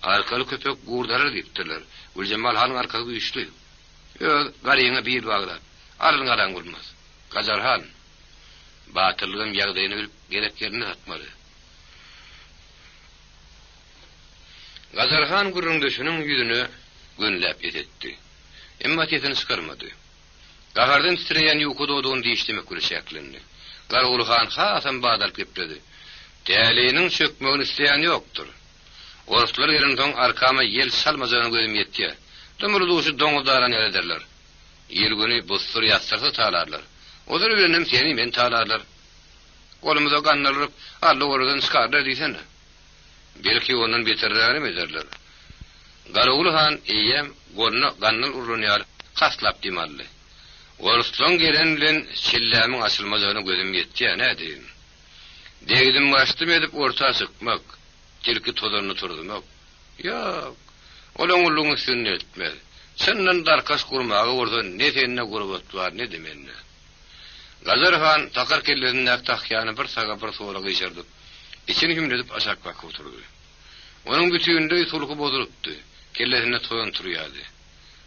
Arkaly köpek gurdarar diýipdiler. Güljemal hanyň arkasy güýçli. Garyňa bir baglap, arlyň aran bolmaz. Gazar han batyrlygyň ýagdaýyny bilip gerek ýerine atmaly. Gazar han gurrundaşynyň ýüzüne gönläp etdi. Emma tetini çykarmady. Gahardan titreyen ýuky dodugyny diýişdirmek gül şeklendi. Garagulhan hasan badal kepledi. Dälinin çökmegini isleýän ýokdur. Oruslar gelen soň arkama yel salmazany gözüm ýetdi. Dömürlüğü doňuzdaran ederler. Ýel güni bostur ýatsarsa talarlar. Odur bilenem seni men talarlar. Golumyza gannalyp Allah oradan çykarlar diýsen. Belki onuň beterrägini ederler. Garagulhan eýem goluna gannal urunýar, kaslap diýmaldy. Oruslan gelen bilen çillämiň açylmazyny gözüm ýetdi, nädin? Degdim başdym edip orta çykmak, tilki tozaryny turdumak. Ýok. Olaň ulluň üstüne etmez. Senden darkas kurmagy orda netenne gurup bar, ne demenne. Gazarhan takar kellerinde tahyany bir saga bir soğura geçirdi. İçini hümledip aşakmak oturdu. Onun bütünde sulku bozulupdy. Kellerine toyan turýardy.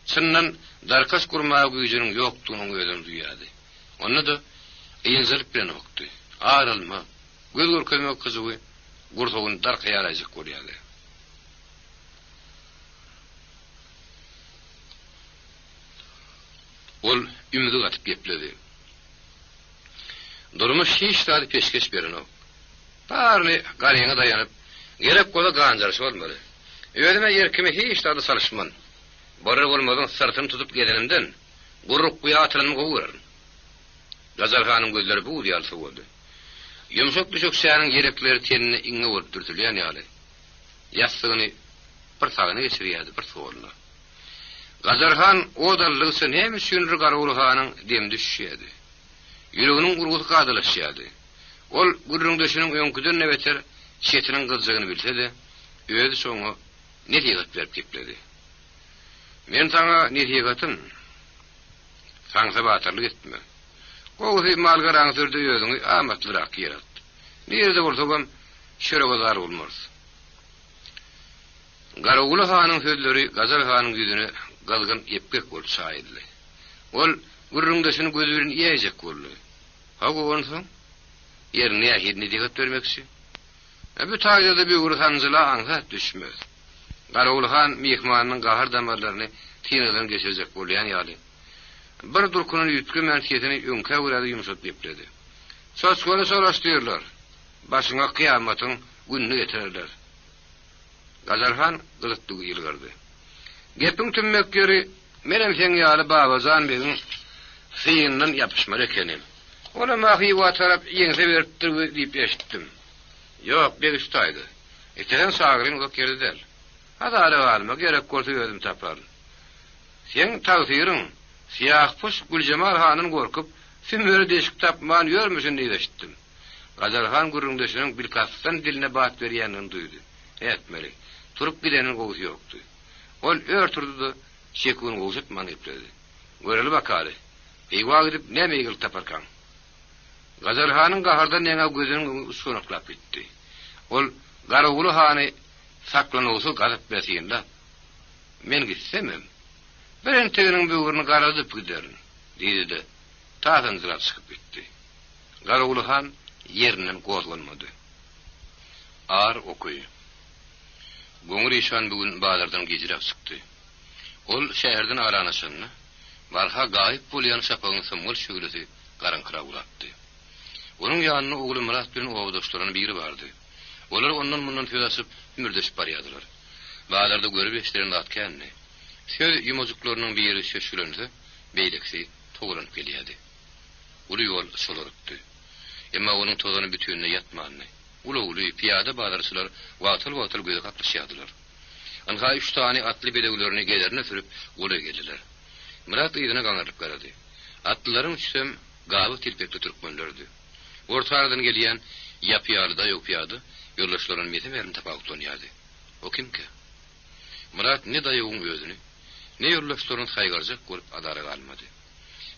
Senden darkas kurmagy güýjüniň ýokdugyny gözüm duýardy. Onu da ýenzirip bilen okdy. Aralma, göz görkemek kyzygy, gurtugyny darkyýaraýjak görýärdi. Ol ümidi gatyp gepledi. Durmuş hiç tadı peşkeş berin o. Barly garyňa daýanyp, gerek goda ganjarşy bolmaly. Öýdeme ýerkime hiç tadı salışman. Borar bolmadan sırtyny tutup gelenimden, gurruk guýa atylyny gowuraryn. Gazarhanyň gözleri bu ýalsa boldy. Ýumşak düşük şäheriň gerekleri tenine iňe bolup dürtülýän ýaly. Ýassygyny bir sagyny geçirýärdi, bir soğulna. Gazarhan odallygyny hem şünür Garagulhanyň dem düşýärdi. Ýüreginiň urguty gadylaşýardy. Ol gurrundaşynyň öňküden nebeter şetiniň gyzygyny bilse-de, öýdi soňa netiýet berip gepledi. Men taňa netiýetym, saňsa batyrlyk etme. Gowy malgaraň türde ýöňi amatlyrak ýerat. Nerede bolsam şerege zar bolmaz. Garagulhanyň sözleri Gazarhanyň ýüzüne galgyn epkek bolup çaýdy. Ol gurrundaşynyň gözlerini ýeýjek boldy. Hago onsoň ýerine ýahidni diýip bermekçi. Bu taýda bir urhanjyla aňa düşmez. Garagulhan mehmanynyň gahar damarlaryny tiňden geçirecek bolýan ýaly. Bir durkunyň ýütkü merkezini öňkä urady ýumşap gepledi. Söz soraşdyrlar. Başyňa kıyamatyň gününi getirerler. Gazarhan gyzytdygy ýylgyrdy. Gepiň tümmekleri menem sen ýaly babazan benim syýynyň ýapyşmaly ekenim. Ona mahy watarap ýeňse beripdir diýip eşitdim. Ýok, begiştaýdy. Eteren sagryň ol kerdiler. Hada alma gerek bolsa gözüm tapar. Sen tawsirin siyah puş Gülcemal hanyň gorkup, sen böyle deşik tapman ýörmüşin diýip eşitdim. Gazarhan gurrundaşynyň bilkasdan diline bat berýänini duýdy. Etmeli. Turup gidenin gowy ýokdy. Ol örtürdi de şekun goýjatman epledi. Göreli bakary. Eýwa gidip näme ýyl taparkan. Gazarhanyň gahardan näme gözüniň sunaklap bitdi. Ol Garagulhany saklanýarsy gazyp berýände. Men gitsemem. Biren teginiň böwürini garadyp giderin, diýdi de. Taýdan zırat çykyp bitdi. Garagulhan ýerinden gozlanmady. Ar okuy. Goňur işan bugün bazardan gejirek çykdy. Ol şäherden aranaşyny, barha gaýyp bolýan şapagyň symgol şöhlesi garankyra ulatdy. Onuň ýanyna ogly Murat bilen owdaşlarynyň biri bardy. Olar ondan mundan fedasyp mürdeşip barýardylar. Bazarda görüp eşlerini atkanny. Söz ýumajyklarynyň biri şeşülense, beýleksi toguranyp gelýärdi. Uly ýol solarypdy. Emma onuň tozany bütünine ýatmandy. Ulu piyada bazarçylar watyl göze kaplaşýardylar. Anha 3 tane atly bedewlerini gelerine sürüp gola geldiler. Murat ýygyna gaňaryp garady. Atlylaryň üçsem gawy tilpekli türkmenlerdi. Ortalardan gelýän ýapýaly da ýokýady, ýoldaşlaryň mezem erini tapap tonýardy. O kimke? Murat ne daýygyň özüni, ne ýoldaşlaryň haýgarjak görüp adara galmady.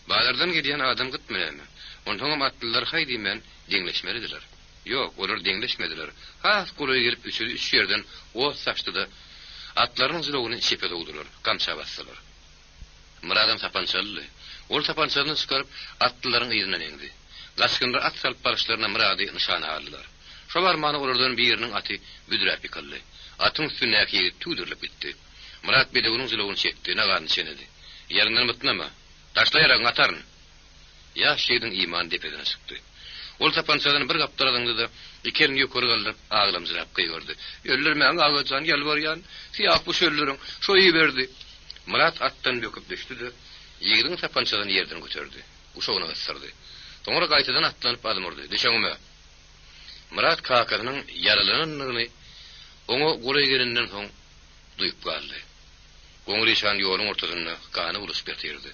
Bazardan gelýän adam gitmelerini, ondan atlylar haýdymen deňleşmelidiler. Yok, olar deňleşmediler. Has goloy gelip üç ýerden o saçdy da atlaryň zılogyny şepe dogdular, gamça basdylar. Muradym tapançaly. Ol tapançalyny çykaryp atlaryň ýerine eňdi. Gaçkynlar at salyp barışlaryna Murady nişana aldylar. Şolar many olardan biriniň aty büdräp ýykyldy. Atyň üstündäki tüdürlip bitdi. Murat bedewiniň zılogyny çekdi, nagany çenedi. Ýerinden mutnama. Taşlayarak atarın. Ya şeyden iman depedine çıktı. Ol tapançadan bir kaptaradan da ikerini yukarı kaldırıp ağlamızırap kıyırdı. Öller men ağacan gel var yan. Siyah bu şöllürün şoyu verdi. Murat attan böküp düştü de yigidin tapançadan yerden götürdü. Uşağına ısırdı. Sonra kaytadan atlanıp adım ordu. Deşeňime. Murat kakasının yaralananlığını onu golay gerinden soň duyup kaldı. Goňryşan ýoluň ortasynda gany ulus betirdi.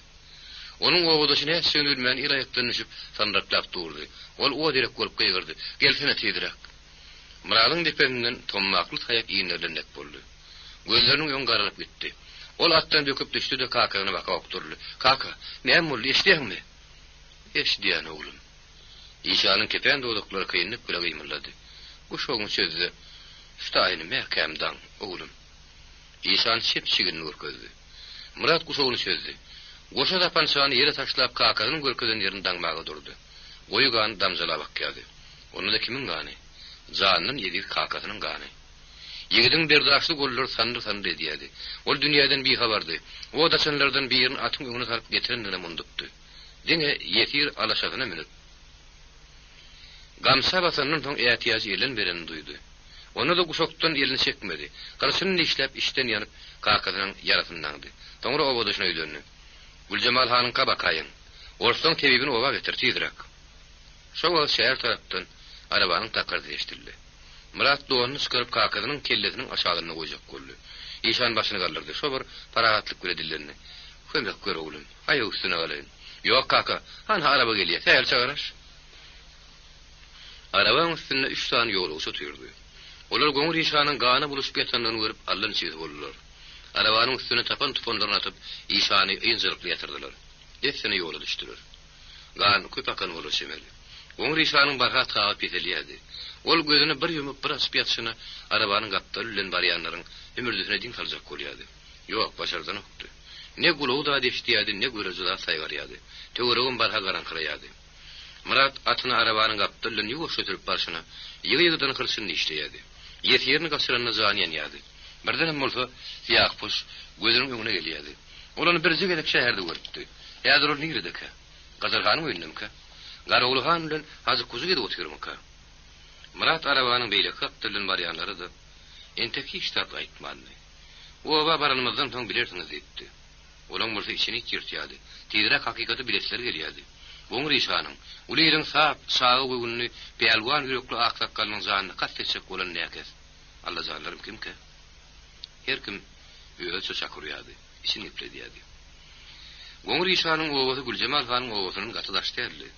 Onun owadyşyny häçsin bilmän ýaýakdan düşüp sandaklap durdy. Ol o direk bolup gygyrdy. Gelsene tiýdirek. Muralyň depeninden tommakly taýak iýnerlenip boldy. Gözleriniň ýoň garalyp gitdi. Ol atdan döküp düşdi de kakasyna bakap oturdy. Kaka, näme boldy, eşdiňmi? Eşdiýän oglum. İşanyň kepen doduklary kıynyp güle gymylady. Bu şoňun sözü "Ştaýny mähkemdan oglum." İşan şepçigini görkezdi. Murat kuşoğunu sözdi. Goşa tapançany ýere taşlap kakasynyň görkeden ýerini daňmaga durdy. Goýugan damjala bakýady. Onu da kimin gany? Janynyň ýedi kakasynyň gany. Ýigidin berdaşly gollar sandy edýärdi. Ol dünýäden bir habardy. O daşanlardan birini atyň öňüne saryp getirenine mundupdy. Diňe ýetir alaşagyna minip. Gamsa basanyň soň ätiýazy elen bereni duydy. Onu da kuşoktan elini çekmedi. Karşını işlep işten yanıp kakasynyň yarasyndandy. Toňra obadyşyna öýlendi. Gülcemal Han'ın kabakayın. Orson tebibini ova getirtiydrak. Şoňa şäher tarapdan arabanyň takardy eşdildi. Murat doğanını çıkarıp kakasynyň kellesiniň aşagyna goýjak boldy. İşan başyny galdyrdy. Şobar parahatlyk göredillerini. "Kömek gör oglum. Aýagy üstüne galyn." "Ýok kaka, han araba gelýär. Täýär çagaraş." Arabaň üstünde 3 tane ýolguçy oturdy. Olar goňur işanyň gany buluşup ýatanlygyny görüp allan çyzy boldular. Arabanyň üstüne tapan tuponlaryny atyp işany ýynjyrykly ýatyrdylar. Hepsini ýola düşdiler. Gan köpakan bolar şemeli. Goňur işanyň barhat gaýap ýetelýärdi. Ol gözüni bir ýumyp bir açyp ýatşyna arabanyň gapdary bilen barýanlaryň ömürdüsine diň kaljak bolýardy. Ýok, başardan okdy. Ne gulaw da deşdiýärdi, ne görüjüler saýgarýardy. Töweregin barha garankyrýardy. Murat atyny arabanyň gapdary bilen ýuwaş götürüp barşyna ýygy-ýygydan kyrşyny işleýärdi. Ýetýärni gaçyranyna zanýan ýady. Birden bolsa siyah puş gözüniň öňüne gelýärdi. Olany bir jigedek şäherde görüpdi. Ýa-da ol niredeka? Gazarhanyň öýündemkä? Garawulhan bilen hazyr kuzu gidip oturmaka. Murat arabanyň beýle kapdyrylan barýanlary da enteki iştap aýtmandy. Oba baranymyzdan soň bilersiňiz diýipdi. Olaň bolsa içini ýyrtýardy. Tiýdirek hakykata biletler gelýärdi. Goňur işanyň ulyň sağa göwünni peýalwan ýürekli aksakalnyň janyny gastetsek bolan näkes. Allah janlarym kimke? Her kim öýçe çakurýardy, işini ipledýärdi. Goňur işanyň owazy Gülcemal Hanyň owasynyň gatydaşdyrdy.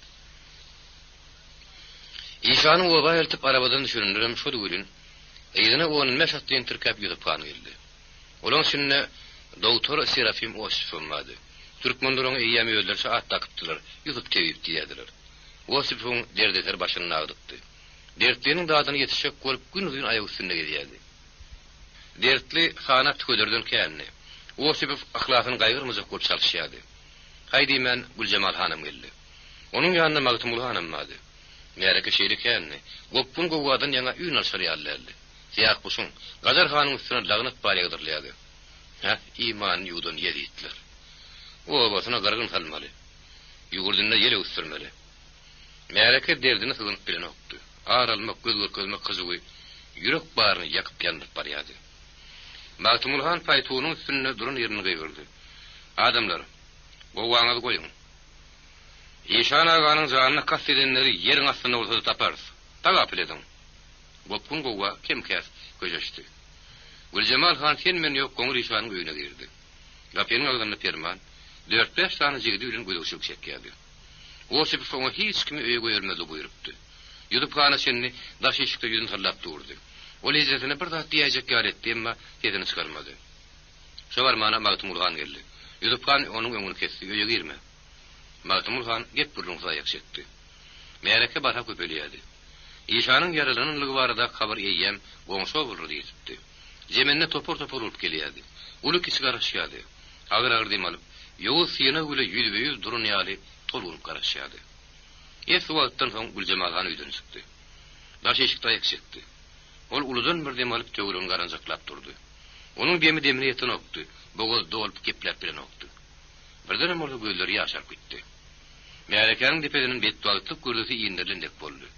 İşanyň owa eltip arabadan düşüründirem şu dugulyn. Eýdine onuň meşatdyň türkap ýygyp geldi. Olaň şunna Doktor Serafim Osipowmady. Türkmenleriň eýämi öldürse at takypdylar, ýygyp tebip diýerdiler. Osipow derdeler başyny agdykdy. Dertliniň dadyny ýetişek bolup gün-gün aýagy üstünde gelýärdi. Dertli hanat köderden känni. Osipow ahlakyny gaýgyrmajak bolup çalyşýardy. Haýdy men Gülcemal Hanym geldi. Onuň ýanyna Magtymul Hanym bady. Mereke şeýle känni. Gopun gowadan ýa-da üýün alşarýarlardy. Siyah kuşun Gazar Hanyň üstüne lagnat barýagdyrlýardy. Ha, iman ýudan ýeditler. O basyna gargyn salmaly. Ýugurdynda ýele üstürmeli. Mereke derdini sygynyp bilen okdy. Aralmak, göz görkezmek kyzygy, ýürek baryny ýakyp ýandyp barýardy. Magtymul Han paýtugynyň üstünde duran ýerini gygyrdy. Adamlar, gowaňyzy goýun. Işan aganyň janyny kast edenleri ýeriň astyna bolsa taparys. Tagap edin. Gopun gowa kemkäs göjeşdi. Gülcemal Han sen men ýok goňur işanyň öýüne girdi. Gapynyň agdyny perman 4-5 tane jigidi bilen gödüşük çekýärdi. Osipow oňa hiç kimi öýe goýarmady buýrupdy. Ýudup gana senni daş eşikde ýüzüni tallap durdy. O lezzetini bir zat diýjek ýar etdi, emma ýedini çykarmady. Şobar mana Magtymul Han geldi. Ýudup gan onuň öňüni kesdi, öýe girme. Magtymul Han gep burun saýak çekdi. Mereke barha köpelýärdi. İşanyň yaralananlygy barada habar eýýäm, goňşa bolur diýipdi. Jemenne topor olup gelýärdi. Uly kişi garaşýardy. Agyr diýmalyp, ýoğuz ýene güle ýüzbeýüz durun ýaly tolup garaşýardy. Es wagtdan soň Gülcemal Han öýden çykdy. Daş eşikde aýak çekdi. Ol uludan bir dem alyp töwrüň garanjaklap durdy. Onuň demini ýeten okdy. Bogoz dolup kepläp bilen okdy. Birden orada gözleri yaşarıp gitti. Mälekäniň depedinin betbagytlyk gördüsi iýindirlendek boldy.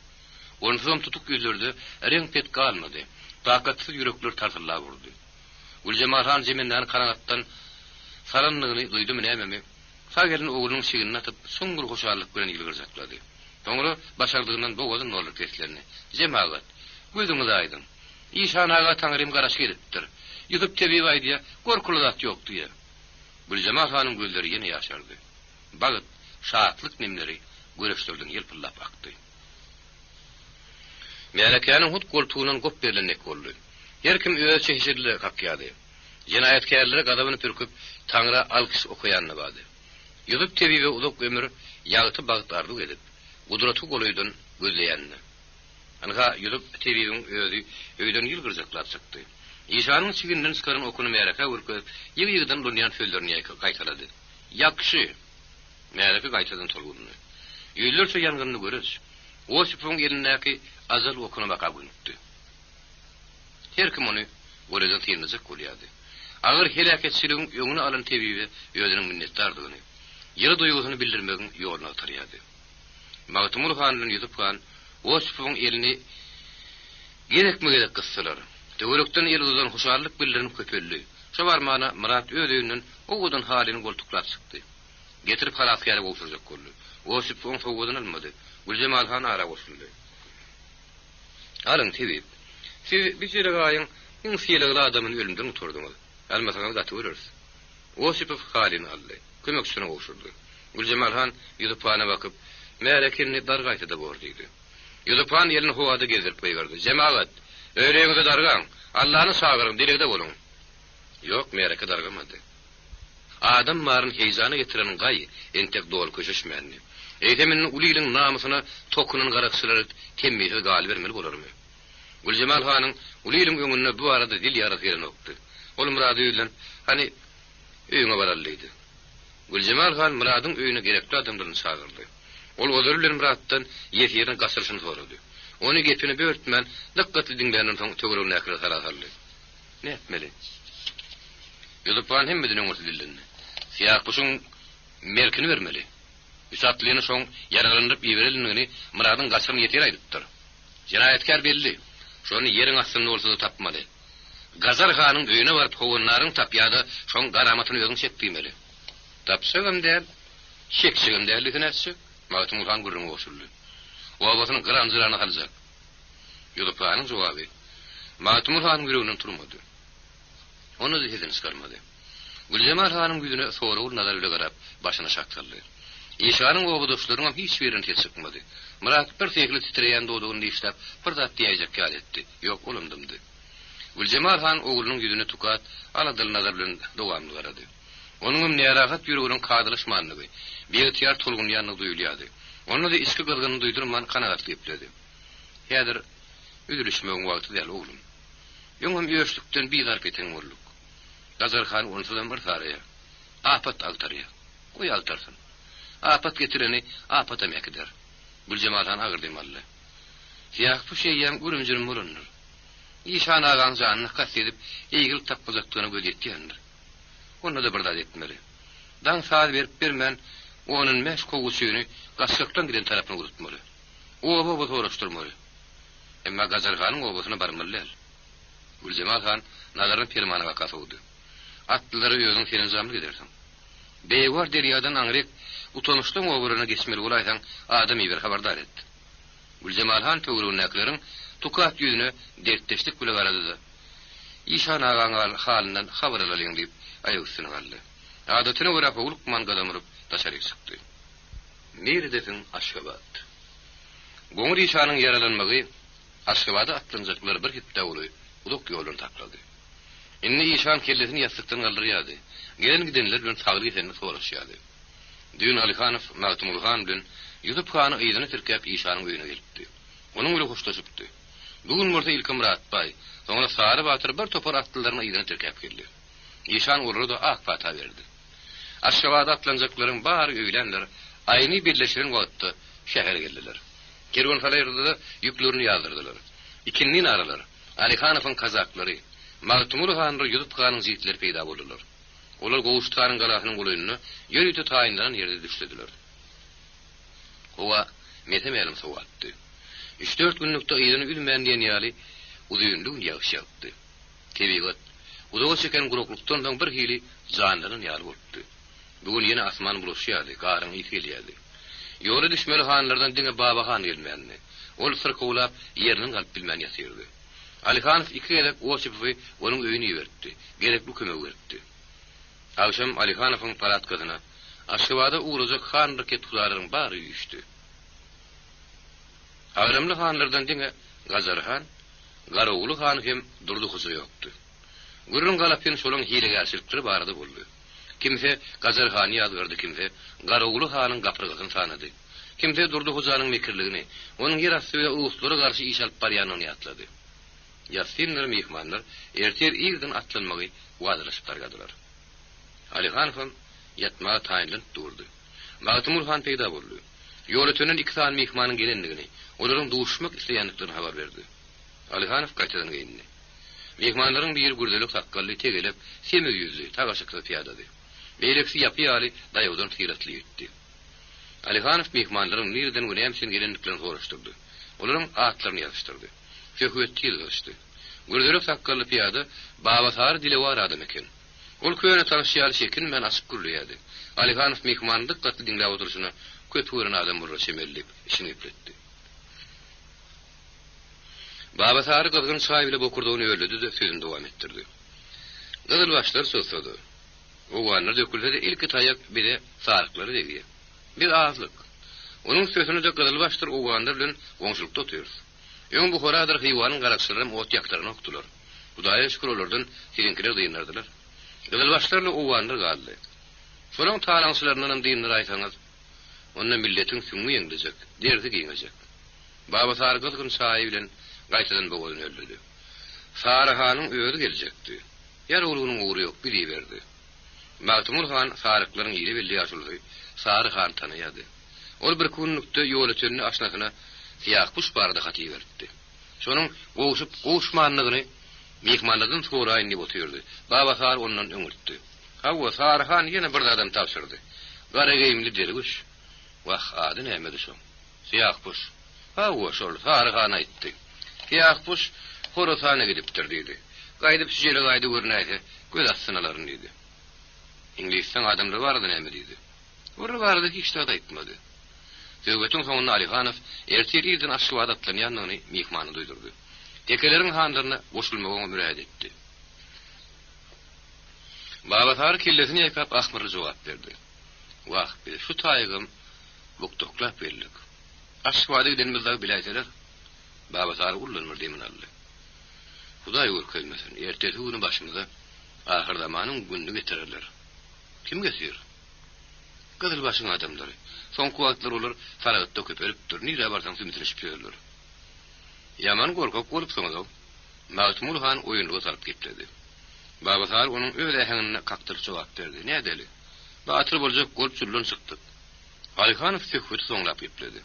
Onsuzam tutuk gözlerde renk pet galmady. Takatsız yürekler tartyla vurdy. Güljemal han jemenden kanagatdan saranlygyny duýdum näme? Sagerin oğlunun şigini atıp soňgur hoşallyk bilen ýylgyrjaklady. Soňra başardygyndan bogadan nolur keslerini. Jemaat, gözüňiz aýdyn. İşan ağa taňrym garaş gelipdir. Ýygyp tebiýip aýdýa, gorkuly zat ýok diýe. Güljemal hanyň gözleri ýene ýaşardy. Bagyt, şahatlyk nemleri göreşlerden ýylpyllap akdy. Mälekäniň hut goltugynyň gop berilenek boldy. Her kim öz çeşirli kakýady. Jinayetkerlere gadabyny türküp taňra alkys okuýanny bady. Ýygyp tebiýip uzak ömür ýagyty bagtardyk edip, gudraty golaýdan gözleýänni. Anga ýygyp tebiýiň özü öýden ýylgyrjaklap çykdy. İşanyň çiginden çykaran okuny mälekä urkup, ýygy-ýygydan dünýäň sözlerini gaýtalady. Ýakşy. Mälekä gaýtadan tolgundy. Ýüzlerçe ýangyny görüş. O süpüň elindäki azal okuny baka gönükdi. Her kim onu goleden tyrnyjak bolýardy. Agyr helaketçiligiň öňüne alan tebiýi özüniň minnetdardygyny, ýyry duýgusyny bildirmegiň ýoluna tarýady. Magtymul hanyň ýutupan o süpüň elini gerekmegede kyssalar. Töwerekden elden hoşallyk bildirinip köpeldi. Şo barmana Murat öýünden ogudan halini goltuklap çykdy. Getirip halaskara bolsurjak boldy. O süpüň sogudan almady. Güljemal han ara goşuldy. Alyň tebip. Siz bir ýere gaýyň, iň fiýlegli adamyň ölümden uturdyňyz. Almasaňyz gaty görürsiz. O süpüp halini aldy. Kömekçisine goşuldy. Güljemal han ýutypana bakyp, mälekenni dargaýtyda bordydy. Ýutypan ýelini howada gezdirip goýgardy. Jemaat, öýreňize dargaň, Allahyny sagyryň, dilegde boluň. Ýok, mälekä dargamady. Adam maryn heýzany getiren gaý, entek dol köşeşmänni. Eýteminin uliliň namusyna tokunyň garakçylary temmiýe gal bermeli bolarmy? Güljemal hanyň uliliň öňünde bu arada dil ýarak ýeren okdy. Ol Murady bilen hani öýüňe barallydy. Güljemal han Muradyň öýüne gerekli adamlaryny çagyrdy. Ol odur bilen Muraddan ýetirni gaçyryşyny sorady. Ony gepini börtmän dikkatli dinlänenden soň töweregine äkir garaşdy. Ne etmeli? Ýulypan hemmedin öňüňe dillendi. Siýah puşuň merkini bermeli. Üsatlyny soň yaralandyryp ýeberilmegini Muradyň gaçyryny ýetir aýdypdyr. Jinayetkär belli. Şonu ýeriň astyny bolsa da tapmaly. Gazar hanyň öýüne baryp howanlaryň tapýada şoň garamatyny özüň çekdirmeli. Tapsagam däl, şekşigim däl näçe? Magtymul han gurrun goşuldy. O abatyny granjylarına galjak. Ýulypanyň jogaby. Magtymul han gurrundan turmady. Onu da hedin çıkarmadı. Güljemal hanyň yüzüne soraw nazar bilen garap başyny şaktaldy. İşanyň ogudaşlaryň hiç birini tet çykmady. Murat bir tekli titreýän dodugyny işläp bir zat diýjek gal etdi. Ýok, olumdymdy. Güljemal han oğlunun yüzüne tukat, aladyl nazar bilen dowamly garady. Onuň närahat ýüreginiň kadylyşmanlygy, beýtiyar tolgun ýanyny duýulýady. Onu da iski gylgyny duýdurman kanagat gepledi. Häzir üzülüşmegiň wagty däl oğlum. Ýöňüm ýöşlükden bigar geten bolduk. Gazarhan onsudan bir saraya. Apat altarya. Koy altarsın. Apat getireni apat emekdir. Güljemal han agyr demally. Siýah bu şeýýem gürümjürüm bolunur. İşan ağan janyny kas edip eýgil tapyzakdygyny gözetýändir. Onu da birdat etmeli. Dan saat berip bermän onun meş kogusyny gaçlykdan giden tarapyna gurutmaly. O oba soraşdyrmaly. Emma Gazarhanyň obasyna barmaly. Güljemal han nazaryny permanyga kasawdy. Atlary özüň serenjamly edersiň. Beýwar derýadan aňryk utanışlyň oburyna geçmeli bolaýsaň adam iýer habardar etdi. Güljemal han töwereginiň tukat ýüzüne dertleşdik bilen garady. İşan ağaň halynyň habar alalyň diýip aýagysyny aldy. Adatyna görä ulukman gadamyryp taşary çykdy. Nerdesin Aşgabat? Goňur İşanyň yaralanmagy Aşgabada atlanjaklar bir hepde boly, uluk ýolun taklady. Inni İşan kellesini ýastykdan galdyrýady. Gelen gidenler bilen sagly seni soraşýady. Düýün Alyhanow Magtymul han bilen ýutup hany ýygyny türkep İşanyň öýüne gelipdi. Onuň bilen hoşlaşypdy. Bugün Murta ilkim Muratbay, soňra Sary Batyr bir topar atlylaryny ýygyny türkep geldi. İşan urruda ak fata berdi. Aşgabada atlanjaklaryň bar öýlenler aýny birleşiren wagtda şäher geldiler. Kerwanhalaýarda ýüklerini ýazdyrdylar. İkinnin aralar, Alyhanowyň kazaklary, Magtymul hanyň ýutup hanyň jigitleri peýda boldylar. Olar goğuştarın galasynyň gulaýyny ýörüte taýynlanan ýerde düşlediler. Owa metemelim sowatdy. 3-4 günlükde ýygyny bilmän diýen ýaly uzyňly ýağış ýagdy. Kebigat uzağa çeken guruklukdan soň bir hili janlaryň ýaly bolupdy. Bugün ýene asman bulaşy ýaly, garyň ýykelýärdi. Ýola düşmeli hanlardan diňe Baba han gelmänni. Ol sırkowlap ýeriniň galyp bilmän ýatyrdy. Alihanow iki gelip oçypy onuň öýüne ýörtdi. Gerekli kömek berdi. Akşam Alihanowyň palatkasyna Aşgabatda uğrajak han raket tulalaryň bary ýüşdi. Agramly hanlardan diňe Gazar han, Garawly han hem durdy huzy ýokdy. Gürrün galapyn şolaň hilegerçilikleri barada boldy. Kimse Gazar han ýazgyrdy, kimse Garawly hanyň gaprygyny sanady. Kimse durdy huzanyň mekirligini, onuň ýer astyda uluslara garşy iş alyp barýanyny ýatlady. Ýasynlar mehmanlar erter ýerden atlanmagy wadalaşyp targadylar. Alihanow yatmağa taýinlanyp durdy. Magtymul han peýda boldy. Ýola tönen iki tan mehmanyň gelendigini, olaryň duşmak isleýänliklerini habar berdi. Alihanow gaýtadan geýindi. Mehmanlaryň bir gürdelik takkally tegelip, semeg ýüzli, tagaşykly piýadady. Beýleksi ýapy-ýaly daýawdan tiratly ýetdi. Alihanow mehmanlaryň nerden güneýämsin gelenliklerini soraşdyrdy. Olaryň atlaryny ýazışdyrdy. Söhbet ýygyşdy. Gürdelik takkally piýada Babasar dilewar adam eken. Ol köýne tanışýaly şekin men açyp gürleýärdi. Alihanow mehmandyk gatly diňläp oturşyna köp ören adam bolsa şemellip işini ipletdi. Babasar kızgın çay bile bokurduğunu öldürdü de sözünü devam ettirdi. Kızıl başlar sözsödü. O vanlar dökülse de ilki tayak bir de sarıkları deviye. Bir ağızlık. Onun sözünü de kızıl başlar o vanlar bilen komşulukta otuyoruz. Ön bu horadır hıyvanın karakçılarım ot yaklarını oktular. Hudaya şükür olurdan sizinkiler dıyınlardılar. Kızıl başlarla o vanlar kaldı. Soran talansılarından dıyınları aysanız, onunla milletin sümmü yengdecek, derdi giyinecek. Babasar kızgın çayı bilen gaýtadan boğazını öldürdü. Sara hanyň öýüri geljekdi. Ýar oğlunyň uğru ýok, biliberdi. Magtymul han sarıklaryň ýeri belli ýaşuldy. Sara han tanaýady. Ol bir günlükde ýola çönüne aşnasyna siýah puş barada haty berdi. Şonuň goşup goşmanlygyny mehmanlardan soraýyn diýip oturdy. Babasar ondan öňürtdi. Hawa Sara han ýene bir adam tapşyrdy. Gara geýimli derwiş. Wah, ady näme şo? Siýah puş. Hawa şol Sara han aýtdy. Siýah puş horosana gidipdir diýdi. Gaýdyp şeýle gaýdy görnäýse, göz atsynalaryny diýdi. İnglisden adamlar bardy näme diýdi. Ora bardy hiç de aýtmady. Söhbetiň soňunda Alihanow erterýärden aşgabat atlanýanyny mehmany duýdurdy. Tekeleriň hanlaryna goşulmagyna müracaat etdi. Babasar kellesini ýakap ahmyr jogap berdi. Wah, bir şu taýygym bukdoklap berlik. Aşgabaty gidenmizde biläýseler, Babasar ullanmyr diýmen aldy. Hudaý görkezmesin, ertesi günü başymyza ahir zamanyň gününi getirirler. Kim gesir? Kızıl başyň adamlary. Soňky wagtlar olar faragatda köperipdir, nire barsaň sümitileşip ýörler. Yaman gorkak bolup soňda Magtymul han oýunluga salyp gitdi. Babasar onuň öz ähengine kaktyryp jogap berdi. Nädeli? Batyr boljak golup çullan çykdy. Alihanow söhbeti soňlap gitdi.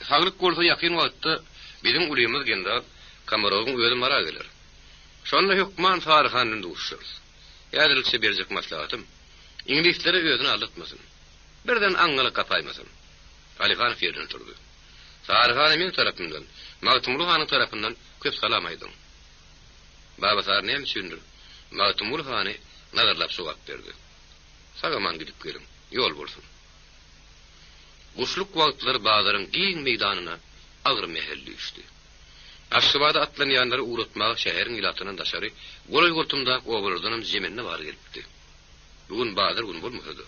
Saglyk bolsa ýakyn wagtda bizim ulýymyz genda Kamarowyň öýüne mara geler. Şonda hükman Sarıhanyň duşşyr. Ýa-da berjek maslahatym, İnglisleri öýüne aldatmasyn. Birden aňgaly kapaýmasyn. Alihanow ýerden turdy. Sarıhany men tarapymdan, Magtymul hanyň tarapyndan köp salam aýdym. Babasar näme düşündir? Magtymul hany nazarlap jogap berdi. Sagaman gidip gelim, ýol bolsun. Guşluk wagtlar bazaryň giň meýdanyna agyr mehelli düşdi. Aşgabatda atlanýanlary uğratmagy şäheriň ilatynyň daşary golay gurtumda oğurladynym jemenine bar gelipdi. Bugün bazar gün bolmasady.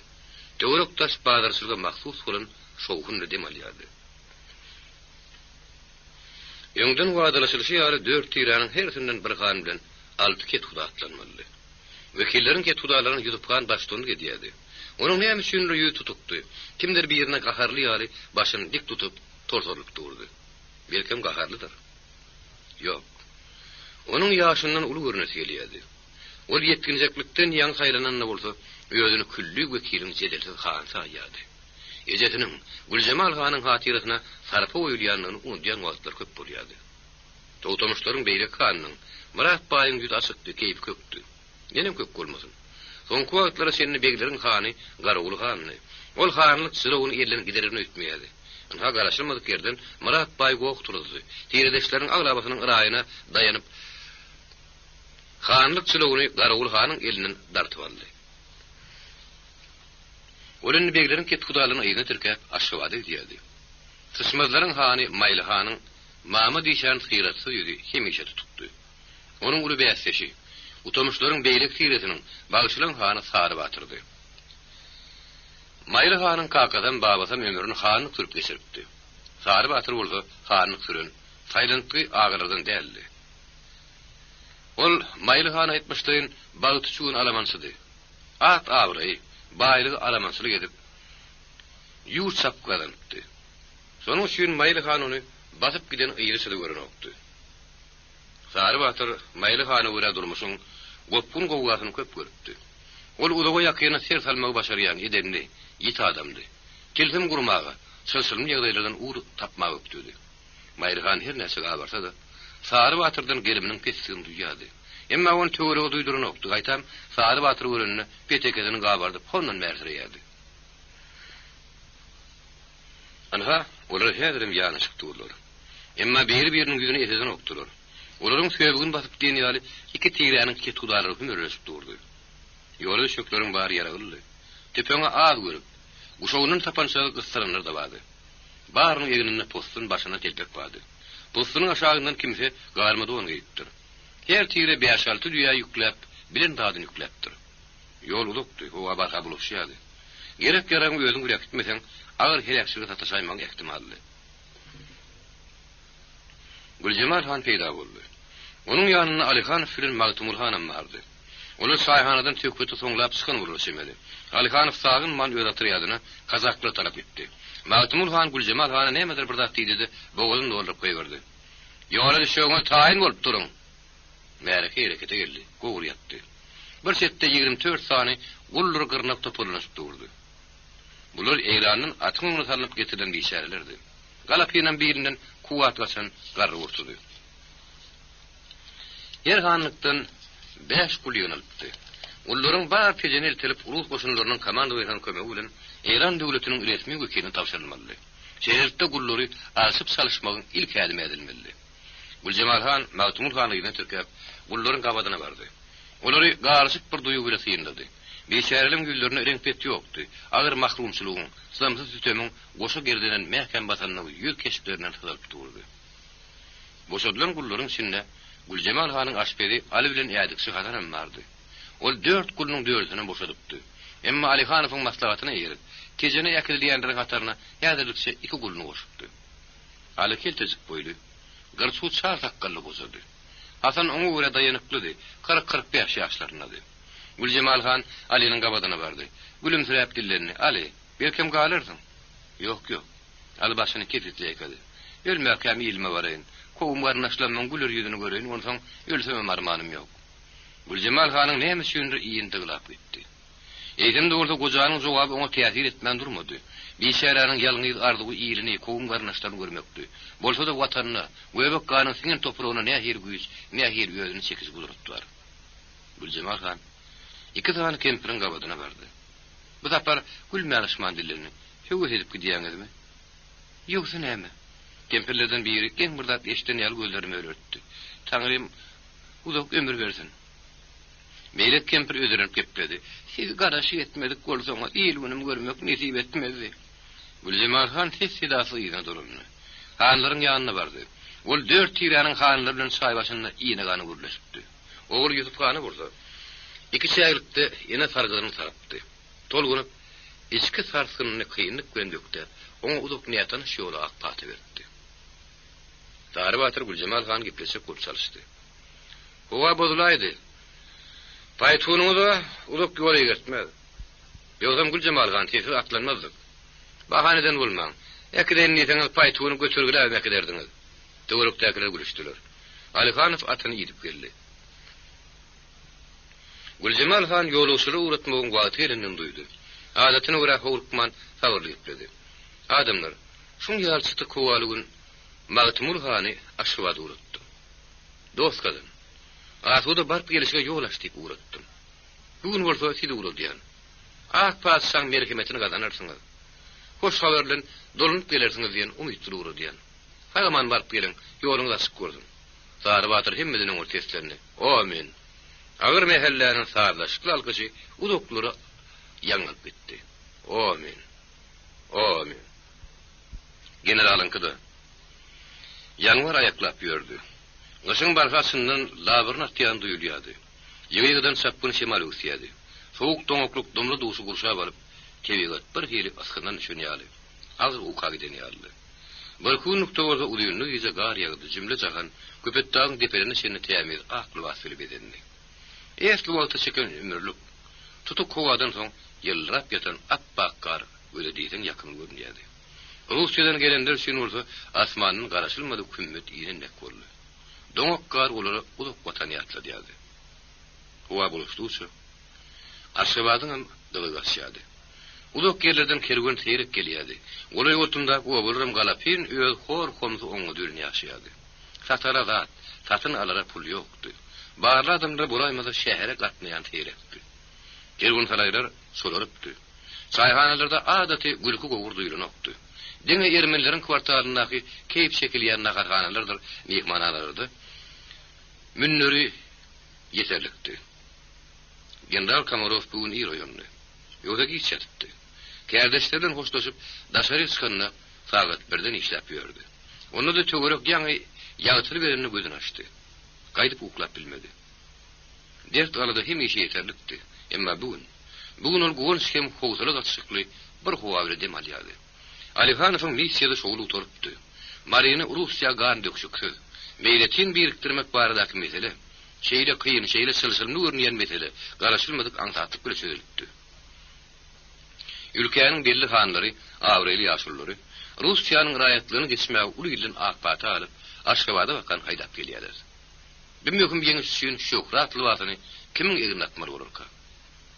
Töwerek taş bazarçylyga mahsus bolan şowhun dem alýardy. Ýöňden wadalaşylyşy ýaly 4 tiranyň hersinden bir han bilen 6 ket huda atlanmaly. Wekilleriň ket hudalaryny ýutupan başlygyny gedýärdi. Onuň näme üçin ýüz tutupdy? Kimdir bir ýerine gaharly ýaly başyny dik tutup torsorup durdy. Belkem gaharlydyr. Yok. Onun ýaşyndan uly görnesi gelýärdi. Ol ýetginjeklikden ýaň saýlananda bolsa, öýüni küllük wekiliň jedelsiz han saýýardy. Ejetiniň Güljemal hanyň hatyrasyna sarpa oýulýanyny unutýan wagtlar köp bolýardy. Towtamyşlaryň beýle hanyň Murat baýyň ýüt açykdy, keýip köpdi. Nenem köp bolmasyn. Soňky wagtlara seni beglerin hany Garagul hanyny. Ol hanlyk sylawny elden giderini ötmeýärdi. Onha garaşylmadyk yerden Murat Bay goq turdy. Tiredeşleriň aglabasynyň ıraýyna daýanyp hanlyk sylawny Garagul hanyň elinden dartyp aldy. Olen beglerin ketkudalyny ýygyna türkäp aşgabady diýdi. Tysmazlaryň hany Maýly hanyň Mama diýşän hyratsy ýüri hemişe tutupdy. Onuň uly bässeşi utamyşlaryň beýlik hiretiniň bagyşylan hany sary batyrdy. Maýly hanyň kakadan babasam ömrüni hanyk sürüp geçiripdi. Sary batyr bolsa hanyk sürün taýlantly agyrdan däldi. Ol Maýly hany aýtmışdyn bagytçyň alamansıdy. At awry baýlygy alamanslyk edip ýursap galandy. Sonuň üçin Maýly han ony batyp giden ýyrsy görünokdy. Sary batyr Maýly hany wura durmuşyň gopun gowgasyny köp görüpdi. Ol udaga ýakyna ser salmagy başarýan edenni ýit adamdy. Tilsim gurmaga, sylsylmy ýagdaýlardan uğur tapmak öpdüdi. Maýly han her näse gabarsa da Sary batyrdan geliminiň kessigini duýýady. Emma onu töwerege duýdurunokdy. Gaýtam, Sary batyr görünni petekeden gabardyp hondan merdirýärdi. Anha, olar häzirim ýanyşyk durlar. Emma bir-biriniň ýüzüne eteden okdular. Olaryň söýbügini basyp denýäli iki tigräniň ketgudalary hümürleşip durdy. Ýoly şökleriň bary ýaragyldy. Tepeňe az görüp, guşagynyň tapançagy gysdyranlar da bardy. Barynyň ýeginine postun başyna telpek bardy. Postunyň aşagyndan kimse garmady onu gitdir. Her tigre 5-6 düýä ýükläp, bilen dadyny ýükläpdir. Ýol ulukdy, o abarha buluşýady. Gerek ýaraň özüň gürek gitmeseň, agyr helakçylygy tataşaýmak ähtimally. Gülcemal han peýda boldy. Onuň ýanyna Alyhan Firin Magtumul hanam bardy. Olar saýhanadan tökpeti soňlap çykan bolýarmydy. Alyhan sagyn man öýde oturýadyna kazakly talap etdi. Magtumul han Gülcemal hana nämedir bir zat diýdi, boğazyn dolduryp goýberdi. Ýola düşýäňe taýin bolup duruň. Märeke herekete geldi, gogur ýatdy. Bir setde 24 sany gullur gyrnap topulanyp durdy. Bular eýlanyň atyny salyp getirilen işarelerdi. Galapynyň birinden kuwat gasan garry urtudy. Her hanlykdan 5 gul ýöneldipdi. Ullaryň bar pejenel telip urus goşunlarynyň komanda berýän kömegi bilen Eýran döwletiniň resmi wekilini tapşyrylmaly. Şeherde gullary asyp salyşmagyň ilk hädimi edilmeli. Gülcemal han Magtumul hanyna türkäp gullaryň gabadyna bardy. Olary garşyk bir duýgu bilen syýyndy. Beşäreliň güllerine reňpet ýokdy. Agyr mahrumçylygyň, slamsyz sütemiň goşa gerdenen mähkem batanyny ýür keşiklerinden hyzyp durdy. Boşadylan gullaryň içinde Gülcemal hanyň aşperi Ali bilen ýadykçy hadanam bardy. Ol 4 gulnyň 4-üni boşadypdy. Emma Ali Hanowyň maslahatyna ýerip, kejene ýakylýanlaryň hatarına ýadylykça 2 gulny goşupdy. Ali keltejik boýly, garçu çar takkally bozady. Hasan oňa görä daýanyplydy, 40-45 ýaşlaryndadı. Gülcemal han Ali'nin gabadyna bardy. Gülümsiräp dillerini, "Ali, belkem galarsyň?" "Ýok, ýok." Ali başyny ketitleýkadi. "Ölmäkäm ilme baryn. Kowum garnaşlanmaň güler ýüzüni göreýin, onsoň ölsem armanym ýok." Gülcemal hanyň näme üçindir iýinde gylap gitdi. Eýdimde orada gojanyň jogaby oňa täsir etmän durmady. Beşäranyň ýalňyz arzugy iýilini, kowum garnaşlaryny görmekdi. Bolsa da watanyna, göbek ganyň siňen topragyna nähir güýç, nähir ýözüni çekiş gudratdylar. Gülcemal han iki tane kempirin gabadyna bardy. Bu tapar gülmäňişman dillerini "Şeýle edip gidýäňizmi?" "Ýoksa näme?" Kempirlerden biri "Geň burda eşden ýaly gözlerimi örtdi. Taňrym uzak ömür bersin." Meýle kempir ödürenip gepdi. "Siz garaşy etmedik bolsaňyz, iýilmenim görmek nesip etmezdi." Gülcemal han tessidasy ýyna durumny. Hanlaryň ýanyna bardy. Ol 4 tiranyň hanlary bilen çaý başynda ýyna gany gürleşipdi. Oğul Yusuf gany gurdy. İki çäglikde ýene sargyny sarapdy. Tolgunup içki sarsgynyny kynlyk bilen dökdi. Oňa uzak niýetini şoýla akpaty berdi. Sary batyr Gülcemal han gepleşip kurt çalışdy. "Howa bozulaydy. Paýtunuňyza uzak ýola gitmedi. Ýogam Gülcemal han tesi atlanmazdyk. Bahaneden bolmaň. Ekden niýetiňiz paýtuny götürgülämek ederdiňiz." Töwerekdekiler gülüşdiler. Alyhanow atyny ýitip geldi. Gülcemal han ýoluşyly uratmagyň wagtynyň duýdy. Adatyna görä howrukman sagyrly gitdi. Adamlar şuň ýalçyty kowalygyn Magtumul hany aşgabady uratdy. "Dost kadyn, asuda barp gelişige ýol açdyp uratdym. Bugün bolsa sidi urul diýen. Ak paşsaň merhemetini gazanarsyňyz. Hoş haberlen dolunup gelersiňiz diýen umytly urul diýen. Hayman baryp geliň, ýoluňyz açyk gördüm. Zary batyr hemmediniň ortaslarynda. Amin. Agyr mehelläniň sarlaşykly alkyşy udoklary ýaňyp gitdi. Amin. Amin. Generalyňkyda ýanwar aýaklap ýördi. Gyşyň barkasyndan labyryň atýan duýulýady. Ýegiýden sapyny şemal usyady. Soğuk doňokluk dumly duşy gurşap alyp, tebigat bir hili askyndan düşünýärdi. Azyr uka giden ýarly. Bir kunlukda bolsa ulyny ýyza gar ýagdy, jümle jahan köpetdaň deperini şeni tämiz akly wasyly bedenni. Eski bolsa çeken ömürlük tutuk kowadan soň ýylrap ýatan appak gar öle diýsen ýakyn görünýärdi. Russiýadan gelenler üçin bolsa asmanyň garaşylmady kümmet ýenek boldy. Doňok gar olary uluk watan ýatladyady. Owa boluşduçy Aşgabatyň delegatsiýady. Uluk yerlerden kergen teýrek gelýärdi. Olay otunda owalarym galapin öz hor komzy oňa dürün ýaşaýardy. Satara zat, satyn alara pul ýokdy. Barly adamlar bolaýmasa şähere gatnaýan teýrekdi. Kergen salaylar solarypdy. Çaýhanalarda adaty gülkü gowur duýulanokdy. Deňe ermenleriň kwartalyndaky keýip şekil ýan nagarhanalardyr, mehmanhalardy. Münnüri yeterlikdi. General Kamarov bugün iyi royonlu. Yoda geçirdi. Kardeşlerden hoşlaşıp daşarı çıkanına saat 1'den işlep yördü. Onu da tögörek yağıtır verenini gözünü açtı. Kaydıp uklap bilmedi. Dert alada hem işi yeterlikti. Ama bugün ol goğun hem hovzalı atışıklı bir hovavri dem alyadı. Alihanov'un misyada şoğlu oturuptu. Marine Rusya gan dökşüksüz. Meyletin biriktirmek baradaki mesele. Şeyle kıyın, şeyle sılsılını görünen mesele, garaşılmadık ansatıp bile çözülüptü. Ülkenin belli hanları, avreli yaşulları, Rusya'nın rayatlığını geçmeye ulu ilin akbatı alıp, Aşgabada bakan haydap geliyerler. Bilmiyorum bir yengüsüyün şokratlı vatını kimin egin atmalı olur ka?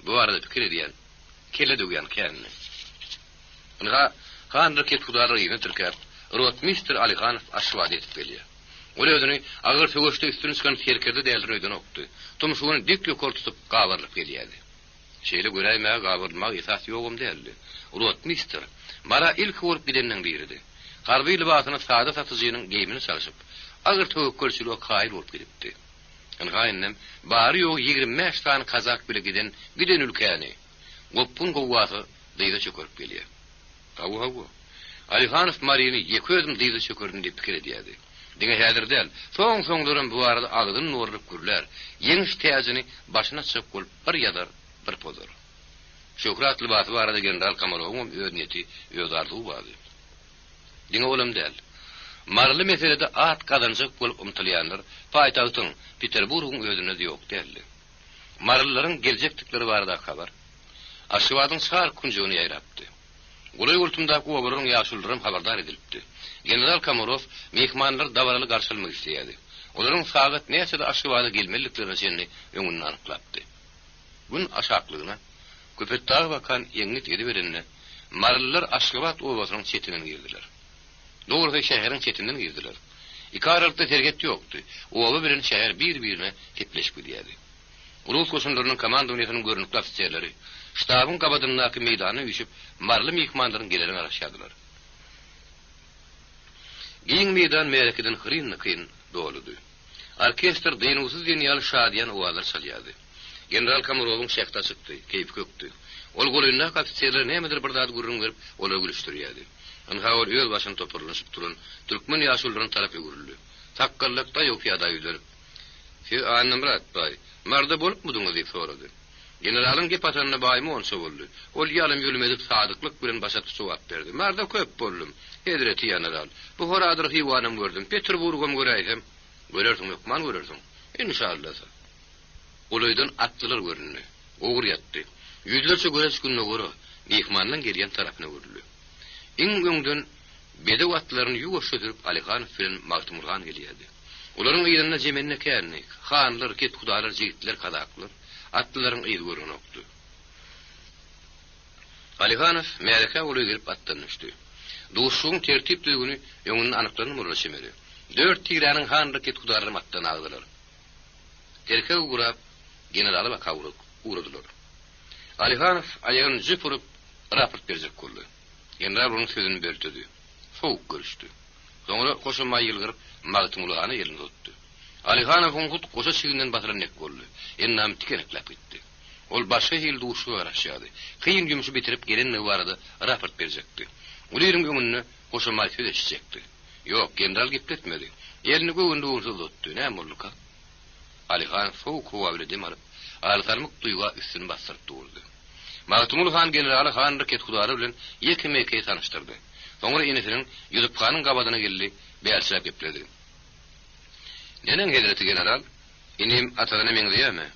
Bu arada fikir ediyen, kelle dögüyen kendini. Khan raket kudarı yine Türker, Rotmister Alikhanov Aşgabada etip geliyor. Ola özüni agyr söwüşde üstüne çykan ferkerde däldir öýden okdy. Tumşuny dik ýokary tutup gabarlyp gelýärdi. Şeýle göräýmä gabardmak esas ýogum däldi. Rotmister mara ilk bolup gidenden biridi. Garby libasyny sada satyjynyň geýmini çalyşyp, agyr töwekkelçilik haýyr bolup gidipdi. Ýani bary ýok 25 tane kazak bile giden ülkäni. Gopun gowasy diýde çökürüp gelýär. Hawa. Alihanov Maryny ýeködüm diýde çökürdüm diýip pikir edýärdi. Diňe häzirdäl, soň-soňlarym bu arada agdyň nurulyp gürler. Ýeňiş täzini başyna çykyp bolup bir ýadar, bir pozor. Şöhrat libasy barada General Kamarowyň öz niyeti, öz arzuwy bardy. Diňe olam däl. Marly meselede at kazanjak bolup umtylýanlar, paýtagtyň Peterburgyň özüne ýok däldi. Marlylaryň geljekdikleri barada habar. Aşgabatyň şahar kunjugyny ýaýrapdy. Olay ultumda owaryň ýaşullarym habardar edilipdi. General Kamarov mehmanlar davaraly garşylmak istəyärdi. Olaryň sagat näçede Aşgabada gelmelikleri şeýle öňünden anyklapdy. Bun aşaklygyna köpetdagy bakan ýeňit ediberenler. Marlylar Aşgabat owasynyň çetinden girdiler. Dogry şäheriň çetinden girdiler. İkaralykda terget ýokdy. Owa bilen şäher bir-birine tepleşip gidýärdi. Rus koşunlarynyň komandowynyň görnükli ofisiýerleri ştabyň gabadyndaky meýdana ýüşüp marly mehmanlaryň gelerini araşýardylar. Giň meýdan merekeden hyryn doludy. Orkestr deňusyz ýaly şadyan owalar çalýardy. General Kamarowyň şähta çykdy, keýip kökdi. Ol golunda ofisiýerler nämedir bir zat gurrun berip, ola gülüşdirýärdi. Anha ol öýl başyny toparlanyp turan türkmen ýaşullaryň tarapy gürüldi. Takkallykda ýok ýada ýüzüp. "Siz anamrat bay, marda bolup mudyňyz?" diýip sorady. Generalyň gepatanyna baýmy onça boldy. Ol ýalym ýülmedip sadyklyk bilen başa jogap berdi. "Marda köp boldum. Hedreti general. Bu horadyr hywanam gördüm. Peterburgam göräýsem, görersiň ýokman görersiň. Inşallah." Olaydan atlylar görünýär. Ogur ýatdy. Ýüzlerçe göreç günne görä, mehmanyň gelýän tarapyna görüldi. Iň öňden bedew atlaryny ýuwaş ötürüp Alikhanov bilen Magtymurhan gelýärdi. Olaryň ýerine jemenine kärni, hanlar, ket hudalar, jigitler kadaklar, atlaryň ýygy görünokdy. Alikhanov mereka uly girip atdan düşdi. Duşuň tertip duýguny öňünden anyklanyp murlaşymady. 4 tigräniň hanlar, ket hudalary atdan agdylar. Terke gurap generaly bakawruk uğradılar. Alihanov ayağını jıpırıp raport verecek oldu. General onun sözünü böltüdü. Soğuk görüştü. Sonra koşulmay yılgırıp Magtymulgany elini tuttu. Alihanov'un hut koşa çiginden batıran nek oldu. Ennam tikeneklap gitti. Ol başka hil duşu var aşağıda. Kıyın gümüşü bitirip gelenle vardı raport verecekti. Ulirin gömününü koşulmay sözeşecekti. Yok, general gipletmedi. Elini göğünde uğursuz tuttu. Ne molluk'a? Alihanov soğuk huvavle demarıp, altarmık duyga üstünü bastırıp durdu. Magtymulgany generali Han Raket Hudary bilen ýeki mekeýi tanıştyrdy. Soňra inesiniň ýüzüp hanyň gabadyna geldi, bärsläp gepledi. Nenen hedreti general? Inim atagyna meňdiýärmi?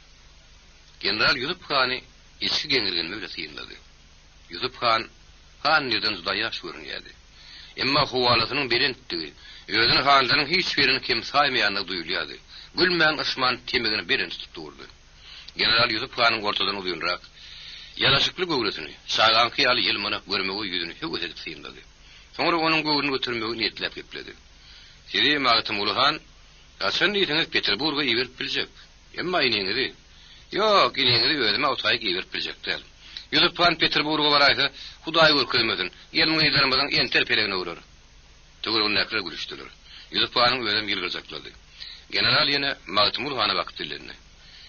General ýüzüp hany içki geňirgenme bilen syýylady. Ýüzüp han nerden juda ýaş görünýärdi. Emma howalasynyň berentdigi, özüni hanlaryň hiç birini kim saýmaýanly duýulýardy. Gülmän ysman temegini berent tutup durdy. General ýüzüp hanyň ortadan ulýanrak Yalaşıklı göwresini, şagan hyýaly ýylmana görmegi ýüzüni höwes edip syýyldy. Soňra onuň göwrüni götürmegi niýetlep gepledi. Siri Magtymulgany, "Gaçan diýdiňiz Peterburga iýerip biljek. Emma iniňizi?" "Ýok, iniňizi özüme otaýyk iýerip biljekdir. Ýüzüp han Peterburga baraýsa, Hudaý görkezmedin, ýelmiň ýerlerimizden enter peregine urar." Tögür näkre gülüşdiler. Ýüzüp hanyň özüm ýylgyrjaklady. General ýene Magtymulgany wagtyldyny.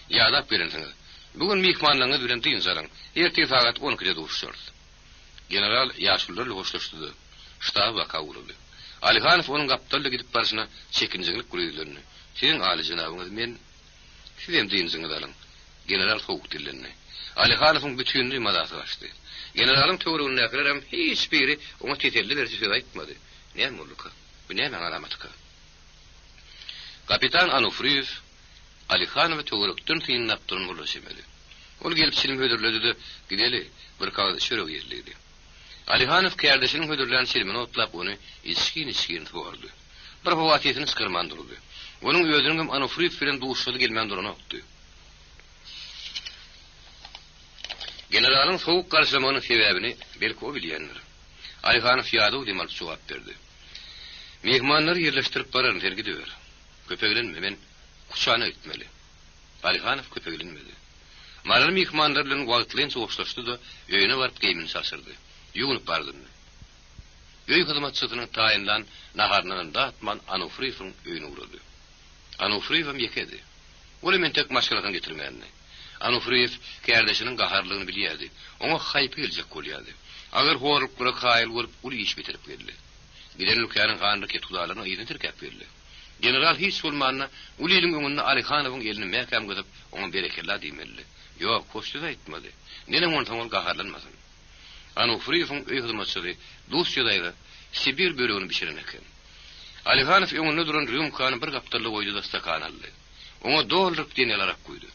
"Ýadap berensiňiz. Bugün mihmanlaryňyz bilen diýinjaryň. Ertesi saat 12'de duşşar." General ýaşullarly hoşlaşdy. Ştab waka uruldy. Alihanov onuň gapdalyga gidip barşyna çekinjilik gürýärlerini. "Siziň aly janabyňyz men sizem diýinjiňiz alyň." General howuk dillenni. Alihanowyň bütünli madasy açdy. Generalyň töwrüne näkerem hiç biri oňa tetelli berji söz aýtmady. Näme bolduka? Bu näme alamatyka? Kapitan Anufriýew Alihanowy töwrekden tyňlap duran bolşemeli. Ol gelip silim hödürledi, gideli bir kağıt şörek yerledi. Alihanov kardeşinin hödürlen silimini otlap onu içkin tuvardı. Bir howatiyetini skırmandırıldı. Onun özünün Anufriýew bilen duşşady gelmän durany okdy. Generalyň soğuk garşylamagynyň sebäbini belki o bilýändir. Alihanov ýadyw demal jogap berdi. "Mehmanlary ýerleşdirip baran tergidiber. Köpeglenme, men kuçana gitmeli." Alihanov köpeglenmedi. Maral mehmanlar bilen wagtlyň hoşlaşdy da öýüne barıp geýmini saçyrdy. Ýuwunyp bardyň. Öý hyzmatçysynyň taýynlan naharnyň datman Anufriýewiň öýüne urady. Anufriýew ýekedi. Ola men tek maşgaladan getirmänni. Anufriýew kardeşiniň gaharlygyny bilýärdi. Oňa haýpy geljek bolýardy. Agar horup bir haýyl görüp uly iş bitirip geldi. Giden ülkenin hanry ketularyny ýygyny tirkep berdi. General hiç bolmanyna ulylyň öňünde Alihanowyň elini mäkem götürüp oňa bereketler diýmeli. Ýok, koşdy da aýtmady. Nene onu tamal gaharlanmasyn. Anufriýewiň öý hyzmatçysy Russiýadaýy Sibir bölegini bişiren eken. Alihanow öňünde duran rüýümkany bir gapdarly goýdy da stakan aldy. Oňa doldurup denelarak goýdy.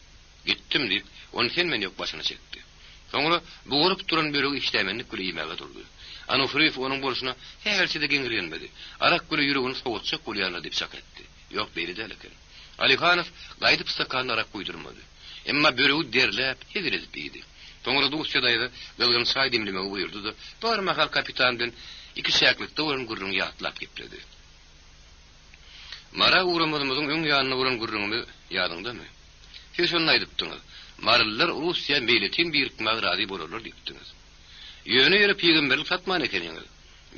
Gittim diýip, onu sen men ýok başyna çekdi. Soňra bugurup duran bölegi işlemenlik gülýmäge durdy. Anufriýew onuň bolşuna häzirçe de geňirgenmedi. Arak göle ýüregini sowatjak bolýarlar diýip şak etdi. Ýok, beýle däl eken. Alihanow gaýdyp stakanyny arak goýdurmady. Emma bölegi derläp hezirezip ýedi. Soňra Russiýadaýy gylgyn çaý demlemegi buyurdy da, bar mahal kapitan bilen iki şäklekde bolan gurrun ýatlap gepledi. "Mara uğramadymyzyň öň ýanyna bolan gurruny ýadyňdamy? Siz şonu aýdypdyňyz. Marallar Russiýa meýletin birikmäge razy bolarlar diýipdiňiz. Ýöne ýere peýgamberlik satman ekeniňiz.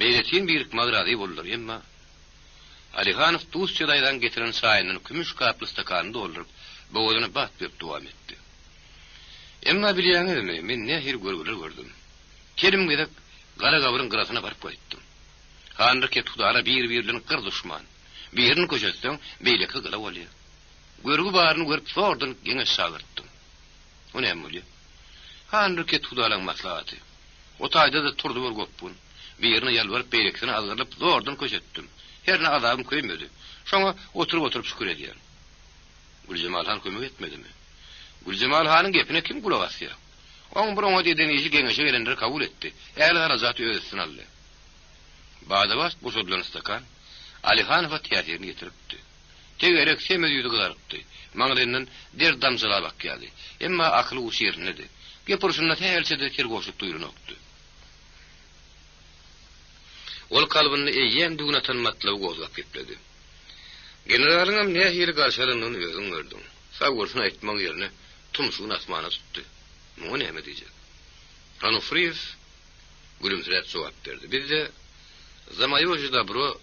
Meýletin birikmäge razy bolarlar, emma..." Alihanow Russiýadaýdan getiren çaýynyň kümüş kaply stakanyny doldurup, boğazına bat berip dowam etdi. "Emma bilýäňizmi, men nähir görgüler gördüm. Kelim gedek gara gabyryň gyrasyna baryp gaýtdym. Hanry ketudara bir-birlerini kır düşman. Birini köşetseň beýleki gyla bolýar. Görgü baryny görüp sordan geňe şagyrtdym. O näme bolýar? Hanry ketudalaň maslahaty. O taýda da turdy bir gopun. Birini ýalbaryp beýlekini algyryp zordan köşetdim. Herne adamym köýmedi. Şoňa oturup şükür edýär. Güljemal Han kömek etmedimi? Güljemal Han'ın gepine kim kulak asýar? Oň bir oňa diýen işi geňeşe gelenler kabul etdi. Äli harajaty öýüsini aldy. Badawast boşadylany stakan Alihanowa täsirini getiripdi. Tegerek semedi ýüzü gyzarypdy. Maňlynyň der damjylar bakýardy. Emma akly uş ýerinde. Gepurşunda täsirde tergowşyk duýuryny okdy. Ol kalbyny eýen duguna tanmatlaw gozlap gepledi. "Generalyňam nähili garşalynyny özüň gördüň. Sagursyny aýtmaň ýerine tumşuğun asmana tuttu. Mu näme diýjek? Anufriyev gülümsirep cevap berdi. Bizde Zamayoji Dabro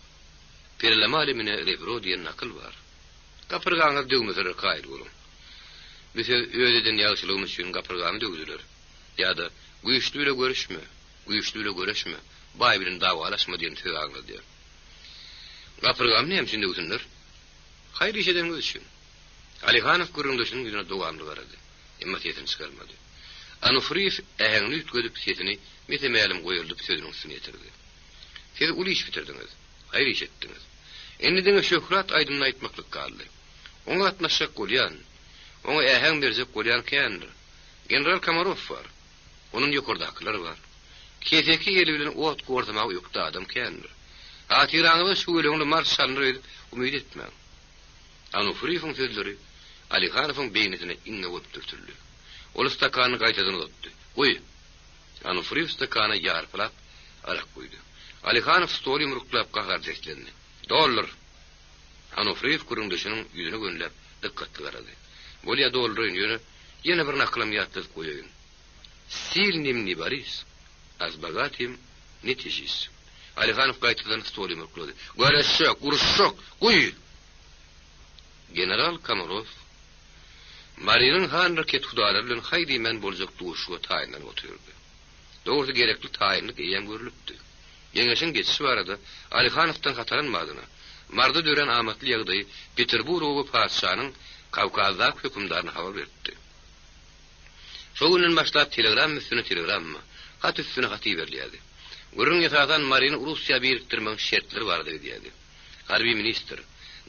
Perleme alemine Rebro diýen nakıl bar. Gapyrgaňyz dögmeseler kaýyl bolun. Bize öýleden ýagşylygymyz üçin gapyrgany dögüler. Ýa-da güýçlüle görüşme, baý bilen dawalaşma diýen söz aňladyr. Gapyrgany näme üçin dögüler? Haýr iş edemiz üçin. Alihanow gürüňdeşiniň ýüzüne dogamy garady. Emma sesini çykarmady. Anufriyev ähäňni ütgedip sesini metemälim goýuldyp sözüniň üstüne ýetirdi. Siz uly iş bitirdiňiz, haýr iş etdiňiz. Endi diňe şöhrat aýdyny aýtmaklyk galdy. Oňa atnaşak bolýan, oňa ähäň berjek bolýan kendir. General Kamarov bar. Onuň ýokardakylar bar. Keseki ýeli bilen ot gortamagy ýokda adam kendir. Hatiraňyzy şu ýöleňde marşalny edip umyt etmäň. Anufriyevň sözleri Alihanowyň beýnine iňe öpdürtüldi. Ol stakany gaýtadan uzatdy. "Goý." Anufriyev stakany ýarpylap arak goýdy. Alihanow stoly murklap gagar deklendi. "Dollar." Anufriyev gürüňdeşiniň ýüzüne gönläp dikkatli garady. "Bolýa dollaryň ýöne ýene bir naklym ýatdyp goýaýyn. Silnim ni Boris, az bogatim ni tejis." Alihanow gaýtadan stoly murklady. "Görüşşek, uruşşek, goý." General Kamarov Marinin hanraket hudalar bilen haýdy men boljak duşuga taýynlan oturdy. Dogry gerekli taýynlyk eýen görülipdi. Ýeňeşin geçişi barada Alihanowdan hatalanmadyna, marda dören amatly ýagdaý Peterburgowy paşanyň Kawkazda hökümdaryna habar berdi. Şol günden başlap telegram üstüne telegramma, hat üstüne haty berilýärdi. Gürrüň ýatadan Mariny Russiýa birikdirmek şertleri bardy diýdi. Harbi ministr,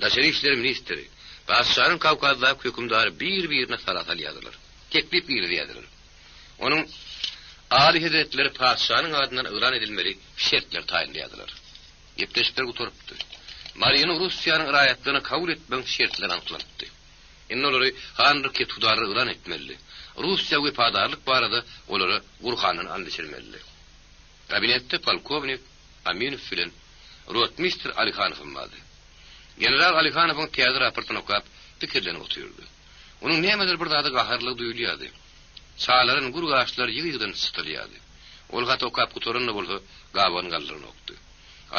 daşary işler ministri, paşanyň Kawkazda hökümdary bir-birine salat alýardylar. Teklip berýärdiler. Onuň Ali Hazretleri paşanyň adyndan ıgran edilmeli şertler taýinlýardylar. Gepleşikler guturupdy. Maryny Russiýanyň raýatlygyny kabul etmek şertleri anyklandy. Indi olary hanryk tudary ıgran etmeli. Russiýa wepadarlyk barada olary Gurhanyň anlaşylmaly. Kabinetde polkovnik Aminow bilen rotmistr Alihanow boldy. General Alihanowyň täze raportyny okap pikirlenip oturdy. Onuň nämedir bir zady gaharlyk duýulýardy. Çağlaryň gurgaçlar ýygydan sıtylýardy. Ol gat okap guturunny bolsa gaban gallaryny okdy.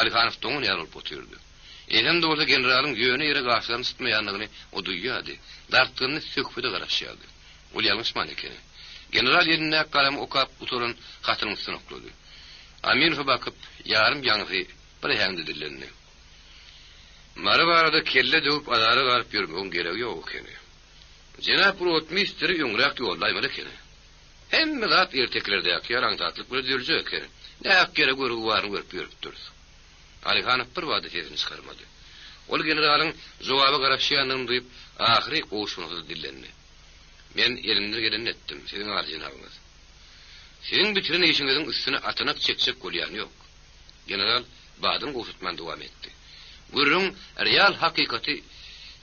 Alihanow toňun ýaryp oturdy. Enem de bolsa generalyň ýöne ýere gaçlaryny sıtmaýanlygyny o duýýardy. Dartgyny sökpede garaşýardy. Ol ýalňyşman eken. General ýerine galam okap guturun hatyryny üstüne oklady. Aminow bakyp ýarym ýaňy bir häňde dilenni. Mara barada kelle döwüp adary garyp ýörmegiň geregi ýok eken. Jenap rotmistr ýöňrak ýoldaýmaly eken. Hemme zat erteklerdäki ýaraňdatlyk bilen dürjek eken. Näk gerek görügi bary görüp ýörüpdir. Alihanow bir wada sesini çykarmady. Ol generalyň jogaby garaşýanyny duýup ahry goşuny dilenni. Men elimden geleni etdim, senin arjynagyňyz. Senin bitiren işiňiziň üstüne atanyp çekçek bolýan ýok. General badyn goşutman dowam etdi. Gürrüň real hakykaty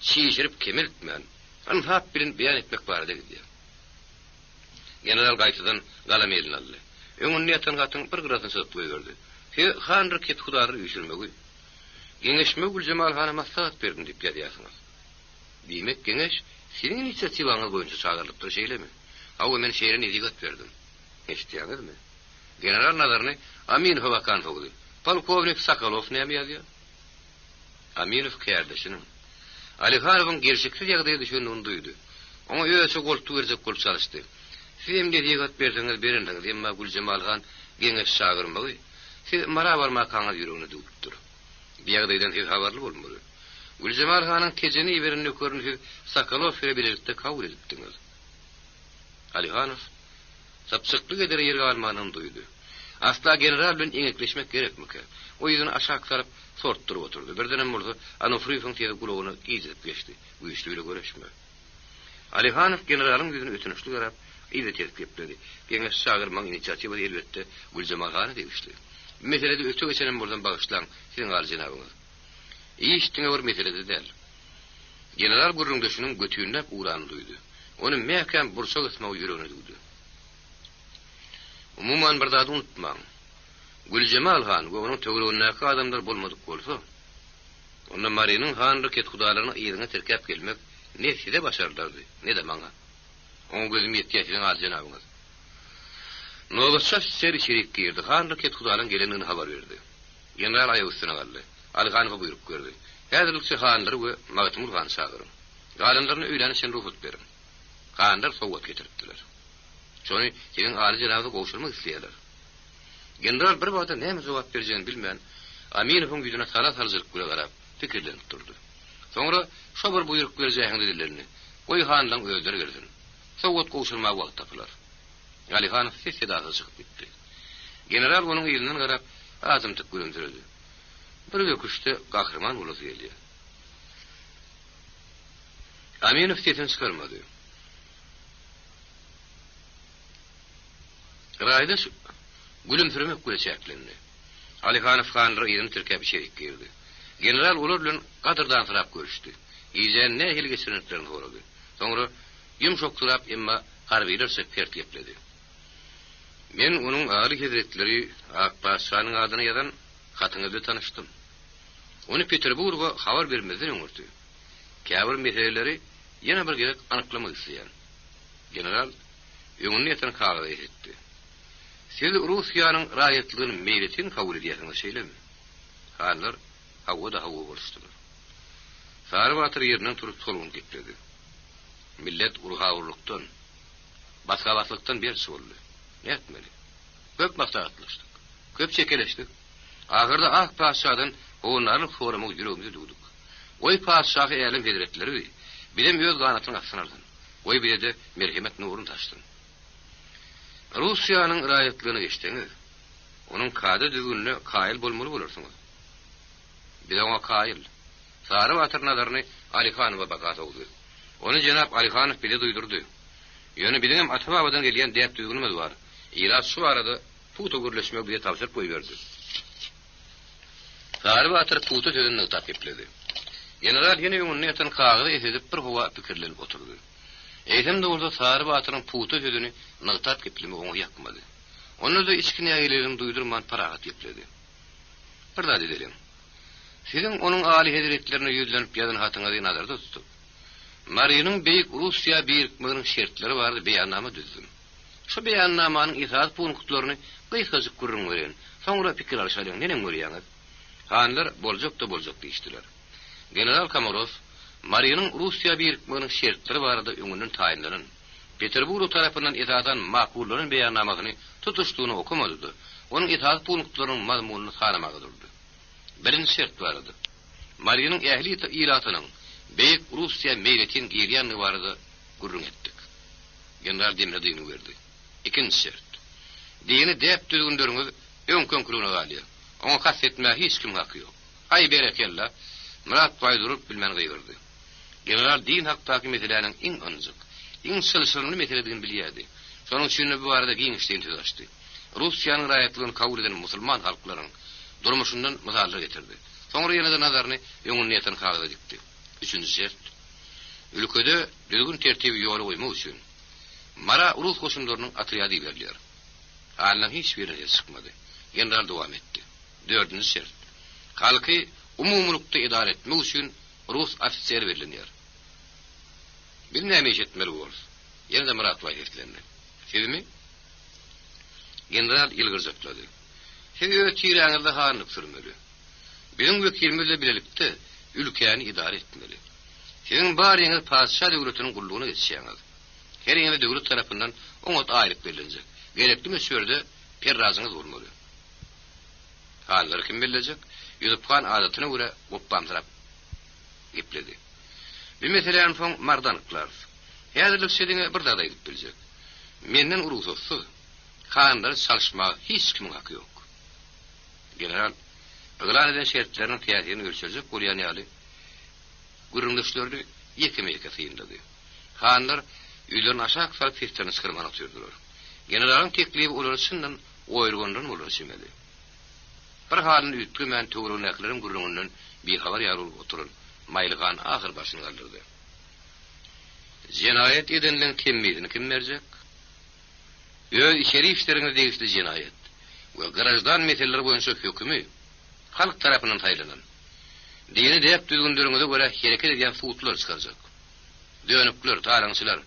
çiğirip kemeltmän, anhap bilen beýan etmek barada diýär. General gaýtadan galam elini aldy. Öňünde ýatan gatyň bir gırasyny çykyp goýberdi. Hanryk ket hudary ýüşürmegi. Geňeşme Güljemal hana maslahat berdim diýip ýadyýarsyňyz. Diýmek geňeş seniň inisiatiwaňyz boýunça çağırlypdyr şeýlemi? Hawa men şeýle nedigat berdim. Eşitýäňizmi? General nazaryny Aminow bakan boldy. Polkovnik Sokolov näme ýazýar? Aminow kärdeşiniň Alihanowyň gerçekli ýagdaýda düşünýäni duýdy. Oňa ýöse goltu berjek bolup çalışdy. Siz nedigat berdiňiz berendiňiz, emma Güljemal han geňeş çağırmagy. Siz mara barmakaňyz ýüregine döwüpdir. Bu ýagdaýdan siz habarly bolmaly. Güljemal hanyň kejeni ýerini görüp siz Sokolov ile birlikde kabul edipdiňiz. Alihanow sapçyklyk eder ýerge almanyny duýdy. Asla general bilen eňekleşmek gerekmeke. O ýüzüni aşağı saryp sortdurup oturdy. Birdenem bolsa Anufriyewiň tezi gulagyny gizlep geçdi. Güýçlüle görüşme. Alihanow generalyň ýüzüne ötünçli garap ýa-da terkipledi. Geňeş çağırmaň inisiatiwaty elbetde Güljemal hany degişdi. Meselede ötü geçenem boldan bagyşlaň, siziň arjynagyňyz. Iştiňe bir meselede däl. General gurrundaşynyň götüňden uran duýdy. Onu mähkem burçak etmek ýüregine duýdy. Umuman bir zat unutmaň. Güljemal han we onuň töweregindäki adamlar bolmadyk bolsa, onda Marynyň hanryk et hudalaryny ýerine terkep gelmek neside başarlardy, ne de maňa. Oň gözüm ýetýän al janabyňyz. Nowatça seri şerik girdi. Han raket Hudalan gelenini habar berdi. General aýagy üstüne galdy. Alganyga buyruk berdi. Häzirlikçe hanlary we Magtymul han çagyryn. Galanlaryny öýlen için ruhsat berin. Hanlar sowgat getiripdiler. Şonu senin aly janaby goşulmak isleýärler. General bir wagtda näme jogap berjegini bilmän, Aminowyň ýüzüne salat-salyk garap pikirlenip durdy. Soňra şo bir buyruk berjägiňi dedilerini, goý hanlaryň özleri gersin. Sowgat goşulmak wagt tapylar. Alihanow sesdäki çykyp gitdi. General onuň ýylynyň garap azymtyk gülümdirdi. Bir öküşde gahrman ulusy geldi. Aminow sesini çykarmady. Raýda gülümdirmek göçäklendi. Alihanow hanlar ýylyny türkäp şerik girdi. General olar bilen gadyrdan tarap görüşdi. Ýejen nähil geçirenlerini sorady. Soňra ýumşak turap emma harbiler sepert ýepledi. Men onuň aly hazretleri Akpaşanyň adyny ýazan hatyňyzda tanışdym. Onu Peterburga habar bermezden öňürdi. Käbir meseleleri ýene bir gerek anyklamak isleýär. General öňüne ýeten kagazy etdi. Siz Russiýanyň raýatlygyny meýletini kabul edýärsiňiz şeýlemi? Hanlar hawada hawa boluşdylar. Sarwatyr ýerinden turup soluny gitdi. Millet urhawlykdan, baskawatlykdan bersi boldy. Näetmeli? Köp maksatlaşdyk. Köp çekeleşdik. Ahyrda Akpaşadan onlaryň forumy ýüregimizde dugduk. Oý paşahy elim hedretleri bilen öz ganatyny aksynardyn. Oý birede merhemet nurun taşdyn. Russiýanyň raýatlygyny geçdiňiz. Onuň kady düzgünle kaýyl bolmaly bolarsyňyz. Bilen o kaýyl. Sarwatyr nazaryny Alihanowa bakatawdy. Onu Jenap Alihanow bile duýdurdy. Ýöne bilen Atababadan gelýän däp düzgünimiz bar. İlas şu arada puto gürleşmek diye tavsiye koyuverdi. Sarwatyr puto sözünü tap epledi. General ýene öňüne ýeten kagazy edip bir howa pikirlenip oturdy. Eýsem de bolsa Sarwatyryň puto sözüni nygtap keplimi oňa ýakmady. Onu da içkine ýaýlaryny duýdurman paragat epledi. Bir da dilelim. Siziň onuň aly hedretlerini ýüzlenip ýazan hatyňyzy nazarda tutup, Mariýanyň beýik Russiýa birikmeginiň şertleri bardy beýannama düzdüm. Şu beýannamanyň itaat punktlaryny gysgasyk görüň beren. Soňra pikir alşalyň nene görýäňiz? Hanlar boljak da boljak diýişdiler. General Komarov Mariýanyň Russiýa birikmeginiň şertleri bardy öňünden taýinlenen Peterburg tarapyndan itaatan makullaryň beýannamasyny tutuşdygyny okumady. Onuň itaat punktlarynyň mazmunyny tanamagy durdy. Birinji şert bardy. Mariýanyň ähli ýylatynyň beýik Russiýa meýletin girýänligi barada gurrun etdik. General demredini berdi. İkinji şert. Dini däp düzgünleriňiz öňkönkürüne galýar. Oňa hassetmäge hiç kim haky ýok. Hay berekella, Murat Baýdurup bilmän gaýyrdy. General din hakdaky meseleleriň iň anjyk, iň sylsylyny meselelerini bilýärdi. Şonuň üçin bu arada giňişden söz açdy. Russiýanyň raýatlygyny kabul eden musulman halklaryň durmuşyndan mysallar getirdi. Soňra ýene-de nazaryny öňüne ýeten kagaza dikdi. Üçüncü şert. Ülkede düzgün tertibi ýoly goýmak üçin Mara Rus goşunlarynyň atyýady berýär. Halyň hiç biri çykmady. General dowam etdi. Dördüncü şert. Halky umumlukda idare etmek üçin Rus ofisier berilýär. Bir näme etmeli bolar? Ýene-de Murat Baýdurup. Sizmi? General ýylgyrjaklady. Siz öýtýäňizde hanlyk sürmeli. Bizim wekilimiz bilelikde ülkeni idare etmeli. Sizin bariyeniz padişah devletinin kulluğuna geçeceğiniz. Her yeni devlet tarafından ona aylık verilecek. Gerekli meşhurde perrazınız olmalı. Halları kim bilecek? Yusufhan adetine göre Bobbam taraf ipledi. Bir meselenin son mardanıklar. Hazırlık şeyine bir daha da gidip bilecek. Menden urus olsa, kanunları çalışmaya hiç kimin hakkı yok. General, ıglan eden şertlerinin tiyatiyini ölçecek, Golyanyalı, gürünleşlerini yekeme-yeke sıyınladı. Hanlar, üylerin aşağı kısalık seslerini sıkırman atıyordular. Generalın tekliği ulaşısından oyurgondan ulaşımedi. Bir halin ütkümen tögürüneklerin gürününden bir havar yarılıp oturun, Maylıgan ahır başını kaldırdı. Cinayet edenilen kemmiyetini kim verecek? İçeri işlerine değişti cinayet. Ve garajdan meseleleri boyunca hükümü halk tarafından taylanan. Dini deyip düzgünlüğüne göre hareket eden suutlar çıkaracak. Dönükler, taransılar,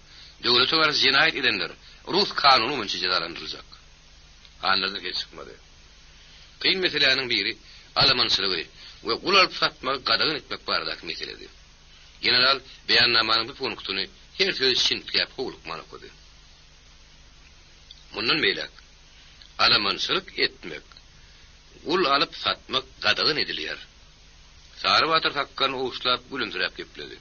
Döwlete garşy jinayet edenler Rus kanuny boýunça jazalandyrylacak. Hanlardan hiç çıkmadı. Kıyın meselelerin biri Almançylygy we ular satmak, gadagyn etmek baradaky meseledi. General beyannamanyň bu punktuny her söz için täp howlukmana koydy. Mundan meýlek Almançylyk etmek, ul alyp satmak gadagyn edilýär. Sary Batyr takkan owuşlap gülümsirep gepledi.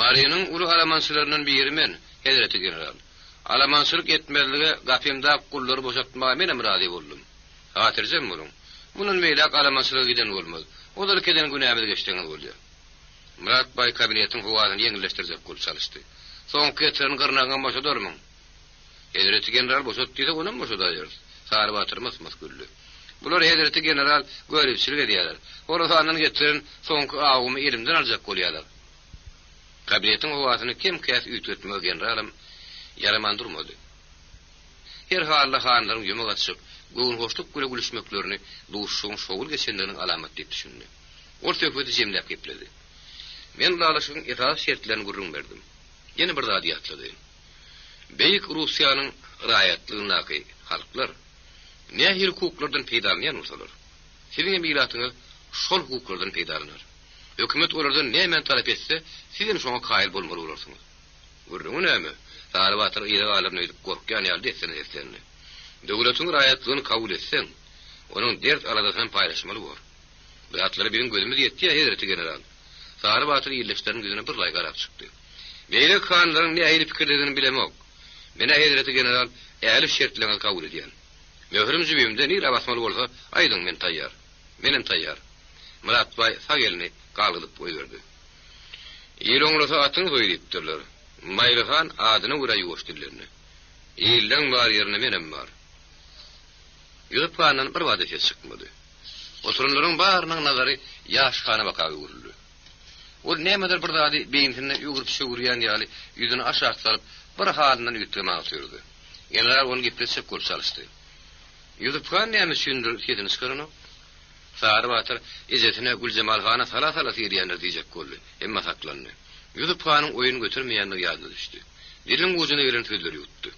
Mariýanyň ulu Almançylaryndan biri men, Hedreti general. Almançylyk etmezlige gapymda gullary boşaltmaga menem razy boldum. Hatyrjam bolan. Munun meýlek Almançylyga giden bolmaz. Olar keden günämiz geçdiňiz bolýar. Murat Bay kabinetin howasyny ýeňilleşdirjek bolup çalyşdy. Soňky etren gyrnagan boşadormyň. Hedreti general boşatdy da onuň boşadaýar. Sary Batyr masmas güldü. Bular Hedreti general görüpçilik edýärler. Orasanyň getirin soňky agymy elimden aljak bolýarlar. Kabinetin howasyny kim käs ütgetmek generalim yaraman durmady. Her halda hanlaryň ýumak açyp, göwün hoşluk güle gülüşmeklerini duşşuň şowul geçenleriniň alamat diýip düşündi. Ol söhbeti jemläp gepledi. Men dalaşyň itaat şertlerini gurrun berdim. Ýene bir zat ýatlady. Beýik Russiýanyň raýatlygynaky halklar nähir hukuklardan peýdalanýan bolsalar, siziň bilatyňyz şol hukuklardan peýdalanar. Hökümet olardan näme talap etse, sizin şoňa kaýyl bolmaly bolarsyňyz. Gurrun näme? Sary Batyr ýere alyp näýip gorkýan ýaldy etseňiz etseňiz. Döwletiň raýatlygyny kabul etseň, onuň dert aladasyny paýlaşmaly bol. Bu atlary bilen gözümiz ýetdi ýa Hedreti general. Sary Batyr ýerleşdiriň gözüne bir laý garap çykdy. Beýle kanlaryň nähili pikirlerini bilemok. Mene Hedreti general äli şertlerini kabul edýän. Möhürüm jübimde nira basmaly bolsa, aýdyň men taýýar. Menem taýýar. Murat Bay sagelini galydyp goýberdi. Ýeroňlasa atyňy goýdypdyrlar. Maýlyhan adyny gura ýoşdyrlarny. Ýyldan bar ýerine menem bar. Ýurupanyň bir wada çykmady. Oturunlaryň barynyň nazary ýaşhana bakagy urildi. Ol nämedir bir zady beýinine ýugurup şöwürýän ýaly ýüzüni aşağı salyp bir halyndan ýetmek istedi. General onu gepleşip kol çalyşdy. Ýurupkan näme düşündir hedini çykarany? Sary Batyr izetine Güljemal Hana sala-sala ýerýänler diýjek boldy. Emma saklandy. Ýurupkanyň oýun götürmeýänligi ýadyna düşdi. Dilin ujuny gelen sözleri ýutdy.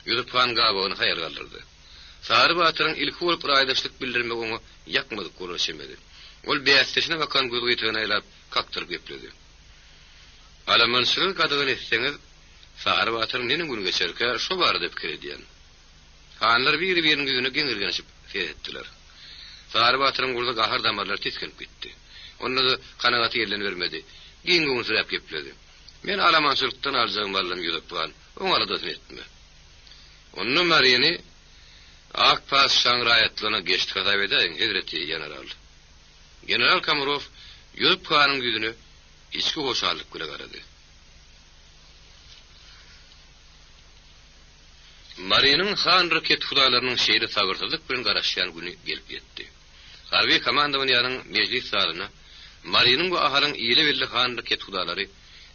Ýurupkan gabagyny haýal galdyrdy. Sary Batyryň ilki bolup raýdaşlyk bildirmek onu ýakmadyk golaşemedi. Ol beýästesine bakan göz gytygyna elap kaktyryp gepledi. Almançylyk gadagyn etseňiz, Sary Batyr neni gün geçerke şo bar dep kirediýän. Hanlar biri-biriniň ýüzüne geňirgenişip seyretdiler. Sary Batyryň gurda gahar damarlar teskenip gitdi. Onda da kanagat ýerlen bermedi. Giňgün sürep gepledi. Men Almançylykdan aljagym ballam ýüzüpgan, oňa da etme. Onu Mariýany Akpas şaňraýatlygyna geçdi hatap edäň, Hedreti general. General Kamarov Ýurupkanyň ýüzüne içki hoşallyk bilen garady. Mariýanyň han raket hudaýlarynyň şeýle sagyrsyzlyk bilen garaşýan güni gelip ýetdi. Harby komandowanyň mejlis salyna Mariýanyň bu ahalyň ýyly belli han raket hudaýlary,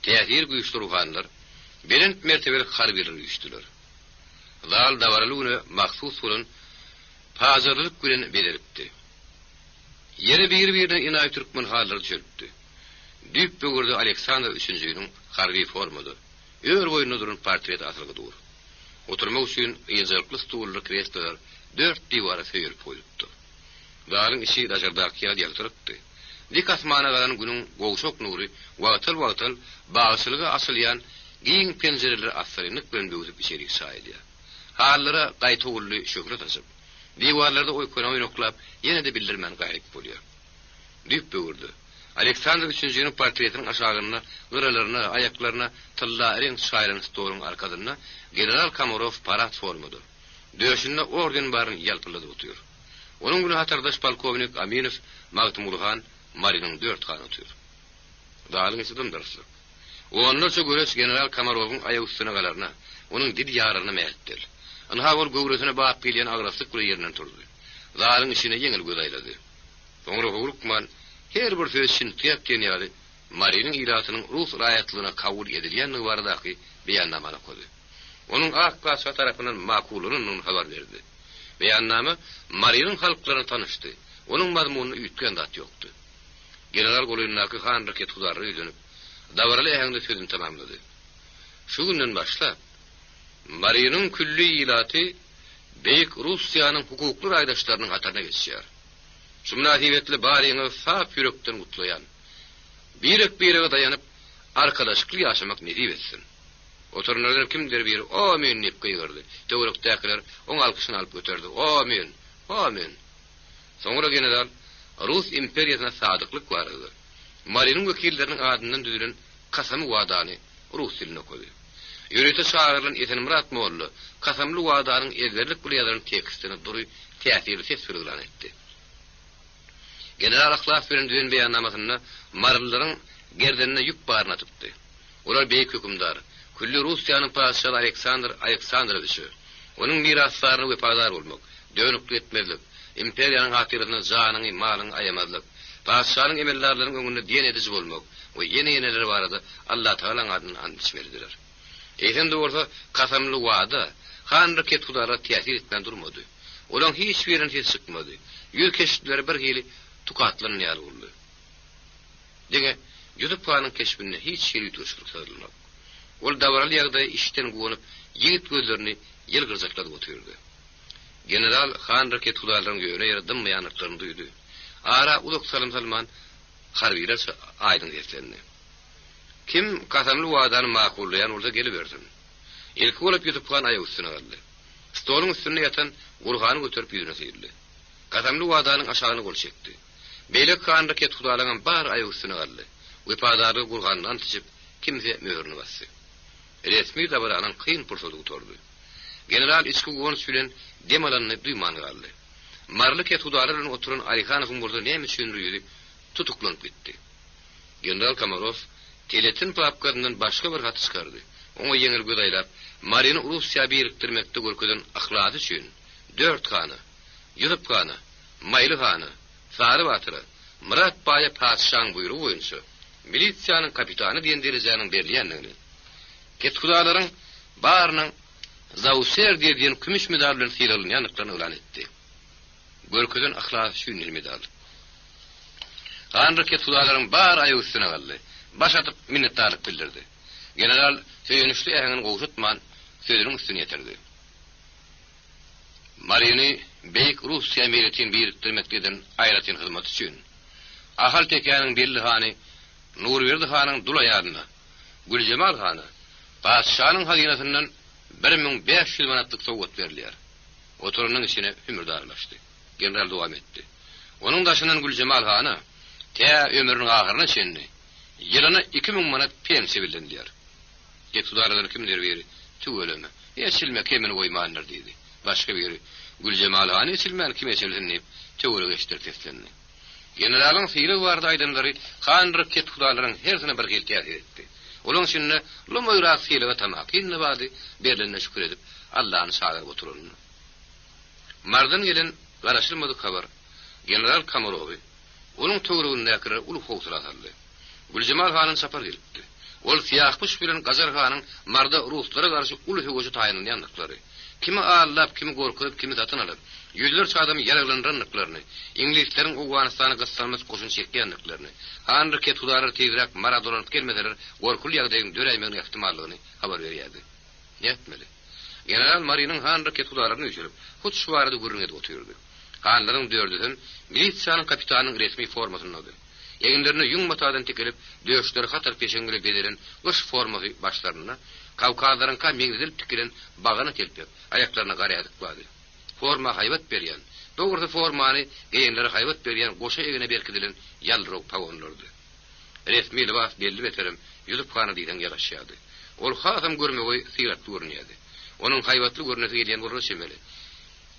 täsir güýçli ruhanlar, belent mertebeli harbiler güýçdiler. Zal dawaralygyny mahsus bolan pazarlyk bilen beliripdi. Ýere bir-birine inay türkmen hallary çökdi. Düp bögürde Aleksandr 3-njiň harby formada ör boýuna duran portret asylgy dur. Oturmak üçin ýyzykly stully kreslolar 4 diwara söýülip goýulupdy. Zalyň işi dajardaky ýagtyrykdy. Dik asmana galan günüň gowşok nury wagtal bagyşylygy asylýan giň penjereler aslynyk bilen böwüp içeri saýdy. Hallara gaýta ully şöhret asyp, diwarlarda oýkana oýnoklap ýene de bildirmän gaýryk bolýar. Düp böwürdi. Aleksandr 3-njiň portretiniň aşagyna, gyralaryna, aýaklaryna tylla reng şaýrany storuň arkadyna General Kamarov parat formada. Döşünde orden baryn ýalpylady otur. Onuň güni hatardaş polkovnik Aminow Magtymulhan Mariýanyň 4 hany otur. Dalyň ýetdim darsy. Onlarça göres General Kamarowyň aýagy üstüne galaryna, onuň dil ýararyna mähitdir. Ana ol göwresine baýap gelýän agrasyk bir ýerinden turdy. Zalyň işine ýeňil gözaýlady. Soňra hukukman her bir söz için tiyap denýäli Mariýanyň iratynyň Rus raýatlygyna kabul edilýänligi baradaky beýannamany koydy. Onuň Akpas tarapyndan makulynyň habar berdi. Beýannama Mariýanyň halklaryny tanyşdy. Onuň mazmunyny üýtgen zat ýokdy. General Golynnaky han raket hudary ýönüp dawraly ähňde sözüni tamamlady. Şu günden başlap Mariýanyň külli ýylaty Beýik Russiýanyň hukukly aýdaşlarynyň hatarına geçýär. Şu münasibetli baryňy saf ýürekden gutlaýan, birek dayanyp arkadaşlyk ýaşamak nesip etsin. Oturnalar kimdir bir amin diýip gıýgyrdy. Töwerekdekiler oň alkyşyny alyp göterdi. Amin, amin. Soňra general Rus imperiýasyna sadyklyk bardy. Mariýanyň wekilleriniň adyndan düzülen kasamy wadany rus diline okudy. Ýöreýte şaýryň Eten Murat Molla kasamly wadanyň ezberlik bilýärlerini tekstini dury täsirli ses bilen etdi. General Ahlaf bilen düzen beýannamasyna marlylaryň gerdenine ýük baryna tutdy. Olar beýik hökümdar, külli Russiýanyň paşaly Aleksandrowyç, onuň miraslaryny wepadar bolmak, dönükli etmezlik, imperiýanyň hatyryny, janyny, malyny aýamazlyk, paşalyň emellerleriň öňünde diýen edici bolmak we ýene-ýeneleri barada Allah Taalaň adyny and içmelidirler. Eýsem de bolsa kasamly wada, hanry ketgudara täsir etmän durmady. Olaň hiç birini hes çykmady. Ýül keşipleri bir hili tukatlaryny ýaly boldy. Dege, ýüzüp panyň keşbine hiç şeýle turşuk sarylmak. Ol dawraly ýagdaý işden gowunyp, ýigit gözlerini ýylgyrjakladyp oturdy. General hanry ketgudalaryň göýüne ýerdim ýanyklaryny duýdy. Ara uluk Salman harbiler aýdyn etlendi. Kim kasamly wadany makullayan olsa gelibersin. Ilki bolup ýetip kan aýagy üstüne galdy. Stoluň üstünde ýatan gurgany göterip ýüzüne syrdy. Kasamly wadanyň aşagyny gol çekdi. Beýle kandy ketgudalaryň bar aýagy üstüne galdy. Wepadary gurgandan tüçüp kimse möhürni bassy. Resmi dabaranyň kyn pursudy uturdy. General içki gowun sülen demalanyny duýman galdy. Marly ketgudalaryň oturan Alihanowyň burada näme üçin ýüri tutuklanyp gitdi. General Kamarov Teletin papkarından başka bir hat çıkardı. Onu yeňil gödaýlap, Mariýany Russiýa biriktirmekde görkezden ahlady üçin 4 hany, Ýüzüp hany, Maýly hany, Sary batyry, Murat Baýa paşaň buýrugy boýunça milisiýanyň kapitany diýen derejäniň berilýändigini, ketgudalaryň barynyň Zawser diýen kümüş medal bilen syýrylýanyklaryny elan etdi. Görkezden ahlady üçin medal. Hanry ketgudalaryň bar aýagy üstüne galdy. Başatyp minnetdarlyk bildirdi. General söýünüşli äňini gowşutman sözüniň üstüne ýetirdi. Mariýany beýik Russiýa milletini biriktirmekden aýratyn hyzmat üçin ahal tekýäniň belli hany Nurberdi hanyň dulaýadyna Güljemal hany paşanyň hazynasynyň 1500 manatlyk sowgat berilýär. Oturunyň içine hümürdarlaşdy. General dowam etdi. Onuň daşynyň Güljemal hany tä ömrüniň ahyryna çenli ýylyna 2000 manat pensiýa bildirilýär. Ketgudalaryň kimdir biri tüweleme. Ýeşilme kemen goýmandyr diýdi. Başga biri Güljemal hany ýeşilmän kim ýeşildi tüwele geçdirtdi. Generalyň syýry bardy aýdymlary hanry ketgudalaryň hersine bir gelýär etdi. Olaň üçin lumoýrak syýry we tamak inne bady berlenine şükür edip Allahyny şaýar oturun. Mardan gelen garaşylmady habar. General Kamarowy onuň töwereginde kirer ulu howsala saldy. Güljemal hanyň sapar gelipdi. Ol siýahpyş bilen Gajar hanyň marda ruslara garşy ulu höwüji taýynlanýanlyklary, kimi ağlap, kimi gorkup, kimi zatyn alyp, ýüzlerçe adam ýaralanýanlyklaryny, inglisleriň Owganystana gassalmaz goşun çekýänliklaryny, hanry ketgudalary tezrek Maradonanyp gelmeler, gorkul ýagdaýyň döräýmegini ihtimallygyny habar berýärdi. Näetmeli? General Mariýanyň hanry ketgudalaryny üçürip, hut şu barada görüňe oturdy. Hanlaryň dördüden milisiýanyň kapitanynyň resmi formasyny aldy. Eginlerini yuňmatadan tekilip, döşleri hatar peşengili bediren üç formasy başlaryna, Kawkazlaryň ka meňzilip tikilen bagyna telpip, aýaklaryna garaýadyk bady. Forma haýbat berýän, dogry formany egenleri haýbat berýän goşa egine berkidilen ýalryk pagonlardy. Resmi libas belli beterim, ýüzüp hany diýen ýaraşýardy. Ol hasam görmegi syrat görünýärdi. Onuň haýbatly görnesi gelýän gorra şemeli.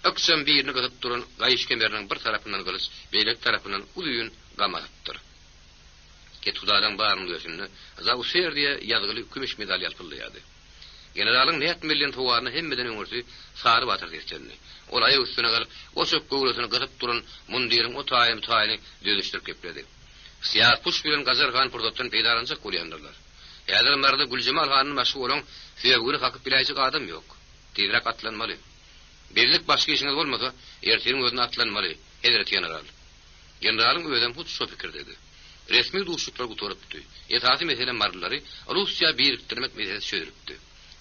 Öksem birini gazyp duran gaýyş kemeriniň bir tarapyndan gylys, beýlek tarapyndan ulyň gamatypdyr. Ketgudalaryň baryny görsünde, Zawser diýe ýazgyly kümüş medal ýalpylýardy. Generalyň näet millen towaryny hemmeden öňürsi Sary batyr geçirdi. Ol aýagy üstüne galyp, goşup gowlasyny gazyp duran mundiryň o taýyny dödüşdirip gepledi. Siýah puş bilen Gajar han purdatdan peýdalanjak bolýandylar. Ýa-da marda Güljemal hanyň maşy bolan sebäbini hakyp biläjek adam ýok. Tezrek atlanmaly. Birlik başka işiniz bolmasa, erterin özüne atlanmaly. Hedret general. Generalyň özüm hut şu pikir dedi. resmi duşuklar gutorupdy. Etasi mesele marlary Russiya biriktirmek meselesi söýülipdi.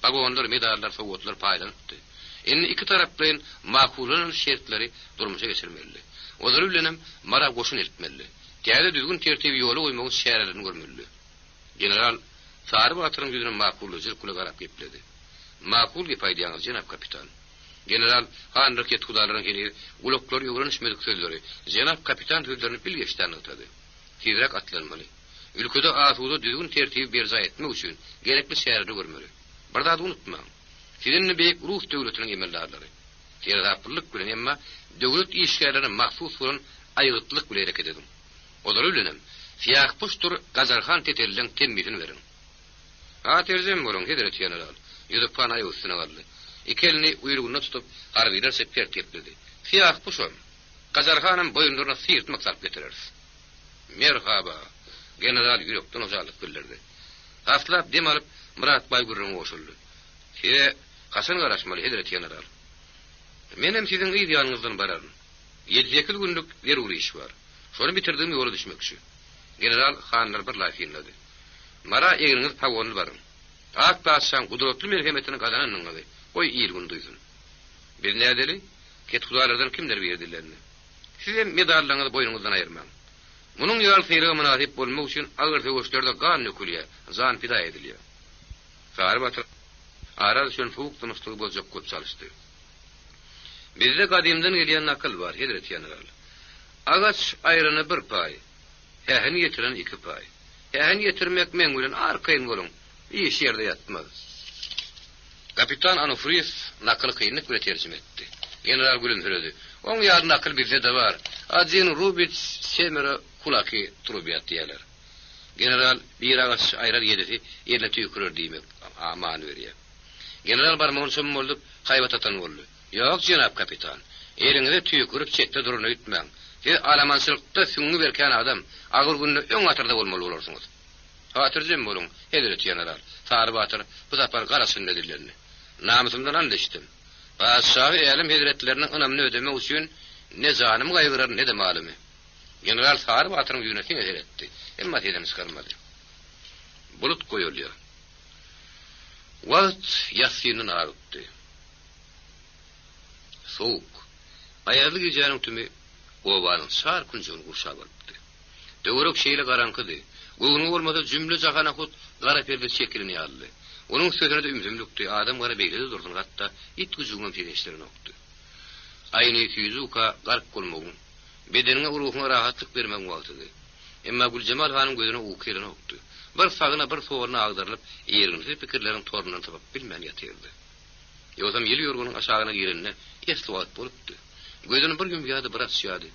Vagonlar, medallar, sowgatlar paýlanypdy. Indi iki tarapdan makulanan şertleri durmuşa geçirmeli. Olar bilenem mara goşun etmeli. Täze düzgün tertibi ýoly goýmagy şäherlerini görmeli. General Sarı Batır'ın yüzüne makullucul kula garap gepledi. Makul ge paýdaňyz jenap kapitan. General han raket kudalarına gelir, uloklar ýöwrenişmedik sözleri. Jenap kapitan sözlerini bilgeçden ýytady. Tezrek atlanmaly. Ülkede asuda düzgün tertibi berza etmek üçin gerekli şäherleri görmeli. Bir zat unutma. Sizinni beýik Rus döwletiniň emellerleri. Teraplyk bilen emma döwlet işgärlerine mahsus bolan aýytlyk bilen hareket edin. Olar bilenem Siyah puştur Gazarhan tetelden temmizini verin. Terzem bolun Hedret general. Ýüzüp pana ýusyna gardy. İki elini uýruguna tutup garbylar sepert ýepledi. Siyah puşum. Gazarhanam boýunlaryna syrtmak sarp getirer. Merhaba. General ýürekden ojalyk bildirdi. Aslap dem alyp Murat Baýgurryň goşuldy. Hasan garaşmaly Hedret general. Menem siziň ýa-ýanyňyzdan bararyn. 7 günlük zeruri iş var. Şonu bitirdim ýola düşmekçi. General hanlar bir laýynlady. Mara eňiniz pagony baryn. Ak paşaň gudratly merhemetini gazananyňyzy oý ýergün duýsun. Bir nädeli? Ket hudalardan kimler berdilerini. Sizem medallaryňyzy boýnuňyzdan aýyrmaň. Munyň ýal feýlige münasip bolmak üçin agyr töweşlerde gan nökülýär, zan pida edilýär. Sarı Batır araz şön fuuk tınyslygy boljak köp çalyşdy. Bizde gadymdan gelýän nakıl bar, Hedret general. Agaç aýryny bir paý, hähini ýetiren iki paý. Hähini ýetirmek men bilen arkaýyn bolun, iş ýerde ýatmaz. Kapitan Anufriyev nakıl kıyınlık bile tercüme etti. General gülümsüredi. Onun yarın nakıl bizde de var. Adin Rubits Semera Kulaki Trubiyat diyorlar. General bir ağaç ayrar yedisi yerle tüykürür demek aman veriyor. General barmağın sonum olduk kaybat atan oldu. Yok cenab kapitan. Elinize tüykürüp çekte durunu ütmeyin. Siz alamansılıkta süngü berken adam ağır günlü ön atırda olmalı olursunuz. Hatırcım olun Hedret general. Sarı Batır bu sefer karasın dedilerini. Namusumdan anlaştım. Paşahy elim Hedretlerinin önemli ödeme üçün ne zanım gaýgyrar ne de malumy. General Sarı Batır'ın yüzüne etti. Emma tedemiz kalmadı. Bulut koyulýar. Wagt ýasynyň arypdy. Soğuk. Ayarlı gecenin tümü owanyň sar kunjygyny gurşap alypdy. Döwrek şeýle garankydy. Goňuny bolmasa jümle jahana hut gara perde çekilini aldy. Onun sözüne de ümzümlükdi. Adam gara beýlede durdun hatta it güjüňden fireşlerini okdy. Aýny yüzüka garp bolmagyň, bedenine ruhyna rahatlyk bermek wagtydy. Emma Gülcemal hanyň gözüne ukylyny okdy. Bir sagyna bir soğurna agdarylyp, ýerinizi pikirleriň torundan tapyp bilmän ýatyrdy. Ýozam ýeli ýorgunyň aşagyna girenine esli wagt bolupdy. Gözüne bir gün ýady bir atşýady.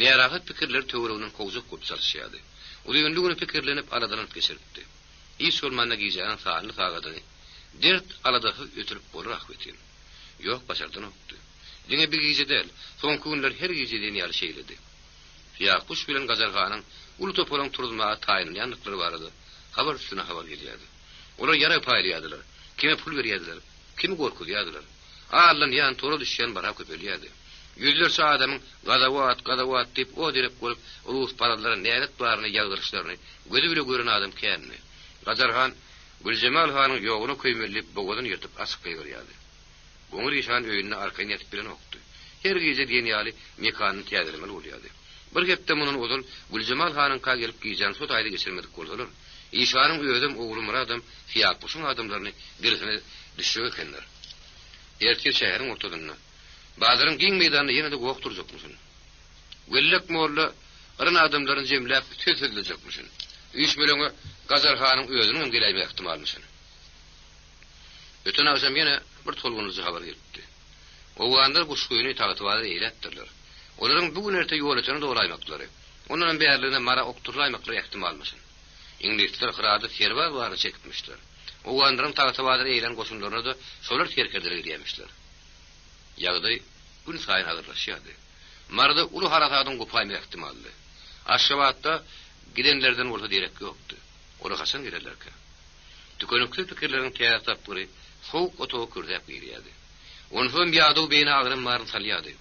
Närahat pikirler töwereginden kowjak köp çalşýady. Ulyňlygyny pikirlenip aradan geçiripdi. İş olmanda giyeceğin sağını sağadını. Dert aladağı ötürüp bolur ahvetin. Yok başardan oktu. Dine bir giyece değil. Son günler her giyecediğini yarı şeyledi. Fiyakuş bilen Gazarhan'ın ulu topolan turulmağa tayinin yanlıkları vardı. Haber üstüne haber geliyordu. Onlar yara paylayadılar. Kime pul veriyordular. Kimi korkuyordular. Ağırlan yan toru düşen bara köpeliyordu. Yüzlerce adamın gadavat deyip o direk koyup Rus paraları neyret bağırını yağdırışlarını gözü bile gören adam kendini. Gazarhan Gülcemal Han'ın yoğunu köymellip boğazını yırtıp asık kaygırıyordu. Goňul işan öýünde arkaýyn ýatyp bilen okdy. Her gece diýen ýaly mekanyny täzelemeli bolýardy. Bir hepde munyň ozul Gülcemal Hanyň ka gelip giýjen sot aýdy geçirmedik bolsalar. İşanyň öýdem oğlum Muradam fiýakpuşyň adamlaryny girsine düşüp ekenler. Ertir şäheriň ortadynda. Bazaryň giň meýdanyna ýene-de gowuk durjakmyşyn. Gellek molla aryn adamlaryny jemläp tüzüldürekmyşyn. Üç bileňe Gazarhanyň özüniň geläýme ihtimalmyşyn. Öten akşam ýene bir tolgunuzy habar gelipdi. O wagtlar bu şuýuny taýytwady eýletdirler. Olaryň bugün erte ýolatyny doglaýmaklary. Onların bäherlerine mara okturlaýmaklary ihtimalmyşyn. İnglisler hyrada serwa bary çekipmişler. O wagtlaryň taýytwady eýlen goşunlaryna da şolar terkerdiler diýmişler. Ýagdaý gün saýyn hazırlaşýardy. Marda ulu haratatyň gopaýma ihtimally. Aşgabatda gidenlerden bolsa derek ýokdy. Ola haçan giderlerkä? Tükenükli pikirleriň täze tapgyry soğuk otoğa kürdäp girýärdi. Ondan ýady beýne agyrym maryn salýady.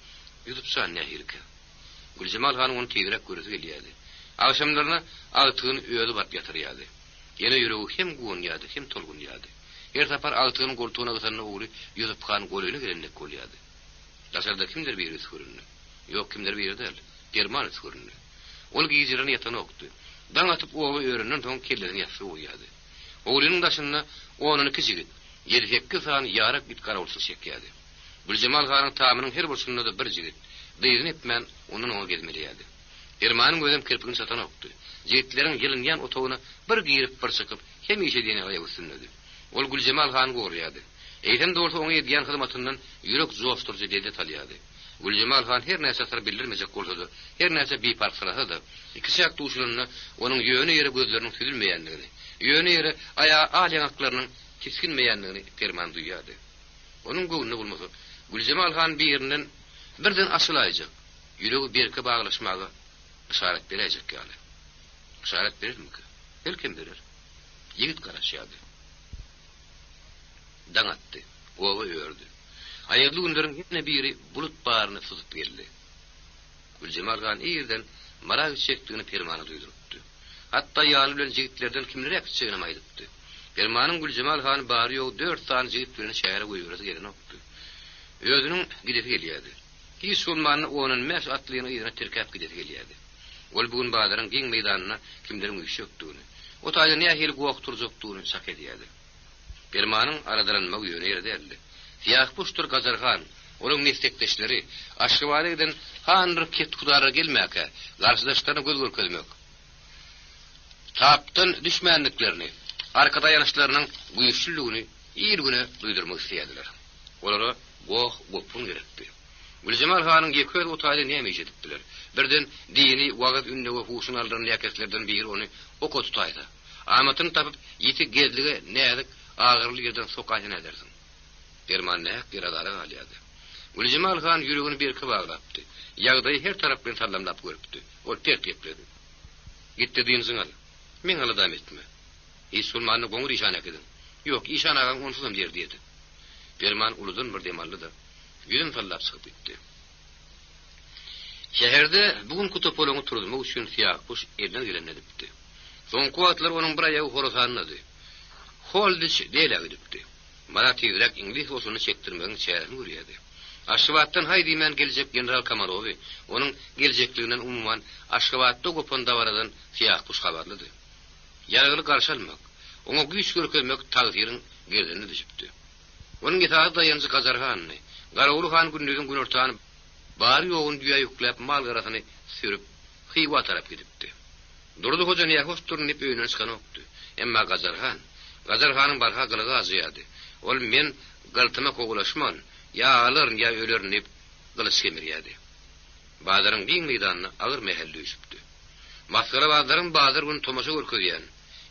Ýutup san nähirkä. Gülcemal Hanyň onu teýrek görüp gelýärdi. Akşamlarına ağıtığın öýüli bap ýatyrýardy. Ýene ýüregi hem goňýardy, hem tolgunýardy. Her tapar ağıtığın goltuğuna gysanyna ogly ýüzüp kan golyny gelendek bolýardy. Daşarda kimdir biri sürünni? Ýok kimdir biri däl. German sürünni. Ol giýjirini ýatan okdy. Daň atyp owy öýrenden soň kellerini ýaşy oýýardy. Oglynyň daşynda onuny kiçigit. 7-8 saat ýarak bit garawulsyz çekýärdi. Güljemal Hanyň tamynyň her bolşunda da bir jigit. Dyýyn etmän onuň oňa gelmeliydi. Ermanyň gözüm kirpigini satan okdy. Jigitlerin ýylynýan otawyna bir girip bir çykyp hemişe diýene gaýa üstünledi. Ol Güljemal Han gorýardy. Eýden dogry oňa edýän hyzmatyndan ýürek joşturjy diýdi talýady. Güljemal Han her näse sır bildirmejek bolsa-da, her näse bipark sırasa-da, iki şak duşulyny onuň ýöne ýere gözleriniň süzülmeýändigini, ýöne ýere aýaklarynyň keskinmeýändigini perman duýýardy. Onuň göwnüne bolmasa, Güljemal Han birinden birden aşylaýjak, ýüregi berke baglaşmagy işaret berejek ýaly. İşaret berilmeki? Belkim berer. Ýigit garaşýardy. Daň atdy, owa öýürdü. Aýagly günderiň ýene biri bulut baryny syzyp geldi. Güljemal Han ýerden marag çekdigini permany duýdurupdy. Hatda ýaly bilen jigitlerden kimlerek çegine aýdypdy. Permanyň Güljemal Han bary ýok 4 san jigit bilen şähere goýurasy gelen okdy. Özüniň gidepi gelýärdi. Hiç sulmanyny onuň mes atlygyny ýerine terkap gidepi gelýärdi. Ol bugun badaryň giň meýdanyna kimleriň ýüşekdigini, o taýda nähili gowak turjakdygyny şak edýärdi. Permanyň aradalanmagy ýöne ýerde. Siyah puştur Gazarhan, onun meslekdeşleri, Aşgabaly'dan hanır ketkudara gelmäke, garşydaşlaryna göz görkezmek. Tapdan düşmänliklerini, arkada ýanyşlarynyň güýçlülügini ýergüne duýdurmak istediler. Olara gopun gerekdi. Güljemal Hanyň ýeköz otaýda näme edipdiler? Birden dini wagt ünnege huşun aldyran ýaketlerden biri ony oko tutaýdy. Amatyny tapyp ýeti gezlige näzik agyrly ýerden sokaýyna edersin. Permanne giradara galýady. Güljemal Han ýüregini berke baglapdy. Ýagdaý her tarapdan sallamlap görüpdi. Ol pert ýepledi. Gitdi diýinsiň al. Men aladam etme. Sulmanyny goňur işan edin. Ýok, işan agaň onsuzam der diýdi. Perman uluzun bir demally da ýüzün sallap çykyp gitdi. Şäherde bugun kutopolony turulmak üçin siyah puş elden gelen edipdi. Soňky wagtlar onuň bir aýagy horosanydy. Holdiç diýle edipdi. Mara tüýrek İngiliz bolsuny çekdirmegiň çärini görýärdi. Aşgabatdan haýdyman geljek general Kamarowy, onuň geljekliginden umumyň Aşgabatda gopon dabaradan siyah puş habarlydy. Ýargyly garşalmak, oňa güýç görkezmek tagdyryň geldini düşüpdi. Onuň ýetagy daýanjy Gazarhany, Garawly Han gündüzüň gün ortany bary ýogun düýä ýükläp mal garasyny sürüp Hywa tarap gidipdi. Durdy hoja näme hosturnyp öýüne çykan okdy. Emma Gazarhanyň barha gylygy azyady. Ol men galtyma kogulaşman, ya alır ya ölürün hep gılıç kemiriyadi. Badaryň giň meýdanyna agyr mehelli düşüpdi. Maskara badaryn baдар gün tomaşa görkezýän.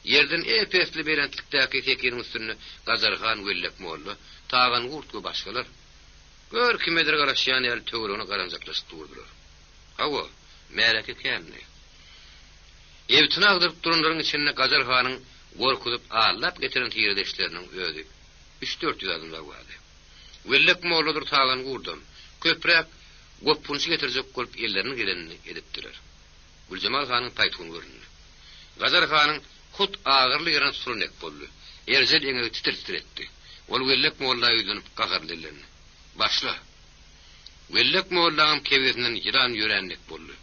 Ýerden epesli berentlikdäki tekiriň üstüne Gazarhan wellek molly, tagan gurtgy başgalar. Gör kimedir garaşýan ýaly töwrüne garanjaklaşyp durdular. Hawa, mereke kemni. Ewtini agdyryp durunlaryň içinde Gazarhanyň gorkudyp allap getiren ýerdeşleriniň özi 3-4 adamlar vardı. Wellek molludur tagan gurdum. Köprek gopunçy getirjek bolup ellerini gelenini edipdiler. Güljemal Hanyň paýtugyny göründü. Gazarhanyň hut agyrly ýerine surunek boldy. Erjel eňe titir etdi. Ol wellek mollagy ýüzünip gagarlylerini. Başla. Wellek mollagyň kebesinden ýyran ýörenlik boldy.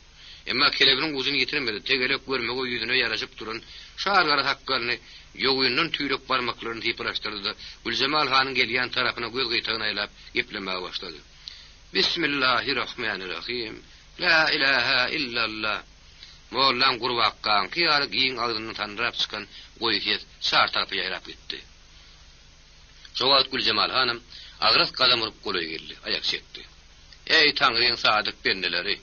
Emma kelebiniň uzuny ýetirmedi. Tegelek görmegi ýüzüne ýaraşyp duran şargara hakkaryny ýoğundan tüýrek barmaklaryny hyplaşdyrdy da Güljemal Hanyň gelýän tarapyna göz gytagyny aýlap geplemäge başlady. Bismillahirrahmanirrahim. La ilaha illallah. Mollan gurbakkan kiýaly giň agdyny tanrap çykan goýýet şar tarapy ýaýrap gitdi. Şowat Güljemal Hanym agras gadam urup goly geldi, aýak çekdi. Ey Taňryň sadyk bendeleri,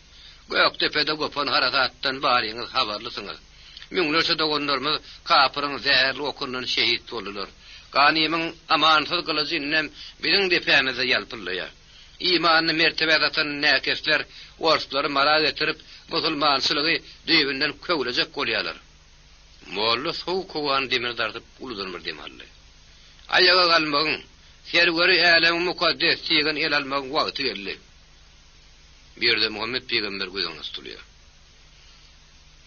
Göktepede gopon harakatdan baryňyz habarlysyňyz. Müňlerçe dogonlarmy kapyryň zäherli okundan şehit boldylar. Ganymyň amansyz gylyjynem biziň depämize ýalpylýar. İmanyny mertebe atan näkesler orslary mara getirip musulmançylygy düýbinden köwlejek bolýarlar. Molly sow kowan demir dartyp uludurmur demally. Aýaga galmagyň, serweri älämi mukaddes tiýen el almagyň wagty geldi. Bir de Muhammed Peygamber gözüňe tutulýar.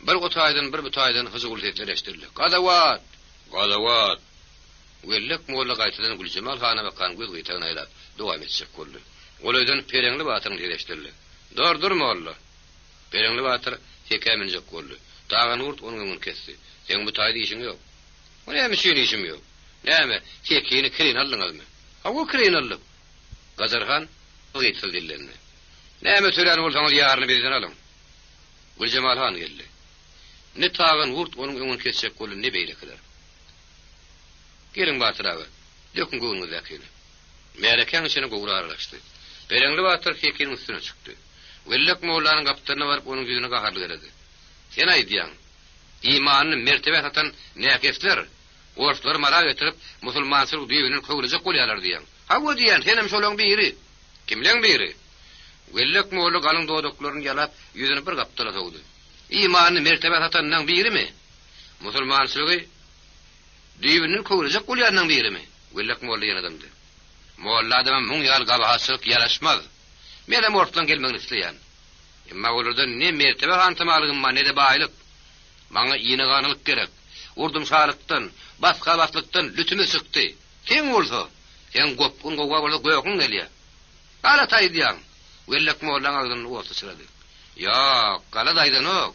Bir gotaydan bir butaydan hızgul tetler eşdirdi. Gadawat! Gadawat! Wellek molla gaýtadan Güljemal hana bakan göz gytagyna aýlap dowam etjek boldy. Olaýdan Perengli batyryň dileşdirdi. Dur molla. Perengli batyr tekäminjek boldy. Dagan urt onuň öňüni kesdi. Sen bu taýdy işiň ýok. O näme şeýle işim ýok? Näme? Tekini kirin aldyňyzmy? Hawa kirin aldyk. Gazarhan gytdyl dillerini. Näme tören bolsaňyz ýaryny bizden alyň. Güljemal han geldi. Ne tagan urt onuň öňüni kesjek boldy ne beýlekiler. Gelin batyr abi. Dökün goňuňy dakini. Märekäň içine gowra aralaşdy. Perengli batyr tekiniň üstüne çykdy. Wellek mollanyň gapdaryna baryp onuň ýüzüne gaharly berdi. Sen aýdýaň. İmanny mertebe satan näkesler, orçlar mara getirip musulmançylyk düýbüniň köwrejek bolýarlar diýen. Hawa diýen, senem şolaň biri. Kimleň biri? Wellek molla galyň dodaklaryny ýalap ýüzüne bir gapdara togdy. İmanny mertebe satanyň birimi? Musulmançylygy düýbüniň köwrejek bolýarnyň birimi? Wellek molla ýene adamdy. Molla adamam muň ýal gabahasyk ýaraşmaz. Menem ortadan gelmegini isleýän. Emma olardan ne mertebe hantamalygym ne de baýlyk. Maňa ýene ganylyk gerek. Urdum şarykdan, baska-baslykdan lütüme çykdy. Sen bolsa, sen gopun gowa bola goýokyň gelýär. Ala taýdýaň. Wellek mollaň agdyny orta sırady. Ýok, gala daýdanok.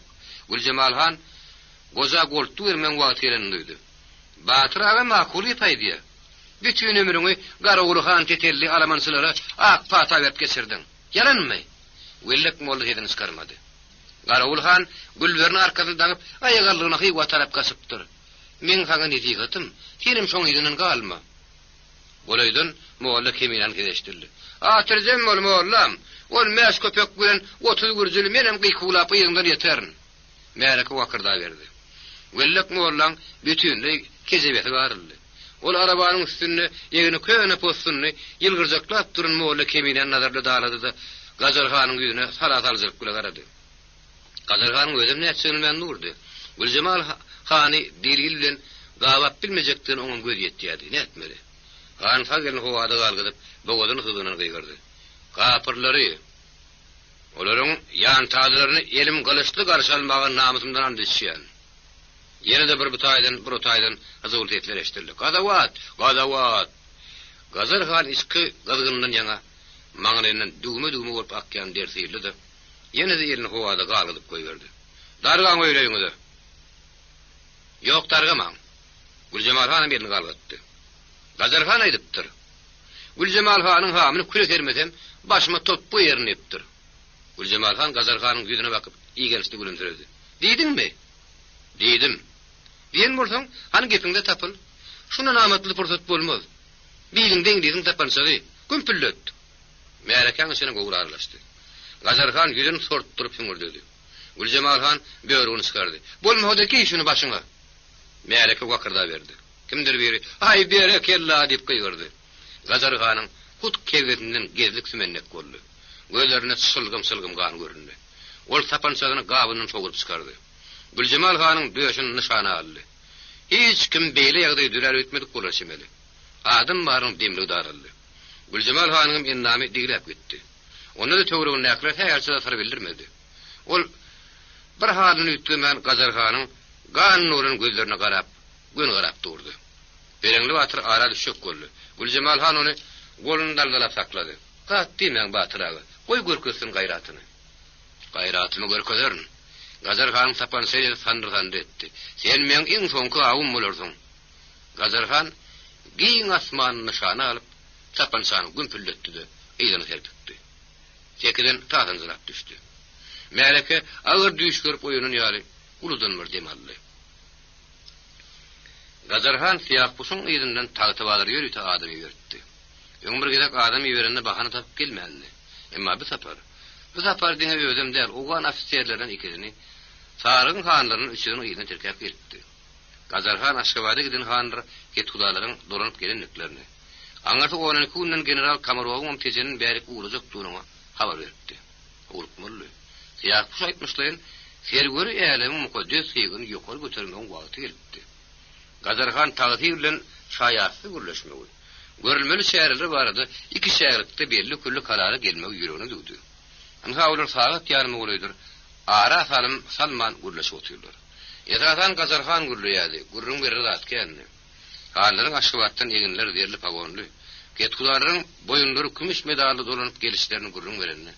Güljemal han goza goltu bermen wagt gelen duýdy. Batyr aga makuli taýdy. Bütün ömrüňi Garawulhan tetelli alamansılara ak pata berip geçirdin. Yalanmy? Wellek molla hedin çıkarmady. Garawulhan Gülberni arkasyna daňyp aýagallygyna hywa tarap gasypdyr. Men haňa netigatym, senim şoň ýygynyň galma. Bolaýdan molla kemilen gedeşdirdi. Atyrjam mollam, ol mäş köpek bilen 30 gürjüli menem gykulap ýygyňdan ýeterin. Märeke wakyrda berdi. Wellek mollaň bütünli kezebeti garyldy. Ol arabanyň üstünde ýegini köne postuny ýylgyrjaklap durun molla kemilen nazarda dalady da Gazarhanyň ýüzüne salat alyp garady. Gazarhanyň özüm näçeňden durdy. Güljemal hany dilil bilen gawap bilmejekden oňa göz ýetdi. Näetmeli? Han fagelni howada galgydyp, bogodyny hyzynyň gygyrdy. Gapyrlary olaryň ýan taýlaryny elim gylışly garşy almagyň namysyndan andysýan. Ýene de bir bir otaydan hyzyl tetler eşdirdi. Gadawat, gadawat. Gazarhan isky gazgyndan ýaňa maňrynyň dugmy bolup akýan dersiýdi. Ýene de ýerini howada galgydyp goýberdi. Dargaň öýreýiňde. Ýok dargamaň. Güljemal hanyň birini galgytdy. Gazarhan aýdypdyr. Güljemal hanyň hamyny küre termesem başyma top bu ýerini ýepdir. Güljemal han Gazarhanyň ýüzüne bakyp iýgensli gülümsirdi. Diýdiňmi? Diýdim. Diýen bolsaň, hany gepiňde tapyl. Şuna namatly pursat bolmaz. Biýiň deňdiň tapansagy, gümpüllet. Märekäň içine gowra aralaşdy. Gazarhan ýüzüni sortdurup süňürdi. Güljemal han böwrüni çykardy. Bolmady ki şunu başyňa. Märeke wakyrda berdi. Kimdir biri, "Ay berekella" diýip gygyrdy. Gazarhanyň hut kewgetinden gezlik sümennek boldy. Gözlerine sılgım gan göründü. Ol tapansagyny gabynyň sogurup çykardy. Güljemal hanyň döşüni nişana aldy. Hiç kim beýle ýagdaý dürer etmedik bolaşymely. Adam baryň demli daryldy. Güljemal hanyň endamy digilip gitdi. Onda da töwregini näkler häýärçe sar bildirmedi. Ol bir halyny ütgämen Gazarhanyň gan nuruny gözlerine garap, gün garap durdy. Perengli batyr ara düşük boldy. Güljemal han ony goluny daldalap saklady. "Gatdy men batyragy, goý görkezsin gaýratyny." "Gaýratymy görkezerin." Gazarhan sapan seyir sandırsandı etti. "Sen men iň soňky awum bolarsyň." Gazarhan giň asmanyny nişana alyp sapan sany gümpülletdi, eýleni serpikdi. Tekiden taýdan zırap düşdi. Märeke agyr düýş görüp oýunyň ýaly uludan bir demaldy. Gazarhan siýah puşuň ýerinden taýtyp alyr ýörüte adamy ýörtdi. Öňür gezek adamy ýörende bahana tapyp gelmänli. Emma bu sapar diňe özüm däl, ogan ofisierlerden ikisini Sarıgın hanlaryň üçüni ýygyny terkep etdi. Gazarhan Aşgabatda giden hanlar ketgudalaryň doranyp gelenliklerini. Aňarty onuň kundan general Kamarowyň tejenin bärik ulajak durumy habar berdi. Ulukmurly. Siýah puş aýtmyşlaryň sergöri ýalyny mukaddes ýygyny ýokary götermek wagty geldi. Gazarhan taýdy bilen şaýatly gürleşmegi. Görülmeli şäherler barada iki şäherlikde belli külli karara gelmegi ýüregine dugdy. Anha olar sagat ýarmy bolaydyr. Ara Salim Salman gurlaşıp oturdular. Yatatan Gazarhan gurluyadi, gurrun bir rahat geldi. Halların aşkıvattan eginler derli pagonlu. Ketkuların boyunları kümüş medallı dolanıp gelişlerini gurrun verenine.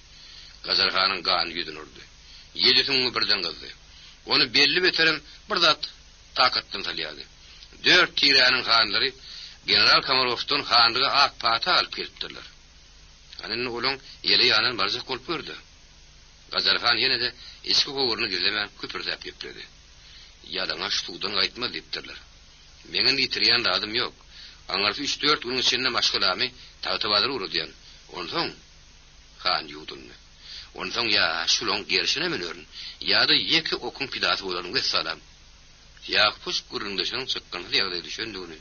Gazarhan'ın gağını yüdün ordu. Yedisini birden kızdı. Onu belli beterim bir zat takattan salyadı. 4 tiranın hanları General Kamarov'tan hanlığı ak pata alıp geliptirler. Anının olun yeli yanın barzak kolpurdu. Gazarhan yine de eski kovurunu gizlemen küpürdep yepledi. Yadana ştuğdan aytma deyiptirler. Menin itiriyan da adım yok. Angarfı 3-4 günün içinde maşgulami tağıtıbadır uğrudiyan. Ondan han yudunlu. Ondan ya şulon gerişine minörün. Ya da yeki okun pidatı olalım vesselam. Yakpus gurundasının sıkkınlı yağda düşündüğünü.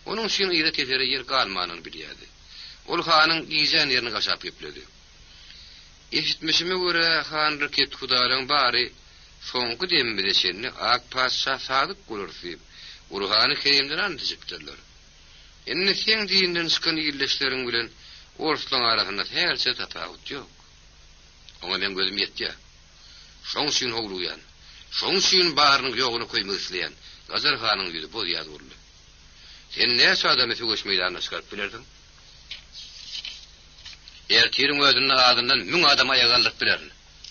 Onun için iret eteri yer kalmanını biliyordu. Ol hanın giyeceğin yerini kaşap yepledi. Eşitmişime göre han raket kudalan bari sonku dembedeşenini ak pasha sadık kulursuyup Urhanı keyimden antıcıptırlar. Enne sen diyinden sıkın iyilleşlerin bilen Orslan arasında herse tatavut yok. Ama ben gözüm yetti ya. Şon suyun hoğluyan, şon suyun bağırının yoğunu koyma ıslayan Gazarhan'ın yüzü boz yaz vurdu. Sen neyse adamı fügüş meydanına çıkarıp bilirdin? Ertirin özünün ağzından mün adama yagallık bilirdin.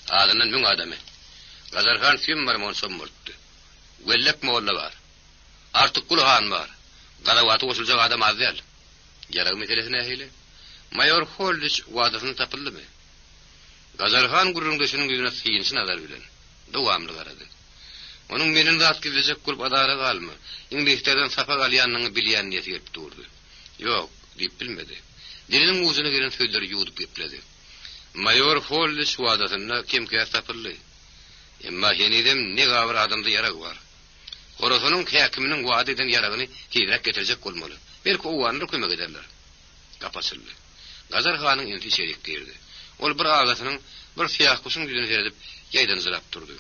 Ağzından mün adamı. Gazarhan suyun var mı onu sommurttu. Güellek moğulla var. Artık kulağın var. Galavatı koşulacak adam az değil. Yarag meselesine eyle. Mayor Holdiç vadasını tapıldı mı? Gazarhan gurrundasının yüzüne sıyınsın adar bilen. Devamlı aradı. Onun menin rahat gidecek kulüp adara kalma. İngilizlerden sapak alyanlığını bilyen niyeti gelip durdu. Yok, deyip bilmedi. Dilinin uzuna giren sözleri yudup gepledi. Mayor Holdiç vadasına kimkaya tapıldı. Emma yenidem ne gavur adamda yarag var. Horosunun hakiminin vaat eden yaragını tezrek getirecek olmalı. Belki o vanır kömek ederler. Kapasıldı. Gazarhan'ın enti içerik girdi. Ol bir ağasının bir siyah kuşun yüzünü seyredip yaydan zırap durdu.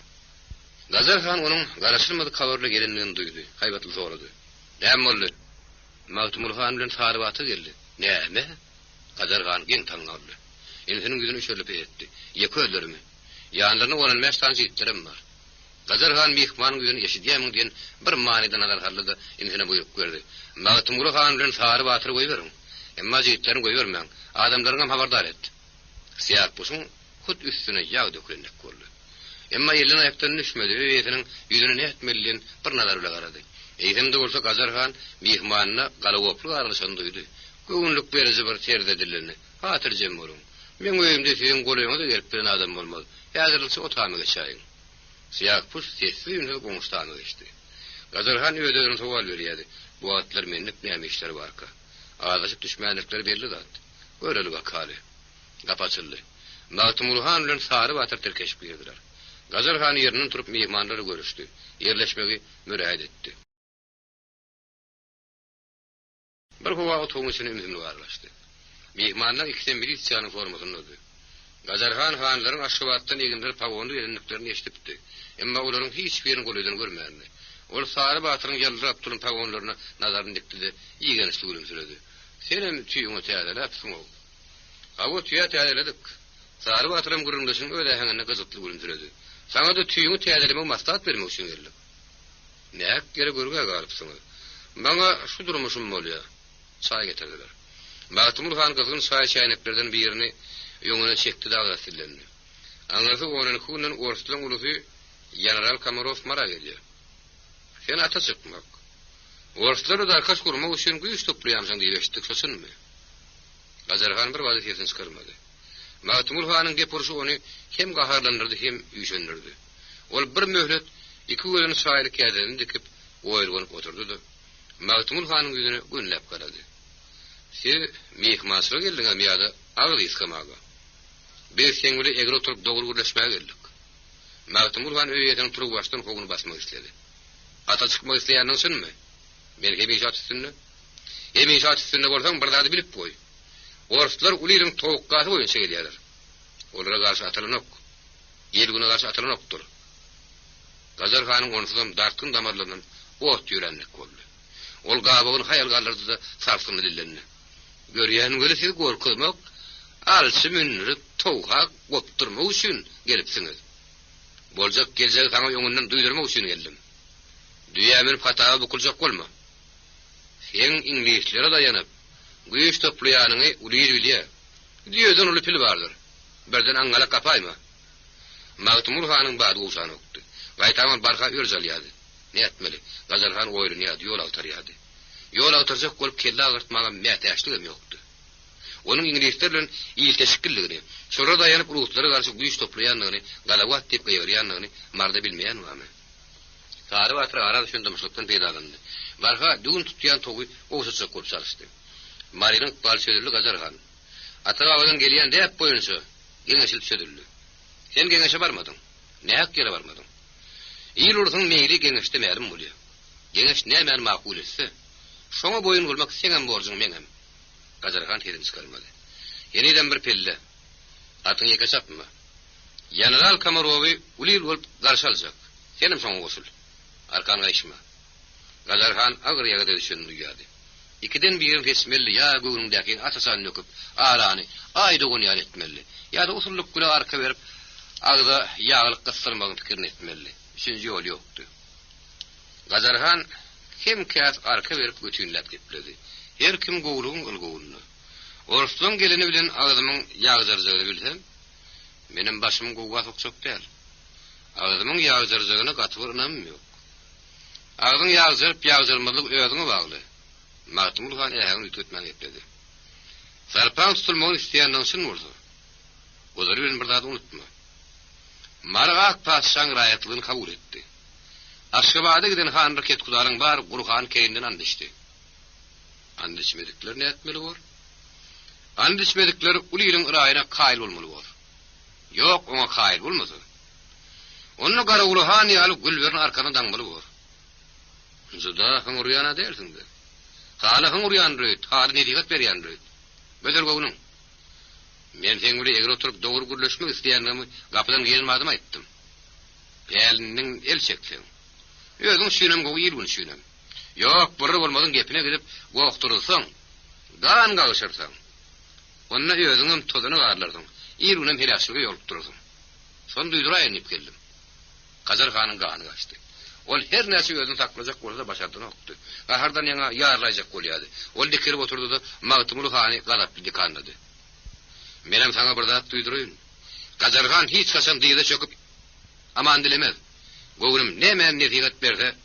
Gazarhan onun karışılmadı kavurla gelinliğini duydu. Haybatlı soğradı. Dem oldu. Mağtumul Han bilen sarıbatı geldi. Ne? Gazarhan gen tanılardı. Ensinin yüzünü şöyle etti. Yekü öldürümü. Yanlarını onun meştansı ittirim var. Gazarhan mihmanın yüzünü yaşıdiyemin diyen bir maniden adar harladı, insine buyruk verdi. Mağtumulu Han bilen sarı batırı koyuverin. Emma zeyitlerini koyuvermen, adamlarına haberdar et. Siyah pusun hut üstüne yağ dökülenlik oldu. Emma elin ayaktan düşmedi, öğretinin yüzünü ne etmeliyin bir nazar bile karadı. Eğitimde olsa Gazarhan mihmanına galavoplu aralışan duydu. Göğünlük verici bir terdedillerini, hatırcem olun. Men öyümde sizin koluyuna da gelip bilen adam olmalı. Yazırılsa otağımı geçayın. Siyah puş sessiz yünhü konuştanı geçti. Gazarhan ödörün soğal veriyedi. Bu atlar menlik neyme işleri var ka. Ağlaşıp düşmanlıkları belli dat. Göreli vakali. Kapatıldı. Mağtumul Han ile sarı batır terkeşip girdiler. Gazarhan yerinin turup mihmanları görüştü. Yerleşmeyi müraid etti. Bir hova otoğun içine mühimli varlaştı. Mihmanlar ikiden biri isyanın formasını ödü. Gazarhan hanların aşkıvattan eginleri pavonlu elinliklerini eşitipti. Emma onların hiçbirini golüden görmeyeni. Ol sarı batırın yaldır Abdül'ün pavonlarına nazarını dikti de iyi genişli gülümsüredi. Senem tüyünü teyadele yapsın ol. Avu tüye teyadeledik. Sarı batırın gurundasın öyle hengine kızıtlı gülümsüredi. Sana da tüyünü teyadeleme mastat vermek için geldim. Ne hak geri görgüye garipsiniz. Bana şu durmuşum oluyor. Çay getirdiler. Mağtumul Han kızgın çay çaynaklardan bir yerini yonuna çekti dağda sillendi. Anlatı onun kuğunun Orslan ulusu General Kamarov mara geliyor. Sen ata çıkmak. Orsları da arkaç kurmak için güç toplayamsan diye geçtik sasın mı? Gazarhan bir vazifesini çıkarmadı. Mağtumul Han'ın geporuşu onu hem gaharlandırdı hem üşendirdi. Ol bir mühlet iki gözünün sahili kâdelerini dikip oyulgunup oturdu da Mağtumul Han'ın yüzünü günlep karadı. Siz mihmasıra geldin amiyada ağır iskamaga. Biz sengüle egri oturup doğru gürleşmeye geldik. Mağtumul Han öğreten turup baştan kovunu basmak istedi. Ata çıkmak isteyeninin sen mi? Belki hem inşaat üstünde. Hem inşaat üstünde olsan bir bilip koy. Orslar ulirin tovukkatı boyunca geliyorlar. Onlara karşı atılan ok. Yelguna karşı atılan oktur. Gazarhan'ın onusuzdan dartkın damarlarından ot yürenlik oldu. Ol gabağın hayal kaldırdı da sarsını dillenini. Görüyen böyle sizi korkutmak, alçı münürü toğha kopturmak için gelipsiniz. Boljak geljek taňa öňünden duýdurmak üçin geldim. Düýämin hataga bukuljak bolma. Sen inglislere daýanyp, güýç toplaýanyňy ulyr bilýär. Diýeden uly pil bardyr. Birden aňala gapaýma. Magtymul hanyň bady uşany okdy. Gaýtaman barha örzalýady. Ne etmeli? Gazarhan oýruny ýady, ýol awtarýady. Ýol awtarjak bolup kelle agyrtmaga mätäşligim ýokdy. Onun ingilisler bilen ýylteşikligini, şora daýanyp urutlary garşy güýç toplaýanlygyny, galawat diýip gaýarýanlygyny marda bilmeýän wamy. Sary watyr ara düşündümüşlikden peýda boldy. Barha düğün tutýan togy oşaçak bolup çalyşdy. Marynyň bal söýdürli Gazarhan. Atagadan gelýän däp boýunça geňeşil söýdürli. Sen geňeşe barmadyň. Nähak ýere barmadyň? İl ursun meýli geňeşde märim bolýar. Geňeş näme makul etse, şoňa boyun bolmak senem borjyň meňem. Gazarhan terin çykarmady. Ýeniden bir pelle. Atyň ýeke çapma. General Kamarowy ulil bolup garşy aljak. Senem şoňa goşul. Arkan gaýşma. Gazarhan agyr ýaga düşündü ýady. İkiden birin resmelli ýa göwnündäki atasan nöküp, arany, aýdygyny ýar etmeli. Ýa-da usullyk güle arka berip, agda ýaglyk gysdyrmagyň pikirini etmeli. Üçinji ýol ýokdy. Gazarhan kim käs arka berip götünläp gitdi. Her kim gowlugyň ılgowuny. Orusdan geleni bilen agdymyň ýagzarjagyny bilsem, menim başym gowga sokçok däl. Agdymyň ýagzarjagyny gatwyrnam ýok. Agdyň ýagzarmalyk özüňe bagly. Magtymul han ähäňi tutman etdi. Sarpan tutulmagy isleýändiň üçin bolsa, olary bilen bir zat unutma. Margak paşaň raýatlygyny kabul etdi. Aşgabatyň giden han raket kudaryň bar Gurhan keýinden andyşdy. Andyşmedikler ne etmeli bor? Andyşmedikler ulylyň ýaýyna kaýyl bolmaly bor. Ýok, oňa kaýyl bolmasa. Onu gara Gurhan ýaly gülberiň arkana daňmaly bor. Juda hüňürýana dersiňdi. Hala hüňürýan röýt, hala nedigat berýän röýt. Böler gownuň. Men sen bilen eger oturup dogry gürleşmek isleýändigimi gapydan gelmädim aýtdym. Peliniň el çeksen. Özüň şünem gowy ýylgyny şünem. Ýok, birri bolmadyň gepine gidip gowukturulsaň, gan gaýşyrsaň. Onda özüňem tozunu garlardyň. Ýylgynym helaşlygy ýolup durursyň. Şonu duýduraýyn diýip geldim. Gazarhanyň gany gaçdy. Ol her näçe özüni taklajak bolsa başardyny okdy. Gahardan ýa ýarlajak bolýady. Ol dikirip oturdy da Magtymul hany galap dikanlady. Menem sana bir zat duýdurýyn. Gazarhan hiç kaçan diýde çöküp aman dilemez. Gowunum näme netigat berse,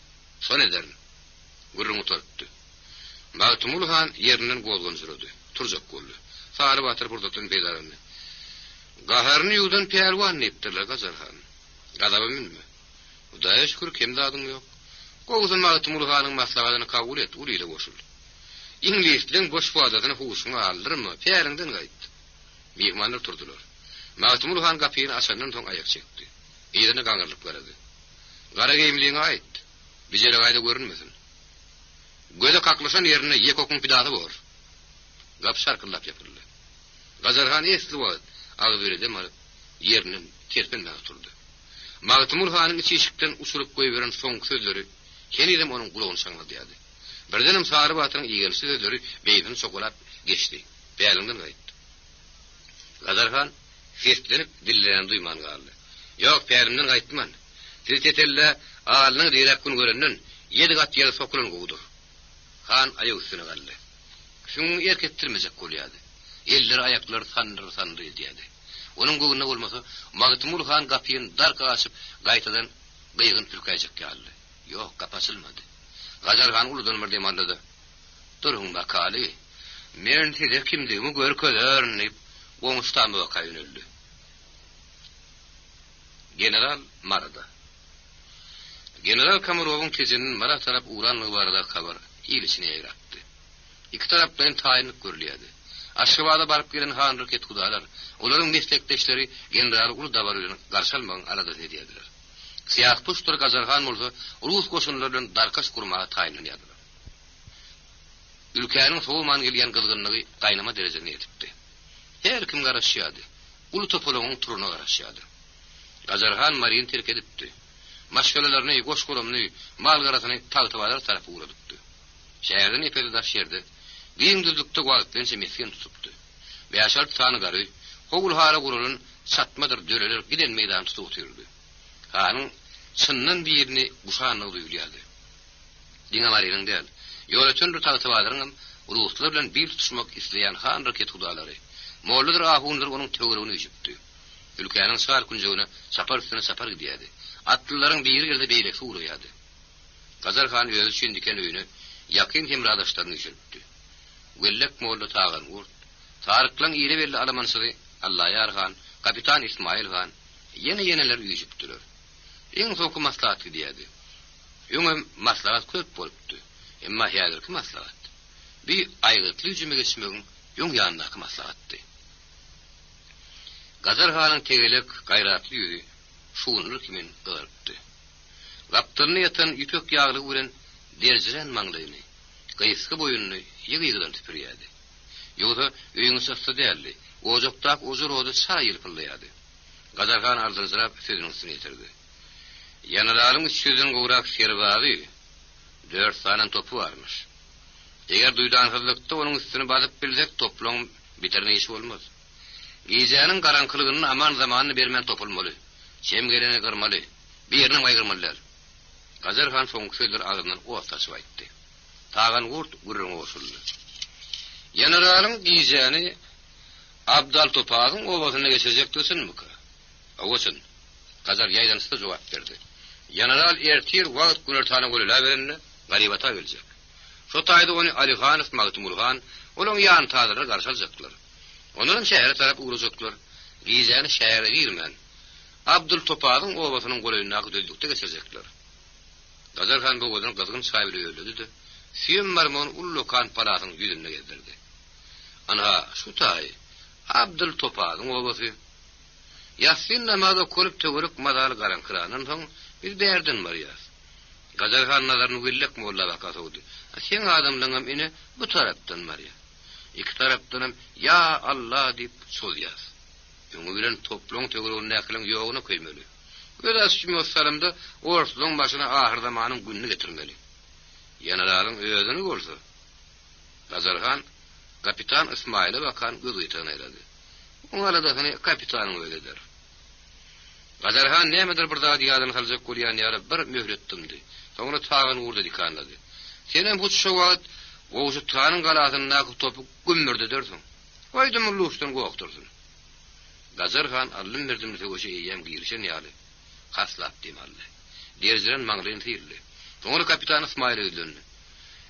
şonu ederin. Gurrun tutdy. Magtymul han ýerinden golgun süredi. Turjak boldy. Sary batyr burdatyn beýdarany. Gaharny ýudan peýelwan nepdirler Gazarhan. Gadaba minmi? Hudaýa şükür kimde adyň ýok. Gowuzun Magtymul hanyň maslagatyny kabul et, ulyla goşul. İnglisliň boş wadatyny huşuňa aldyrma, peýerinden gaýt. Mehmanlar turdular. Magtymul han gapyny açandan soň aýak çekdi. Ýerine gaňyrlyk berdi. Gara geýimliňe aýt. Bijere gaýda görünmesin. Göze kaklaşan ýerine ýekokun pidady bor. Gap şarkyllap ýapyldy. Gazarhan esli wagt agzyrede maryp ýerinden terpenmäge oturdy. Magtymul hanyň içişikden uçurup goýberen soň sözleri kenidem onuň gulagyny şaňlady. Birdenem Sary batyryň ýegenli sözleri beýdini çokolap geçdi. Beýlinden gaýtdy. Gazarhan feslenip dillerini duyman galdy. Ýok, perimden gaýtman. Siz tetelle alyny direk gün görenden 7 gat ýere sokulan gowdur. Han aýagy üstüne galdy. Şuňy erketdirmejek bolýady. Eller aýaklary sandyr edýärdi. Onuň gowuna bolmasa, Magtymul han gapyny darka açyp gaýtadan gıygın türkäjek geldi. Ýok, gap açylmady. Gazarhan uludan bir demandady. Durun bakaly. Men size kimdigimi görkezärnip Goňustan waka ýöneldi. General Marada. General Kamarowyň tezinin Mara tarap uranlygy barada habar ýylysyny ýaratdy. İki tarapdan taýynyp görülýärdi. Aşgabada barıp gelen han raket kudalar, olaryň meslekdeşleri general ulu dabar bilen garşy almagyň arada edýärdiler. Siýah puştur Gazarhan bolsa, Rus goşunlary bilen darkaş gurmaga taýynlanýardylar. Ülkäniň sowman gelýän gylgynlygy gaýnama derejesine ýetipdi. Her kim garaşýady. Ulu topolagyň turuna garaşýady. Gazarhan Maryny terk edipdi. Maşgalalaryny, goşgolumny, mal garasyny taltybalar tarapy uradypdy. Şäherden epeli daş ýerde giňdizlikde wagtdan semesken tutupdy. Beýaşar tany gary, howul hara gurulun satmadyr döreler giden meýdan tutup oturdy. Hanyň çynnan birini guşanyny duýulýardy. Diňe marýaryň däl. Ýöreçen bir taýty bardyryň, Ruslar bilen bir tutuşmak isleýän han raket hudalary. Molladyr ahundyr onuň töweregini ýypdy. Ülkäniň sal kunjygyna sapar üstüne sapar gidýärdi. Atlylaryň biri ýerde beýlek suwraýardy. Gazar han özü üçin diken öýüni ýakyn hemradaşlaryny ýypdy. Gellek molla tagan gurt. Taryklaň ýere belli alamansy Allah ýarhan, kapitan İsmail han ýene-ýeneler ýypdyler. Eň soňky maslahat gidýärdi. Ýöňe maslahat köp bolupdy. Emma häzirki maslahat bir aýgytly jüme geçmegiň ýöň ýanynaky maslahatdy. Gazar hanyň tegelek gaýratly ýüzi şuwunly kimin görüpdi. Gaptyny ýatan ýüpek ýagly bilen derjiren maňlaýny, gaýsky boýunly ýygydan tüpürýärdi. Ýogsa öýüňi sassa däldi. Ojokdak ojurody saýyl pylýardy. Gazar han aldyrzyrap sözüniň üstüne ýetirdi. Ýanaralyň sözüň gowrak serbazy 4 sanan topu varmış. Eger duýdansyzlykda onuň üstüne basyp bilsek toplaň bitirne iş bolmaz. Gizäniň garankylygyny aman zamanyny bermän topulmaly. Çemgereni gyrmaly. Bir ýerine gaýgyrmalylar. Gazar han soňky sözler agyndan oýap taşyp aýtdy. Tagan gurt gurrun oşuldy. Generalyň gizäni Abdal Topagyň obasyna geçirjek diýsinmi? Awçyn. Gazar ýaýdansyda jogap berdi. General ertir wagt günertany golala berende garibata geljek. Şo taýda ony Alihanow Magtumulhan olaň ýan taýdara garşy aljaklar. Onların şäheri tarap ugrajaklar. Gizäni şähere girmän. Abdul Topagyň obasynyň golalyna düzdükde geçirjekler. Gazar han bu godan gazgyn saýby ýöldüdi. Siyem marmon ullukan palasyň ýüzüne gezdirdi. Ana şu taý Abdul Topagyň obasy Yasin namaza korup töwerek madal garankyranyň soň bir berdin barýar. Gazar han nazaryny gellek molla bakatdy. Sen adamlaňam ine bu tarapdan barýar. İki tarapdan ya Allah diýip söýýär. Ýöňe bilen toplaň töweregini näkiliň ýogyna köýmeli. Öýdäşmi salamda ortalyň başyna ahir zamanyň günni getirmeli. Generalyň özüni bolsa. Gazar han kapitan İsmail'e bakan gözyýtany aýlady. Oňa da kapitanyň öýleder. Gazar han nämedir bir zat ýadyny haljak bolýan ýa bir möhretdimdi. Soňra taýan urda dikanlady. Senem bu şu wagt oňa tanyň galasyny naky topu gümmürdi dersiň. Oýdym luşdan gowakdyrsyň. Gazar han allym berdim söwüşe ýem girişen ýaly. Haslap diýmeli. Derjiren maňlaýyn tyrly. Soňra kapitan İsmail öýlendi.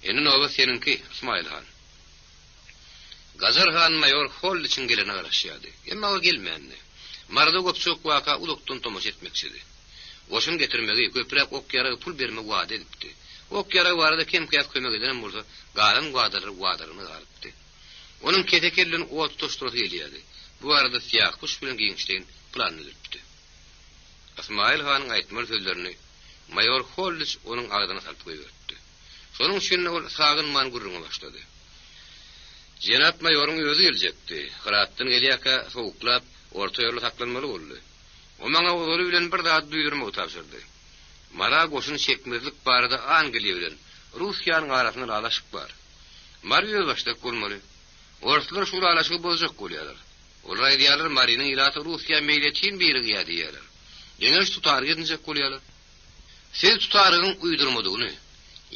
Eni nowa seninki İsmail han. Gazar han mayor hol için gelene garaşýardy. Emma o gelmänni. Marada gopçok waka ulukdan tomaş etmeksidi. Oşun getirmegi köprek okyara pul berme wada edipdi. Okyara warada kim kıyas kömek eden bolsa, galan wadaryny galypdy. Onun ketekellerini ot toşturup gelýärdi. Bu arada siyah kuş bilen giňişden plan edipdi. İsmail hanyň aýtmaly sözlerini mayor Hollis onuň agdyna salyp goýberdi. Şonuň üçin ol sagyn man gurruna başlady. Jenap mayoryň özü geljekdi. Gıratdan gelýäkä sowuklap orta ýolda saklanmaly boldy. O maňa oly bilen bir zat duýdurmagy tapşyrdy. Mara goşuny çekmezlik barada Angliýa bilen Russiýanyň arasynda alaşyk bar. Marýa başda bolmaly. Ortalar şu alaşyky bozjak bolýarlar. Olar diýerler Marynyň ilaty Russiýa meýletin biri diýerler. Ýeňeş tutar gidinjek bolýarlar. Siz tutarygyň uýdurmadygyny,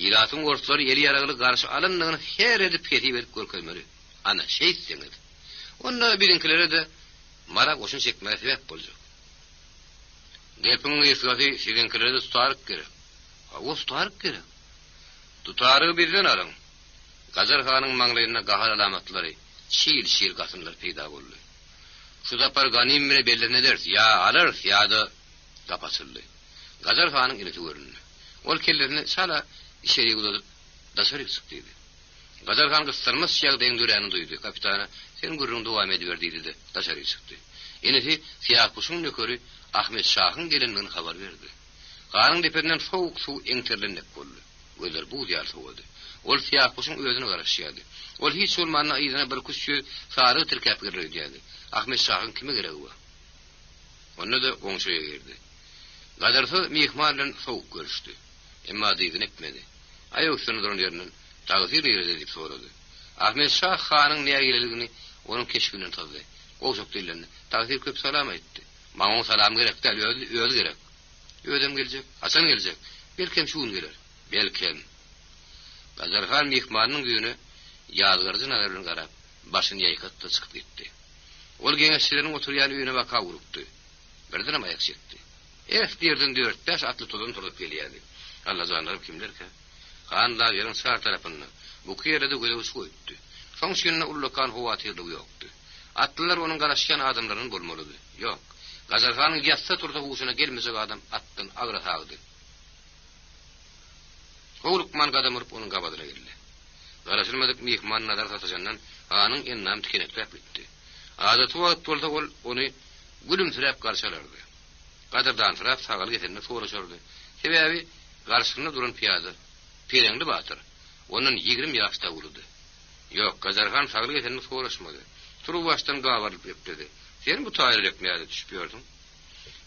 ilatyň ortalary ýeri ýaragyly garşy alyndygyny her edip ketip görkezmeli. Ana şeýsiniz. Onda birinkilere de mara goşun çekmeye sebep boljak. Gepiniň ýesgaty sizinkilere de tutaryk gerek. O tutaryk gerek. Tutary birden alyň. Gazar hanyň maňlaýyna gahar alamatlary, şil gasynlar peýda boldy. Şu zapar ganim bile belli dersi, ya alır ya da kapatıldı. Gazar hanyň ileti göründü. Ol kellerini sala içeri uzatıp daşarık sıktıydı. Gazar han kıstırmaz siyah dengdüreni duydu. Kapitana sen gurrun devam ediver dedi. Daşarık çıktı. Enesi siyah kuşun nökörü Ahmet Şah'ın gelinliğini haber verdi. Kanın deperinden soğuk su enterlenmek oldu. Gözler bu diyar soğudu. Ol siyah kuşun özünü karışıyordu. Ol hiç olmanına izine bir kuşu sarı tırkap girdi. Ahmet Şah'ın kime gereği var? Onu da komşuya girdi. Gadarsa mihmarla soğuk görüştü. Emma adıydı etmedi. Ayaküstüne duran yerinden tağzir yeri deyip soradı. Ahmet Şah Han'ın neye geldiğini onun keşfinden tadı. Kovşuk dillerini tağzir köp salam etti. Mağun salam gerek değil, öldü gerek. Ödem gelecek, Hasan gelecek. Belkem şuun gelir. Belkem. Gazarhan mihmanının düğünü yazgarcı nazarını qarap, başını yaykatda çıkıp gitti. Ol gençlerin oturyan üyüne baka vuruptu. Birden ama ayak çekti. Derden 4-5 atlı tozun turup geliydi. Allah zanlarım kimler ki? Kaan dağların sağ tarafını, bu kıyarda göze koyuttu. Son suyununa ullukan huvatırlığı yoktu. Atlılar onun garaşkan adamlarının bulmalıdı. Yok. Gazarhan'ın yatsa turda huşuna gelmeyecek adam attın ağır tağdı. Oğlukman gadamırıp onun kabadına geldi. Garaşılmadık mihman nadar satacandan ağanın ennam tikeneklep bitti. Adatı vaat bolda onu gülümsürep karşılardı. Kadırdan taraf sağalı getirine soruşurdu. Sebebi karşısında duran piyazı. Pirengli Batır. Onun 20 yaşta vurdu. Yok, Gazarhan sağalı getirine soruşmadı. Turu baştan gavarlıp yaptırdı. Sen bu tayir ekmeğe düşüyordun.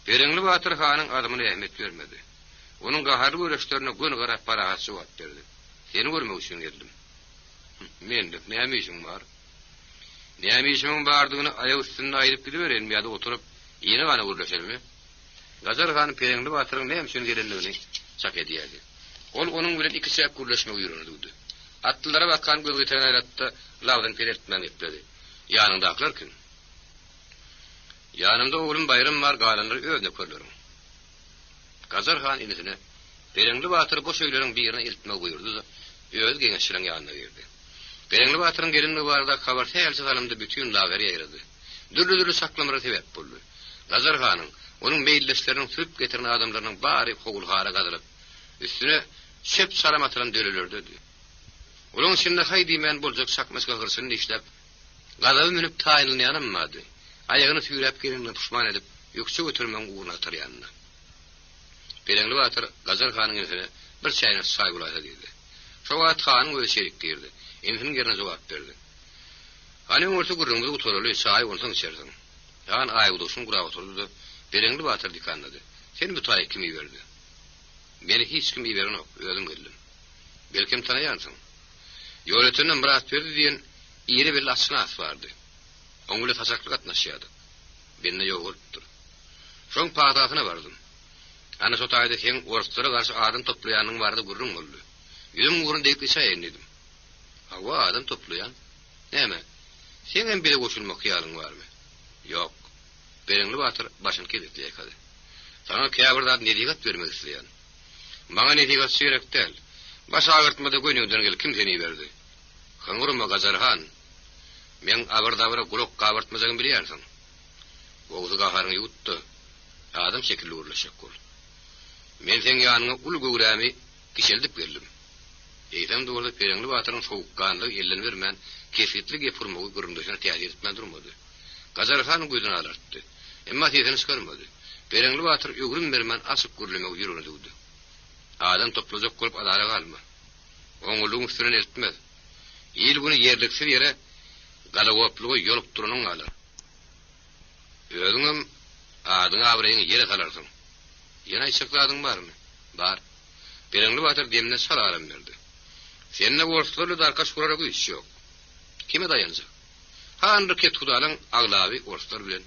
Pirengli Batır Han'ın adamını ehmet görmedi. Onun gaharlı uğraşlarına gün garap para cevap verdi. Seni görmek için geldim. Mendik, ne işin var? Ne işimin bardığını ayak üstünde ayırıp gidiverelim ya da oturup yine bana uğraşalım mı? Gazarhan'ın Pirengli Batır'ın ne için gelinliğini çak ediydi. Onun bilen 2 saat kurlaşma uyurunuydu. Atlılara bakan göz getiren ayratta lavdan pelertmen etledi. Yanında aklar kim? Yanımda oğlum Bayram var, galanları övne körlerim. Gazarhan inisine Pirengli Batır bu söylerin birine iltme buyurdu da öz gençlerin yanına girdi. Pirengli Batır'ın gelinliği vardı, kabartı elçi hanımda bütün laveri yayırdı. Dürlü saklamara sebep buldu. Gazarhan'ın onun meyilleşlerinin sürüp getiren adamlarının bari kogulhara kadılıp üstüne şep saram atıran dölülürdü. Onun şimdi haydi men bulacak sakmaska hırsını işlep gazabı münüp tayinini yanılmadı. Ayağını tüyrep gelinle pişman edip yüksek götürmen uğruna atar yanına. Pirengli Batır Gazarhan'ın infine bir çayına saygılaysa dedi. Şoğat Han'ın öyle şerik girdi. İnfinin yerine cevap verdi. Hani orta gurrumuzu utorulu sahi onsan içersin. Han ay uduşun kura oturdu da Pirengli Batır dikanladı. Sen bu tayı kimi verdi? Beni hiç kim iberin yok. Öldüm geldim. Belkim tanıyansın. Yönetimden bırak verdi diyen iri bir asnaf vardı. Onunla tasaklık atnaşıyordu. Benimle yok oluptur. Şon pahatafına vardım. Ana sotayda sen oruslara karşı adın toplayanın vardı gurrun oldu. Yüzüm gurrun deyip isa eğlendim. Hava adın toplayan. Neyme? Senin bile koşulmak hiyalın var mı? Yok. Pirengli Batır başını kedikliye kadı. Sana kâbirdat nedigat vermek isteyen. Bana nedigat sürek değil. Baş ağırtmada göynüğünden gel kim seni verdi? Kanırma Gazarhan. Men abırdabıra kulak kabartmazagın biliyorsun. Oğuzu gaharını yuttu. Adam şekilli uğurlaşak kol. Men sen yanına ul göğremi kişeldip geldim. Eydem doğruda Pirengli Batır'ın soğukkanlığı ellen vermen, kefetli gepurmağı görümdöşüne tehdir etmen durmadı. Gazarhan gözünü alarttı. Emma teyzeni çıkarmadı. Pirengli Batır ögrüm vermen asık gürlemeği yürüne döldü. Adam toplacak kolup adara kalma. Oğulluğun üstüne eltmez. İl bunu yerliksiz yere galavopluğu yolup durunun alır. Özünüm adını avrayını yere salarsın. Yana içikli adın var mı? Var. Pirengli Batır demine salarım verdi. Seninle oruslarla da arkaş vurarak iş yok. Kime dayanacak? Hanrı ket hudalın ağlavi oruslar bilen.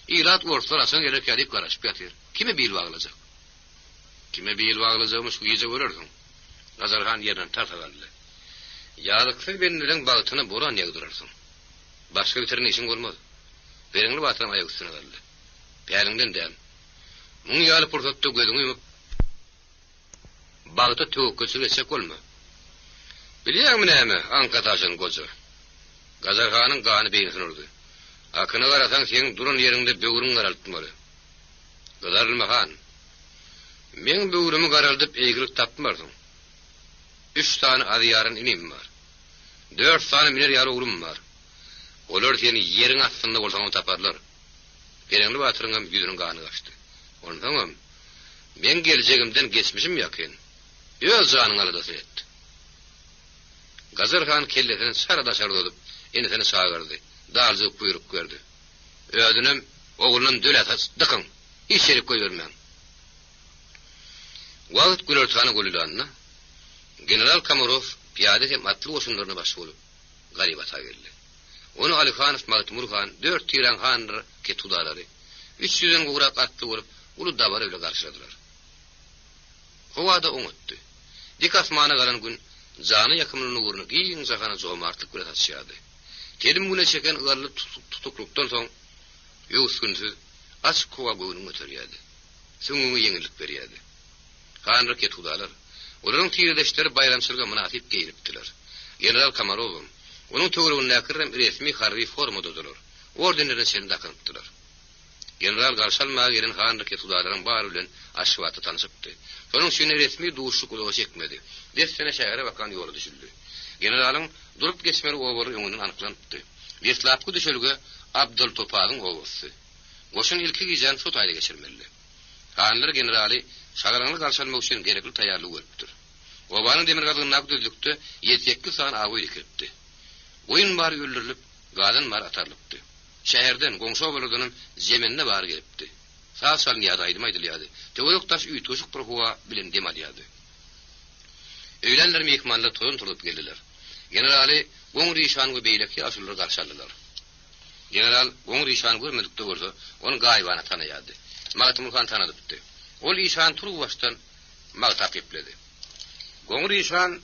İlat oruslar asan gerek yadip karışıp yatır. Kime bil bağlayacak? Kime bil bağlayacağımız iyice görürsün. Gazarhan yerden tartalarlı. Yağlıksız benimden bağıtını boran yağdırarsın. Başka bitirin işin olmaz. Pirengli Batır'ın ayak üstüne kaldı. Peylinden dem. Mun yağlı pırtattı gözünü yumup bağıta tövükküsü geçecek olma. Biliyor musun neyme? Anka taşın kozu. Gazarhan'ın kanı beynisin ordu. Akını karatan senin durun yerinde böğrün karaltmalı. Gazarılma han. Men böğrümü karaldıp eğgilik tapmarsın. 3 tane adiyarın inim var. 4 tane miner yarı oğlum var. Olar seni yerin aslında olsanı taparlar. Pirengli Batır'ın yüzünün kanı kaçtı. Ondan ben geleceğimden geçmişim yakın. Öz canın alıdası etti. Gazarhan kellesini sarada sarıladıp enesini sağırdı. Dalcık buyruk gördü. Ödünüm oğlunun döletas dıkın. Hiç şerif koyvermem. Vakit gülörtüğünü gülülanına General Kamarov piyade hem atlı koşunlarına başı olup garibata geldi. Onu Ali Khanov Mahmur Han 4 tiran hanır ketudaları 300'den kuğrak atlı olup ulu davar öyle karşıladılar. Howada oňutdy. Dik asmana galan gün jany ýakymynyň uğruna giň jahana jomartlyk bilen atşýady. Telim güne çeken ıgarly tutuklukdan soň ýuwsgunsyz açyk howa göwüni göterýärdi. Süňüňe ýeňillik berýärdi. Hanra ketudalar. Olaryň tiýerleşleri bayramçylyga münasip geýipdiler. General Kamarov, onuň töwereginde kirrem resmi harby formadadylar. Ordenlerine şeýle dakanypdylar. General Garşalma gelen hanra ketudalaryň bary bilen aşwaty tanyşypdy. Şonuň şeýle resmi duşluk ulagy çekmedi. Dessene şähere bakan ýola düşildi. Generalyň durup geçmeli owery öňünden anyklanypdy. Deslapky düşelge Abdul Topagyň owasy. Goşun ilki gijan şu taýda geçirmeli. Hanlar generali şagaraňly garşalmak üçin gerekli taýýarlyk görüpdir. Obanyň demir gadygyna düzlükde 7-8 saat awy dikipdi. Oyun bar öldürilip, gadan bar atarlypdy. Şäherden goňşy obalardynyň zeminine bar gelipdi. Sağ-sal ýa-da aýdylmaýdy. Teologtaş üýtüşik bir howa bilen demalýady. Öýlenler mehmanlar toýun turup geldiler. Generali Goňry şanyny beýleki aşulary garşaldylar. General Goňry şanyny görmedikde görse, onu gaýbana tanaýardy. Magtymul han tanadypdy. Ol işan turup başdan magtap epledi. Goňry şan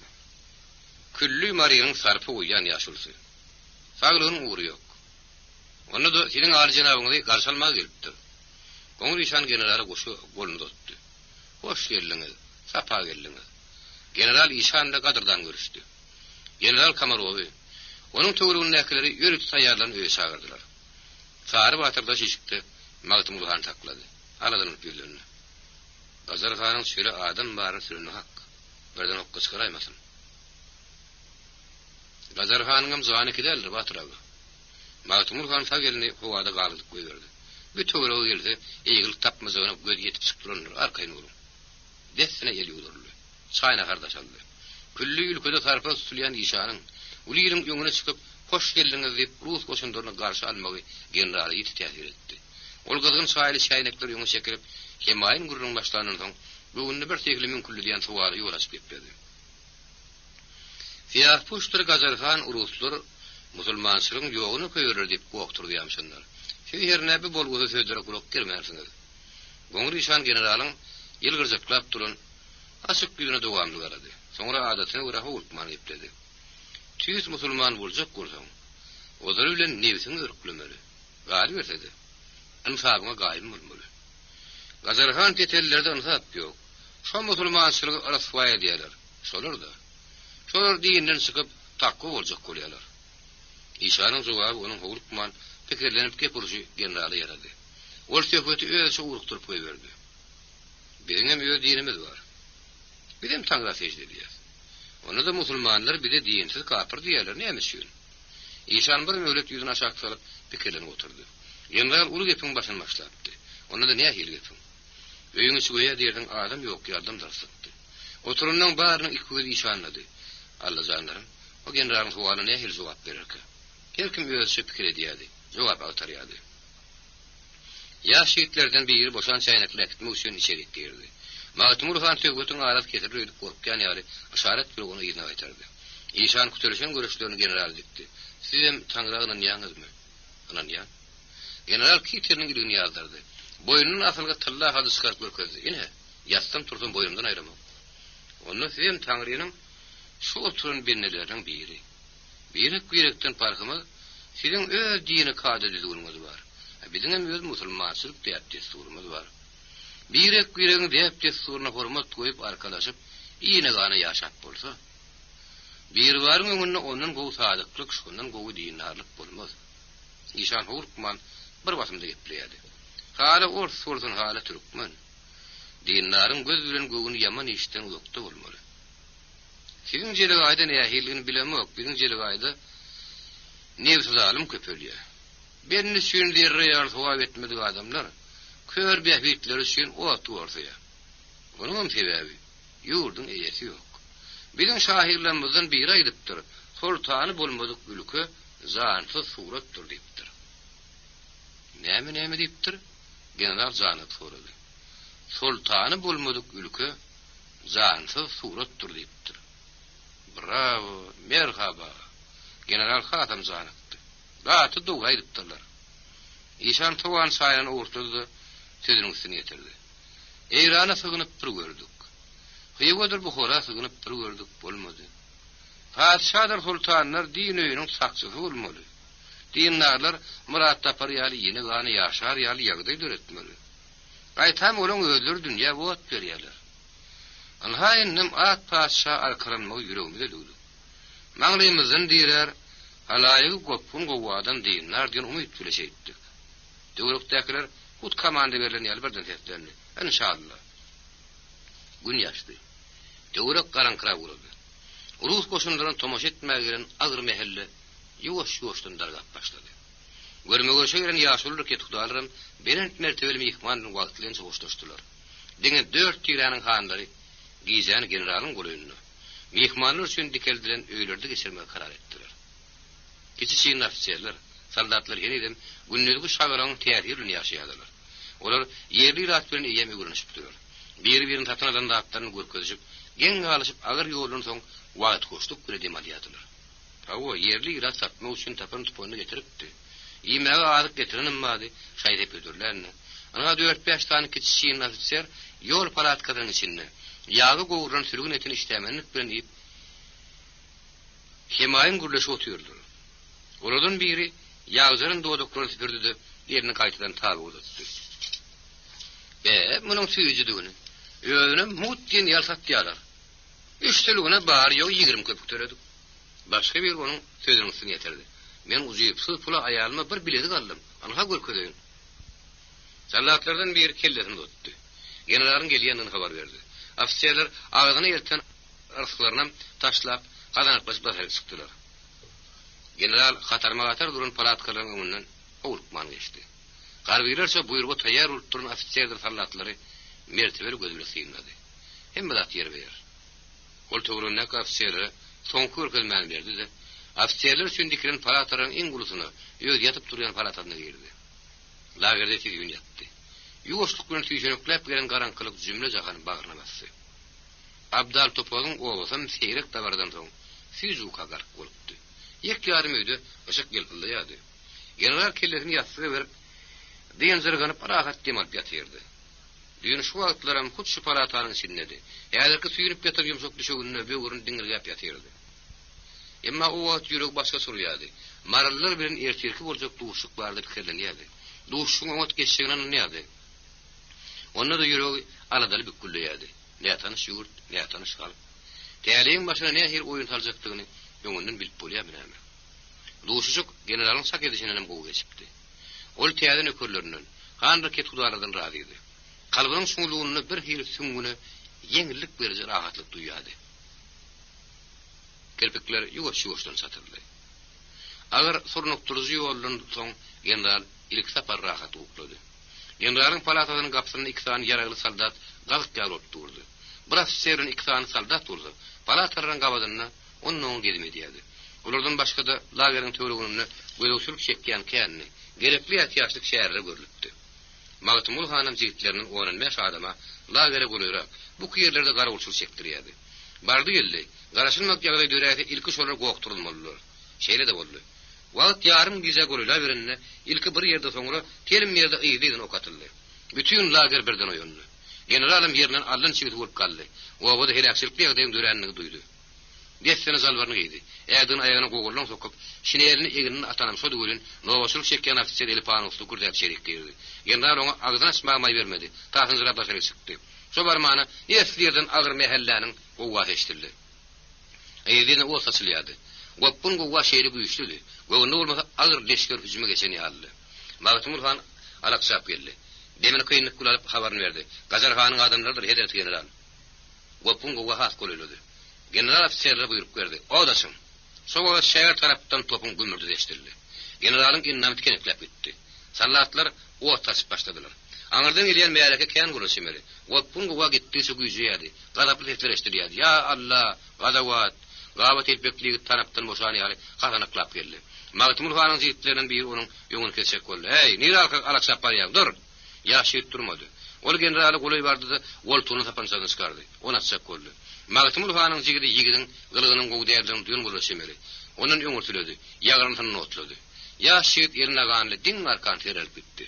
küllü maryň sarpy uýan ýaşulsy. Saglygyň uğry ýok. Onu da seniň aly janabyňy garşalmaga gelipdir. Goňry şan generala goşu golunda tutdy. Hoş geldiňiz, sapa geldiňiz. General işanla gadyrdan görüşdi. General Kamarowy, onuň töweregindäkileri ýörük taýýarlanyp öýe çagyrdylar. Sary batyrda şişikdi, Magtymul han taklady. Aladan öpýärler. Gazarhanyň şeýle adam bary sürüni hak. Birden okka çykaýmasyn. Gazarhanyň zany kideldir batyragy. Magtymul han tagelini howada galydyp goýberdi. Bir töwerege gelse, eýgilik tapmazyna göz ýetip çykdyranlar, arkaýyn bolun. Dessine ýelýärler. Çaýna gardaşaldy. Külli ülkede sarpa tutulýan işanyň ulyryň ýöňüne çykyp, "Hoş geldiňiz" diýip Rus goşunlaryna garşy almagy generaly ýeti täsir etdi. Ol gazgyn çaýly şäýnekler ýöňüne çekilip, hemaýyn gurrun başlanýan soň, bugünni bir tekli mümkin diýen suwaly ýolaş gepdi. Siyah puştur Gazarhan uruslar musulmançylygyň ýogyny köýrer diýip gowturdy ýamşanlar. Şeýherne bir bolguda söýdere guruk girmersiňiz. Goňry şan generalyň ýylgyrjaklap duran açyk ýüzüne dowamly garady. Soňra adatyna görä howlukman ýetledi. Tüýs musulman boljak bolsaň, ozary bilen nebsiň örüklemeli. Gary bersedi. Ansabyňa gaýym bolmaly. Gazarhan tetellerde ansap ýok. Şo musulmançylygy araswaý diýerler. Şolar da. Şolar diýenden çykyp takwa boljak bolýarlar. İşanyň jogaby onuň howlukman pikirlenip gepurşy generaly ýarady. Ol söhbeti öýçe urukturup goýberdi. Bizim öýe dinimiz bar. Bizim Tanrı secde diýer. Onu da musulmanlar bile dinsiz kafir diýerler. Näme üçin? İşan bir mövlet ýüzüne aşağı salyp pikirlenip oturdy. General uly gepin başyny başlapdy. Onu da näme hil gepin? Öýüňi çygoýa diýerdiň adam ýok, ýardam darsykdy. Oturundan baryny iki göz işanlady. Allah janlarym, o generalyň suwalyna näme hil jogap bererkä? Herkim öýçe pikir edýärdi. Jogap atarýardy. Ýaşytlerden biri boşan çaýnakly ekitmek üçin içeri gitdi. Magtymul han töwgütüň arat getirip öýdüp gorkýan ýaly işaret bilen onu ýerine gaýtardy. İşan kuturuşan görüşlerini general dikdi. Sizem Tanrı'nın ýanyňyzmy? Anan ýan. General Kiterniň gülüni ýazdyrdy. Boynunyň asylga tylla hady çykaryp görkezdi. Ine, ýatsam tursun boýumdan aýramam. Onu sizem Tanrı'nın şu oturan bennelerden biri. Birek güýrekden parkymy, siziň öz dini kadedilýüňiz bar. Bizim öz musulmançylyk diýip desturumyz bar. Birek güýregiň diýip desturuna hormat goýup arkalaşyp, ýene gana ýaşap bolsa, bir barın öňünde onuň gowy sadyklyk, şondan gowy dinarlyk bolmaz. İşan hurkman bir basymda gepleýärdi. Hala orsun hala türkmen. Dinlaryň göz bilen gowyny ýaman işden uzakda bolmaly. Siziň jeli gaýda nähilligini bilemek, bizim jeli gaýda nefsi zalim köpelýär. Benni şün diýerler howap etmedi adamlar. Kör behbitler üçin ot ortaya. Bunun sebebi ýurdun eýesi ýok. Bizim şahirlerimizden biri aýdypdyr. Sultany bolmadyk ülke zansyz suratdyr diýipdir. Näme diýipdir? General Zanet sorady. Sultany bolmadyk ülke zansyz suratdyr diýipdir. Bravo, merhaba. General Hatam Zanetdi. Gaty doga aýdypdylar. İşan towan saýany ortady, sözüniň üstüne ýetirdi. Eýrana sygynyp bir gördük. Hıygodur bu hora sığınıp bir gördük bolmadı. Padşahlar sultanlar din öýüniň sakçysy bolmaly. Dindarlar murat tapar ýaly ýene gany ýaşar ýaly ýagdaý döretmeli. Gaýtam olaň özleri dünýä wagt berýärler. Alhaýynnym at padşah alkaranmagy ýüregimde döwdü. Maňlymyzyn diýer, halaýygy gopun gowadan dinlar diýen umyt bileşeýdi. Döwletdekiler hut komanda berilen ýaly birden täsirlendi. İnşallah. Gün ýaşdy. Döwlet garankyrap boldy. Rus koşunlaryny tomaş etmäge giren agyr mehelle ýuwaş-ýuwaşdan dargap başlady. Görmegöşe giren ýaşuly ketgudalaryň berent mertebeli mehmanyň wagtlyň çoguşdylar. Diňe 4 ýylyň handary giýen generalyň golaýyny. Mehmanlar üçin dikeldilen öýlerde geçirmege karar etdiler. Kiçik ofisiýerler, soldatlar ýene-de günnüzgi şagaraň täsirini ýaşaýarlar. Olar ýerli rat bilen eýem öwrenişipdiler. Bir-birini tatyn alan atlaryny görkezip, geň galyşyp agyr ýolun soň wagt goşdyk bir demalýadylar. Hawa ýerli rat satmak üçin tapan tupony getiripdi. Ýemege adyk getirenim mady, şaýdap ödürlerni. Ana 4-5 tane kiçik ofisiýer ýol palatkadan içinde ýagy gowuran sürgün etini işlemenlik bilen diýip hemaýyn gürleşip oturýardylar. Olaryň biri ýagzaryn dowduklaryn süpürdi, diýerini gaýtadan taby uzatdy. Munyň süýüjüdigini özüne mut diýen ýalsat diýarlar. Üçteligine bar ýok 20 köpük töredik. Başga bir onuň sözüni ýetirdi. Men uzyp pula aýalyma bir biledi galdym. Ana görkedeýin. Sallatlardan bir kellesini tutdy. Generalyň gelýänini habar berdi. Ofisiýerler agyny ýelten arsyklaryna taşlap, gadanyklaşyp basary çykdylar. General hatarma duran palatkalaryň öňünden howlukman geçdi. Garbyrlarça buýrugy taýýar bolup duran ofisiýerler sallatlary mertebeli gözüne sığynady. Hem bilat ýer ber. Ol töwrüne ofisiýerler soňky görkezmän berdi-de, ofisiýerler üçin dikilen palataryň iň gulusyny öz ýatyp durýan palatasyna girdi. Lagerde tüýün ýatdy. Ýuwaşlyk bilen tüýjenekläp gelen garankylyk jümle jahany bagyryna bassy. Abdal Topogyň owasyň seýrek dawardan soň fizuka gark bolupdy. Ýek ýarym öýde ışık gelpilýärdi. General kellesini ýatsyga berip, diýen zırganyp rahat demal ýatyrdy. Diýen şu wagtlaram hut şu palatanyň içindedi. Ýa-da süýrüp ýatyp ýumşak düşeginde böwrüni diňirgäp ýatyrdy. Emma o wagt ýüreg başga surýardy. Marallar bilen ertirki boljak duşuk bardy pikirlenýärdi. Duşuň wagt geçişinden näde? Onda da ýüregi aladaly bükülýärdi. Nätany şuurt, nätany şal. Täliň başyna näher oýun saljakdygyny öňünden bilip bolýarmy? Duşuşuk generalyň sak edişinden gowy geçipdi. Ol täýäden ökürlerinden, handy ketgudalardan razy idi. Kalbynyň suňlugyny bir hil süňgüne ýeňillik berýär rahatlyk duýýardy. Kirpikler ýuwaş-ýuwaşdan satyldy. Agar sorunokturuzy ýoldan soň general ilk sapar rahat uklady. Generalyň palatasynyň gapsyny 2 tane ýaraly soldat galyp ýalyp durdy. Bir ofisiýerin 2 tane soldat durdy. Palataryň gabadyna onuň gedmedýärdi. Olardan başga da lageriň töwregini gödöwsürüp çekýän känni gerekli ýatýaşlyk şäherler görülipdi. Magtymul hanam jigitleriniň 15 adama lagere goýrak bu ýerlerde garawulçyl çekdirýärdi. Bardy geldi. Garaşylmak ýagdaý döräti ilki şolar gowturulmalylar. Şeýle de boldy. Wagt ýarym gize goýula berende ilki bir ýerde soňra terim ýerde ýygyny okatyldy. Bütün lager birden oýandy. Generalym ýerinden allan çygit bolup galdy. Wagda helakçylyk ýagdaýyň dörenligi duydy. Dessini zalwaryny giydi. Ädin aýagyna gowurlan sokup, şinelini egini atanam şo dugulyn, nowaşylyk çekýän ofisiýer elpanosy gurdak şerik girdi. General oňa agzyna açmagy bermedi. Tahyň zyrap başary çykdy. Şo barmany ýeslerden agyr mehelläniň gowwasy eşdildi. Ädin o saçylýardy. Gopun gowwa şeýle güýçlüdi. Gowunda bolmasa agyr leşker hüjüme geçeni aldy. Magtymul han alaqşap geldi. Demini kynlyk gulalyp habaryny berdi. Gazarhanyň adamlarydyr hederet general. Gopun gowwa has golýardy. General ofisiýerler buýrup berdi. Odaşyň. Soňra şäher tarapdan topun gümürdi eşdildi. Generalyň innamy tikeneklep gitdi. Sallatlar o taşyp başladylar. Aňyrdan gelýän meýäreke kän guruşymary. Gopun gowwa gitdi şu güýjýärdi. Gadaply etler eşdilýärdi. Ya Allah, gadawat. Gawat etbekligi tarapdan boşanýary hasanaklap geldi. Magtymul hanyň jigitleriniň biri onuň ýöňüne kesek boldy. Hey, nire alaqşap barýar? Dur. Ýaşyp durmady. Ol generaly goly bardy-da, woltuny tapançadan çykardy. Ona çak boldy. Magtymul hanyň jigidi ýigidin gylgynyň gowdärden düýün guruşymary. Onuň ýöňü tüledi. Ýagryny otlady. Ýaşyp ýerine ganly diň arkan terelip gitdi.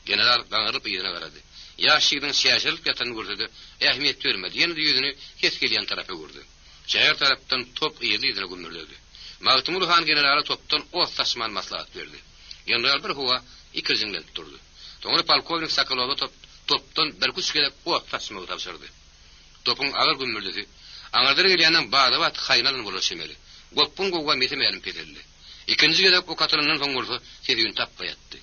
General gaňyryp ýerine garady. Yaşygyň siýasalyk ýatany gördü, ähmiýet bermedi. Ýene ýüzüni keskelýän tarapy gördü. Şäher tarapdan top ýerine gömürledi. Magtymul Han generala topdan o taşman maslahat berdi. General bir howa ikirjiňden durdy. Soňra polkovnik Sakalowa topdan bir kuç gelip o taşmagy tapşyrdy. Topun agar gömürledi. Aňardyr gelýänden baýda wat haýnalan bolaşymary. Gopun gowa metemelim pedeldi. İkinji gelip o katırından soňgursa sebebini tapmaýatdy.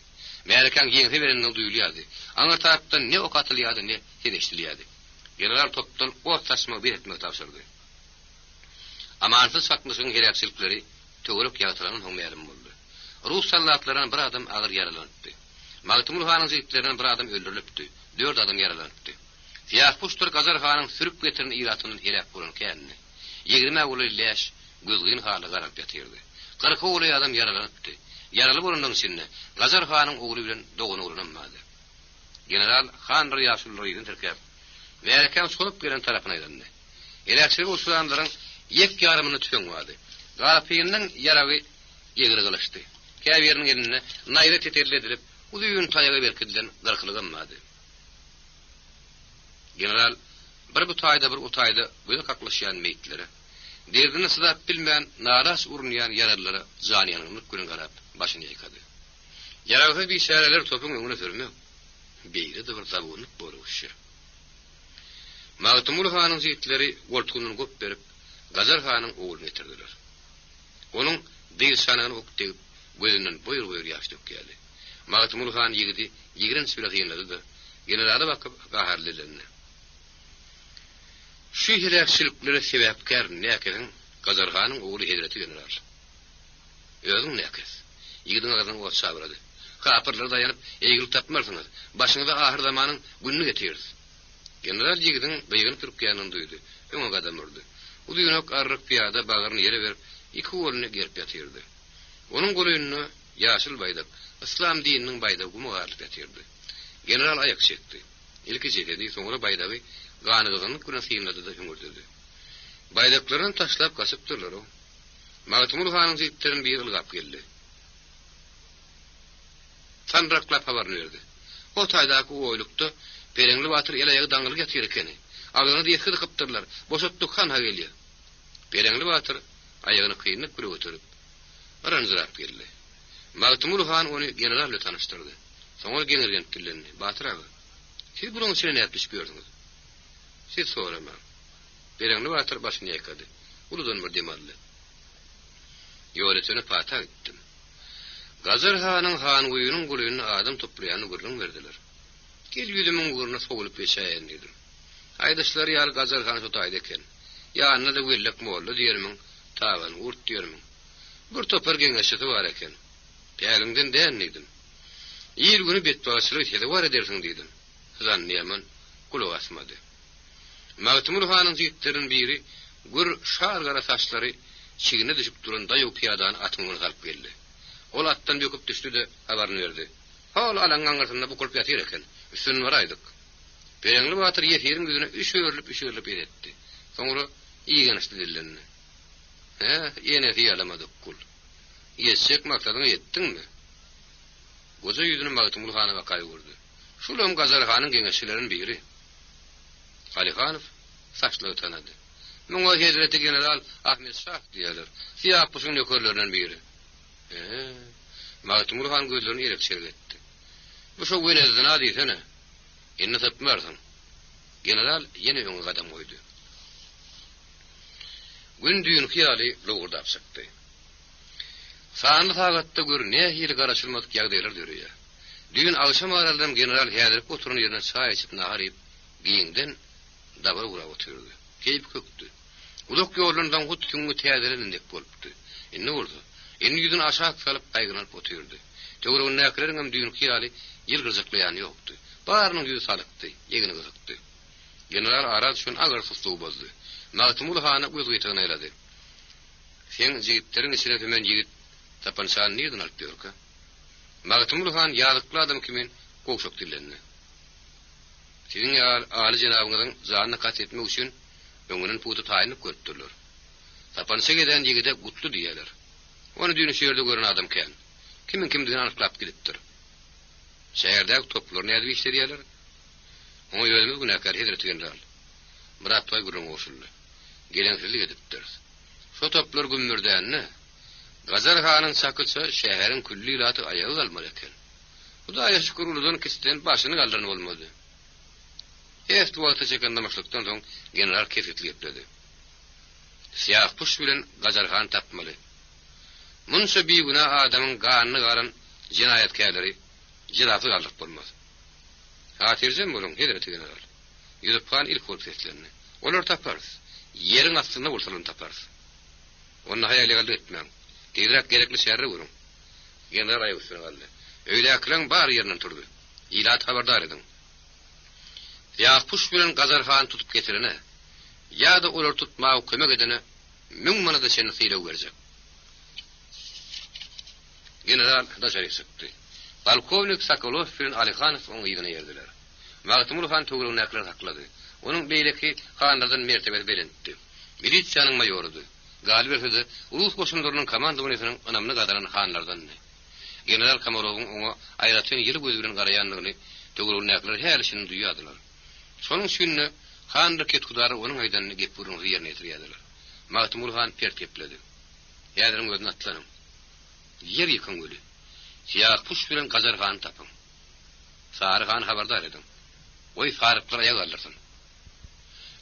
Mälekan ýeňse berenden duýulýardy. Aňar tarapdan ne o katylýardy ne sedeştilýärdi. General topdan o taşmagy bir etmek tapşyrdy. Amansız fakmysyň gerekçilikleri töwerek ýatyran hoňmärem boldy. Rus sallatlaryň bir adam agyr ýaralandy. Magtymul Hanyň ýigitleriniň bir adam öldürilipdi. 4 adam ýaralandy. Siyah puştur Gazar Hanyň sürüp getiren iratynyň helak bolan känni. 20 uly leş gözgün haly garap ýatyrdy. 40 uly adam ýaralandy. Yaraly bolandan sinne Gazar Hanyň ogly bilen dogany ulanmady. General Han Riyasullyň terkep we erken solup gelen tarapyna ýöneldi. Elekçilik usulanlaryň yek yarımını tüňwady. Garapynyň yaragy ýegri gylaşdy. Käbiriniň eline naýrat eterledilip, uzyň taýaga berkidilen garkylygynmady. General bir bu taýda bir o taýda göze kaklaşýan meýitlere, derdini sydap bilmän naras urunýan yaralylara janyanyny günü garap başyny ýykady. Yaragy biçareler topun öňüne sürmek, beýle de bir zabunyk boluşy. Magtymul Hanyň ýigitleri goltugyny gop berip Gazar Hanyň ogluny getirdiler. Onuň dyl sanagyny okdyp gözünden boýur ýaş dökýärdi. Magtymul Han ýigidi ýigren süýlegi ýenledi. Generala bakyp gaharlydyny. Şu hirakçylyklary sebäpkär näkerin Gazar Hanyň ogly Hezreti general. Özüň näkes. Ýigidin agadan o sabrady. Kapyrlar daýanyp eýgil tapmarsyňyz. Başyňyza ahir zamanyň gününi getirdi. General ýigidin beýgin türkýanyny duýdy. Öňe gadam urdy. Bu düýnök arryk piýada bagyryny ýere berip, iki golunu gerip ýatyrdy. Onuň goluyny ýaşyl baýdak, İslam dininiň baýdagy mugarlyk ýatyrdy. General aýak çekdi. Ilki çekdi, soňra baýdagy ganygyny güneşiňlerde de hüngürdi. Baýdaklaryny taşlap gaçyp durlar o. Magtymul Hanyň ýigitlerini bir ýyl gap geldi. Tanraklap habar berdi. O taýdaky oýlukda Perengli Batyr elaýagy daňylyk ýatyr ekeni. Agyny diýip gypdyrlar. Boşatdyk han ha gelýär. Perengli Batyr aýagyny kıynyp bir götürüp aranjyrap geldi. Magtymul Han ony general bilen tanıştyrdy. Soňra general dilendi. Batyr aga, siz bunuň üçin näpmiş gördüňiz? Siz sorama. Perengli Batyr başyny ýykady. Uludan bir demaldy. Ýöretini pata etdim. Gazar Hanyň han goýunyň guluny adam toplaýany gurrun berdiler. Gel ýüzümiň gurruna sogulup ýeşäýän dedim. Aýdaşlar ýar Gazar Han sotaýdy eken. Ýanyna da gellek molly diýermiň, taban urt diýermiň. Bir topar geňeşeti bar eken. Päliňden dänlidim. Ýer güni betbaşylyk hede bar edersiň diýdim. Zanniýaman, kulak asmady. Magtymul Hanyň ýigitleriniň biri gür şar gara taşlary çigine düşüp duran daýy piýadan atyny galyp geldi. Ol atdan döküp düşdi de habaryny berdi. Hal alangan gartynda bu kulp ýatyr eken. Üstüne baraýdyk. Perengli Batyr ýetirin gözüne üşürlüp etdi. Soňra iýgenişdi dilenni. Ýene ýalamadyk kul. Ýetsek maksadyna ýetdiňmi? Goza ýüzüne Magtymul Hanyň bakaý gurdy. Şulam Gazar Hanyň geňeşçileriň biri. Alihanov saçly tanady. Muňa Hezreti general Ahmet Şah diýerler. Siyah pusyň nökerlerinden biri. Magtymul Han gözlerini ýerek çelgetdi. Bu şo güneşden adysyna enne tapmarsyň. General ýene öňe gadam goýdy. Gün düýün hyýaly lowurdap çykdy. Saňly tagatda görne hili garaşylmadyk ýagdaýlar dörýär. Düýün agşam aralydam general häzirip oturan ýerine çay içip naharyp giňden dabar ura oturdy. Keyip kökdü. Ulak ýolundan gut küňü täzelendik bolupdy. Enne urdu. Enne ýüzüni aşağı salyp aýgynyp oturdy. Töwrüň näkleringem düýün hyýaly ýyl gyzyklaýany ýokdy. Barynyň ýüzü salykdy, ýegini gyzykdy. General arad şun agar susluw bozdy. Magtymul Hany gözgüýtüne aýlady. Sen ýigitlerin içine hemen ýigit tapançany nirden alyp berkä? Magtymul Han ýalykly adam kimin goşok dilenni. Siziň aly jenabyňyzyň janyny kat etmek üçin öňünden puty taýynyp görüpdirler. Tapança geden ýigide gutly diýerler. Onu düýnü şeýerde gören adam ken. Kimin kimdigini anyklap gidipdir. Şäherdäki toplar näde işler diýerler? Oňa ýölümiz günäkär Hedret general. Murat Toy gurrun oşuldy. Geleňsizlik edipdir. Şo toplar gümmürdänni Gazar Hanyň sakylsa şäheriň külli ilaty aýagy galmaly eken. Hudaýa şükür uludan kisten başyny galdyrny bolmady. Heft wagta çekendamaşlykdan soň general kesitli etledi. Siyah puş bilen Gazar Han tapmaly. Munşa biýguna adamyň ganyny garan jinayetkäleri jirafy galdyp bolmaz. Hatirjem bolun Hedret general. Ýüzüp kan ilk bolup seslendi. Olar taparys. Ýeriň astynda bolsalar taparys. Onu haýaly galdy etmäň. Tezrak gerekli şäherre gurun. General aýypsyna galdy. Öýle aklan bar ýerinden turdy. Ilat habardar edin. Ya puş bilen Gazar Han tutup getirene, ya da olar tutmagy kömek edene, müň manada seni sylaw berjek. General da şeýle çykdy. Polkovnik Sokolov bilen Alikhanov oňa ýygyna ýerdiler. Magtymul Han töwrüň näkler haklady. Onuň beýleki hanlardan mertebet berenti. Milisiýanyň maýorudy. Galip etse ulus goşunlarynyň komandasynyň önämli gadaran hanlardan. General Kamarowyň oňa aýratyn ýyly göz bilen garaýanlygyny töwrüň näkler hälisini duýadylar. Şonuň üçin hanlar ketkudary onuň aýdanyny gep burun ýerine ýetirýärler. Magtymul Han pert gepledi. Ýadryň gözüne atlanyň. Yer ýykan göli. Siyah puş bilen Gazar Han tapyň. Sary Han habardar edin. Oý faryklar aýag aldyrsyn.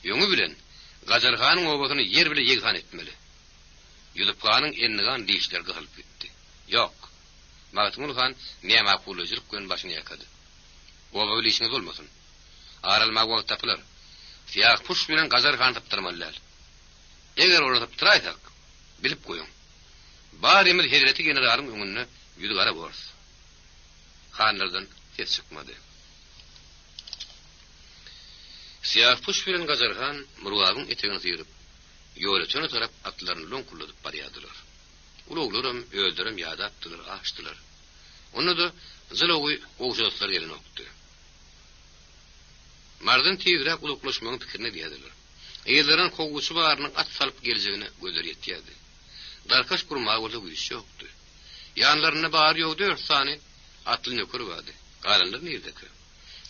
Ýöňü bilen Gazar Hanyň obatyny yer bilen ýeghan etmeli. Ýüzüp Hanyň ennigan diýişler gylyp gitdi. Ýok. Magtymul Han näme aqulyjylyk bilen başyny ýakady. Oba bilişiňiz bolmasyn. Aralma wagt tapylar. Siyah puş bilen Gazar Han tapdyrmalylar. Eger orada tapdyraysak, bilip goýun. Bar emir Hedreti generalyň öňünde ýüzü gara bors. Hanlardan ses çykmady. Siyah puş bilen Gazar Han Murwagyň etegini syryp, ýöle çöne tarap atlaryny lonkulladyp barýadylar. Uluglaram öldürüm ýada atdylar, açdylar. Onu da zylowy oňjatlar gelin okdy. Mardan tezrak uluklaşmagyň pikirini diýdiler. Eýerleriň kowgusy barynyň at salyp geljegine gözler ýetýärdi. Darkaş gurmagy bolsa güýç ýokdy. Ýanlaryna bar ýok 4 sany atly nöker bardy. Galanlar nerede?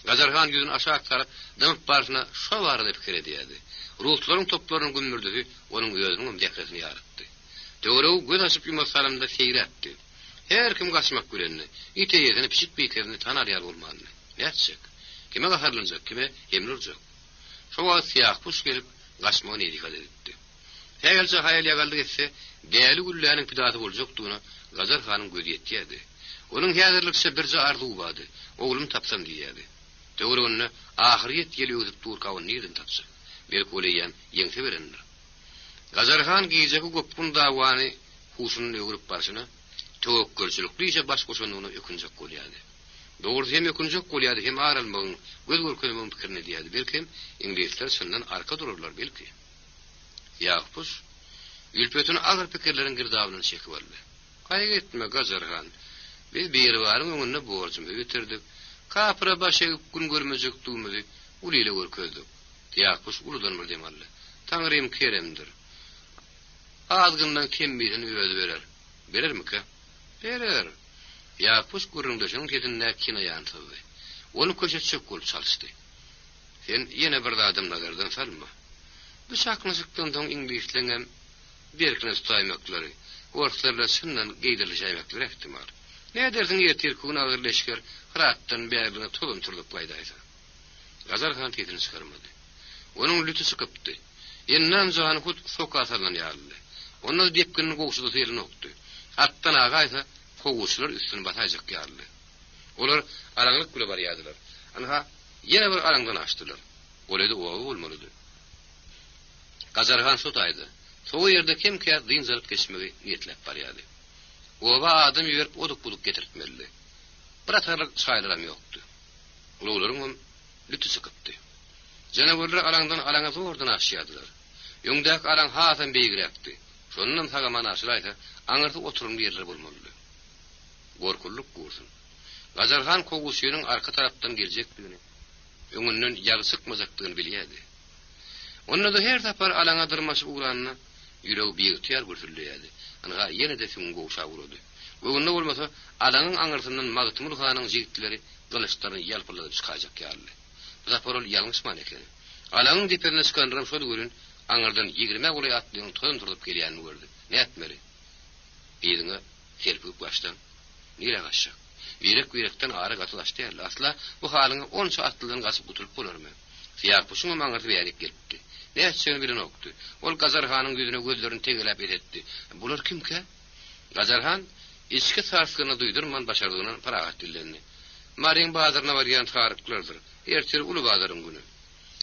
Gazar Han ýüzüni aşağı salyp dymyp barsyna şo barada pikir edýärdi. Ruhlaryň toplaryny gümmürdigi onuň gözüniň dekresini ýaratdy. Töwrew göz açyp ýumasalymda seýretdi. Her kim gaçmak görenni, ite ýerine piçik beýkerini tanar ýar bolmany. Näçek? Kime gaharlanjak, kime emriljak? Şo wagt siyah puş gelip gaçmagyny edikad etdi. Hegelse haýal ýagaldy etse, däli gülläniň pidady boljakdygyna Gazar Hanyň gözi ýetýärdi. Onuň häzirlikse birje arzuw bady. Oglum tapsam diýýärdi. Töwrüňne ahiret ýeli öýüp durkawyny nerden tapsa? Belki oleýän ýeňse berenler. Gazar Han giýjeki gopkun dawany husuny öwrüp barşyna töwekkülçilikliýe baş goşanyny ökünjek bolýardy. Dogry hem ökünjek bolýardy hem aralmagyň göz görkezmegin pikirini diýýärdi. Belki inglizler şundan arka dururlar belki. Ýagpus ülpetini agyr pikirleriň girdawyny çekip aldy. Gaýgy etme Gazar Han. Biz beri baryň öňünde borjymy bitirdik. Kapra başa gün görmejek duýmady. Ulyla görkezdik. Ýagpus uludan bir demally. Taňrym keremdir. Azgyndan kembirini öýüp berer. Berermiki? Berer. Ýagpus gurrundaşyň kedinde kina ýantydy. Onu köşetçek bolup çalyşdy. Sen ýene bir adam nazardan salma. Bu şaklyşykdan soň inglizleňem berkine tutaýmaklary, ortalarla şundan geýdirilýär ehtimal. Ne dersin ýetir kuna agyrleşker, hıratdan bärbine tolun turdup gaýdaýsa. Gazar Han tetini çykarmady. Onuň lütü çykypdy. Ýendan jany hut sokasalan ýarly. Onu depkinin gowşuda ýerine okdy. Attan agaýsa kowuşlar üstüne batajak ýarly. Olar araňlyk bile barýadylar. Anha ýene bir araňdan açdylar. Oledy owagy bolmalydy. Gazar Han sotaýdy. Sow ýerde kimkä din zalyp geçmegi niýetlep barýady. Owa adam ýerip oduk-buduk getirtmeli. Bir atarlyk çaýlaram ýokdy. Uluglaryň lütü çykypdy. Janawarlar araňdan araňa zordan aşýardylar. Ýöňdäki araň hatan beýgiräpdi. Şondan tagaman aşylaýsa, aňyrda oturum ýerler bolmaly. Gorkulluk gursun. Gazar Han kowgusynyň arka tarapdan geljekdigini, öňünden ýaly çykmajakdygyny bilýärdi. Onda da her tapar alaňa dyrmaşyp ugranyna ýüregi beýtýär görülýärdi. Anaga ýene de şuň gowşa urady. Bugünde bolmasa alaňyň aňyrtyndan Magtymul Hanyň jigitleri gylyçlaryny ýalpyladyp çykajak ýarly. Zaporol ýalňysman eken. Alaňyň diperine skandram şol görün, aňardan 20 golay atlyň toýun turup gelýänini gördi. Ne etmeli? Ýygyňa serpip başdan. Nire gaşşak? Wirek-wirekden ara gatylaşdy. Asla bu halyňy 10 atlydan gasyp guturup bolarmy? Fiýak bu şuňa maňardy berip gelipdi. Ne etseňi bilen okdy. Ol Gazarhanyň ýüzüne gözlerini tegelep etdi. Bular kimke? Gazarhan içki sarskyny duýdurman başardygyny paragat dillenni. Maryň bazaryna barýan taryklardyr. Ertir Ulu Bazaryň güni.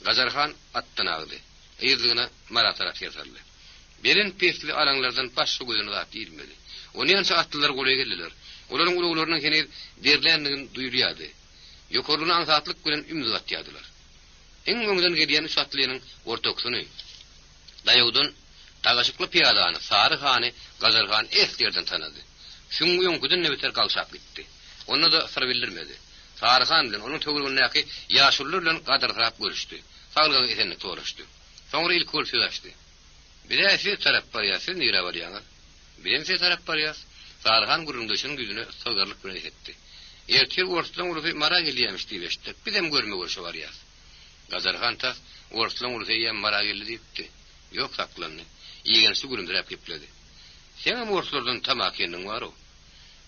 Gazarhan atdan agdy. Ýygyna Mara tarap ýatarly. Beren pesli alaňlardan başga gözüne gap ýermedi. Ony ýança atlylar golay geldiler. Olaryň uluglarynyň hene derlendigini duýulýady. Ýokarlyny aňsatlyk bilen ümidi atýadylar. Eň öňden gelýän üç atlynyň ortaksyny. Daýawdan tagaşykly piýadany Sary hany Gazarhan eslerden tanady. Şuň ýoňkudan nebiter galşap gitdi. Onu da sır bildirmedi. Sary han bilen onuň töwründäki ýaşurlar bilen gadarap görüşdi. Saglygy esenlik soraşdy. Soňra ilk kol söýleşdi. Birisi tarap barýasy nire barýaňa. Birisi tarap barýas. Sary han gurundaşynyň ýüzüne sagarlyk bilen etdi. Ertir ortadan uruty Mara gelýärmiş diýipdi. Bizem görme görüşe barýas. Gazarhan ta ortadan uruty ýa Mara geldi diýipdi. Ýok saklandy. Ýegensi gurundrap gepledi. Sen ortalardan tamak ýendin baro.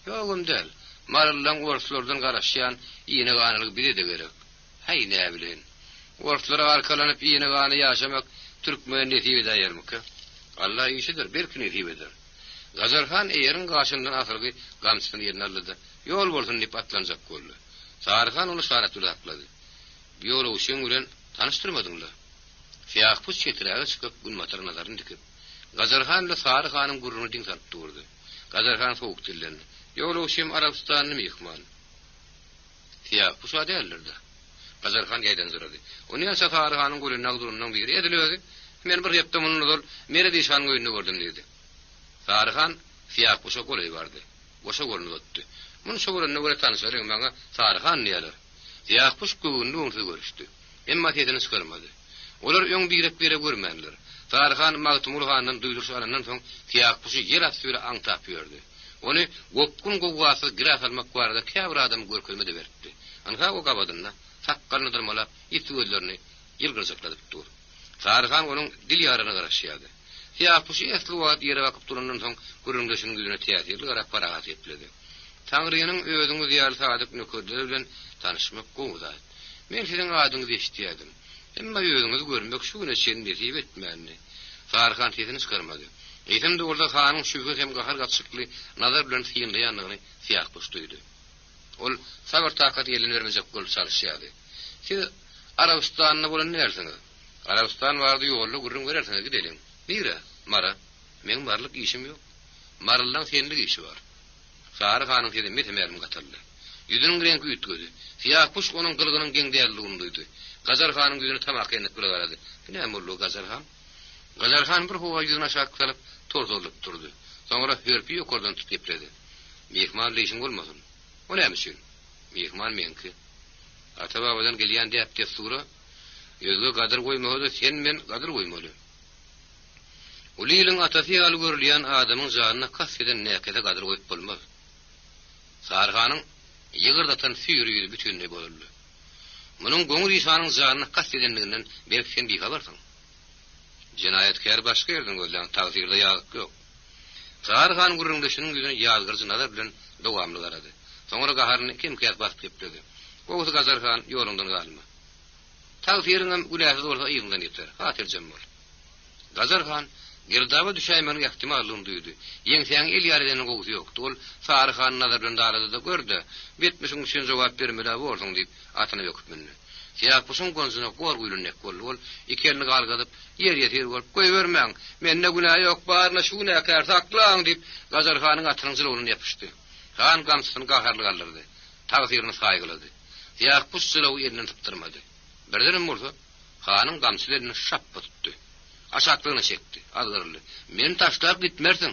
Ýogum del. Marallan ortalardan garaşýan ýene ganylyk biri de gerek. Hay ne bilen. Ortalara arkalanyp ýene gany ýaşamak türkmen netibe daýarmyka? Allah ýeşidir, belki netibedir. Gazarhan eýerin gaşyndan ahyrky gamsyny ýerine aldy. Ýol bolsun diýip atlanjak boldy. Sarhan onu şaratyla atlady. Ýola uşun bilen tanıştyrmadyňlar. Fiýak pus çetiräge çykyp gün matar nazaryny dikip Gazarhan ile Sary hanyň guruny diň satyp durdy. Gazarhan sowuk dillendi. Ýola uşum Arabistanyny mehman. Fiýak pus adellerde. Gazarhan gaýdan zırady. Ony ýa Sary hanyň guruny nagdurundan biri edilýärdi. Men bir ýapda muny dol mere diýşan goýuny gördüm diýdi. Sary han fiýak puşa golay bardy. Boşa golunu ötdi. Muny şoguranyna göre tanışaryň maňa Sary han diýerler. Fiýak puş göwünde oňsy görüşdi. Emma tedini çykyrmady. Olar öň birek bere görmändiler. Sary han Magtymul hanyň duýdurşy alandan soň fiýak puşy ýer astyra aňtap ýördi. Ony gopkun gowasy giras almak barada käbir adam görkezmede berdi. Anha o gabadyna sakkalny dyrmalap ýeti gözlerini ýylgyrjakladyp dur. Sary han onuň dil ýaryna garaşýardy. Fiýak puşy esli wagt ýere bakyp durandan soň gurundaşynyň ýüzüne täsirli garap paragat etdi. Taňrynyň özüňi diýär sadyk nökürler bilen tanışmak gowzat. Men siziň adyňyzy eşitýärdim. Emma ýözüňizi görmek şu güne çen nesip etmänni. Sary han tesini çykarmady. Eýsem de orada hanyň şübhe hem gahar gatşykly nazar bilen fiýilýänligini fiýak puş duýdy. Ol sabar takat ýelini vermejek bolup çalışýardy. Siz Arabistanyna bolan nersiňiz? Arabistan bardy ýolly gurrun berersiňiz gidelim. Nire? Mara. Men barlyk işim ýok. Maraldan senlik işi bar. Sary hanyň seni metemerim gataldy. Ýüzüniň rengi ütgödi. Fiýak puş onuň gylgynyň geňdäligini duýdy. Gazarhanyň ýüzüne tamak ýenip gurulady. Näme boldy Gazarhan? Gazarhan bir howa ýüzüne aşağı salyp tortolup durdy. Soňra hörpi ýokardan tutup gepledi. Mehman leýişiň bolmasyn. O näme üçin? Mehman menki. Ata-babadan gelýän diýip sura ýözge gadyr goýmady, sen men gadyr goýmaly. Ulylyň atasy ýaly görülýän adamyň janyna kaseden näkede gadyr goýup bolmaz. Sary hanyň ýygırdatan süýrüýi bütünle boldy. Munyň goňul ýyşanyň janyna kastedenliginden belki sen bihabarsyň. Jinayatkär başga ýerden gözlän tagdyrda ýagyk ýok. Sary han gurundaşynyň ýüzüne ýazgyrjy nazar bilen dowamly garady. Soňra gaharyny kimkäs basyp gepdi. Gowsy Gazarhan ýolundan galma. Tagdyryňam uläsi bolsa ýygyňdan ýeter. Hatirjem bol. Gazarhan girdaba düşäýmeniň ähtimallygyny duýdy. Ýeňseň el ýarynyň gowsy ýokdy. Ol Sary han nazar bilen darady da gördi. 70 üçin jogap bermeli bolsaň diýip atyny ýokup mindi. Fiýak puşun gonsyna gor gülünnek boldy. Ol iki elini galgadyp ýer ýetir bolup goýbermäň. Mende günah ýok, barna şu näkär saklaň diýip Gazarhanyň atynyň jylygyny ýapyşdy. Han gamsyny gaharly galdyrdy. Tagdyryny saýgylady. Fiýak puş jylygy ýerinden tutdyrmady. Birden bolsa hanyň gamsylaryny şappa tutdy. Aşaklygyny çekdi. Algyrly. Men taşlap gitmersiň.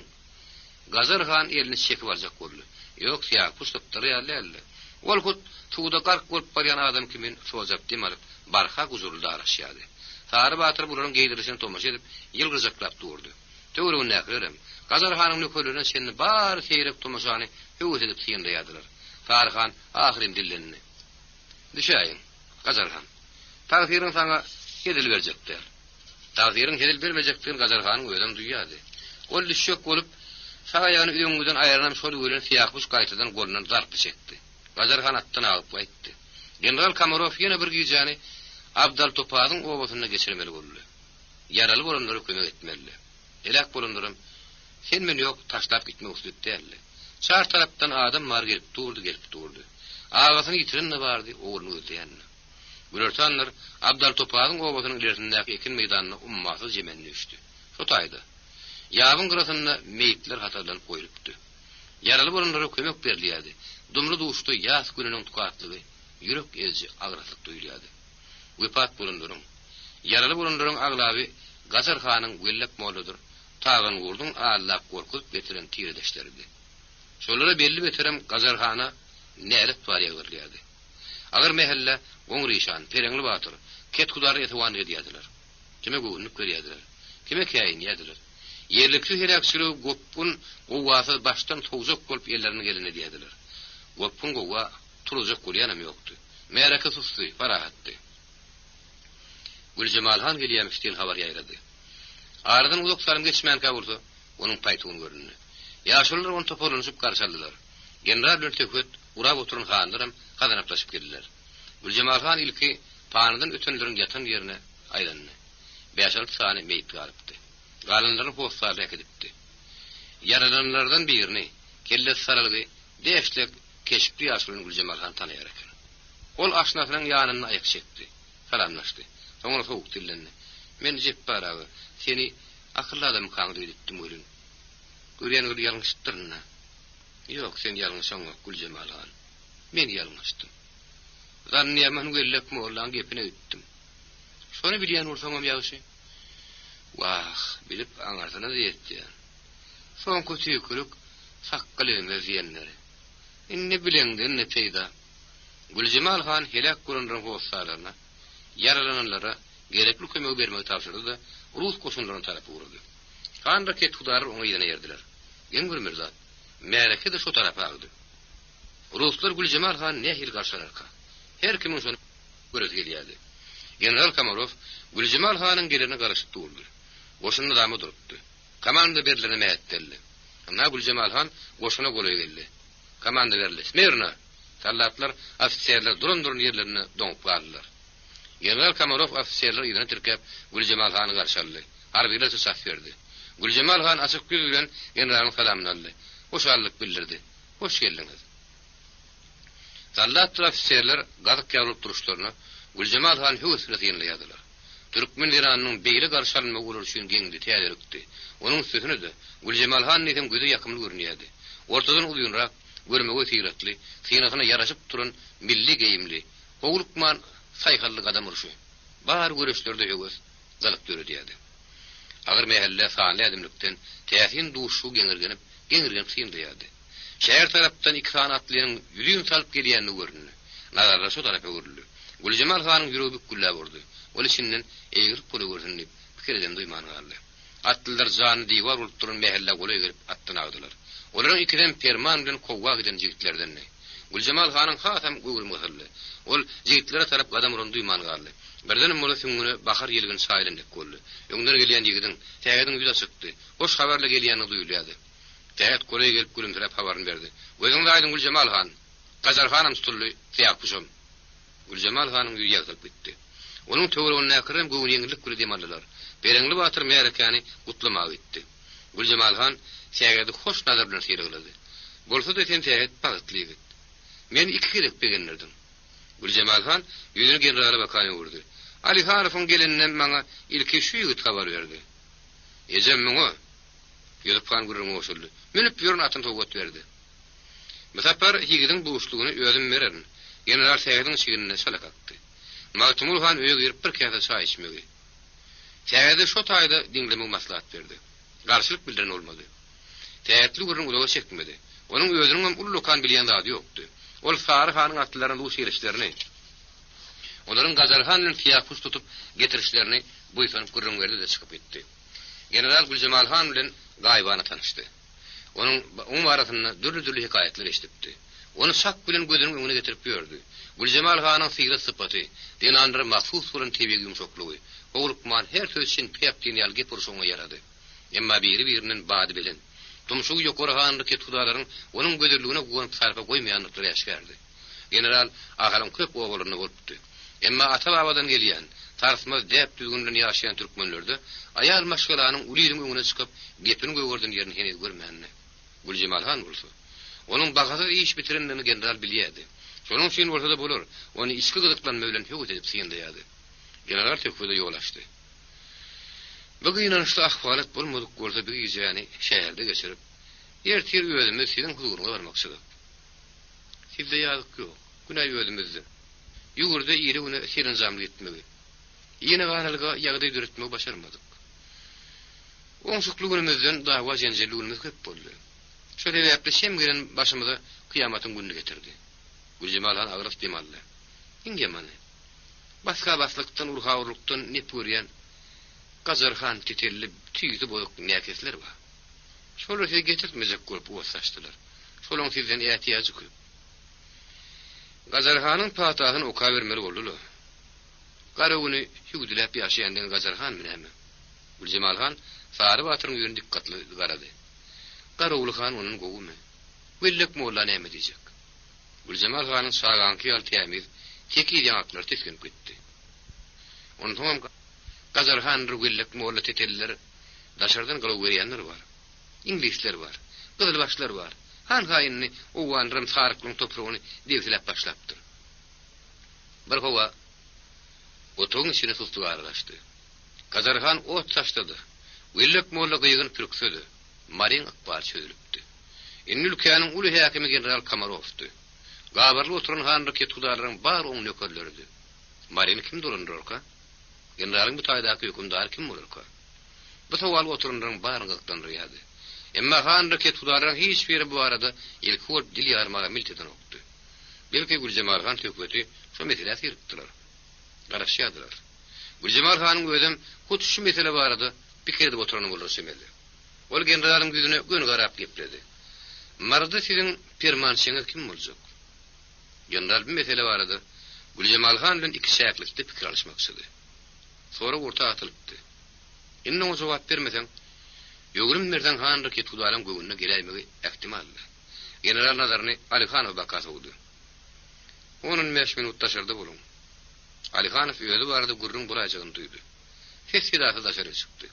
Gazarhan elini çekip aljak boldy. Ýok, fiýak puş tutdyrýarly. Ol hut tuğda qarq bolup barýan adam kimin sozap demalyp barha guzurulda araşýardy. Sary Batyr bularyn geýdirişini tomaşa edip ýylgyrjaklap durdy. Töwrüň näklerem. Gazarhanyň nökörlerine şenni bar seýrep tomaşany höwet edip syýandaýardylar. Sary han ahyrin dillenni. Düşäýin, Gazarhan. Tagsirin sana hedil verecekler. Tagsirin hedil vermeyeceklerini Gazarhan'ın öýdem duýýardy. Ol düşük bolup saýagyny öňünden aýrynan şol gören siýahbus gaýtadan golundan zarpy çekdi. Gazarhan atdan alyp gaýtdy. General Kamarov ýene bir gijany Abdal Topadyň obasyna geçirmeli boldy. Yaraly bolanlara kömek etmeli. Elak bolanlarym sen meni ýok taşlap gitmek uslup däldi. Çar tarapdan adam mar gelip durdy. Ağasyny ýitirenne bardy, oğluny öldürýän. Gürörtanlar Abdal Topadyň obasynyň ilerisindäki ekin meýdanyna ummasy jemenli düşdi. Şo taýda ýabyň gyrasynda meýitler hatardan goýulypdy. Yaraly bolanlara kömek berilýärdi. Dumry duşdy ýaz gününiň tukatlygy, ýürek ezji agratlyk duýulýardy. Wepat bolanlaryň, yaraly bolanlaryň aglaby Gazarhanyň gellep moludur. Tağın gurdun allap gorkup getiren tiredeşlerdi. Şolara belli beterem Gazarhana nälet bar ýagyrlýardy. Agar mehelle Goňryşan, Perengli Batyr, Ketkudary ýetwan edýärdiler. Kime göwnüp berýärdiler. Kime käýin ýerdiler. Yerlikli herakçylygy gopun gowasy başdan towjak bolup ellerine gelene diýdiler. Gopun gowa turujak bolýanam ýokdy. Mereke susdy, parahatdy. Gülcemalhan gelýämiş diýen habar ýaýrady. Aradan uzak salym geçmän kawurdy, onuň paýtugyny görünni. Ýaşulylar onu toparlanyp garşaldylar. General Löntöküt urab oturan hanlarym gadanaplaşyp geldiler. Gülcemalhan ilki panydan ötenlerin ýatan ýerine aýlandy. 5-6 sany meýit galypdy. Galanlaryň howsary ekidipdi. Yaralanlardan birini, kelle saralgy, deşlek keşipli ýaşulyň Gülcemalhan tanaýar eken. Ol aşnasynyň ýanyna aýak çekdi, salamlaşdy. Soňra sowuk dillendi. Men jep baragy, seni akylly adam kaňdy edipdim ölün. Görýän bir ýalňyşdyrna. Ýok, sen ýalňyşaň, Gülcemalhan. Men ýalňyşdym. Zanniýaman gellek mollaň gepine gitdim. Şonu bilýän bolsaňam ýaşy. Wah, bilip aňarsana diýetdi. Soň kötüýkürük sakkalyny ziýenleri. Inni bilenden ne peýda. Gülcemalhan helak bolanlaryň howsalaryna, yaralananlara gerekli kömek bermek tapşyrdy da Rus koşunlaryny tarapy urdy. Kanda Ketkudary oňa ýene ýerdiler. Geňgür mirzat, mereke de şo tarapy agdy. Ruslar Gülcemalhan nähil garşalarka. Her kimin şonu görüp gelýärdi. General Kamarov Gülcemalhanyň gelene garaşyp durdy. Goşuny damy durupdy. Komanda berilene mähetdeldi. Ana Gülcemalhan goşuna goly geldi. Komanda berildi. Smirna. Sallatlar, ofisiýerler durun ýerlerine doňup galdylar. General Kamarov ofisiýerler ýerine tirkep Gülcemalhany garşaldy. Harbiler saf berdi. Gülcemalhan açyk ýüz bilen generalyň salamyny aldy. Hoşallyk bildirdi. Hoş geldiňiz. Sallatlar, ofisiýerler gazyk ýaryp duruşlaryna Gülcemalhan höwesle ýerleýärdiler. Türkmen Iranynyň beýle garşalma gurulşyny geňdi, täýerlikdi. Onuň sözüne de Gülcemalhan nädem gözi ýakymly görünýärdi. Ortadan uýunrak, görmegi siratly, synasyna ýaraşyp turan milli geýimli, gowlukman saýgally adam urşy. Bar göreşlerde höwes galyp döredýärdi. Agyr mehelle sanly adamlykdan täsin duşu geňirgenip syndyrýardy. Şäher tarapdan iki sanatlyň ýüzüň salyp gelýänini göründi. Nazarlar şo tarapy görüldi. Gülcemalhanyň ýüregi güllä boldy. Ol içinden eýirip goly görünip, pikirden duýman galdy. Atlylar jany diýwar urup turan mehelle goly gelip atdan agdylar. Olaryň ikiden perman bilen kowwa giden jigitlerden. Gülcemalhanyň hatam göwürmegildi. Ol jigitlere tarap adam urun duýman galdy. Birden mola süňüne bahar ýelgin saýlanyp goldy. Öňden gelýän ýigidin tägediň ýüze çykdy. Hoş habarla gelýäni duýulýardy. Täget goly gelip gülümsirep habaryny berdi. "Özüňde aýdyň Gülcemalhan, Gazarhanam tutuldy, täýapyşym." Gülcemalhanyň ýüzi ýazylyp gitdi. Onuň töweregine näkiren göwün ýeňillik güredi demandylar. Perengli Batyr merekany gutlamak etdi. Gülcemalhan tägedi hoş nazar bilen seýregildi. Bolsa da sen täget bagtly git. Men iki kerek begenlerdim. Gülcemalhan ýüzüne generala bakany urdy. Ali Hanowyň geleninden maňa ilki şu ýigit habar berdi. "Ejem muňa ýolupgan gurrun oşuldy. Menip ýörün atyn towgat berdi. Mesapar ýigidiň buýuşlugyny özüm beren. General tägediň şigine salak atdy. Magtumulhan öýe girip bir käse çay içmegi. Tägedi şo taýda diňlemek maslahat berdi. Garşylyk bildiren bolmady. Tägetli gurrun ulaga çekmedi. Onuň özüniň hem ullukan bilýän zady ýokdy. Ol Sary hanyň atlaryny duş ýerişlerini, olaryň Gazarhan bilen fiýapus tutup getirişlerini buýsanyp gurrun berdi de çykyp gitdi. General Gülcemalhan bilen gaýbana tanyşdy. Onuň barasynda dürli hikaýetler eşitipdi. Onu şak bilen gözüniň öňüne getirip ýördi. Gülcemal Hanyň sygyra sypaty, dinandyr mahsus bolan tebegi ýumşaklygy, howlukman her söz için pepdiň ýaly gepurşoňa ýarady. Emma biri-biriniň bady bilen, tumşugy ýokary handyky tutularyň onuň göderligine gowup sarpa goýmaýanlyklary ýaşgardy. General agalyň köp oglaryny bolupdy. Emma ata-babadan gelýän, tarsmaz dep düzgünlen ýaşaýan türkmenlerde aýal maşgalanyň ulylyň öňüne çykyp gepini göwürden ýerini henüz görmänni. Gülcemal Han bolsa, onuň bagasy iş bitirenini general bilýärdi. Şonuň üçin bolsa da bolar, ony içki gyzyklanma bilen höwet edip syýandaýardy. General töküde ýolaşdy. Bu gynançly ahwalat bolmadyk bolsa bir ýyjany şäherde geçirip, ertir özümiz siziň huzuruňa barmakçydyk. Sizde ýazyk ýok, günäý özümizde. Ýugurda ýeri ony serenjamly etmegi. Ýene ganalyga ýagdaý döretmegi başarmadyk. Oňşuklygymyzdan dawa jenjelligimiz köp boldy. Şöyle ýapda şem giren başymyza kıyamatyň günü getirdi. Gülcemal Han agryp demaldy. Inge many. Başga baslykdan urhawrlykdan nep görýän Gazarhan titelli tüýdi boýuk näkesler bar. Şolary getirtmejek görüp osaşdylar. Şolaň sizden ätiýagy köp. Gazarhanyň patahyny oka bermeli boldular. Garawyny ýugdulap ýaşaýandan Gazarhan bilenmi? Gülcemal Han Sary Batyryň ýerine dikkatli garady. Garawly Han onuň gowymy. Wellek molla näme diýjek? Gülcemal Hanyň şaganky ýaly tämiz, teki ýaňaklar tesken gitdi. Onuň Gazarhan wellek molla teteller, daşardan galaw berýänler bar. İnglisler bar, gyzylbaşlar bar. Han haýyny owandyrym saryklyň topragyny dewsilap başlapdyr. Bir howa otuň içine sustuga aralaşdy. Gazarhan ot taşlady. Wellek molla gyýgyn pürksedi. Marin akbar çözülüpdi. Inni ülkenin ulu hakimi General Kamarov'du. Gabarlı oturan hanraki tutarların bar oň nökerlerdi. Marini kim dolandırırka? Generalın bu taýdaky hükümdar kim bolurka? Bu sowal oturanların barını gykdandyrýardy. Emma hanraki tutarların hiç biri bu arada ilki olup dil ýarmaga milteden okdy. Belki Gülcemal Han tökbeti şu mesele ýeripdiler. Garaşýadylar. Gülcemal Hanyň özüm hut şu mesele barada bir kere oturany bolar semeli. Ol generalyň yüzüne gün garap gepledi. Mardy siziň permançyňyz kim boljak? General bir mesele barada Gülcemal Han bilen iki şäherlikde pikir alışmakçydy. Sonra orta atylypdy. Indi o jogap bermeseň, ýögürüm merdan hanryky tutularyň göwünde geläýmegi ähtimally. General nazaryny Alyhanow bakasowdy. Onun 5 minut taşarda bolun. Alyhanow öýde barada gurrun burajagyny duýdy. Fessidasy daşary çykdy.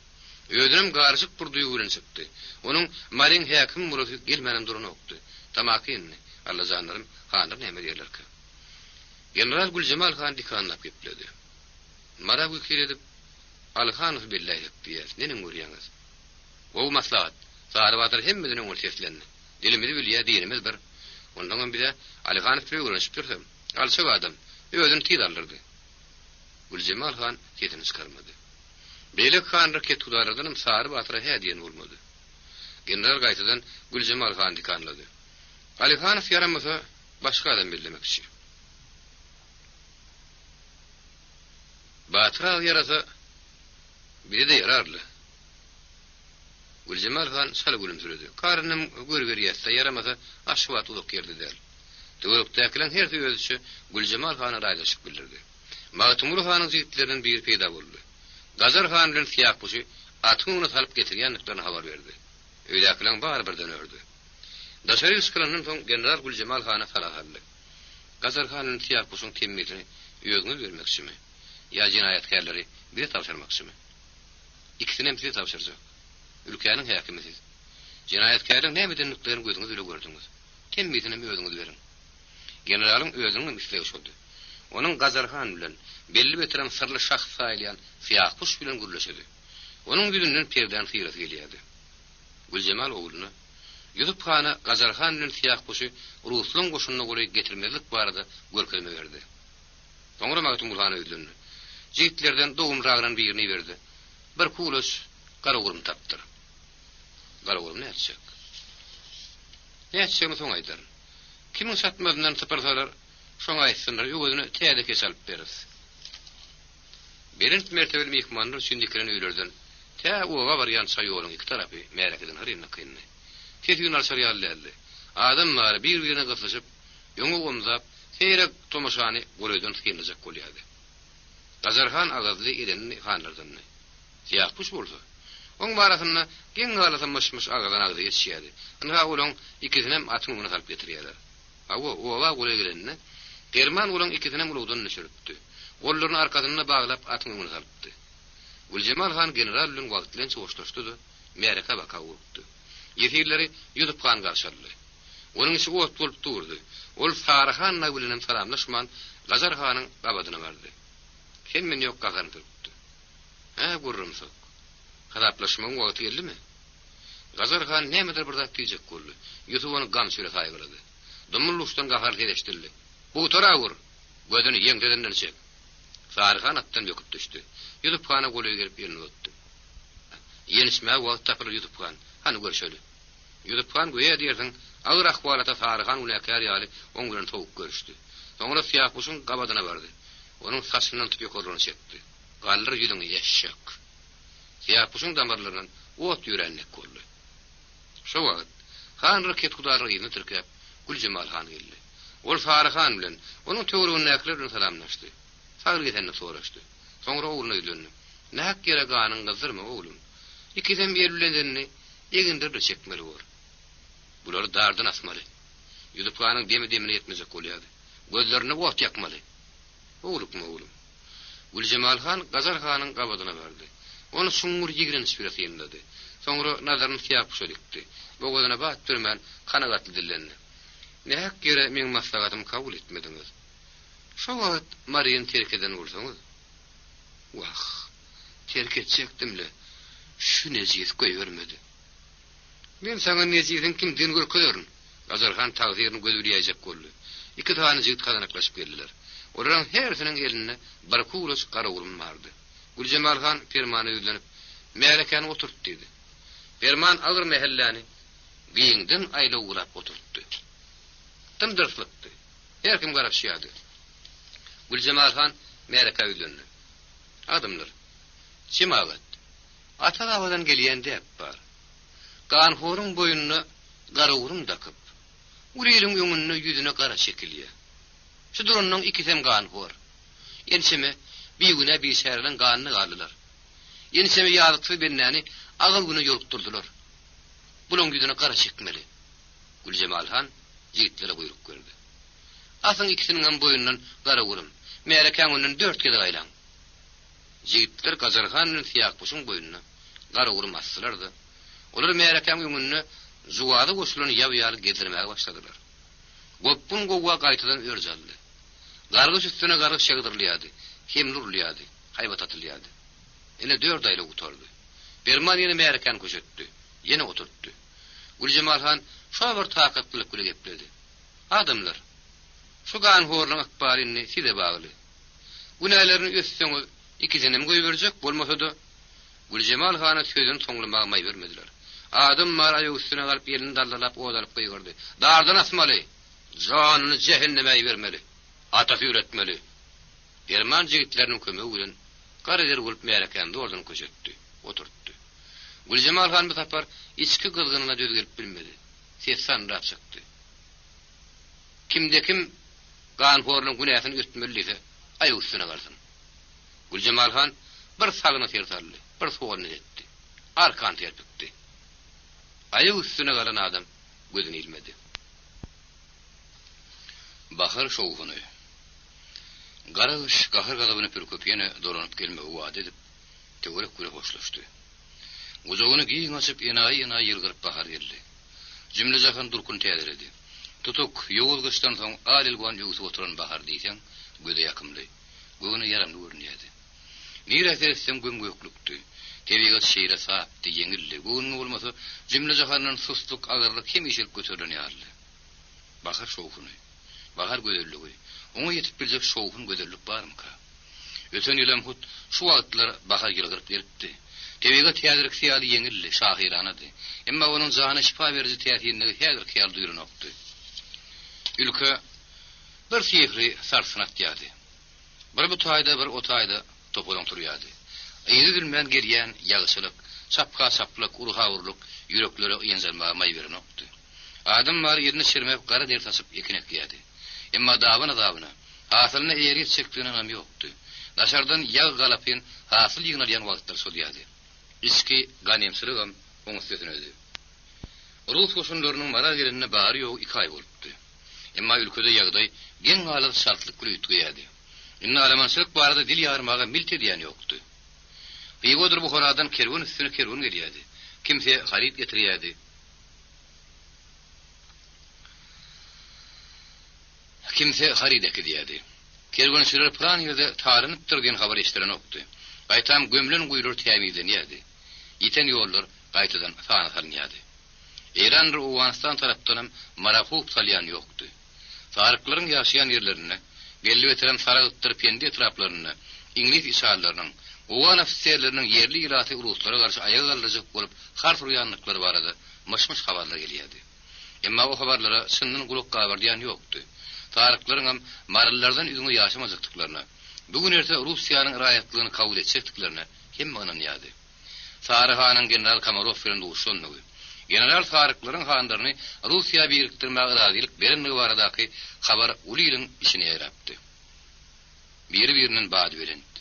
Öýdüm garşyk bir duýgu bilen çykdy. Onuň marin häkim bolup gelmenen duruny okdy. Tamakyny, Allah janlarym, hanyr näme diýerlerkä. General Gülcemal Han dikanlap gepledi. Mara güküredip Alyhanow billahi diýär. Neniň görýäňiz? O maslahat. Sary Batyr hemmediniň ol seslendi. Dilimizi bilýär, dinimiz bir. Ondan bir de Alyhanow öwrenip dursam, alçak adam özüni tiýdalyrdy. Gülcemal Han sesini çykarmady. Beýlek hanryky tutarlardan Sary Batyra hädiýen bolmady. General gaýtadan Gülcemal Han dikanlady. Alyhanow yaramasa başga adam bellemekçi. Batyra yarasa biri de yararlı. Gülcemal Han şal gülümsüredi. Karnım görberýärse yaramasa aşwat ulyk ýerde däl. Töwerekdekilen her özüçi Gülcemal Hana raýlaşyp bildirdi. Magtumul Hanyň jigitleriniň bir peýda boldy. Gazar Han bilen Siyahpuşy atyny salyp getirýänliklerini habar berdi. Öýdäkilen bar birden ördü. Daşary ýyskylanyň soň General Gülcemal Hana salahaldy. Gazar Hanyň Siyahpuşyň temmitini öýüňe bermekçimi? Ya cinayetkarları bir tavşarmakçımı? İkisini hem size tavşaracak. Ülkenin hakimisiz. Cinayetkarın ne medenliklerini gözünüz öyle gördünüz. Temmizini mi özünüz verin. Generalın özünün misleyiş oldu. Onun Gazarhan bilen belli betiren sırlı şahs saylayan Siyahpuş bilen gürleşedi. Onun yüzünden perden sıyırası geliydi. Gülcemal oğlunu Yusuf Han'a Gazarhan bilen Siyahpuş'u Ruslan koşununa göre getirmezlik barada görkezme verdi. Sonra Magtumul Han'a ödülünü jigitlerden doğum rağınan birini verdi. Bir kuloş garawurym tapdyr. Garawurym ne etjek? Ne etjegini soň aýdar. Kimin satmadyndan saparsalar, şoňa aýtsynar, ýöwüne täze salp beririz. Birinci mertebeli mehmanlar şindikilen öýlerden tä oga barýan çay ýoluň iki tarapy merakeden haryna kynny. Tez ýunar şarýally. Adam bary bir-birine gyslyşyp, ýöňe gomzap, Seyrek tomaşany goluydan sıyıracak bolýardy. Gazarhan agazly edenini hanlardan. Siyahpuş bolsa. On barasyna geň galasamışmış agadan agdy geçýärdi. Anda olaň ikisinem atmyny salyp getirýärler. Owa goly gelenine German olaň ikisinem ulugdan nişiripdi. Gollaryny arkasyna baglap atmyny salypdy. Gülcemal han general bilen wagtlan soňuşlaşdy. Mereka baka urupdy. Ýetirleri ýutup kan garşardy. Onun işi ot bolup durdy. Ol Farhanla bilen salamlaşman Gazar hanyň gabadyna bardy. Sen men ýok gagan durupdy. Ha gurrumsak. Hadaplaşmaň wagty geldimi? Gazar han nämedir bir zat diýjek boldy. Ýutup onu gam süre saýgyrady. Dumuluşdan gahar teleşdirdi. Bu tora gur. Gödüni ýeňdeden çek. Farhan atdan ýokup düşdi. Ýutup hana goly gelip ýerine otdy. Ýenişme wagt tapyr ýutup han. Hany görşeli. Ýutup han goýa diýerdiň ağır ahwalata Farhan ulakar ýaly oň bilen towuk görüşdi. Soňra Siyahpuşyň gabadyna bardy. Onuň saçyndan tutup ýokaryna çekdi. Gallar ýüdüňi ýeşşek. Siyahpuşyň damarlarynyň ot ýürenlik boldy. Şo wagt han raket gudaryny türkep Gülcemal han geldi. Ol Farhan bilen onuň töwrüne näkler salamlaşdy. Sagır getenini soraşdy. Soňra oğluna ýylandy. Nähak ýere ganyň gyzyrmy oğlum? İkiden berlendenini egindir de çekmeli bor. Bular dardan asmaly. Ýutup ganyň demine ýetmejek bolýardy. Gözlerini wagt ýakmaly. Oğlum. Gülcemal han Gazar hanyň gabadyna bardy. Onu suňur ýigren spirasyndady. Soňra nazaryny Siyahpuşa dikdi. Bogadyna bat türmän kanagatly dillendi. Nähak ýere meň maslahatym kabul etmediňiz? Şo wagt Mariýany terk eden bolsaňyz. Wah, terk etjekdimle. Şu neziyet göýbermedi. Men saňa neziýetiň kimden görkeýäryn? Gazarhan tagdyryny gözülýäjek boldy. İki tane jigit kazanaklaşyp geldiler. Olaryň hersiniň elinde bir kuruş gara ulum bardy. Gülcemal han fermany ýüzlenip, "Merekany oturt" dedi. Ferman agyr mehellany giňden aýla ulap oturtdy. Tymdyrlykdy. Her kim garaşýady. Gülcemal han mereka ýüzlendi. Adamlar. Çimagat. Ata gabadan gelýän dep bar. Ganhoryň boýunyna gara urum dakyp, urylyň öňüne ýüzüne gara çekilýär. Şu durunnyň ikisem ganhor. Enseme bir güne bir şäherden ganyny galdylar. Enseme ýalypy bennäni agyl güne ýolupdurdylar. Bulan ýüzüne gara çekmeli. Gülcemal han jigitlere buyruk berdi. Asyň ikisiniň boýundan gara urum. Merekan onuň 4 kere gaýlan. Jigitler Gazarhan bilen Siyahpuşyň boýunyna gara urum assylardy. Olar Merekan öňüne zuwady goşulan ýaw-ýaly gezdirmäge başladylar. Gopun gowa gaýtadan örjaldy. Gargyş üstüne gargyş çagdyrlýady, hemlurlýady, haýbat atylýady. Ene 4 aýla oturdy. Berman ýene Merekan köşetdi, ýene oturtdy. Gülcemal han şo bir takatlyk bilen gepledi. Adamlar, şu ganhorlyň akbaryny side bagly. Günälerini össeňiz ikisinem goýberjek bolmasady, Gülcemal hana sözüni toňlamagy maý bermediler. Adam mar aýagy üstüne galyp ýelini dallalap odalyp goýgurdy. Dardan asmaly, janyny jehenneme bermeli, atasy üretmeli. German jigitleriniň kömegi bilen garader bolup Merekan dordan köşetdi, oturtdy. Gülcemal han bu tapar içki gılgynyna döz gelip bilmedi. Sesan rap çykdy. Kimde kim ganhorlyň günäsini üretmelise aýagy üstüne garsyn. Gülcemal han bir sagyna tersaldy, bir sowany etdi. Arkan terpikdi. Aýagy üstüne garan adam gözüni ilmedi. Bahar şowuny. Garaş gahar gadabyny pürküp ýene doranyp gelmegi wada edip, töwerek güle hoşlaşdy. Uzogyny giň açyp ýena ýylgyryp bahar geldi. Jümle jahan durkun täderedi. Tutuk ýogulgyçdan soň alil gon ýugsy oturan bahar diýsen, göze ýakymly. Göwüne yaramly görünýärdi. Nire etsem gömgöklükdi. Tebiga şeýle saapdy, ýeňildi. Göwüne bolmasa jümle jahanyň sustluk, agyrlyk hem işil göterenýärdi. Bahar şowuny. Bahar gözelligi. Oňa ýetip biljek şowun gözellik barmyka? Öten ýylym hut şu wagtlar bahar ýylgyryp gelipdi. Tebiga täzerik ýaly ýeňildi, şahiranydy. Emma onuň janyna şifa berýän täsirine häzir hyýal duýranokdy. Ülke bir sihri sarsynat ýady. Bir bu taýda bir o taýda topalan turýady. Eýdi bilmän gelýän ýagyşylyk, çapka-çaplyk, urha-urluk ýüreklere ýenjelmäge maý berenokdy. Adam bar ýerine şermep gara der taşyp ekinek ýady. Emma davana hasylyny eýeri çekdiğine nam ýokdy. Daşardan ýag galapyn hasyl ýygnalýan wagtlar solýady. İçki ganemsirigam oň üstüne ödi. Rus koşunlarynyň mara gelenine bary ýok 2 ay bolupdy. Emma ülkede ýagdaý geň galat şartlyk gürüýtýärdi. Inne Almançylyk barada dil ýarmaga milt edýän ýokdy. Beýgodur bu horadan kerwin üstüne kerwin gelýärdi. Kimse harit getirýärdi. Kimse harit edýärdi. Kerwençiler plan ýerde taranypdyr diýen habar eşdiren okdy. Gaýtam gömlen guýrur tämizlenýärdi. Ýiten ýollar gaýtadan sanalanýardy. Eran ve Afganistan tarapdan marafuk salyan ýokdy. Tarıklaryň ýaşaýan ýerlerine, belli wetiren saragtdyr pendi etraplarına, İngiliz işarlarynyň, Owan ofisiýerleriniň yerli ýylaty uruslara garşy aýag aldyjak bolup, har turýanlyklary barada myş-myş habarlar gelýärdi. Emma o habarlara sünnin gulak gabardyan ýokdy. Tarıklaryň hem marallardan üzüňe ýaşamajykdyklaryna, bugün erte Russiýanyň raýatlygyny kabul etjekdiklaryna hemme ananýardy. Sarıhanyň general Kamarov bilen duşundy. General Tarıklaryň handaryny Russiýa birikdirmäge razylyk berenligi baradaky habar ulylyň işine ýarapdy. Biri-biriniň bady berendi.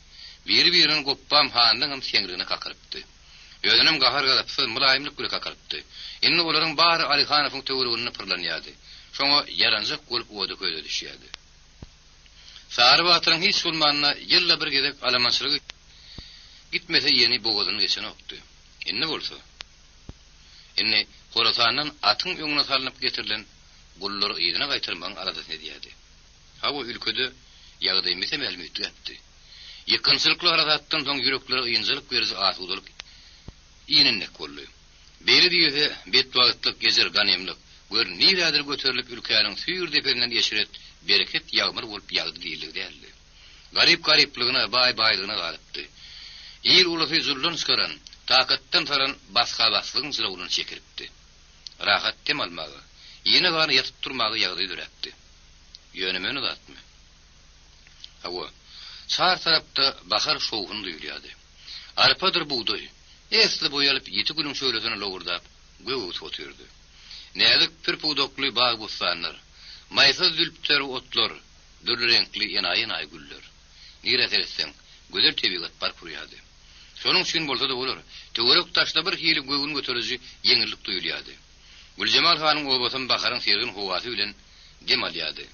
Biri-biriniň goppam hanyň hem seňrigine kakyrypdy. Özünem gahar galapsy mulaýymlyk bilen kakyrypdy. Indi olaryň bary Alihanowyň töweregine pyrlanýardy. Şoňa yaranjak bolup oda köýde düşýärdi. Sary batyryň hiç bolmanyna ýylla bir gezek Almançylygy gitmese ýeni bogadyny geçen okdy. Indi bolsa Inni Horasandan atyň öňüne salynyp getirilen gullary ýygyna gaýtyrmagyň aradasyny diýärdi. Ha bu ülkede ýagdaý mesele elbetde gatdy. Ýykynçylykly aradatdan soň ýürekleri ýynjylyk berýär asudylyk ýynynek boldy. Beli diýse betwagtlyk gezer ganemlik gör niýedir göterilip ülkäniň süýür deperinden ýeşiret bereket ýagmyr bolup ýagdy diýildi däldi. Garip-gariplygyna baý-baýlygyna galypdy. Ýyl ulusy zulun çıkaran takattan taran baska baslygyň zırawuny çekiripdi. Rahat dem almagy, ýene gany ýatyp durmagy ýagdaý döräpdi. Ýönemeni gatmy. Hawa, sar tarapda bahar şowuny duýulýardy. Arpadyr buğday, esli boýalyp 7 günüň şöýlesine lowurdap, göwüt otyrdy. Näzik pir puwdokly baý bostanlar, maýsa zülpler otlar, dürli renkli ýanaý güller. Nire tersen, gözel tebigat bar kurýardy. Şonuň üçin bolsa da bolar. Töwerek taşda bir hili göwün göteriji ýeňillik duýulýardy. Güljemal hanyň obasyň bakaryň sergin howasy bilen dem alýardy.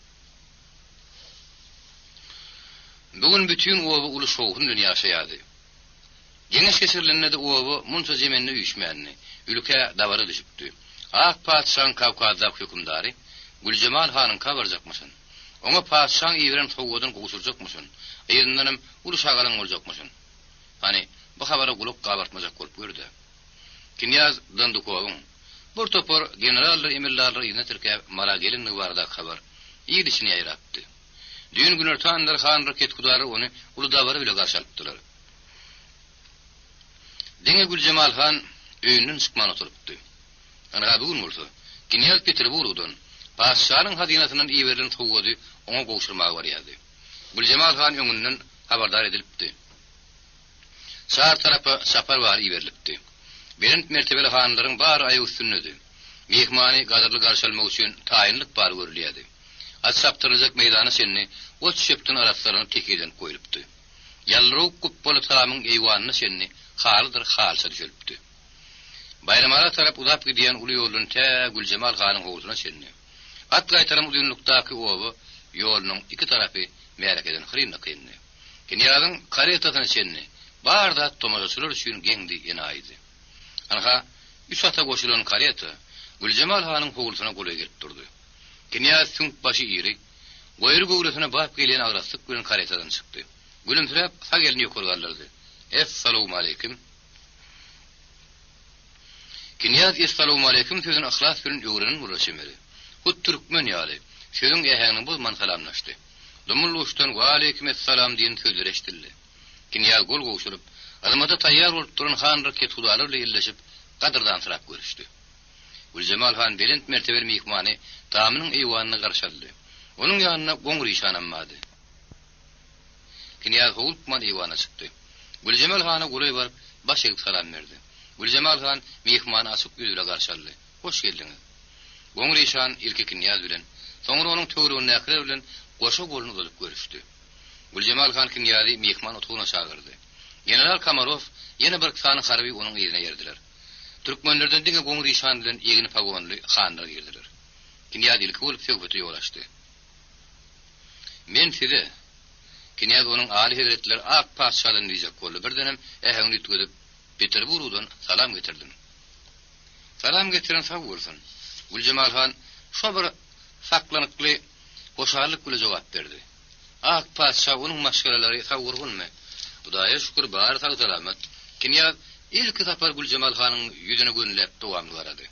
Bugün bütün oba uly şowun dünýä ýaşaýardy. Geňiş geçirileninde de oba munça zemenine üýşmänni, ülke dabara düşüpdi. Ak paçsan Kavkazda hökümdary Güljemal hanyň kabarjakmyşyn. Oňa paçsan ýeren sowadan goşurjakmyşyn. Ýerinden hem uly şagalan boljakmyşyn. Hani bu habara gulak gabartmajak bolup gördi. Kinyaz Dandukowyň bir topar generallar emirlerler ýene türkä mara gelinni barada habar ýygyşyny ýaratdy. Düýün günertandar han raket kudary ony uly dabara bile garşalypdylar. Deňe Güljemal han öýünden çykman oturypdy. Ana bugün bolsa Kinyaz Peterburgdan paşanyň hadinasynyň iýerilen towgady oňa goşurmagy barýardy. Güljemal han öňünden habardar edilipdi. Şahar tarapy sapar bary berilipdi. Berent mertebeli hanlaryň bar aýy üstünde. Mehmany gadyrly garşalmak üçin taýinlik bar görülýärdi. Az saptyrjak meýdany senni o çöpdün araslaryny tekeden goýulypdy. Ýalryk kuppoly taramyň eýwanyny senni halydyr halsa düşülipdi. Bayramara tarap uzap gidýän uly ýolun tä Güljemal hanyň howuzuna senni. At gaýtaram uzunlukdaky oba ýolunyň iki tarapy merakeden hyrynda kyndy. Kinýadyň karetasyny senni barda tomaşaçylar üçin geňdi enaýdy. Anha üç ata goşulan kareta Güljemal hanyň howuzuna goly gelip durdy. Kinyaz tüňk başy ýeri, goýry gowrasyna barp gelen agraslyk bilen karetadan çykdy. Gülümsirep ha gelini ýokurgarlardy. Assalamu alaykum. Kinyaz assalamu alaykum sözüni ahlas bilen öwrenen bolşemeli. Hut türkmen ýaly. Şöňüň ähäňini bozman salamlaşdy. Dumuluşdan wa alaykum assalam diýen sözler eşdildi. Kinyaz gol gowşuryp, adamata taýýar bolup duran han raket hudalar bilen ellişip gadyrdan sırap görüşdi. Güljemal han belent mertebeli mehmany tamynyň eýwanyny garşaldy. Onuň ýanyna goňry işananmady. Kinyaz howlupman eýwana çykdy. Güljemal hana golay barıp baş egip salam berdi. Güljemal han mehmany açyk ýüzle garşaldy. Hoş geldiňiz. Goňry işan ilki Kinyaz bilen Soňra onuň töwrüne näkere bilen goşa golunu uzadyp görüşdi. Güljemal Han Kinýady mehman otugyna çagyrdy. General Kamarov ýene bir sany harby onuň ýerine ýerdiler. Türkmenlerden diňe goňur işan bilen ýegini pagonly hanlar ýerdiler. Kinýady ilki bolup söhbeti ýolaşdy. Men size Kinýady onuň Ali Hazretleri ak paşadan diýjek boldy. Birdenem ähäňi ýetgedip Peterburgdan salam getirdim. Salam getiren sag bolsun. Güljemal Han şo bir saklanyply hoşallyk bilen jogap berdi. Ak paşa onuň maşgalary sag urgunmy? Hudaýa şükür bar sag salamat. Kinýady ilki tapar Güljemal Hanyň ýüzüne gönläp dowamly garady.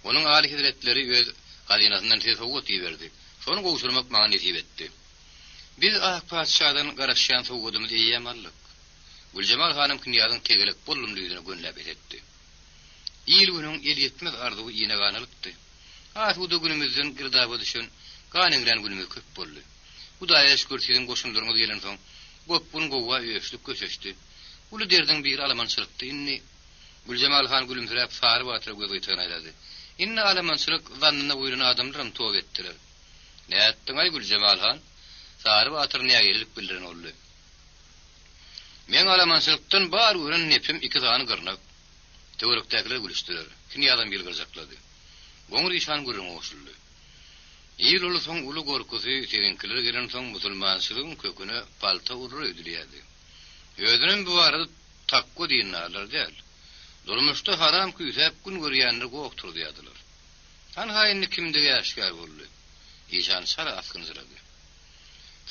Onuň Ali Hazretleri öz gadynasyndan tesawwut ýerdi. Şonu gowşurmak maňa nesip etdi. Biz ak paşadan garaşýan sowgudymy diýýärlik. Güljemal Hanym Kinýadyň tegelik bolumlygyna gönläp etdi. İl günüň el ýetmez arzuwy ýene ganalykdy. Asuda günümizden girdaby düşün, ganengren günüme köp boldy. Hudaýa şükür siziň goşunlaryňyz gelen soň, gopun gowa öýüşlük köçeşdi. Ulu derdiň bir alamançylykdy. Inni Güljemal Han gülümsirep sary batyra göz ýytyny aýlady. Inni alamançylyk zannyna boýruna adamlaryň tow etdiler. Näetdiň ay Güljemal Han? Sary batyr näme gelip bildiren oldy. Men alamançylykdan bar ören nepim iki zany gyrnak. Töwerekdekiler gülüşdiler. Kinýadan bir gyrjaklady. Goňur işan gürüň oşuldy. Ýyl ulu soň ulu gorkusy seginkiler gelen soň musulmançylygyň köküne palta urur edilýärdi. Özünem bu arada takko diýenler däl. Durmuşda haram küýsep gün görýänler goktur diýdiler. Han haýynly kimdige ýaşkar boldy. İşan sara askynjyrady.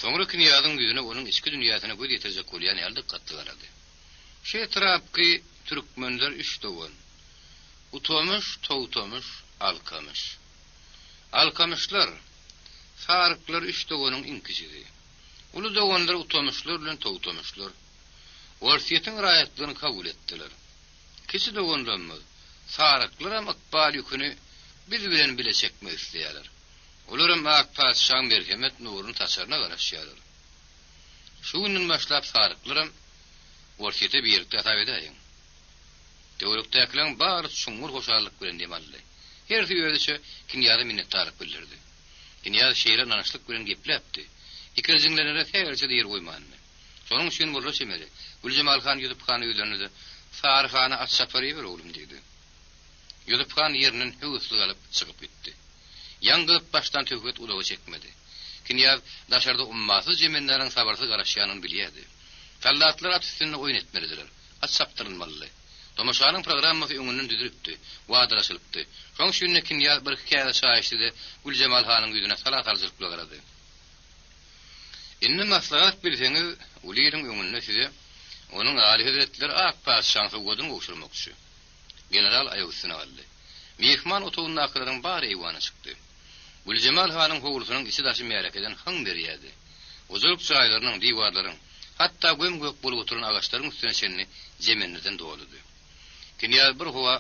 Soňra Kinýadyň ýüzüne onuň içki dünýäsyna göz ýetirjek bolýan ýaldyk gatly garady. Şe trapky türkmenler üç dogan. Utomuş, towtomuş, alkamış. Alkamışlar, sarıklar üç doganyň inkisidi. Ulu doganlar utomuşlar bilen towtomuşlar. Warsiýetiň raýatlygyny kabul etdiler. Kisi doganlarymyz, sarıklar hem akbal ýüküni biz bilen bile çekmek isleýärler. Olaram ak paşaň merhemet nuruny taşaryna garaşýarlar. Şu günden başlap sarıklaram warsiýete birlikde atap edäýin. Töwerekdekiler bar şuňur hoşallyk bilen demaldy. Her türlüçe Kinýady minnetdarlyk bildirdi. Kinýady şeýle nanaşlyk bilen gepläpdi. İkirjiňlerine täze diýer goýmandy. Şonuň üçin bolsa şemeli. Güljemal Han ýüzüp hany ýüzünde Sary hany at sapary bir oglum diýdi. Ýüzüp han ýerinden höwüsli galyp çykyp gitdi. Ýangıp başdan töhmet ulagy çekmedi. Kinýad daşarda ummasy jemenleriň sabarsy garaşýanyny bilýärdi. Tallatlar at üstünde oýun etmelidiler. At saptyrylmaly. Tomaşanyň programmasy öňünden düzülipdi, wagdaraşylypdy. Şoň şunny Kinýad bir hikaýa şaýşdy, Güljemal Hanyň ýüzüne salat aljylyk garady. Inni maslahat bilseňiz, ulyryň öňünde size onuň Ali Hazretleri ak paşaň sowgudyny gowşurmakçy. General aýagysyna aldy. Mehman otugynyň akylaryň bar eýwana çykdy. Güljemal Hanyň howlusynyň içi daşy merakeden haň berýärdi. Ozuruk çaýlarynyň diwarlaryň, hatda göm-gök bolup oturan agaçlaryň üstüne şenni jemenlerden doludy. Kinýad bir howa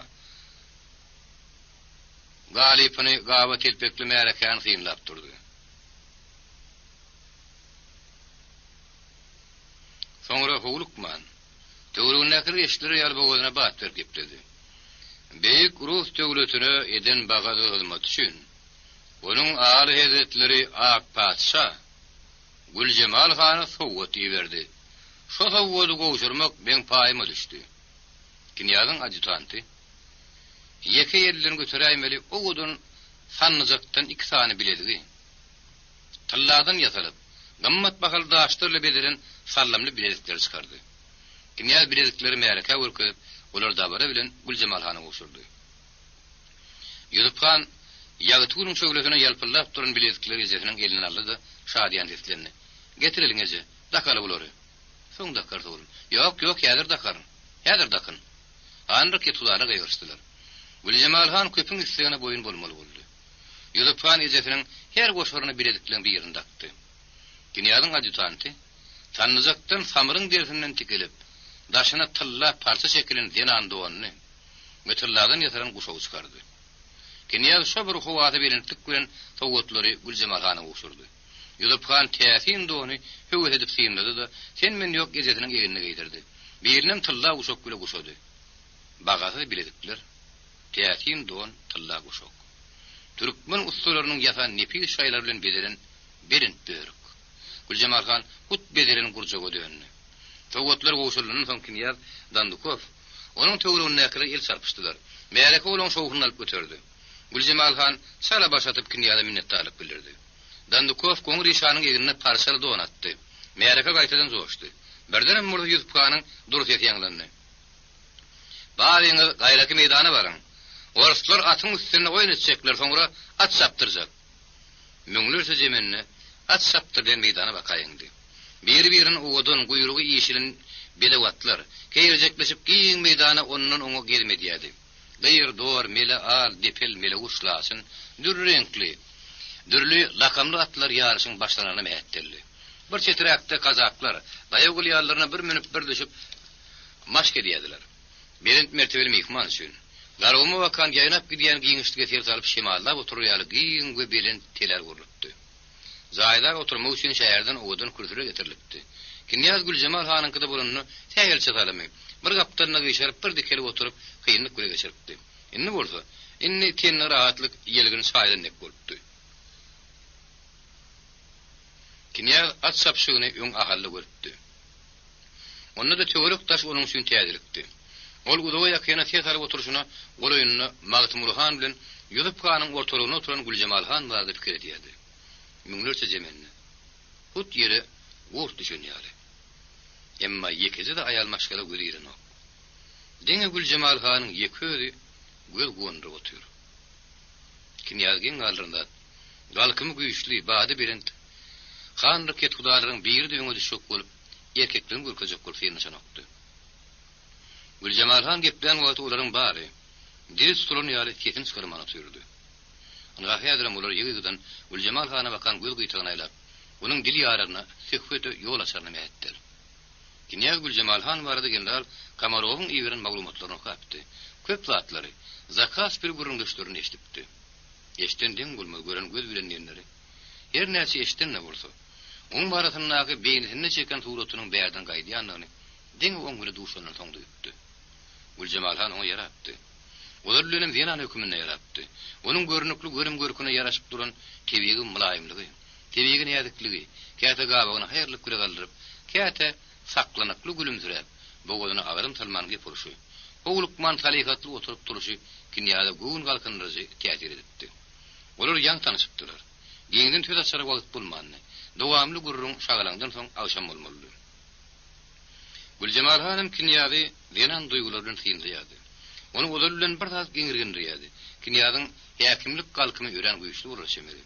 galypyny gawa telpekli merakany synlap durdy. Soňra howlukman, töwrüňdäki eşleri ýalbagyna bat berip gepdi. Beýik Rus döwletine eden bagady hyzmat üçin onuň Ali Hazretleri ak paşa Güljemal Hany sowgat ýerdi. Şo sowgady gowşurmak men paýyma düşdi. Kinýadyň adjutanty ýeke ýerlerini götüräýmeli ogudun sannyjakdan iki sany biledi. Talladan ýasalyp, gammat bahal daşdyrly bediren sallamly bilelikler çykardy. Kinýad bilelikleri meraka wurkup, olar dabara bilen Güljemal Hany gowşurdy. Ýüzüp han ýagytynyň şöwlesine ýalpylap duran bilelikleri ýeziňiň eline aldy, şadýan seslendi. Getiriliňeje, dakaly bolary. Soň dakar bolun. Ýok, ýadyr dakar. Ýadyr dakyn. Anryk ýetulary gaýyrstylar. Güljemal Han köpüň islegine boyun bolmaly boldy. Ýüzüp han ýeziňiň her goşaryny bileliklerini bir ýerinde akdy. Kinýadyň adjutanty tannyjakdan samyryň dersinden tikilip, daşyna tylla parça şekilin denan dowanyny metallardan ýasaran guşaw çykardy. Kinýad şo bir howaty bilintik bilen sowgatlary Güljemal Hany gowşurdy. Ýüzüp han täsin dowany höwet edip synlady da sen men ýok gezetiň ýerine geýdirdi. Birinem tylla guşak bilen guşady. Bagasy biledikler. Täsin dowan tylla guşak. Türkmen ustalarının yapan nefis şaýlar bilen bedelen berint börük. Güljemal Han hut bedelen gurjaga dönni. Togotlar goşulynyň soň Kinyaz Dandukow onuň töwrüne näkere el sarpyşdylar. Meýereke olan şowhunu alyp götürdi. Güljemal Han sala başatyp Kinyaza minnetdarlyk bildirdi. Dandukow goňry şanyň egine parçaly donatdy. Meýereke gaýtadan zoşdy. Birden murda ýüzüp kanyň durýat ýaňlandy. Baýyňy gaýraky meýdana baryň. Oruslar atyň üstüne oýnatjaklar, soňra at saptyrjak. Müňlerse jemenni at saptyrdan meýdana bakaýyndy. Bir-birini oğudun guyruğu iyişilin bedewatlar. Keýirjekleşip giň meýdana ondan oňa gelmedýädi. Gaýr dor, mele al, depel, mele uşlasyn, dürrenkli. Dürli lakamly atlar ýaryşyň başlanany mätdeldi. Bir çetrekde kazaklar, daýagyl ýallaryna bir minip bir düşüp maşk edýärdiler. Berint mertebeli mehman üçin. Garawma wakan ýaýnap gidýän giňişlige ter salyp şemallap oturýaly giň we belin teler gurulupdy. Zaýlar oturmak üçin şäherden oğudun kürsüre getirilipdi. Kinyaz Güljemal Hanyňkyda bolanyny täýel çatalamy. Bir gapdaryna geçerip bir dikelip oturup kynlyk güle geçiripdi. Inni bolsa, inni tenni rahatlyk ýelgin şaýdan nek bolupdy. Kinyaz at sapşygyny öň ahally görüpdi. Onda da töwerek taş onuň üçin täýelipdi. Ol udawa ýakyna täýelip oturuşyna goloýuny Magtymulhan bilen ýüzüp kanyň ortalygyna oturan Güljemal Han barada pikir edýärdi. Müňlerçe jemenni. Hut ýere wurt düşünýärdi. Emma ýekezi de aýal maşgala görýärin o. Deňe Güljemal Hanyň ýekeri göz gonduryp otur. Kinyazgyň aldyrynda galkymy güýçli bady berent. Hanry ket gudalaryň biri de öňe düşüp bolup erkekliň gürkejek bolup ýerleşenokdy. Güljemal Han gepden wagty olaryň bary. Diri tutulan ýaly ketin çykarmany tüýürdi. Angahyadram olar ýygydan Güljemal Hana bakan göz gyýtygyny aýlap, onuň dili ýararyna söhbete ýol açarny mätdir. Kinyaz Güljemal Han barada general Kamarowyň iýeren maglumatlaryny okapdy. Köp zatlary, zakaz bir gurundyşlaryny eşdipdi. Eşdendiň bolmaz gören göz bilen ýerleri. Her näçe eşdenle bolsa, oň baratynyňky beýnini çeken suratynyň bärden gaýdýanyny deň oň güne duşanyň soňda ýetdi. Güljemal Han oňa ýaratdy. Olar bilen Viyana hökümine yaratdy. Onun görünükli görüm görküne yaraşyp duran tebigi mulaýymlygy, tebigi nädikligi, käte gabagyny haýyrlyk güle galdyryp, käte saklanykly gülümsirep, bogodyna agarym salmany gepurşy. Oglukman talikatly oturup duruşy Kinyaza göwn galkyndyryjy täsir edipdi. Olar ýaň tanyşypdylar. Giňden töt açary wagt bolmandy. Dowamly gurrun şagalandan soň awşam bolmaly. Güljemal Hanym Kinyazy denan duýgularyny syndyýardy. Onu olar bilen bir zat giňirgendirýärdi. Kinyazyň häkimlik galkymy ören güýçli ulaşymady.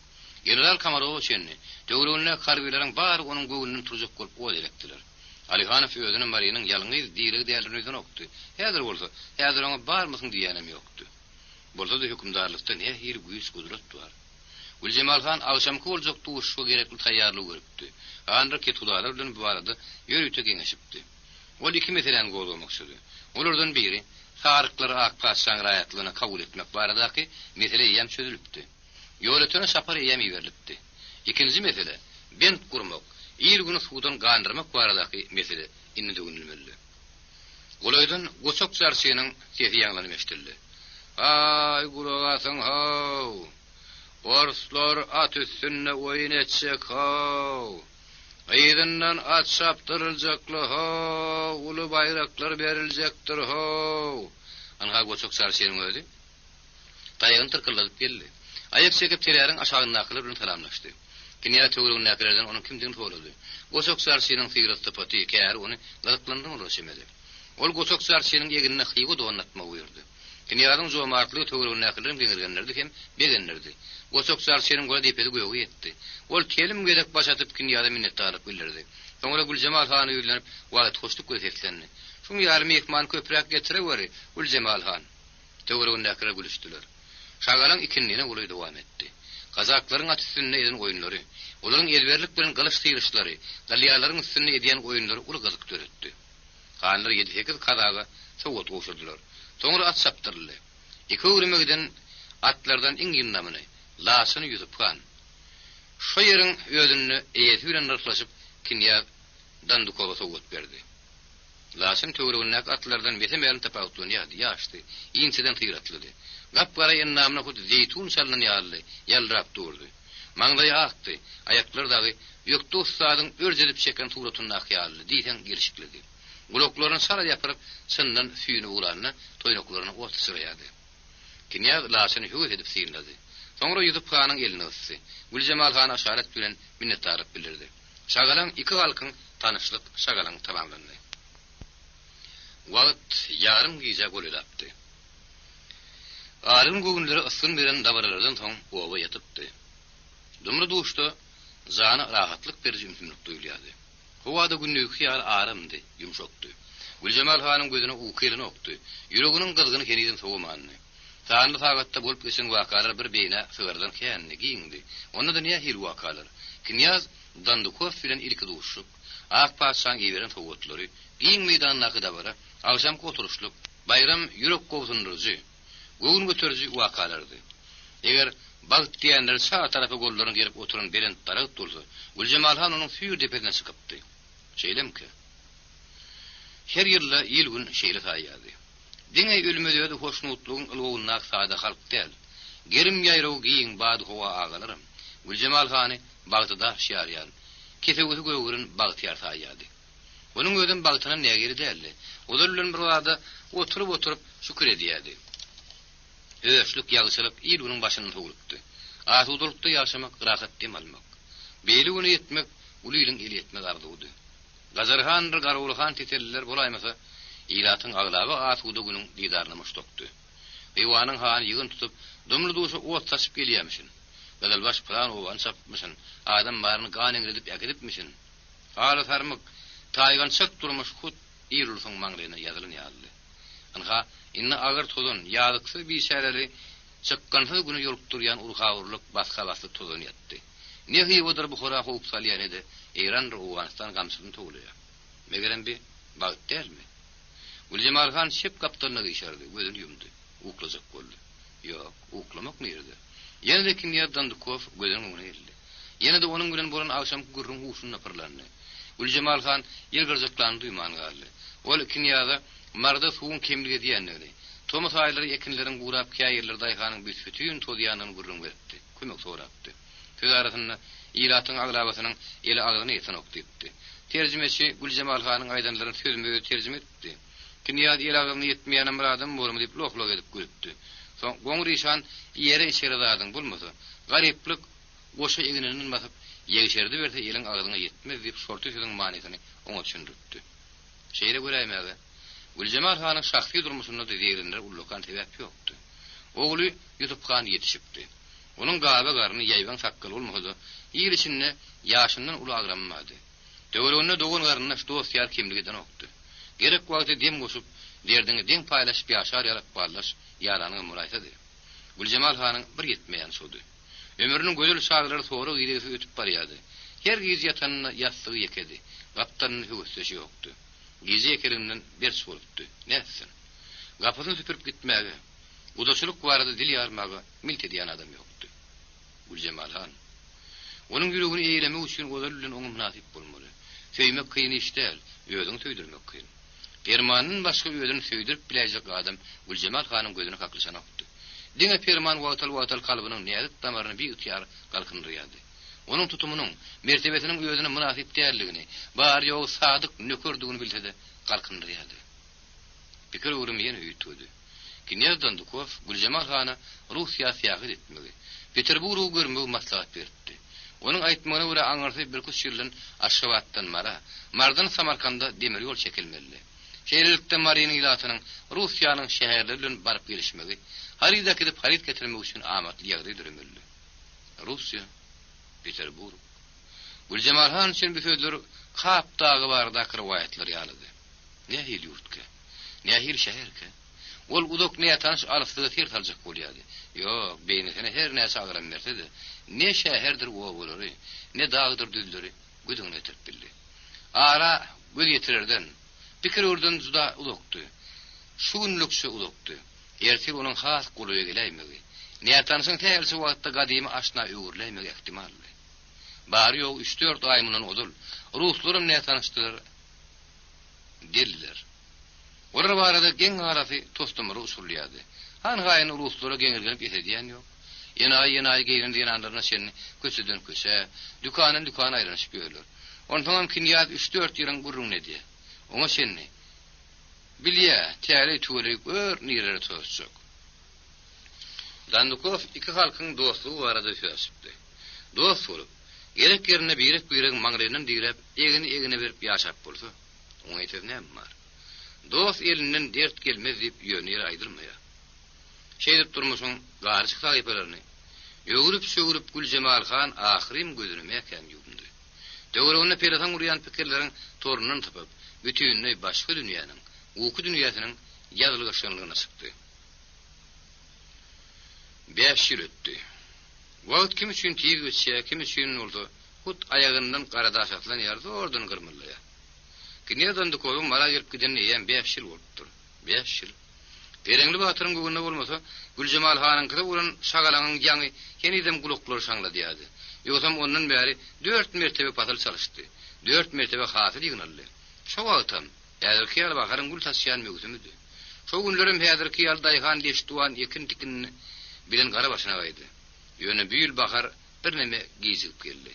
General Kamarow şenni, döwrüne harbiýleriň bar onuň göwnüni turjak bolup ol elekdiler. Alihanow özüniň Mariýanyň ýalyňy diýiligi dälirini okdy. Häzir bolsa, häzir oňa barmysyň diýenem ýokdy. Bolsa da hökümdarlykda ne her güýç gudrat bar. Güljemal Han awşamky boljak duşga gerekli taýýarlyk görüpdi. Anra ketudalar bilen bu barada ýörüte geňeşipdi. Ol iki meseleni gowlamakçydy. Olardan biri Tarıkları Akpaşan raýatlygyny kabul etmek baradaky mesele ýem çözülipdi. Ýöretene sapar ýem berilipdi. Ikinji mesele bent gurmak, ýyl-güni suwdan gandyrmak baradaky mesele inni döwünilmeli. Golaýdan goçak çarşynyň sesi ýaňlanyp eşdildi. Ay guragasyň haw! Oruslar at üstüne oýun etjek haw! Aýdyndan at saptyryljakly haw! Uly bayraklar beriljekdir haw! Anga goçak çarşynyň özi taýygyny tyrkyladyp geldi. Aýak çekip teleräriň aşagynakylar bilen salamlaşdy. Kinyaz töwrüne näkerden onuň kimdigini sorady. Goçak çarşynyň sygyratdy paty kär ony gazaplandyr ulaşymady. Ol goçak çarşynyň egine hyýgy donatma buyurdy. Kinyazyň jomartlygy töwrüne näkerden giňirgenlerdi hem begenlerdi. Goçak çarşynyň gola depedi goýugy etdi. Ol kelim gedek başatyp Kinyaza minnetdarlyk bildirdi. Soňra Güljemal Han ýüzlenip wagt hoşluk gösterdi. Şuň ýarmy mehman köprek getirewerí Güljemal Han. Töwrüne näker gülüşdiler. Şagalaň ikinliğine uly dowam etdi. Kazaklaryň at üstünde eden oýunlary, olaryň elberlik bilen galyş tyýryşlary, dalýalaryň üstünde eden oýunlary uly gazyk töretdi. Hanlar 7-8 kazaga sowat goşurdylar. Soňra at saptyrly. Iki ürümegden atlardan iňin namyny lasyny ýüzüp kan. Şo ýeriň özüni eýeti bilen rastlaşyp Kinyaz Dandukowa sowat berdi. Lasym töwrüne atlardan betemeýän tapawtlyny ýaşdy. Ýaşdy. Iňçeden tyýratlydy. Gapgara ennamına hut zeytun salınan yağlı yalrap durdu. Mangdayı aktı, ayakları dağı yoktu ustadın örjedip çeken tuğratının akyağlı diyten girişikledi. Guloklarını sara yapırıp sından süyünü uğlarına toynoklarını orta sırayadı. Kinyaz lasını hüvet edip sıyırladı. Sonra Yusuf Kağan'ın elini ısı. Gülcemal Kağan aşaret bilen minnettarlık bildirdi. Şagalan iki halkın tanışlık şagalan tamamlandı. Vaqt yarım giyecek gol yaptı. Arın gündleri ısın veren davaralardan soň oba yatıptı. Dumru duştu, zana rahatlık verici mümkünlük duyuluyordu. Hovada günlük hiyal aramdı, yumşoktu. Gülcemal Kağan'ın gözüne uqilini oktu. Yüreğinin kızgını kenidin soğumanını. Tanrı tağatta bolup geçen vakalar bir beyne sığırdan keyanını giyindi. Onda da niye hil vakalar? Kinyaz Dandukov filan ilki duşluk, ak paşan giyveren soğutları, giyin meydanına kıdavara, akşam oturuşluk, bayram yürek kovsundurucu, Goğun götürücü vakalardı. Eğer bağıt diyenler sağ tarafı gollarını gelip oturan belen tarağıt dolsa, Gülcemal Han onun füyür depedine sıkıptı. Şeylem ki, her yılla il gün şeyle sayyadı. Dine ölmediyordu hoşnutluğun ılığınnak sağda halk değil. Gerim yayrağı giyin bağdı hova ağalarım. Gülcemal Han'ı bağıtıda şiaryan. Kesevütü göğürün bağıtıyar sayyadı. Onun ödün bağıtına ne geri değerli. Odurluğun bir arada oturup şükür ediyadi. Öğüşlük yağışılık il günün başının soğuluktu. Asudulukta yaşamak, rahat dem almak. Beyli günü yetmek, uluyla eli yetmek arzuğdu. Gazarhandır garuğulhan titelliler bolaymasa, ilatın ağlabı asudu günün didarlamış toktu. Beyvanın han yığın tutup, dumlu duşu ot saçıp geliyemişsin. Gadalbaş plan ovan sapmışsın, adam barını gan engredip yakidipmişsin. Ağlı sarmık, taygan çök durmuş hut, İrulsun manglayına yazılın yağlı. Anha, inna ağır tozun, yağlıksı bir şeyleri, çıkkansız günü yolup duruyan urkavurluk, baska baslı tozun yattı. Ne hıyıvıdır bu hora hoğup salyan edi, İran Ruğanistan gamsızın toğuluyor. Megeren bir bağıt değil mi? Gülcemal Han şep kaptanına geçerdi, gözünü yumdu, uklacak oldu. Yok, uklamak neyirdi? Yine de Kinyaz Dandukov gözünün önüne geldi. Yine de onun gülen bolan akşam gürrün huşunna pırlandı. Gülcemal Han yelgircaklarını duyman galdi. Ol Kinyaz'a marda suğun kemligi diyenleri. Thomas ayları ekinlerin guurap kayırlar dayhanın büsbütüyün todiyanın gürrün veripti. Kömek soğraptı. Söz arasında ilatın ağlabasının eli ağzını yeten oktayıptı. Tercümeçi Gülcemal Han'ın aydanların sözünü tercüme etti. Kinyaz el ağzını yetmeyen amradım borumu deyip lok edip gülüptü. Son goňur işan yere içeri dadın bulmasa, gariplik goşa egininin basıp yeşerdi verse elin ağzına yetmez deyip sortu sözün manisini ona düşündürttü. Şeyle göreymäge, Gülcemal Han'ın şahsi durmuşunda da diğerinler ullukan sebep yoktu. Oğlu Yusuf Kağan yetişipti. Onun gaba garını yayvan sakkal olmadı, iyil içinde yaşından ulu agranmadı. Döwleğine doğun garına dostyar kimligiden oktu. Gerek vakti dem goşup, derdini den paylaşıp yaşar yarak barlaş, yaranın muraysadı. Gülcemal Han'ın bir yetmeyen sodu. Ömrünün gözül çağları sonra gidesi ötüp baryadı. Her giz yatanına yastığı yekedi. Kaptanın hüvüsleşi yoktu. Gizi yekerinden bir soluptu. Ne etsin? Kapısını süpürüp gitmeye, udaşılık vardı dil yarmağa, milt ediyen adam yoktu. Gülcemal Han. Onun yüreğini eyleme uçun gözülün onun münasip bulmalı. Söymek kıyın iş değil, özünü söydürmek kıyın. Permanın başka özünü söydürüp bilecek adam Gülcemal Han'ın gözünü kaklısan oktu. Dine perman vatal kalbinin niyazet damarını bir ıtıyar kalkındırıyordu. Onun tutumunun, mertebesinin özüne münasip değerliğini, bari o sadık nökördüğünü bilse de kalkındırıyordu. Pikir uğramayan öğütüydü. Kinyaz Dandukov, Gülcemal Han'a Rusya siyaset etmeli. Peterburg'u görmeyi maslahat verdi. Onun aytmağına göre anırtı bir kuş yılın Aşşabat'tan Mardan Samarkand'a demir yol çekilmeli. Şehirlikte Mari'nin ilatının Rusya'nın şehirlerinin barıp gelişmeli, haridaki edip harid getirmek için amatlı yağdı dürümlü. Rusya, Peterburg. Gülcemal Han için bir sözler Kap dağı vardaki rivayetler yağladı. Ne hil yurt ki? Ne hil şehir ki? Ol udok neye tanış alıftığı ter talacak oluyordu. Yok, beynesine her neyse ağıran versedi. Ne şehirdir o olur, ne dağıdır düzdürü, güdüğüne terpildi. Ara göz yetirirden, pikir oradan zuda udoktu. Şugunlukçu udoktu. Ertir onun has kuluya geleymeyi. Neye tanışın tehelsi vakitte kadimi aşna uğurlaymeyi ihtimalli. Bari yok 3-4 ayımının odul. Ruslarım neye tanıştılar? Deliler. Orar barada gen arası tostumuru usulliyadı. Han gaýyn uluslara geňirgenip ýetediýän ýok. Ýenaý geýren diýen anlaryna sen köseden köse, dükanyň dükany aýranyşyp ýörler. Ondan kinýat 3-4 ýylyň gurrun edýär. Oňa senni bilýä, täze töwre gör nirere töwsük. Dandukov iki halkyň dostlugy barada söýsüpdi. Dost bolup, gerek ýerine birek maňrynyň direp, egini berip ýaşap bolsa, oňa ýeter näme bar? Dost elinden dert gelmez diýip ýöne aýdyrmaýar. Şeýdip durmuşyň garçyk taýpalaryny ýögürüp Güljemal Han ahyrym gözüne mekän ýugundy. Döwrüne peratan urýan pikirleriň torundan tapyp, bütünni başga dünýäniň, uky dünýäsiniň ýazylgyşanlygyna çykdy. 5 ýyl ötdi. Wagt kim üçin tiýip geçse, kim üçin boldy, hut ayagyndan garadaş atlan ýardy, ordan gyrmylýar. Kinýadan da koýum mara gelip giden ýen 5 ýyl bolupdyr. 5 ýyl. Derengli batyryň göwünde bolmasa, Güljemal Hanyň kıza ulan şagalagyň ýaňy yeniden guluklar şaňlady ýaly. Ýogsam ondan bäri 4 mertebe patyl çalyşdy. 4 mertebe hasyl ýygnaldy. Şo wagtdan ýa-da ýaly bakaryň gul taşýan mögütümdi. Şo günlerim häzirki ýaly daýhan leşduan ýekin tikinni bilen gara başyna gaýdy. Ýöne büýül bakar bir neme gizip geldi.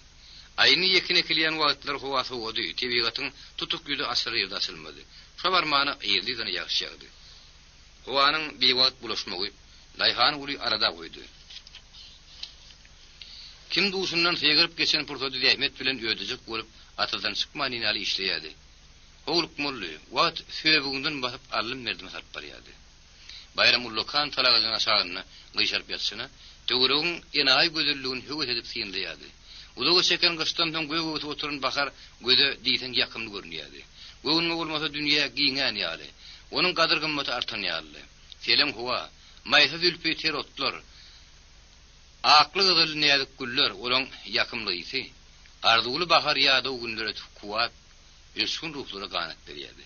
Aýny ýekin ekilýän wagtlar howasy ody, tebigatyň tutuk ýüzi aşary ýerde asylmady. Şo barmany ýerden ýagşýagdy. Howanyň bir wagt bulaşmagy daýhan uly arada goýdy. Kim duşundan segirip geçen pursady diýmet bilen ödejek bolup atadan çykman ýaly işleýärdi. Howluk molly, wagt söýbüginden basyp alym merdim sarp barýardy. Bayramullah Kan talagalyň aşagyna gyşarp ýatsyna, töwrüň ýenaý gözellигин höwet edip syndaýardy. Udagy çeken gyşdan soň göwüt oturun bakar, göze diýsen ýakymly görünýärdi. Göwünme bolmasa dünýä giňen ýaly. Onun gadyr gymmaty artan ýaly. Selam howa, maýsa zülpi terotlar. Akly gyzyl nädik güller, olaň ýakymlygy. Arzuly bahar ýa-da o günlere kuwat, ösgün ruhlara ganat berýärdi.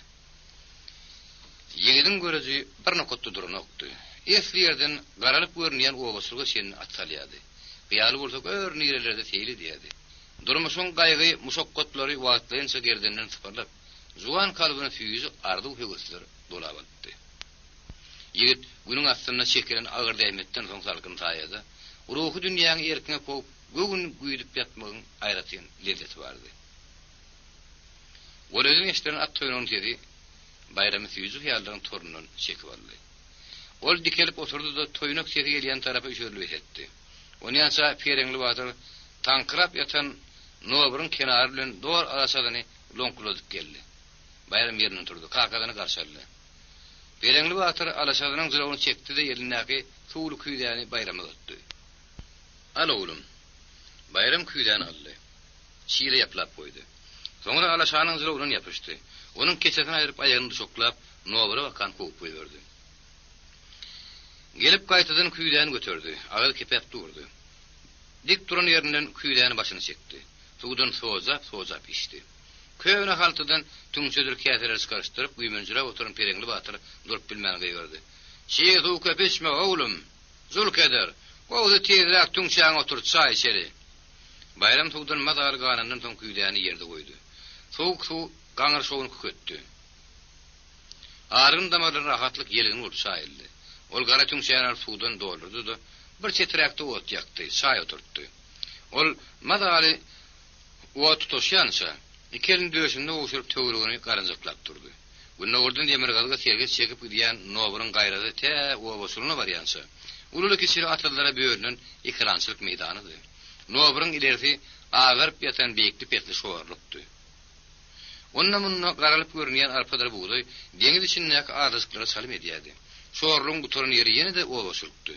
Ýeňidin görezi bir nokatda duranokdy. Esli ýerden garalyp görünýän owasyga sen atsalýardy. Ýaly bolsa gör nirelerde seýli diýärdi. Durmuşyň gaýgy muşakkatlary wagtlaýynça gerdenden sypyrlap, juwan kalbyny süýüzi ardy höwüsler dolabatdy. Ýigit günüň astyna çekilen agyr däýmetden soň salkyn taýýady. Ruhy dünýäň erkine koýup, göwün güýdüp ýatmagyň aýratyn lezzeti bardy. Wolanyň eşlerini attygynyň dedi, bayramy süýüzi ýaldyň torundan çekip aldy. Ol dikelip oturdu da toýnak seri gelýän tarapy üşürlüp etdi. Onýança perengli batyr tankyrap ýatan nowryň kenary bilen dor arasadyny lonkladyp geldi. Bayram ýerinden turdy, kakadyny garşaldy. Perengli batyr alasadynyň zırawyny çekdi de ýelinäki suwly küýdäni bayrama gatdy. Al oğlum, bayram küýdäni aldy. Çiýre ýaplap goýdy. Soňra alasanyň zırawyny ýapyşdy. Onuň keçesini aýryp aýagyny şoklap, nowry bakan koýup goýberdi. Gelip gaýtadan küýdäni götürdi, agyl kepep durdy. Dik duran ýerinden küýdäni başyny çekdi. Suwdan sozap içdi. Köwne haltydan tüňçedir käseler çykarşdyryp, güýmenjire oturan perengli batyr durup bilmän gaýberdi. "Şeýle suw köpeçme oğlum, zulkeder. Gowdy tezrak tüňçäň otur çay içeri." Bayram suwdan madal ganandan soň küýdäni ýerde goýdy. Suw gaňyr şowyny köketdi. Aryn damarlaryna rahatlyk ýeligini urşaýyldy. Ol gara tüňçäni suwdan doldurdy da bir çetrekde ot ýakdy, çay oturtdy. Ol madaly ot tutuşýança ikelin döşünde oşurup töwrügini garynjaklap durdy. Günne ordan demir gazyga serget çekip gidýän nowryň gaýrady te owasyna barýança. Ululy kişili atlalara böýrünen ekrançylyk meýdanydy. Nowryň ilerisi agyryp ýatan beýikli petli şowarlykdy. Ondan munna garalyp görünýän arpadar buğday deňiz içindäki ardyşyklara salym edýärdi. Şowarlyň guturan ýeri ýene-de owaşykdy.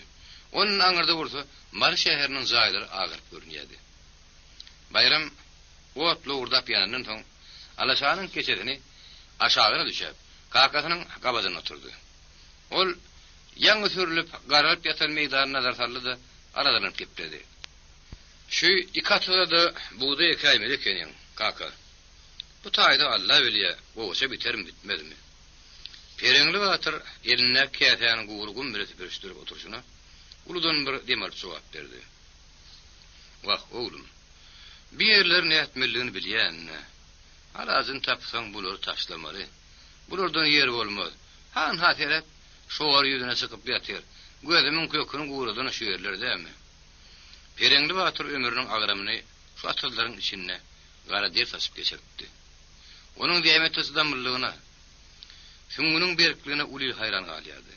Onun aňyrda bolsa Mar şäheriniň jaýlary agyryp görünýärdi. Bayram otlu urdap ýanyndan soň alaşanyň keçesini aşagyna düşäp, kakasynyň gabadyna oturdy. Ol ýaňy sürülip garalyp ýatan meýdany nazar saldy, aradan gepdi. Şu ikatyda da buğday ekäýmeli ekeniň, kaka. Bu taýda Allah bilýär, goşa biterim bitmezmi? Perengli batyr eline kätäni gowurgun birisi bürüşdirip oturşuna, uludan bir demir jogap berdi. "Wah oğlum, bir ýerler näetmeligini bilýän. Alazyn tapsaň bulary taşlamaly. Bulardan ýer bolmaz. Han haterep şowar ýüzüne çykyp ýatyr. gözümiň köküni guwradan şu yerler dämi? Perengli Batyr ömrüniň agramyny şu atlaryň içinde gara ders açyp geçirdi. Onuň diýmeti damlygyna, şuňunyň berkligine uly hayran galýady.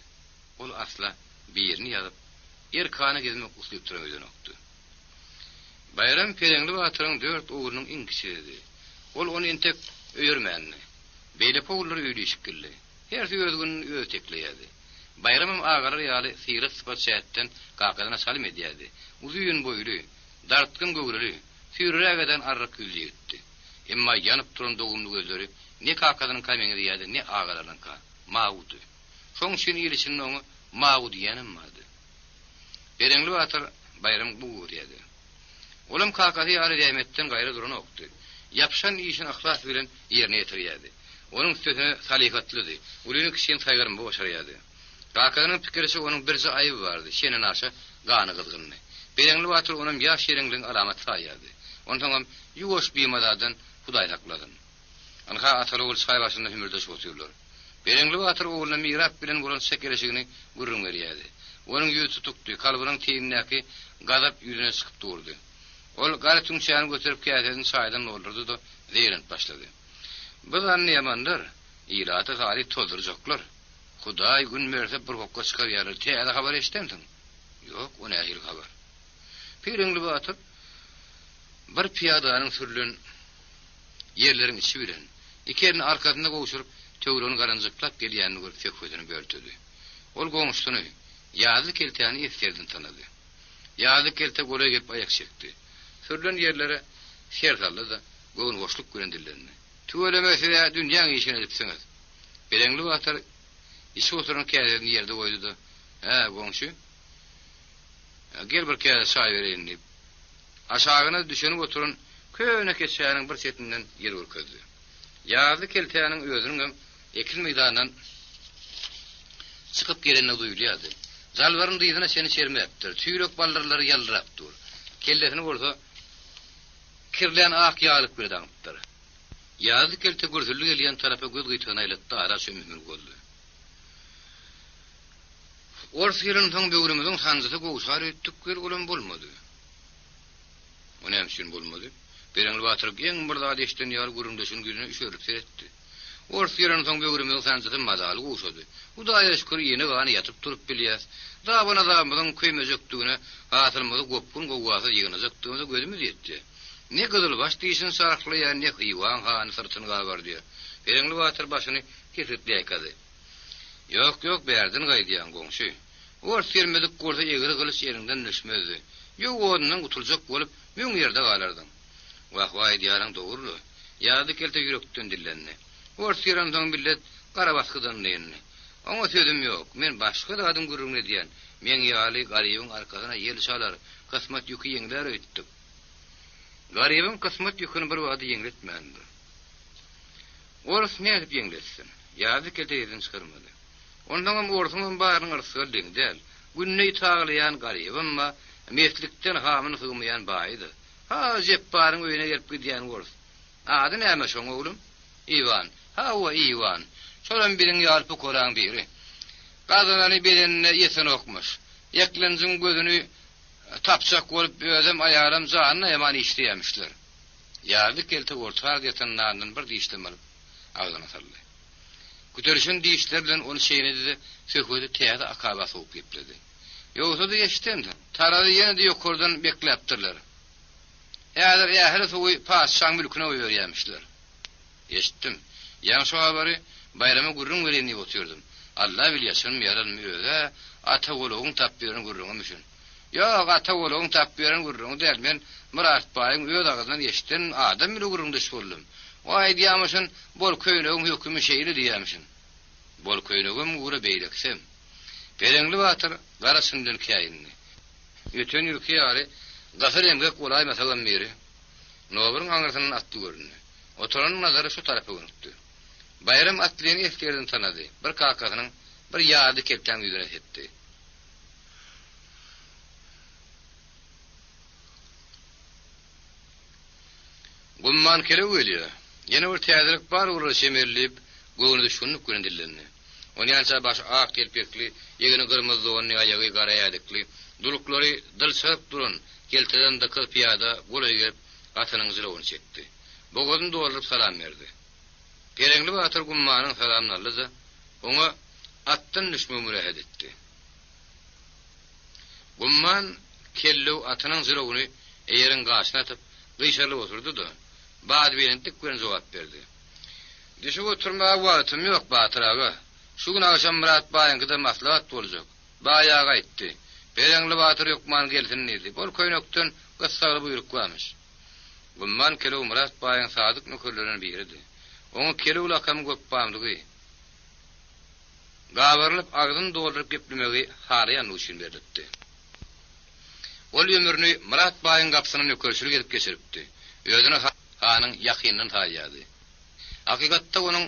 Ol asla birini ýazyp, erkany gezmek uslup duran öýdenokdy. Bayram Perengli Batyryň 4 oglunyň iňkisi. Ol onu entek öýürmänni. Beýle powulary öýdüşip geldi. Her öz gününi öz tekleýärdi. Bayramym agary ýaly sirat sıpat şähetden gakadyna salim edýärdi. Uzun boýly, dartgyn gögreli, sürrägeden arrak güldü gitti. Emma ýanyp turan dogumly gözleri ne kakadynyň kameňi diýärdi, ne agalarynyň ka. Mawudy. Şoň şin ýerişiniň oňy Mawud ýanym mady. Perengli Batyr bayram bu diýdi. Olam kakady ýaly diýmetden gaýry duran okdy. Yapşan işin ahlas bilen ýerine ýetirýärdi. Onuň sözü salihatlydy. Ulyny kişiň saýgarmy başarýardy. Kakadynyň pikirçi onuň birji aýyby bardy. Şenin aşa gany gızgynly. Perengli Batyr onuň ýaş şerenligiň alamaty saýardy. Ondan ýuwaş biýmadadan Hudaý takladyn. Anha ataly ol saýbaşynda hümürde şotýarlar. Perengli Batyr ogluny mirap bilen bolan şekereşigini gurrun berýärdi. Onuň ýüzü tutukdy, kalbynyň teýinäki gazap ýüzüne çykyp durdy. Ol gary tüňçäni göterip käseden çaýdan doldurdy da zeýrent başlady. Biz anlaýamandyr, ýylaty galy toldurjaklar. Hudaý gün berse bir hokka çykar ýaly. Täze habar eşitdimdiň? Ýok, o nähil habar. Perengli Batyr bir piyadanyň sürlün yerlerin içi bilen ikerini arkasynda gowşurup töwreni garanjyklap gelýänini görüp söküdüni böltüdi. Ol goňuşduny ýazy keltäni eskerden tanady. Ýazy kelte gole gelip aýak çekdi. Sürlün yerlere şertaldy da goň goşluk görendillerni. Tüwelemese dünýäň işine edipsiňiz. Perengli Batyr işi oturan käseden ýerde goýdy da, "Ha, goňşy. Gel bir käse çaý bereýin" diýip aşagyna düşenip oturan köne keçäniň bir çetinden ýer urkady. Ýazy keltäniň özüniň ekil meýdanyndan çykyp geleni duýulýardy. Zalwaryň dyzyna seni çermepdir. Tüýrek ballarlary ýaldyrapdyr. Kellesini görse kirlen ak ýalyk bir adamdyr. Ýazy kelte görsüldi gelýän tarapy göz gytyna ýetdi, ara şömümür boldy. Orsyryň soň böwrümizin sanjysy gowşar etdik gel bolan bolmady. O näme bolmady? Perengli Batyr geň bir zat eşden ýar gurundaşyň güzüne işörüp seretdi. Orsyryň soň böwrümizin sanjysy mazaly gowşady. Hudaýa şükür ýene gany ýatyp turup bilýär. Dabana damyň köýmejekdigine hatyrymyzy gopkun gowwasy ýygynajakdygyny gözümiz ýetdi. Ne gyzyl baş diýişin saraklaýan ne hyýwan hany sırtyny gabardy. Perengli Batyr başyny kesitli aýkady. Ýok, berdin gaýdýan goňşy. Orsyrymedik gorsa ýegri gylyş ýerinden düşmezdi. Ýok onuň gutuljak bolup müň ýerde galardyň. Wah diýaryň dogry. Ýady kelte ýürekden dillenni. Orsyryň soň billet gara baskydan diýenni. Oňa sözüm ýok. Men başga adam gurrun diýen. Men ýaly garybyň arkasyna ýel çalar. Kısmet ýüki ýeňler öýtdik. Garybyň kısmet ýükini bir wagt ýeňletmändi. Orus näde ýeňletsin? Ýady kelte ýerden çykyrmady. Ondan orsynyň baryň arsyga diňdel. Günneý taglyan garybymma meslikden hamyny sığmayan baýdy. Ha jep baryň öýüne gelip gidýän gorus. Ady näme şoň oglum? Iwan. Ha o Iwan. Şolan biriň ýalypy koraň biri. Gazanany bedenine ýesen okmuş. Ýeklenjiň gözüni tapçak bolup özüm aýaram janyna ýaman işleýämişler. Ýaly kelte ortaga ýetenlerden bir diýişlemeli. Agdyna saldy. Güterişin diýişler bilen onu şeýnedi, söküdi täze akaba soğup gepledi. Ýogsa da ýeşitdi. Tarady ýene-de ýokurdan bekläpdirler. Ýa-da ýahyry sowy paşşaň mülküne öýürýärmişler. Ýeşitdim. Ýa şu habary bayrama gurrun bereni oturdum. Allah bilýärsin ýaranmy öýde ata golugyň tap beren gurrunmuşyn. Ýok ata golugyň tap beren gurrun däl men Murat baýyň öýde agzyndan ýeşitdim adam bilen gurrundaş boldum. Vay diýamyşyn bol köýnegim hökümi şeýle diýamyşyn. Bol köýnegim gura beýleksem. Perengli Batyr garasyndan käýindi. Öten ýürki ýaly gafar emgek bolay meselem biri. Nobyryň aňyrsynyň atdy göründi. Oturan nazary şu tarapy döndü. Bayram atlyny eskerden tanady. Bir kakasynyň bir ýady kelten ýüzüne etdi. Gumman kere ölýär. Ýene bir täzelik bar uruş emerlip, göwünde şunup görendillerni. Onyansa baş ak kelpekli, yegini kırmızı onni ayağı gara yadikli, duluklary dılsap durun, kelteden da kıl piyada golay gelip atynyň zylawyn çekdi. Boğazyn doğrup salam berdi. Perengli Batyr Gummanyň salamlarydy. Oňa atdan düşme mürahat etdi. Gumman kellew atynyň zylawyny eýeriň gaşyna atyp gyşarlyp oturdy da, bad berentik bilen jogap berdi. Düşüp oturmaga wagtym ýok Batyr aga. Şu gün akşam Murat baýyňkyda maslahat boljak. Baýaga aýtdy. Perengli Batyr ýokman gelsin dedi. Bol köýnekden gyssaly buyruk barmyş. Gumman kellew Murat baýyň sadyk nökerlerinden biridi. Oňa kellew lakam göp bamdygy. Gabarlyp agdyn doldurup geplemegi harayan üçin berdi. Ol ömrüni Murat baýyň gapsyny nökerçilik edip geçiripdi. Özüne hanyň ýakynyn taýýady. Hakykatda onuň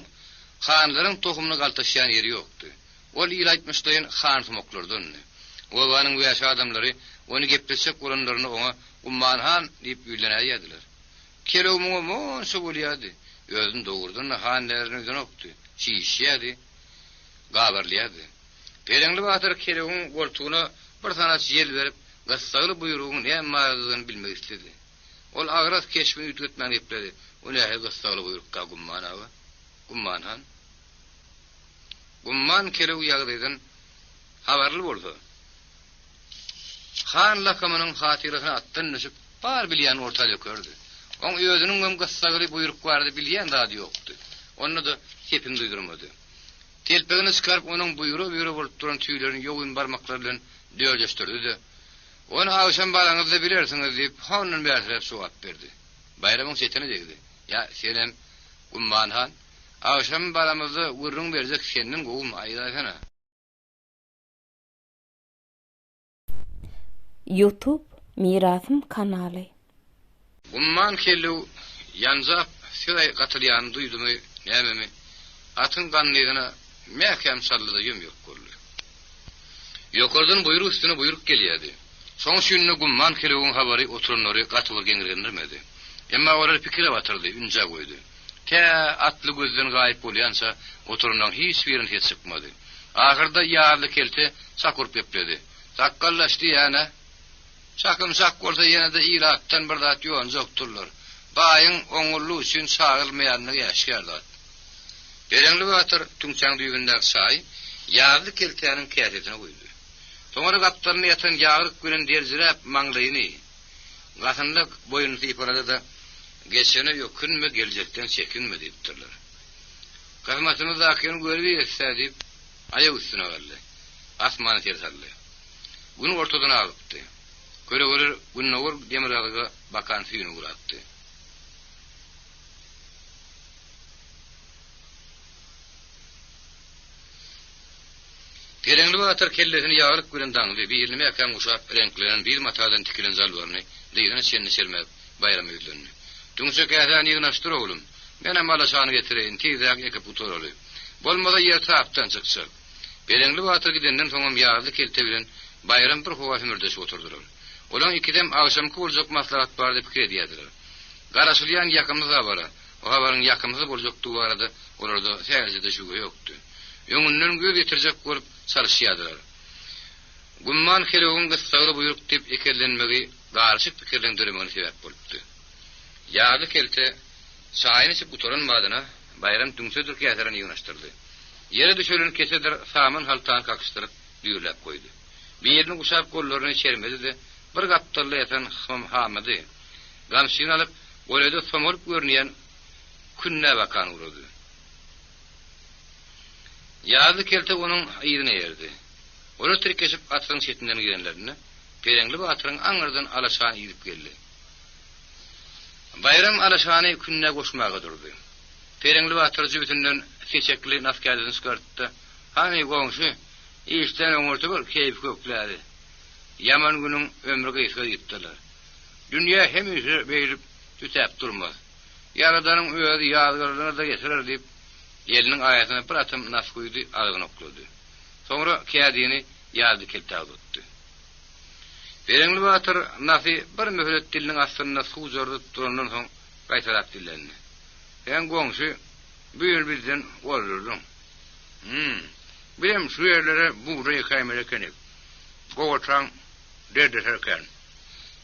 hanlaryň tohumyny galtaşýan ýeri ýokdy. Ol ýylaýtmyşdaýyn han sumoklardan. Owanyň ýaşy adamlary onu gepleşek bolanlaryny oňa Gumman han diýip ýylanýardylar. Kellew muňa monşa bolýardy. Özüň dogurdan hanlaryny özüne okdy. Şişýärdi. Gabarlyardy. Perengli Batyr Kelewň goltugyna bir tanach ýel berip, gassaly buyrugyň näme bilmek istedi. Ol agras keşmi ütgetmän gepleri. Ola gassaly buyrukka Gumman aga. Gumman han. Gumman Kelew ýagdaýdan habarly boldy. Han lakamynyň hatyrasyna atdan düşüp bar bilýän ortaly gördü. Oň özüniň hem gassaly buyruk bardy bilýän zady ýokdy. Onu da hepim duýdurmady. Telpegini çıkarıp onun buyruğu bolup duran tüylerini yoğun barmaklar bilen döýleşdirdi de. Onu akşam balaňyzda bilersiniz diýip hanyň berip sowap berdi. Bayramyň çetine degdi. Ya senem Gumman han, akşam balamyzda gurrun berjek senden gowum aýdasana. YouTube Mirasym kanaly. Gumman Kellew ýanjap şeýle gatylýan duýdumy näme? Atın ganlygyna mäkem sallyda ýömýek boldy. Ýokardan buyruk üstüne buyruk gelýärdi. Soň şünni Gumman Kelewň habary oturanlary gatylyp geňirgendirmedi. Emma olar pikire batyrdy, ünje goýdy. Atly gözden gaýyp bolýansa, oturanlaryň hiç birini hiç çykmady. Ahyrda ýarly kelte sakurup gepdi. Sakkallaşdy ýa-na. Sakymsak bolsa ýene-de ýyratdan bir zat ýonjokdurlar. Baýyň oňurly üçin sagylmaýanyny ýaşgardy. Perengli Batyr tüňçäň düýbündäki saý ýarly keltäniň käsetine goýdy. Soňra gapdaryny ýatan ýagryk bilen derzirap maňlaýyny. Gatynlyk boýuny typarada da geçene ýokynmy geljekden çekinme diýipdirler. Gazmatyny zakyn görüp ýetdi, aýagy üstüne galdy. Asmany tersaldy. Bunu ortadan alypdy. Göre bunun owur demir alyga bakan süýüni guratdy. Perengli Batyr kellesini ýagryk bilen daňdy, birli mäkem guşap renklenen bir matadan tikilen zalwaryny diýene şenni şermep bayram öýlendi. Tüňse käden ýygnaşdyr oglum. Mene malaşany getireýin, tizäk ekip uturaly. Bolmada ýer tapdan çyksa. Perengli Batyr gidenden soňam ýagly kelte bilen bayram bir howa mürdeş oturdular. Olaň ikidem akşamky boljak maslahat bar diýip pikir edýärdiler. Garaşylýan ýakymyza bara. O habaryň ýakymyza boljak duwarda orada säherde şugy ýokdy. Ýöňünden göz ýetirjek bolup çalışýardylar. Gumman Kelewň gyssaly buyruk diýip ekellenmegi garşyk pikirlendirmegi sebäp bolupdy. Ýagly kelte şaýyny çyp oturan madyna bayram tüňsedir käserini ýynaşdyrdy. Ýere düşülen kesedir samyn haltan kakışdyryp düýrläp goýdy. Birini guşap gollaryny çermedi de bir gapdarly ýatan hamady. Gamşyny alyp golede somurup görnýän künne bakan urady. Ýagly kelte onuň ýygyna ýerdi. Onu tirkeşip atyň çetinden girenlerini Perengli Batyryň aňyrdan alaşan ýygyp geldi. Bayram alaşany künne goşmaga durdy. Perengli Batyr jübütünden seçekli nafkadını çıkartdı. Hani goňşy, işten oňurtyp keyif köklädi. Yaman günüň ömrü gysga gitdiler. Dünýä hemişe beýlip tütäp durmaz. Yaradanyň öýüdi ýazgyryna da getirir diýip eliniň aýatyna bir atym naf goýdy, agyny oklady. Soňra kädini ýazdy kelte aldy. Perengli Batyr nafy bir möhlet diliniň astyna suw jordy turandan soň gaýtarap dilendi. Sen goňşy büýür bizden bolurdyň. Bilem şu yerlere buğday kaymelekeni. Goğaçan derdeterken.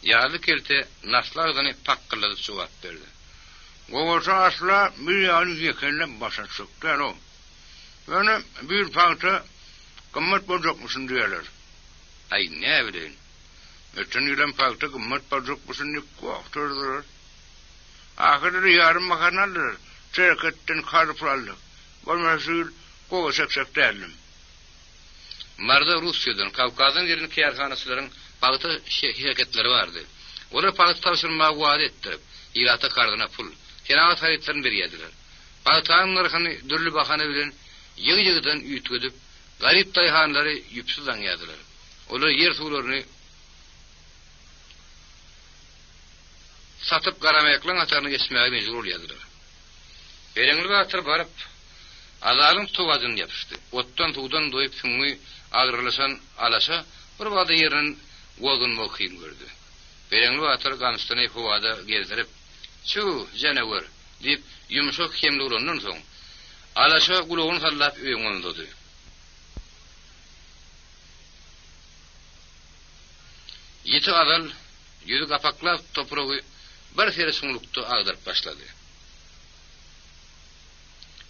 Yazı kelte naslardan pakkıladı cevap verdi. Goğaça asla bir yanı yekenle başa çıktı o. Yani bir parça kımmet bozuk musun diyorlar. Ay ne bileyim. Geçen yılan parça kımmet bozuk musun diye korkturdular. Ahirde yarım makarnalar. Çerketten karıflarlı. Bolmasıl koğu seksak derdim. Marda Rusya'dan, Kavkaz'ın yerinin kıyarhanasıların bağıtı şirketleri vardı. Olar bağıtı tavşırmağı vaat ettirip, ilata kardına pul, kenavat haritlerini beriyediler. Bağıtağın narkını dürlü bakana bilen, yıgıdan ütgüdüp, garip dayhanları yüpsüzden yadiler. Olar yer tuğlarını satıp karamayaklan atarını geçmeye mecbur oluyordular. Berenli atır barıp, azalın tuğadını yapıştı. Ottan tuğdan doyup süngü ağırlaşan alaşa, bir vada yerin oğun mokiyim gördü. Berenli atır kanıstanı huvada gezdirip, "Şu canavar" deyip yumuşak kemli ulandan soň, alaşa gulağını sallap öýüňe döndü. Yiti adal, yüzü kapaklap toprağı bir sere suňlukda agdaryp başlady.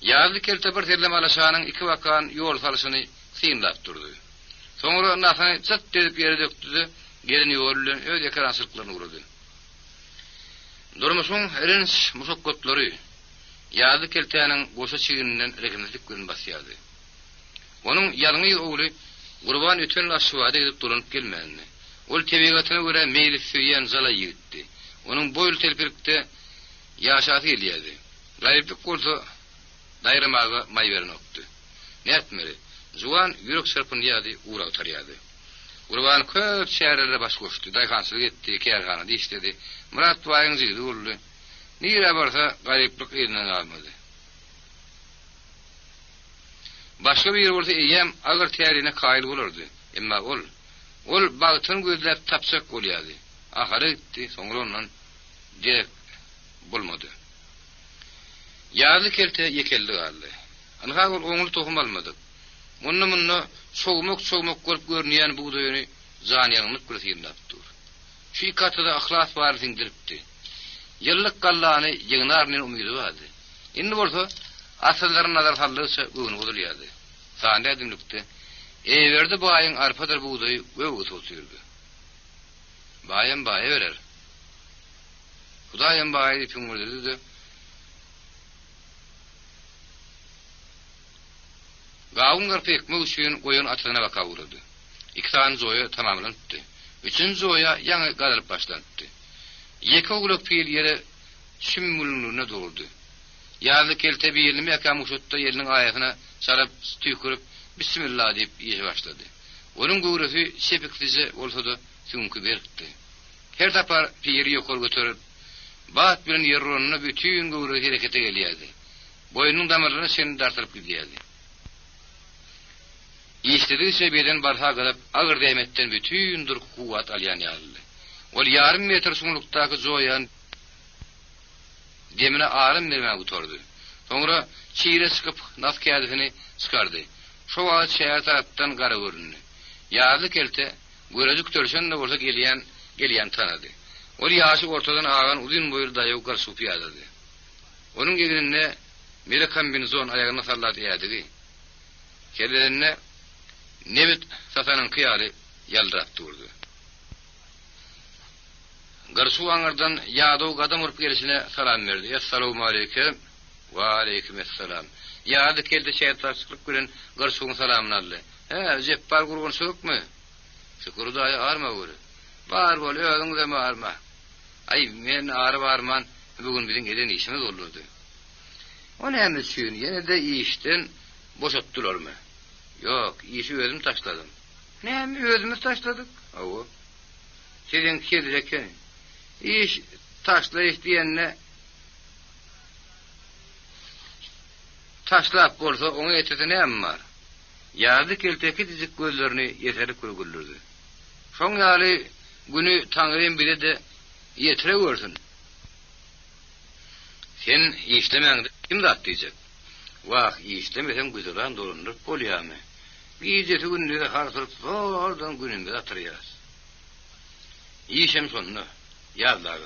Yazlı kelte bir terlem alaşanyň iki wakan ýol salyşyny synlap durdy. Soňra nasyny çat edip ýere dökdi, gelin ýolly öz ekrançyklaryny urdy. Durmuşyň erinç muşakkatlary yazlı keltäniň goşa çygininden regenetlik görün basýardy. Onuň ýalňy ogly Gurban öten aşwada gidip duranyp gelmänini. Ol tebigatyna görä meýli süýýän zala ýigitdi. Onuň boýly telpirikde ýaşaty elýärdi. Gaýyplyk bolsa daýramaga may bernokdy. Näetmeli? Juwan ýürek sırpynýardy, ura otarýardy. Gurban köp şäherlere baş goşdy, daýhançylyk etdi, kärgana diýişdi. Murat baýyň zygy boldy. Nire barsa gaýyplyk elinden almady. Başga bir ýer bolsa eýem agyr täriine kaýyl bolardy. Emma ol bagtyny gözläp tapsak bolýardy. Ahary gitdi, soňra ondan direk bolmady. Ýazly kelte yekeldi galdy. Anha ol oňly tohum almady. Munna soğumak görüp görünýän buğdaýyny zanýanyp gürüýärdi. Şu ikatyda ahlas bar singdiripdi. Ýyllyk gallany ýygnarnyň umydy bardy. Indi bolsa asallaryň nazar saldysa öňüne bolýardy. Sanda edimlikde eýerde baýyň arpadyr buğdaý göwü tutýardy. Baýam baýa berer. Hudaýam baýy tüňürdi. Gawun garpy ekmek üçin goýun atyna baka urdy. İki tane zoya tamamlandy. Üçüncü zoya ýaňy gadyryp başlandy. Ýeki ogluk pil ýere şümmülüne doldy. Ýazly kelte birini ýakam uçutda ýeriniň aýagyna çarap tüýkürip bismillah diýip ýeşe başlady. Onuň gowrusy şepiklize bolsa-da süňkü berkdi. Her tapar piri ýokary göterip bat bilen ýerronyna bütün gowrusy herekete gelýärdi. Boýunyň damarlaryny sen dartyryp gidýärdi. İstediği sebeden barha gadap ağır değmetten bütün dur kuvvet alyan yaldı. Ol yarım metre sunluktaki zoyan demine ağrım vermeye utordu. Sonra çiğre sıkıp naf kağıdını çıkardı. Şu ağaç şehir taraftan gara göründü. Yağlı kelte görecek törsen de orta geliyen tanıdı. Ol yaşı ortadan ağan uzun boylu dayağı karsup yağdadı. Onun gelinine melek kombinizon ayağına salladı yağdığı. Kellerine Nebit satanın kıyarı yaldırak durdu. Garsu anardan yağdı kadam vurup gelişine salam verdi. Esselamu aleyküm. Ve aleyküm esselam. Yağdı keldi şehirtaşlık gören garsu'nun salamını aldı. Ceppar kurgun soğuk mu? Şükürü dahi ağırma vuru. Bağır bol, öğün de mi ağırma? Ay men ağrı bağırman bugün bizim eden işimiz olurdu. O ne hemen suyun, yine de işten boşattılar mı? Yok, işi özüm taşladım. Ne mi özümüz taşladık? Avu. Sizin kedileken. İş taşlayış diyenle taşlap bolsa onu etete ne mi var? Yazdı kelteki dizik gözlerini yeterli kurgullurdu. Son yali günü Tanrı'nın bile de yetire görsün. Sen işlemeğinde kim de atlayacak? Vah, işlemesen güzelan dolunur polyami. Gideti günleri hartılıp oradan gününde atırıyaz. İşem sonunu yazdağı.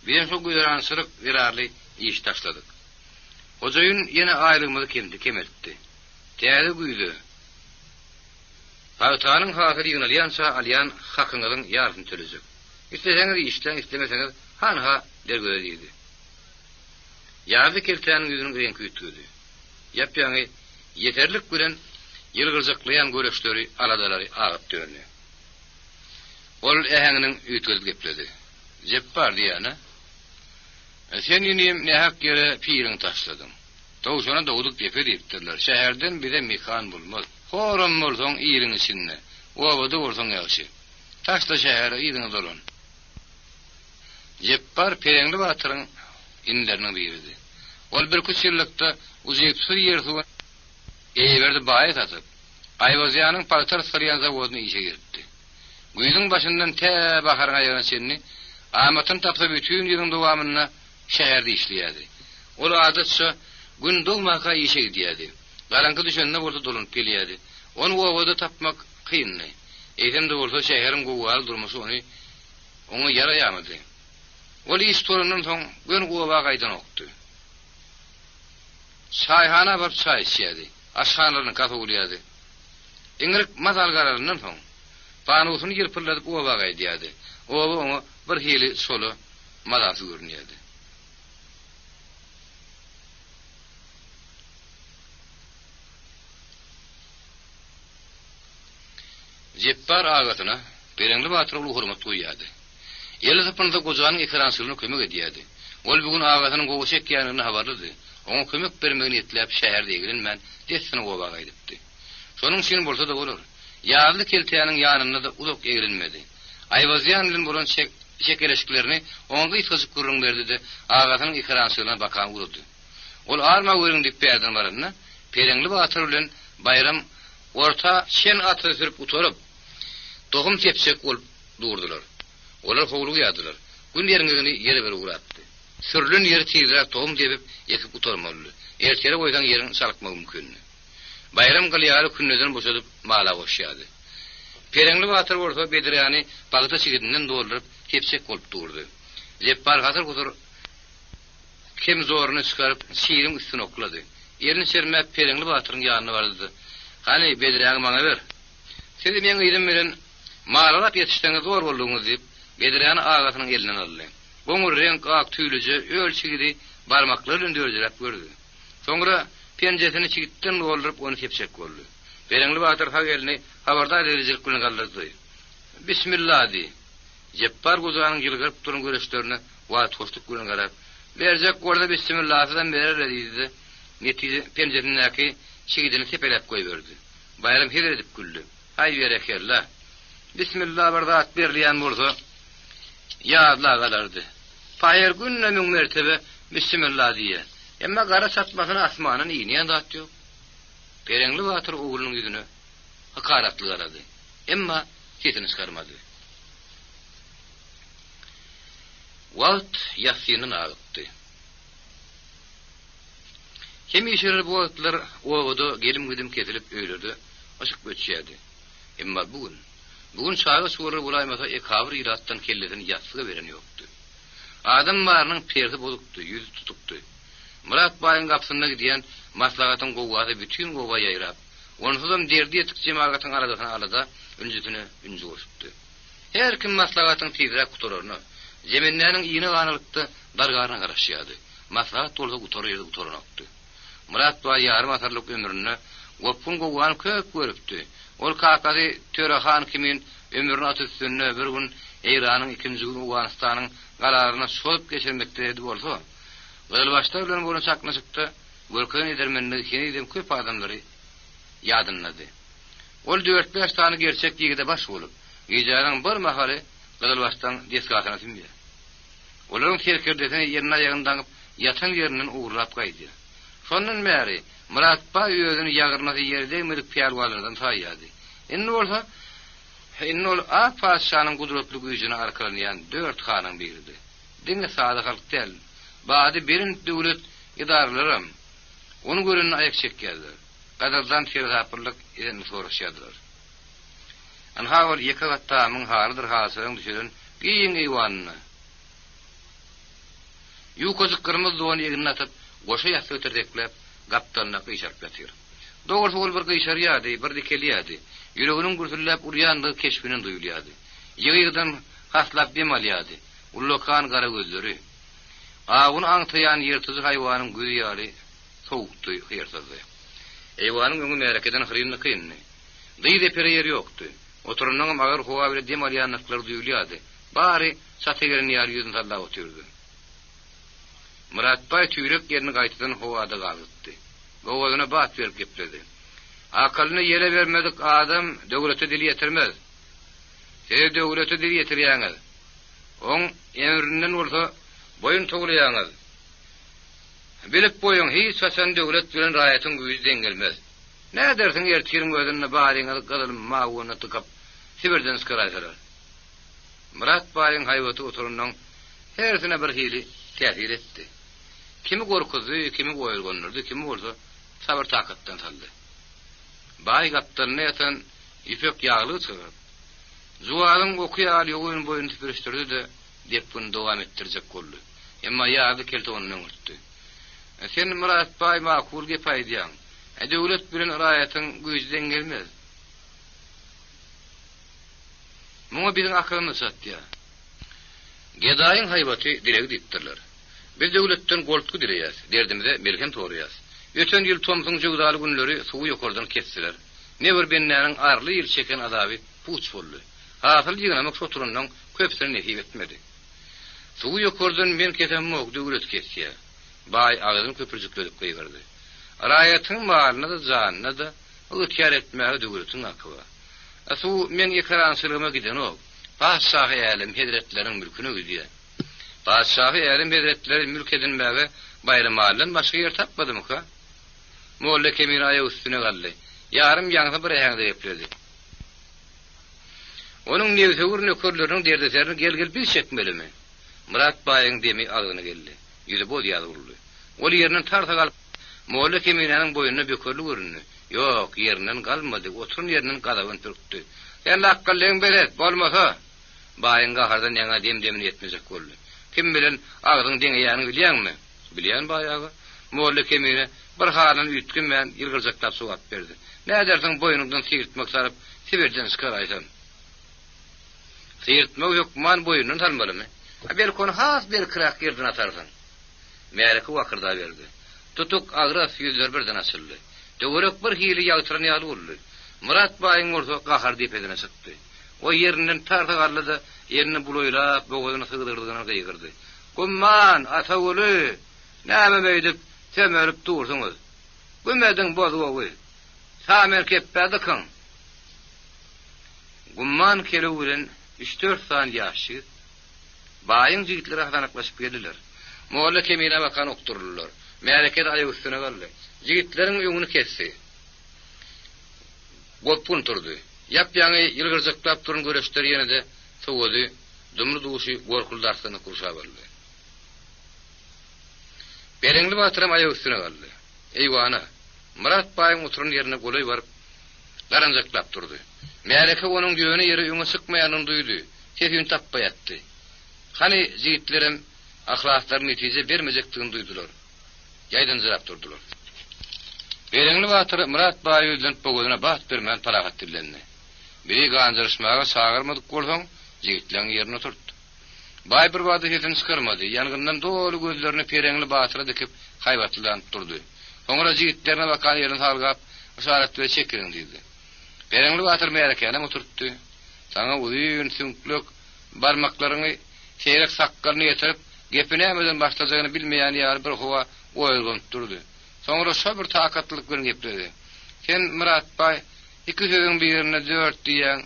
Bizim çok güzeransırık virarlı iş taşladık. Hocayın yine ayrılmadı kemertti. Değerli güydü. Pavtanın hatırı yığınalayansa alayan hakkınızın yardım tölüzük. İsteseniz işten, istemeseniz hanha dergöre deydi. Yazı kelteğinin yüzünün renk ütüydü. Yapyanı yeterlik gülen yılgırcaklayan göreşleri aladaları ağıp dönüyor. Ol ehenginin ütüldü gepledi. Ceppar diyana. Sen iniyim ne hak yere pirin taşladın. Doğuşuna doğduk depe deyiptirler. Şehirden bir de mikan bulmaz. Horum bolsoň iýirin içinde. Owada bolsoň ýaşy. Taşda şäher iýdiňiz bolan. Jeppar Pereňli batyryň inlerine birdi. Ol bir küçüllikde uzyp sur ýerdi. Eýberdi baýy satyp. Aýwazyanyň paltar sarýan zawodyny işe girdi. Güýdüň başyndan tä baharga ýaran senni amatyn tapsa bütün ýylyň dowamyna şäherde işleýärdi. Ol adatça gün dolmaka işe gidýärdi. Garankı düşenine burada dolunup geliyedi. Onu ovada tapmak kıyınlı. Eğitim de olsa şehrin kovuğal durması onu yarayamadı. Oli istorunun son gün kovuğa kaydan oktu. Çayhana varıp çay içiyedi. Aşhanlarını kafa uluyadi. İngrik mazalgarlarının son panusunu yırpırladıp kovuğa kaydiyadi. Ova onu bir hili solu mazası görünüyedi. Jeppar ağatına Pereňli batyra uly hurmat goýýardy. Ýeli sapynda gojanyň ekranslygyny kömek edýärdi. Ol bugun ağatynyň gowy çekýäniňi habarlady. Oňa kömek bermegini etlep şäherde egilen men desini gowaga aýdypdy. Şonuň üçin bolsa da bolar. Ýarly kelteýäniň ýanyna da ulak egilenmedi. Aýwazýan bilen bolan şekerleşiklerini oňa ýetgizip gurrun berdi-de ağatynyň ekranslygyna bakan urdy. Ol arma görüň diýip berdiň barynda Pereňli batyr bilen bayram orta şen atı sürüp utorup tohum tepsek olup durdular. Olar howlugy ýadylar. Gün ýerine ýere bir uratdy. Sürlün ýeri tiýdiler tohum debip ýekip utormaly. Ertere goýdan ýerin salykmak mümkin. Bayram gylýary künneden boşadyp mala goşýady. Pereňli batyr bolsa Bedirýany bagda çigidinden doldurup tepsek bolup durdy. Jeppar hazır gutur kim zoruny çykaryp şiirin üstüne oklady. Ýerini sermäp Pereňli batyryň ýanyna bardy. Hani Bedirýany maňa ber. Siz meňe ýerim bilen malap ýetişdiňiz zor bolduňyz diýip Bedirýany agatynyň elinden aldy. Goňur renk ak tüýlüje ölçigidi barmaklary bilen dörzülep gördü. Soňra penjesini çigitden doldurup onu tepsek boldy. Pereňli batyr ha gelini habardar edijilik bilen galdyrdy. Bismillah di. Jeppar gozanyň ýylgyryp duran göreşlerini wagt hoşluk bilen garap berjek gorda bismillahdan berer diýdi. Netije penjesinäki çigidini tepelep goýberdi. Bayram heder edip güldü. Hay berekellah. Bismillah bardat berliýän bolsa ýadla galardy. Paýer günne mertebe bismillah diýe. Emma gara satmasyna asmanyň iýnýän zat ýok. Pereňli batyr oğlunyň ýüzüne hakaratly garady. Emma ketini çykarmady. Wagt ýasynyň agypdy. Kimi işler bu wagtlar owada gelim gidim kesilip öýledi, aşyk göçýärdi. Emma bugün çaýga suwary bulaýmasa ekabir iratdan kelledin ýatsyga beren ýokdy. Adam barynyň perdi bolupdy, ýüzi tutupdy. Murat baýyň gapsyna gidýän maslahatyň gowwasy bütün gowwa ýaýrap, onuň derdi ýetik jemagyň aradasyna alada ünjütüne ünjü goşupdy. Her kim maslahatyň tizrek gutararyny, jemenläniň iýine ganylykdy dargaryna garaşýardy. Maslahat bolsa gutarýardy. Murat baý ýarym asarlyk ömrüne gopun gowwan köp görüpdi. Ol kakady Törehan kimin ömrüni atysynda bir gün Eýranyň ikinji gün Awganystanyň galaryna şolup geçirmekde bolsa, Gylbaşlar bilen bolan çaknaşykda Gölkön edermenleri kenedem köp adamlary ýadynlady. Ol 4-5 tany gerçek ýigide baş bolup, ýejaryň bir mahaly Gylbaşdan deskasyna tümýär. Olaryň terkirdesini ýerine ýagyndan ýatan ýerinden uğurlap gaýdy. Şondan bäri Murat baý özüni ýagyrmasy ýerde mirip piýarwalardan taýýady. Indi ol paşanyň gudratly güýjüne arkalanýan 4 hanyň biridi. Diňe sady halk del. Bady birin döwlet idaralaram. Onu görünün ayak çekýärler. gadaldan terapırlık eden soraşadylar. An hawal ýeke gattamyň halydyr hasyryň düşüren giň eýwanyna. Ýukozy kyrmyz doň ýegirini atyp, goşa ýasy öterdeklep, gapdanna gyşap ýatyr. Dogry ol bir gyşar ýady, bir dikelýady. Ýüreginiň gürülläp urýandygy keşbiniň duýulýady. Ýygydan haslap demalýady. Ullokan gara gözleri. Agyny aňtaýan ýyrtyjy haýwanyň gözi ýaly sowukdy, hyrsyzy. Eýwanyň öňü merekeden hyrynly kynny. Dyýdy pereýer ýokdy. Oturunyň magar howa bile demalýanlyklar duýulýady. Bary sategerini ýaly ýüzüne tallap otyrdy. Murat Bay tüýrek ýerini gaýtadan howada galypdy. Gowadyna bat berip gepledi. Akalyny ýere bermedik adam döwlete dili ýetirmez. Siz döwlete dili ýetirýäňiz. Oň emrinden bolsa boyun togulýaňyz. Bilip boyun hiç sen döwlet bilen raýatyň güýden gelmez. Nädersiň ertirin gözüne baryňy galyp maguny tykyp Sibirden skaraýsalar. Murat Baýyň haýwaty oturunyň hersine bir hili täsir etdi. Kimi gorkuzy, kimi goýulgandyrdy, kimi bolsa sabır takatdan saldy. Baý gapdalyny ýatan ipek ýagly çykyp, zuwalyň okuýaly ýogyny boýun tüpürüşdirdi de dep bunu dowam etdirjek boldy. Emma ýagly keldi onuň ötdi. Sen Murat Baý makul gep aýdýaň. Döwlet bilen raýatyň güýjden gelmez. Muňa biziň akylyny satdy. Gedaýyň haýwaty direk diýipdirler. Biz döwletden goltku direýäs, derdimize bergen torýas. Öten ýyl Tomsyň jogdaly günleri suw ýokardan ketdiler. Ne bir bennäniň arly ýyl çeken azaby puç boldy. Hasyl ýygynamak şoturunyň köpsini nefip etmedi. Suw ýokardan men ketemok döwlet ketdi. Baý agyzyny köpürjükledip goýgardy. Raýatyň malyna da janyna da ötýär etmäge döwletiň akyba. Suw men ýekrançylygyma giden ok. Paşşahy älim hedretleriň mülküne gidýär. Paşşahy älim hedretleri mülk edinmäge bayramalyň başga ýer tapmadymy ka? Molla Kemir aýa üstüne galdy. Ýarym ýaňy bir ähňde ýepledi. Onuň nevsewür nökerleriniň derdeserini gel biz çekmelimi? Murat Baýyň demi agyny geldi. Ýüzi boz ýaly. Ol ýerinden tarta galyp Molla Kemiraniň boýuna bökerli görünýär. Ýok, ýerinden galmady, oturun ýerinden gadawyny türkdi. Sen akyllyň belet bolmasa, Baýyň gahardan ýaňa demini ýetmejek boldy. Kim bilen agyň deňýäni bilýärmi? Bilýän Baýagy. Molla Kemire bir halyn üýtgün bilen ýylgyrjaklap suwap berdi. Nädersiň boýundan sirtmek saryp Sibirden skaraýsan. Sirtmek ýokman boýundan talmalymy? Belkon has bir krak ýerden atarsyň. Mereki wakyrda berdi. Tutuk agras ýüzler birden açyldy. Döwrek bir hili ýagtyran ýaly boldy. Murat Baýyň orta gahar diýip edene çykdy. O ýerinden tarta garlydy, ýerini buloýlap, bogadyna sygdyrdygyna gaýgyrdy. "Gumman, ata-oğlu, näme beýdip temerip dursyňyz? Gümediň bozugy. Samer keppädikin." Gumman kelip bilen 3-4 san ýaşy. Baýyň jigitleri hadanaklaşyp geldiler. Molla Kemire bakan okturdular. Mereket aýagy üstüne galdy. Jigitleriň öňüni kesdi. Gopun turdy. Ýap-ýaňy ýylgyrjaklap turun göreşler ýene-de sowady, dumry duşy gorkuldarsyny kurşa boldy. Berengli batyram aýagy üstüne galdy. Eýwana, Murat Baýyň oturun ýerine goloý baryp, garanjaklap turdy. Mereke onuň ýöne ýeri öňe çykmaýanyny duýdy. Tepin tappaýatdy. Hani jigitlerim ahlaklaryny netice bermejekdigini duýdular. Ýaýdan zırap durdular. Berengli batyr Murat Baýy bilen pogodyna bat bermän paragat dilendi. Biri ganjyrşmaga sagyrmadyk bolsaň, jigitleň ýerine oturtdy. Baý bir wada ýetin çykyrmady. Ýangyndan doly gözlerini Berengli batyra dikip haýwatlanıp durdy. Soňra jigitlerine bakan ýerini salgap, işaret we çekirin diýdi. Berengli batyr merekene oturtdy. Saňa uzun süňklük barmaklaryny seýrek sakkalyny ýetirip, gepine emeden başlajagyny bilmeýän ýaly bir howa oýulgup durdy. Soňra şo bir takatlyk bilen gepledi. Sen Murat Baý, iki sözüň birine 4 diýen,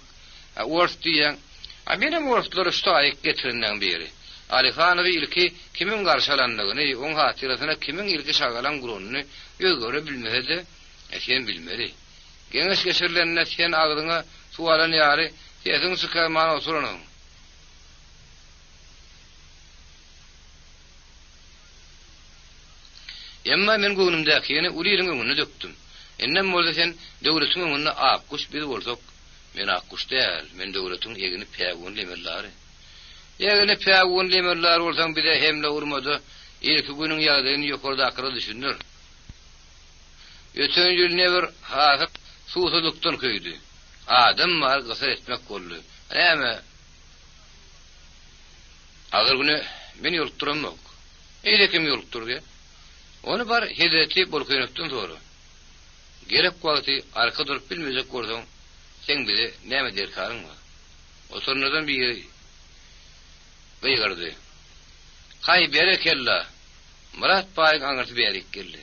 orf diýen. Benim orflary şoýak getirinden biri. Alihanowy ilki kimin garşalandygyny, oň hatyrasyna kimin ilki şagalan gurunyny ýögöre bilmedi, sen bilmedi. Geňeş geçirlenne sen agyňa suwalan ýary, seziň çykman oturanyň. Emma men göwnümdäki ýene ulýyň öňüne döktüm. Enden bolsa sen döwletiň öňünde akkuş bir bolsak, men akkuş däl, men döwletiň egini päwün lemerlary. Egini päwün lemerlary bolsaň bir de hemle urmady, ilki günüň ýagdaýyny ýokarda akra düşünür. Ötön ýyl neber hasap suwsuzlukdan köýdi. Adam var gysar etmek boldy. Näme? Agar güni men ýolukturamok. Eýle kim ýolukturdy? Onu bar hedeti bolkyňykdan sonra. Gerek wagty arka durup bilmejek bolsaň, sen bile näme der karyň bar. O sorundan bir beýgardy. Kay berekella. Murat Baý aňarty berik geldi.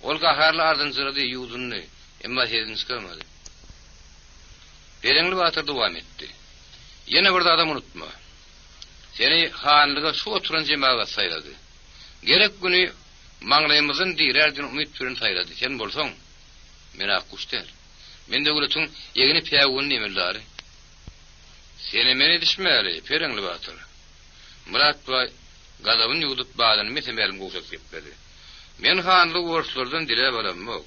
Ol gaharly ardynjyrady ýudunny, emma hedin çıkarmady. Berengli Batyr dowam etdi. Ýene bir adam unutma. Seni hanlyga şu oturan jemaga saýlady. Gerek güni maňlaýymyzyn dirärden umyt türün saýlady. Sen bolsaň, men akkuşder. Men döwletiň ýegini päwün nemerlary. Seni meni düşmäli, Berengli Batyr. Murat Baý gadabyn ýudup bagyny mesemelim goşup gitmedi. Men hanly worşlardan dile bolamok.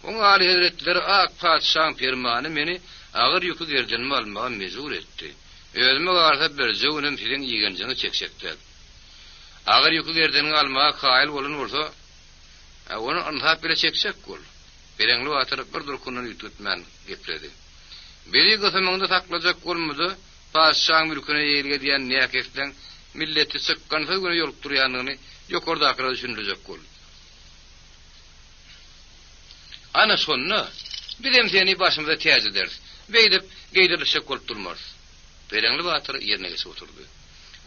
Oň ali hazretleri ak padşahyň fermany meni agyr ýükü gerdenme almaga mejbur etdi. Özüme garsa bir jowunum siziň ýegenjini çeksekler. Agyr ýükü gerdenme almaga kaýyl bolan bolsa, onu anhap bile çeksek bol. Berengli Batyr bir durkundan ýututman gepledi. Beli götümüňde saklajak bolmady, padşahyň mülküne ýerge diýen näkesden milleti sıkkansa güne ýolup durýanlygyny ýokarda akra düşünülecek bol. Ana şonna bilem seni başymyza täze eder. Beýdip geýdirilşek bolup durmaz. Berengli Batyr ýerine geçip oturdy.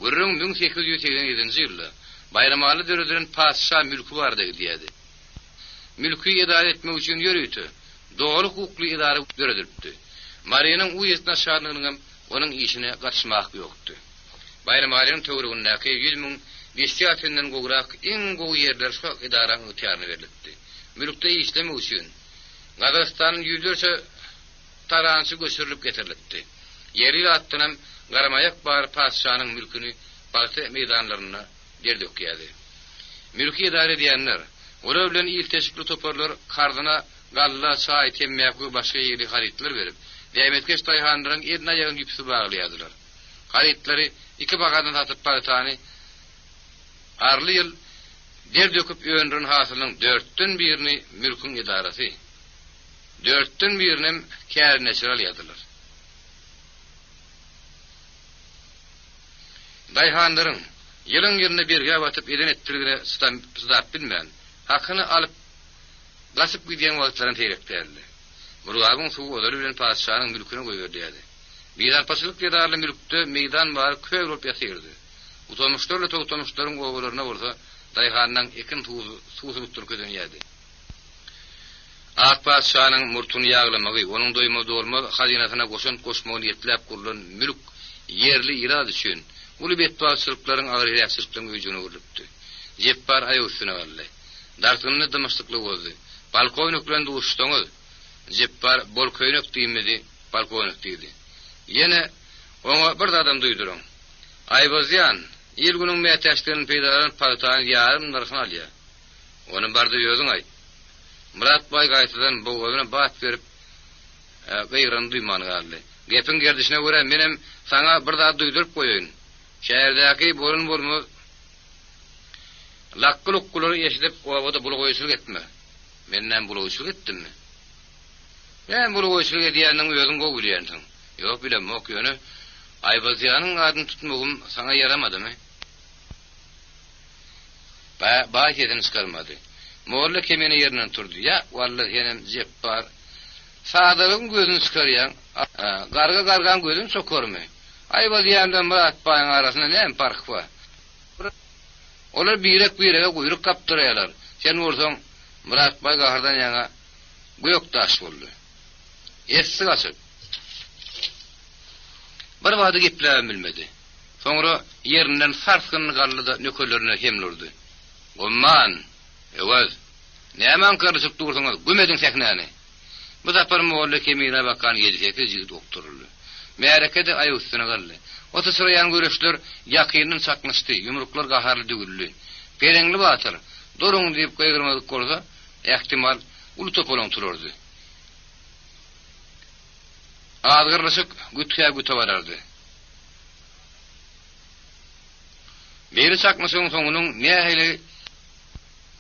Görüň 1887-nji ýylda Bayramaly dörediriň padşah mülkü bardy diýdi. Mülkü idare etmek üçin ýörüýdi. Dogry hukukly idare dörediripdi. Mariýanyň u ýetne şanlygynyň onuň işine gatnaşmak ýokdy. Bayramalyň töweregindäki 100.000 bestiýatynyň gowrak iň gowy ýerler şu idaraň ýetýärine berilipdi. Mülkde işlemek üçin Gazakstanyň ýüzlerçe taransy göçürilip getirilipdi. Ýeri atdynam garamayak bar padşahyň mülküni balta meydanlaryna derdökýärdi. Mülki idare edýänler, olar bilen ilteşikli toparlar kardyna galla çay temmek we başga ýeri haritler berip, demetkeş taýhanlaryň edna ýagyn ýüpsi baglaýardylar. Haritleri iki bagadan satyp baratany arly ýyl derdöküp öňrün hasylynyň 4-den 1-ni mülküň idarasy, 4-den 1-ni kärine çyralýardylar. Daýhanlaryň ýylyň ýerine berge batyp eden ettirgine sıdap bilmän, hakyny alyp gasyp gidýän wagtlaryň terekderdi. Burgagyň suwy olar bilen padşahyň mülküne goýberdi. Bidarpaçylyk ýadarly mülkde meýdan bar köp bolup ýatyrdy. Utanmışlarla toğutamışlaryň gowlaryna bolsa, daýhandan ekin suwsuzlukdan ködenýärdi. Ak padşahyň murtuny ýaglamagy, onuň doýma dolma hazinasyna goşan koşmagyny ýetlep kurulan mülk ýerli irad üçin uly betbaçylyklaryň agyr ýaşyryklyň öýüne urulypdy. Jepbar aýy üstüne galdy. Dartyny dymaşdykly boldy. Balkoýnyk bilen duşdyňyz. Jepbar bolkoýnyk diýmedi, balkoýnyk diýdi. Ýene oňa bir adam duýduryň. Aýbazýan, ýyl günüň mätäşlerini peýdalan paltany ýarym narhyna alýar. Onu barda ýözüň aýt. Murat Baý gaýtadan bu öwüne bat berip beýran duýmany galdy. Gepin gerdişine görä menem saňa bir daha duýdurup goýaýyn. Şäherdäki bolun lakkulukkulary ýeşidip owada bulugoýçylyk etme. Menden bulugoýçylyk etdimmi? Ben bulugoýçylyk edýäniň özüň gowy bilýänsiň. Ýok bilemok ýöne. Aýbazýanyň adyny tutmagym saňa yaramadymy? Baý eden çykarmady. Molla kemene ýerinden turdy. Ya wallahi henem Jepbar. Sadalyň gözüni çykarýan, garga gözüni sokarmy? Aýbazýandan Murat Baýyň arasyna näme fark bar? Olar birek-birege guýruk kapdyrýarlar. Sen bolsaň Murat Baý gahardan ýaňa göýekdaş boldy. Esi gaçyp. Bir wagty gepläp bilmedi. Soňra ýerinden sarskyny gallyda nökerlerine hemlurdy. Gomman, ewaz, näme karşyp dursaňyz, gömediň säknäni. Bu zapar molla kemine bakan 7-8 ýigit okturuldy. Märekede aýy üstüne galdy. Oto süreýän göreşler ýakynyň saklaşdy, ýumruklar gaharly dögüldi. Berengli Batyr, doruň diýip gaýgyrmadyk bolsa, ähtimal uly topalaň turardy. Ağırlaşık gütüye varardı. Beri çakmasının sonunun ne hele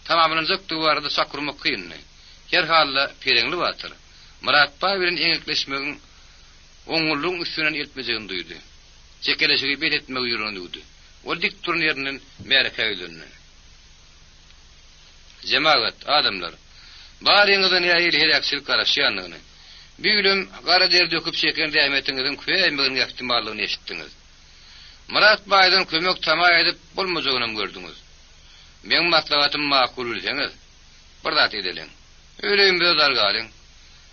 tamamının zıktığı vardı sakurmak kıyınlı. Her halla perengli batır. Murat Bay bilen eňekleşmegiň oňulluň üstünden eltmejegini duydy. Çekeleşigi bet etmek ýürünýärdi. Ol dik turun ýerinden mereke öýlendi. Jemaat adamlar baryňyzdan ýaýyl herakçylyk garaşýanlygyny, büýlüm gara der döküp çeken rahmetiňizden köýmegini ähtimallygyny eşitdiňiz. Murat Baýdan kömek tama edip bolmajagyny gördüňiz. Men maslahatym makul bilseňiz, bir zat edeliň. Öýleýin bezar galyň.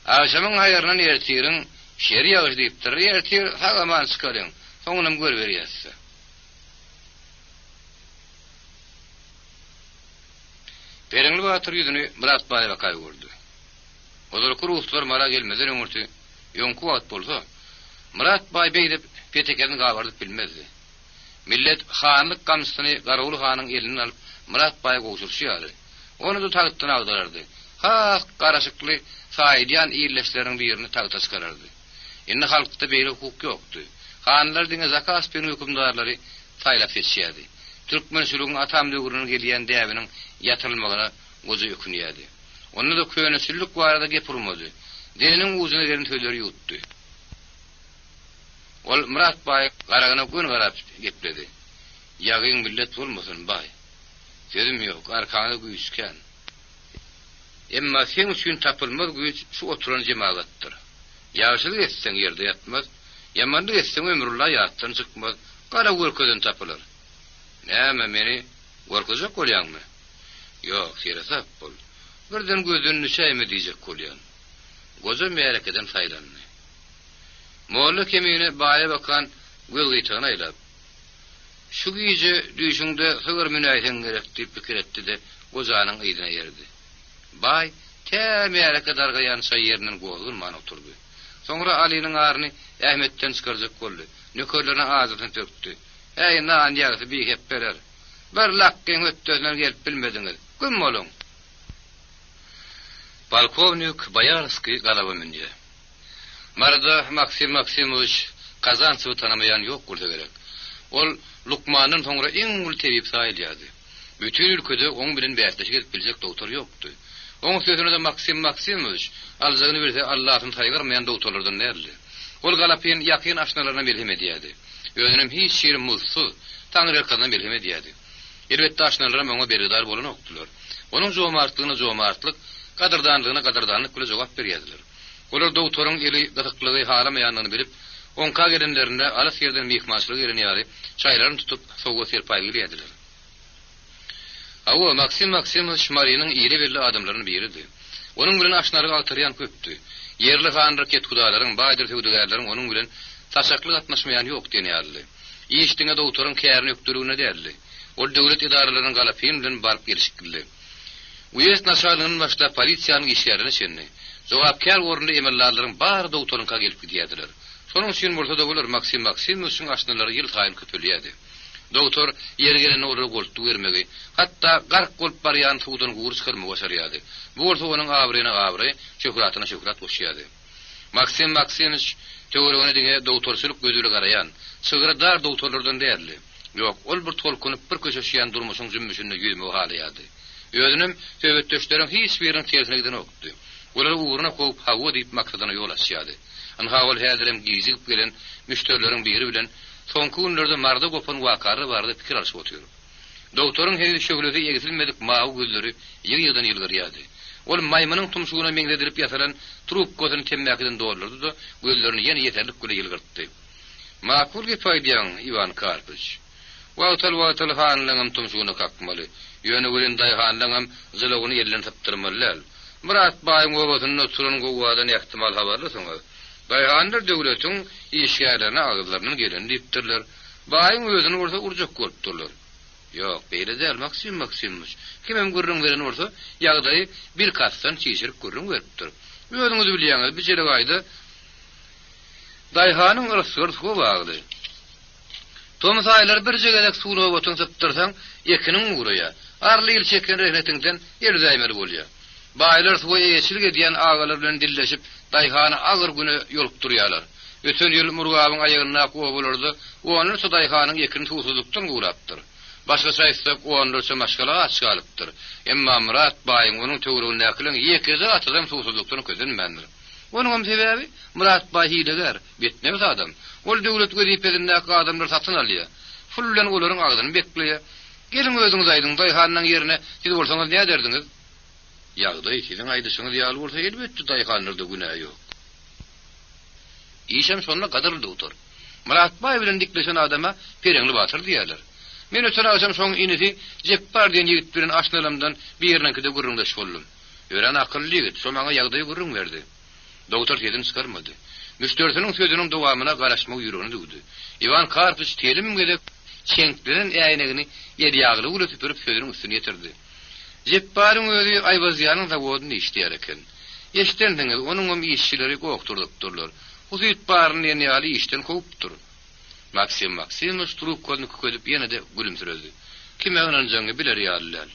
Aşamyň haýyryny ertiýiriň, şer ýagyş diýipdir, ertiýir hagaman çykaryň. Soňunam görberýärsiz. Perengli Batyr ýüzüni Murat Baýa kay gördü. Olar kuruslar mara gelmeden öňürti, ýonku wagt bolsa, Murat Baý beýdip petekeni gabardyp bilmezdi. Millet hanlyk gamsyny Garaul hanyň elini alyp Murat Baýa goşurşýary. Onu da taýtdan agdarardy. Ha, garaşykly saýdyan ýerleşleriň birini taýta çykarardy. Indi halkda beýle hukuk ýokdy. Hanlar diňe zakas bilen hökümdarlary taýlap etýärdi. Türkmençiligiň atam döwrüne gelýän däwiniň ýatyrylmagyna gozy ýükünýärdi. Onu da köýnüçilik barada gepirmedi. Diliniň uzuny gelen töýleri ýutdy. Ol Murat Baý garagyna gün garap gepledi. Ýagyň millet bolmasyn Baý. Sözüm ýok, arkany güýçkän. Emma sen üçin tapylmaz güýç şu oturan jemaatdyr. Ýaşylyk etseň ýerde ýatmaz, ýamanlyk etseň ömürler ýatdan çykmaz, gara görkezden tapylar. Näme meni görkezek bolýarmy? Ýok, serasap bol. Birden gözüni nüşäme diýjek bolýan. Goza merekeden faýlandy. Molla kemine Baýa bakan gölgytygyny aýlap. Şu gije düşüňde hygyr münaýetin gerek diýip pikir etdi de gozanyň ýygyna ýerdi. Baý tämereke dargaýan ýeriniň gowulman oturdy. Soňra Aliň aryny Ähmetden çykarjak boldy. Nökerlerine azyny tökdi. Ey nan ýagsy bir hep berer. Bir lakkyň ötdünden gelip bilmediňiz. Kim bolun? Polkovnik Boyarsky galaba mindi. Marda Maksimoviç Kazançywy tanamayan ýok bolsa gerek. Ol Lukmanyň soňra iň ul tebip saýlýardy. Bütün ülkede oň bilen bätleşik edip biljek doktor ýokdy. Oň sözüne de Maksimoviç aljagyny berse Allahyň taýgarmayan doktorlardan näli. Ol galapyn ýakyn aşnalaryna merhem edýärdi. Özünem hiç şir mulsuz, Tanrı erkazına merhem edýärdi. Elbetde aşnalara oňa beredar bolan okdular. Onuň jomartlygyna jomartlyk, kadrdanlygyna kadrdanlyk bilen jogap berýärdiler. Olar doktoryň eli gatyklygy halamaýanyny bilip, onka gelenlerinde alas yerden mihmançylyk ýerine çaýlaryny tutup soňga serpaýly edildiler. Awa Maksimoviç Marinyň ýeri belli adamlarynyň biridi. Onuň bilen aşnary altaryan köpdi. Yerli han raket kudalaryň, baýdyr töwdügärleriň onuň bilen taşaklyk atnaşmaýan ýok diýýärdi. Ýeşdiňe doktoryň kärini öpdürügine däldi. Ol döwlet idaralarynyň galapyn bilen barp gelişikdi. Uyes naşalynyň başda polisiýanyň işlerini çenni. Jogapkar orunda emellarlaryň bar doktoryňka gelip gidýärdiler. Şonuň üçin bolsa da bolar Maksimoviçiň aşnalary ýyl taýyn köpelýärdi. Doktor ýeri gelen orada goltu bermegi, hatda gark golp barýan suwdan guur çykyrmagy başarýardy. Bu bolsa onuň abryna abry, şöhratyna şöhrat boşýardy. Maksimoviç töweregine diňe doktorçylyk gözüle garaýan, çygyrdar doktorlardan därli. Ýok, ol bir tolkunyp bir köşeşýän durmuşyň jümmüşinde ýüzme halyaýdy. Özünem töwetdeşleriň hiç biriniň tersine giden okdy. Olar uğruna koyup hawa diýip maksadyna ýol açýardy. Anhawal häzirem gizip gelen müşterilerin biri bilen soňky günlerde marda gopan wakary bardy pikir alyşyp oturýar. Doktoryň hezi şöhleti ýetilmedik mawy gözleri ýygy-ýydan ýylgyrýardy. Ol maýmanyň tumşugyna meňdedirip ýasalan trup gözüni temmäkden dogurlardy da gözlerini ýene ýeterlik göre ýylgyrtdy. Makul gepaýdýan Ivan Karpyç. Wagtal hanlaňam tumşugyna kakmaly. Ýöne bilen daýhanlaňam zylygyny ýerlen tapdyrmalylar. Murat Baýyň obatyny oturan gowwadan ähtimal habarlysyňyz. Daýhanlar döwletiň işgärlerine agzlaryny gelen diýipdirler. Baýyň özüni orta urjak görüpdirler. Ýok, beýle däl Maksimoviç. Kimem gurrun beren orta ýagdaýy bir kastan çeşirip gurrun beripdir. Özüňiz bilýäňiz, bir jere gaýda daýhanyň ýurtsyr suwa bagly. Tomsaýlar bir jegelek suwna obatyň tapdyrsaň, ekiniň uğraýa. Arly ýyl çeken rehnetiňden ýerdäýmeli bolýar. Baýlar suwa ýeşil edýän agalar bilen dilleşip daýhany agyr güne ýolup durýarlar. Öten ýyl Murgabyň aýagyna gowy bolardy. Onu Sudaýhanyň ýekini susuzlukdan gurapdyr. Başga saýsak onu çamaşgala açgalypdyr. Emma Murat baýyň onuň töwereginde äklen ýekide atydan susuzlukdan közenmendir. Onuň sebäbi Murat baý hileger, betnäs adam. Ol döwlet gözipedinde adamlar satyn alýar. Fullan olaryň agdyny bekleýär. Gelin özüňiz aýdyň Daýhanyň ýerine siz bolsaňyz näme derdiňiz? Ýagdaý siziň aýdyşyňyz ýaly bolsa elbetde Daýhanyňda günah ýok. İşem sonuna kadar doktor. Murat Bay bilen dikleşen adama pereňli batyr diýerler. Men ötüri aşam soň inisi Jeppar diýen ýigit bilen aşnalamdan bir ýerine gurrundaş boldum. Ören akylly ýigit, şo maňa ýagdaý gurrun berdi. Doktor ýedin çykarmady. Müşterisiň sözüniň dowamyna garaşmak ýüregini dugdy. Ivan Karpyç telim gelip çenklerin äýnegini ýedi ýagly uly tüpürüp sözüniň üstüne ýetirdi. Jepparyň özü Aýbazyanyň zawodyny işleýär eken. Eşdendiňiz, onuň işçileri gokturdypdyrlar. Uzit barny ýaly işden kopupdyr. Maksim trubkany köküdip ýene de gülümsiredi. Kime onanjaňy biler ýalylar.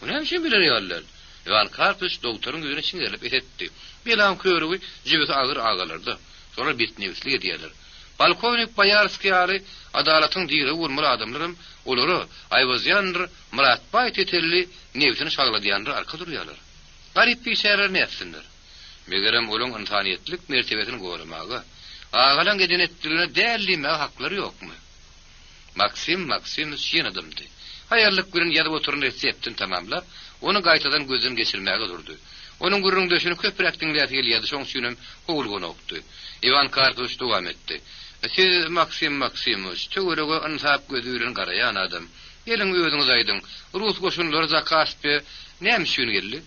Ony hem şeň biler ýalylar. Ivan Karpyç doktoryň gözüne çiňerip etdi. Belam körügi jibesi agyr agalardy. Sonra bitnewsli diýerler. Polkovnik Bayarski ýaly adalatyň diýre urmur adamlarym olary Aýbazyandyr, Murat Bay tetelli newsini şagladýandyr arka durýarlar. Garip pisärler näçsindir. Megerem olaň insaniýetlik mertebesini görmegi, agalan geden etdirine dällime haklary ýokmy? Maksim şeň adamdy. Haýarlyk bilen ýadyp oturan reseptini tamamlap, onu gaýtadan gözüni geçirmäge durdy. Onuň gurrundaşyny köprak diňläp gelýärdi, şoň üçin howulgany okdy. Ivan Karpyç dowam etdi. Siz Maksimowicz, töwerege ansap gözü bilen garaýan adam. Gelin özüňiz aýdyň, Rus goşunlary Zakaspe näme üçin geldi?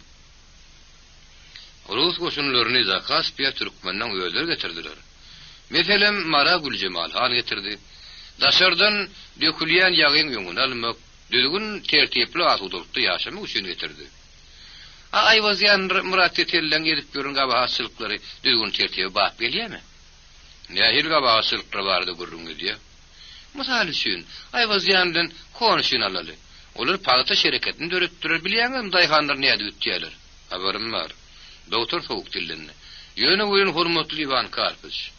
Rus goşunlaryny Zakaspe Türkmenden öýler getirdiler. Meselem Mara Güljemal han getirdi. Daşardan dökülýän ýagyň ýöňüni almak, düzgün tertipli atudulukda ýaşamak üçin getirdi. Aýbazyan Murat Tetellen gelip görün gabahaçylyklary düzgün tertipe bap gelýärmi? Nähir gabahaçylyklary bardy gurrun diýär. Mysal üçin Aýbazyandan konuşyn alaly. Olar paýta şereketini döretdirer bilýäňem Daýhanlar näde ütdiýerler. Habarim bar. Doktor soğuk dillenni. Ýöne goýun hormatly Ivan Karpyç.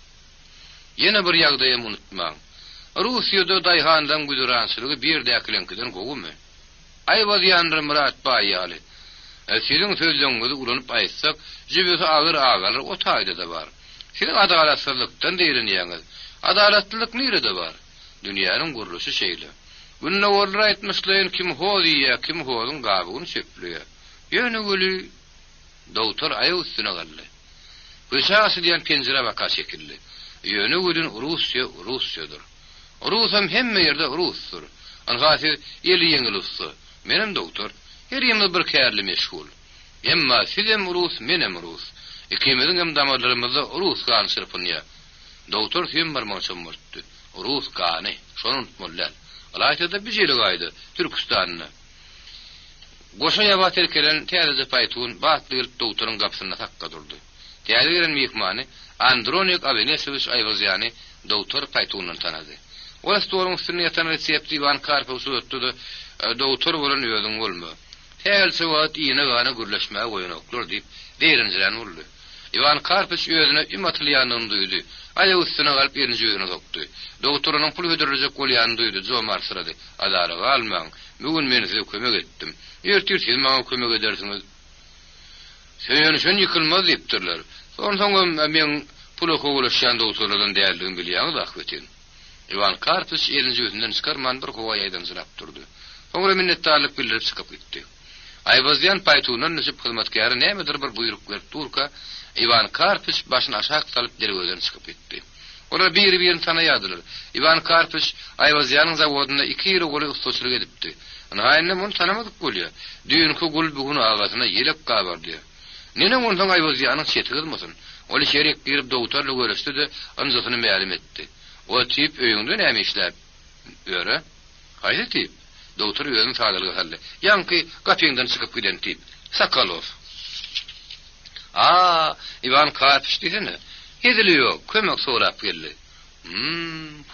Ýene bir ýagdaýy unutmaň. Russiýada Daýhandan güýrançylygy bir däklenkiden gowymy? Aýbazyandyr Murat Bay ýaly. Siziň sözleňizi ulanyp aýtsak, jibesi agyr agalar o taýda da bar. Siziň adalatsızlykdan diýilýäňiz. Adalatlylyk nirede bar? Dünýäniň gurulşy şeýle. Günne olar aýtmyşlaryň kim hodiýa, kim hodun gabyny çöplüýär. Ýöne göli doktor aýagy üstüne galdy. Bıçağı diýen penjere baka şekilli. Ýöne gölün Russiýadyr. Rusam hemme ýerde Rusdur. Angaty ýeli ýeňil ussy. Menem doktor her ýerde bir kärli meşgul. Emma sizem Rus, menem Rus. Ikimiziň hem damarlarymyzda Rus gany sırpynýar. Doktor hem bir moçamurtdy. Rus gany, şonu unutmalar. Alaýda bir ýere gaýdy, Türkistanyna. Goşa ýabat erkelen täze paýtun batlyl doktoryň gapsyna takka durdy. Täze gelen mehmany Andronik Avenesowicz Aýbazyany doktor paýtunyny tanady. O restoran üstüne ýatan resepti Ivan Karpyç ötdi. Doktor bolan ýödüň bolma. Täze wagt ýene gana gürleşmäge goýanoklar diýip derinjilen boldy. Ivan Karpyç özüne ümatlýanyny duýdy. Aýagy üstüne galyp ýerine ýöne sokdy. Doktorynyň pul ödürjek bolýanyny duýdy. Jomar sırady. Adara galmaň. Bugün men size kömek etdim. Ertir siz maňa kömek edersiňiz. Sen şön ýykylmaz diýipdirler. Soňra men pulu howlaşýan doktorlardan däldigini bilýäňiz ahwetin. Ivan Karpyç elini ýüzünden çykarman bir howa ýaýdan zırap durdy. Soňra minnetdarlyk bildirip çykyp gitdi. Aýbazyan paýtunyň nysyp hyzmatkary nämedir bir buyruk berip durka, Ivan Karpyç başyny aşağı salyp dereweden çykyp gitdi. Olar bir-birini tanaýardylar. Ivan Karpyç Aýbazyanyň zawodyna 2 ýyl goly ustaçylyk edipdi. Naýynda muny tanamadyk bolýar. Düýünki gul bugün agasyna ýelep gabardy. Nene ondan Aýbazyanyň çeti gylmasyn. Oly şerek girip doktorla görüşdi de anjasyny ma'lum etdi. O tip öýüňde näme işläp öre? Haýdy tip. Doktor öýüň sagalygy haldy. Ýanky gapyňdan çykyp giden tip. Sakalov. Ivan Karpyç diýsene. Hedili ýok, kömek sorap geldi.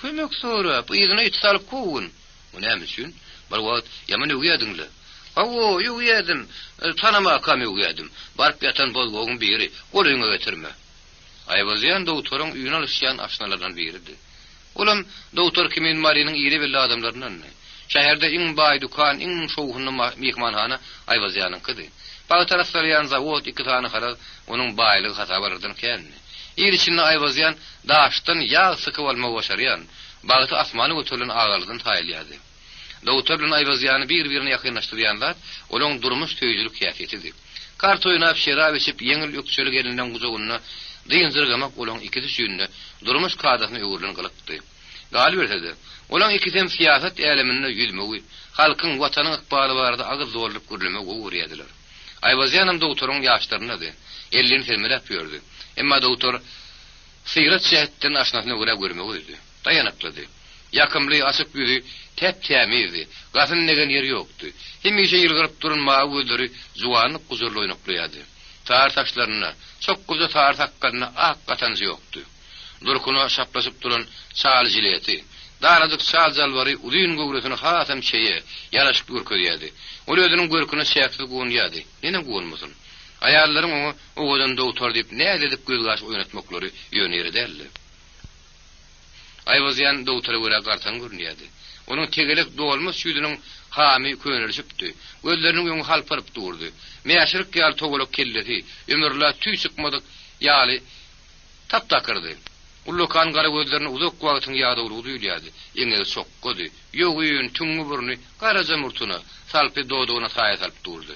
Kömek sorap, ýygyny ýetsalyp goýun. Bu näme üçin? Bir wagt ýaman öýýädiňler. Öýýädim. Tanama kam öýýädim. Barp ýatan bolgogyň biri, golyňa getirme. Aýwazyň doktoryň üýüne alışýan aşnalardan biridi. Olam doktor kimin Marinin iri belli adamlarından. Şäherde iň baý dukan, iň şowhunly mehmanhana Aýwazyanyňkydy. Baý taraflar ýan zawod iki tane haral onuň baýlygy hata bardyň kenni. Ir içinde Aýwazyan daşdan ýağ sykyp almagy başarýan, bagyty asmany götürilen agalydan taýylýady. Doktor bilen Aýwazyany bir-birine ýakynlaşdyrýanlar, olaň durmuş töýjülük käfiýetidir. Kart oýnap, şerap içip, ýeňil ýokçuly gelinden guzagyna diýin zırgamak olaň iki düşýünde durmuş kadasyny öwürlen gylypdy. Gal berdi. Olaň ikisem siýasat äleminde ýüzmegi, halkyň watanyň ykbaly barada agyz zorlup görülmek uğraýdylar. Aýwazyan doktoryň ýaşlarynydy, 50-ni termelep ýördi. Emma doktor sigaret şähetden aşnasyna görmek öýdi. Dayanıklydy. Yakımly açyk ýüzi täp-tämizdi. Gasyn negen ýeri ýokdy. Hemişe ýylgyryp duran mawy gözleri juwanyp guzurly oýnaklaýdy. Tar taşlaryna, çok goza tar takkalyna ak gatanjy ýokdy. Durkuny şaplaşyp duran çal jileti, daradyk çal jalbary udyň göwresini hasam şeýe ýaraşyk görkezýärdi. Ol özüniň görküne şäkli goňýady. Nene goňmasyn? Aýallaryň oňa owadan doktor diýip näde edip göz gaş oýnatmaklary ýönerdi. Aýwazyan doktora görä gartan görnýärdi. Onuň tegelek dolmuş ýüzüniň hamy könülşipdi. Gözleriniň öňü halparyp durdy. Meýaşyryk ýaly togolak kelleti, ömürlä tüý çykmadyk ýaly taptakyrdy. Ullukan gara gözlerini uzak wagtyň ýagdawy duýulýardy. Eňe şokgody. Ýogyn tüňü burny garaja murtuna salpy dodogyna taýa salp durdy.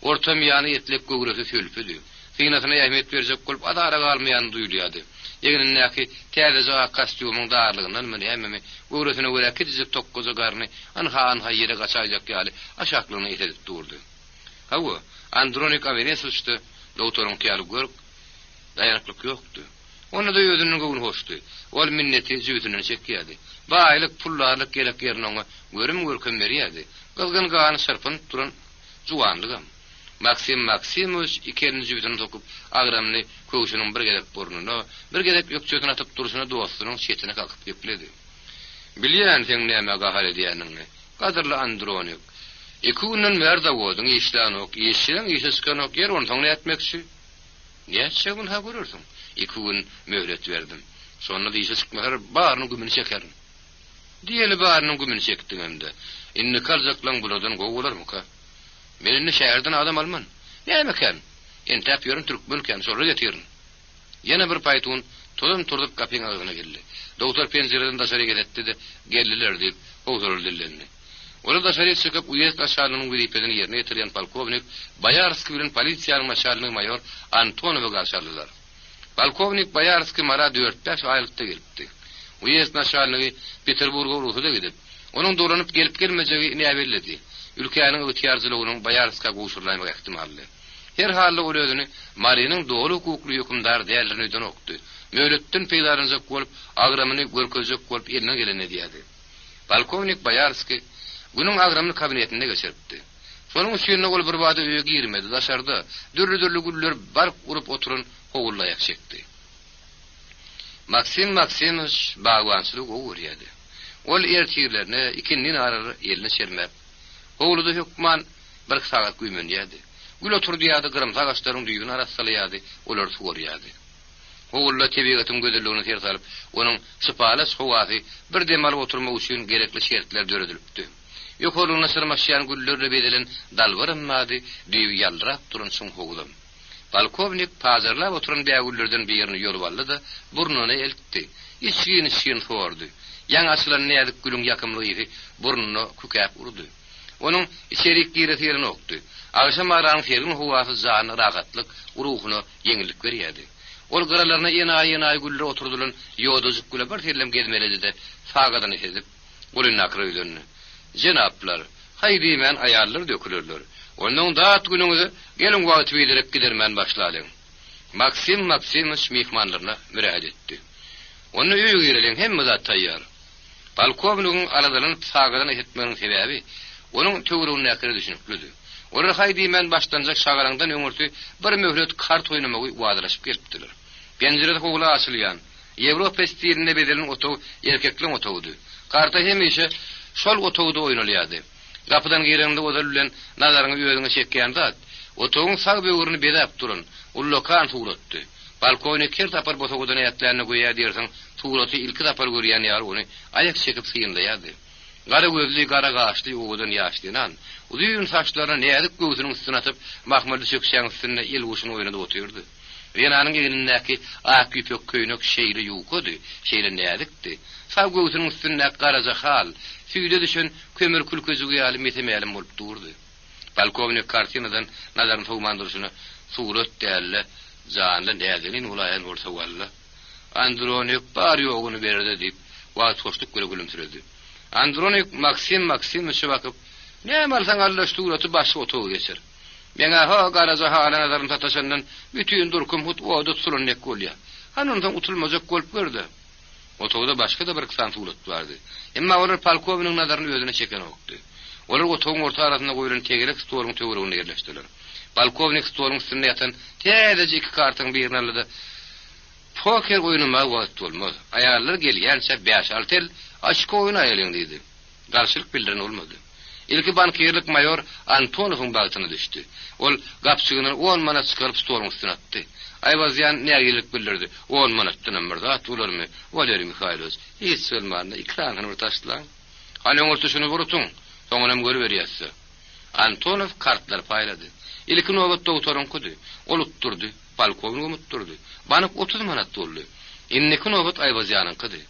Orta miýany etlep göwresi sölpüdi. Synasyna ähmiýet berjek bolup adara galmaýan duýulýardy. Ýeňiňki täze kostyumyň darlygyndan meni hemmemi göwresine görä kitjip tokkoza garny anha ýere gaçajak ýaly aşaklygyny edip durdy. Hawa Andronik Avenesuşdy, doktoryň ýaly görüp dayanyklyk ýokdy. Onu da özüniň göwüni hoşdy. Ol minneti jüýtünden çekýärdi. Baýlyk pullarlyk gelek ýerine görüm görkem berýärdi. Gylgyn gany sırpyn turan juwanlygam. Maksimoviç ikinci jüýtüni tokup agramny köşüniň bir gedek burnuny, bir gedek ýokçysyna atyp duruşyna dostunyň şetine kalkyp ýepledi. Bilýän sen näme gahar edýäniňi? Gadyrly Andronik. Ekunyň merda wodyň işlanyk, işleň işeskanok ýer onu taňly etmekçi. Näçe gün ha görürsiň? 2 gün möhlet berdim. Sonra da işe çıkmalar baryny gümüni çekerim. Diýeli baryny gümüni çekdim hemde. Inni kaljaklan buladan gowularmyka? Meni şäherden adam alman. Nämekan? Entap ýörün türkmenken sonra getirin. Ýene bir paýtun tolun turdup kapyň agyna geldi. Doktor penjereden daşary geletdi de geldiler diýip gowduruldylar. Olar daşary çykyp uyez aşalynyň wezipesini ýerine ýetirýän polkovnik Bayarski bilen polisiýanyň maşalyny mayor Antonow garşalylar. Polkovnik Bayarski mara 4-5 aýlykda gelipdi. Uyez naşalyny Peterburga urusda gidip, onuň dolanyp gelip gelmejegi näbelledi. Ülkenin ötýärjiliginiň Bayarska goşurlaýmak ihtimally. Her halda ol özüni Marinin dolu hukukly hükümdar diýerlerden okdy. Möhletden peýdaranjak bolup, agramyny görkezjek bolup eline gelen edýärdi. Polkovnik Bayarski günüň agramyny kabinetinde geçiripdi. Şonuň üçin ol bir wada öýe girmedi. Daşarda dürli güller bark urup oturan howullaýak çekdi. Maksimoviç bagwançylyk öwürýärdi. Ol ertirlerine ikinin arary eline çermep, howluda hukman bir sagat güýmenýärdi. Gül oturýardy, gyrymsa gaçlaryň düýgüni arassalýardy, olar suwarýardy. Howluda tebigatyň gözelligini ter salyp, onuň sypalas howasy bir demal oturmak üçin gerekli şertler döredilipdi. Ýokalygyna sırmaşýan güllerle bedelen dalbarynmady, düýü ýaldyrak duran soň howlum. Polkovnik pazarlap oturan bägüllerden birini ýolup aldy da burnuny eltdi. İçgini sordy. Ýaňy açylan nädik gülüň ýakymlygy burnuny kükäp urdy. Onuň içerik giretýärini okdy. Agşam aranyň fergin howasy jany rahatlyk, ruhuny ýeňillik berýärdi. Ol garalaryna ýena güller oturdulan ýodazyk güle bir terlem gezmeledi de sagadan edip golun akryldyny. Jenaplar, haýdy men aýallar dökülürler. Onuň daat günüňizi gelin wagt bildirip gidermen başladyň. Maksimoviç mehmanlaryna mürahat etdi. Onu öýe girelen hemme zat taýýar. Polkovnikiň aladalyny sagadan etmeniň sebäbi onuň töwrüne näkere düşünipdi. Olar haýdy men başlanjak şagarangdan öňürti bir möhlet kart oýnamagy wadalaşyp gelipdiler. Penjerede howla açylýan. Ýewropa stilinde bedelen otow erkekliň otowdy. Karta hemişe şol otowda oýnalýardy. Kapıdan girende odal bilen nazaryny öýüňe çekýän zat, otowyň sag böwrüni bedäp duran, ullokan suratdy. Balkony ker tapar botogudan ayatlarını goýa diýersiň, suraty ilki tapar görýän ýar ony aýak çekip syýyndaýardy. Gara gözli, gara gaşly ogudan ýaşdynan, uzun saçlaryna näzik göwsüniň üstüne atyp, mahmurly çökşäň üstünde il guşuny oýnady oturdy. Renanyň elindäki ak küpek köýnek şeýle ýuwkady, şeýle näzikdi. Sag göwsüniň üstünde garaja hal, süýde düşen kömür külkejiňe ýaly metemälim bolup durdy. Balkownik kartinadan nazaryny towmandyrşyny surat dälle, janly näzigin ulaýan bolsa walla. Andronik bar ýoguny berdi diýip, wagt hoşluk gülümsirdi. Andronik Maksim şu bakıp, "Ne malsan Allah suraty başga otuw geçer. Meňe ha garaja halan nazaryny tataşandan bütün durkum hut oda tutulanyk bolýar. Hanondan utulmajak bolup berdi." Otowda başga da bir kısan surat bardy. Emma olar polkovniň nazaryny özüne çeken okdy. Olar otowyň orta arasynda goýulan tegerek stoluň töweregine ýerleşdiler. Polkovnik stoluň üstünde ýatan täze iki kartyň birini aldy. Poker oýnama wagt bolmaz. Aýarlar gelýänçe 5-6 el aşk oýuna ýelendiýdi. Garşylyk bildiren olmady. Ilki bankierlik mayor Antonowyň bagtyna düşdi. Ol gapçygyny 10 manat çykaryp stoluň üstüne atdy. Aýwazyan nägelik bildirdi. 10 manatdan birde atdylarmy? Valeri Mikhailovich, hiç sölmände ikranyny taşdylar. Hanyň ortaşyny burutun, soňam görüp berýärsi. Antonov kartlar paýlady. Ilki nowbat doktoryň kudy. Ol utturdy, polkovnik umutturdy. Banyk 30 manat boldy. Inneki nowbat Aýwazyanyň kudy.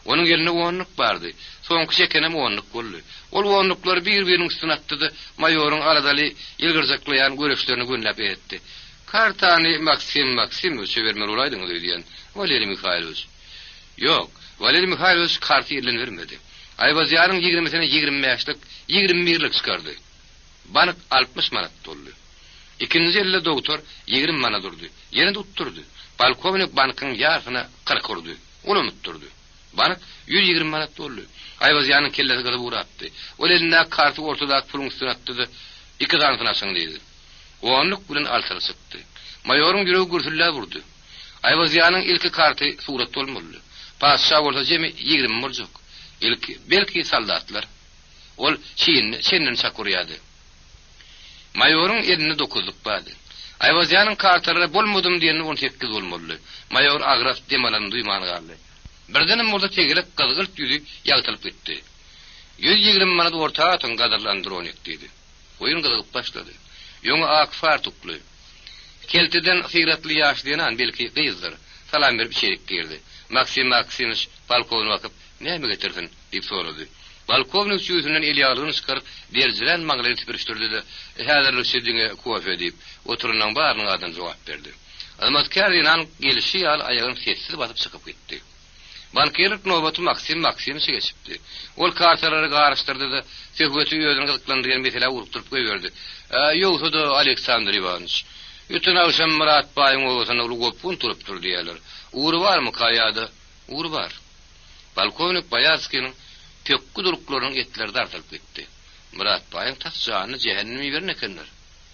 Onun yerine 10'luk bardy. Soňky şekenem 10'luk boldy. Ol 10'luklar bir-biriniň üstüne atdy. Mayoryň aradaly ýylgyrjaklaýan göreşlerini günläp etdi. Kartany Maksim vermeli olaydyňyz diýen Valeri Mikhailovich. Ýok, Valeri Mikhailovich karty ýerlen vermedi. Aýwazyanyň 20-sine 25'lik, 21'lik çykardy. Banyk 60 manat boldy. İkinji elle doktor 20 manat durdy. Ýene utturdy. Polkovnik bankyň ýarhyna 40 urdy. Ol unutturdy. Banyk 120 manat boldy. Aýwazyanyň kellesi gyzyp urapdy. Ol eline karty ortadaky puluň üstüne atdy. Iki zanyny açyň diýdi. 10'luk bilen altyny çykdy. Mayoryň ýüregi gürtüllä vurdy. Aýwazyanyň ilki karty surat bolmaly. Paşa bolsa jemi 20 murjak. Ilki belki soldatlar. Ol şeýinden çakurýady. Mayoryň elinde 9'luk bardy. Aýwazyanyň kartary bolmadym diýeni 18 bolmaly. Mayor agraf demalan duýman galdy. Birdenem murda tegelek gazgylt ýüzi ýagtylyp gitdi. 120 manat orta atyn gadarlandyronik diýdi. Oýun gyzyp başlady. Ýöňe ak fartukly. Keltiden siratly ýaşlyanan belki gyzdyr. Salam berip şerik girdi. Maksimich polkovnik bakıp, "Näme getirdin?" diýip sorady. Polkovnik ýüzünden el ýalyny çykaryp, berjilen maňlyny tipirişdirdi de, "Häzirli şediňe kofe" diýip, oturunan barynyň adyny jogap berdi. Almatkar ýanan gelişi ýaly aýagyny sessiz batyp çykyp gitdi. Bankierlik nowbaty Maksimich geçipdi. Ol kartalary garaşdyrdy da, söhbeti ýöňüne gyzyklandyrýan mesele urupdyryp goýberdi. "Ýogsa da Aleksandr Ivanich, ýetden akşam Murat baýyň owasyna ulgopun turupdyr" diýerler. "Ury barmy kaýada?" "Ury bar." Polkovnik Bayarskiň tökkü duruklaryň etleri dartylyp gitdi. Murat baýyň tasjany jehennemi bernekenler.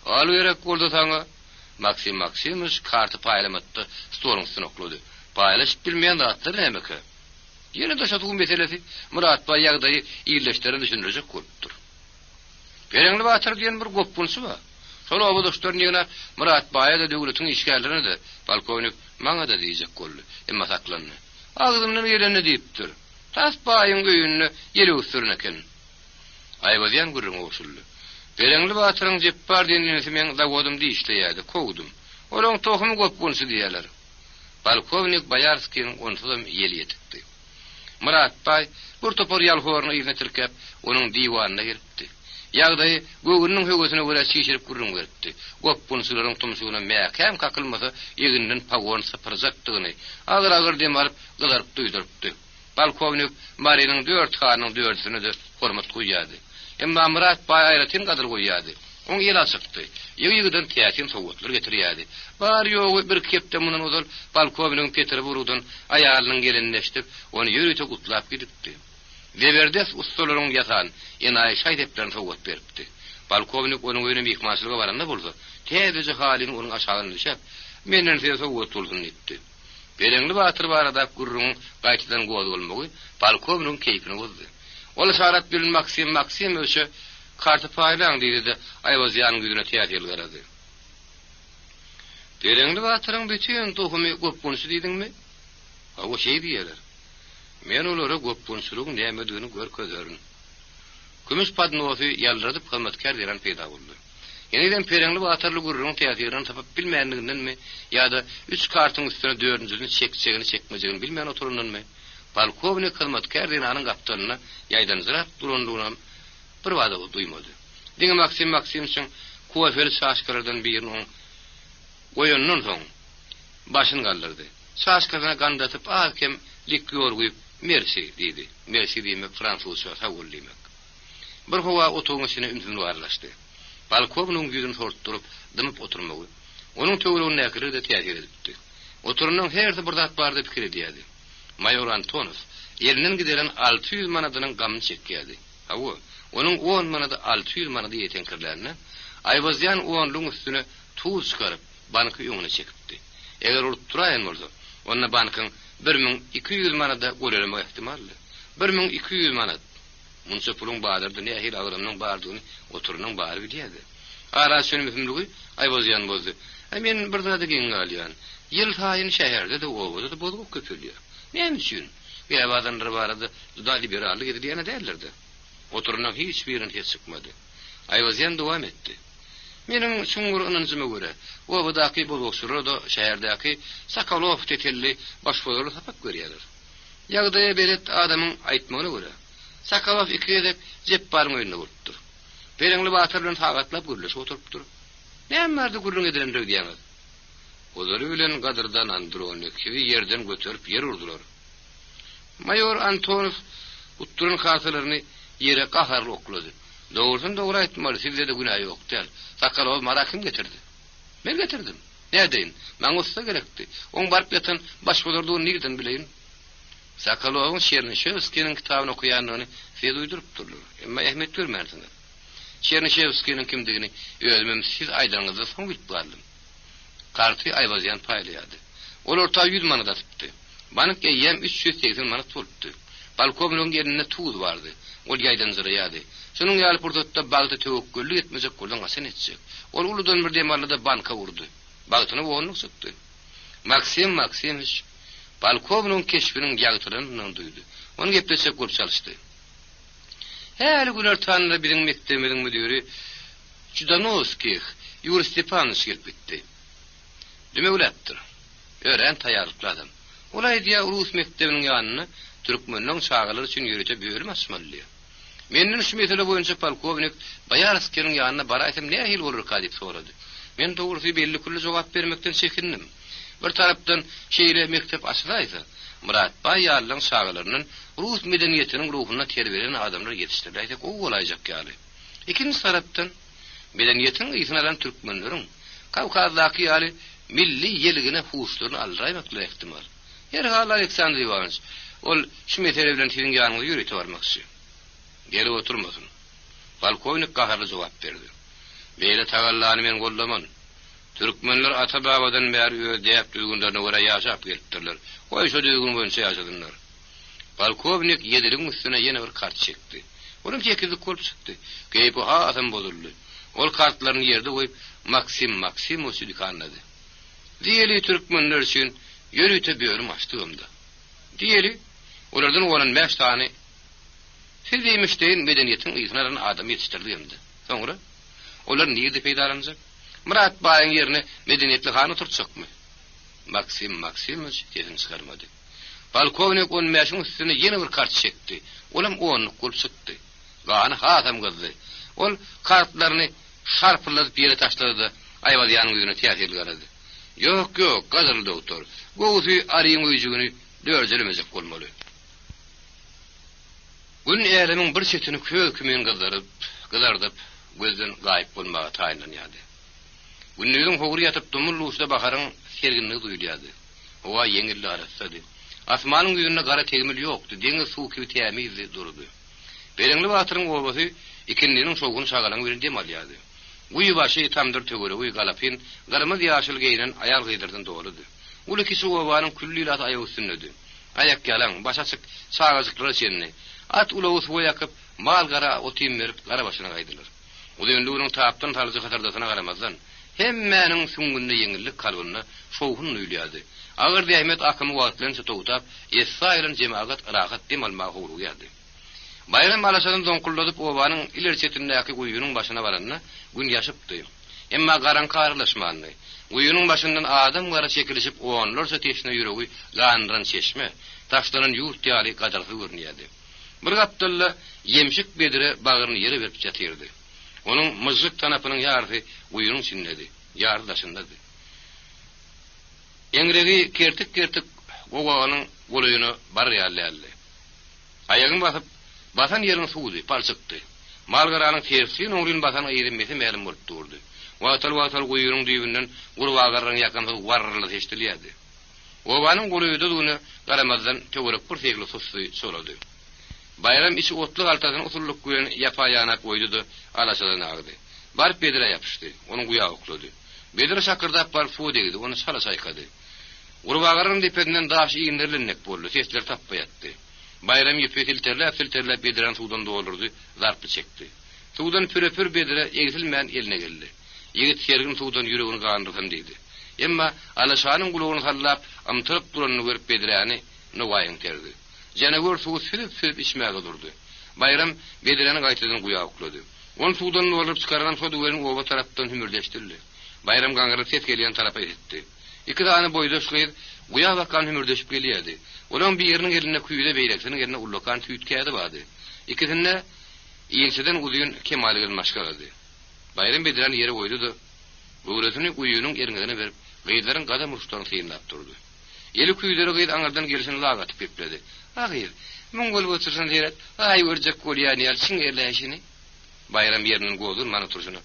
"Al gerek boldy saňa." Maksimich karty paýlamatdy, stoluň üstüne oklady. "Paýlaş bilmeýän zatlar nämeke?" Ýene de şol meselesi Murat baý ýagdaýy ýyllaşdyryp düşündirjek bolupdyr. Bereňli batyr diýen bir gop bolsa ba. Şol obadşlar ýene Murat baýa da döwletiň işgärlerini de polkovnik maňa da diýjek boldy. Emma saklandy. Agdymdan ýerine diýipdir. Tas baýyň göýünni ýere üstürneken. Aýwazyan gürrüň oşuldy. Bereňli batyryň jepbar diýenisi men zawodym diýişleýärdi, kowdum. Olaň tohumy gop bolsa diýerler. Polkovnik Bayarskiň onsuzam ýeli ýetipdi. Murat baý bir topar ýalhoryny ýerine tirkep, onuň diýwanyna giripdi. Ýagdaýy göwünniň höwesine görä şişirip gürrüň berdi. Gop bunçylaryň tumşugyna mäkäm kakylmasa ýeginden pagon sapyrzakdygyny agyr demaryp gyzaryp duýdurupdy. Polkovnik Marinyň 4 hanyň 4-sini de hormat goýýardy. Emma Murat baý aýratyn gadyr goýýardy. Oň ýela çykdy. Ýegiden täsin sowgatlar getirýärdi. Bar ýogy bir kepde munyň ozal polkovniň Peterburgdan aýalynyň gelinleşdip, ony ýürüte gutlap gidipdi. Deberdes ustalaryň ýatan, ýene şaýdeplerini sowgat beripdi. Polkovnik onuň öýüne mehmançylyga baranda bolsa, täze halyny onuň aşagyna düşäp, menden size sowgat bolsun diýdi. Bereňli batyr barada gurrun gaýtadan gowy bolmagy polkovniň keýpini bozdy. Ol şarat bilen Maksimich karty paýlaň diýdi de Aýwazyanyň ýüzüne täze ýelgerdi. Pereňli batyryň bütün tohumy gopgunçy diýdiňmi? O şey diýerler. Men olara gopgunçylygyň nämedigini görkezärin. Kümüş padnosy ýalradyp hyzmatkar diýen peýda boldy. Ýene-de pereňli batyrly gurrun täýäriň tapyp bilmänligindenmi ýa-da 3 kartyň üstüne 4-nji çekçegini çekmejegini bilmän oturundanmy? Polkovnik hyzmatkar diýen anyň gapdalyna ýaýdan zırap durandygyny bir wada duýmady. Diňe Maksim üçin kuaferi şaşkyrdan biriniň goýundan soň başyny galdyrdy. Şaşkyryna gandatyp ahkem likyor goýup merci diýdi. Merci diýmek fransuzça sawul diýmek. Bir howa otugyň içine ümsünli arlaşdy. Polkovnyň ýüzüni sortdurup dymyp oturmagy. Onuň töweregine näkiri de täýir edipdi. Oturunyň herde bir zat bar diýip pikir edýärdi. Mayor Antonov elinden gideren 600 manadynyň gamyny çekýärdi. Hawa onuň 10 manady 600 manady ýetenkirlerine Aýbazyan 10-luň üstüne tuz çykaryp banky ýoňuna çekipdi. Eger ol turaýan bolsa, onda bankyň 1200 manada goleremek ihtimally. 1200 manat. Munça pulun bardyr, ne ahir agramyň bardygyny oturunyň bary bilýärdi. Ara şonu mühimligi Aýbazyan boldy. Men bir zada giň galýan. Ýyl taýyn şäherde de owada da bolup köpülýär. Näme üçin? Bir awadanlar barada da liberallyk edýän dällerdi. Oturunyň hiç birini hiç çykmady. Aýbazyan dowam etdi. Meniň şuňgur ynanjyma görä, owadaky bolukçylar şäherdäki Sokolov tekelli başbolary tapyp görýärler. Ýagdaýa beret adamyň aýtmagyna görä. Sokolov iki edip jep baryň öýüne gurtdy. Pereňli batyr bilen tagatlap gürleş oturupdyr. Näme bardy gurrun edilen diýýär. Olary bilen gadyrdan Andronik ýerden götürüp ýer urdular. Mayor Antonov utturun hasylaryny ýere gaharly oklady. Doğrusun doğru aýtmaly, sizde de günah ýok däl. Sokolov mara kim getirdi? Men getirdim. Nädeýin? Maňa usta gerekdi. Oň baryp ýatan başbolardygyny nirden bileýin? Sokolowyň Çernyşewskiň kitabyny okuýanyny siz uýdurup durlar. Emma ähmet görmärsiňiz. Çernyşewskiň kimdigini özüm siz aýdaňyzda soň bilip bardym. Karty Aýbazyan paýlaýardy. Ol orta 100 manat atypdy. Bank ýem 380 manat bolupdy. Polkovnyň ýerine tuz bardy. Ol ýaýdan zyrýady. Şonuň ýalyp urdatda bagda töwekküllik etmejek bolan gasen etjek. Ol uludan bir demarlyda banka urdy. Bagtyny wonluk çykdy. Maksimowicz polkovnyň keşfiniň ýagtyryny duýdy. Onu gepleşip görüp çalışdy. Her güler tanrı biriň mektebiň müdiri Chudanovskih Yuri Stepanovich gelip gitdi. Demegletdir. Ören taýýarlyk adam. Olay diýä Rus mektebiniň ýanyna türkmenliň çağılar üçin ýörete bölüm açmaly. Menden şu mesele boýunça polkovnik Bayarskyň ýanyna baraýsam nähil bolar diýip sorady. Men dogry belli kully jogap bermekden çekindim. Bir tarapdan şeýle mektep açylaýsa, Murat Bay ýalyň çağılarynyň Rus medeniýetiniň ruhuna terbiyelen adamlar ýetişdirýär, o bolajak ýaly. Ikinji tarapdan medeniýetiň ýytynaran türkmenleriň Kawkazdaky ýaly milli ýeligine huşlaryny alraýmakly ihtimal. Her hal Aleksandr Ivanoviç ol şu mesele bilen siziň ýanyňyza ýöretip barmakçy. Gelip oturmasyn. Polkovnik gaharly jogap berdi. Beýle tagallany men gollaman. Türkmenler ata babadan bäri ödäp duýgundaryna görä ýaşap gelipdirler. Oý şu duýgun boýunça ýaşadynlar. Polkovnik ýediriň üstüne ýene bir kart çekdi. Onuň tekizlik bolup çykdy. Geýpi ha adam bolurly. Ol kartlaryny ýerde goýup Maksimowicz diýýärdi. Diýeli türkmenler üçin ýörüte bölüm açdygymda. Diýeli olardan olan 5 tane siz diýmişdeň medeniýetiň ýytynaran adam ýetişdirýärdi. Soňra olar niýede peýdalanjak? Murat Bay'ın yerine medeniýetli han oturtjakmy? Maksimowicz ýerini çykarmady. Polkovnik on mäşin üstüne ýene bir kart çekdi. Olam 10 bolup çykdy. Gany hatam gazdy. Ol kartlaryny şarpyladyp ýere taşlady. Aýbazyanyň ýüzüne täsir garady. Ýok, gazyl doktor. Gowy aryň öýjüni dörjelemejek bolmaly. Gün ýerimiň bir çetini kökümen gyzardyp, gözden gaýyp bolmagy taýinlanýardy. Günnüň howry ýatyp dumulluşda bakaryň serginligi duýulýardy. Owa ýeňilli arasady. Asmanyň ýüzünde gara tegmil ýokdy, deňiz suw kibi tämizi durdy. Bereňli batyryň obasy ikindiniň şoguny çagalan birinde malýardy. Guýy başy tamdyr tögere, guýy galapin, garymyz ýaşyl geýinen aýal gyýdyrdan doludy. Ul ikisi obanyň küllilat aýagy üstünde. Ayak ýalan, baş açyk, çağajyklar çenni. At ulawy suwa ýakyp, mal gara otym berip gara başyna gaýdylar. Udenlüğünün taaptan talyjy hatardasyna garamazdan hemmäniň süngünde yeňillik kalbyny şowhun nüýlýärdi. Agyr diýmet akamy wagtlança togutap, ýetsaýlan jemaat rahat dem almagy gurulýardy. Bayram alaşadan donkulladyp obanyň ileri çetindäki guýunyň başyna baranda gün ýaşypdy. Emma garanky arlaşmandy. Guýunyň başyndan adam gara çekilişip onlarça teşne ýüregi gandyran çeşme, taşlaryň ýurt ýaly gadargy görnýärdi. Bir gapdalla ýemşik bedire bagyryny ýere berip ýatyrdy. Onuň myzyk tanapynyň ýardy guýunyň içindedi, ýardaşyndadı. Eňregi kertik gowanyň golaýyny bar ýaly. Aýagyny basyp basan ýerini suwdy, palçykdy. Malgaranyň tersi nuryn basan ýerimesi mälim bolup durdy. Watal guýunyň düýbünden gurwagaryň ýakandy warrly eşdilýärdi. Gowanyň golaýyda duny garamazdan töwerek bir segli susy solady. Bayram içi otlyk altadan usullyk güýen ýapaýana goýdy, alaşadan agdy. Barp bedire ýapyşdy, onuň guýagy oklady. Bedire şakırdap bar fu degdi, onu sala saýkady. Gurwagaryň depedinden daş ýeňlerlenmek boldy, sesler tappaýatdy. Bayram ýepetilterläp bediren suwdan doldurdy, zarpy çekdi. Suwdan pürepür bedire egitilmän eline geldi. Ýigit sergin suwdan ýüregini gandyrdan diýdi. Emma alaşanyň gulagyny sallap, amtyryp duranyny görüp bedireni nowaýyň terdi. Janagor suw sürüp içmäge durdy. Bayram bedireni gaýtadan guýa oklady. On suwdan doldurp çykargan sodugany oba tarapdan hümürdeşdirdi. Bayram gaňryp ses gelýän tarapa etdi. Iki tane boýdaş gyýr guýa bakan hümürdeşip gelýärdi. Olaň bir ýeriniň eline küýde beýleksiniň eline ullakan tüýtkädi bady. İkisinde ýeňseden uzyň Kemal gelmaşgalady. Bayram bediren ýere goýdy. Buğrasyny guýunyň eriňine berip, gyýdlaryň gadam uruşlaryny syýnlap durdy. Eli küýleri gyýd aňardan gelişini lagatyp bekledi. Agyr, Mongol götürsen diýerek, ay görjek bolýany ýalçyň erläşini. Bayram ýeriniň godur mana turşuny.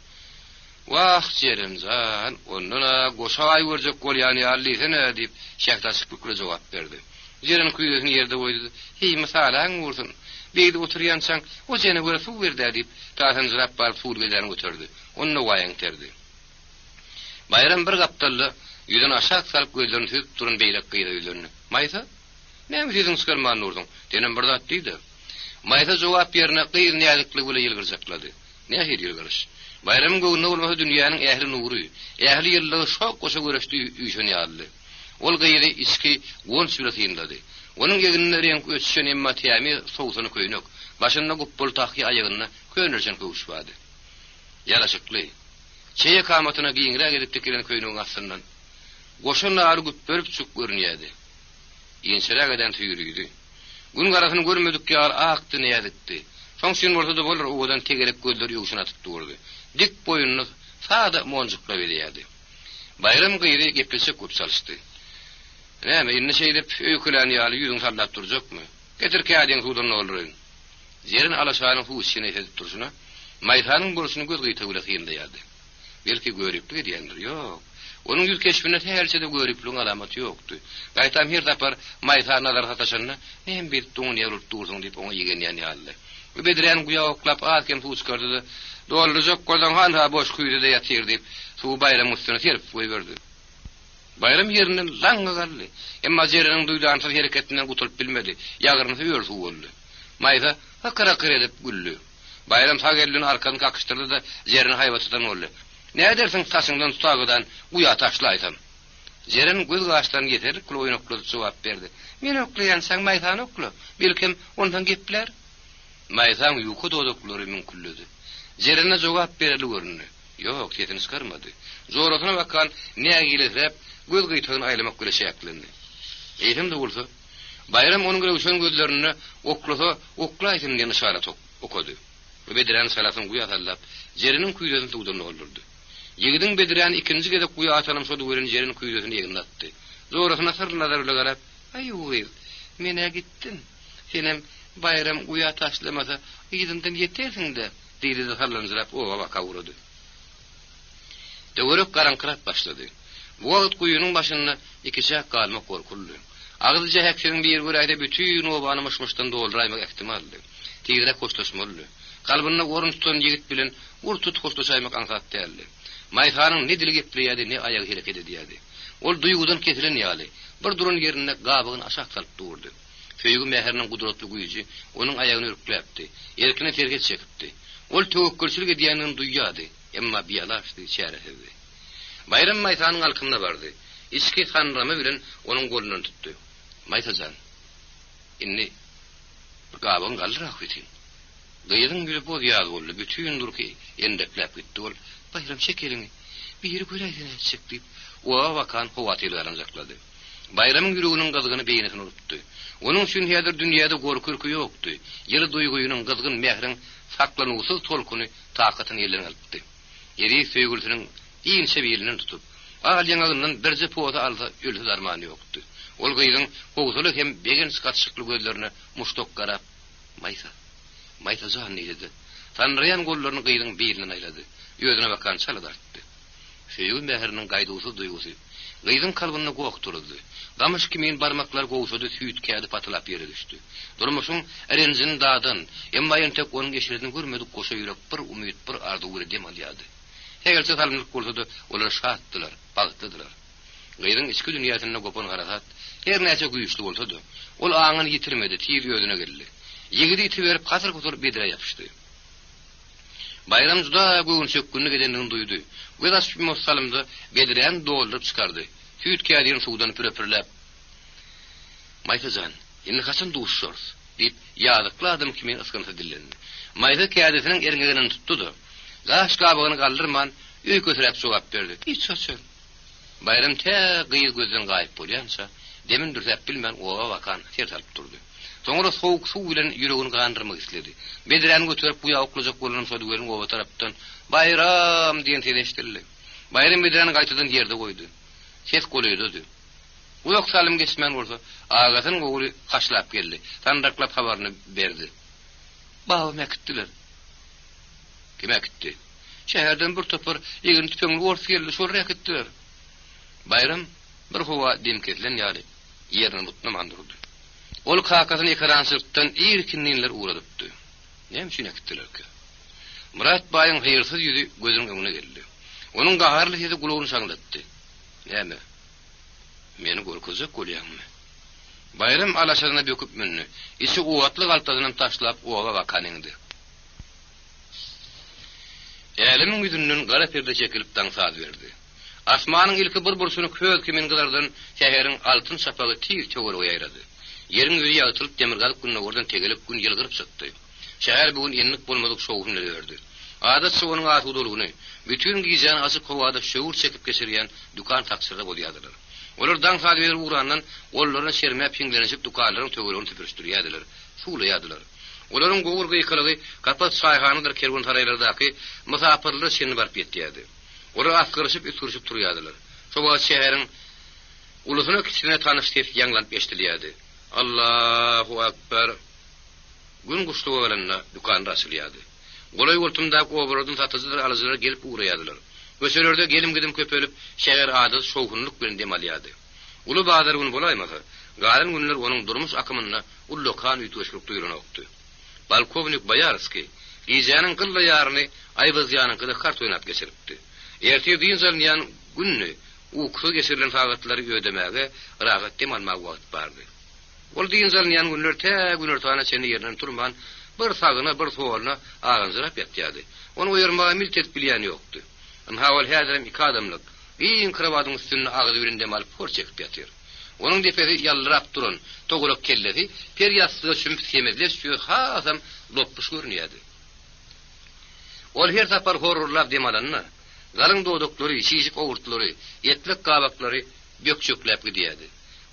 Wah Jerimzan, onuna goşay görjek bolýany ýallysyny diýip şähtaşyk bükle jogap berdi. Jerin küýdesini ýerde goýdy. Hey mysalaň ursun. Beýdi oturýansaň, o jene göre suw berdi diýip, taýdan jyrap baryp suw bedeni götürdi. Onu waýaň terdi. Bayram bir gapdalla ýüzüni aşağı salyp gözlerini süzüp duran beýlek gyýdy ýüzlerini. Maýsa? Näme sizin skarman urduň? Denem bir zat diýdi. Maýsa jogap berne gyýr näziklik bilen ýylgyrjaklady. Näme ýylgyryş? Bayram göwnüne bolmasa dünýäniň ähli nury, ähli ýylligi şok goşa göreşdi üýşen ýaly. Ol gyýry içki won süratyndady. Onuň ýeginine renk ötüşen emma tämi sowsuny köýnök. Başynda guppul tahy aýagyna köýnürjen köwüşbady. Ýaraşykly. Çeýe kamatyna giňrä gedip tekilen köýnüň astyndan. Goşun ary güp berip çyk görnýärdi. Ýençerä geden tüýrüýdi. Gün garasyny görmedik ýar akdy nädikdi. Soňşyn ortada bolar owadan tegerek gözleri ýugşyna atyp durdy. Dik boýunly sada monjukla berýärdi. Bayram gyýry gepleşe köp çalyşdy. Näme inne şeýdip öýkülen ýaly ýüzüň sallap durjakmy? Getir kädiň suwdan boluryn. Jerin alaşanyň huşyny edip durşuna, maýtanyň burşyny göz gyýta ýaly. Belki görüpli diýendir, ýok. Onuň ýüz keşfine tärsede görüplüň alamaty ýokdy. Gaýtam her dapar maýtan nazar sataşyny, hem bir tuň ýalyp durdyň diýip oňa ýegenýän ýaly. Bu bediren guýa oklap atken suw çykardy. Doldurjak goldan handa boş küýde ýatyr diýip, suw bayram üstüne serip goýberdi. Bayram ýerinden laňga galdy. Emma jeriniň duýdan soň hereketinden gutulyp bilmedi. Ýagyryny ýör suw boldy. Maýda hakara edip güllü. Bayram sağ elini arkadan kakıştırdı da jerini hayvatıdan oldu. Ne edersin taşından tutağıdan uya taşlaysan? Jerin göz gaçtan yeter, kloyun okladı cevap verdi. Men oklayansan maytan oklu. Bilkim ondan gepler. Maytan yuku dodukları mümkünlüdü. Jerine cevap bereli görünü. Yok, yetini çıkarmadı. Zorotuna bakan ne agilesep göz gıytığını aylamak göre şeklendi. Eğitim de olsa, Bayram onun göre uçan gözlerini oklaytın diye nişaret okudu. Ve bediren salatın kuyu atallap, jerinin kuyudasını tuğdanını olurdu. Yegidin bediren ikinci gedek kuyu atanım sodu verin jerinin kuyudasını yegini attı. Zorosuna sırladarıyla garap, ay uğayır, mene gittin. Senem Bayram kuyu ataşlamasa, iyidinden yetersin de, deydi de sallanzırap, oğa baka vurdu. Dögörük karankırat başladı. Bu vakit kuyunun başına iki çak kalmak korkuldu. Ağızlıca heksenin bir ayda bütün obanı mışmıştan dolduraymak ihtimaldi. Tigre koştaşmalı. Kalbına orun tutan yigit bilen ur tut koştaşaymak ansat değerli. Maytanın ne dili gepliyadi ne ayağı hareket ediyadi. Ol duygudan kesilen yali. Bir durun yerine gabığın aşağı salıp durdu. Feygu meherinin kudretli güyücü onun ayağını ürklepti. Erkine terket çekipti. Ol tevekkülçülük ediyanın duyyadı. Emma biyalaştı, çaresizdi. Bayram Maytanyň alkymyna bardy. İçki tanrama bilen onuň golundan tutdy. Maytajan. Inni gaban galdyrak bitin. Gyýdyň biri boz ýaly boldy. Bütün durky endeklep gitdi ol. Bayram şekelini biri göreýän çekdi. Owa wakan howatylaryň jaklady. Bayramyň ýüreginiň gyzygyny beýnetine urupdy. Onuň üçin häzir dünýäde gorkurky ýokdy. Ýyly duýguýynyň gyzgyn mehriň saklanywsyz tolkuny takatyny ýerlerine alypdy. Ýeri söýgülsiniň iňçe bilen tutup, agal ýangagyndan birje poda alsa ölse darmany ýokdy. Ol gyýdyň howsuly hem begen skatçykly gözlerine muştok garap, Maysa jan dedi. Tanrıyan gollaryny gyýdyň beýline aýlady. Ýözüne bakan çaladartdy. Söýgül mehriniň gaýdysy duýgusy gyýdyň kalbyny gowturdy. Gamış kimin barmaklar gowşady süýtkädi patylap ýere düşdi. Durmuşyň erenjini dadan, emmaýyn tek onuň geçirini görmedik goşa ýürek bir umyt bir ardy gure demalýady. Hegelse salmyk bolsady, olar şatdylar, bagtdylar. Gyýdyň içki dünýäsine gopun garasat, her näçe güýçli bolsady, ol aňyny ýitirmedi, tiýir ýözüne geldi. Ýigidi iti berip gatyr guturup bedire ýapyşdy. Bayram juda göwün çökkünni gedenini duýdy. Göz açyp salymdy, bediren doldurup çykardy. Süýtkädiň suwdan pürepirläp. Maytajan, indi haçan duşşors? Diýip ýazykly adam kimin ysgynsa dillendi. Mayda kädesiniň erňegini tutdy. Gaş gabyny galdyrman, öý kösürep sowap berdi. Hiç çaçar. Bayram te gyýy gözden gaýyp bolýança, demin dürzäp bilmän owa wakan ter salyp durdy. Soňra sowuk suw bilen ýüregini gandyrmak istedi. Bediren götürüp bu ýaklajak bolan söýdülerin owa tarapdan bayram diýen teleşdirdi. Bayram bediren gaýtadan ýerde goýdy. Ses goýdy. Ulak salim geçmän bolsa, agasyň gowy haşlap geldi. Tandaklap habaryny berdi. Bawa mekitdiler. Kime gitti? Şäherden bir topar ýegin tüpeňli ors geldi, şol rekitdiler. Bayram bir howa demketlen ýaly ýerini mutnamandyrdy. Ol kakasyny ekran sırtdan irkinninler uğradypdy. Näme şuna gitdiler ki? Murat baýyň hyýrsyz ýüzi gözüniň öňüne geldi. Onuň gaharly sesi gulagyny şaňlatdy. Näme? Meni gorkuzak bolýarmy? Bayram alaşaryna böküp münni, içi uwatly galtasyny taşlap owa wakanyňdy. Elimiň ýüzünden gara perde çekilip daňsaz berdi. Asmanyň ilki bir bursuny köz kimin gylardan şäheriň altyn şapagy tir çöwür oýarady. Yerin ýüzi ýatylyp demirgalyp günne ordan tegelip gün ýylgyryp çykdy. Şäher bugun enlik bolmadyk şowuny berdi. Adat suwunyň aty dolugyny, bütün giýjan açyk howada şöwür çekip geçirýän dukan taksyrda bolýardylar. Olar daňsaz berip urandan ollaryna şermäp piňlenip dukanlaryň töwerini tüpürüşdirýärdiler, suwlaýardylar. Olaryň gowur gyýkylygy kapat şaýhanydyr kerwan taraýlardaky musapirler şeni barp ýetýärdi. Olar askyrşyp üskürşüp durýardylar. Şoba şäheriň ulusyna kiçine tanyşdyp ýanglanıp eşdilýärdi. Allahu akbar. Gün guştu bolanna dukan rasylýardy. Golay gurtumda obrudun satyjylar alyjylar gelip uğraýardylar. Göçelerde gelim gidim köpelip şäher ady şowhunluk bilen demalýardy. Ulu bazar gün bolaýmasa, galan günler onuň durmuş akymyna ullokan ýetişlik duýuranokdy. Balkovnik Bayarski, ýyjanyň kılla ýaryny aýbazyanyň kıda kart oýnap geçiripdi. Ertesi diýen zalnýan günni uksuz geçirilen fagatlary ödemäge rahat demalmak wagt bardy. Ol diýen zalnýan günler te günler tana seni ýerinden turman, bir sagyna bir sowalyna aganjyrap ýetýärdi. Onu ýermaga miltet bilýän ýokdy. Hawal häzirem iki adamlyk, iň krawadyň üstüne agyzy birinde mal por çekip ýatyr. Onuň depesi ýallyrap duran, togulak kellesi, per ýastıga çümp semezler şu hasam loppuş görünýärdi. Ol her sapar horurlap demalanna, galyň dodoklary, şişik owurtlary, ýetlek gabaklary bökçökläp gidýärdi.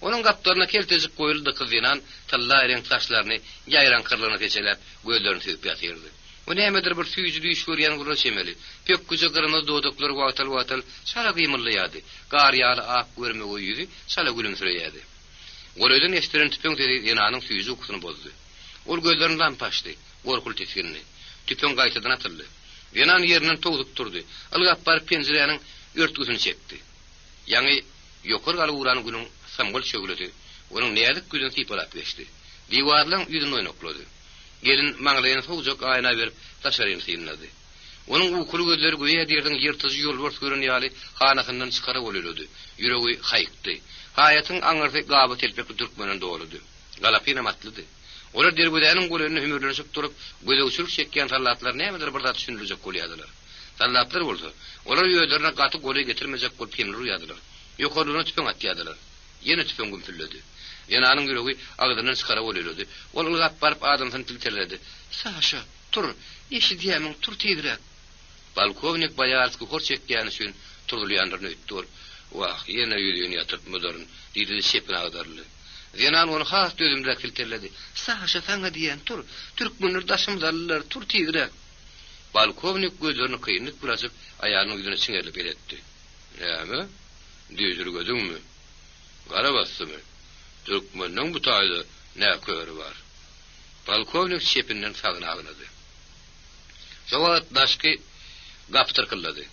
Onuň gapdaryna keltejik goýuldy kyzynan tallaýryň taşlaryny ýaýran kırlaryna keçelep gözlerini süýüp ýatyrdy. O nämedir bir süýjüli iş görýän gurra şemeli. Pökküje gyrmyz dodoklar watal şara gymylýardy. Gar ýaly ak görme ýüzi şala gülümsüreýärdi. Golöden eşdiren tüpeň dedi ýananyň süýjü ukusyny bozdy. Ol gözlerinden paşdy, gorkul tesirni. Tüpeň gaýtadan atyldy. Yanan ýerinden togup turdy. Ilgap barıp penjireňiň örtgüsini çekdi. Ýani ýokary galy uran günüň sambol şögledi. Onuň nädik gülen typalap geçdi. Diwarlaň ýüzüni oýnaklady. Gelin maňlaýan sowjak aýna berip taşaryn synlady. Onuň ukulu gözleri goýa derdiň ýyrtyjy ýolbars gören ýaly hanasyndan çykaryp bolýardy. Ýüregi haýykdy. Hayatyň aňyrty gaby telpek türkmenen doludy. Galapina matlydy. Olar dergüdäniň golanyny hümürlenip durup, göze uçurup çekýän tallatlar nämedir bir zat düşündirecek bolýardylar. Sallaplar bolsa, olar ýöderine gaty goly getirmejek bolup kemler uýadylar. Ýokaryna tüpen atýadylar. Ýene tüpen gümpülledi. Ýene anyň ýüregi agdynyň çykara bolýardy. Ol ylgap baryp adamsyny tilterledi. "Saşa, tur, eşidýämiň, tur tegrek." Balkovnik baýarsky hor çekýän üçin turulýandyryny öýtdi. "Wah, ýene ýüzüni ýatyp müdürün" diýdi şepine agdarly. Zenan onu has dözümde filtreledi. "Saşa saňa diýen tur, türkmenler daşymdalylar, tur tegrek." Balkovnik gözlerini kıyınlık bırakıp ayağının yüzüne çingerlip edetti. "Näme? Düýdürgedingmi? Gara basdymy? Türkmenden bu taýda nä köri bar?" Balkovnik şepinden sagyna agnadı. Şowat daşky gaptyrkyllady.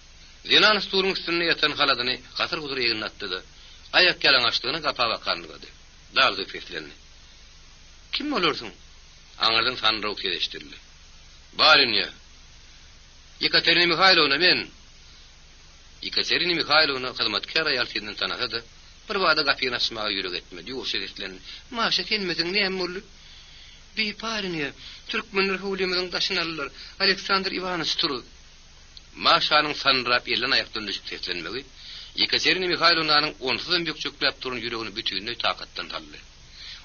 Zenan sturun üstünde yatan haladyny gatyr gudur ýegnatdy. Ayak yalaňaçlygyny gapa bakanlygy. Dağdy feslendi. "Kim bolarsyň?" Aňardan sanryk ýeşdirdi. "Barynya. Ekaterina Mikhailovna men." Ekaterina Mikhailovna hyzmatkar aýal senden tanady. Bir wada gapyny açmagy ýürek etmedi. O şeýletlerini. "Maşa kelmesiň näme boldy?" "Bi parynya, türkmenler howlymyň daşynalylar. Aleksandr Ivanovich tur." Maşanyň sanrap ýerlen aýakdan düşüp seslenmegi. Ekaterina Mikhailovnanyň onsuzdan bükçükläp turan ýüregini bütünli takatdan taldy.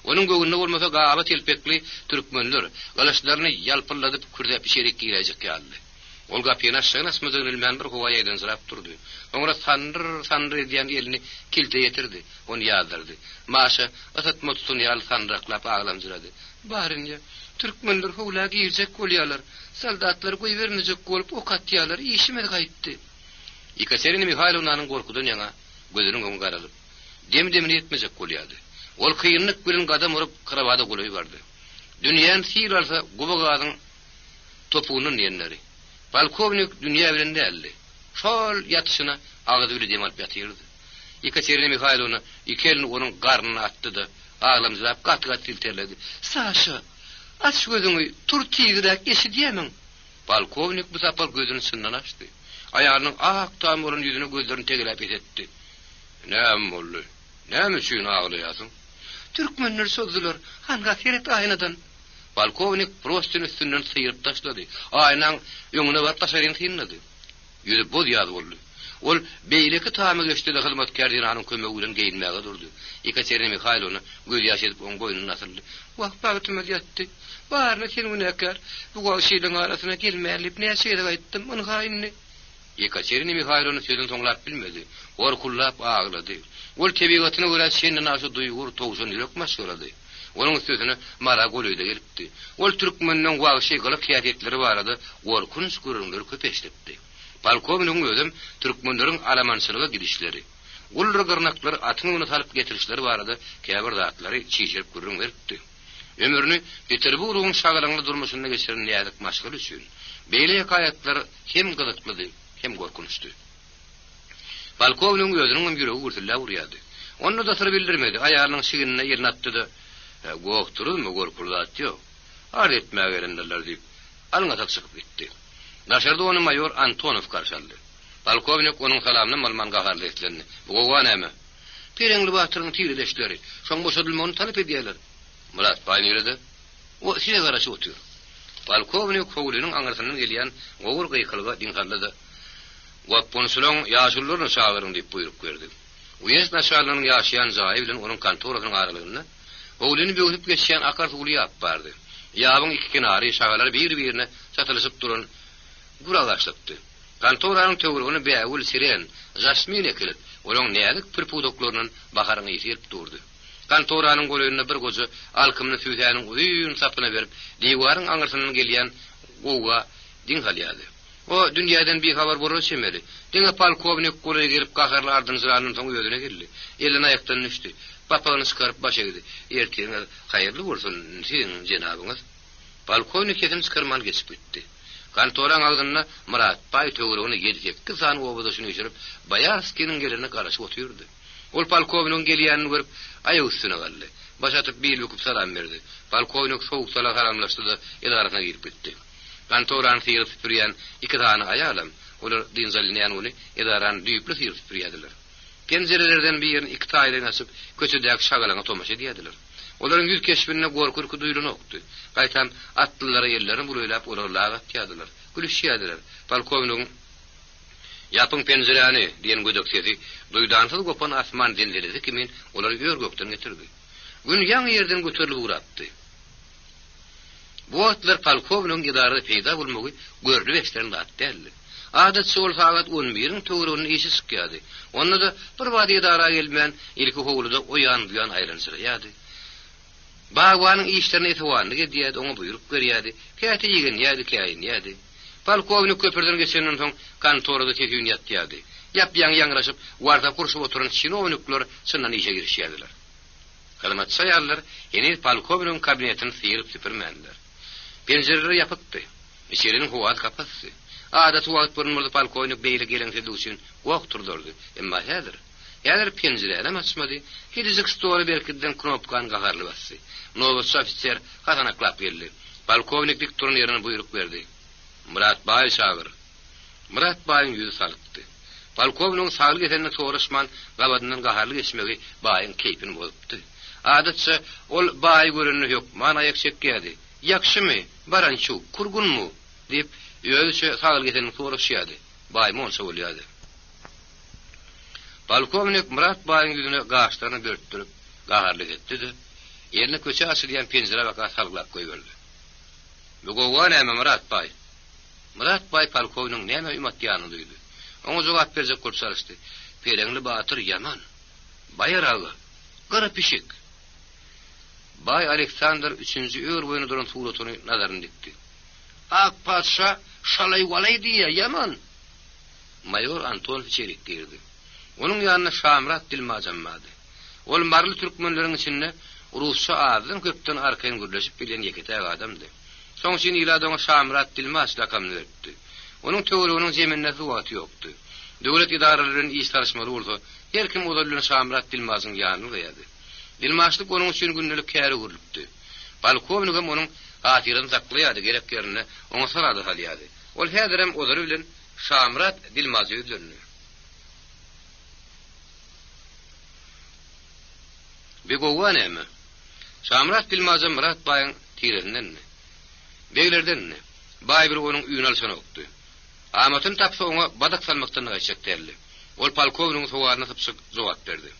Onun göwünde bolmasa gaýa telpekli türkmenler galaşlaryny ýalpyladyp kürdäp şerik girecek ýaldy. Ol gapyny aşagyna asmadan ilmän bir howa ýaýdan zırap durdy. Oňra sandyr diýen elini kilte ýetirdi, onu ýazdyrdy. Maşa asat mutsun ýal sandraklap aglamjyrady. "Barynya, türkmenler howla girecek bolýarlar. Soldatlar goýbermejek bolup ok atýarlar, işime gaýtdy." Ekaterina Mikhailovnanyň gorkudan ýaňa gözüniň öňü garalyp, demini etmejek bolýardy. Ol kıyınlyk bilen gadam urup kıravada goloy bardy. Dünýäň siralsa gubagadyň topunyň ýenleri. Balkovnik dünýä bilen däldi. Şol ýatyşyna agdy bir dem alyp ýatyrdy. Ekaterina Mikhailovna iki elini onuň garnyna atdy, aglamjyp gat-gat tilterledi. "Saşa, aç gözüňi, tur tigrek, eşidýämiň?" Balkovnik bu sapar gözüni sından açdy. Ayağının ak tamurun yüzüne gözlerini tegelap etdi. "Näme boldy? Näme üçin aglaýasyň?" "Türkmenler sözdiler, hanga feret aýnadan." Balkovnik prostin üstünden sıyırıp taşladı. Aynaň öňüne bar taşaryn tynlady. Ýüzi boz ýazy boldy. Ol beýleki taýmy geçdi de hyzmatkar dinanyň kömegi bilen geýinmäge durdy. Ekaterina Mikhailovna göz ýaş edip oň boýnuny asyldy. "Wah, bagtyma ýatdy. Barny sen günäkär. Bu goşylyň arasyna gelmälip näçe ýere gaýtdym, onu haýynny." Ekaterina Mikhailovna sözüni soňlap bilmedi. Gorkullap aglady. Ol tebigatyna görä şenden aşy duýgur towşan ýürek maşgulady. Onun sözüne mara goluyda gelipdi. Ol türkmenden wagşy gylyp hiýatleri barady, gorkunç görüňler köpeşlepdi. Balkovnyň özüm türkmenleriň alamançylyga gidişleri. Ulra garnaklar atyny talyp getirişleri barady, käbir zatlary çiğirip görüň berdi. Ömürni Peterburgyň şagalyňda durmuşynda geçiren ýadyk maşgul üçin beýle ýakaýatlar hem gyzyklydy, hem gorkunçdy. Balkovnyň özüniň ýüregi gürtüllä urýady. Onu da sır bildirmedi. Aýalynyň şigynine ýerine atdy. "Goýturmy gorkuldat ýok. Ar etmäge gerenler" diýip alyňa çykyp gitdi. Naşarda onu mayor Antonov karşıladı. Balkovnik onun salamını malmanga garletlendi. "Bu gowa näme?" "Pereňli batyryň tiýleşleri. Şoň boşadylmagyny talap edýärler." "Murat baýnyrdy. O size garaşy otur." Balkovnik howlunyň aňyrsynyň gelýän gowur gyýkylga diňhallady. "Waponsulaň ýaşullaryny çağıryn" diýip buýrup berdi. Uyes naşarlaryň ýaşaýan jaý bilen onun kontorasynyň aralygyny howluny böwrüp geçýän akar suwly ýap bardy. Ýabyň iki kenary şagalar bir-birine çatylyşyp duran guragaşlypdy. Kontoranyň töwrügini bäwul siren, jasmin ekilip, olaň nälik purpudoklarynyň baharyny ýetip durdy. Kontoranyň goýunyna bir gozy alkymny süýsäniň uýun sapyna berip, diýwaryň aňyrsynyň gelýän gowa diňhalýady. O dünýäden bir habar boraşymady. Diňe polkovnik goýa gelip gaharly ardynjylarynyň soň ýödüne geldi. Elini aýakdan düşdi. Papagyny çykaryp baş egdi. "Erteňe haýyrly bolsun siziň jenabyňyz." Polkovnik ýetim çykarman geçip gitdi. Kontoraň aldyna Murat Bay töwrügini ýetip, kızan obadyşyny ýürüp, Bayarskynyň gelene garaşy oturdy. Ol polkovniň gelýänini görüp, aýagy üstüne galdy. Baş atyp bir lüküp salam berdi. Polkovnik sowuk sala garamlaşdy da edarasyna girip gitdi. Kontoraň syrýyp süpürýän iki tane aýalam, olar dinzalynýan uly edaran düýpli syrýyp süpürýärdiler. Pencerelerden birini iki taýdan açyp, köçedäki şagalaňa tomaşa edýärdiler. Olaryň ýüz keşbine gorkurky duýulanokdy. Gaýtam atlylara ýerlerini buýlap olarlaga atýardylar. Gülüşýärdiler. Polkovniň Yapın pencereni diyen gödök sesi duydansız gopan asman dinledi kimin olar gör gökten getirdi. Gün yan yerden götürülüp uğrattı. Bu atlar polkovnyň idarada peýda bolmagy görli westlerinde atdy. Adat sol sagat 11-iň töwrüni işi sıkýady. Onda da bir wady idara gelmän ilki howluda oýan buýan aýlanşyrýady. Bagwanyň işlerini etwanlyk edýärdi, oňa buyruk berýärdi. Käte ýegen ýady, käýin ýady. Polkovnik köpürden geçenden soň kontorada tekýün ýatýardy. Ýap-ýaň ýangraşyp, warda kurşup oturan çinovnikler çyndan işe girişýärdiler. Kalamat saýarlar, ýene polkovniň kabinetini sýryp süpürmändiler. Pencereleri yapıktı. İçerinin huvat kapatdı. Adat huvat burnumurda polkovnik beyle gelense duşun vok turdurdu. Emma Häzir pencereni açmadı. Hidizik story berkiden knopkan gaharlı bastı. Nowatçy ofisier hatanaklap geldi. Polkovnik diktorun yerine buyruk verdi. Murat Bay çağır. Murat Bay'ın yüzü salypdy. Polkovniň saglyk etenine soraşman gabadynyň gaharly geçmegi Bay'ın keypini bozupdy. Adatça ol Bay görünni ýok, mana ýak çekýärdi. Ýakşymy, barançy, kurgunmu diýip ýöňçe saglyk etenine soraşýardy. Bay monça bolýardy. Polkovnik Murat Bay'ın yüzüne gaşlaryny dörtdirip gaharlyk etdi. Ýerine köçe açylýan penjere baka salglap goýberdi. Bu gowa näme Murat Bay? Murat Bay polkovnyň näme ümitýany duýdy. Oňa jogap berjek bolsaryşdy. Pereňli batyr yaman. Bayragy, gara pişik. Bay Aleksandr 3-nji öwür boýuna duran suratyny nazaryny dikdi. Ak paşa şalay walay diýe yaman. Mayor Anton Ficherik girdi. Onun ýanyna Şamrat Dilmazam mady. Ol marly türkmenleriň içinde Rusça azyň köpden arkaýyn gürleşip bilen ýeketäk adamdy. Soňçyn ýyladyň Şamrat Dilmaz lakamyny berdi. Onun töwrüniň zeminine suwaty ýokdy. Döwlet idaralarynyň iş tarşmaly bolsa, her kim odalyny Şamrat Dilmazyň ýanyna goýardy. Dilmaçlyk onun üçin gündelik käri görülipdi. Polkovnik hem onun hatyryny saklaýardy, gerek ýerine oňa sarady halýardy. Ol häzir hem odary bilen Şamrat Dilmazy öldürdi. Begowa näme? Şamrat Dilmazy Murat Bay'ın tirenindenmi? Beglerdenmi? Bay bir onun üýüne alşan okdy. Amatyn tapsa oňa badak salmakdan gaýçakdyrly. Ol polkovniň sowaryna sypsyk jogap berdi.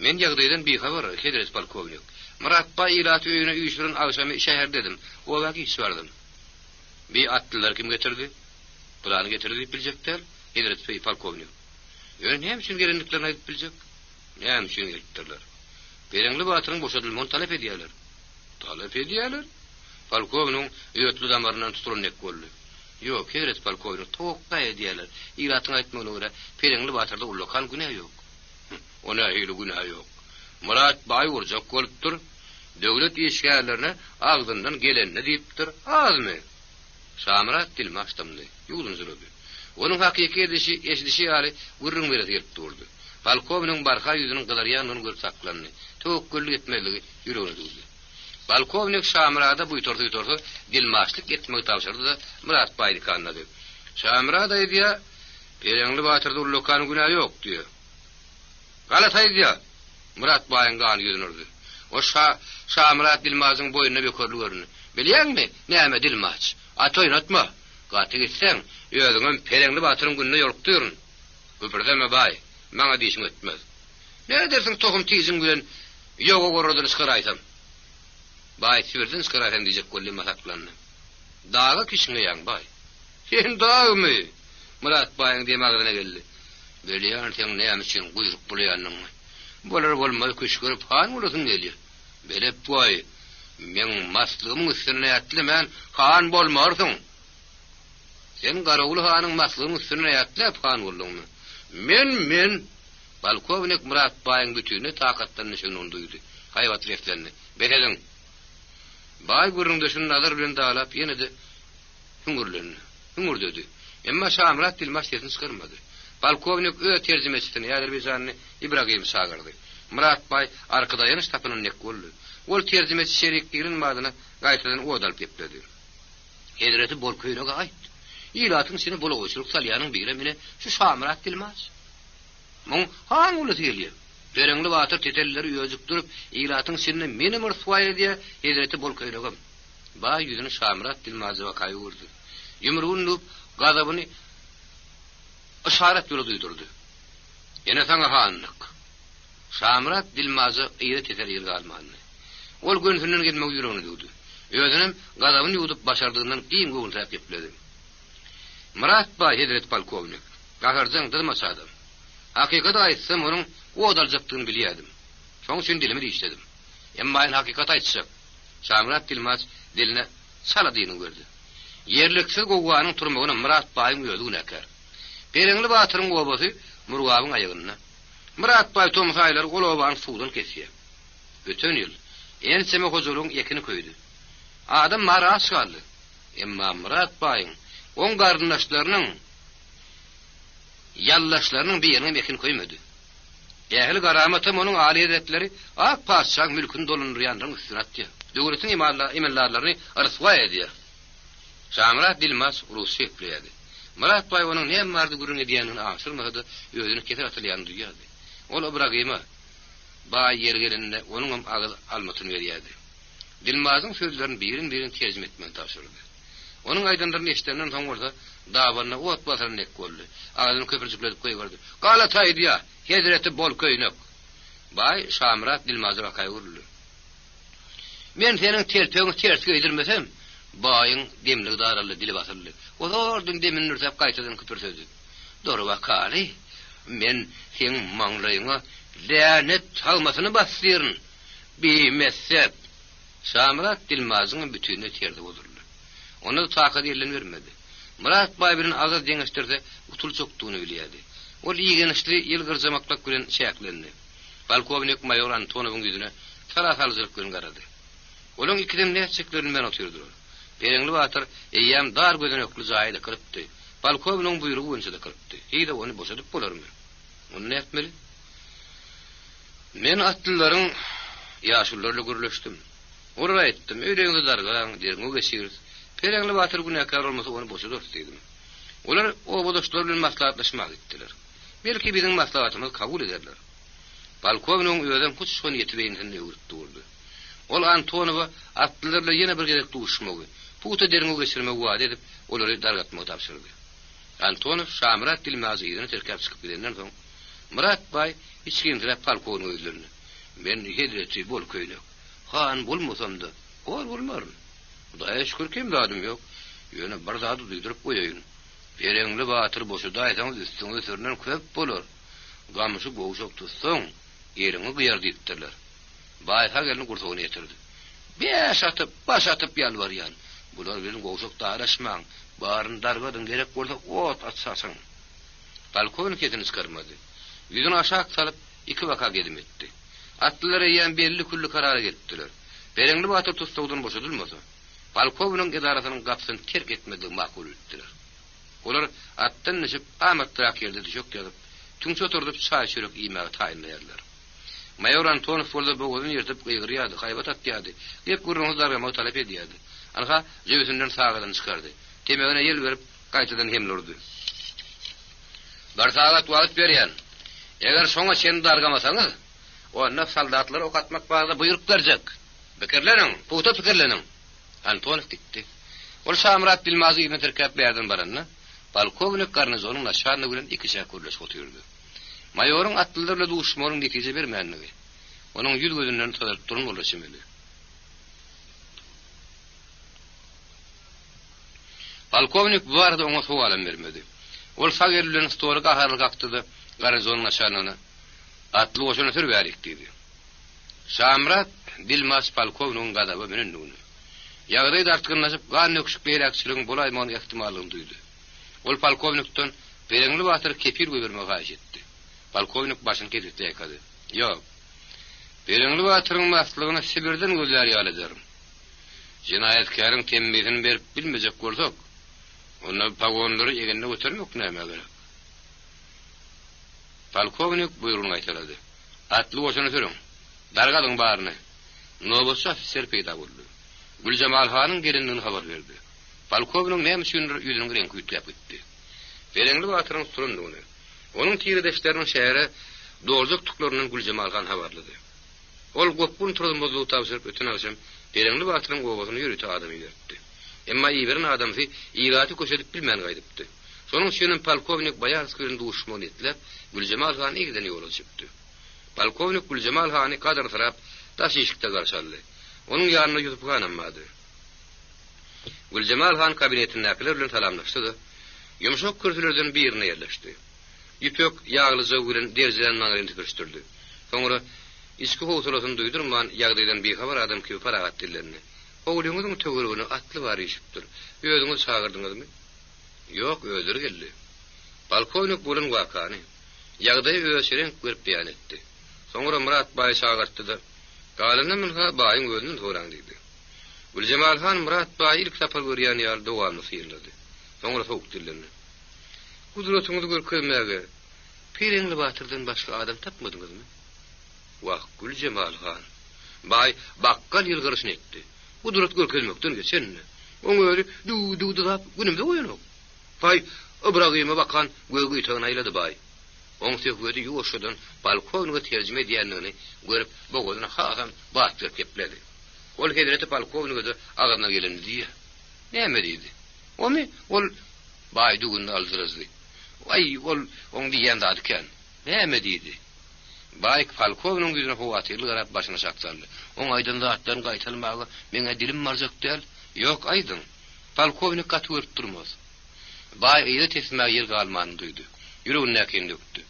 Men ýagdaýdan bihabar, hedres polkovnik. Murat Bay ýylaty öýüne üýşüren agşamy şäher dedim. O wagt iş bardym. Bir atlylar kim getirdi? Bularny getirdi diýip biljekler. Hedres polkovnik. Ýöne näme üçin gelenliklerini aýdyp biljek? Näme üçin gelipdirler? Pereňli batyryň boşadylmagyny talap edýärler. Talap edýärler. Polkovnyň ýötlü damaryndan tutulanyk boldy. Ýok, hedres polkovnik tokda edýärler. Ýylatyň aýtmagyna görä, Pereňli batyrda ullakan günah ýok. Ona hili günah ýok. Murat Bay urjak bolupdyr. Döwlet ýeşgärlerine agdyndan gelenini diýipdir. Azmy? Şamrat Dilmaçdymdy. Ýuldun zülübi. Onuň hakyky eşdişi ýaly gürrüň berip gelip durdy. Polkovnyň barha ýüzüniň gylarýanyny görüp saklandy. Töwekkellik etmeligi ýüregine dugdy. Polkovnik Şamrada buýturdy, dilmaçlyk etmek tapşyrdy da Murat Baydy kanlady. Şamrada diýär, Pereňli batyrda ullakan günah ýok diýär. Galat aýdýa. Murat Bay'ın gany ýüzünürdi. O Şamrat Dilmazyň boýuna bekerli göründi. Bilýärmi, näme Dilmaç? Atoýnatma. Gaty gitseň, ýöňüň Pereňli batyryň gününe ýolukdyryn. Köpürdeme Bay, maňa diýişim etmez. Ne dersiň tohum tiýiziň bilen ýoga gorradan ıskaraýsam? Bay sürdün ıskaraýsan diýjek golly masaklandy. Daga kişiňe ýaň Bay. Sen dagmy? Murat Bay'ın demagyna geldi. Bilýärsiň näme üçin guýruk bolýanyň? Bolar bolmaz köşgürüp han bolasyn gelýär. Belep Bay, men maslygymyň üstüne ýatlyman, han bolmarsyň. Sen Garaul hanyň maslygymyň üstüne ýatlap han boldyňmy? Men polkovnik Murat Bay'ın bütüni takatdan nişanyn duýdy. Haýwat reflendi. Beredin. Bay gürrüňde şunu nazar bilen dağlap ýene-de hüngürdedi. Emma Şamrat Dilmaç sesini çykarmady. Polkovnik öýe terjimesini Ýaderbejanyny Ibragim sagyrdy. Murat Bay arkada ýanyş tapynyň nek boldy. Ol terjimesi şerikliginiň madyna gaýtadan odalyp ýepledi. Hedreti bol köýnege aýtdy. Ýylatyň seni bolagçylyk salýanyň biri mene şu Şamrat Dilmaç. Muň haň uly gelýär. Pereňli batyr tetelleri ýözük durup, ýylatyň seni meni murtwaýa diýe hedreti bol köýnegem. Bay ýüzüni Şamrat Dilmazyga kaýy urdy. Ýumrugyny gazabyny işaret yolu duydurdu. Yine sana hanlık. Şamrat Dilmaz'ı iyret eter yer galmanını. Ol gönlünün gelmek yüreğini duydu. Özünüm gadabını yudup başardığından kıyım goğultayıp yapledim. Murat Bay Hedret Palkovnik. Gaharcan dılmasa adam. Hakikati aytsam onun o odalcaktığını biliyordum. Şoň üçin dilimi diýişledim. Emma en hakikat aýtsak, Şamrat Dilmaz diline saladyny gördi. Yerliksiz gowanyň turmagyna Murat Baýyň ýözi günäkär. Pereňli batyryň gowasy Murgabyň aýagyna. Murat Baý tomsaýlar golobany suwdan kesýär. Öten ýyl enseme hojuluň ekini köýdi. Adam maras galdy. Emma Murat Baýyň on garyndaşlarynyň yallaşlarynyň birine ekini köýmedi. Ehli garamatym onuň aly hedetleri ak paşçaň mülküni dolundurýandyň üstüne atdy. Döwletiň imallarlaryny arswa edýär. Şamrat Dilmaz Rusy ýetdi. Murat Baý onuň näme bardy gürüň edýänini aşyrmady, özüni keter atylýan duýýardy. Ol Ibrahima Baý yer gelende onuň agyz almatyny berýärdi. Dilmazyň sözlerini birin terjime etmeni tapşyrdy. Onuň aýdanlaryny eşitenden soň orada dawatyna ot basaryny ek boldy. Agyzyny köpürjükledip goýberdi. "Gala taýdya, Hedreti bol köýnök." Baý Şamrat Dilmazy bakay uruldy. "Men seniň terpeňi ters göýdirmesem, Baýyň demlik daraly dili basyldy. Odordyň demini nürsep gaýtadan köpürsödi. "Dora wakary, men seň maňlaýyňa länet çalmasyny basýaryn. Bilmezsep." Şamrat Dilmazyň bütünini terdi bolurdy. Onu takat ýerlen bermedi. Murat Baý bilen agyz deňeşdirde utul çokdugyny bilýärdi. Ol ýygynyşly ýyl gyrjamaklak bilen şäklendi. Polkovnik mayor Antonowyň ýüzüne tarafalzylyk bilen garady. Olaň ikiden näçeklerini men otyrdylar. Pereňli batyr eýýäm dar gözenekli jaýda kiripdi. Polkovniň buýrugy boýunça da kiripdi. Heýde onu boşadyp bolarmy? Onu näme etmeli? Men atlylaryň ýaşullarla gürleşdim. Orada etdim. Öýreňde dargaň, derňe geçir. Pereňli batyr günäkär bolmasa onu boşadyp diýdim. Olar o bodoşlar bilen maslahatlaşmak etdiler. Belki biziň maslahatymyzy kabul ederler. Polkovniň öýden hiç şonu ýetibeyininde ýurtdy. Ol Antonowa atlylarla ýene bir gerek duşmagy, puta derňe geçirmek wada edip olary dargatmagy tapşyrdy. Antonow Şamrat Dilmazy ýerine terkep çykyp gidenden soň Murat Baý hiç kimdirep polkovniň öýlerini. "Men Hedreti bol köýnök. Han bolmasam-da, ol bolmarym. Hudaýa şükür kim dadym ýok. Ýöne bir zady duýdurup goýaýyn. Pereňli batyr boşuda aýsaň üstüňe sürnen köp bolar. Gamşy goşok tutsaň, ýeriňi gyýar diýipdirler." Baý hagelini gurtugyny ýetirdi. "Beş atyp, baş atyp ýalbarýan. Bular bilen goşok daraşmaň. Baryn dargadan gerek bolsa ot atsasaň." Polkovnik ýetini çykarmady. Ýüzüni aşağı salyp iki waka gedim etdi. Atlylar ýan belli kully karara gelipdiler. Pereňli batyr tutsagydan boşadylmasa, polkovniň edarasynyň gapsyny terk etmegi makul etdiler. Olar atdan düşüp Ahmet Trak ýerde düşük ýalyp, tüňçe oturdup çaý çörek iýmäge taýynlaýarlar. Mayor Antonow bolda bu gözüni ýertip gyýgyrýardy, haýbat atýardy. Hep gurrunuzlarga talap edýärdi. Anha jebisinden sagadan çykardy. Temegine ýel berip gaýtadan hemlurdy. "Bir sagat wagt berýän. Eger şoňa sen dargamasaňyz, onda soldatlar ok atmak barada buýrup berjek. Pikirleniň, puta pikirleniň." Antonow gitdi. Ol Şamrat Dilmazy ýerine terkep berden baranda, polkovnik garnizonuň naşanyny bilen iki şäkerleş otyrdy. Mayoryň atlylarla duşmagyň netije bermänligi. Onuň ýüz gözünden taýyp durun bolaşmely. Polkovnik bu arada oňa suwalam bermedi. Ol sagerlen story gaharlyk aktydy garnizonuň naşanyny. Atly oşuna türbärik diýdi. Şamrat Dilmaz polkovniň gadaby bilen nuni. Ýagdaý dartgynlaşyp gan ökşük beýrekçiligiň bolaýmagyny ähtimallygyny duýdy. Ol polkovnikden pereňli batyr kepil goýbermek gaýy etdi. Polkovnik başyny ketip ýakady. "Ýok. Pereňli batyryň maslygyny Sibirden gözler ýalydyr. Jinaýatkaryň tembihini berip bilmejek bolsak, onu pagonlary ýegende götürmek näme gerek?" Polkovnik buýrugyny aýtylady. "Atly oşuny sürüň. Dargadyň baryny." Nowatçy ofiser peýda boldy. Güljemal hanyň gelendigini habar berdi. Polkovnik näme üçindir ýüzüň rengi ýitläp gitdi. Pereňli batyryň surundygyny, onuň tiredeşleriniň şäheri dozuk tuklarynyň Güljemal han habarlady. Ol gopun turulmazyny tapşyryp öten akşam Pereňli batyryň gowasyny ýürütip adamy ýertdi. Emma ýerin adamsy ýygaty köşedip bilmän gaýdypdy. Şonuň üçin polkovnik Bayarskyň duşman etlep Güljemal Han egden ýola çypdy. Polkovnik Güljemal Hany kadar tarap taş eşikde garşaldy. Onuň ýanyna ýutup ganamady. Güljemal Han kabinetiniňkiler bilen salamlaşdy. Yumşak kürsülerden birine yerleşdi. Ýüpek ýaglyja bilen derzeden maňaryny tüpürşdirdi. Soňra içki howsalasyny duýdurman ýagdaýdan bexabar adam gibi paragat dillerini. Oğluňyzyň töweregine atly bar ýyşypdyr. Özüňiz çağırdyňyzmy? Ýok, özür geldi. Polkovnik bolan wakany ýagdaý öýşereň görüp beýan etdi. Soňra Murat Baý çağırtdy. Galyny minha baýyň özünden soraň diýdi. Güljemal Han Murat Baý ilk tapar görýän ýaly dowamly syýrlady. Soňra soňuk dillerini. Guduratyňyzy görkezmäge Pireňli Batyrdan başga adam tapmadyňyzmy? Wah, Güljemal Han. Baý bakkal ýylgyryşyny etdi. Gudurat görkezmekden geçenni. Oň öýri du-du-dap günümde oýanok. Baý Ibragiме bakan göwgü ýytagyna aýlady Baý. Oň söhbeti ýoşadan polkovnika terjime edýänligini görüp bogolyna hasam batdyr kepledi. Ol hedreti polkovnika agadyna gelendi diýe. Näme diýdi? Ol Baý dugunny aldyrazdy. Ay, ol oň diýen zat eken. Näme diýdi? Baý polkovnyň ýüzüne howatyrly garap başyna çaksaldy. Oň aýdyn zatdan gaýtalmagy meňe dilim marjak däl. Ýok aýdyn. Polkovnik gatwyrt durmaz. Baý ýa tesmäge ýer galmany duýdy. Ýüregine näkin dökdi.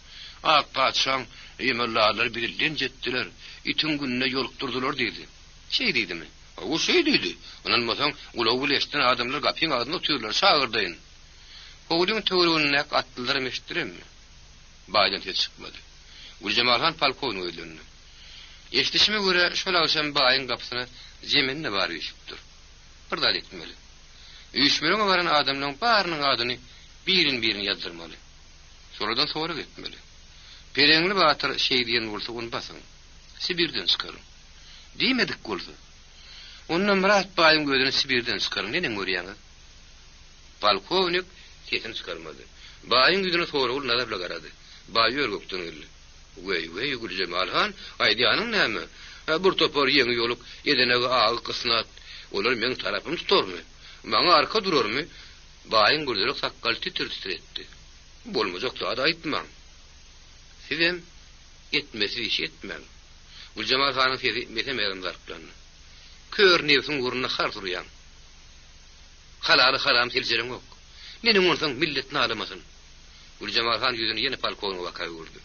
Ak paçam, eýmellalar birilden jetdiler. Itin günne ýolukdurdylar diýdi. Şey diýdimi? O şey diýdi. Onan masaň ulaw bileşden adamlar gapyň adyna oturýarlar, şagyrdaýyn. Oğluň töweregine atdylar eşitdiremmi? Baýdan hiç çykmady. Güljemal Han polkovnik öýlendi. Eşitişime göre şol akşam Baýyň gapysyna jeminne bar ýyşypdyr. Bir da etmeli. Üýşmeleňe baran adamlaryň barynyň adyny birin ýazdyrmaly. Soradan sonra gitmeli. Pireňli Batyr şey diýen bolsa onu basyň. Sibirden çykaryn. Diýmedik bolsa. Ondan Murat Baýyň gözüne Sibirden çykaryn. Nene görýäňiz? Polkovnik kesin çykarmady. Baýyň ýüzüne soragyl nazar bilen garady. Baý ýörgekden geldi. Wey, Güljemal Han, aýdyanyň näme? Bir topar ýeňi ýoluk, edenege agy kysnat. Olar meň tarapym tutarmy? Maňa arka durarmy? Baýyň gözleri sakkal titir-titir. Bolmajak da aýtmaň. Sizem etmesi iş etmem. Güljemal Hanyň sesi mesemerim zarplandy. Kör nefsiň guruna har durýan. Halary haram tiljereň ok. Meni onsaň milletni alamasyn. Güljemal Han ýüzüne ýene polkovnik wakay urdy.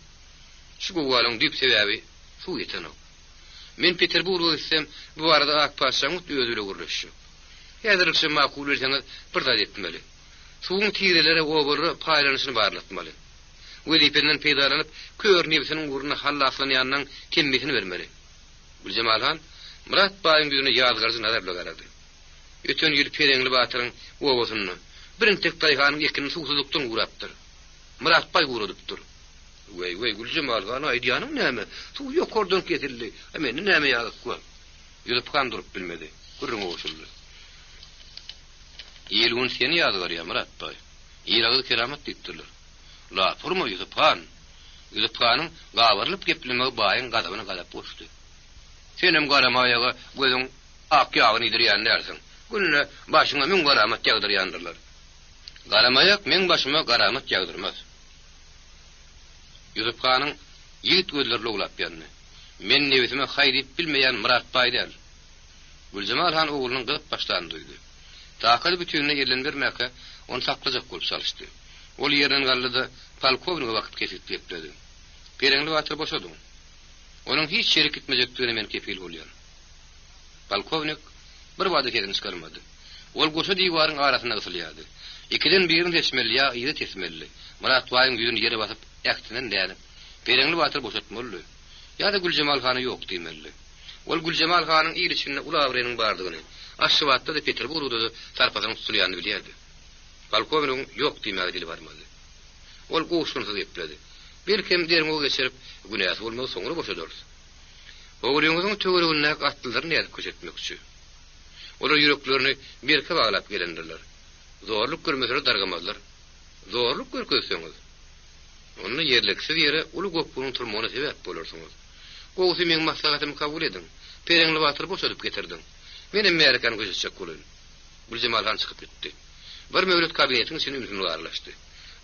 Şu gowalaň düp sebäbi şu ýetenok. Men Peterburg'a gitsem bu arada Akpaşaň özüle guruluşy. Häzirçe makul bolsaňyz bir da etmeli. Suwun tireleri obory paýlanyşyny barlatmaly. Welipenden peýdalanyp kör nebsiniň guruna hallaslanyanyň kemmesini bermeli. Güljemal Han Murat Baýyň ýüzüne ýazgarjy nazar bilen garady. Öten ýyl Pireňli Batyryň owasyny birin tek taýganyň ekini suwsuzlukdan gurapdyr. Murat Baý guradypdyr. Wey, Güljemal Han aýdyanyň näme? Suw ýokardan kesildi. Meni näme ýazyp goýar? Ýüzüp kandyryp bilmedi. Gurrun oşuldy. Ýelgün seni ýazgar ýa Murat Baý. Ýeragy keramat diýipdirler. La furma Ýüzüp Han. Ýüzüp Hanyň gawarylyp geplemegi Baýyň gadabyna galap boşdy. Senem garamaýaga gözüň ak ýagyny ýdirýän dersiň. Günne başyňa men garamat ýagdyrýandyrlar. Garamaýak men başyma garamat ýagdyrmaz. Ýüzüp Hanyň ýigit gözlerle ulap ýandy. Men nebetime haýr edip bilmeýän Murat Baý däl. Güljemal Han oğlunyň gyp başlaryny duýdy. Taýkal bütünine ýerlendirmäke onu saklajak bolup çalışdy. Ol ýerinden gallyda polkovnik wagt kesip gepdi. Pireňli Batyr boşady. Onuň hiç şerik gitmejekdigine men kepil bolýar. Polkovnik bir wada kedin çykarmady. Ol goşa diýwaryň arasyna gysylýady. Ikiden birini seçmeli ýa ýa seçmeli. Murat Baýyň ýüzüne ýere basyp ýaktynyň däňip Pireňli Batyr boşatmaly. Ýa-da Güljemal Hany ýok diýmeli. Ol Güljemal Hanyň ýylyçyny ulawrynyň bardygyny, Aşşybatda da Peterburgda da tarpasyň tutulýany bilýärdi. Polkovnik ýok diýmäge dili barmady. Ol goşunsuz geplädi. Belkem derme geçirip günäs bolmagy soňra boşadyr. Oğluňyzyň töweregine atdylaryny ýazyp köçetmekçi. Olar ýüreklerini berke baglap gelendirler. Zorluk görmesleri dargamazlar. Zorluk görkezseňiz, onu ýerleksiz ýere uly goppunyň turmagyna sebäp bolarsyňyz. Gowsy meň maslahatymy kabul edin. Pireňli Batyr boşadyp getirdim. Menem Amerikan göçecek bolyn. Güljemal Han çykyp gitdi. Bir mevlet kabinetiň içine ümsüni garlaşdy.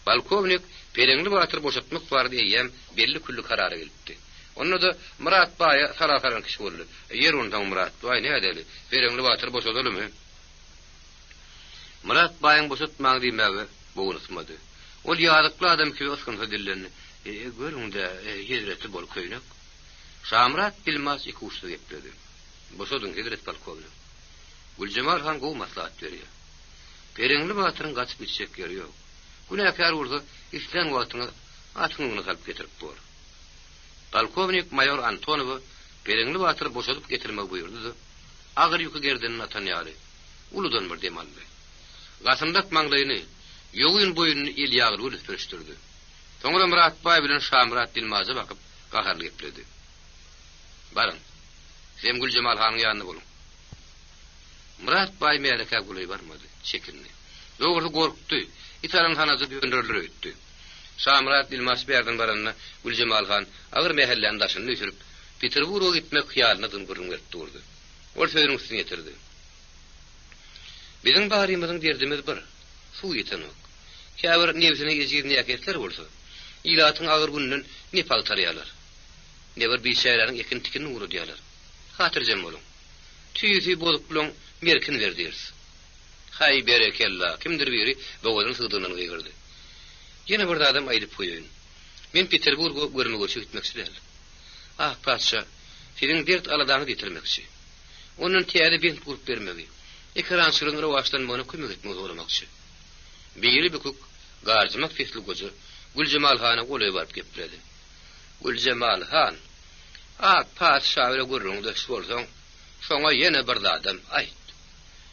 Balkovnik Pereňli Batyr boşatmak bar diýýäm belli külli karara gelipdi. Onda da Murat Baýa salasaran kişi boldy. Yer ondan Murat Baý ne edeli? Pereňli Batyr boşadylmy? Murat Baýyň boşatmagy diýmäge bu unutmady. Ol ýalyklы adam kimi ıskınsa dillerini. Görüňde hezreti bol köýnek. Şamrat bilmaz iki uçlu gepledi. Boşodun hezret Balkovnik. Gülcemal han gowy maslahat berýär. Pereňli Batyryň gaçyp gitjek ýeri ýok. Günäkär urdu, islen wagtyny atynyny salyp getirip bor. Polkovnik mayor Antonow Pereňli Batyr boşadyp getirmek buyurdy. Agyr ýüki gerdenini atan ýaly. Uludan bir dem aldy. Gasyndak maňlaýyny, ýogyň boýuny el ýagyr ulus pürüşdirdi. Soňra Murat Baý bilen Şamrat Dilmaza bakyp gaharly gepledi. Barın, sen Gülcemal hanyň ýanyna boluň. Murat Baý mereka guly barmady, çekindi. Dogry gorkdy. İtaran hanazy döndürler öýtdi. Şamrat Dilmas berden baranyna Gülcemal han agyr mehelläni daşyny düşürüp Peterburga gitmek hyýalyna dyngyryň durdy. Ol sözüň üstüne getirdi. Biziň barymyzyň derdimiz bir, suw ýetenek. Käbir nebsini ejirni ýaketler bolsa, ilatyň agyr günnün ne paltarýarlar. Nebir bir şäherläriň ekin tikini urudýarlar. Hatyrjam boluň. Tüýüsi bolup bilen merkin berdiýär. Hay berekella, kimdir biri boğazın sığdığından gıygırdı. Yine burada adam ayılıp koyuyun. Men Peterburg'a görmegöçe gitmekçiler. Ah paşa, senin dert aladağını getirmekçi. Onun tiyadi bent kurup vermegi. Ekran sırın ravaşlanmağına kömek etmek olamakçı. Biri bükük, garcımak fesli gözü, Gülcemal Han'a kolay varıp gepledi. Gülcemal Han, ah paşa öyle görürüňde sorsaň, şoňa yine bir adam ayt.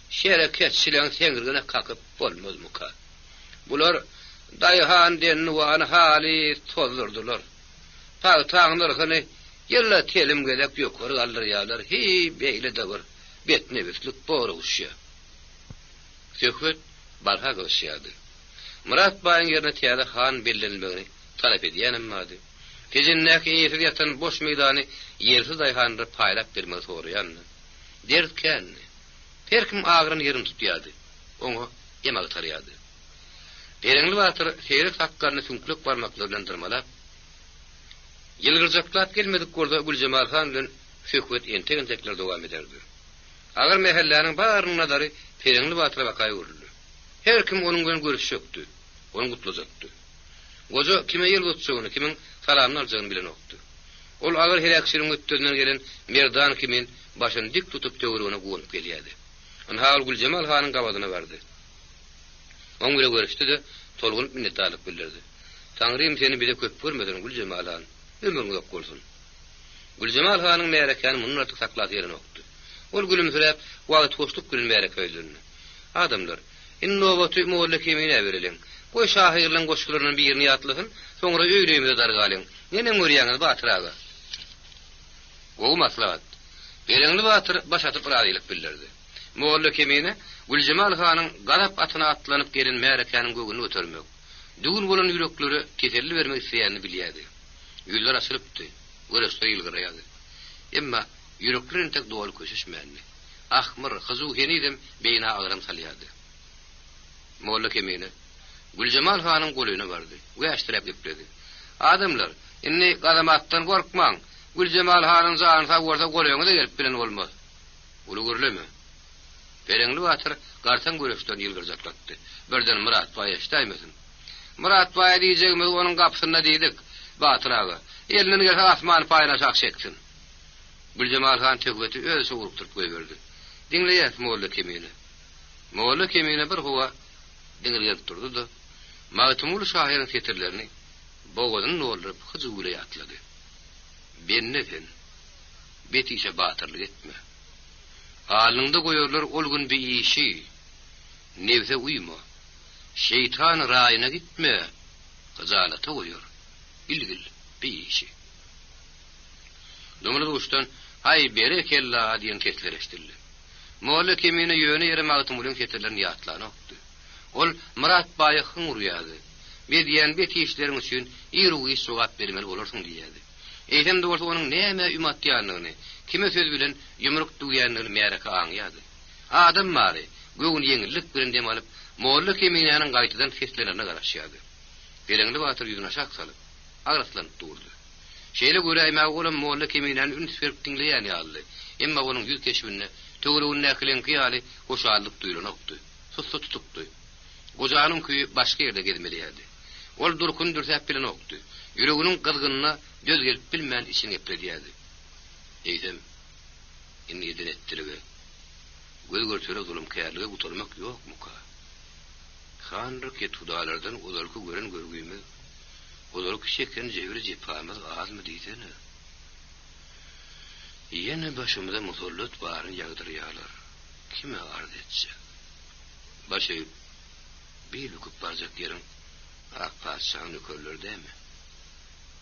Şereketçilerin teňirgine kakıp bolmaz muka. Bular daýhan denwan hali tozdurdular. Taýtaňlaryny ýella telim gelek ýokary galdyrýarlar. Hey beýle de bir betne bitlik boruşýa. Söhbet barha goşýady. Murat Baýyň ýerine täze han bellenmegini talap edýänem mady. Gejinläki ýeride ýatan boş meýdany ýersiz daýhandy paýlap bermek soraýandy. Dertken herkim ağrın yerini tutýardy. Oňa ýemek tarýardy. Pereňli Batyr seýrek hakkaryny süňklük barmaklar bilen dyrmalap, ýylgyrjaklap gelmedik gorda Gülcemal Han bilen söhbet entek-entekler dowam ederdi. Agyr mehelläniň barynyň nazary Pereňli Batyra bakaý urildi. Herkim onuň bilen görüşjekdi, onu gutlajakdy. Goja kime ýyl gutsagyny, kimin salamyny aljagyny bilen okdy. Ol agyr heräksiriň ötdünden gelen merdan kimin başyny dik tutup töwrüne gowup gelýärdi. Anhal Gülcemal Han'ın gabadyna bardy. Oňra görüşdi de tolgun minnetdarlyk bildirdi. Taňrym seni bile köp görmeden Gülcemal Han, ömrüň ýok bolsun. Gülcemal Han'ın merekany munun artyk saklap ýerine okdy. Ol gülümsirep wagt hoşluk bilen merek öýdürdi. Adamlar, innowaty molla kemine berilen. Goý şahyrlaryň goşgularynyň birini ýatlysyn, soňra öýleýmede dargalyň. Nene görýäňiz Batyr aga? Gowy maslahat. Pereňli Batyr başatyp radylyk bildirdi. Molla kemine Gülcemal Han'ın galap atyna atlanyp gelen merekanyň gögüni ötermek. Düğün bolan ýürekleri keselli bermek isleýänini bilýärdi. Ýüller asylypdy, görüşde ýylgyrýardy. Emma ýüreklerin tek dowal köşeşmänli. Ahmyr, hyzyw henidem beýna agram salýardy. Molla kemine Gülcemal Han'ın golyna bardy. Güýçdirip gepledi. Adamlar, inni gadamatdan gorkmaň. Gülcemal Han'ın zanyny sagorsa golýoňy da gelip bilen bolmaz. Ulu görlemi? Pereňli Batyr gartan görüşden ýylgyrjaklatdy. Birden Murat Baý eşdäýmesin. Murat Baý diýjegimiz onuň gapysyna diýdik. Batyr aga, elini gelse asman paýnaşak çeksin. Gülcemal Han töwbeti öz soňurup turup goýberdi. Diňleýär molla kemine. Molla kemine bir howa diňlerip durdy da, Magtumul şahyryň setirlerini boğazyn noldurup hyzywyla ýatlady. Bennefin, betişe batyrlyk etme. Alynda goýarlar ol gün bir işi, nevse uyma, şeytan raýyna gitme, gazalata goýar, bilgil bir işi. Domala dostan, hay berekella diýen kesler eşdildi. Molla kemine ýöne ýere Magtumul'un setirlerini ýatlany okdy. Ol Murat Baýy hüňürýärdi. Mediýän betişleriň üçin ýyrugy sowap bermeli bolarsyň diýýärdi. Eýdem de bolsa onuň näme ümat ýanyny, kime söz bilen ýumruk duýanyny mereka aňýardy. Adam mary, göwün ýeňillik bilen dem alyp, molla keminäniň gaýtadan seslenerine garaşýardy. Belengli batır yüzüne şak salıp, agraslanıp durdu. Şeýle göre aýmagy bolan molla keminen ün sürüp dinleýän ýaly. Emma onuň ýüz keşbine, töwereginiň näkilenki ýaly hoşallyk duýulanokdy. Sussu tutupdy. Gojanyň küýü başga ýerde gezmeli ýerdi. Ol durkun dürsäp bilen okdy. Ýüreginiň gızgynyna göz gelip bilmän içini epledi. Eýdem, inni eden etdirige. Göz görçüre zulüm kıyarlığa gutulmak yok muka. Hanrık et hudalardan olarkı gören görgüyümü, olarkı şekken cevri cephamız az mı deysene? Yine başımıza musallat barın yağdırıyalar. Kime arz edecek? Başı bir lüküp baracak yerin ak padişahın nükörleri değil mi?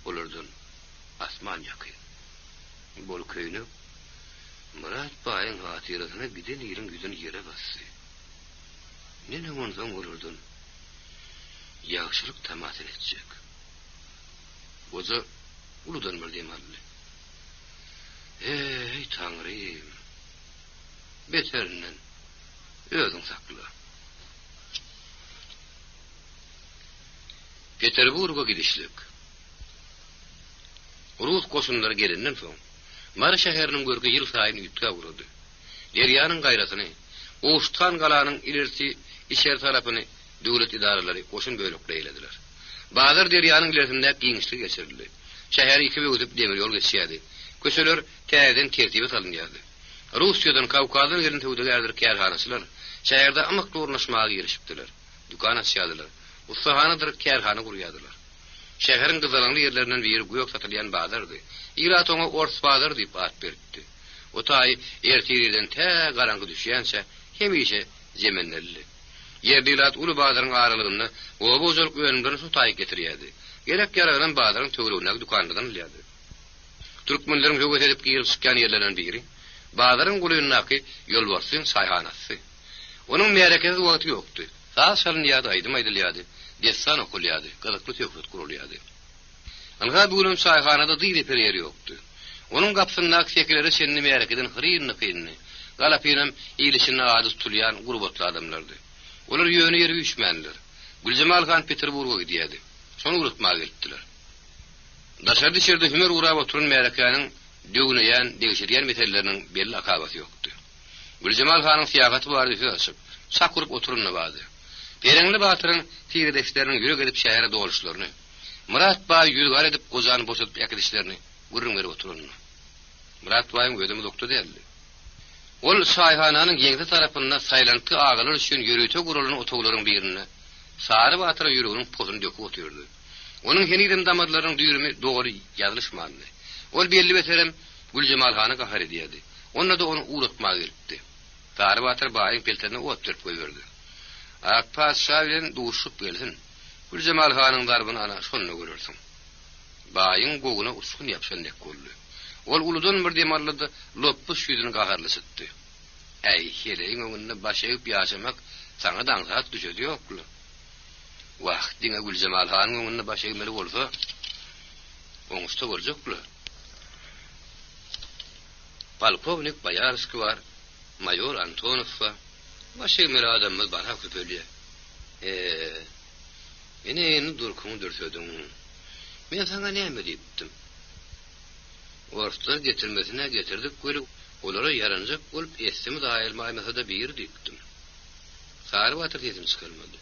Olurdun asman yakın. Bol köyünü Murat Bay'ın hatirasına giden yerin güzün yere bassa. Nene ondan olurdun? Yağışılık temasil edecek. Oza uludan bir demalli. Ey Tanrım! Beterinden özün sakla. Peterburg'a gidişlik. Rus koşunları gelinden soň Mara şäheriniň görki ýyl saýyn ýütka guruldy. Deryanyň gaýrasyny, Oğuştan galanyň ilerisi içer tarapyny döwlet idaralary koşun bölükle eýlediler. Bazar deryanyň ilerisinde giňişlik geçirildi. Şäher iki öýdüp demir ýol geçýärdi. Köşeler täzeden tertibe salynýardy. Russiýadan Kawkazyň ýerinde töwdülerdir kärhanaçylar. Şäherde amakly ornaşmagy girişipdiler. Dukan açýardylar. Ustahanydyr kärhana gurýardylar. Şäheriň gyzalaňly ýerlerinden biri göýök satylýan bazardy. Ýyrat oňa Ors bazar diýip at berdi. O taý ertiriden tä garangy düşýänçe hemişe jemenlerli. Ýerdilat uly bazaryň aralygyny o bozuluk önünden su taý getirýärdi. Gerek ýaralan bazaryň töweregine dukanlardan ilýärdi. Türkmenleriň höwet edip gelip çykýan ýerlerden biri bazaryň gulyndaky ýolbarsyn saýhanasy. Onuň merekesi wagty ýokdy. Saat salynýardy, aýdym aýdylýardy. Dessan okulýardy, gazakly töwfet gurulýardy. Alga bugün saýhanada diýip ýeri ýokdy. Onuň gapsyndaky şekeleri şenli merekeden hyrynly kynny. Galapynam ýylişine ady tutulýan gurbotly adamlardy. Olar ýöne ýeri üçmenler. Güljemal Han Peterburg'a gidýärdi. Şonu urutmaga gelipdiler. Daşardy şerde hümer urap oturan merekanyň döwüneýän, degişirýän meselleriniň belli akabasy ýokdy. Güljemal Hanyň siýasaty bardy söýüşip, sakurup oturunna bardy. Perengli batyryň tiýredekleriniň ýürek edip şähere doluşlaryny, Murat Bay ýürgär edip gozany boşatyp ýakydyshlaryny gurrun berip oturunna. Murat Bay'ın gözümi doktu derdi. Ol saýhananyň ýeňde tarapynda saýlanty agalar üçin ýürüte gurulany otoglaryň birini Sary batyra ýüreginiň pozuny döküp oturdy. Onuň heniden damarlaryň düýrümi dogry ýazylışmandy. Ol belli beterem Güljemal Hany gahar edýärdi. Onda da onu uğratmağa gelipdi. Sary batyr baýyň pelterine ot türüp goýberdi. Akpas şaýlen duşup gelsin. Güljemal Hanyň darbyny ana şonu görürsiň. Baýyň goguny uskun ýapşandek boldy. Ol uludan bir demarlady, loppuş ýüzüni gaharlysykdy. Ey, heleň öňünde başaýyp ýaşamak saňa daňsat düşedi ýokly. Wagtyňa Güljemal Hanyň öňünde başaýmeli bolsa, oňuşda boljakly. Polkovnik Bayarski var, Mayor Antonov var. Başaýmeli adamlar bar hak köpelýär. Meni eni durkuny dürsödüň. Men saňa näme diýipdim? Orslar getirmesine getirdik görüp, olara yaranacak bolup esimi daýylmaýmasa da bir diýipdim. Sary batyr diýdim çykylmady.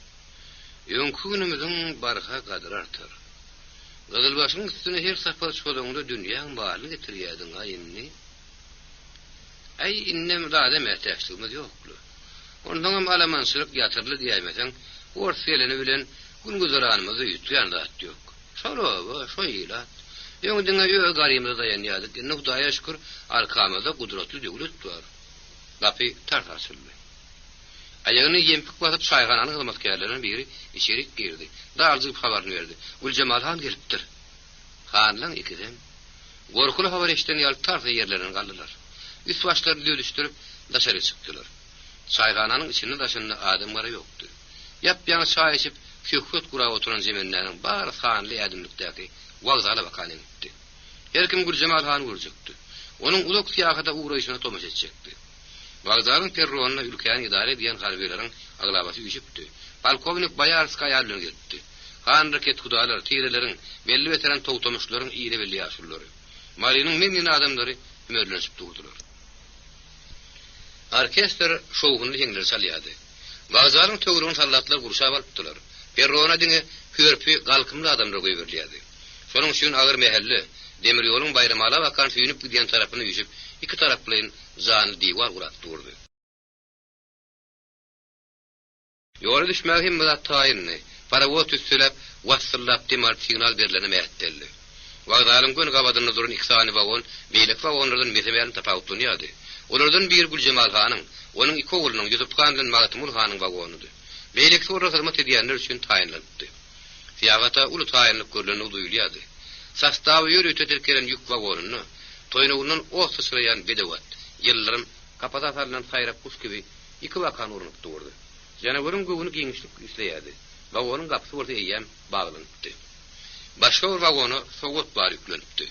Öňkü günümizin barha gadry artar. Gadylbaşyň üstüne her safar çolagynda dünýäň baly getirýärdiň aýynny. Ay innem zade mätäçligimiz ýokly. Ondan hem alamançylyk ýatyrly diýmesen, ors elini bilen gün güzaranymyzy ýutýan zat ýok. Şolaba, şoýla. Ýöňdiňe ýöre garymyza daýanýardyk. Nuhdaýa şükür, arkamyzda gudratly döwlet bar. Gapy tartaşyldy. Aýagyny ýempik basyp saýhananyň hyzmatkarlarinyň biri içeri girdi. Darjyp habaryny berdi. Güljemal Han gelipdir. Hanlaň ikiden gorkulu habar eşden ýalyp tarza ýerlerinden galdylar. Üst başlaryny döwüşdirip daşary çykdylar. Saýhananyň içinde daşynda adam gara ýokdy. Ýap-ýaňy çaý içip köhköt gurap oturan jemenleriň bary hanly ýadymlykdaky wagzala bakan etdi. Herkim Güljemal Han görjekdi. Onuň ulak siýasata uğraýyşyna tomaş etjekdi. Wagzalyň terroruna ülkäni idare edýän harbiylaryň aglabasy ýüşipdi. Polkovnik Bayarski ýarlyny getdi. Han raket kudalar, tirelerin, belli veteran towtamışlaryň ýyly belli ýaşullary. Malynyň memnun adamlary hümörlenip durdular. Orkestr şowuny ýeňler salýady. Bazaryň töwrüň sallatlar gurşap alypdylar. Perrona diňe körpü galkymly adamlar goýberýärdi. Şonuň üçin agyr mehelli, demir ýoluň bayramaly bakan süýnüp gidýän tarapyny ýüzüp, iki taraplyň zany diýwar gurat durdy. Ýoly düşmäge himmat taýynny, parawot üstülep, wassylap demar signal berilene mähdeldi. Wagdalyň gün gabadyny durun iksany wagon, beýlek wagonlardan mesemän tapawutlanýady. Olardan bir Güljemal hanyň, onuň iki oglunyň ýüzüp kandan Magtymul hanyň wagonydy. Beýlek sonra hyzmat edýänler üçin taýynlandy. Fiýagata uly taýynlyk görülen uduýlýady. Sastawy ýürütip gelen ýük wagonuny, toýnawyndan osa süreýän bedewat, ýyllarym kapada salynan saýrap kuş gibi iki wakan urunup durdy. Janawryň göwüni giňişlik isleýärdi. Wagonun gapsy orta eýem baglanypdy. Başga bir wagonu sowgat bar ýüklenipdi.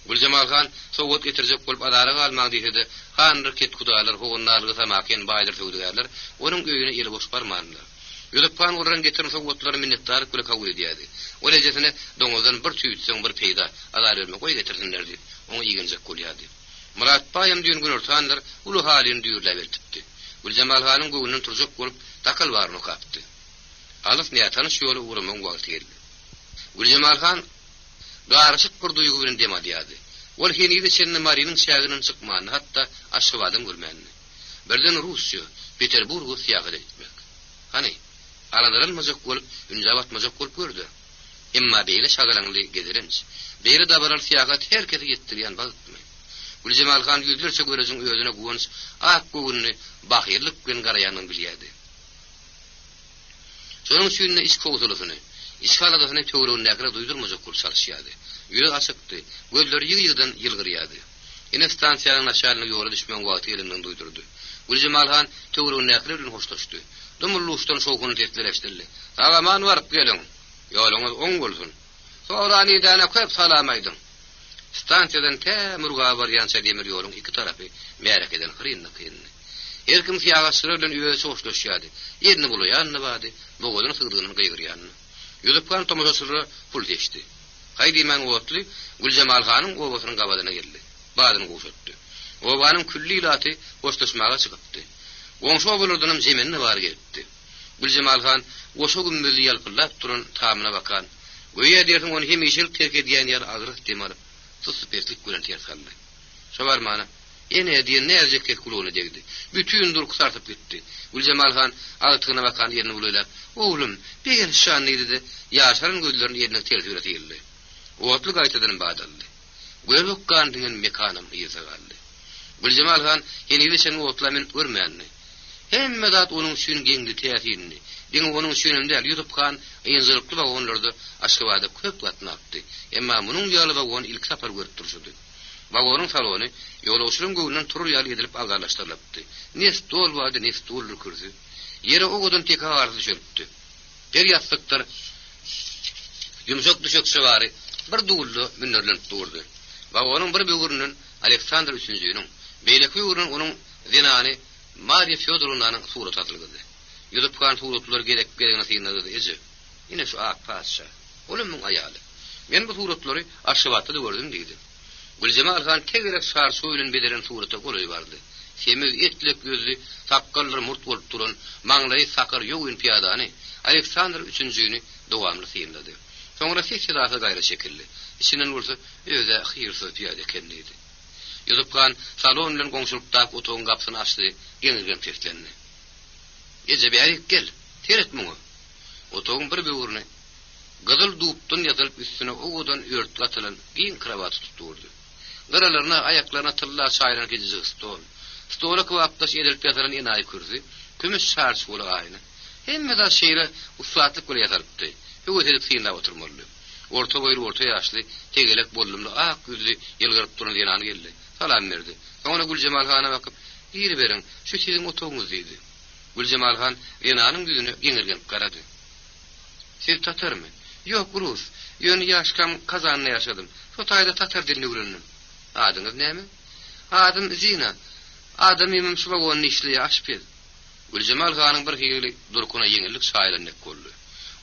Güljemal han sowgat getirjek bolup adara galmak diýdi. Han raket kudalar hogunlarly samaken baýdyr töwdülerler. Onuň öýüne ýeli boş barmandylar. Ýüleppan urran getirin sowgatlary minnetdar köle kabul edýärdi. Olejesine doňozdan bir tüýtseň bir peýda adar ölme goý getirsinler diýip oňa ýygyncak bolýardy. Murat paýam diýen gün ortanlar uly halini düýürläp beripdi. Güljemal hanyň göwünden turjak bolup takal baryny kapdy. Alyp niýatany şu ýoly urumyň wagty geldi. Güljemal han garaşyk bir duýgu bilen demadiýady. Ol henide çenne Marynyň şäginiň çykmany, hatda aşgabadan görmänni. Birden Russiýa, Peterburga syýahat etmek. Hani alanlarylmajak bolup, ünjabatmajak bolup gördü. Emma beýle şagalaňly gedirenç. Beýle dabaral syýahat herkese ýetdirýän bagtmy. Güljemal han ýüzlerçe görejiň özüne güwenç, ak göwünni bahyrlyk bilen garaýanyny bilýärdi. Şonuň üçin iş kowsulasyny, iş haladasyny töwrüň näkere duýdurmajak bolup çalışýardy. Ýürek açykdy, gözleri ýygy-ýygydan ýylgyrýardy. Ine stansiýanyň aşaryna ýola düşmän wagty elinden duýdurdy. Güljemal han töwrüň näkere bilen hoşlaşdy. Dumulluçdan şowguny tetleşdirdi. "Agaman baryp geliň. Ýoluňyz oň bolsun. Sonra anydana köp salamaýdym." Stansiýadan tämürga barýança demir ýoluň iki tarapy märekeden hyrynly. Herkim fiýaga sürelen üýesi hoşlaşýardy. Ýerini bulaýanny bady, bogodyny sygdygyny gyýgyrýanny. Ýüzüpkan tomoşasy pul deşdi. Haýdyman wotly Güljemal hanyň owasynyň gabadyna geldi. Badyny goşatdy. Owanyň külli ilaty hoşlaşmaga çykypdy. Goňşy owalardan jemenine bar gelipdi. Güljemal han goşa gümbüzli ýalpylap turan tamyna bakan. Goýa dersiň ony hem işil terk edýän ýer agryk demar. Suspertlik bilen tersaldy. Şobar mana ene diýen näzekek kuluny degdi. Bütün dur kysartyp gitdi. Güljemal han agtygyna bakan ýerini bulaýlap, "Oglum, beýle şanly" dedi. Ýaşaryň gözlerini ýerine tersiwre tiýildi. Owatly gaýtadan badaldy. Göwükkan diňen mekanym ýysagaldy. Güljemal han ýene şeň owatlamen görmänni. Hemme zat onuň üçin geňdi täsirini. Diňe onuň üçin däl ýutup-kan ýyňzylykly wagonlarda Aşgabatda köp gatnapdy. Emma munyň ýaly wagon ilk sapar görüp durşdy. Wagonyň salony ýolagçylaryň göwünden turur ýaly edilip algarlaşdyrylapdy. Ne stol wady, ne stol kürsü. Ýere ogodan tek agardy çökdi. Bir ýastyklar ýumşak düşekçi bary bir dully münnerlenip durdy. Wagonyň bir böwründen Aleksandr III-nyň, beýleki böwründen onuň zinany Maria Fyodorovnanyň suraty atyldy. Ýüzüpkan suratlar gerek geregine sygnady ezi. Ine şu ak paşa, olumyň aýaly. Men bu suratlary Aşgabatda gördüm diýdi. Güljemal han tegerek şar söýlen bederen surata goly bardy. Semiz etlek gözli, sakkallary murt bolup duran, maňlaý sakar ýogyn piýadany Aleksandr III-ni dowamly syndady. Soňra seçilasa gaýra şekilli. İçinden bolsa öze hyýrsa piýada ekenligi. Ýüzüpkan salon bilen goňşulykda otogyň gapsyny açdy, geňirgen teflendi. "Ece bäri gel, teret muňa." Otogyň bir böwrüne gyzyl dupdan ýazylyp üstüne ogodan ört gatylan giň krawaty tutuldy. Garalaryna aýaklaryna tylla çaýran gejek stol. Stola kwapdaş edilip ýatylan enaý kürsü, kümüş şarç bola aýna. Hemme da şeýle usatlyk bola ýatyrypdy. Öwet edip syňlap oturmaly. Orta boýly, orta ýaşly, tegelek bollumly, ak gözli ýylgyryp duran ýanany geldi. Salam berdi. Soňra Güljemal hana bakyp, "Ýeri beriň, şu siziň otogyňyz" diýdi. Güljemal han ýananyň ýüzüne geňirgen garady. "Siz tatarmy?" "Ýok, Rus. Ýöne ýaşkam Kazanyna ýaşadym. Şu taýda tatar dilini öwrendim." "Adyňyz näme?" "Adym Zina. Adam imam şu wagonyny işleýär aşpez." Güljemal hanyň bir hili durkuna ýeňillik şaýlanlyk boldy.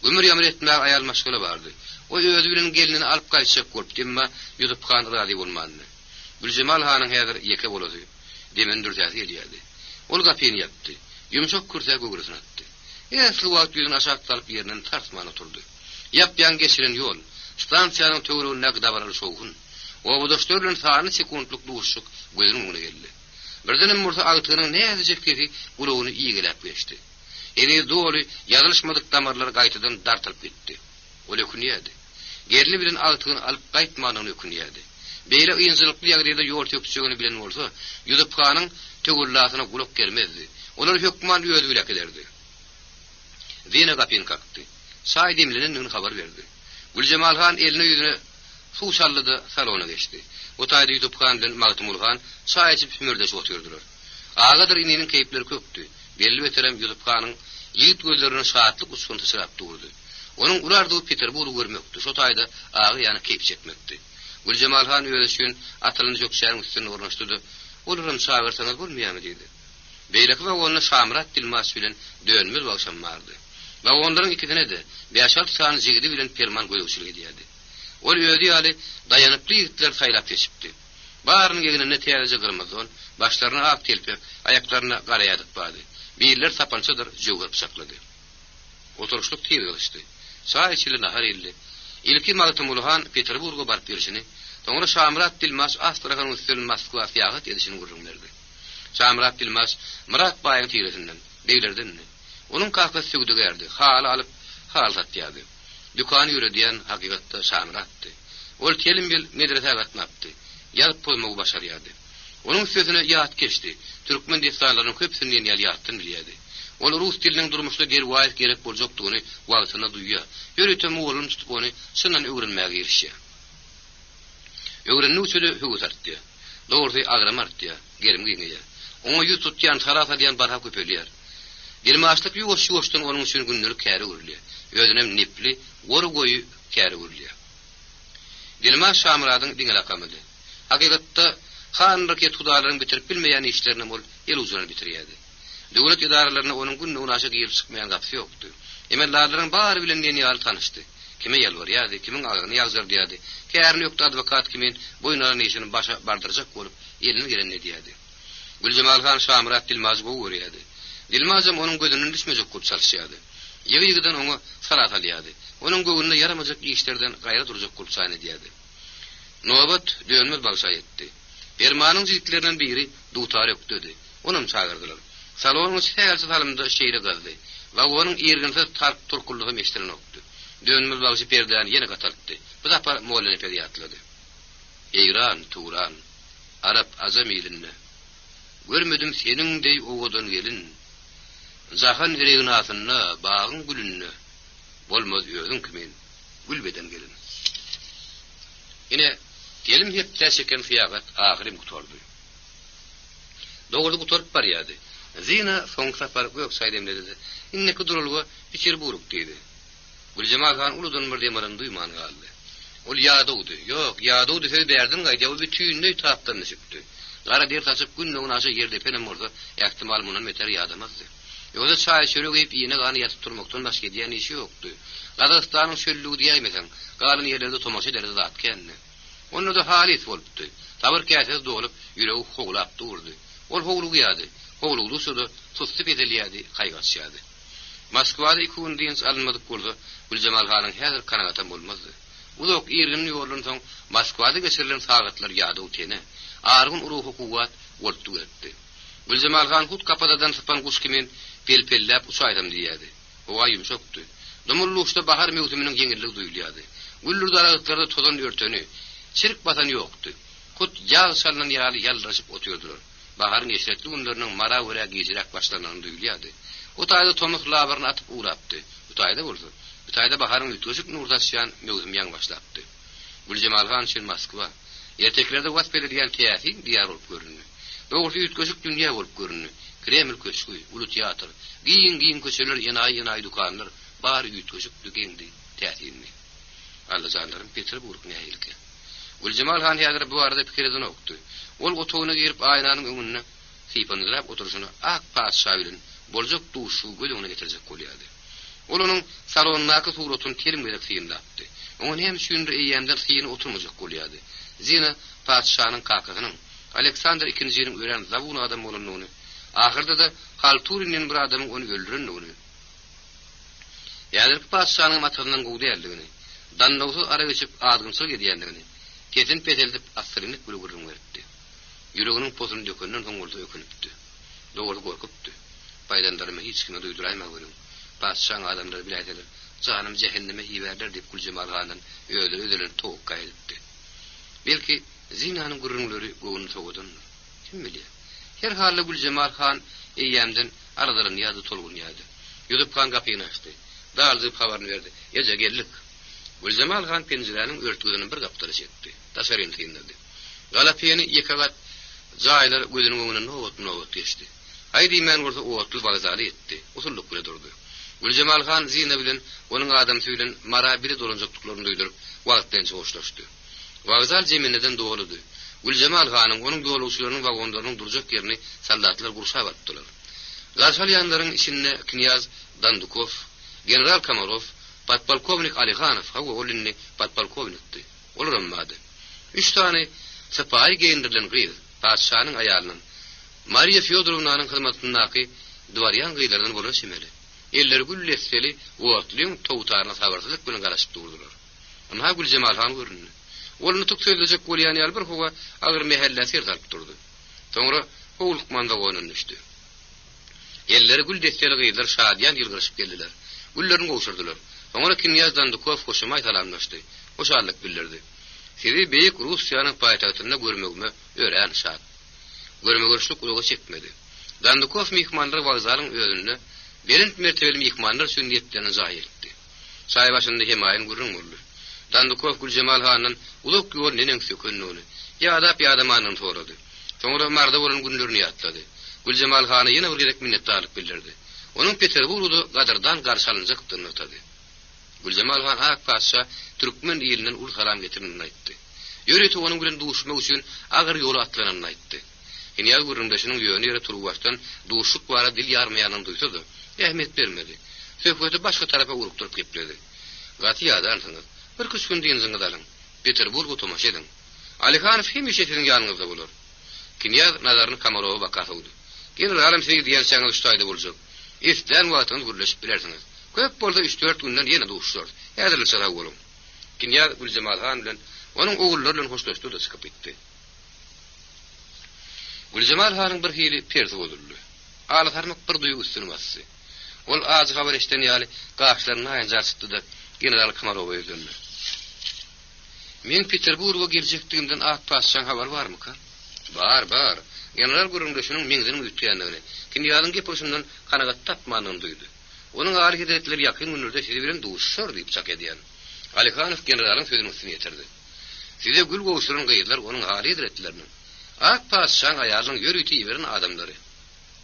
Ömür ýamry etmäge aýal maşgula bardy. O özü bilen gelinini alyp gaýtjak bolup demma ýutup kan razy bolmady. Güljemal hanyň häzir ýeke bolady. Demen dürtäsi elýärdi. Ol gapyny ýapdy. Ýumşak kursa gögürsün atdy. Esli wagt ýüzüni aşağı salyp ýerinden tarsman oturdy. Ýap-ýan geçiren ýol, stansiýanyň töweregine gdabaral şowgun. O bodaşdörlen sany sekundluk duşuk gözüniň öňüne geldi. Birden Mursa agtynyň näze jekeri gulagyny iýgelep geçdi. Eni doly ýazylışmadyk damarlar gaýtadan dartylyp gitdi. Ol ökünýärdi. Gerli bilen agtyny alyp gaýtmanyny ökünýärdi. Beýle ýyňjylykly ýagdaýda ýol töpçügini bilen bolsa, ýudup kanyň tögürlasyna gulak gelmezdi. Olar hökman öýüp bilek ederdi. Zina gapyn kakdy. Saýdymlynyň habar berdi. Güljemal han elini ýüzüne suw çaldydy, salona geçdi. O taýda ýudup kandan Magtymul han çaý içip sümürdeş otyrdylar. Agadyr ininiň keýpleri köpdi. Belli beterem ýudup kanyň ýigit gözlerini şahatlyk uçkunty çyrap durdy. Onuň urardyğı Peterburg görmekdi. Şo taýda agy ýany keýp çekmekdi. Güljemal han öýle üçin atylyny jökşäriň üstüne ornaşdyrdy. Olaryň şagyrsaňyz bolmaýarmy diýdi. Beýleki we onu Şamrat Dilmas bilen dönmez bolşanmardy. Ve onların ikisine de 5-6 sany jigidi bilen perman goýuwçylyk edýärdi. Ol öýdi ýaly daýanyply ýigitler saýlap geçipdi. Barynyň ýeňine täze gyrmazon, başlaryna ak telpek, aýaklaryna gara ýadypdy. Birler sapançadyr jogurp saklady. Oturuşluk týer gylşdy. Çaý içili nahar ildi. Ilki Magtymul han Peterburga baryp berişini, soňra Şamrat Dilmas Astrahan üstüne Moskwa fiýagat edişini gurrunlardy. Şamrat Dilmas Murat baýyň tiresinden, beýlerden. Onun kakası sügdügerdi. Hal alıp hal satýardy. Dükany ýürediýän hakykatda Şamratdy. Ol kelim bil medrese gatnapdy. Ýalyp bolmagy başarýardy. Onun sözüne ýat geçdi. Türkmen destanlarynyň köpsini ýaly ýatdan bilýärdi. Ol rus diliniň durmuşda derwayt gerek boljakdygyny wagtyna duýýar. Ýöretem oglum tutup ony şundan öwrenmäge girişýär. Öwrenni üçin höwü tartdy. Dogry agramartdy. Gerim giňeýär. Oňa ýut tutýan taraf edýän barha köpelýär. Dilmaçlyk ýuwaş-ýuwaşdan onun üçin günleri käri urilýar. Özünem nipli, goru goýu käri urilýar. Dilmaç Şamradyň diňe kamydy. Hakykatda hanraket hudalaryň bitirip bilmeýän işlerini bol el uzun bitirýärdi. Döwlet idaralaryna onun günne unaşa girip çykmaýan gapy ýokdy. Emellaryň bary bilen ýeni ýaly tanyşdy. Kime ýalwarýardy, kimiň agyny ýagzardyrdy. Kärini ýokdy adwokat kimin boýnaryny işini başa bardyrjak bolup elini geren edýärdi. Güljemal han Şamrat Dilmaz gowy görýärdi. Dilmazam onun gözünden düşmejek bolup çalyşýardy. Ýygy-ýygydan oňa salat alýardy. Onun göwünde yaramajak işlerden gaýra durjak bolup saýan edýärdi. Nobat dönmez bagşa etdi. Permanyň jigitleriniň biri dutar öpdüdi. Onuň çagyrdylar. Salonyň çägäsi salymda şeýle gazdy. We onuň ýerginse tarp turkullygy meşdilen okdy. Dönmez bagşy perden ýene gataldy. Bu da mollany periýatlady. Eýran, Turan, Arap azam ýelinne. Görmedim seniň dey owadan gelin. Zahan eregin asyna, bagyň gülünne. Bolmaz özüň kimin, gülbeden gelin. Ine diyelim hep täşeken fiýagat ahyrym gutordy. Dogry gutorup barýardy. Zina soň sapar gök saýdemledi. Inne kudurulga Peterburg diýdi. Güljemal han uludan bir demaryny duýman galdy. Ol ýadawdy. Ýok, ýadawdy söz berdim gaýda o bütünli tapdan düşüpdi. Gara der taşyp günne unaşa ýerde penem bolsa, ähtimal mundan beter ýadamazdy. Ýöne çaý şöre geyip ýene gany ýatyp durmakdan başga diýen işi ýokdy. Gazakstanyň şöllügi diýmesen, galyny ýerlerde tomaşa derdi zat kenne. Onu da halis bolupdy. Tabir käses dolup, ýüregi hoglap durdy. Ol hoglugy ýady. Hoglugy suda tutup edilýärdi, gaýgaçýardy. Moskwada 2 gün diýens alınmadyk bolsa, Güljemal hanyň häzir kanagatan bolmazdy. Uzak ýergin ýolundan soň Moskwada geçirilen sagatlar ýady utene. Argyň uruhy kuwat woltu etdi. Güljemal han hut kapadadan sapan guş kimin pelpellap uçaýdym diýärdi. Owa ýumşakdy. Domurlukda bahar mewsimining ýeňilligi duýulýardy. Güllür daragtlarda tozan ýörteni, çirk batan ýokdy. Kut ýağ salynan ýaly ýalraşyp otyrdylar. Baharyň eşretli günleriniň mara wara gejirek başlanany duýulýardy. O taýda tomuk labaryny atyp uğrapdy. Bu taýda boldy. Bu taýda baharyň ütgüjük nurdaşýan mewsim ýaň başlapdy. Güljemal han şeýle Moskwa, ýerteklerde was berilýän täsir diýär bolup görünýär. Dogry ütgüjük dünýä bolup görünýär. Kreml köşkü, ulu teatr, giyin köşeler, ýenay dukanlar, bar ütgüjük dügendi täsirini. Allah janlarym Peterburg näýilki. Güljemal han häzir bu arada pikirden okdy. Ol otogyna girip aýnanyň öňüne sypanyzlap oturuşyny ak paşa bilen boljak duşu gölüňe getirjek bolýardy. Onun salonundaki suratını terim gerek sıyındaptı. Onun hem şündür eyyemden sıyını oturmayacak golyadı. Zina padişahının kakasının, Alexander II.'nin öğren zabun adam olanını, ahırda da Halturi'nin bir adamın onu öldürenini, yani padişahının matadından kovdu yerliğini, dandavsız ara geçip ağzımsız ediyenliğini, kesin peteldip asırınlık bile gurrun verdi. Yüreğinin posunu dökünden songurdu ökünüptü. Doğru korkuptu. Baydanlarıma hiç kime duyduraymalarım. Padişahın adamları bilayteler, canım cehenneme hiverler deyip Gülcemal Han'ın ödülün toğuk kayılıptı. Belki zinanın gurrunları goğunu soğudunlar. Kim biliyor? Her halle Gülcemal Han eyyemden araların yadı tolgun yadı. Yudup kan kapıyını açtı. Dağıldığı havarını verdi. Ece geldik. Gülcemal Han pencerenin örtüğünün bir kaptarı çekti. Taşarın tıyınladı. Galapiyeni yekagat zaylar gözünün önüne novot geçti. Haydi men orada oğutlu vağzalı etti. Usulluk bile durdu. Gülcemal Han zine bilen onun adam söylen mara biri dolancaklıklarını duydurup vağıttan hoşlaştı. Vağzal cemineden doğuludu. Gülcemal Han'ın onun doğuluşlarının vagonlarının duracak yerini saldatlar kurşa battılar. Garşalyanların içinde Knyaz Dandukov, General Kamarov, Patpolkovnik Alikhanov, hava olinni Patpolkovnikti. Olur ammadı. 3 tane sıpahi giyindirilen gıyıl, padişahının ayarının, Maria Fyodorovna'nın hizmetindeki duvaryan gıylardan buna simeli. Elleri gülleseli, oğutluyun toğutarına sabarsızlık bilen karışıp durdular. Ama Gülcemal Han göründü. Olunu tuk söyleyecek golyan yalbır hova ağır mehellesi yertalp durdu. Sonra hovulukmanda oyunun düştü. Elleri gül desteli gıylar şadiyan yılgırışıp geldiler. Güllerini kovuşurdular. Sonra Knyaz Dandukov koşamay talanlaştı. Hoşallık bildirdi. Sizi Beyik Rusya'nın payitahtında görmegime öğren şad. Görmegörüşlük uluğu çekmedi. Dandukov mihmanları vağzalın özünde berint mertebeli mihmanlar sünniyetlerini zahir etti. Say başında hemayin gurrun oldu. Dandukov Gülcemal Han'ın uluk yol nenen sökünlüğünü, yada manın soradı. Sonra marda olan günlerini yatladı. Gülcemal Han'a yine bir gerek minnettarlık bildirdi. Onun Peterburg'da Gadar'dan karşılanacak noktadı. Gülcemal Han Ak Paşa Türkmen ilinden ul salam getirinini aytdı. Yöreti onun bilen duşma üçün ağır yolu atlananını aytdı. Hinyal gurrundaşının yönü yere turuvastan duşluk vara dil yarmayanını duysadı. Ehmet vermedi. Söhbeti başka tarafa urukturup gepledi. Gati yadansınız. Bir kış gün deyinizini dalın. Peterburg'u tomaş edin. Alikhanov hemişe sizin yanınızda bulur. Knyaz nazarını Kamarov'a bakası oldu. Generalim sizi diyen sana ustaydı bulacak. İsteyen vaatınız gürleşip bilersiniz. Köp bolsa 3-4 günden yine duşlar. Yazılırsa olun. Knyaz Gülcemal Han bilen onun oğullarıyla hoşlaştı da sıkıp gitti. Gülcemal Han'ın bir hili perzi olurlu. Ağlatarmak bir duyu üstünü bastı. Ol ağzı haber eşten yali qağışlarını ayınca sıktı da General Kamarov'a döndü. Men Peterburg'a gelecektiğimden Ak Paşa'nın haber var mı ka? Var. General gurrundaşının mengzinin ütüyenliğini, Knyaz'ın geposundan kanagat tapmanını duydu. Onun ağır hidretleri yakın günlerde sizi bilen duşlar deyip çak ediyen. Alikhanov generalın sözünün üstüne yetirdi. Size gül kovuşturan gıyırlar onun ağır hidretlerinin. Ak Paşa'nın ayarının yörüytü iverin adamları.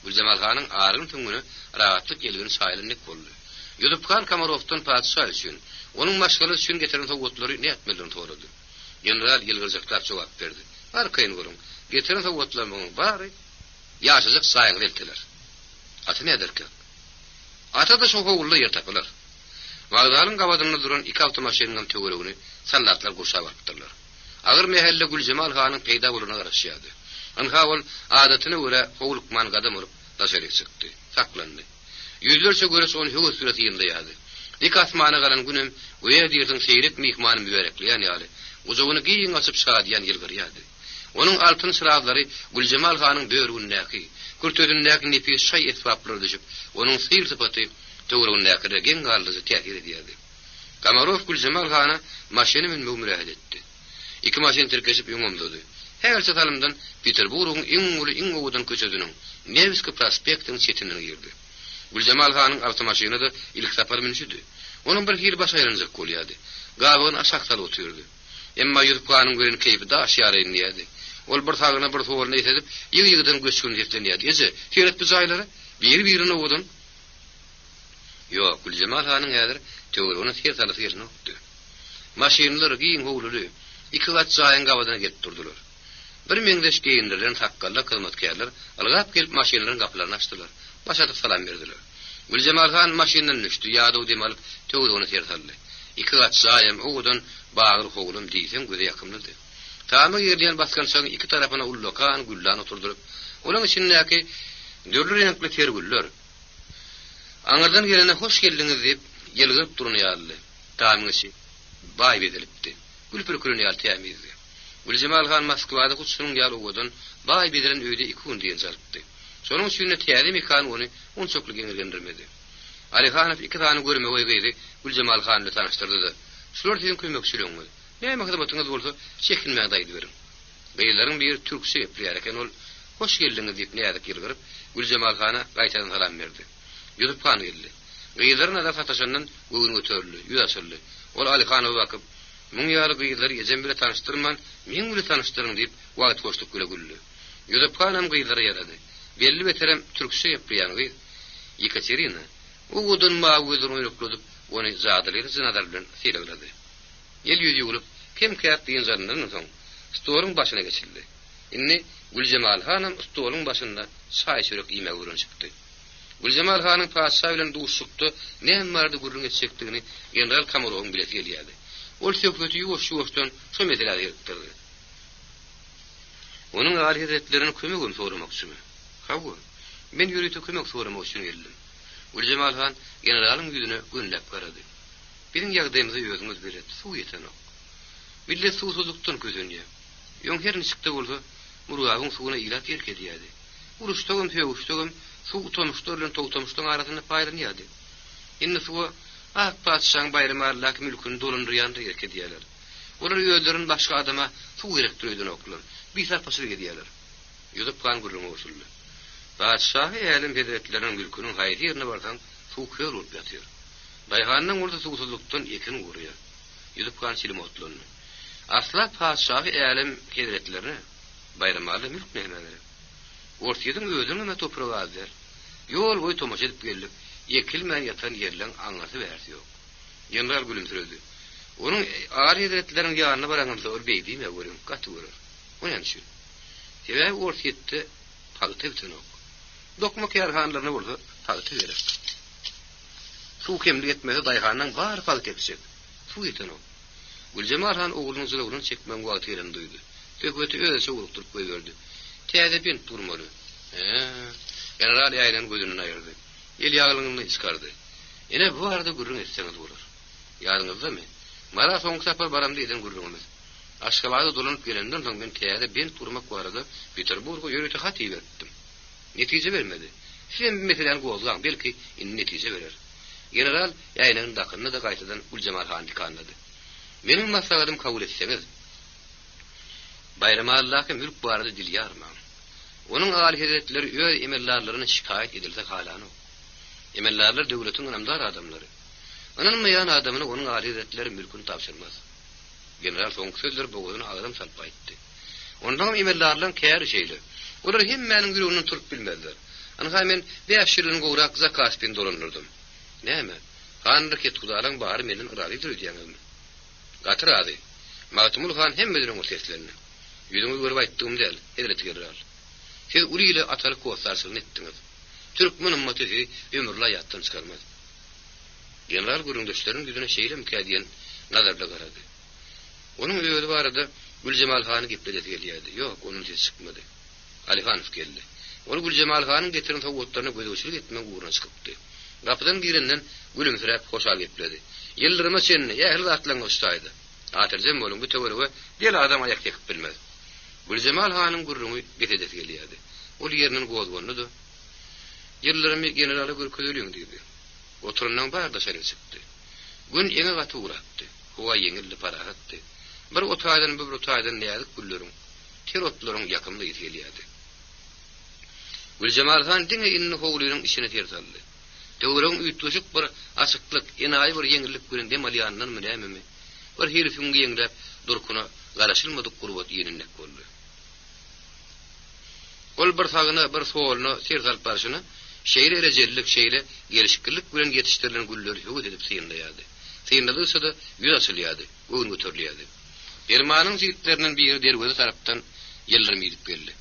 Gülcemal Han'ın ağrın tümünü rahatlık elgini sahilinlik oldu. Yudupkan Kamarov'tan padişah için, onun maşgalı için getiren tavukatları ne etmelerini toğradı. General yılgırcaklar cevap verdi. Arkayın vurun, getiren tavukatlarının bari, yaşayacak sayın eltiler. Atı ne ederken? Ata da şoka uğurlu yer tapılar. Vağdalın kavadında duran 2 avtomaşininden tögürüğünü sallatlar kurşa baktırlar. Ağır mehelle Gülcemal Han'ın peyda buluna karışyadı. Anhavol adatına göre hovulukman kadam olup dışarı çıktı, saklandı. Yüzlerce görüş onu hüvü süreti yındayadı. Dik asmana kalan günüm, uya dirtin seyrek mihmanı müverekleyen yali, uzağını giyin açıp şadiyan yılgıryadı. Onun altın sıravları Gülcemal Han'ın böğrüğündeki, kurtözündeki nefis şay esvapları düşüp, onun seyir sıfatı tuğruğundaki regen galdızı tehir ediyordu. Kamarov Gülcemal Han'a maşini minmeği mürahat etti. 2 maşin terkeşip yungumladı. Her satalımdan Peterburg'un in oğudan köçödünün Nevski prospektin çetinden girdi. Gülcemal Han'ın avtomaşini da ilk sapar minüşüdü. Onun bir hil baş ayrınacak kolyadı. Gavağın aşaktalı otuyordu. Emma Yuduk Han'ın gören keyfi da aşyara inliyadi. Ol bir tağına bir soğuruna itedip yığıdan göçkün defleniyadi. Ece, teret biz ayları, birine oğudun. Yok, Gülcemal Han'ın eğer teoruğuna sertalı yerini oktu. Maşinleri giyin hoğululu, 2 kat zayın gavadına get durdular. Bir mengdeş giyindirilen takkalla kılmatkayarlar, algap gelip maşinlerin kapılarını açtılar. Başatıp salam verdiler. Gülcemal Han maşynyny düşdi, ýa-da dem alyp töwdüni tersaldy. Iki gat saýam oğudan bağır howlum diýsem göze ýakymlydy. Tamy ýerden baskan soň iki tarapyna ullokan güllan oturduryp, olaň içindäki dörli renkli tergüller. Aňyrdan gelene hoş geldiňiz diýip gelip durýardy. Tamyňy baý bedilipdi. Gülpürkürüni ýal tämizdi. Gülcemal Han Moskwada kutsunyň ýaly oğudan baý bedilen öýde 2 gün diýen salypdy. Sonuň üçin täze mekan ony onçokly geňirgendirmedi. Alihanow 2 tane görme goýgydy, Gülcemal Hanyny tanyşdyrdy. Şular diýen kömekçileňmi? Näme hyzmatyňyz bolsa, çekinmäň daýdy berim. Beýlerin bir türkçe ýaprýar eken ol, hoş geldiňiz diýip näde girgirip, Gülcemal Hana gaýtadan salam berdi. Ýüzüp kan geldi. Beýlerin ada fataşandan göwün götürli, ýaşyrly. Ol Alihanow bakyp, "Muň ýaly gyýlar ýejem bile tanyşdyrman, men bile tanyşdyryň" diýip wagt goşdyk güle. Ýüzüp kanam gyýlary ýarady. Belli beterem türkçe ýaprýan gyýy. Yekaterina Uğudun mağudun oynukladıp, onu zadeleri zinalar bilen seyregledi. El yüzü olup, kim kıyat deyin zanlarının son, stolun başına geçildi. İnni Gülcemal Hanım stolun başında say sürük ime vurun çıktı. Gülcemal Hanım padişah bilen duşuktu, ne vardı gurrun etsektiğini General Kamurov'un bileti geliydi. Ol sökveti yuvoştan şu meselada yırttırdı. Onun âli hazretlerinin kömegini sormak için mi? Kavga, ben yürüyte kömek sormak için geldim. Gülcemal Han generalın yüzüne günlep karadı. Bizim ýagdaýymyzy özüňiz bilet, suw ýetenok. Millet suwsuzlukdan közenýär. Ýöň her niçikde bolsa, murgabyň suwuna ilat ýerkedýärdi. Uruşdagym, hewuşdagym, suw utanmışlar bilen togtamışdyň arasyna paýlanýardy. Indi suwa ak padişahyň bayramlarlaky mülküni dolandyrýandy ýerkedýärler. Olar ýöldürin başga adama suw gerekdirýän oklar. Bir sarpasyr gedýärler. Ýüzüp kan gurrun oşuldy. Padişahy elim hedretlerinin mülkünün haýdy ýerine barsaň, suw köl bolup ýatýar. Daýhanyň urda suwsuzlukdan ekin gurýar. Ýüzüp kan silim otlandy. Asla padişahy elim hedretlerini bayramlarda mülk nämeleri. Ortaýydyň özüň näme topragy azar. Ýol boý tomaş edip gelip, ekilmän ýatan ýerleň aňlasy bersi ýok. General gülümsirdi. Onuň âli hedretleriniň ýanyna baraňymsa ol beýdime görüň, gaty görür. O näme şu? Sebäbi ortaýytda palyty bitinok. Dokmak ýarhanlaryna bolsa, palyty berek. Suw kemli etmese daýhanyň bar palyty etjek. Suw ýetenok. Gülcemal Han oğlunyň zylgyny çekmän wagty ýeren duýdy. Tökbeti öýse urukturup goýberdi. Täze ben durmaly. General ýaýlan gözüni aýyrdy. El ýaglygyny çykardy. Ene bu arada gurrun etseňiz bolar. Ýadyňyzdamy? Mara soňky sapar baram diýen gurrunymyz. Aşgalada dolanyp gelenden soň ben täze ben durmak barada Peterburga ýörüte hat ýetdim. Netije bermedi. Sen meseleni gozlaň, belki netije berer. General ýaýlagyň dakyny da gaýtadan Gülcemal Han dikanlady. Meniň maslahatym kabul etseňiz, bayramalaky mülk barada dilýarman. Onuň âli hazretleri öz emellarlaryny şikaýet edilse halany. Emellarlar döwletiň namdar adamlary. Ananmaýan adamyny onuň âli hazretleri mülküni tapşyrmaz. General soňky sözler boğuzyny ağzam salyp aýtdy. Ondan emellarlaryň käri şeýle. Olar hemmäniň gürüňini turup bilmezler. Anha men 5 ýylyň gowrak zakas bilen dolanurdym. Näme? Hanryk etgudalaň bary menden iralydyr diýenmi? Gatyrazy. Magtymul Han hemmediniň ortaslarynda. Ýüzüňi görüp aýtdym del, hedret general. Siz uly ile atalyk goýsarsyn etdiňiz. Türkmen ummaty ömürli ýatdan çykarmaz. General gürüňdeşleriň ýüzüne şeýle mükadiýen nazarla garady. Onuň öýüli barada Gülcemal Hany gepledip gelýärdi. Ýok, onuň sesi çykmady. Alihanow geldi. Ol Gülcemal Hanyň getiren tawatlaryna gödöçilik etmek uğruna çykypdy. Gapydan girenden gülümsirep hoşal gepledi. Ýyldyryma sen ýahly atlaň ustaydy. Atyrjam bolun bu töwerege del adam ayak tekip bilmez. Gülcemal Hanyň gurruny getedip gelýärdi. Ol ýeriniň gozgonydy. Ýyllary generaly görkezeliň diýdi. Oturundan barda şerin çykdy. Gün eňe gaty uratdy. Howa ýeňildi parahatdy. Bir otaýdan bir otaýdan näzik gülleriň, terotlaryň ýakymly ýetilýärdi. Gülcemal Han diňe inni howlulyň işine tersaldy. Döwrüň üýtüşik bir açyklyk, enaý bir ýeňillik bilen demalýandan näme? Bir herifin ýeňlep durkuna garaşylmadyk gurbat ýeninlik boldy. Ol bir sagyna bir sowalyny tersalp barşyny şeýle erejellik şeýle gelişiklik bilen ýetişdirilen güller höwet edip syýandaýardy. Syýandylsa da ýüz açylýardy, göwün göterilýärdi. Ermanyň jigitleriniň biri derwezi tarapdan ýyldyrym ýitip geldi.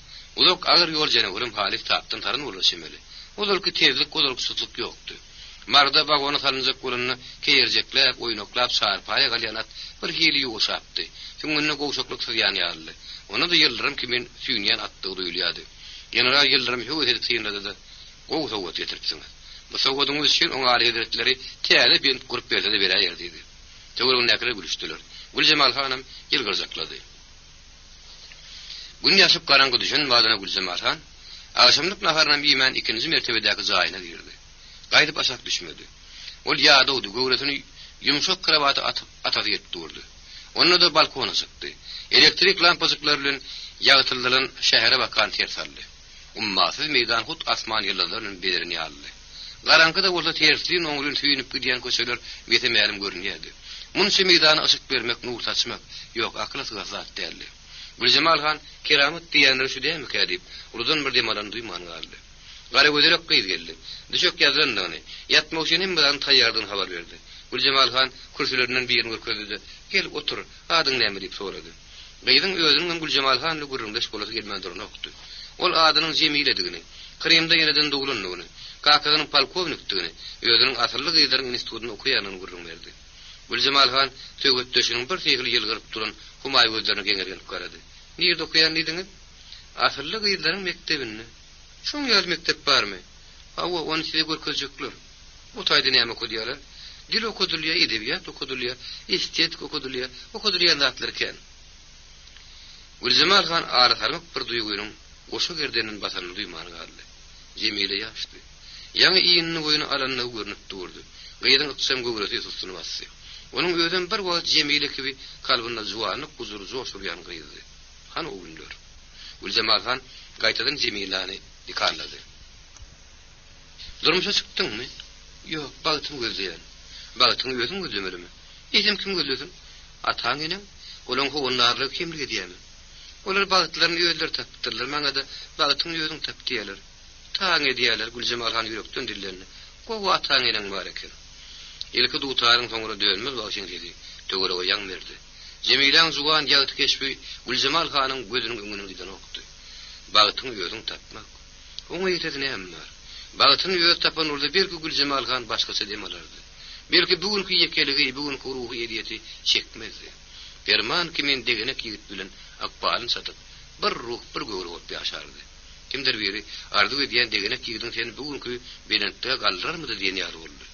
Uzak agyr ýol jana urum halif tapdan taryn bolýar şemeli. Olarky tezlik, olarky sutluk ýokdy. Marda bagona salınjak bolanny keýerjeklep, oýnaklap sarpaya galyanat bir hili ýoşapdy. Şuňunny gowşakluk syrýan ýaly. Onu da ýyldyrym kimin süýnýän atdygy duýulýady. General ýyldyrym höwet edip syýnlady. Gowşa wot ýetiripsiňiz. Bu sowgadyňyz üçin oňa aýdyretleri täze bir gurup berdi de berýär diýdi. Töwereň näkere gülüşdiler. Güljemal hanam ýylgyrjaklady. Gün ýaşyp garaňgy düşen badana Güljemal han akşamlyk nahardan biýmen ikinji mertebedäki jaýyna girdi. Gaýdyp aşak düşmedi. Ol ýa-da göwretini ýumşak krawaty atyp ýetdirdi. Onu da balkona çykdy. Elektrik lampacyklar bilen ýagytyldylan şähere bakan tersaldy. Ummasyz meýdan hut asman ýyldızlaryň bederini aldy. Garaňkyda bolsa tersliň oňrun süýnüp gidýän köşeler betemälim görünýärdi. Munşy meýdana aşyk bermek, nur saçmak ýok, akla sığat däldi. Güljemal han keramet diýenleri şu diýmek edip, urdan bir demadan duýman galdy. Gara gözerek gyz geldi. Düşük ýazrandygyny, ýatmawşynyň bilen taýýardygyny habar berdi. Güljemal han kürsülerinden birini görkezdi. "Gel otur, adyň näme?" diýip sorady. Gyzyň özüniň Güljemal hanly gurrundaş bolaty gelmän duruny okdy. Ol adynyň Jemiledigini, Kremde ýerden dogulanyny, kakagynyň polkovnikdigini, özüniň asylly gyzlaryň institutyny okuýanyny gurrun berdi. Güljemal han töwet döşüniň bir tegil ýylgyryp duran Humaý gözlerini geňergen garady. "Nirde okuýan diýdiňiz?" "Asylly gyzlaryň mektebini." "Şoň ýaly mektep barmy?" "Awa, onu size görkezjekler." "Bu taýda näme okuýarlar?" "Dil okudylýar, edebiyat okudylýar, estetik okudylýar zatlar eken." Güljemal han arasarmak bir duýgunyň goşa gerdenin basanyny duýman galdy. Jemile ýaşdy. Ýa-ni iýinni boýuna alanyny görnüp durdy. Gyýdyň ıtsam göwreti sustuny bassy. Onuň özüň bir wagt Jemile gibi kalbynda juwanyk, huzur joşurýan gyýdy. Han o günler. Güljemal han gaýtadan Jemilany dikanlady. "Durmuşa çykdyňmy?" "Ýok, bagtyň gözleýän." "Bagtyň özüň gözlemerimi?" "Ejem kim gözledin?" "Ataň inem, olaň howunlarly kimligi diýemi?" "Olar bagtlaryny öýler tapdylar, maňa da bagtyň özüň tapdylar." "Taň edýärler." Güljemal han ýürekden dillerini. "Gowa ataň inem bar eken." Ilki dutaryň soňra dönmez başyň dedi. Töwere oýan berdi. Jemileň juwan ýagty keşbi Güljemal hanyň gözüniň öňüne giden okdy. "Bagtyň özüň tapmak. Oňa ýetedi näme?" "Bagtyň öz tapan urda belki Güljemal han başgasy demalardy. Belki bugünkü ýekeligi, bugünkü ruhy ediyeti çekmezdi. Derman kimin degenek ýigit bilen akbalyny satyp, bir ruh, bir göwre bolup ýaşardy. Kimdir biri ardy edýän degenek ýigidiň seni bugünkü belentde galdyrarmydy diýen ýar boldy.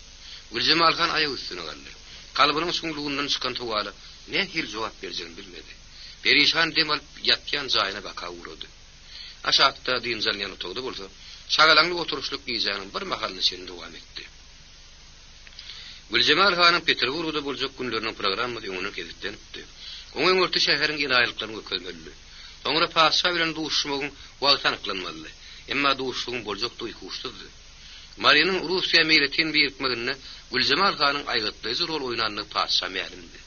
Güljemal han aýagy üstüne galdy. Kalbynyň suňlugyndan çykan towala ne hil jogap berjegini bilmedi. Perişan demal ýatýan jaýyna baka urady. Aşakda diýinjal ýany togda bolsa, şagalanly oturuşluk gyýjanyň bir mahalny sen dowam etdi. Güljemal hanyň Peterburgda boljak günleriniň programmady öňüne gezipdenipdi. Oňa örtü şäheriň ýylaýlyklaryny gökölmeli. Soňra paşa bilen duşmagyň wagty anyklanmaly. Emma duşmagyň boljak duýkuşdydy. Mariýanyň Russiýa meýletin birikmegine Güljemal hanyň aýgatlyjy rol oýnanyny paşa mälimdi.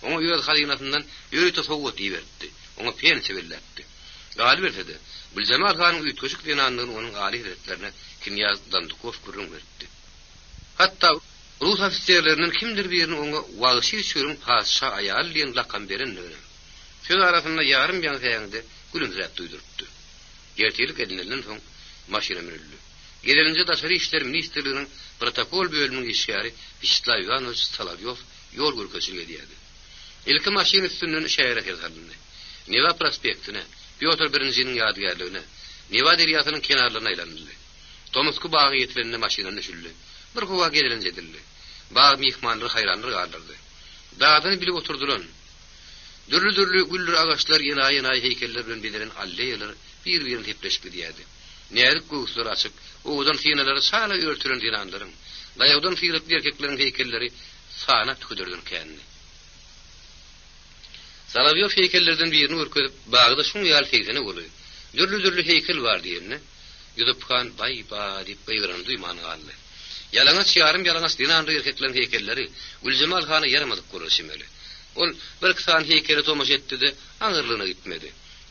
Oňa ýöz halyňatyndan ýöri tasawwur diýerdi. Oňa pense berildi. Galip etsedi. Güljemal hanyň üýtgeşik dinanyny onuň aly hedeflerine kimýadan dukoş gurrun berdi. Hatda Rus ofisierlerinin kimdir birini oňa wagşy sürüm paşa aýal diýen lakam berenleri. Şu arasynda ýarym ýan häýňde gülümsirap duýdurupdy. Gerçelik edinilen soň maşina minildi. Gelince Daşary işler ministrliginiň protokol bölüminiň işgäri Vislav Ivanovyç Solovyov ýol görkezçilik edýärdi. Ilki maşina üstünden şähere ýazyldy. Neva prospektine, Pyotr I-niň ýadygärligine, Neva derýasynyň kenarlaryna aýlandy. Tomsky bagy ýetilenine maşinany düşürdi. Bir howa gelince edildi. Bag mihmanlary haýranlyk galdyrdy. Dağdan bilip oturdular. Dürlü güller agaçlar ýena heykeller bilen bedelen alleýalar bir-birini hepleşip gidýärdi. Närik göwsler açyk, oğdan sineleri sala örtülen dinanlaryň, daýawdan fiýrip erkekleriň heykelleri sana tüküdürdün kendini. Solovyov heykellerden birini örkezip bagda şuň ýaly feýzene boldy. Dürlü heykel bar diýeni, ýüzüpkan bay diýip beýgran duýman galdy. Yalaňaç ýarym yalaňaç dinanly erkekleriň heykelleri Güljemal hany yaramadyk görüşmeli. Ol bir kısan heykeli tomaş etdi, aňyrlygyna gitmedi.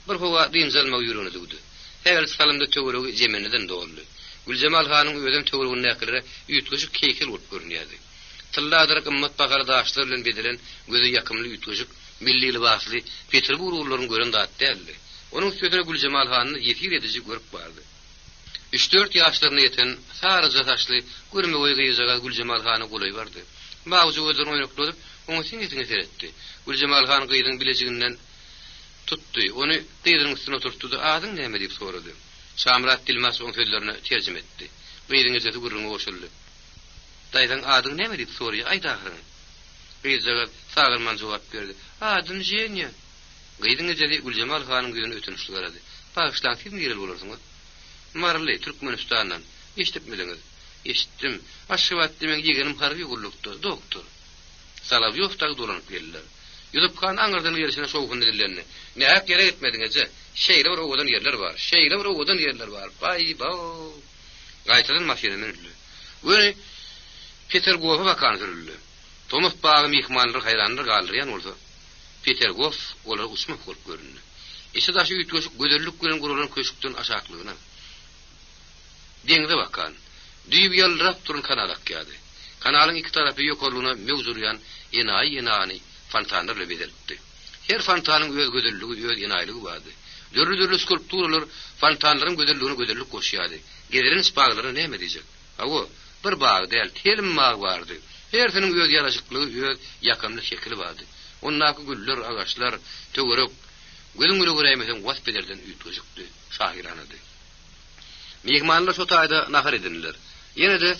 Bir howa diňjalma ýürüne dugdy. Heýel salymda töweregi jemeninden doldy. Güljemal hanyň özüň töweregine näkilere üýtgeşik heykel bolup görünýärdi. Tılladar gymmat bagary daşlar bilen bedelen gözi ýakymly üýtgeşik milli libasly Peterburglaryň gören dat däldi. Onuň üstüne Güljemal hanyny ýetir edici görüp bardy. 3-4 ýaşlaryna ýeten sarıja taşly görme goý gyýjaga Güljemal hany golaý bardy. Mawzy özüni oýnakladyp, oňa siňetini seretdi. Güljemal han gyýdyň bilejiginden tutdy. Onu gyýdyň üstüne oturtdy. "Adyň näme?" diýip sorady. Şamrat Dilmas oň sözlerini terjime etdi. Gyýdyň ýüzü gurruna goşuldy. "Daýdan adyň näme?" diýip soraýy. "Aýdagyň." Gyýjaga sagyrman jogap berdi. "Adym Jenya." Gyýdyň ýüzü Güljemal hanyň gyýdyny ötünüşli garady. "Paýşlan kim ýerel bolarsyňyz?" "Marly Türkmenistandan. Eşitipmidiňiz?" "Eşitdim. Aşgabat demek ýegenim harby gullukdy, doktor." Salavyov tag dolanyp geldiler. Ýudup kan aňyrdan ýerine şowgun edillerini. "Nähäk gerek etmediňiz? Şeýle bir owadan ýerler bar. Şeýle bir owadan ýerler bar. Baý baw." Gaýtadan maşyna minildi. Öňe Petergowa bakan sürildi. Tomas bagy mehmanlar haýranlyk galdyrýan bolsa, Petergow olar uçmak bolup göründi. Eşe daşy ýetgeşik göderlik bilen gurulan köşükden aşaklygyna. Deňde bakan, düýüp ýalrap turan kanalak ýady. Kanalyň iki tarapy ýokarlygyna mewzurýan ýenay fontanlar bedelipdi. Her fontanyň öz göderligi, öz ýenaýlygy bardy. Dörlü skulpturalar fontanlaryň göderligine göderlik goşýardy. Gederin spaglary näme diýjek? Hawa bir bagy däl, telim mag bardy. Hertiniň öz ýaraşyklygy, öz ýakamly şekli bardy. Onnaky güller, agaçlar, töwerek, gözüňle göreýmesen waspelerden üýtgejikdi, şahiranydy. Mehmanlar şu taýda nahar edindiler. Ýene de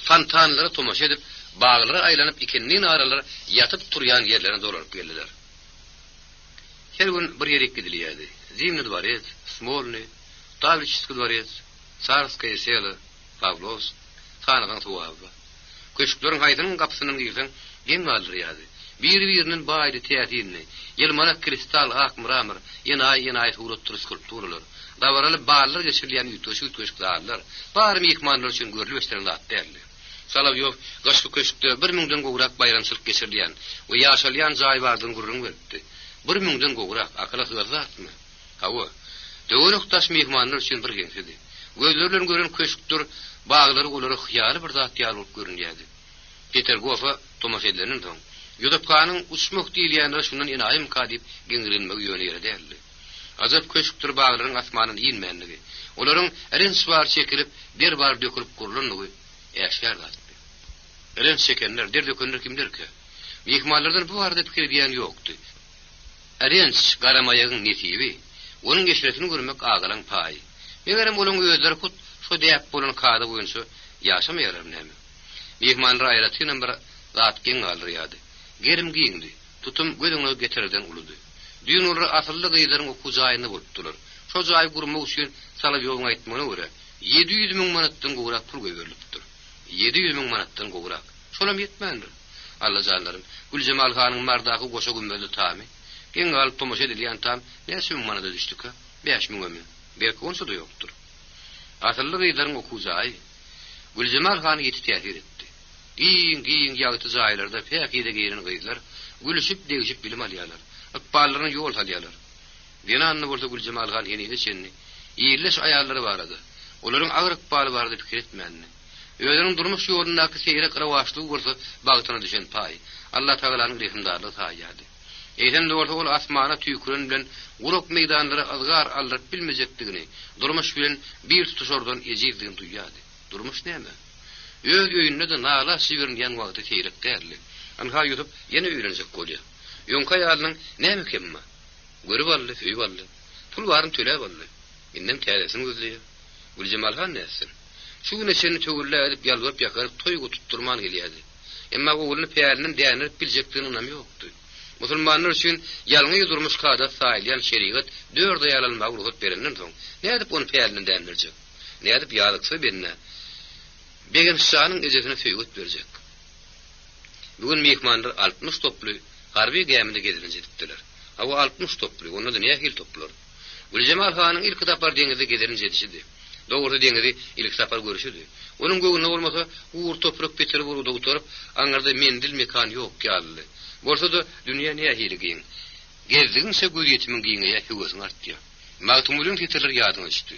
fontanlara tomaşa edip, baglara aýlanyp ikinniň aralara ýatyp turýan ýerlerine dolaryp geldiler. Her gün bir ýere gidilýärdi. Zimny dворец, Smolny, Таврический dворец, Царская села, Pavlovsk, Hanygan tuwaba. Köşükleriň haýdynyň gapysynyň ýerden gen galdyrýardy. Bir-biriniň baýly teýatini, ýylmanak kristal ak mramor, ýenay suratly skulpturalar, dawaraly barlar geçirilýän ýütgeşikler, bar mehmanlar üçin görülip eşdirilýän däli. Salavyov gaşky köşükde 1000-den gowrak bayramçylyk geçirilýän we ýaşalýan jaý bardyň gurrun berdi. 1000-den gowrak akla sığardymy? Hawa, döwrek taş mehmanlar üçin bir geňsidi. Gözlerden gören köşükler baglary olarak hyýaly bir zat ýaly bolup görünýärdi. Petergowa tomaş edilenden soň ýudapkanyň uçmak diýilýänler şundan enayym kadyp geňirilmek ýöne ýere däldi. Azap köşükler baglaryň asmanyny ýinmänligi, olaryň erenswar çekilip bir bar dökülip gurulanlygy äşkärdi. Erens çekenler, der dökenler kimlerki? Mehmanlardan bu arada pikir diýen ýokdy. Erens garamaýagyň netibi, onuň geçiretini görmek agalan paý. Egerem onuň özleri kut şu diýip bolan kady boýunça ýaşamaýarlar näme? Mehmanlar aýratynyň bir zat geň galdyrýardy. Gerim giýindi, tutum gözüňe getirden uludy. Düýnüler asylly gyýlaryň okujaýyny bolupdylar. Şo jaý gurmak üçin Salavyowň aýtmagyna görä 700.000 manatdan gowrak pul göwerilipdir. 700.000 manatdan gowrak. Şolam ýetmändir. Allah janlarym, Güljemal hanyň mardaky goşa gümbeli tamy. Geň galyp tomaşa edilýän tam näçe ming manata düşdük ha? 5.000 mi? Belki onsa da ýokdur. Asylly gyýlaryň okujaý Güljemal hany ýetip täsir etdi. Giň ýagty jaýlarda päkide giýen gyýlar, gülüşip degişip bilim alýarlar. Akballaryny ýol alýarlar. Genanny bolsa Güljemal han ýene şenni. Ýerleş aýallary bar edy. Olaryň agyryk baly bar diýip fikir etmänni. Özüniň durmuş ýolundaky seýre garawaşlygy bolsa bagtyna düşen paý. Allah Taalanyň rehimdarlygy taýýady. Eýden dogry ol asmana tüýküren bilen guruk meýdanlary azgar aldyryp bilmejekdigini, durmuş bilen bir tutuşordan ejizdigini duýýady. Durmuş näme? Öz öýünde de nala siwirýän wagty teýrek därli. Anha ýutup ýene öýrenjek bolýar. Ýonka ýalynyň näme kemma? Görüp aldy, öýüp aldy. Pul baryn töläp aldy. Innem täresini gözleýär. Güljemal han näsin? Şu güne seni tögürle edip ýalwaryp ýakaryp toýgu tutturman gelýärdi. Emma bu uluny peýärinin däňirip biljekdigini onam ýokdy. Musulmanlar üçin ýalňy durmuş kadat saýlýan şeriat 4 aýal almak ruhsat berenden soň nädip onu peýärinin däňirjek? Nädip ýalyksa benne? Begen şanyň ejesine söýgüt berjek. Bugün mehmanlar 60 toply harby gemide gedirinje edipdiler. Hawa 60 toply, onda da nähil toplar. Güljemal hanyň ilk tapar deňizde gedirinje edişidi. Dogry deňizi ilk tapar görüşidi. Onuň göwüne bolmasa uğur toprak Peterburgda oturup, aňarda mendil mekan ýok ýaly. Bolsa da dünýä nähili giň. Gezdiňse göz ýetimiň giňe hüwesini artdy. Magtumulun titrler ýadyna düşdi.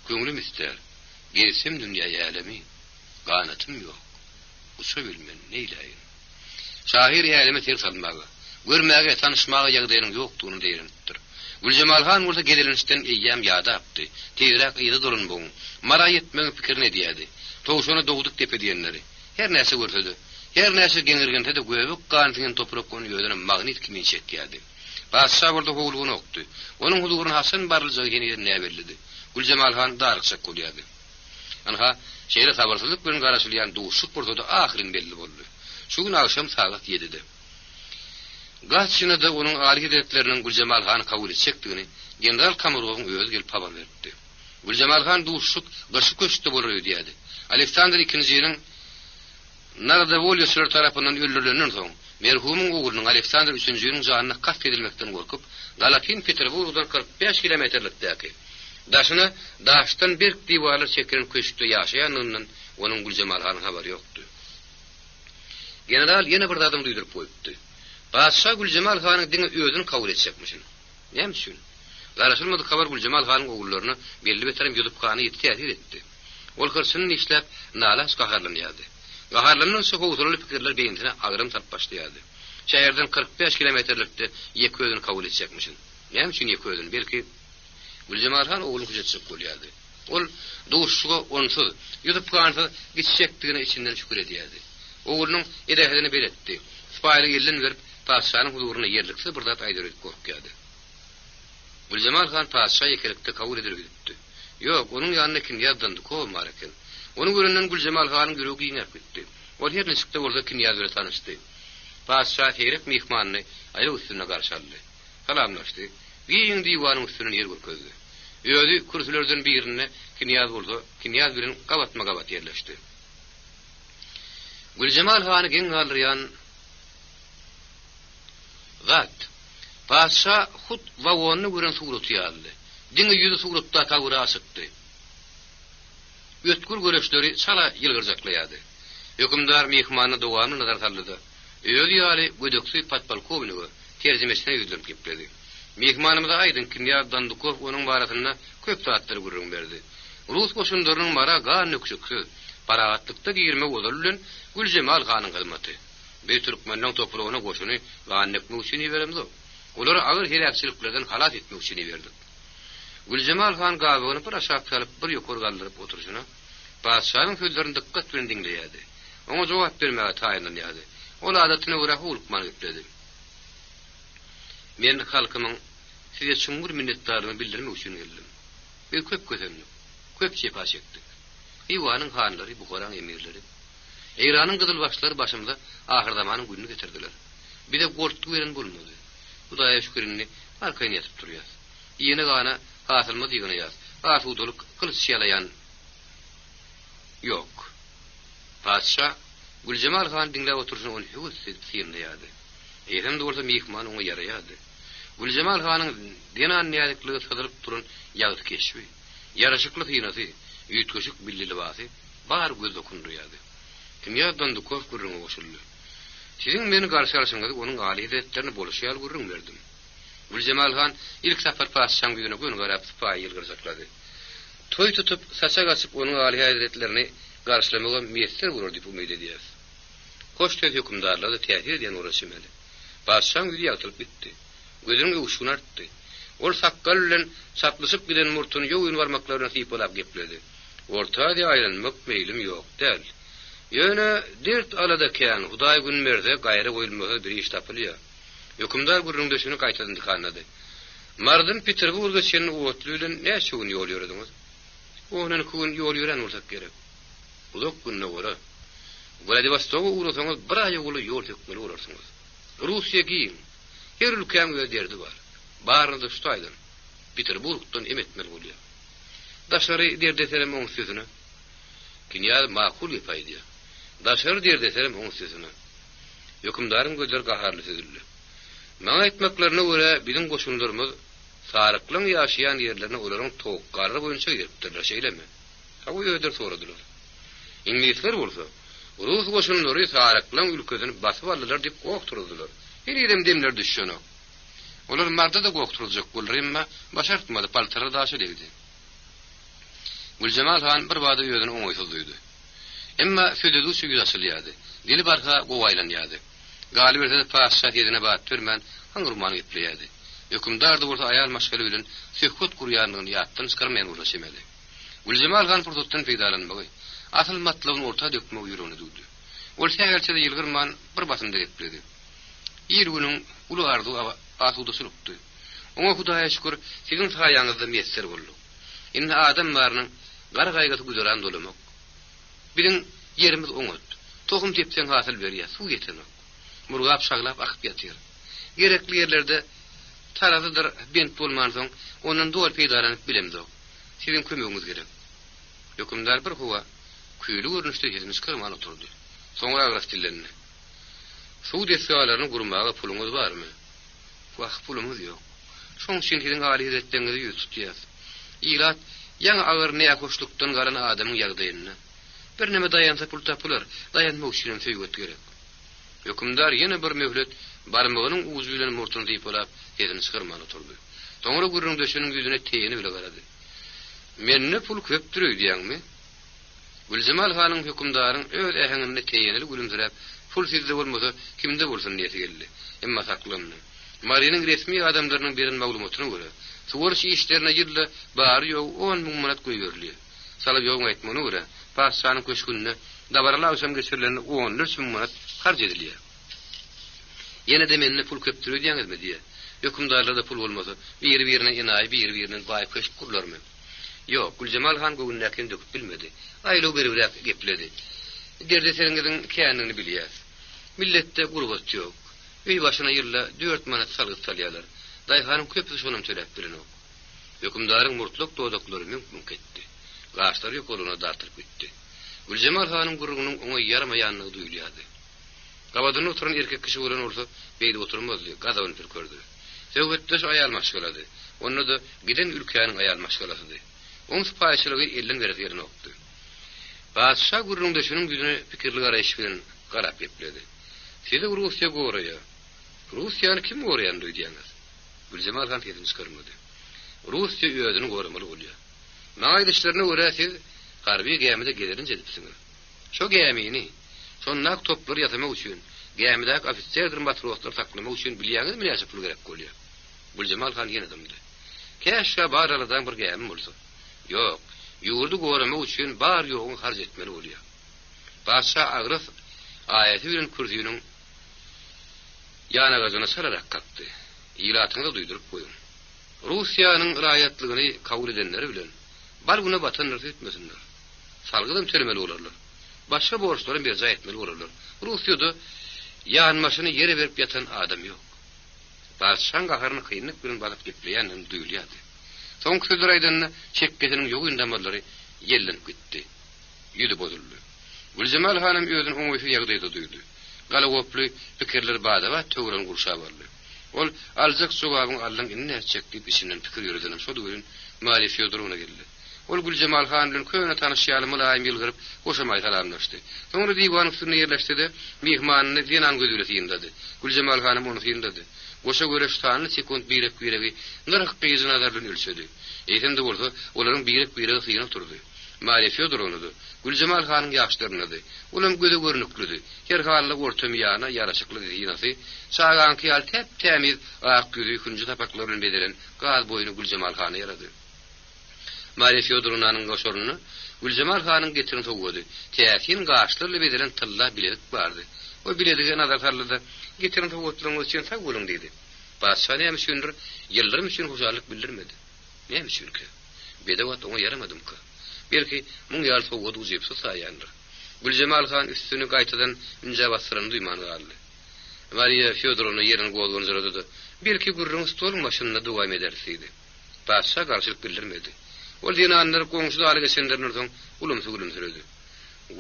Köňlüm ister. Gezsem dünýä ýalamy. Ganatym ýok. Uça bilmen neýläýin. Şahir ýalamy ter salmagy. Görmäge, tanışmaga ýagdaýynyň ýokdugyny diýendir. Gülcemal Han bolsa gedilinişden eýýäm ýada apdy. Tezrak ýydy durun bu. Mara ýetmeň pikirini diýdi. Toğuşuna dogduk tepe diýenleri. Her näse görsedi. Her näse geňirgende de göbük gantyň toprak konu ýödüne magnit kimi çekýärdi. Başsa bolda howlugyny okdy. Onuň huduryna Hasan baryljagy ýene näme berdi. Gülcemal Han darykçak bolýardy. Anha şeýle sabarsızlyk bilen garaşylýan duşuk bordoda ahyryň belli boldy. Şu gün akşam saat 7'de. Gaçyny da onuň aly hedetleriniň Gülcemal Han kabul etjekdigini general Kamarovň özü gelip habar berdi. Gülcemal Han duşuk gaşy köşkde bolar diýdi. Aleksandr II-niň Narodovolyoslar tarapyndan öldürilenden soň merhumyň oğlunyň Aleksandr III-niň janyna kast edilmekden gorkup Galapin Peterburgdan 45 kilometrlikdäki daşyny daşdan bir diwarlar çekiren köşkde ýaşaýanynyň onuň Gülcemal Han habary ýokdy. General ýene bir adam duýdurup goýupdy. Başsa Gülcemal Hanyň diňe özüni kabul etjekmişin. Näme üçin? Garaşylmady habar Gülcemal Hanyň oğullaryny belli bir tarym ýudup gany ýetdi etdi. Ol kırsyny işläp nalas gaharlanýardy. Gaharlanan soň howzurly pikirler beýintine agrym tap başlaýardy. Şäherden 45 kilometrlikde ýeki özüni kabul etjekmişin. Näme üçin ýeki özüni? Belki Gülcemal Han oğluny hujetçik bolýardy. Ol duşuga onsuz ýudup gany gitjekdigine içinden şükür edýärdi. Oğlunyň edähedini beretdi. Spaýly ýelden berip paşanyň huduryna ýerlikse bir zat aýdyryp gorkýardy. Gülcemal Han paşa ýekelikde kabul edildi. Ýok, onuň ýanyna kim ýazdandy koýmar eken. Onu görenden Gülcemal Hanyň ýüregi ýinip gitdi. Ol her näçikde bolsa kim ýaz bilen tanışdy. Paşa heýrek mehmanyny aýaw üstüne garşaldy. Salamlaşdy. Giň diwanyň üstüne ýer görkezdi. Öýdi kursulardan birine kim ýaz bolsa, kim ýaz bilen gabatma-gabat ýerleşdi. Gülcemal Hany geň galryan zat. Paşa hut wagonyny gören suratı ýaldy. Diňe ýüzi suratda tawra asypdy. Ötkür göreşleri çala ýylgyrjaklaýady. Hökümdar mehmanyny dowamy nazar saldy. Öýdi ýaly gödöksy patpolkownigy terjemesine ýüzlüp gepdi. Mehmanymyza aýdyn kimýadan Dukow onuň baratyna köp saatlar gurrun berdi. Rus goşunlarynyň mara gan nökşüksü, paragatlykda girme bolurlen Gülcemal Hanyň hyzmaty. Bir türkmenden topragyna goşuny gannyk müşini beremdi. Olary agyr heräpçiliklerden halat etmek üçin berdi. Gülcemal Han gabyny bir aşağı salyp bir ýokary galdyryp oturuşyna paşanyň sözlerini dikkat bilen diňleýärdi. Oňa jogap bermäge taýynlanýardy. Ol adatyna görä hulukman gepdi. Men halkymyň size çuňgur minnetdarlygyny bildirmek üçin geldim. Bir köp gözlemlik, köp çepa çekdik. Iwanyň hanlary, Bukharaň emirleri, Eýranyň gyzyl başlary başymda ahir zamanyň gününi getirdiler. Bir de gortuk beren bolmady. Hudaýa şükürni arkaýa ýatyp durýar. Ýene gana hasylmy diýgine ýaz. Asudylyk kılıç ýalayan ýok. Paşa Gülcemal Han diňläp oturşyny ony hüwüt sirnäýärdi. Eýsem de bolsa mehman oňa ýaraýardy. Gülcemal Hanyň denan ýalykligi sydyryp duran ýagy keşbi, ýaraşykly hynasy, ýetgeşik billi libasy bar göz dokundurýardy. Kimýadan Dukow gurrun goşuldy. Siziň meni garşylaşyňyzy onuň aly hedetlerini boluşýar gurrun berdim. Gülcemal Han ilk safar paşaň güýüne gün garap spaý ýylgyrjaklady. Toy tutup saça gaçyp onuň aly hedetlerini garşylamaga meýesler bolur diýip umyt edýär. Koştöz hökümdarlary täsir edýän uğraşmaly. Paşaň güýü ýatylyp bitdi. Gözüňe uşun artdy. Ol sakkal bilen saplyşyp giden murtuny ýoýun barmaklaryna sypalap gepledi. Ortada aýlanmak meýlim ýok däl. Ýöne dert aladakän Hudaý gün merde gaýry goýulmagy bir iş tapylýar. Hökümdar gurrun döşüni gaýtadan dikanlady. Mardyn Peterburga çen otly bilen näçe gün ýol ýörediňiz? Onuň gün ýol ýören bolsak gerek. Uzak günne görä. Vladivostoga uğrasaňyz bir aýa goly ýol tekmeli bolarsyňyz. Russiýa giň. Her ülkem derdi var. Barynda şutaýdan. Peterburgdan emetmeli bolýar. Daşary derdeterem oň sözüne. Kinýal makul ýapaýdy. Daşary derdeterem oň sözüne. Hökümdaryň gözleri gaharly sezildi. Maňa etmeklerine görä biziň goşunlarymyz saryklyň ýaşaýan ýerlerine olaryň towakkary boýunça giripdirler şeýlemi? Ha bu ýerler soradylar. İnglisler bolsa, Rus goşunlary saryklyň ülkesini basyp aldylar diýip gokturdylar. Her ýerem demler düşýän. Olar marda da gokturyljak bolar, emma başartmady, paltara daşy degdi. Gülcemal Han bir bada ýöňüne oňaýsyldydy. Emma söýdüdi şu ýüz asylýardy. Dili barka gowaýlanýardy. Galip etse paşa ýerine bat bermän haňyrman gepleýärdi. Hükümdar da bolsa ayal maşgala bilen söhbet kurýanlygyny ýatdan çykarmaýan bola şemeli. Güljemal han fursatdan peýdalanmagy, asıl matlabyny orta dökmek ýüregine dugdy. Ol sägerçede ýylgyrman bir basynda gepledi. Ýer günüň uly ardy asuda sürüpdi. Oňa Hudaýa şükür, siziň saýaňyzda meýesser boldy. Indi adam barynyň gara gaýgaty güzeran dolamak. Birin yerimiz oňat. Tohum tepsen hasyl berýär, suw getirmek. Murgap şaglap akyp ýatyr. Gerekli ýerlerde tarazydyr bent bolman soň, onuň dol peýdalanyp bilemzok. Siziň kömegiňiz gerek. Hükümdar bir howa küýlü görnüşde ýerine çykyrman oturdy. Soňra agratdylarny. Suw desýalaryny gurmaga puluňyz barmy? Wagt pulumyz ýok. Şoň üçin siziň gali hizetlerinizi ýutýar. Ýylat ýa-da agyr nähoşlukdan galan adamyň ýagdaýyny. Bir neme dayansa pul tapylar, dayanmak üçin söýget gerek. Hükümdar ýene bir möhlet barmagynyň uzy bilen murtuny diýip bolap, ýerine çykyrman oturdy. Soňra gurrun döşüniň ýüzüne teýeni bile garady. Menne pul köp duruyor diýäňmi? Güljemal hanyň hükümdaryň öz äheňinde teýenli gülümsiräp, pul sizde bolmasa kimde bolsun diýeti geldi. Emma saklandy. Maryanyň resmi adamlarynyň beren maglumatyna görä, suwurşy işlerine ýylda bary ýok 10 000 manat goýberli. Salyp ýok aýtmany görä, paşanyň köşkünde dabarala awsam geçirilenine 10 000 manat harç edilýär. Ýene de menne pul köp duruyor diýäňizmi diýe. Hükümdarlarda pul bolmasa, bir-birine enaý, bir-biriniň baý köşk kurlarmy? Yok, Güljemal han göwnäkin döküp bilmedi. Aýlyk beribirek gepledi. Derde seriňiziň känini bilýär. Milletde gurbat ýok. Öý başyna ýylla 4 manat salgyt salýarlar. Daýhanyň köpüsi şonam töläp bilenok. Hükümdaryň murtluk dodaklary mümkin ketdi. Gaçlar ýokulyna dartyp gitdi. Güljemal hanyň gurrugynyň oňa ýaramaýanlygy duýulýardy. Gabadyny oturan erkek kişi bolan bolsa, beýdi oturmazdy, gazabyny perkördü. Söhbetdeş aýal maşgalady. Onu da giden ülkäniň aýal maşgalasydy. Oň spaýçylygy elden berip ýerine okdy. Başşa gurrun döşüniň ýüzüne pikirli garaýyş bilen garap gepledi. Sizi Russiýa goraýa. Russiýany kim goraýan diýýäňiz? Güljemal han ýetini çykyrmady. Russiýa ýödüni goramaly bolýar. Maňa işlerine görä siz garby gemide gelirin jedipsiňiz. Şo gemini, şonnak toplary ýatamak üçin, gemidäki ofitserler matroslar saklamak üçin bilýäňiz näçe pul gerek bolýar? Güljemal han ýene demdi. Käşe baraladan bir gemi bolsa. Yok, ýurdu goramak üçin bar ýogyny harç etmeli bolýar. Başa agryf aýaty bilen kürdüýüniň ýana gazyna sararak kakdy. Ýylatyňy duýdurup goýun. Russiýanyň raýatlygyny kabul edenleri bilen balgyna batanlar etmesinler. Salgydym termeli bolarlar. Başga borçlary berja etmeli bolarlar. Russiýada ýanmaşyny ýere berip ýatan adam ýok. Başşan gaharyny kynlyk bilen balyp gepleýänim duýulýardy. Soň sözler aýdanna çekgetiniň ýok indamalary ýellenip gitdi. Ýüdi bozuldy. Güljemal hanym özüniň oňaýsy ýagdaýda duýdy. Galagoply pikirler bada we töwren gurşa boldy. Ol aljak sowabyň allan inne çekdi işinden pikir ýürüdünim şo duýun Mali Fyodorowna geldi. Ol Güljemal han bilen köňe tanyşýaly mulaýym ýylgyryp goşamaý salamlaşdy. Soňra diwan üstüne ýerleşdi, mehmanyny dinan gözüle ýyndady. Güljemal hanym onu ýyndady. Goşa görüştany sekund birek biregi 40 qiýyzyna bilen ölçedi. Eýtende bolsa, olaryň birek biregi ýyna turdy. Mali Fyodorowna Güljemal hanyň ýaşlaryny, ulam göze görnüklüdi. Her halda ortam ýana ýaraşykly ýynasy, çağanky ýal täp-tämiz ak gözü hünji tapaklaryny bedelen gaz boýuny Güljemal hany ýarady. Mali Fyodorownanyň goşoruny Güljemal hanyň getirin togady. Täsin gaçlarly bedelen tylla biledik bardy. O biledige nazar sarlydy. Getirin togotlaryň üçin sag bolun diýdi. Başşa näme üçindir? Ýyllarym üçin hoşallyk bildirmedi. Näme üçin ki? Bedawat oňa yaramadym ki. Belki muň ýal togody uzypsa saýandyr. Güljemal han üstüni gaýtadan inje basyrany duýman galdy. Maria Fyodorowna ýerini golgyny zırady. Belki gurrun stol maşynyna dowam edersidi. Başşa garşylyk bildirmedi. Ol dinanlar goňşy daly geçenlerden soň ulumsy.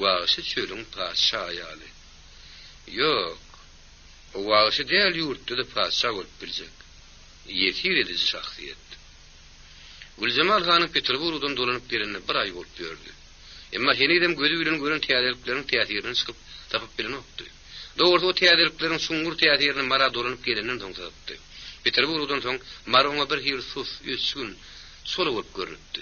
Waşy çölüň paşa ýaly. Yok. Waşy däl ýurtda paşa bolup biljek. Ýetir edici şahsiýet. Güljemal hanyň Peterburgdan dolanyp gelende bir aý bolup ýördi. Emma henidem gözü bilen gören täzeliklerin täsirini çykyp tapyp bilen okdy. Dogry o täzeliklerin şungur täsirini mara dolanyp gelenden soň tapdy. Peterburgdan soň maroňa bir hir sus, üçgün sola bolup göründi.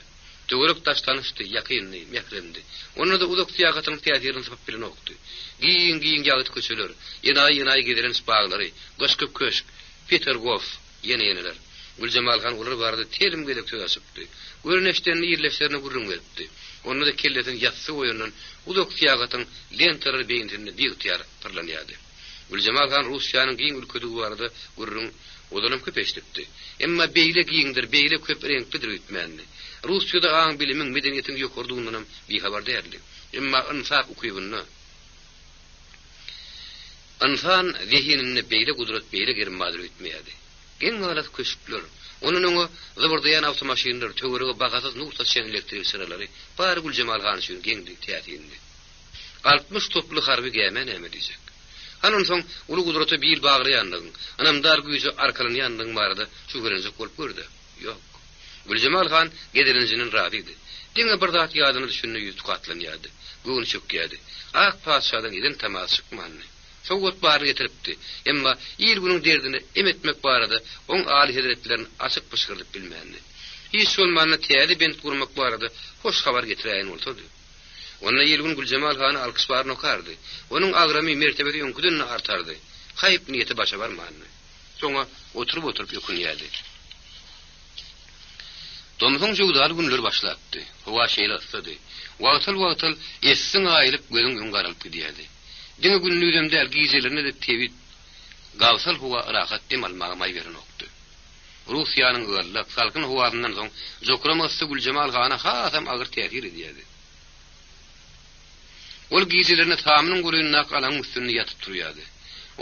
Töwerek taştanyşdy, ýakynly, mehremdi. Onu da uzak syýagatynyň täsirini tapyp bilen okdy. Giň ýagyt köçeler, ýena gedilen spaglary, göçküp köşk, Petergof, ýene-ýeneler. Gülcemal Han ular barada telim gelip söz açıpdy. Görneşlerini ýerleşlerini gurrun gelipdi. Onu da kelletin yatsy oýundan uzak siýagatyň lenterer beýintinde diýtýar pyrlanýady. Gülcemal Han Russiýanyň giň ülkedi barada gurrun odanam köpeşdipdi. Emma beýle giňdir, beýle köp reňklidir ütmänli. Russiýada aň bilimiň medeniýetiň ýokurdugynyň bir habar därdi. Emma infaq ukuybyny Anfan zihinine beýle gudrat beýle girmadyr ütmeýärdi. Gen galat köşükler. Onun öňe zıbırdayan awtomaşinler, töwerege bagasız nur taşıyan elektrik sıralary bar Gülcemal Han üçin geňdi täzindi. 60 toplu harby gämen näme diýjek. Hanın soň uly gudraty bir bagryýandyň, anamdar güýje arkalanýandyň barada şu görenjek bolup gördi. Ýok. Gülcemal Han gederenjinin radydy. Diňe bir zat ýadyny düşünne ýüz katlanýardy. Göwün çökýärdi. Ak paşadan eden tamas çykmandy. Soğut bar getiripdi. Emma ýyl günüň derdini emetmek barada oň aly hezretlerini açyk pışgyrdyp bilmändi. Hiç bolmanyna täze bent gurmak barada hoş habar getiräýän bolsady. Onda ýyl gün Gülcemal Hany alkysbaryn okardy. Onuň agramy mertebede ýönküden artardy. Haýyp niýeti başa barmandy. Soňa oturup ýokynýardy. Domyň jogdal günler başlapdy. Howa şeýle ısdy. Wagtyl essin aýylyp gözüň öňgarylyp gidýärdi. Diňe günlüğümde gizelerine de tevit gawsal huwa rahat demalmaga may beren okdy. Russiýanyň ýyllak salkyn huwasyndan soň Jokramasy Gülcemal Hana hasam agyr täsir edýärdi. Ol gizelerine tamamyň guruyna qalan üstünde ýatyp durýardy.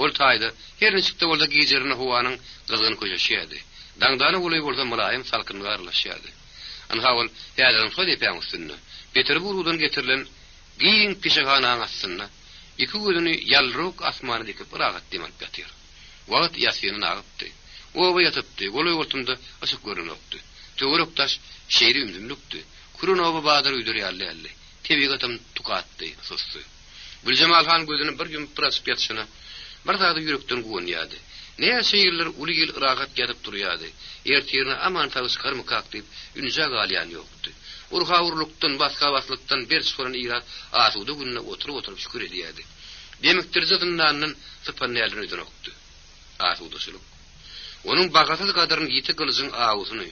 Ol taýda her nechikde bolsa gizelerine huwanyň gyzgyn köşeşýärdi. Daňdany ulay bolsa mulaýym salkynlyga arlaşýardy. Anha ol ýadan soýdypýan üstünde Peterburgdan getirilen giň pişeganaň aslynda iki gözünü yalruk asmana dikip rahat demek gatyr. Wagt ýasyny agypdy. Oba ýatypdy, goly ortunda aşyk görünýärdi. Töwerokdaş şeýri ümdümlükdi. Kurun oba badyr üýdürýärli. Tebigatam tukatdy, susdy. Gülcemal Han gözüni bir gün prasyp ýatşyna bir zady ýürekden gownýardy. Näçe ýyllar uly ýyl rahat ýatyp durýardy. Ertirine aman taýs karmykak diýip ünje galýan ýokdy. Urhawurlukdan, baskawastlykdan bir soran ýyrat asudy günne oturup şükür edýärdi. Demekdir zatyndan sypanýarlyny öýdünokdy. Asudyşylyk. Onuň bagasy gadaryny ýiti gylyjyň awusyny,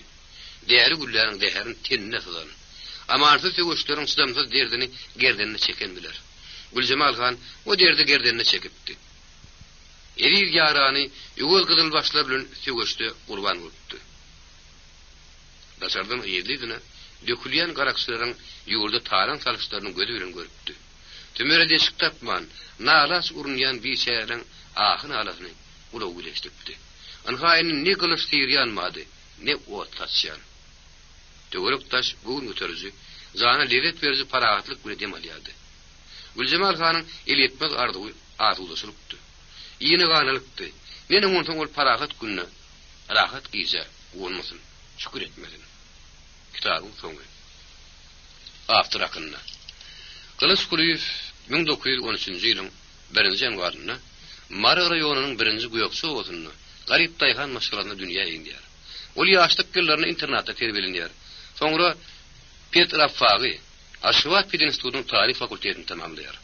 däri gülläriň däherini tenne sydan. Amansız söwüşleriň çydamsız derdini gerdenine çekendiler. Gülcemal Han o derdi gerdenine çekipdi. Erir ýarany ýöwel gyzyl başlar bilen söwüşde gurban bolupdy. Daşardan ýedidine dökülýän garakçylaryň ýurda taran salışlaryny gözü bilen görüpdi. Tümere deşik tapman, nalas urunýan biçäreň ahyn alasyny ulaw güleşdiripdi. Anhaýyny ne gylyş ýanmady, ne ot taşýan. Töwerokdaş bugun götürüji, zana lezzet berýän paragatlyk bilen demalýardy. Gülcemal Hanyň el etmez arzuwy azulaşypdy. Ýene ganalykdy. Meni onsoň ol paragat günne rahat giýse bolmasyn, şükür etmedin. Kitabyň soňy. Afterakynda. Gylys Kuliýew 1913-nji ýylyň 1-nji ýanwaryna Mara raýonynyň 1-nji guýokçy owasyny garyp daýhan maşgalaryna dünýä ýeňdýär. Ol ýaşlyk ýyllaryny internatda terbiýelenýär. Soňra Petrofagy Aşgabat Pedinstitutynyň taryh fakultetini tamamlaýar.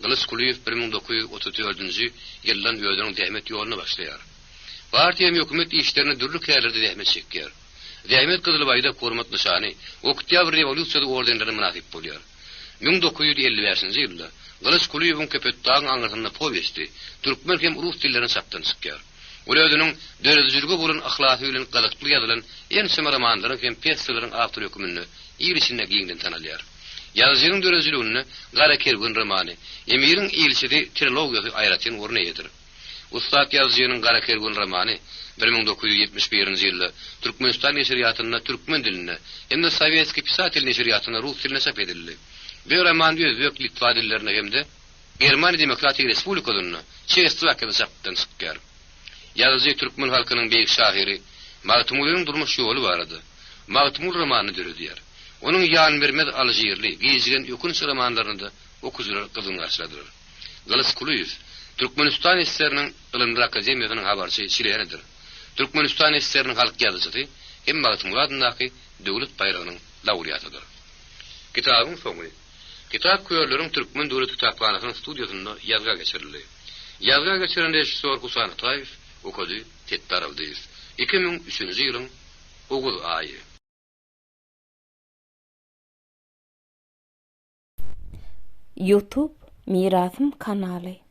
Gylys Kuliýew 1934-nji ýyldan öýdüň dämet ýoluny başlaýar. Partiýa hökümet işlerini dürlük ýerlerde dämet çekýär. Dämet Gyzylbaýda hormat nişany, Oktyabr rewolýusiýasy ordenlerine münasip bolýar. 1955-nji ýylda Gylys Kuliýewiň köpetdaň aňyryna powesti türkmen hem rus dillerini saptan çykýar. Ol özüniň döredijiligi bolan ahlaky bilen gazakly ýazylan ensem romanlaryň hem piyesalaryň awtor hökümini ýygyşyna giňden tanalýar. Ýazyjynyň dörejiligini Gara Kergun romany, Emiriň ýylçydy trilogiýasy aýratyn orna ýetir. Ustad ýazyjynyň Gara Kergun romany 1971-nji ýylda Türkmenistan neşriýatyna türkmen diline, hemde Sowetski pisatel neşriýatyna rus diline çap edildi. Bu roman özbek litwa dillerine hemde Germaniýa Demokratik Respublikasyna Çeçoslowakiýada çapdan çykýar. Ýazyjy türkmen halkynyň beýik şahyry Magtumulyň durmuş ýoly barady. Magtumul romany döredýär. Onuň ýan bermez Alжирli, giýilen ýokun romanlaryny okuwçylar gyzgyn garşyladylar. Gylys Kuliýew Türkmenistan SSR-nyň Ilmlar Akademiýasynyň habarçy şileýänidir. Türkmenistan SSR-nyň halk ýazyjy hem Magtumul adyndaky döwlet bayragynyň laureatydyr. Kitabyň soňy. Kitap köýerleriň türkmen döwlet kitaplarynyň studiýasynda ýazga geçirildi. Ýazga geçiren rejissor Husan Ataýew okudy, tetdaraldy. 2003-nji ýylyň 9 aýy. YouTube Mirasym kanaly.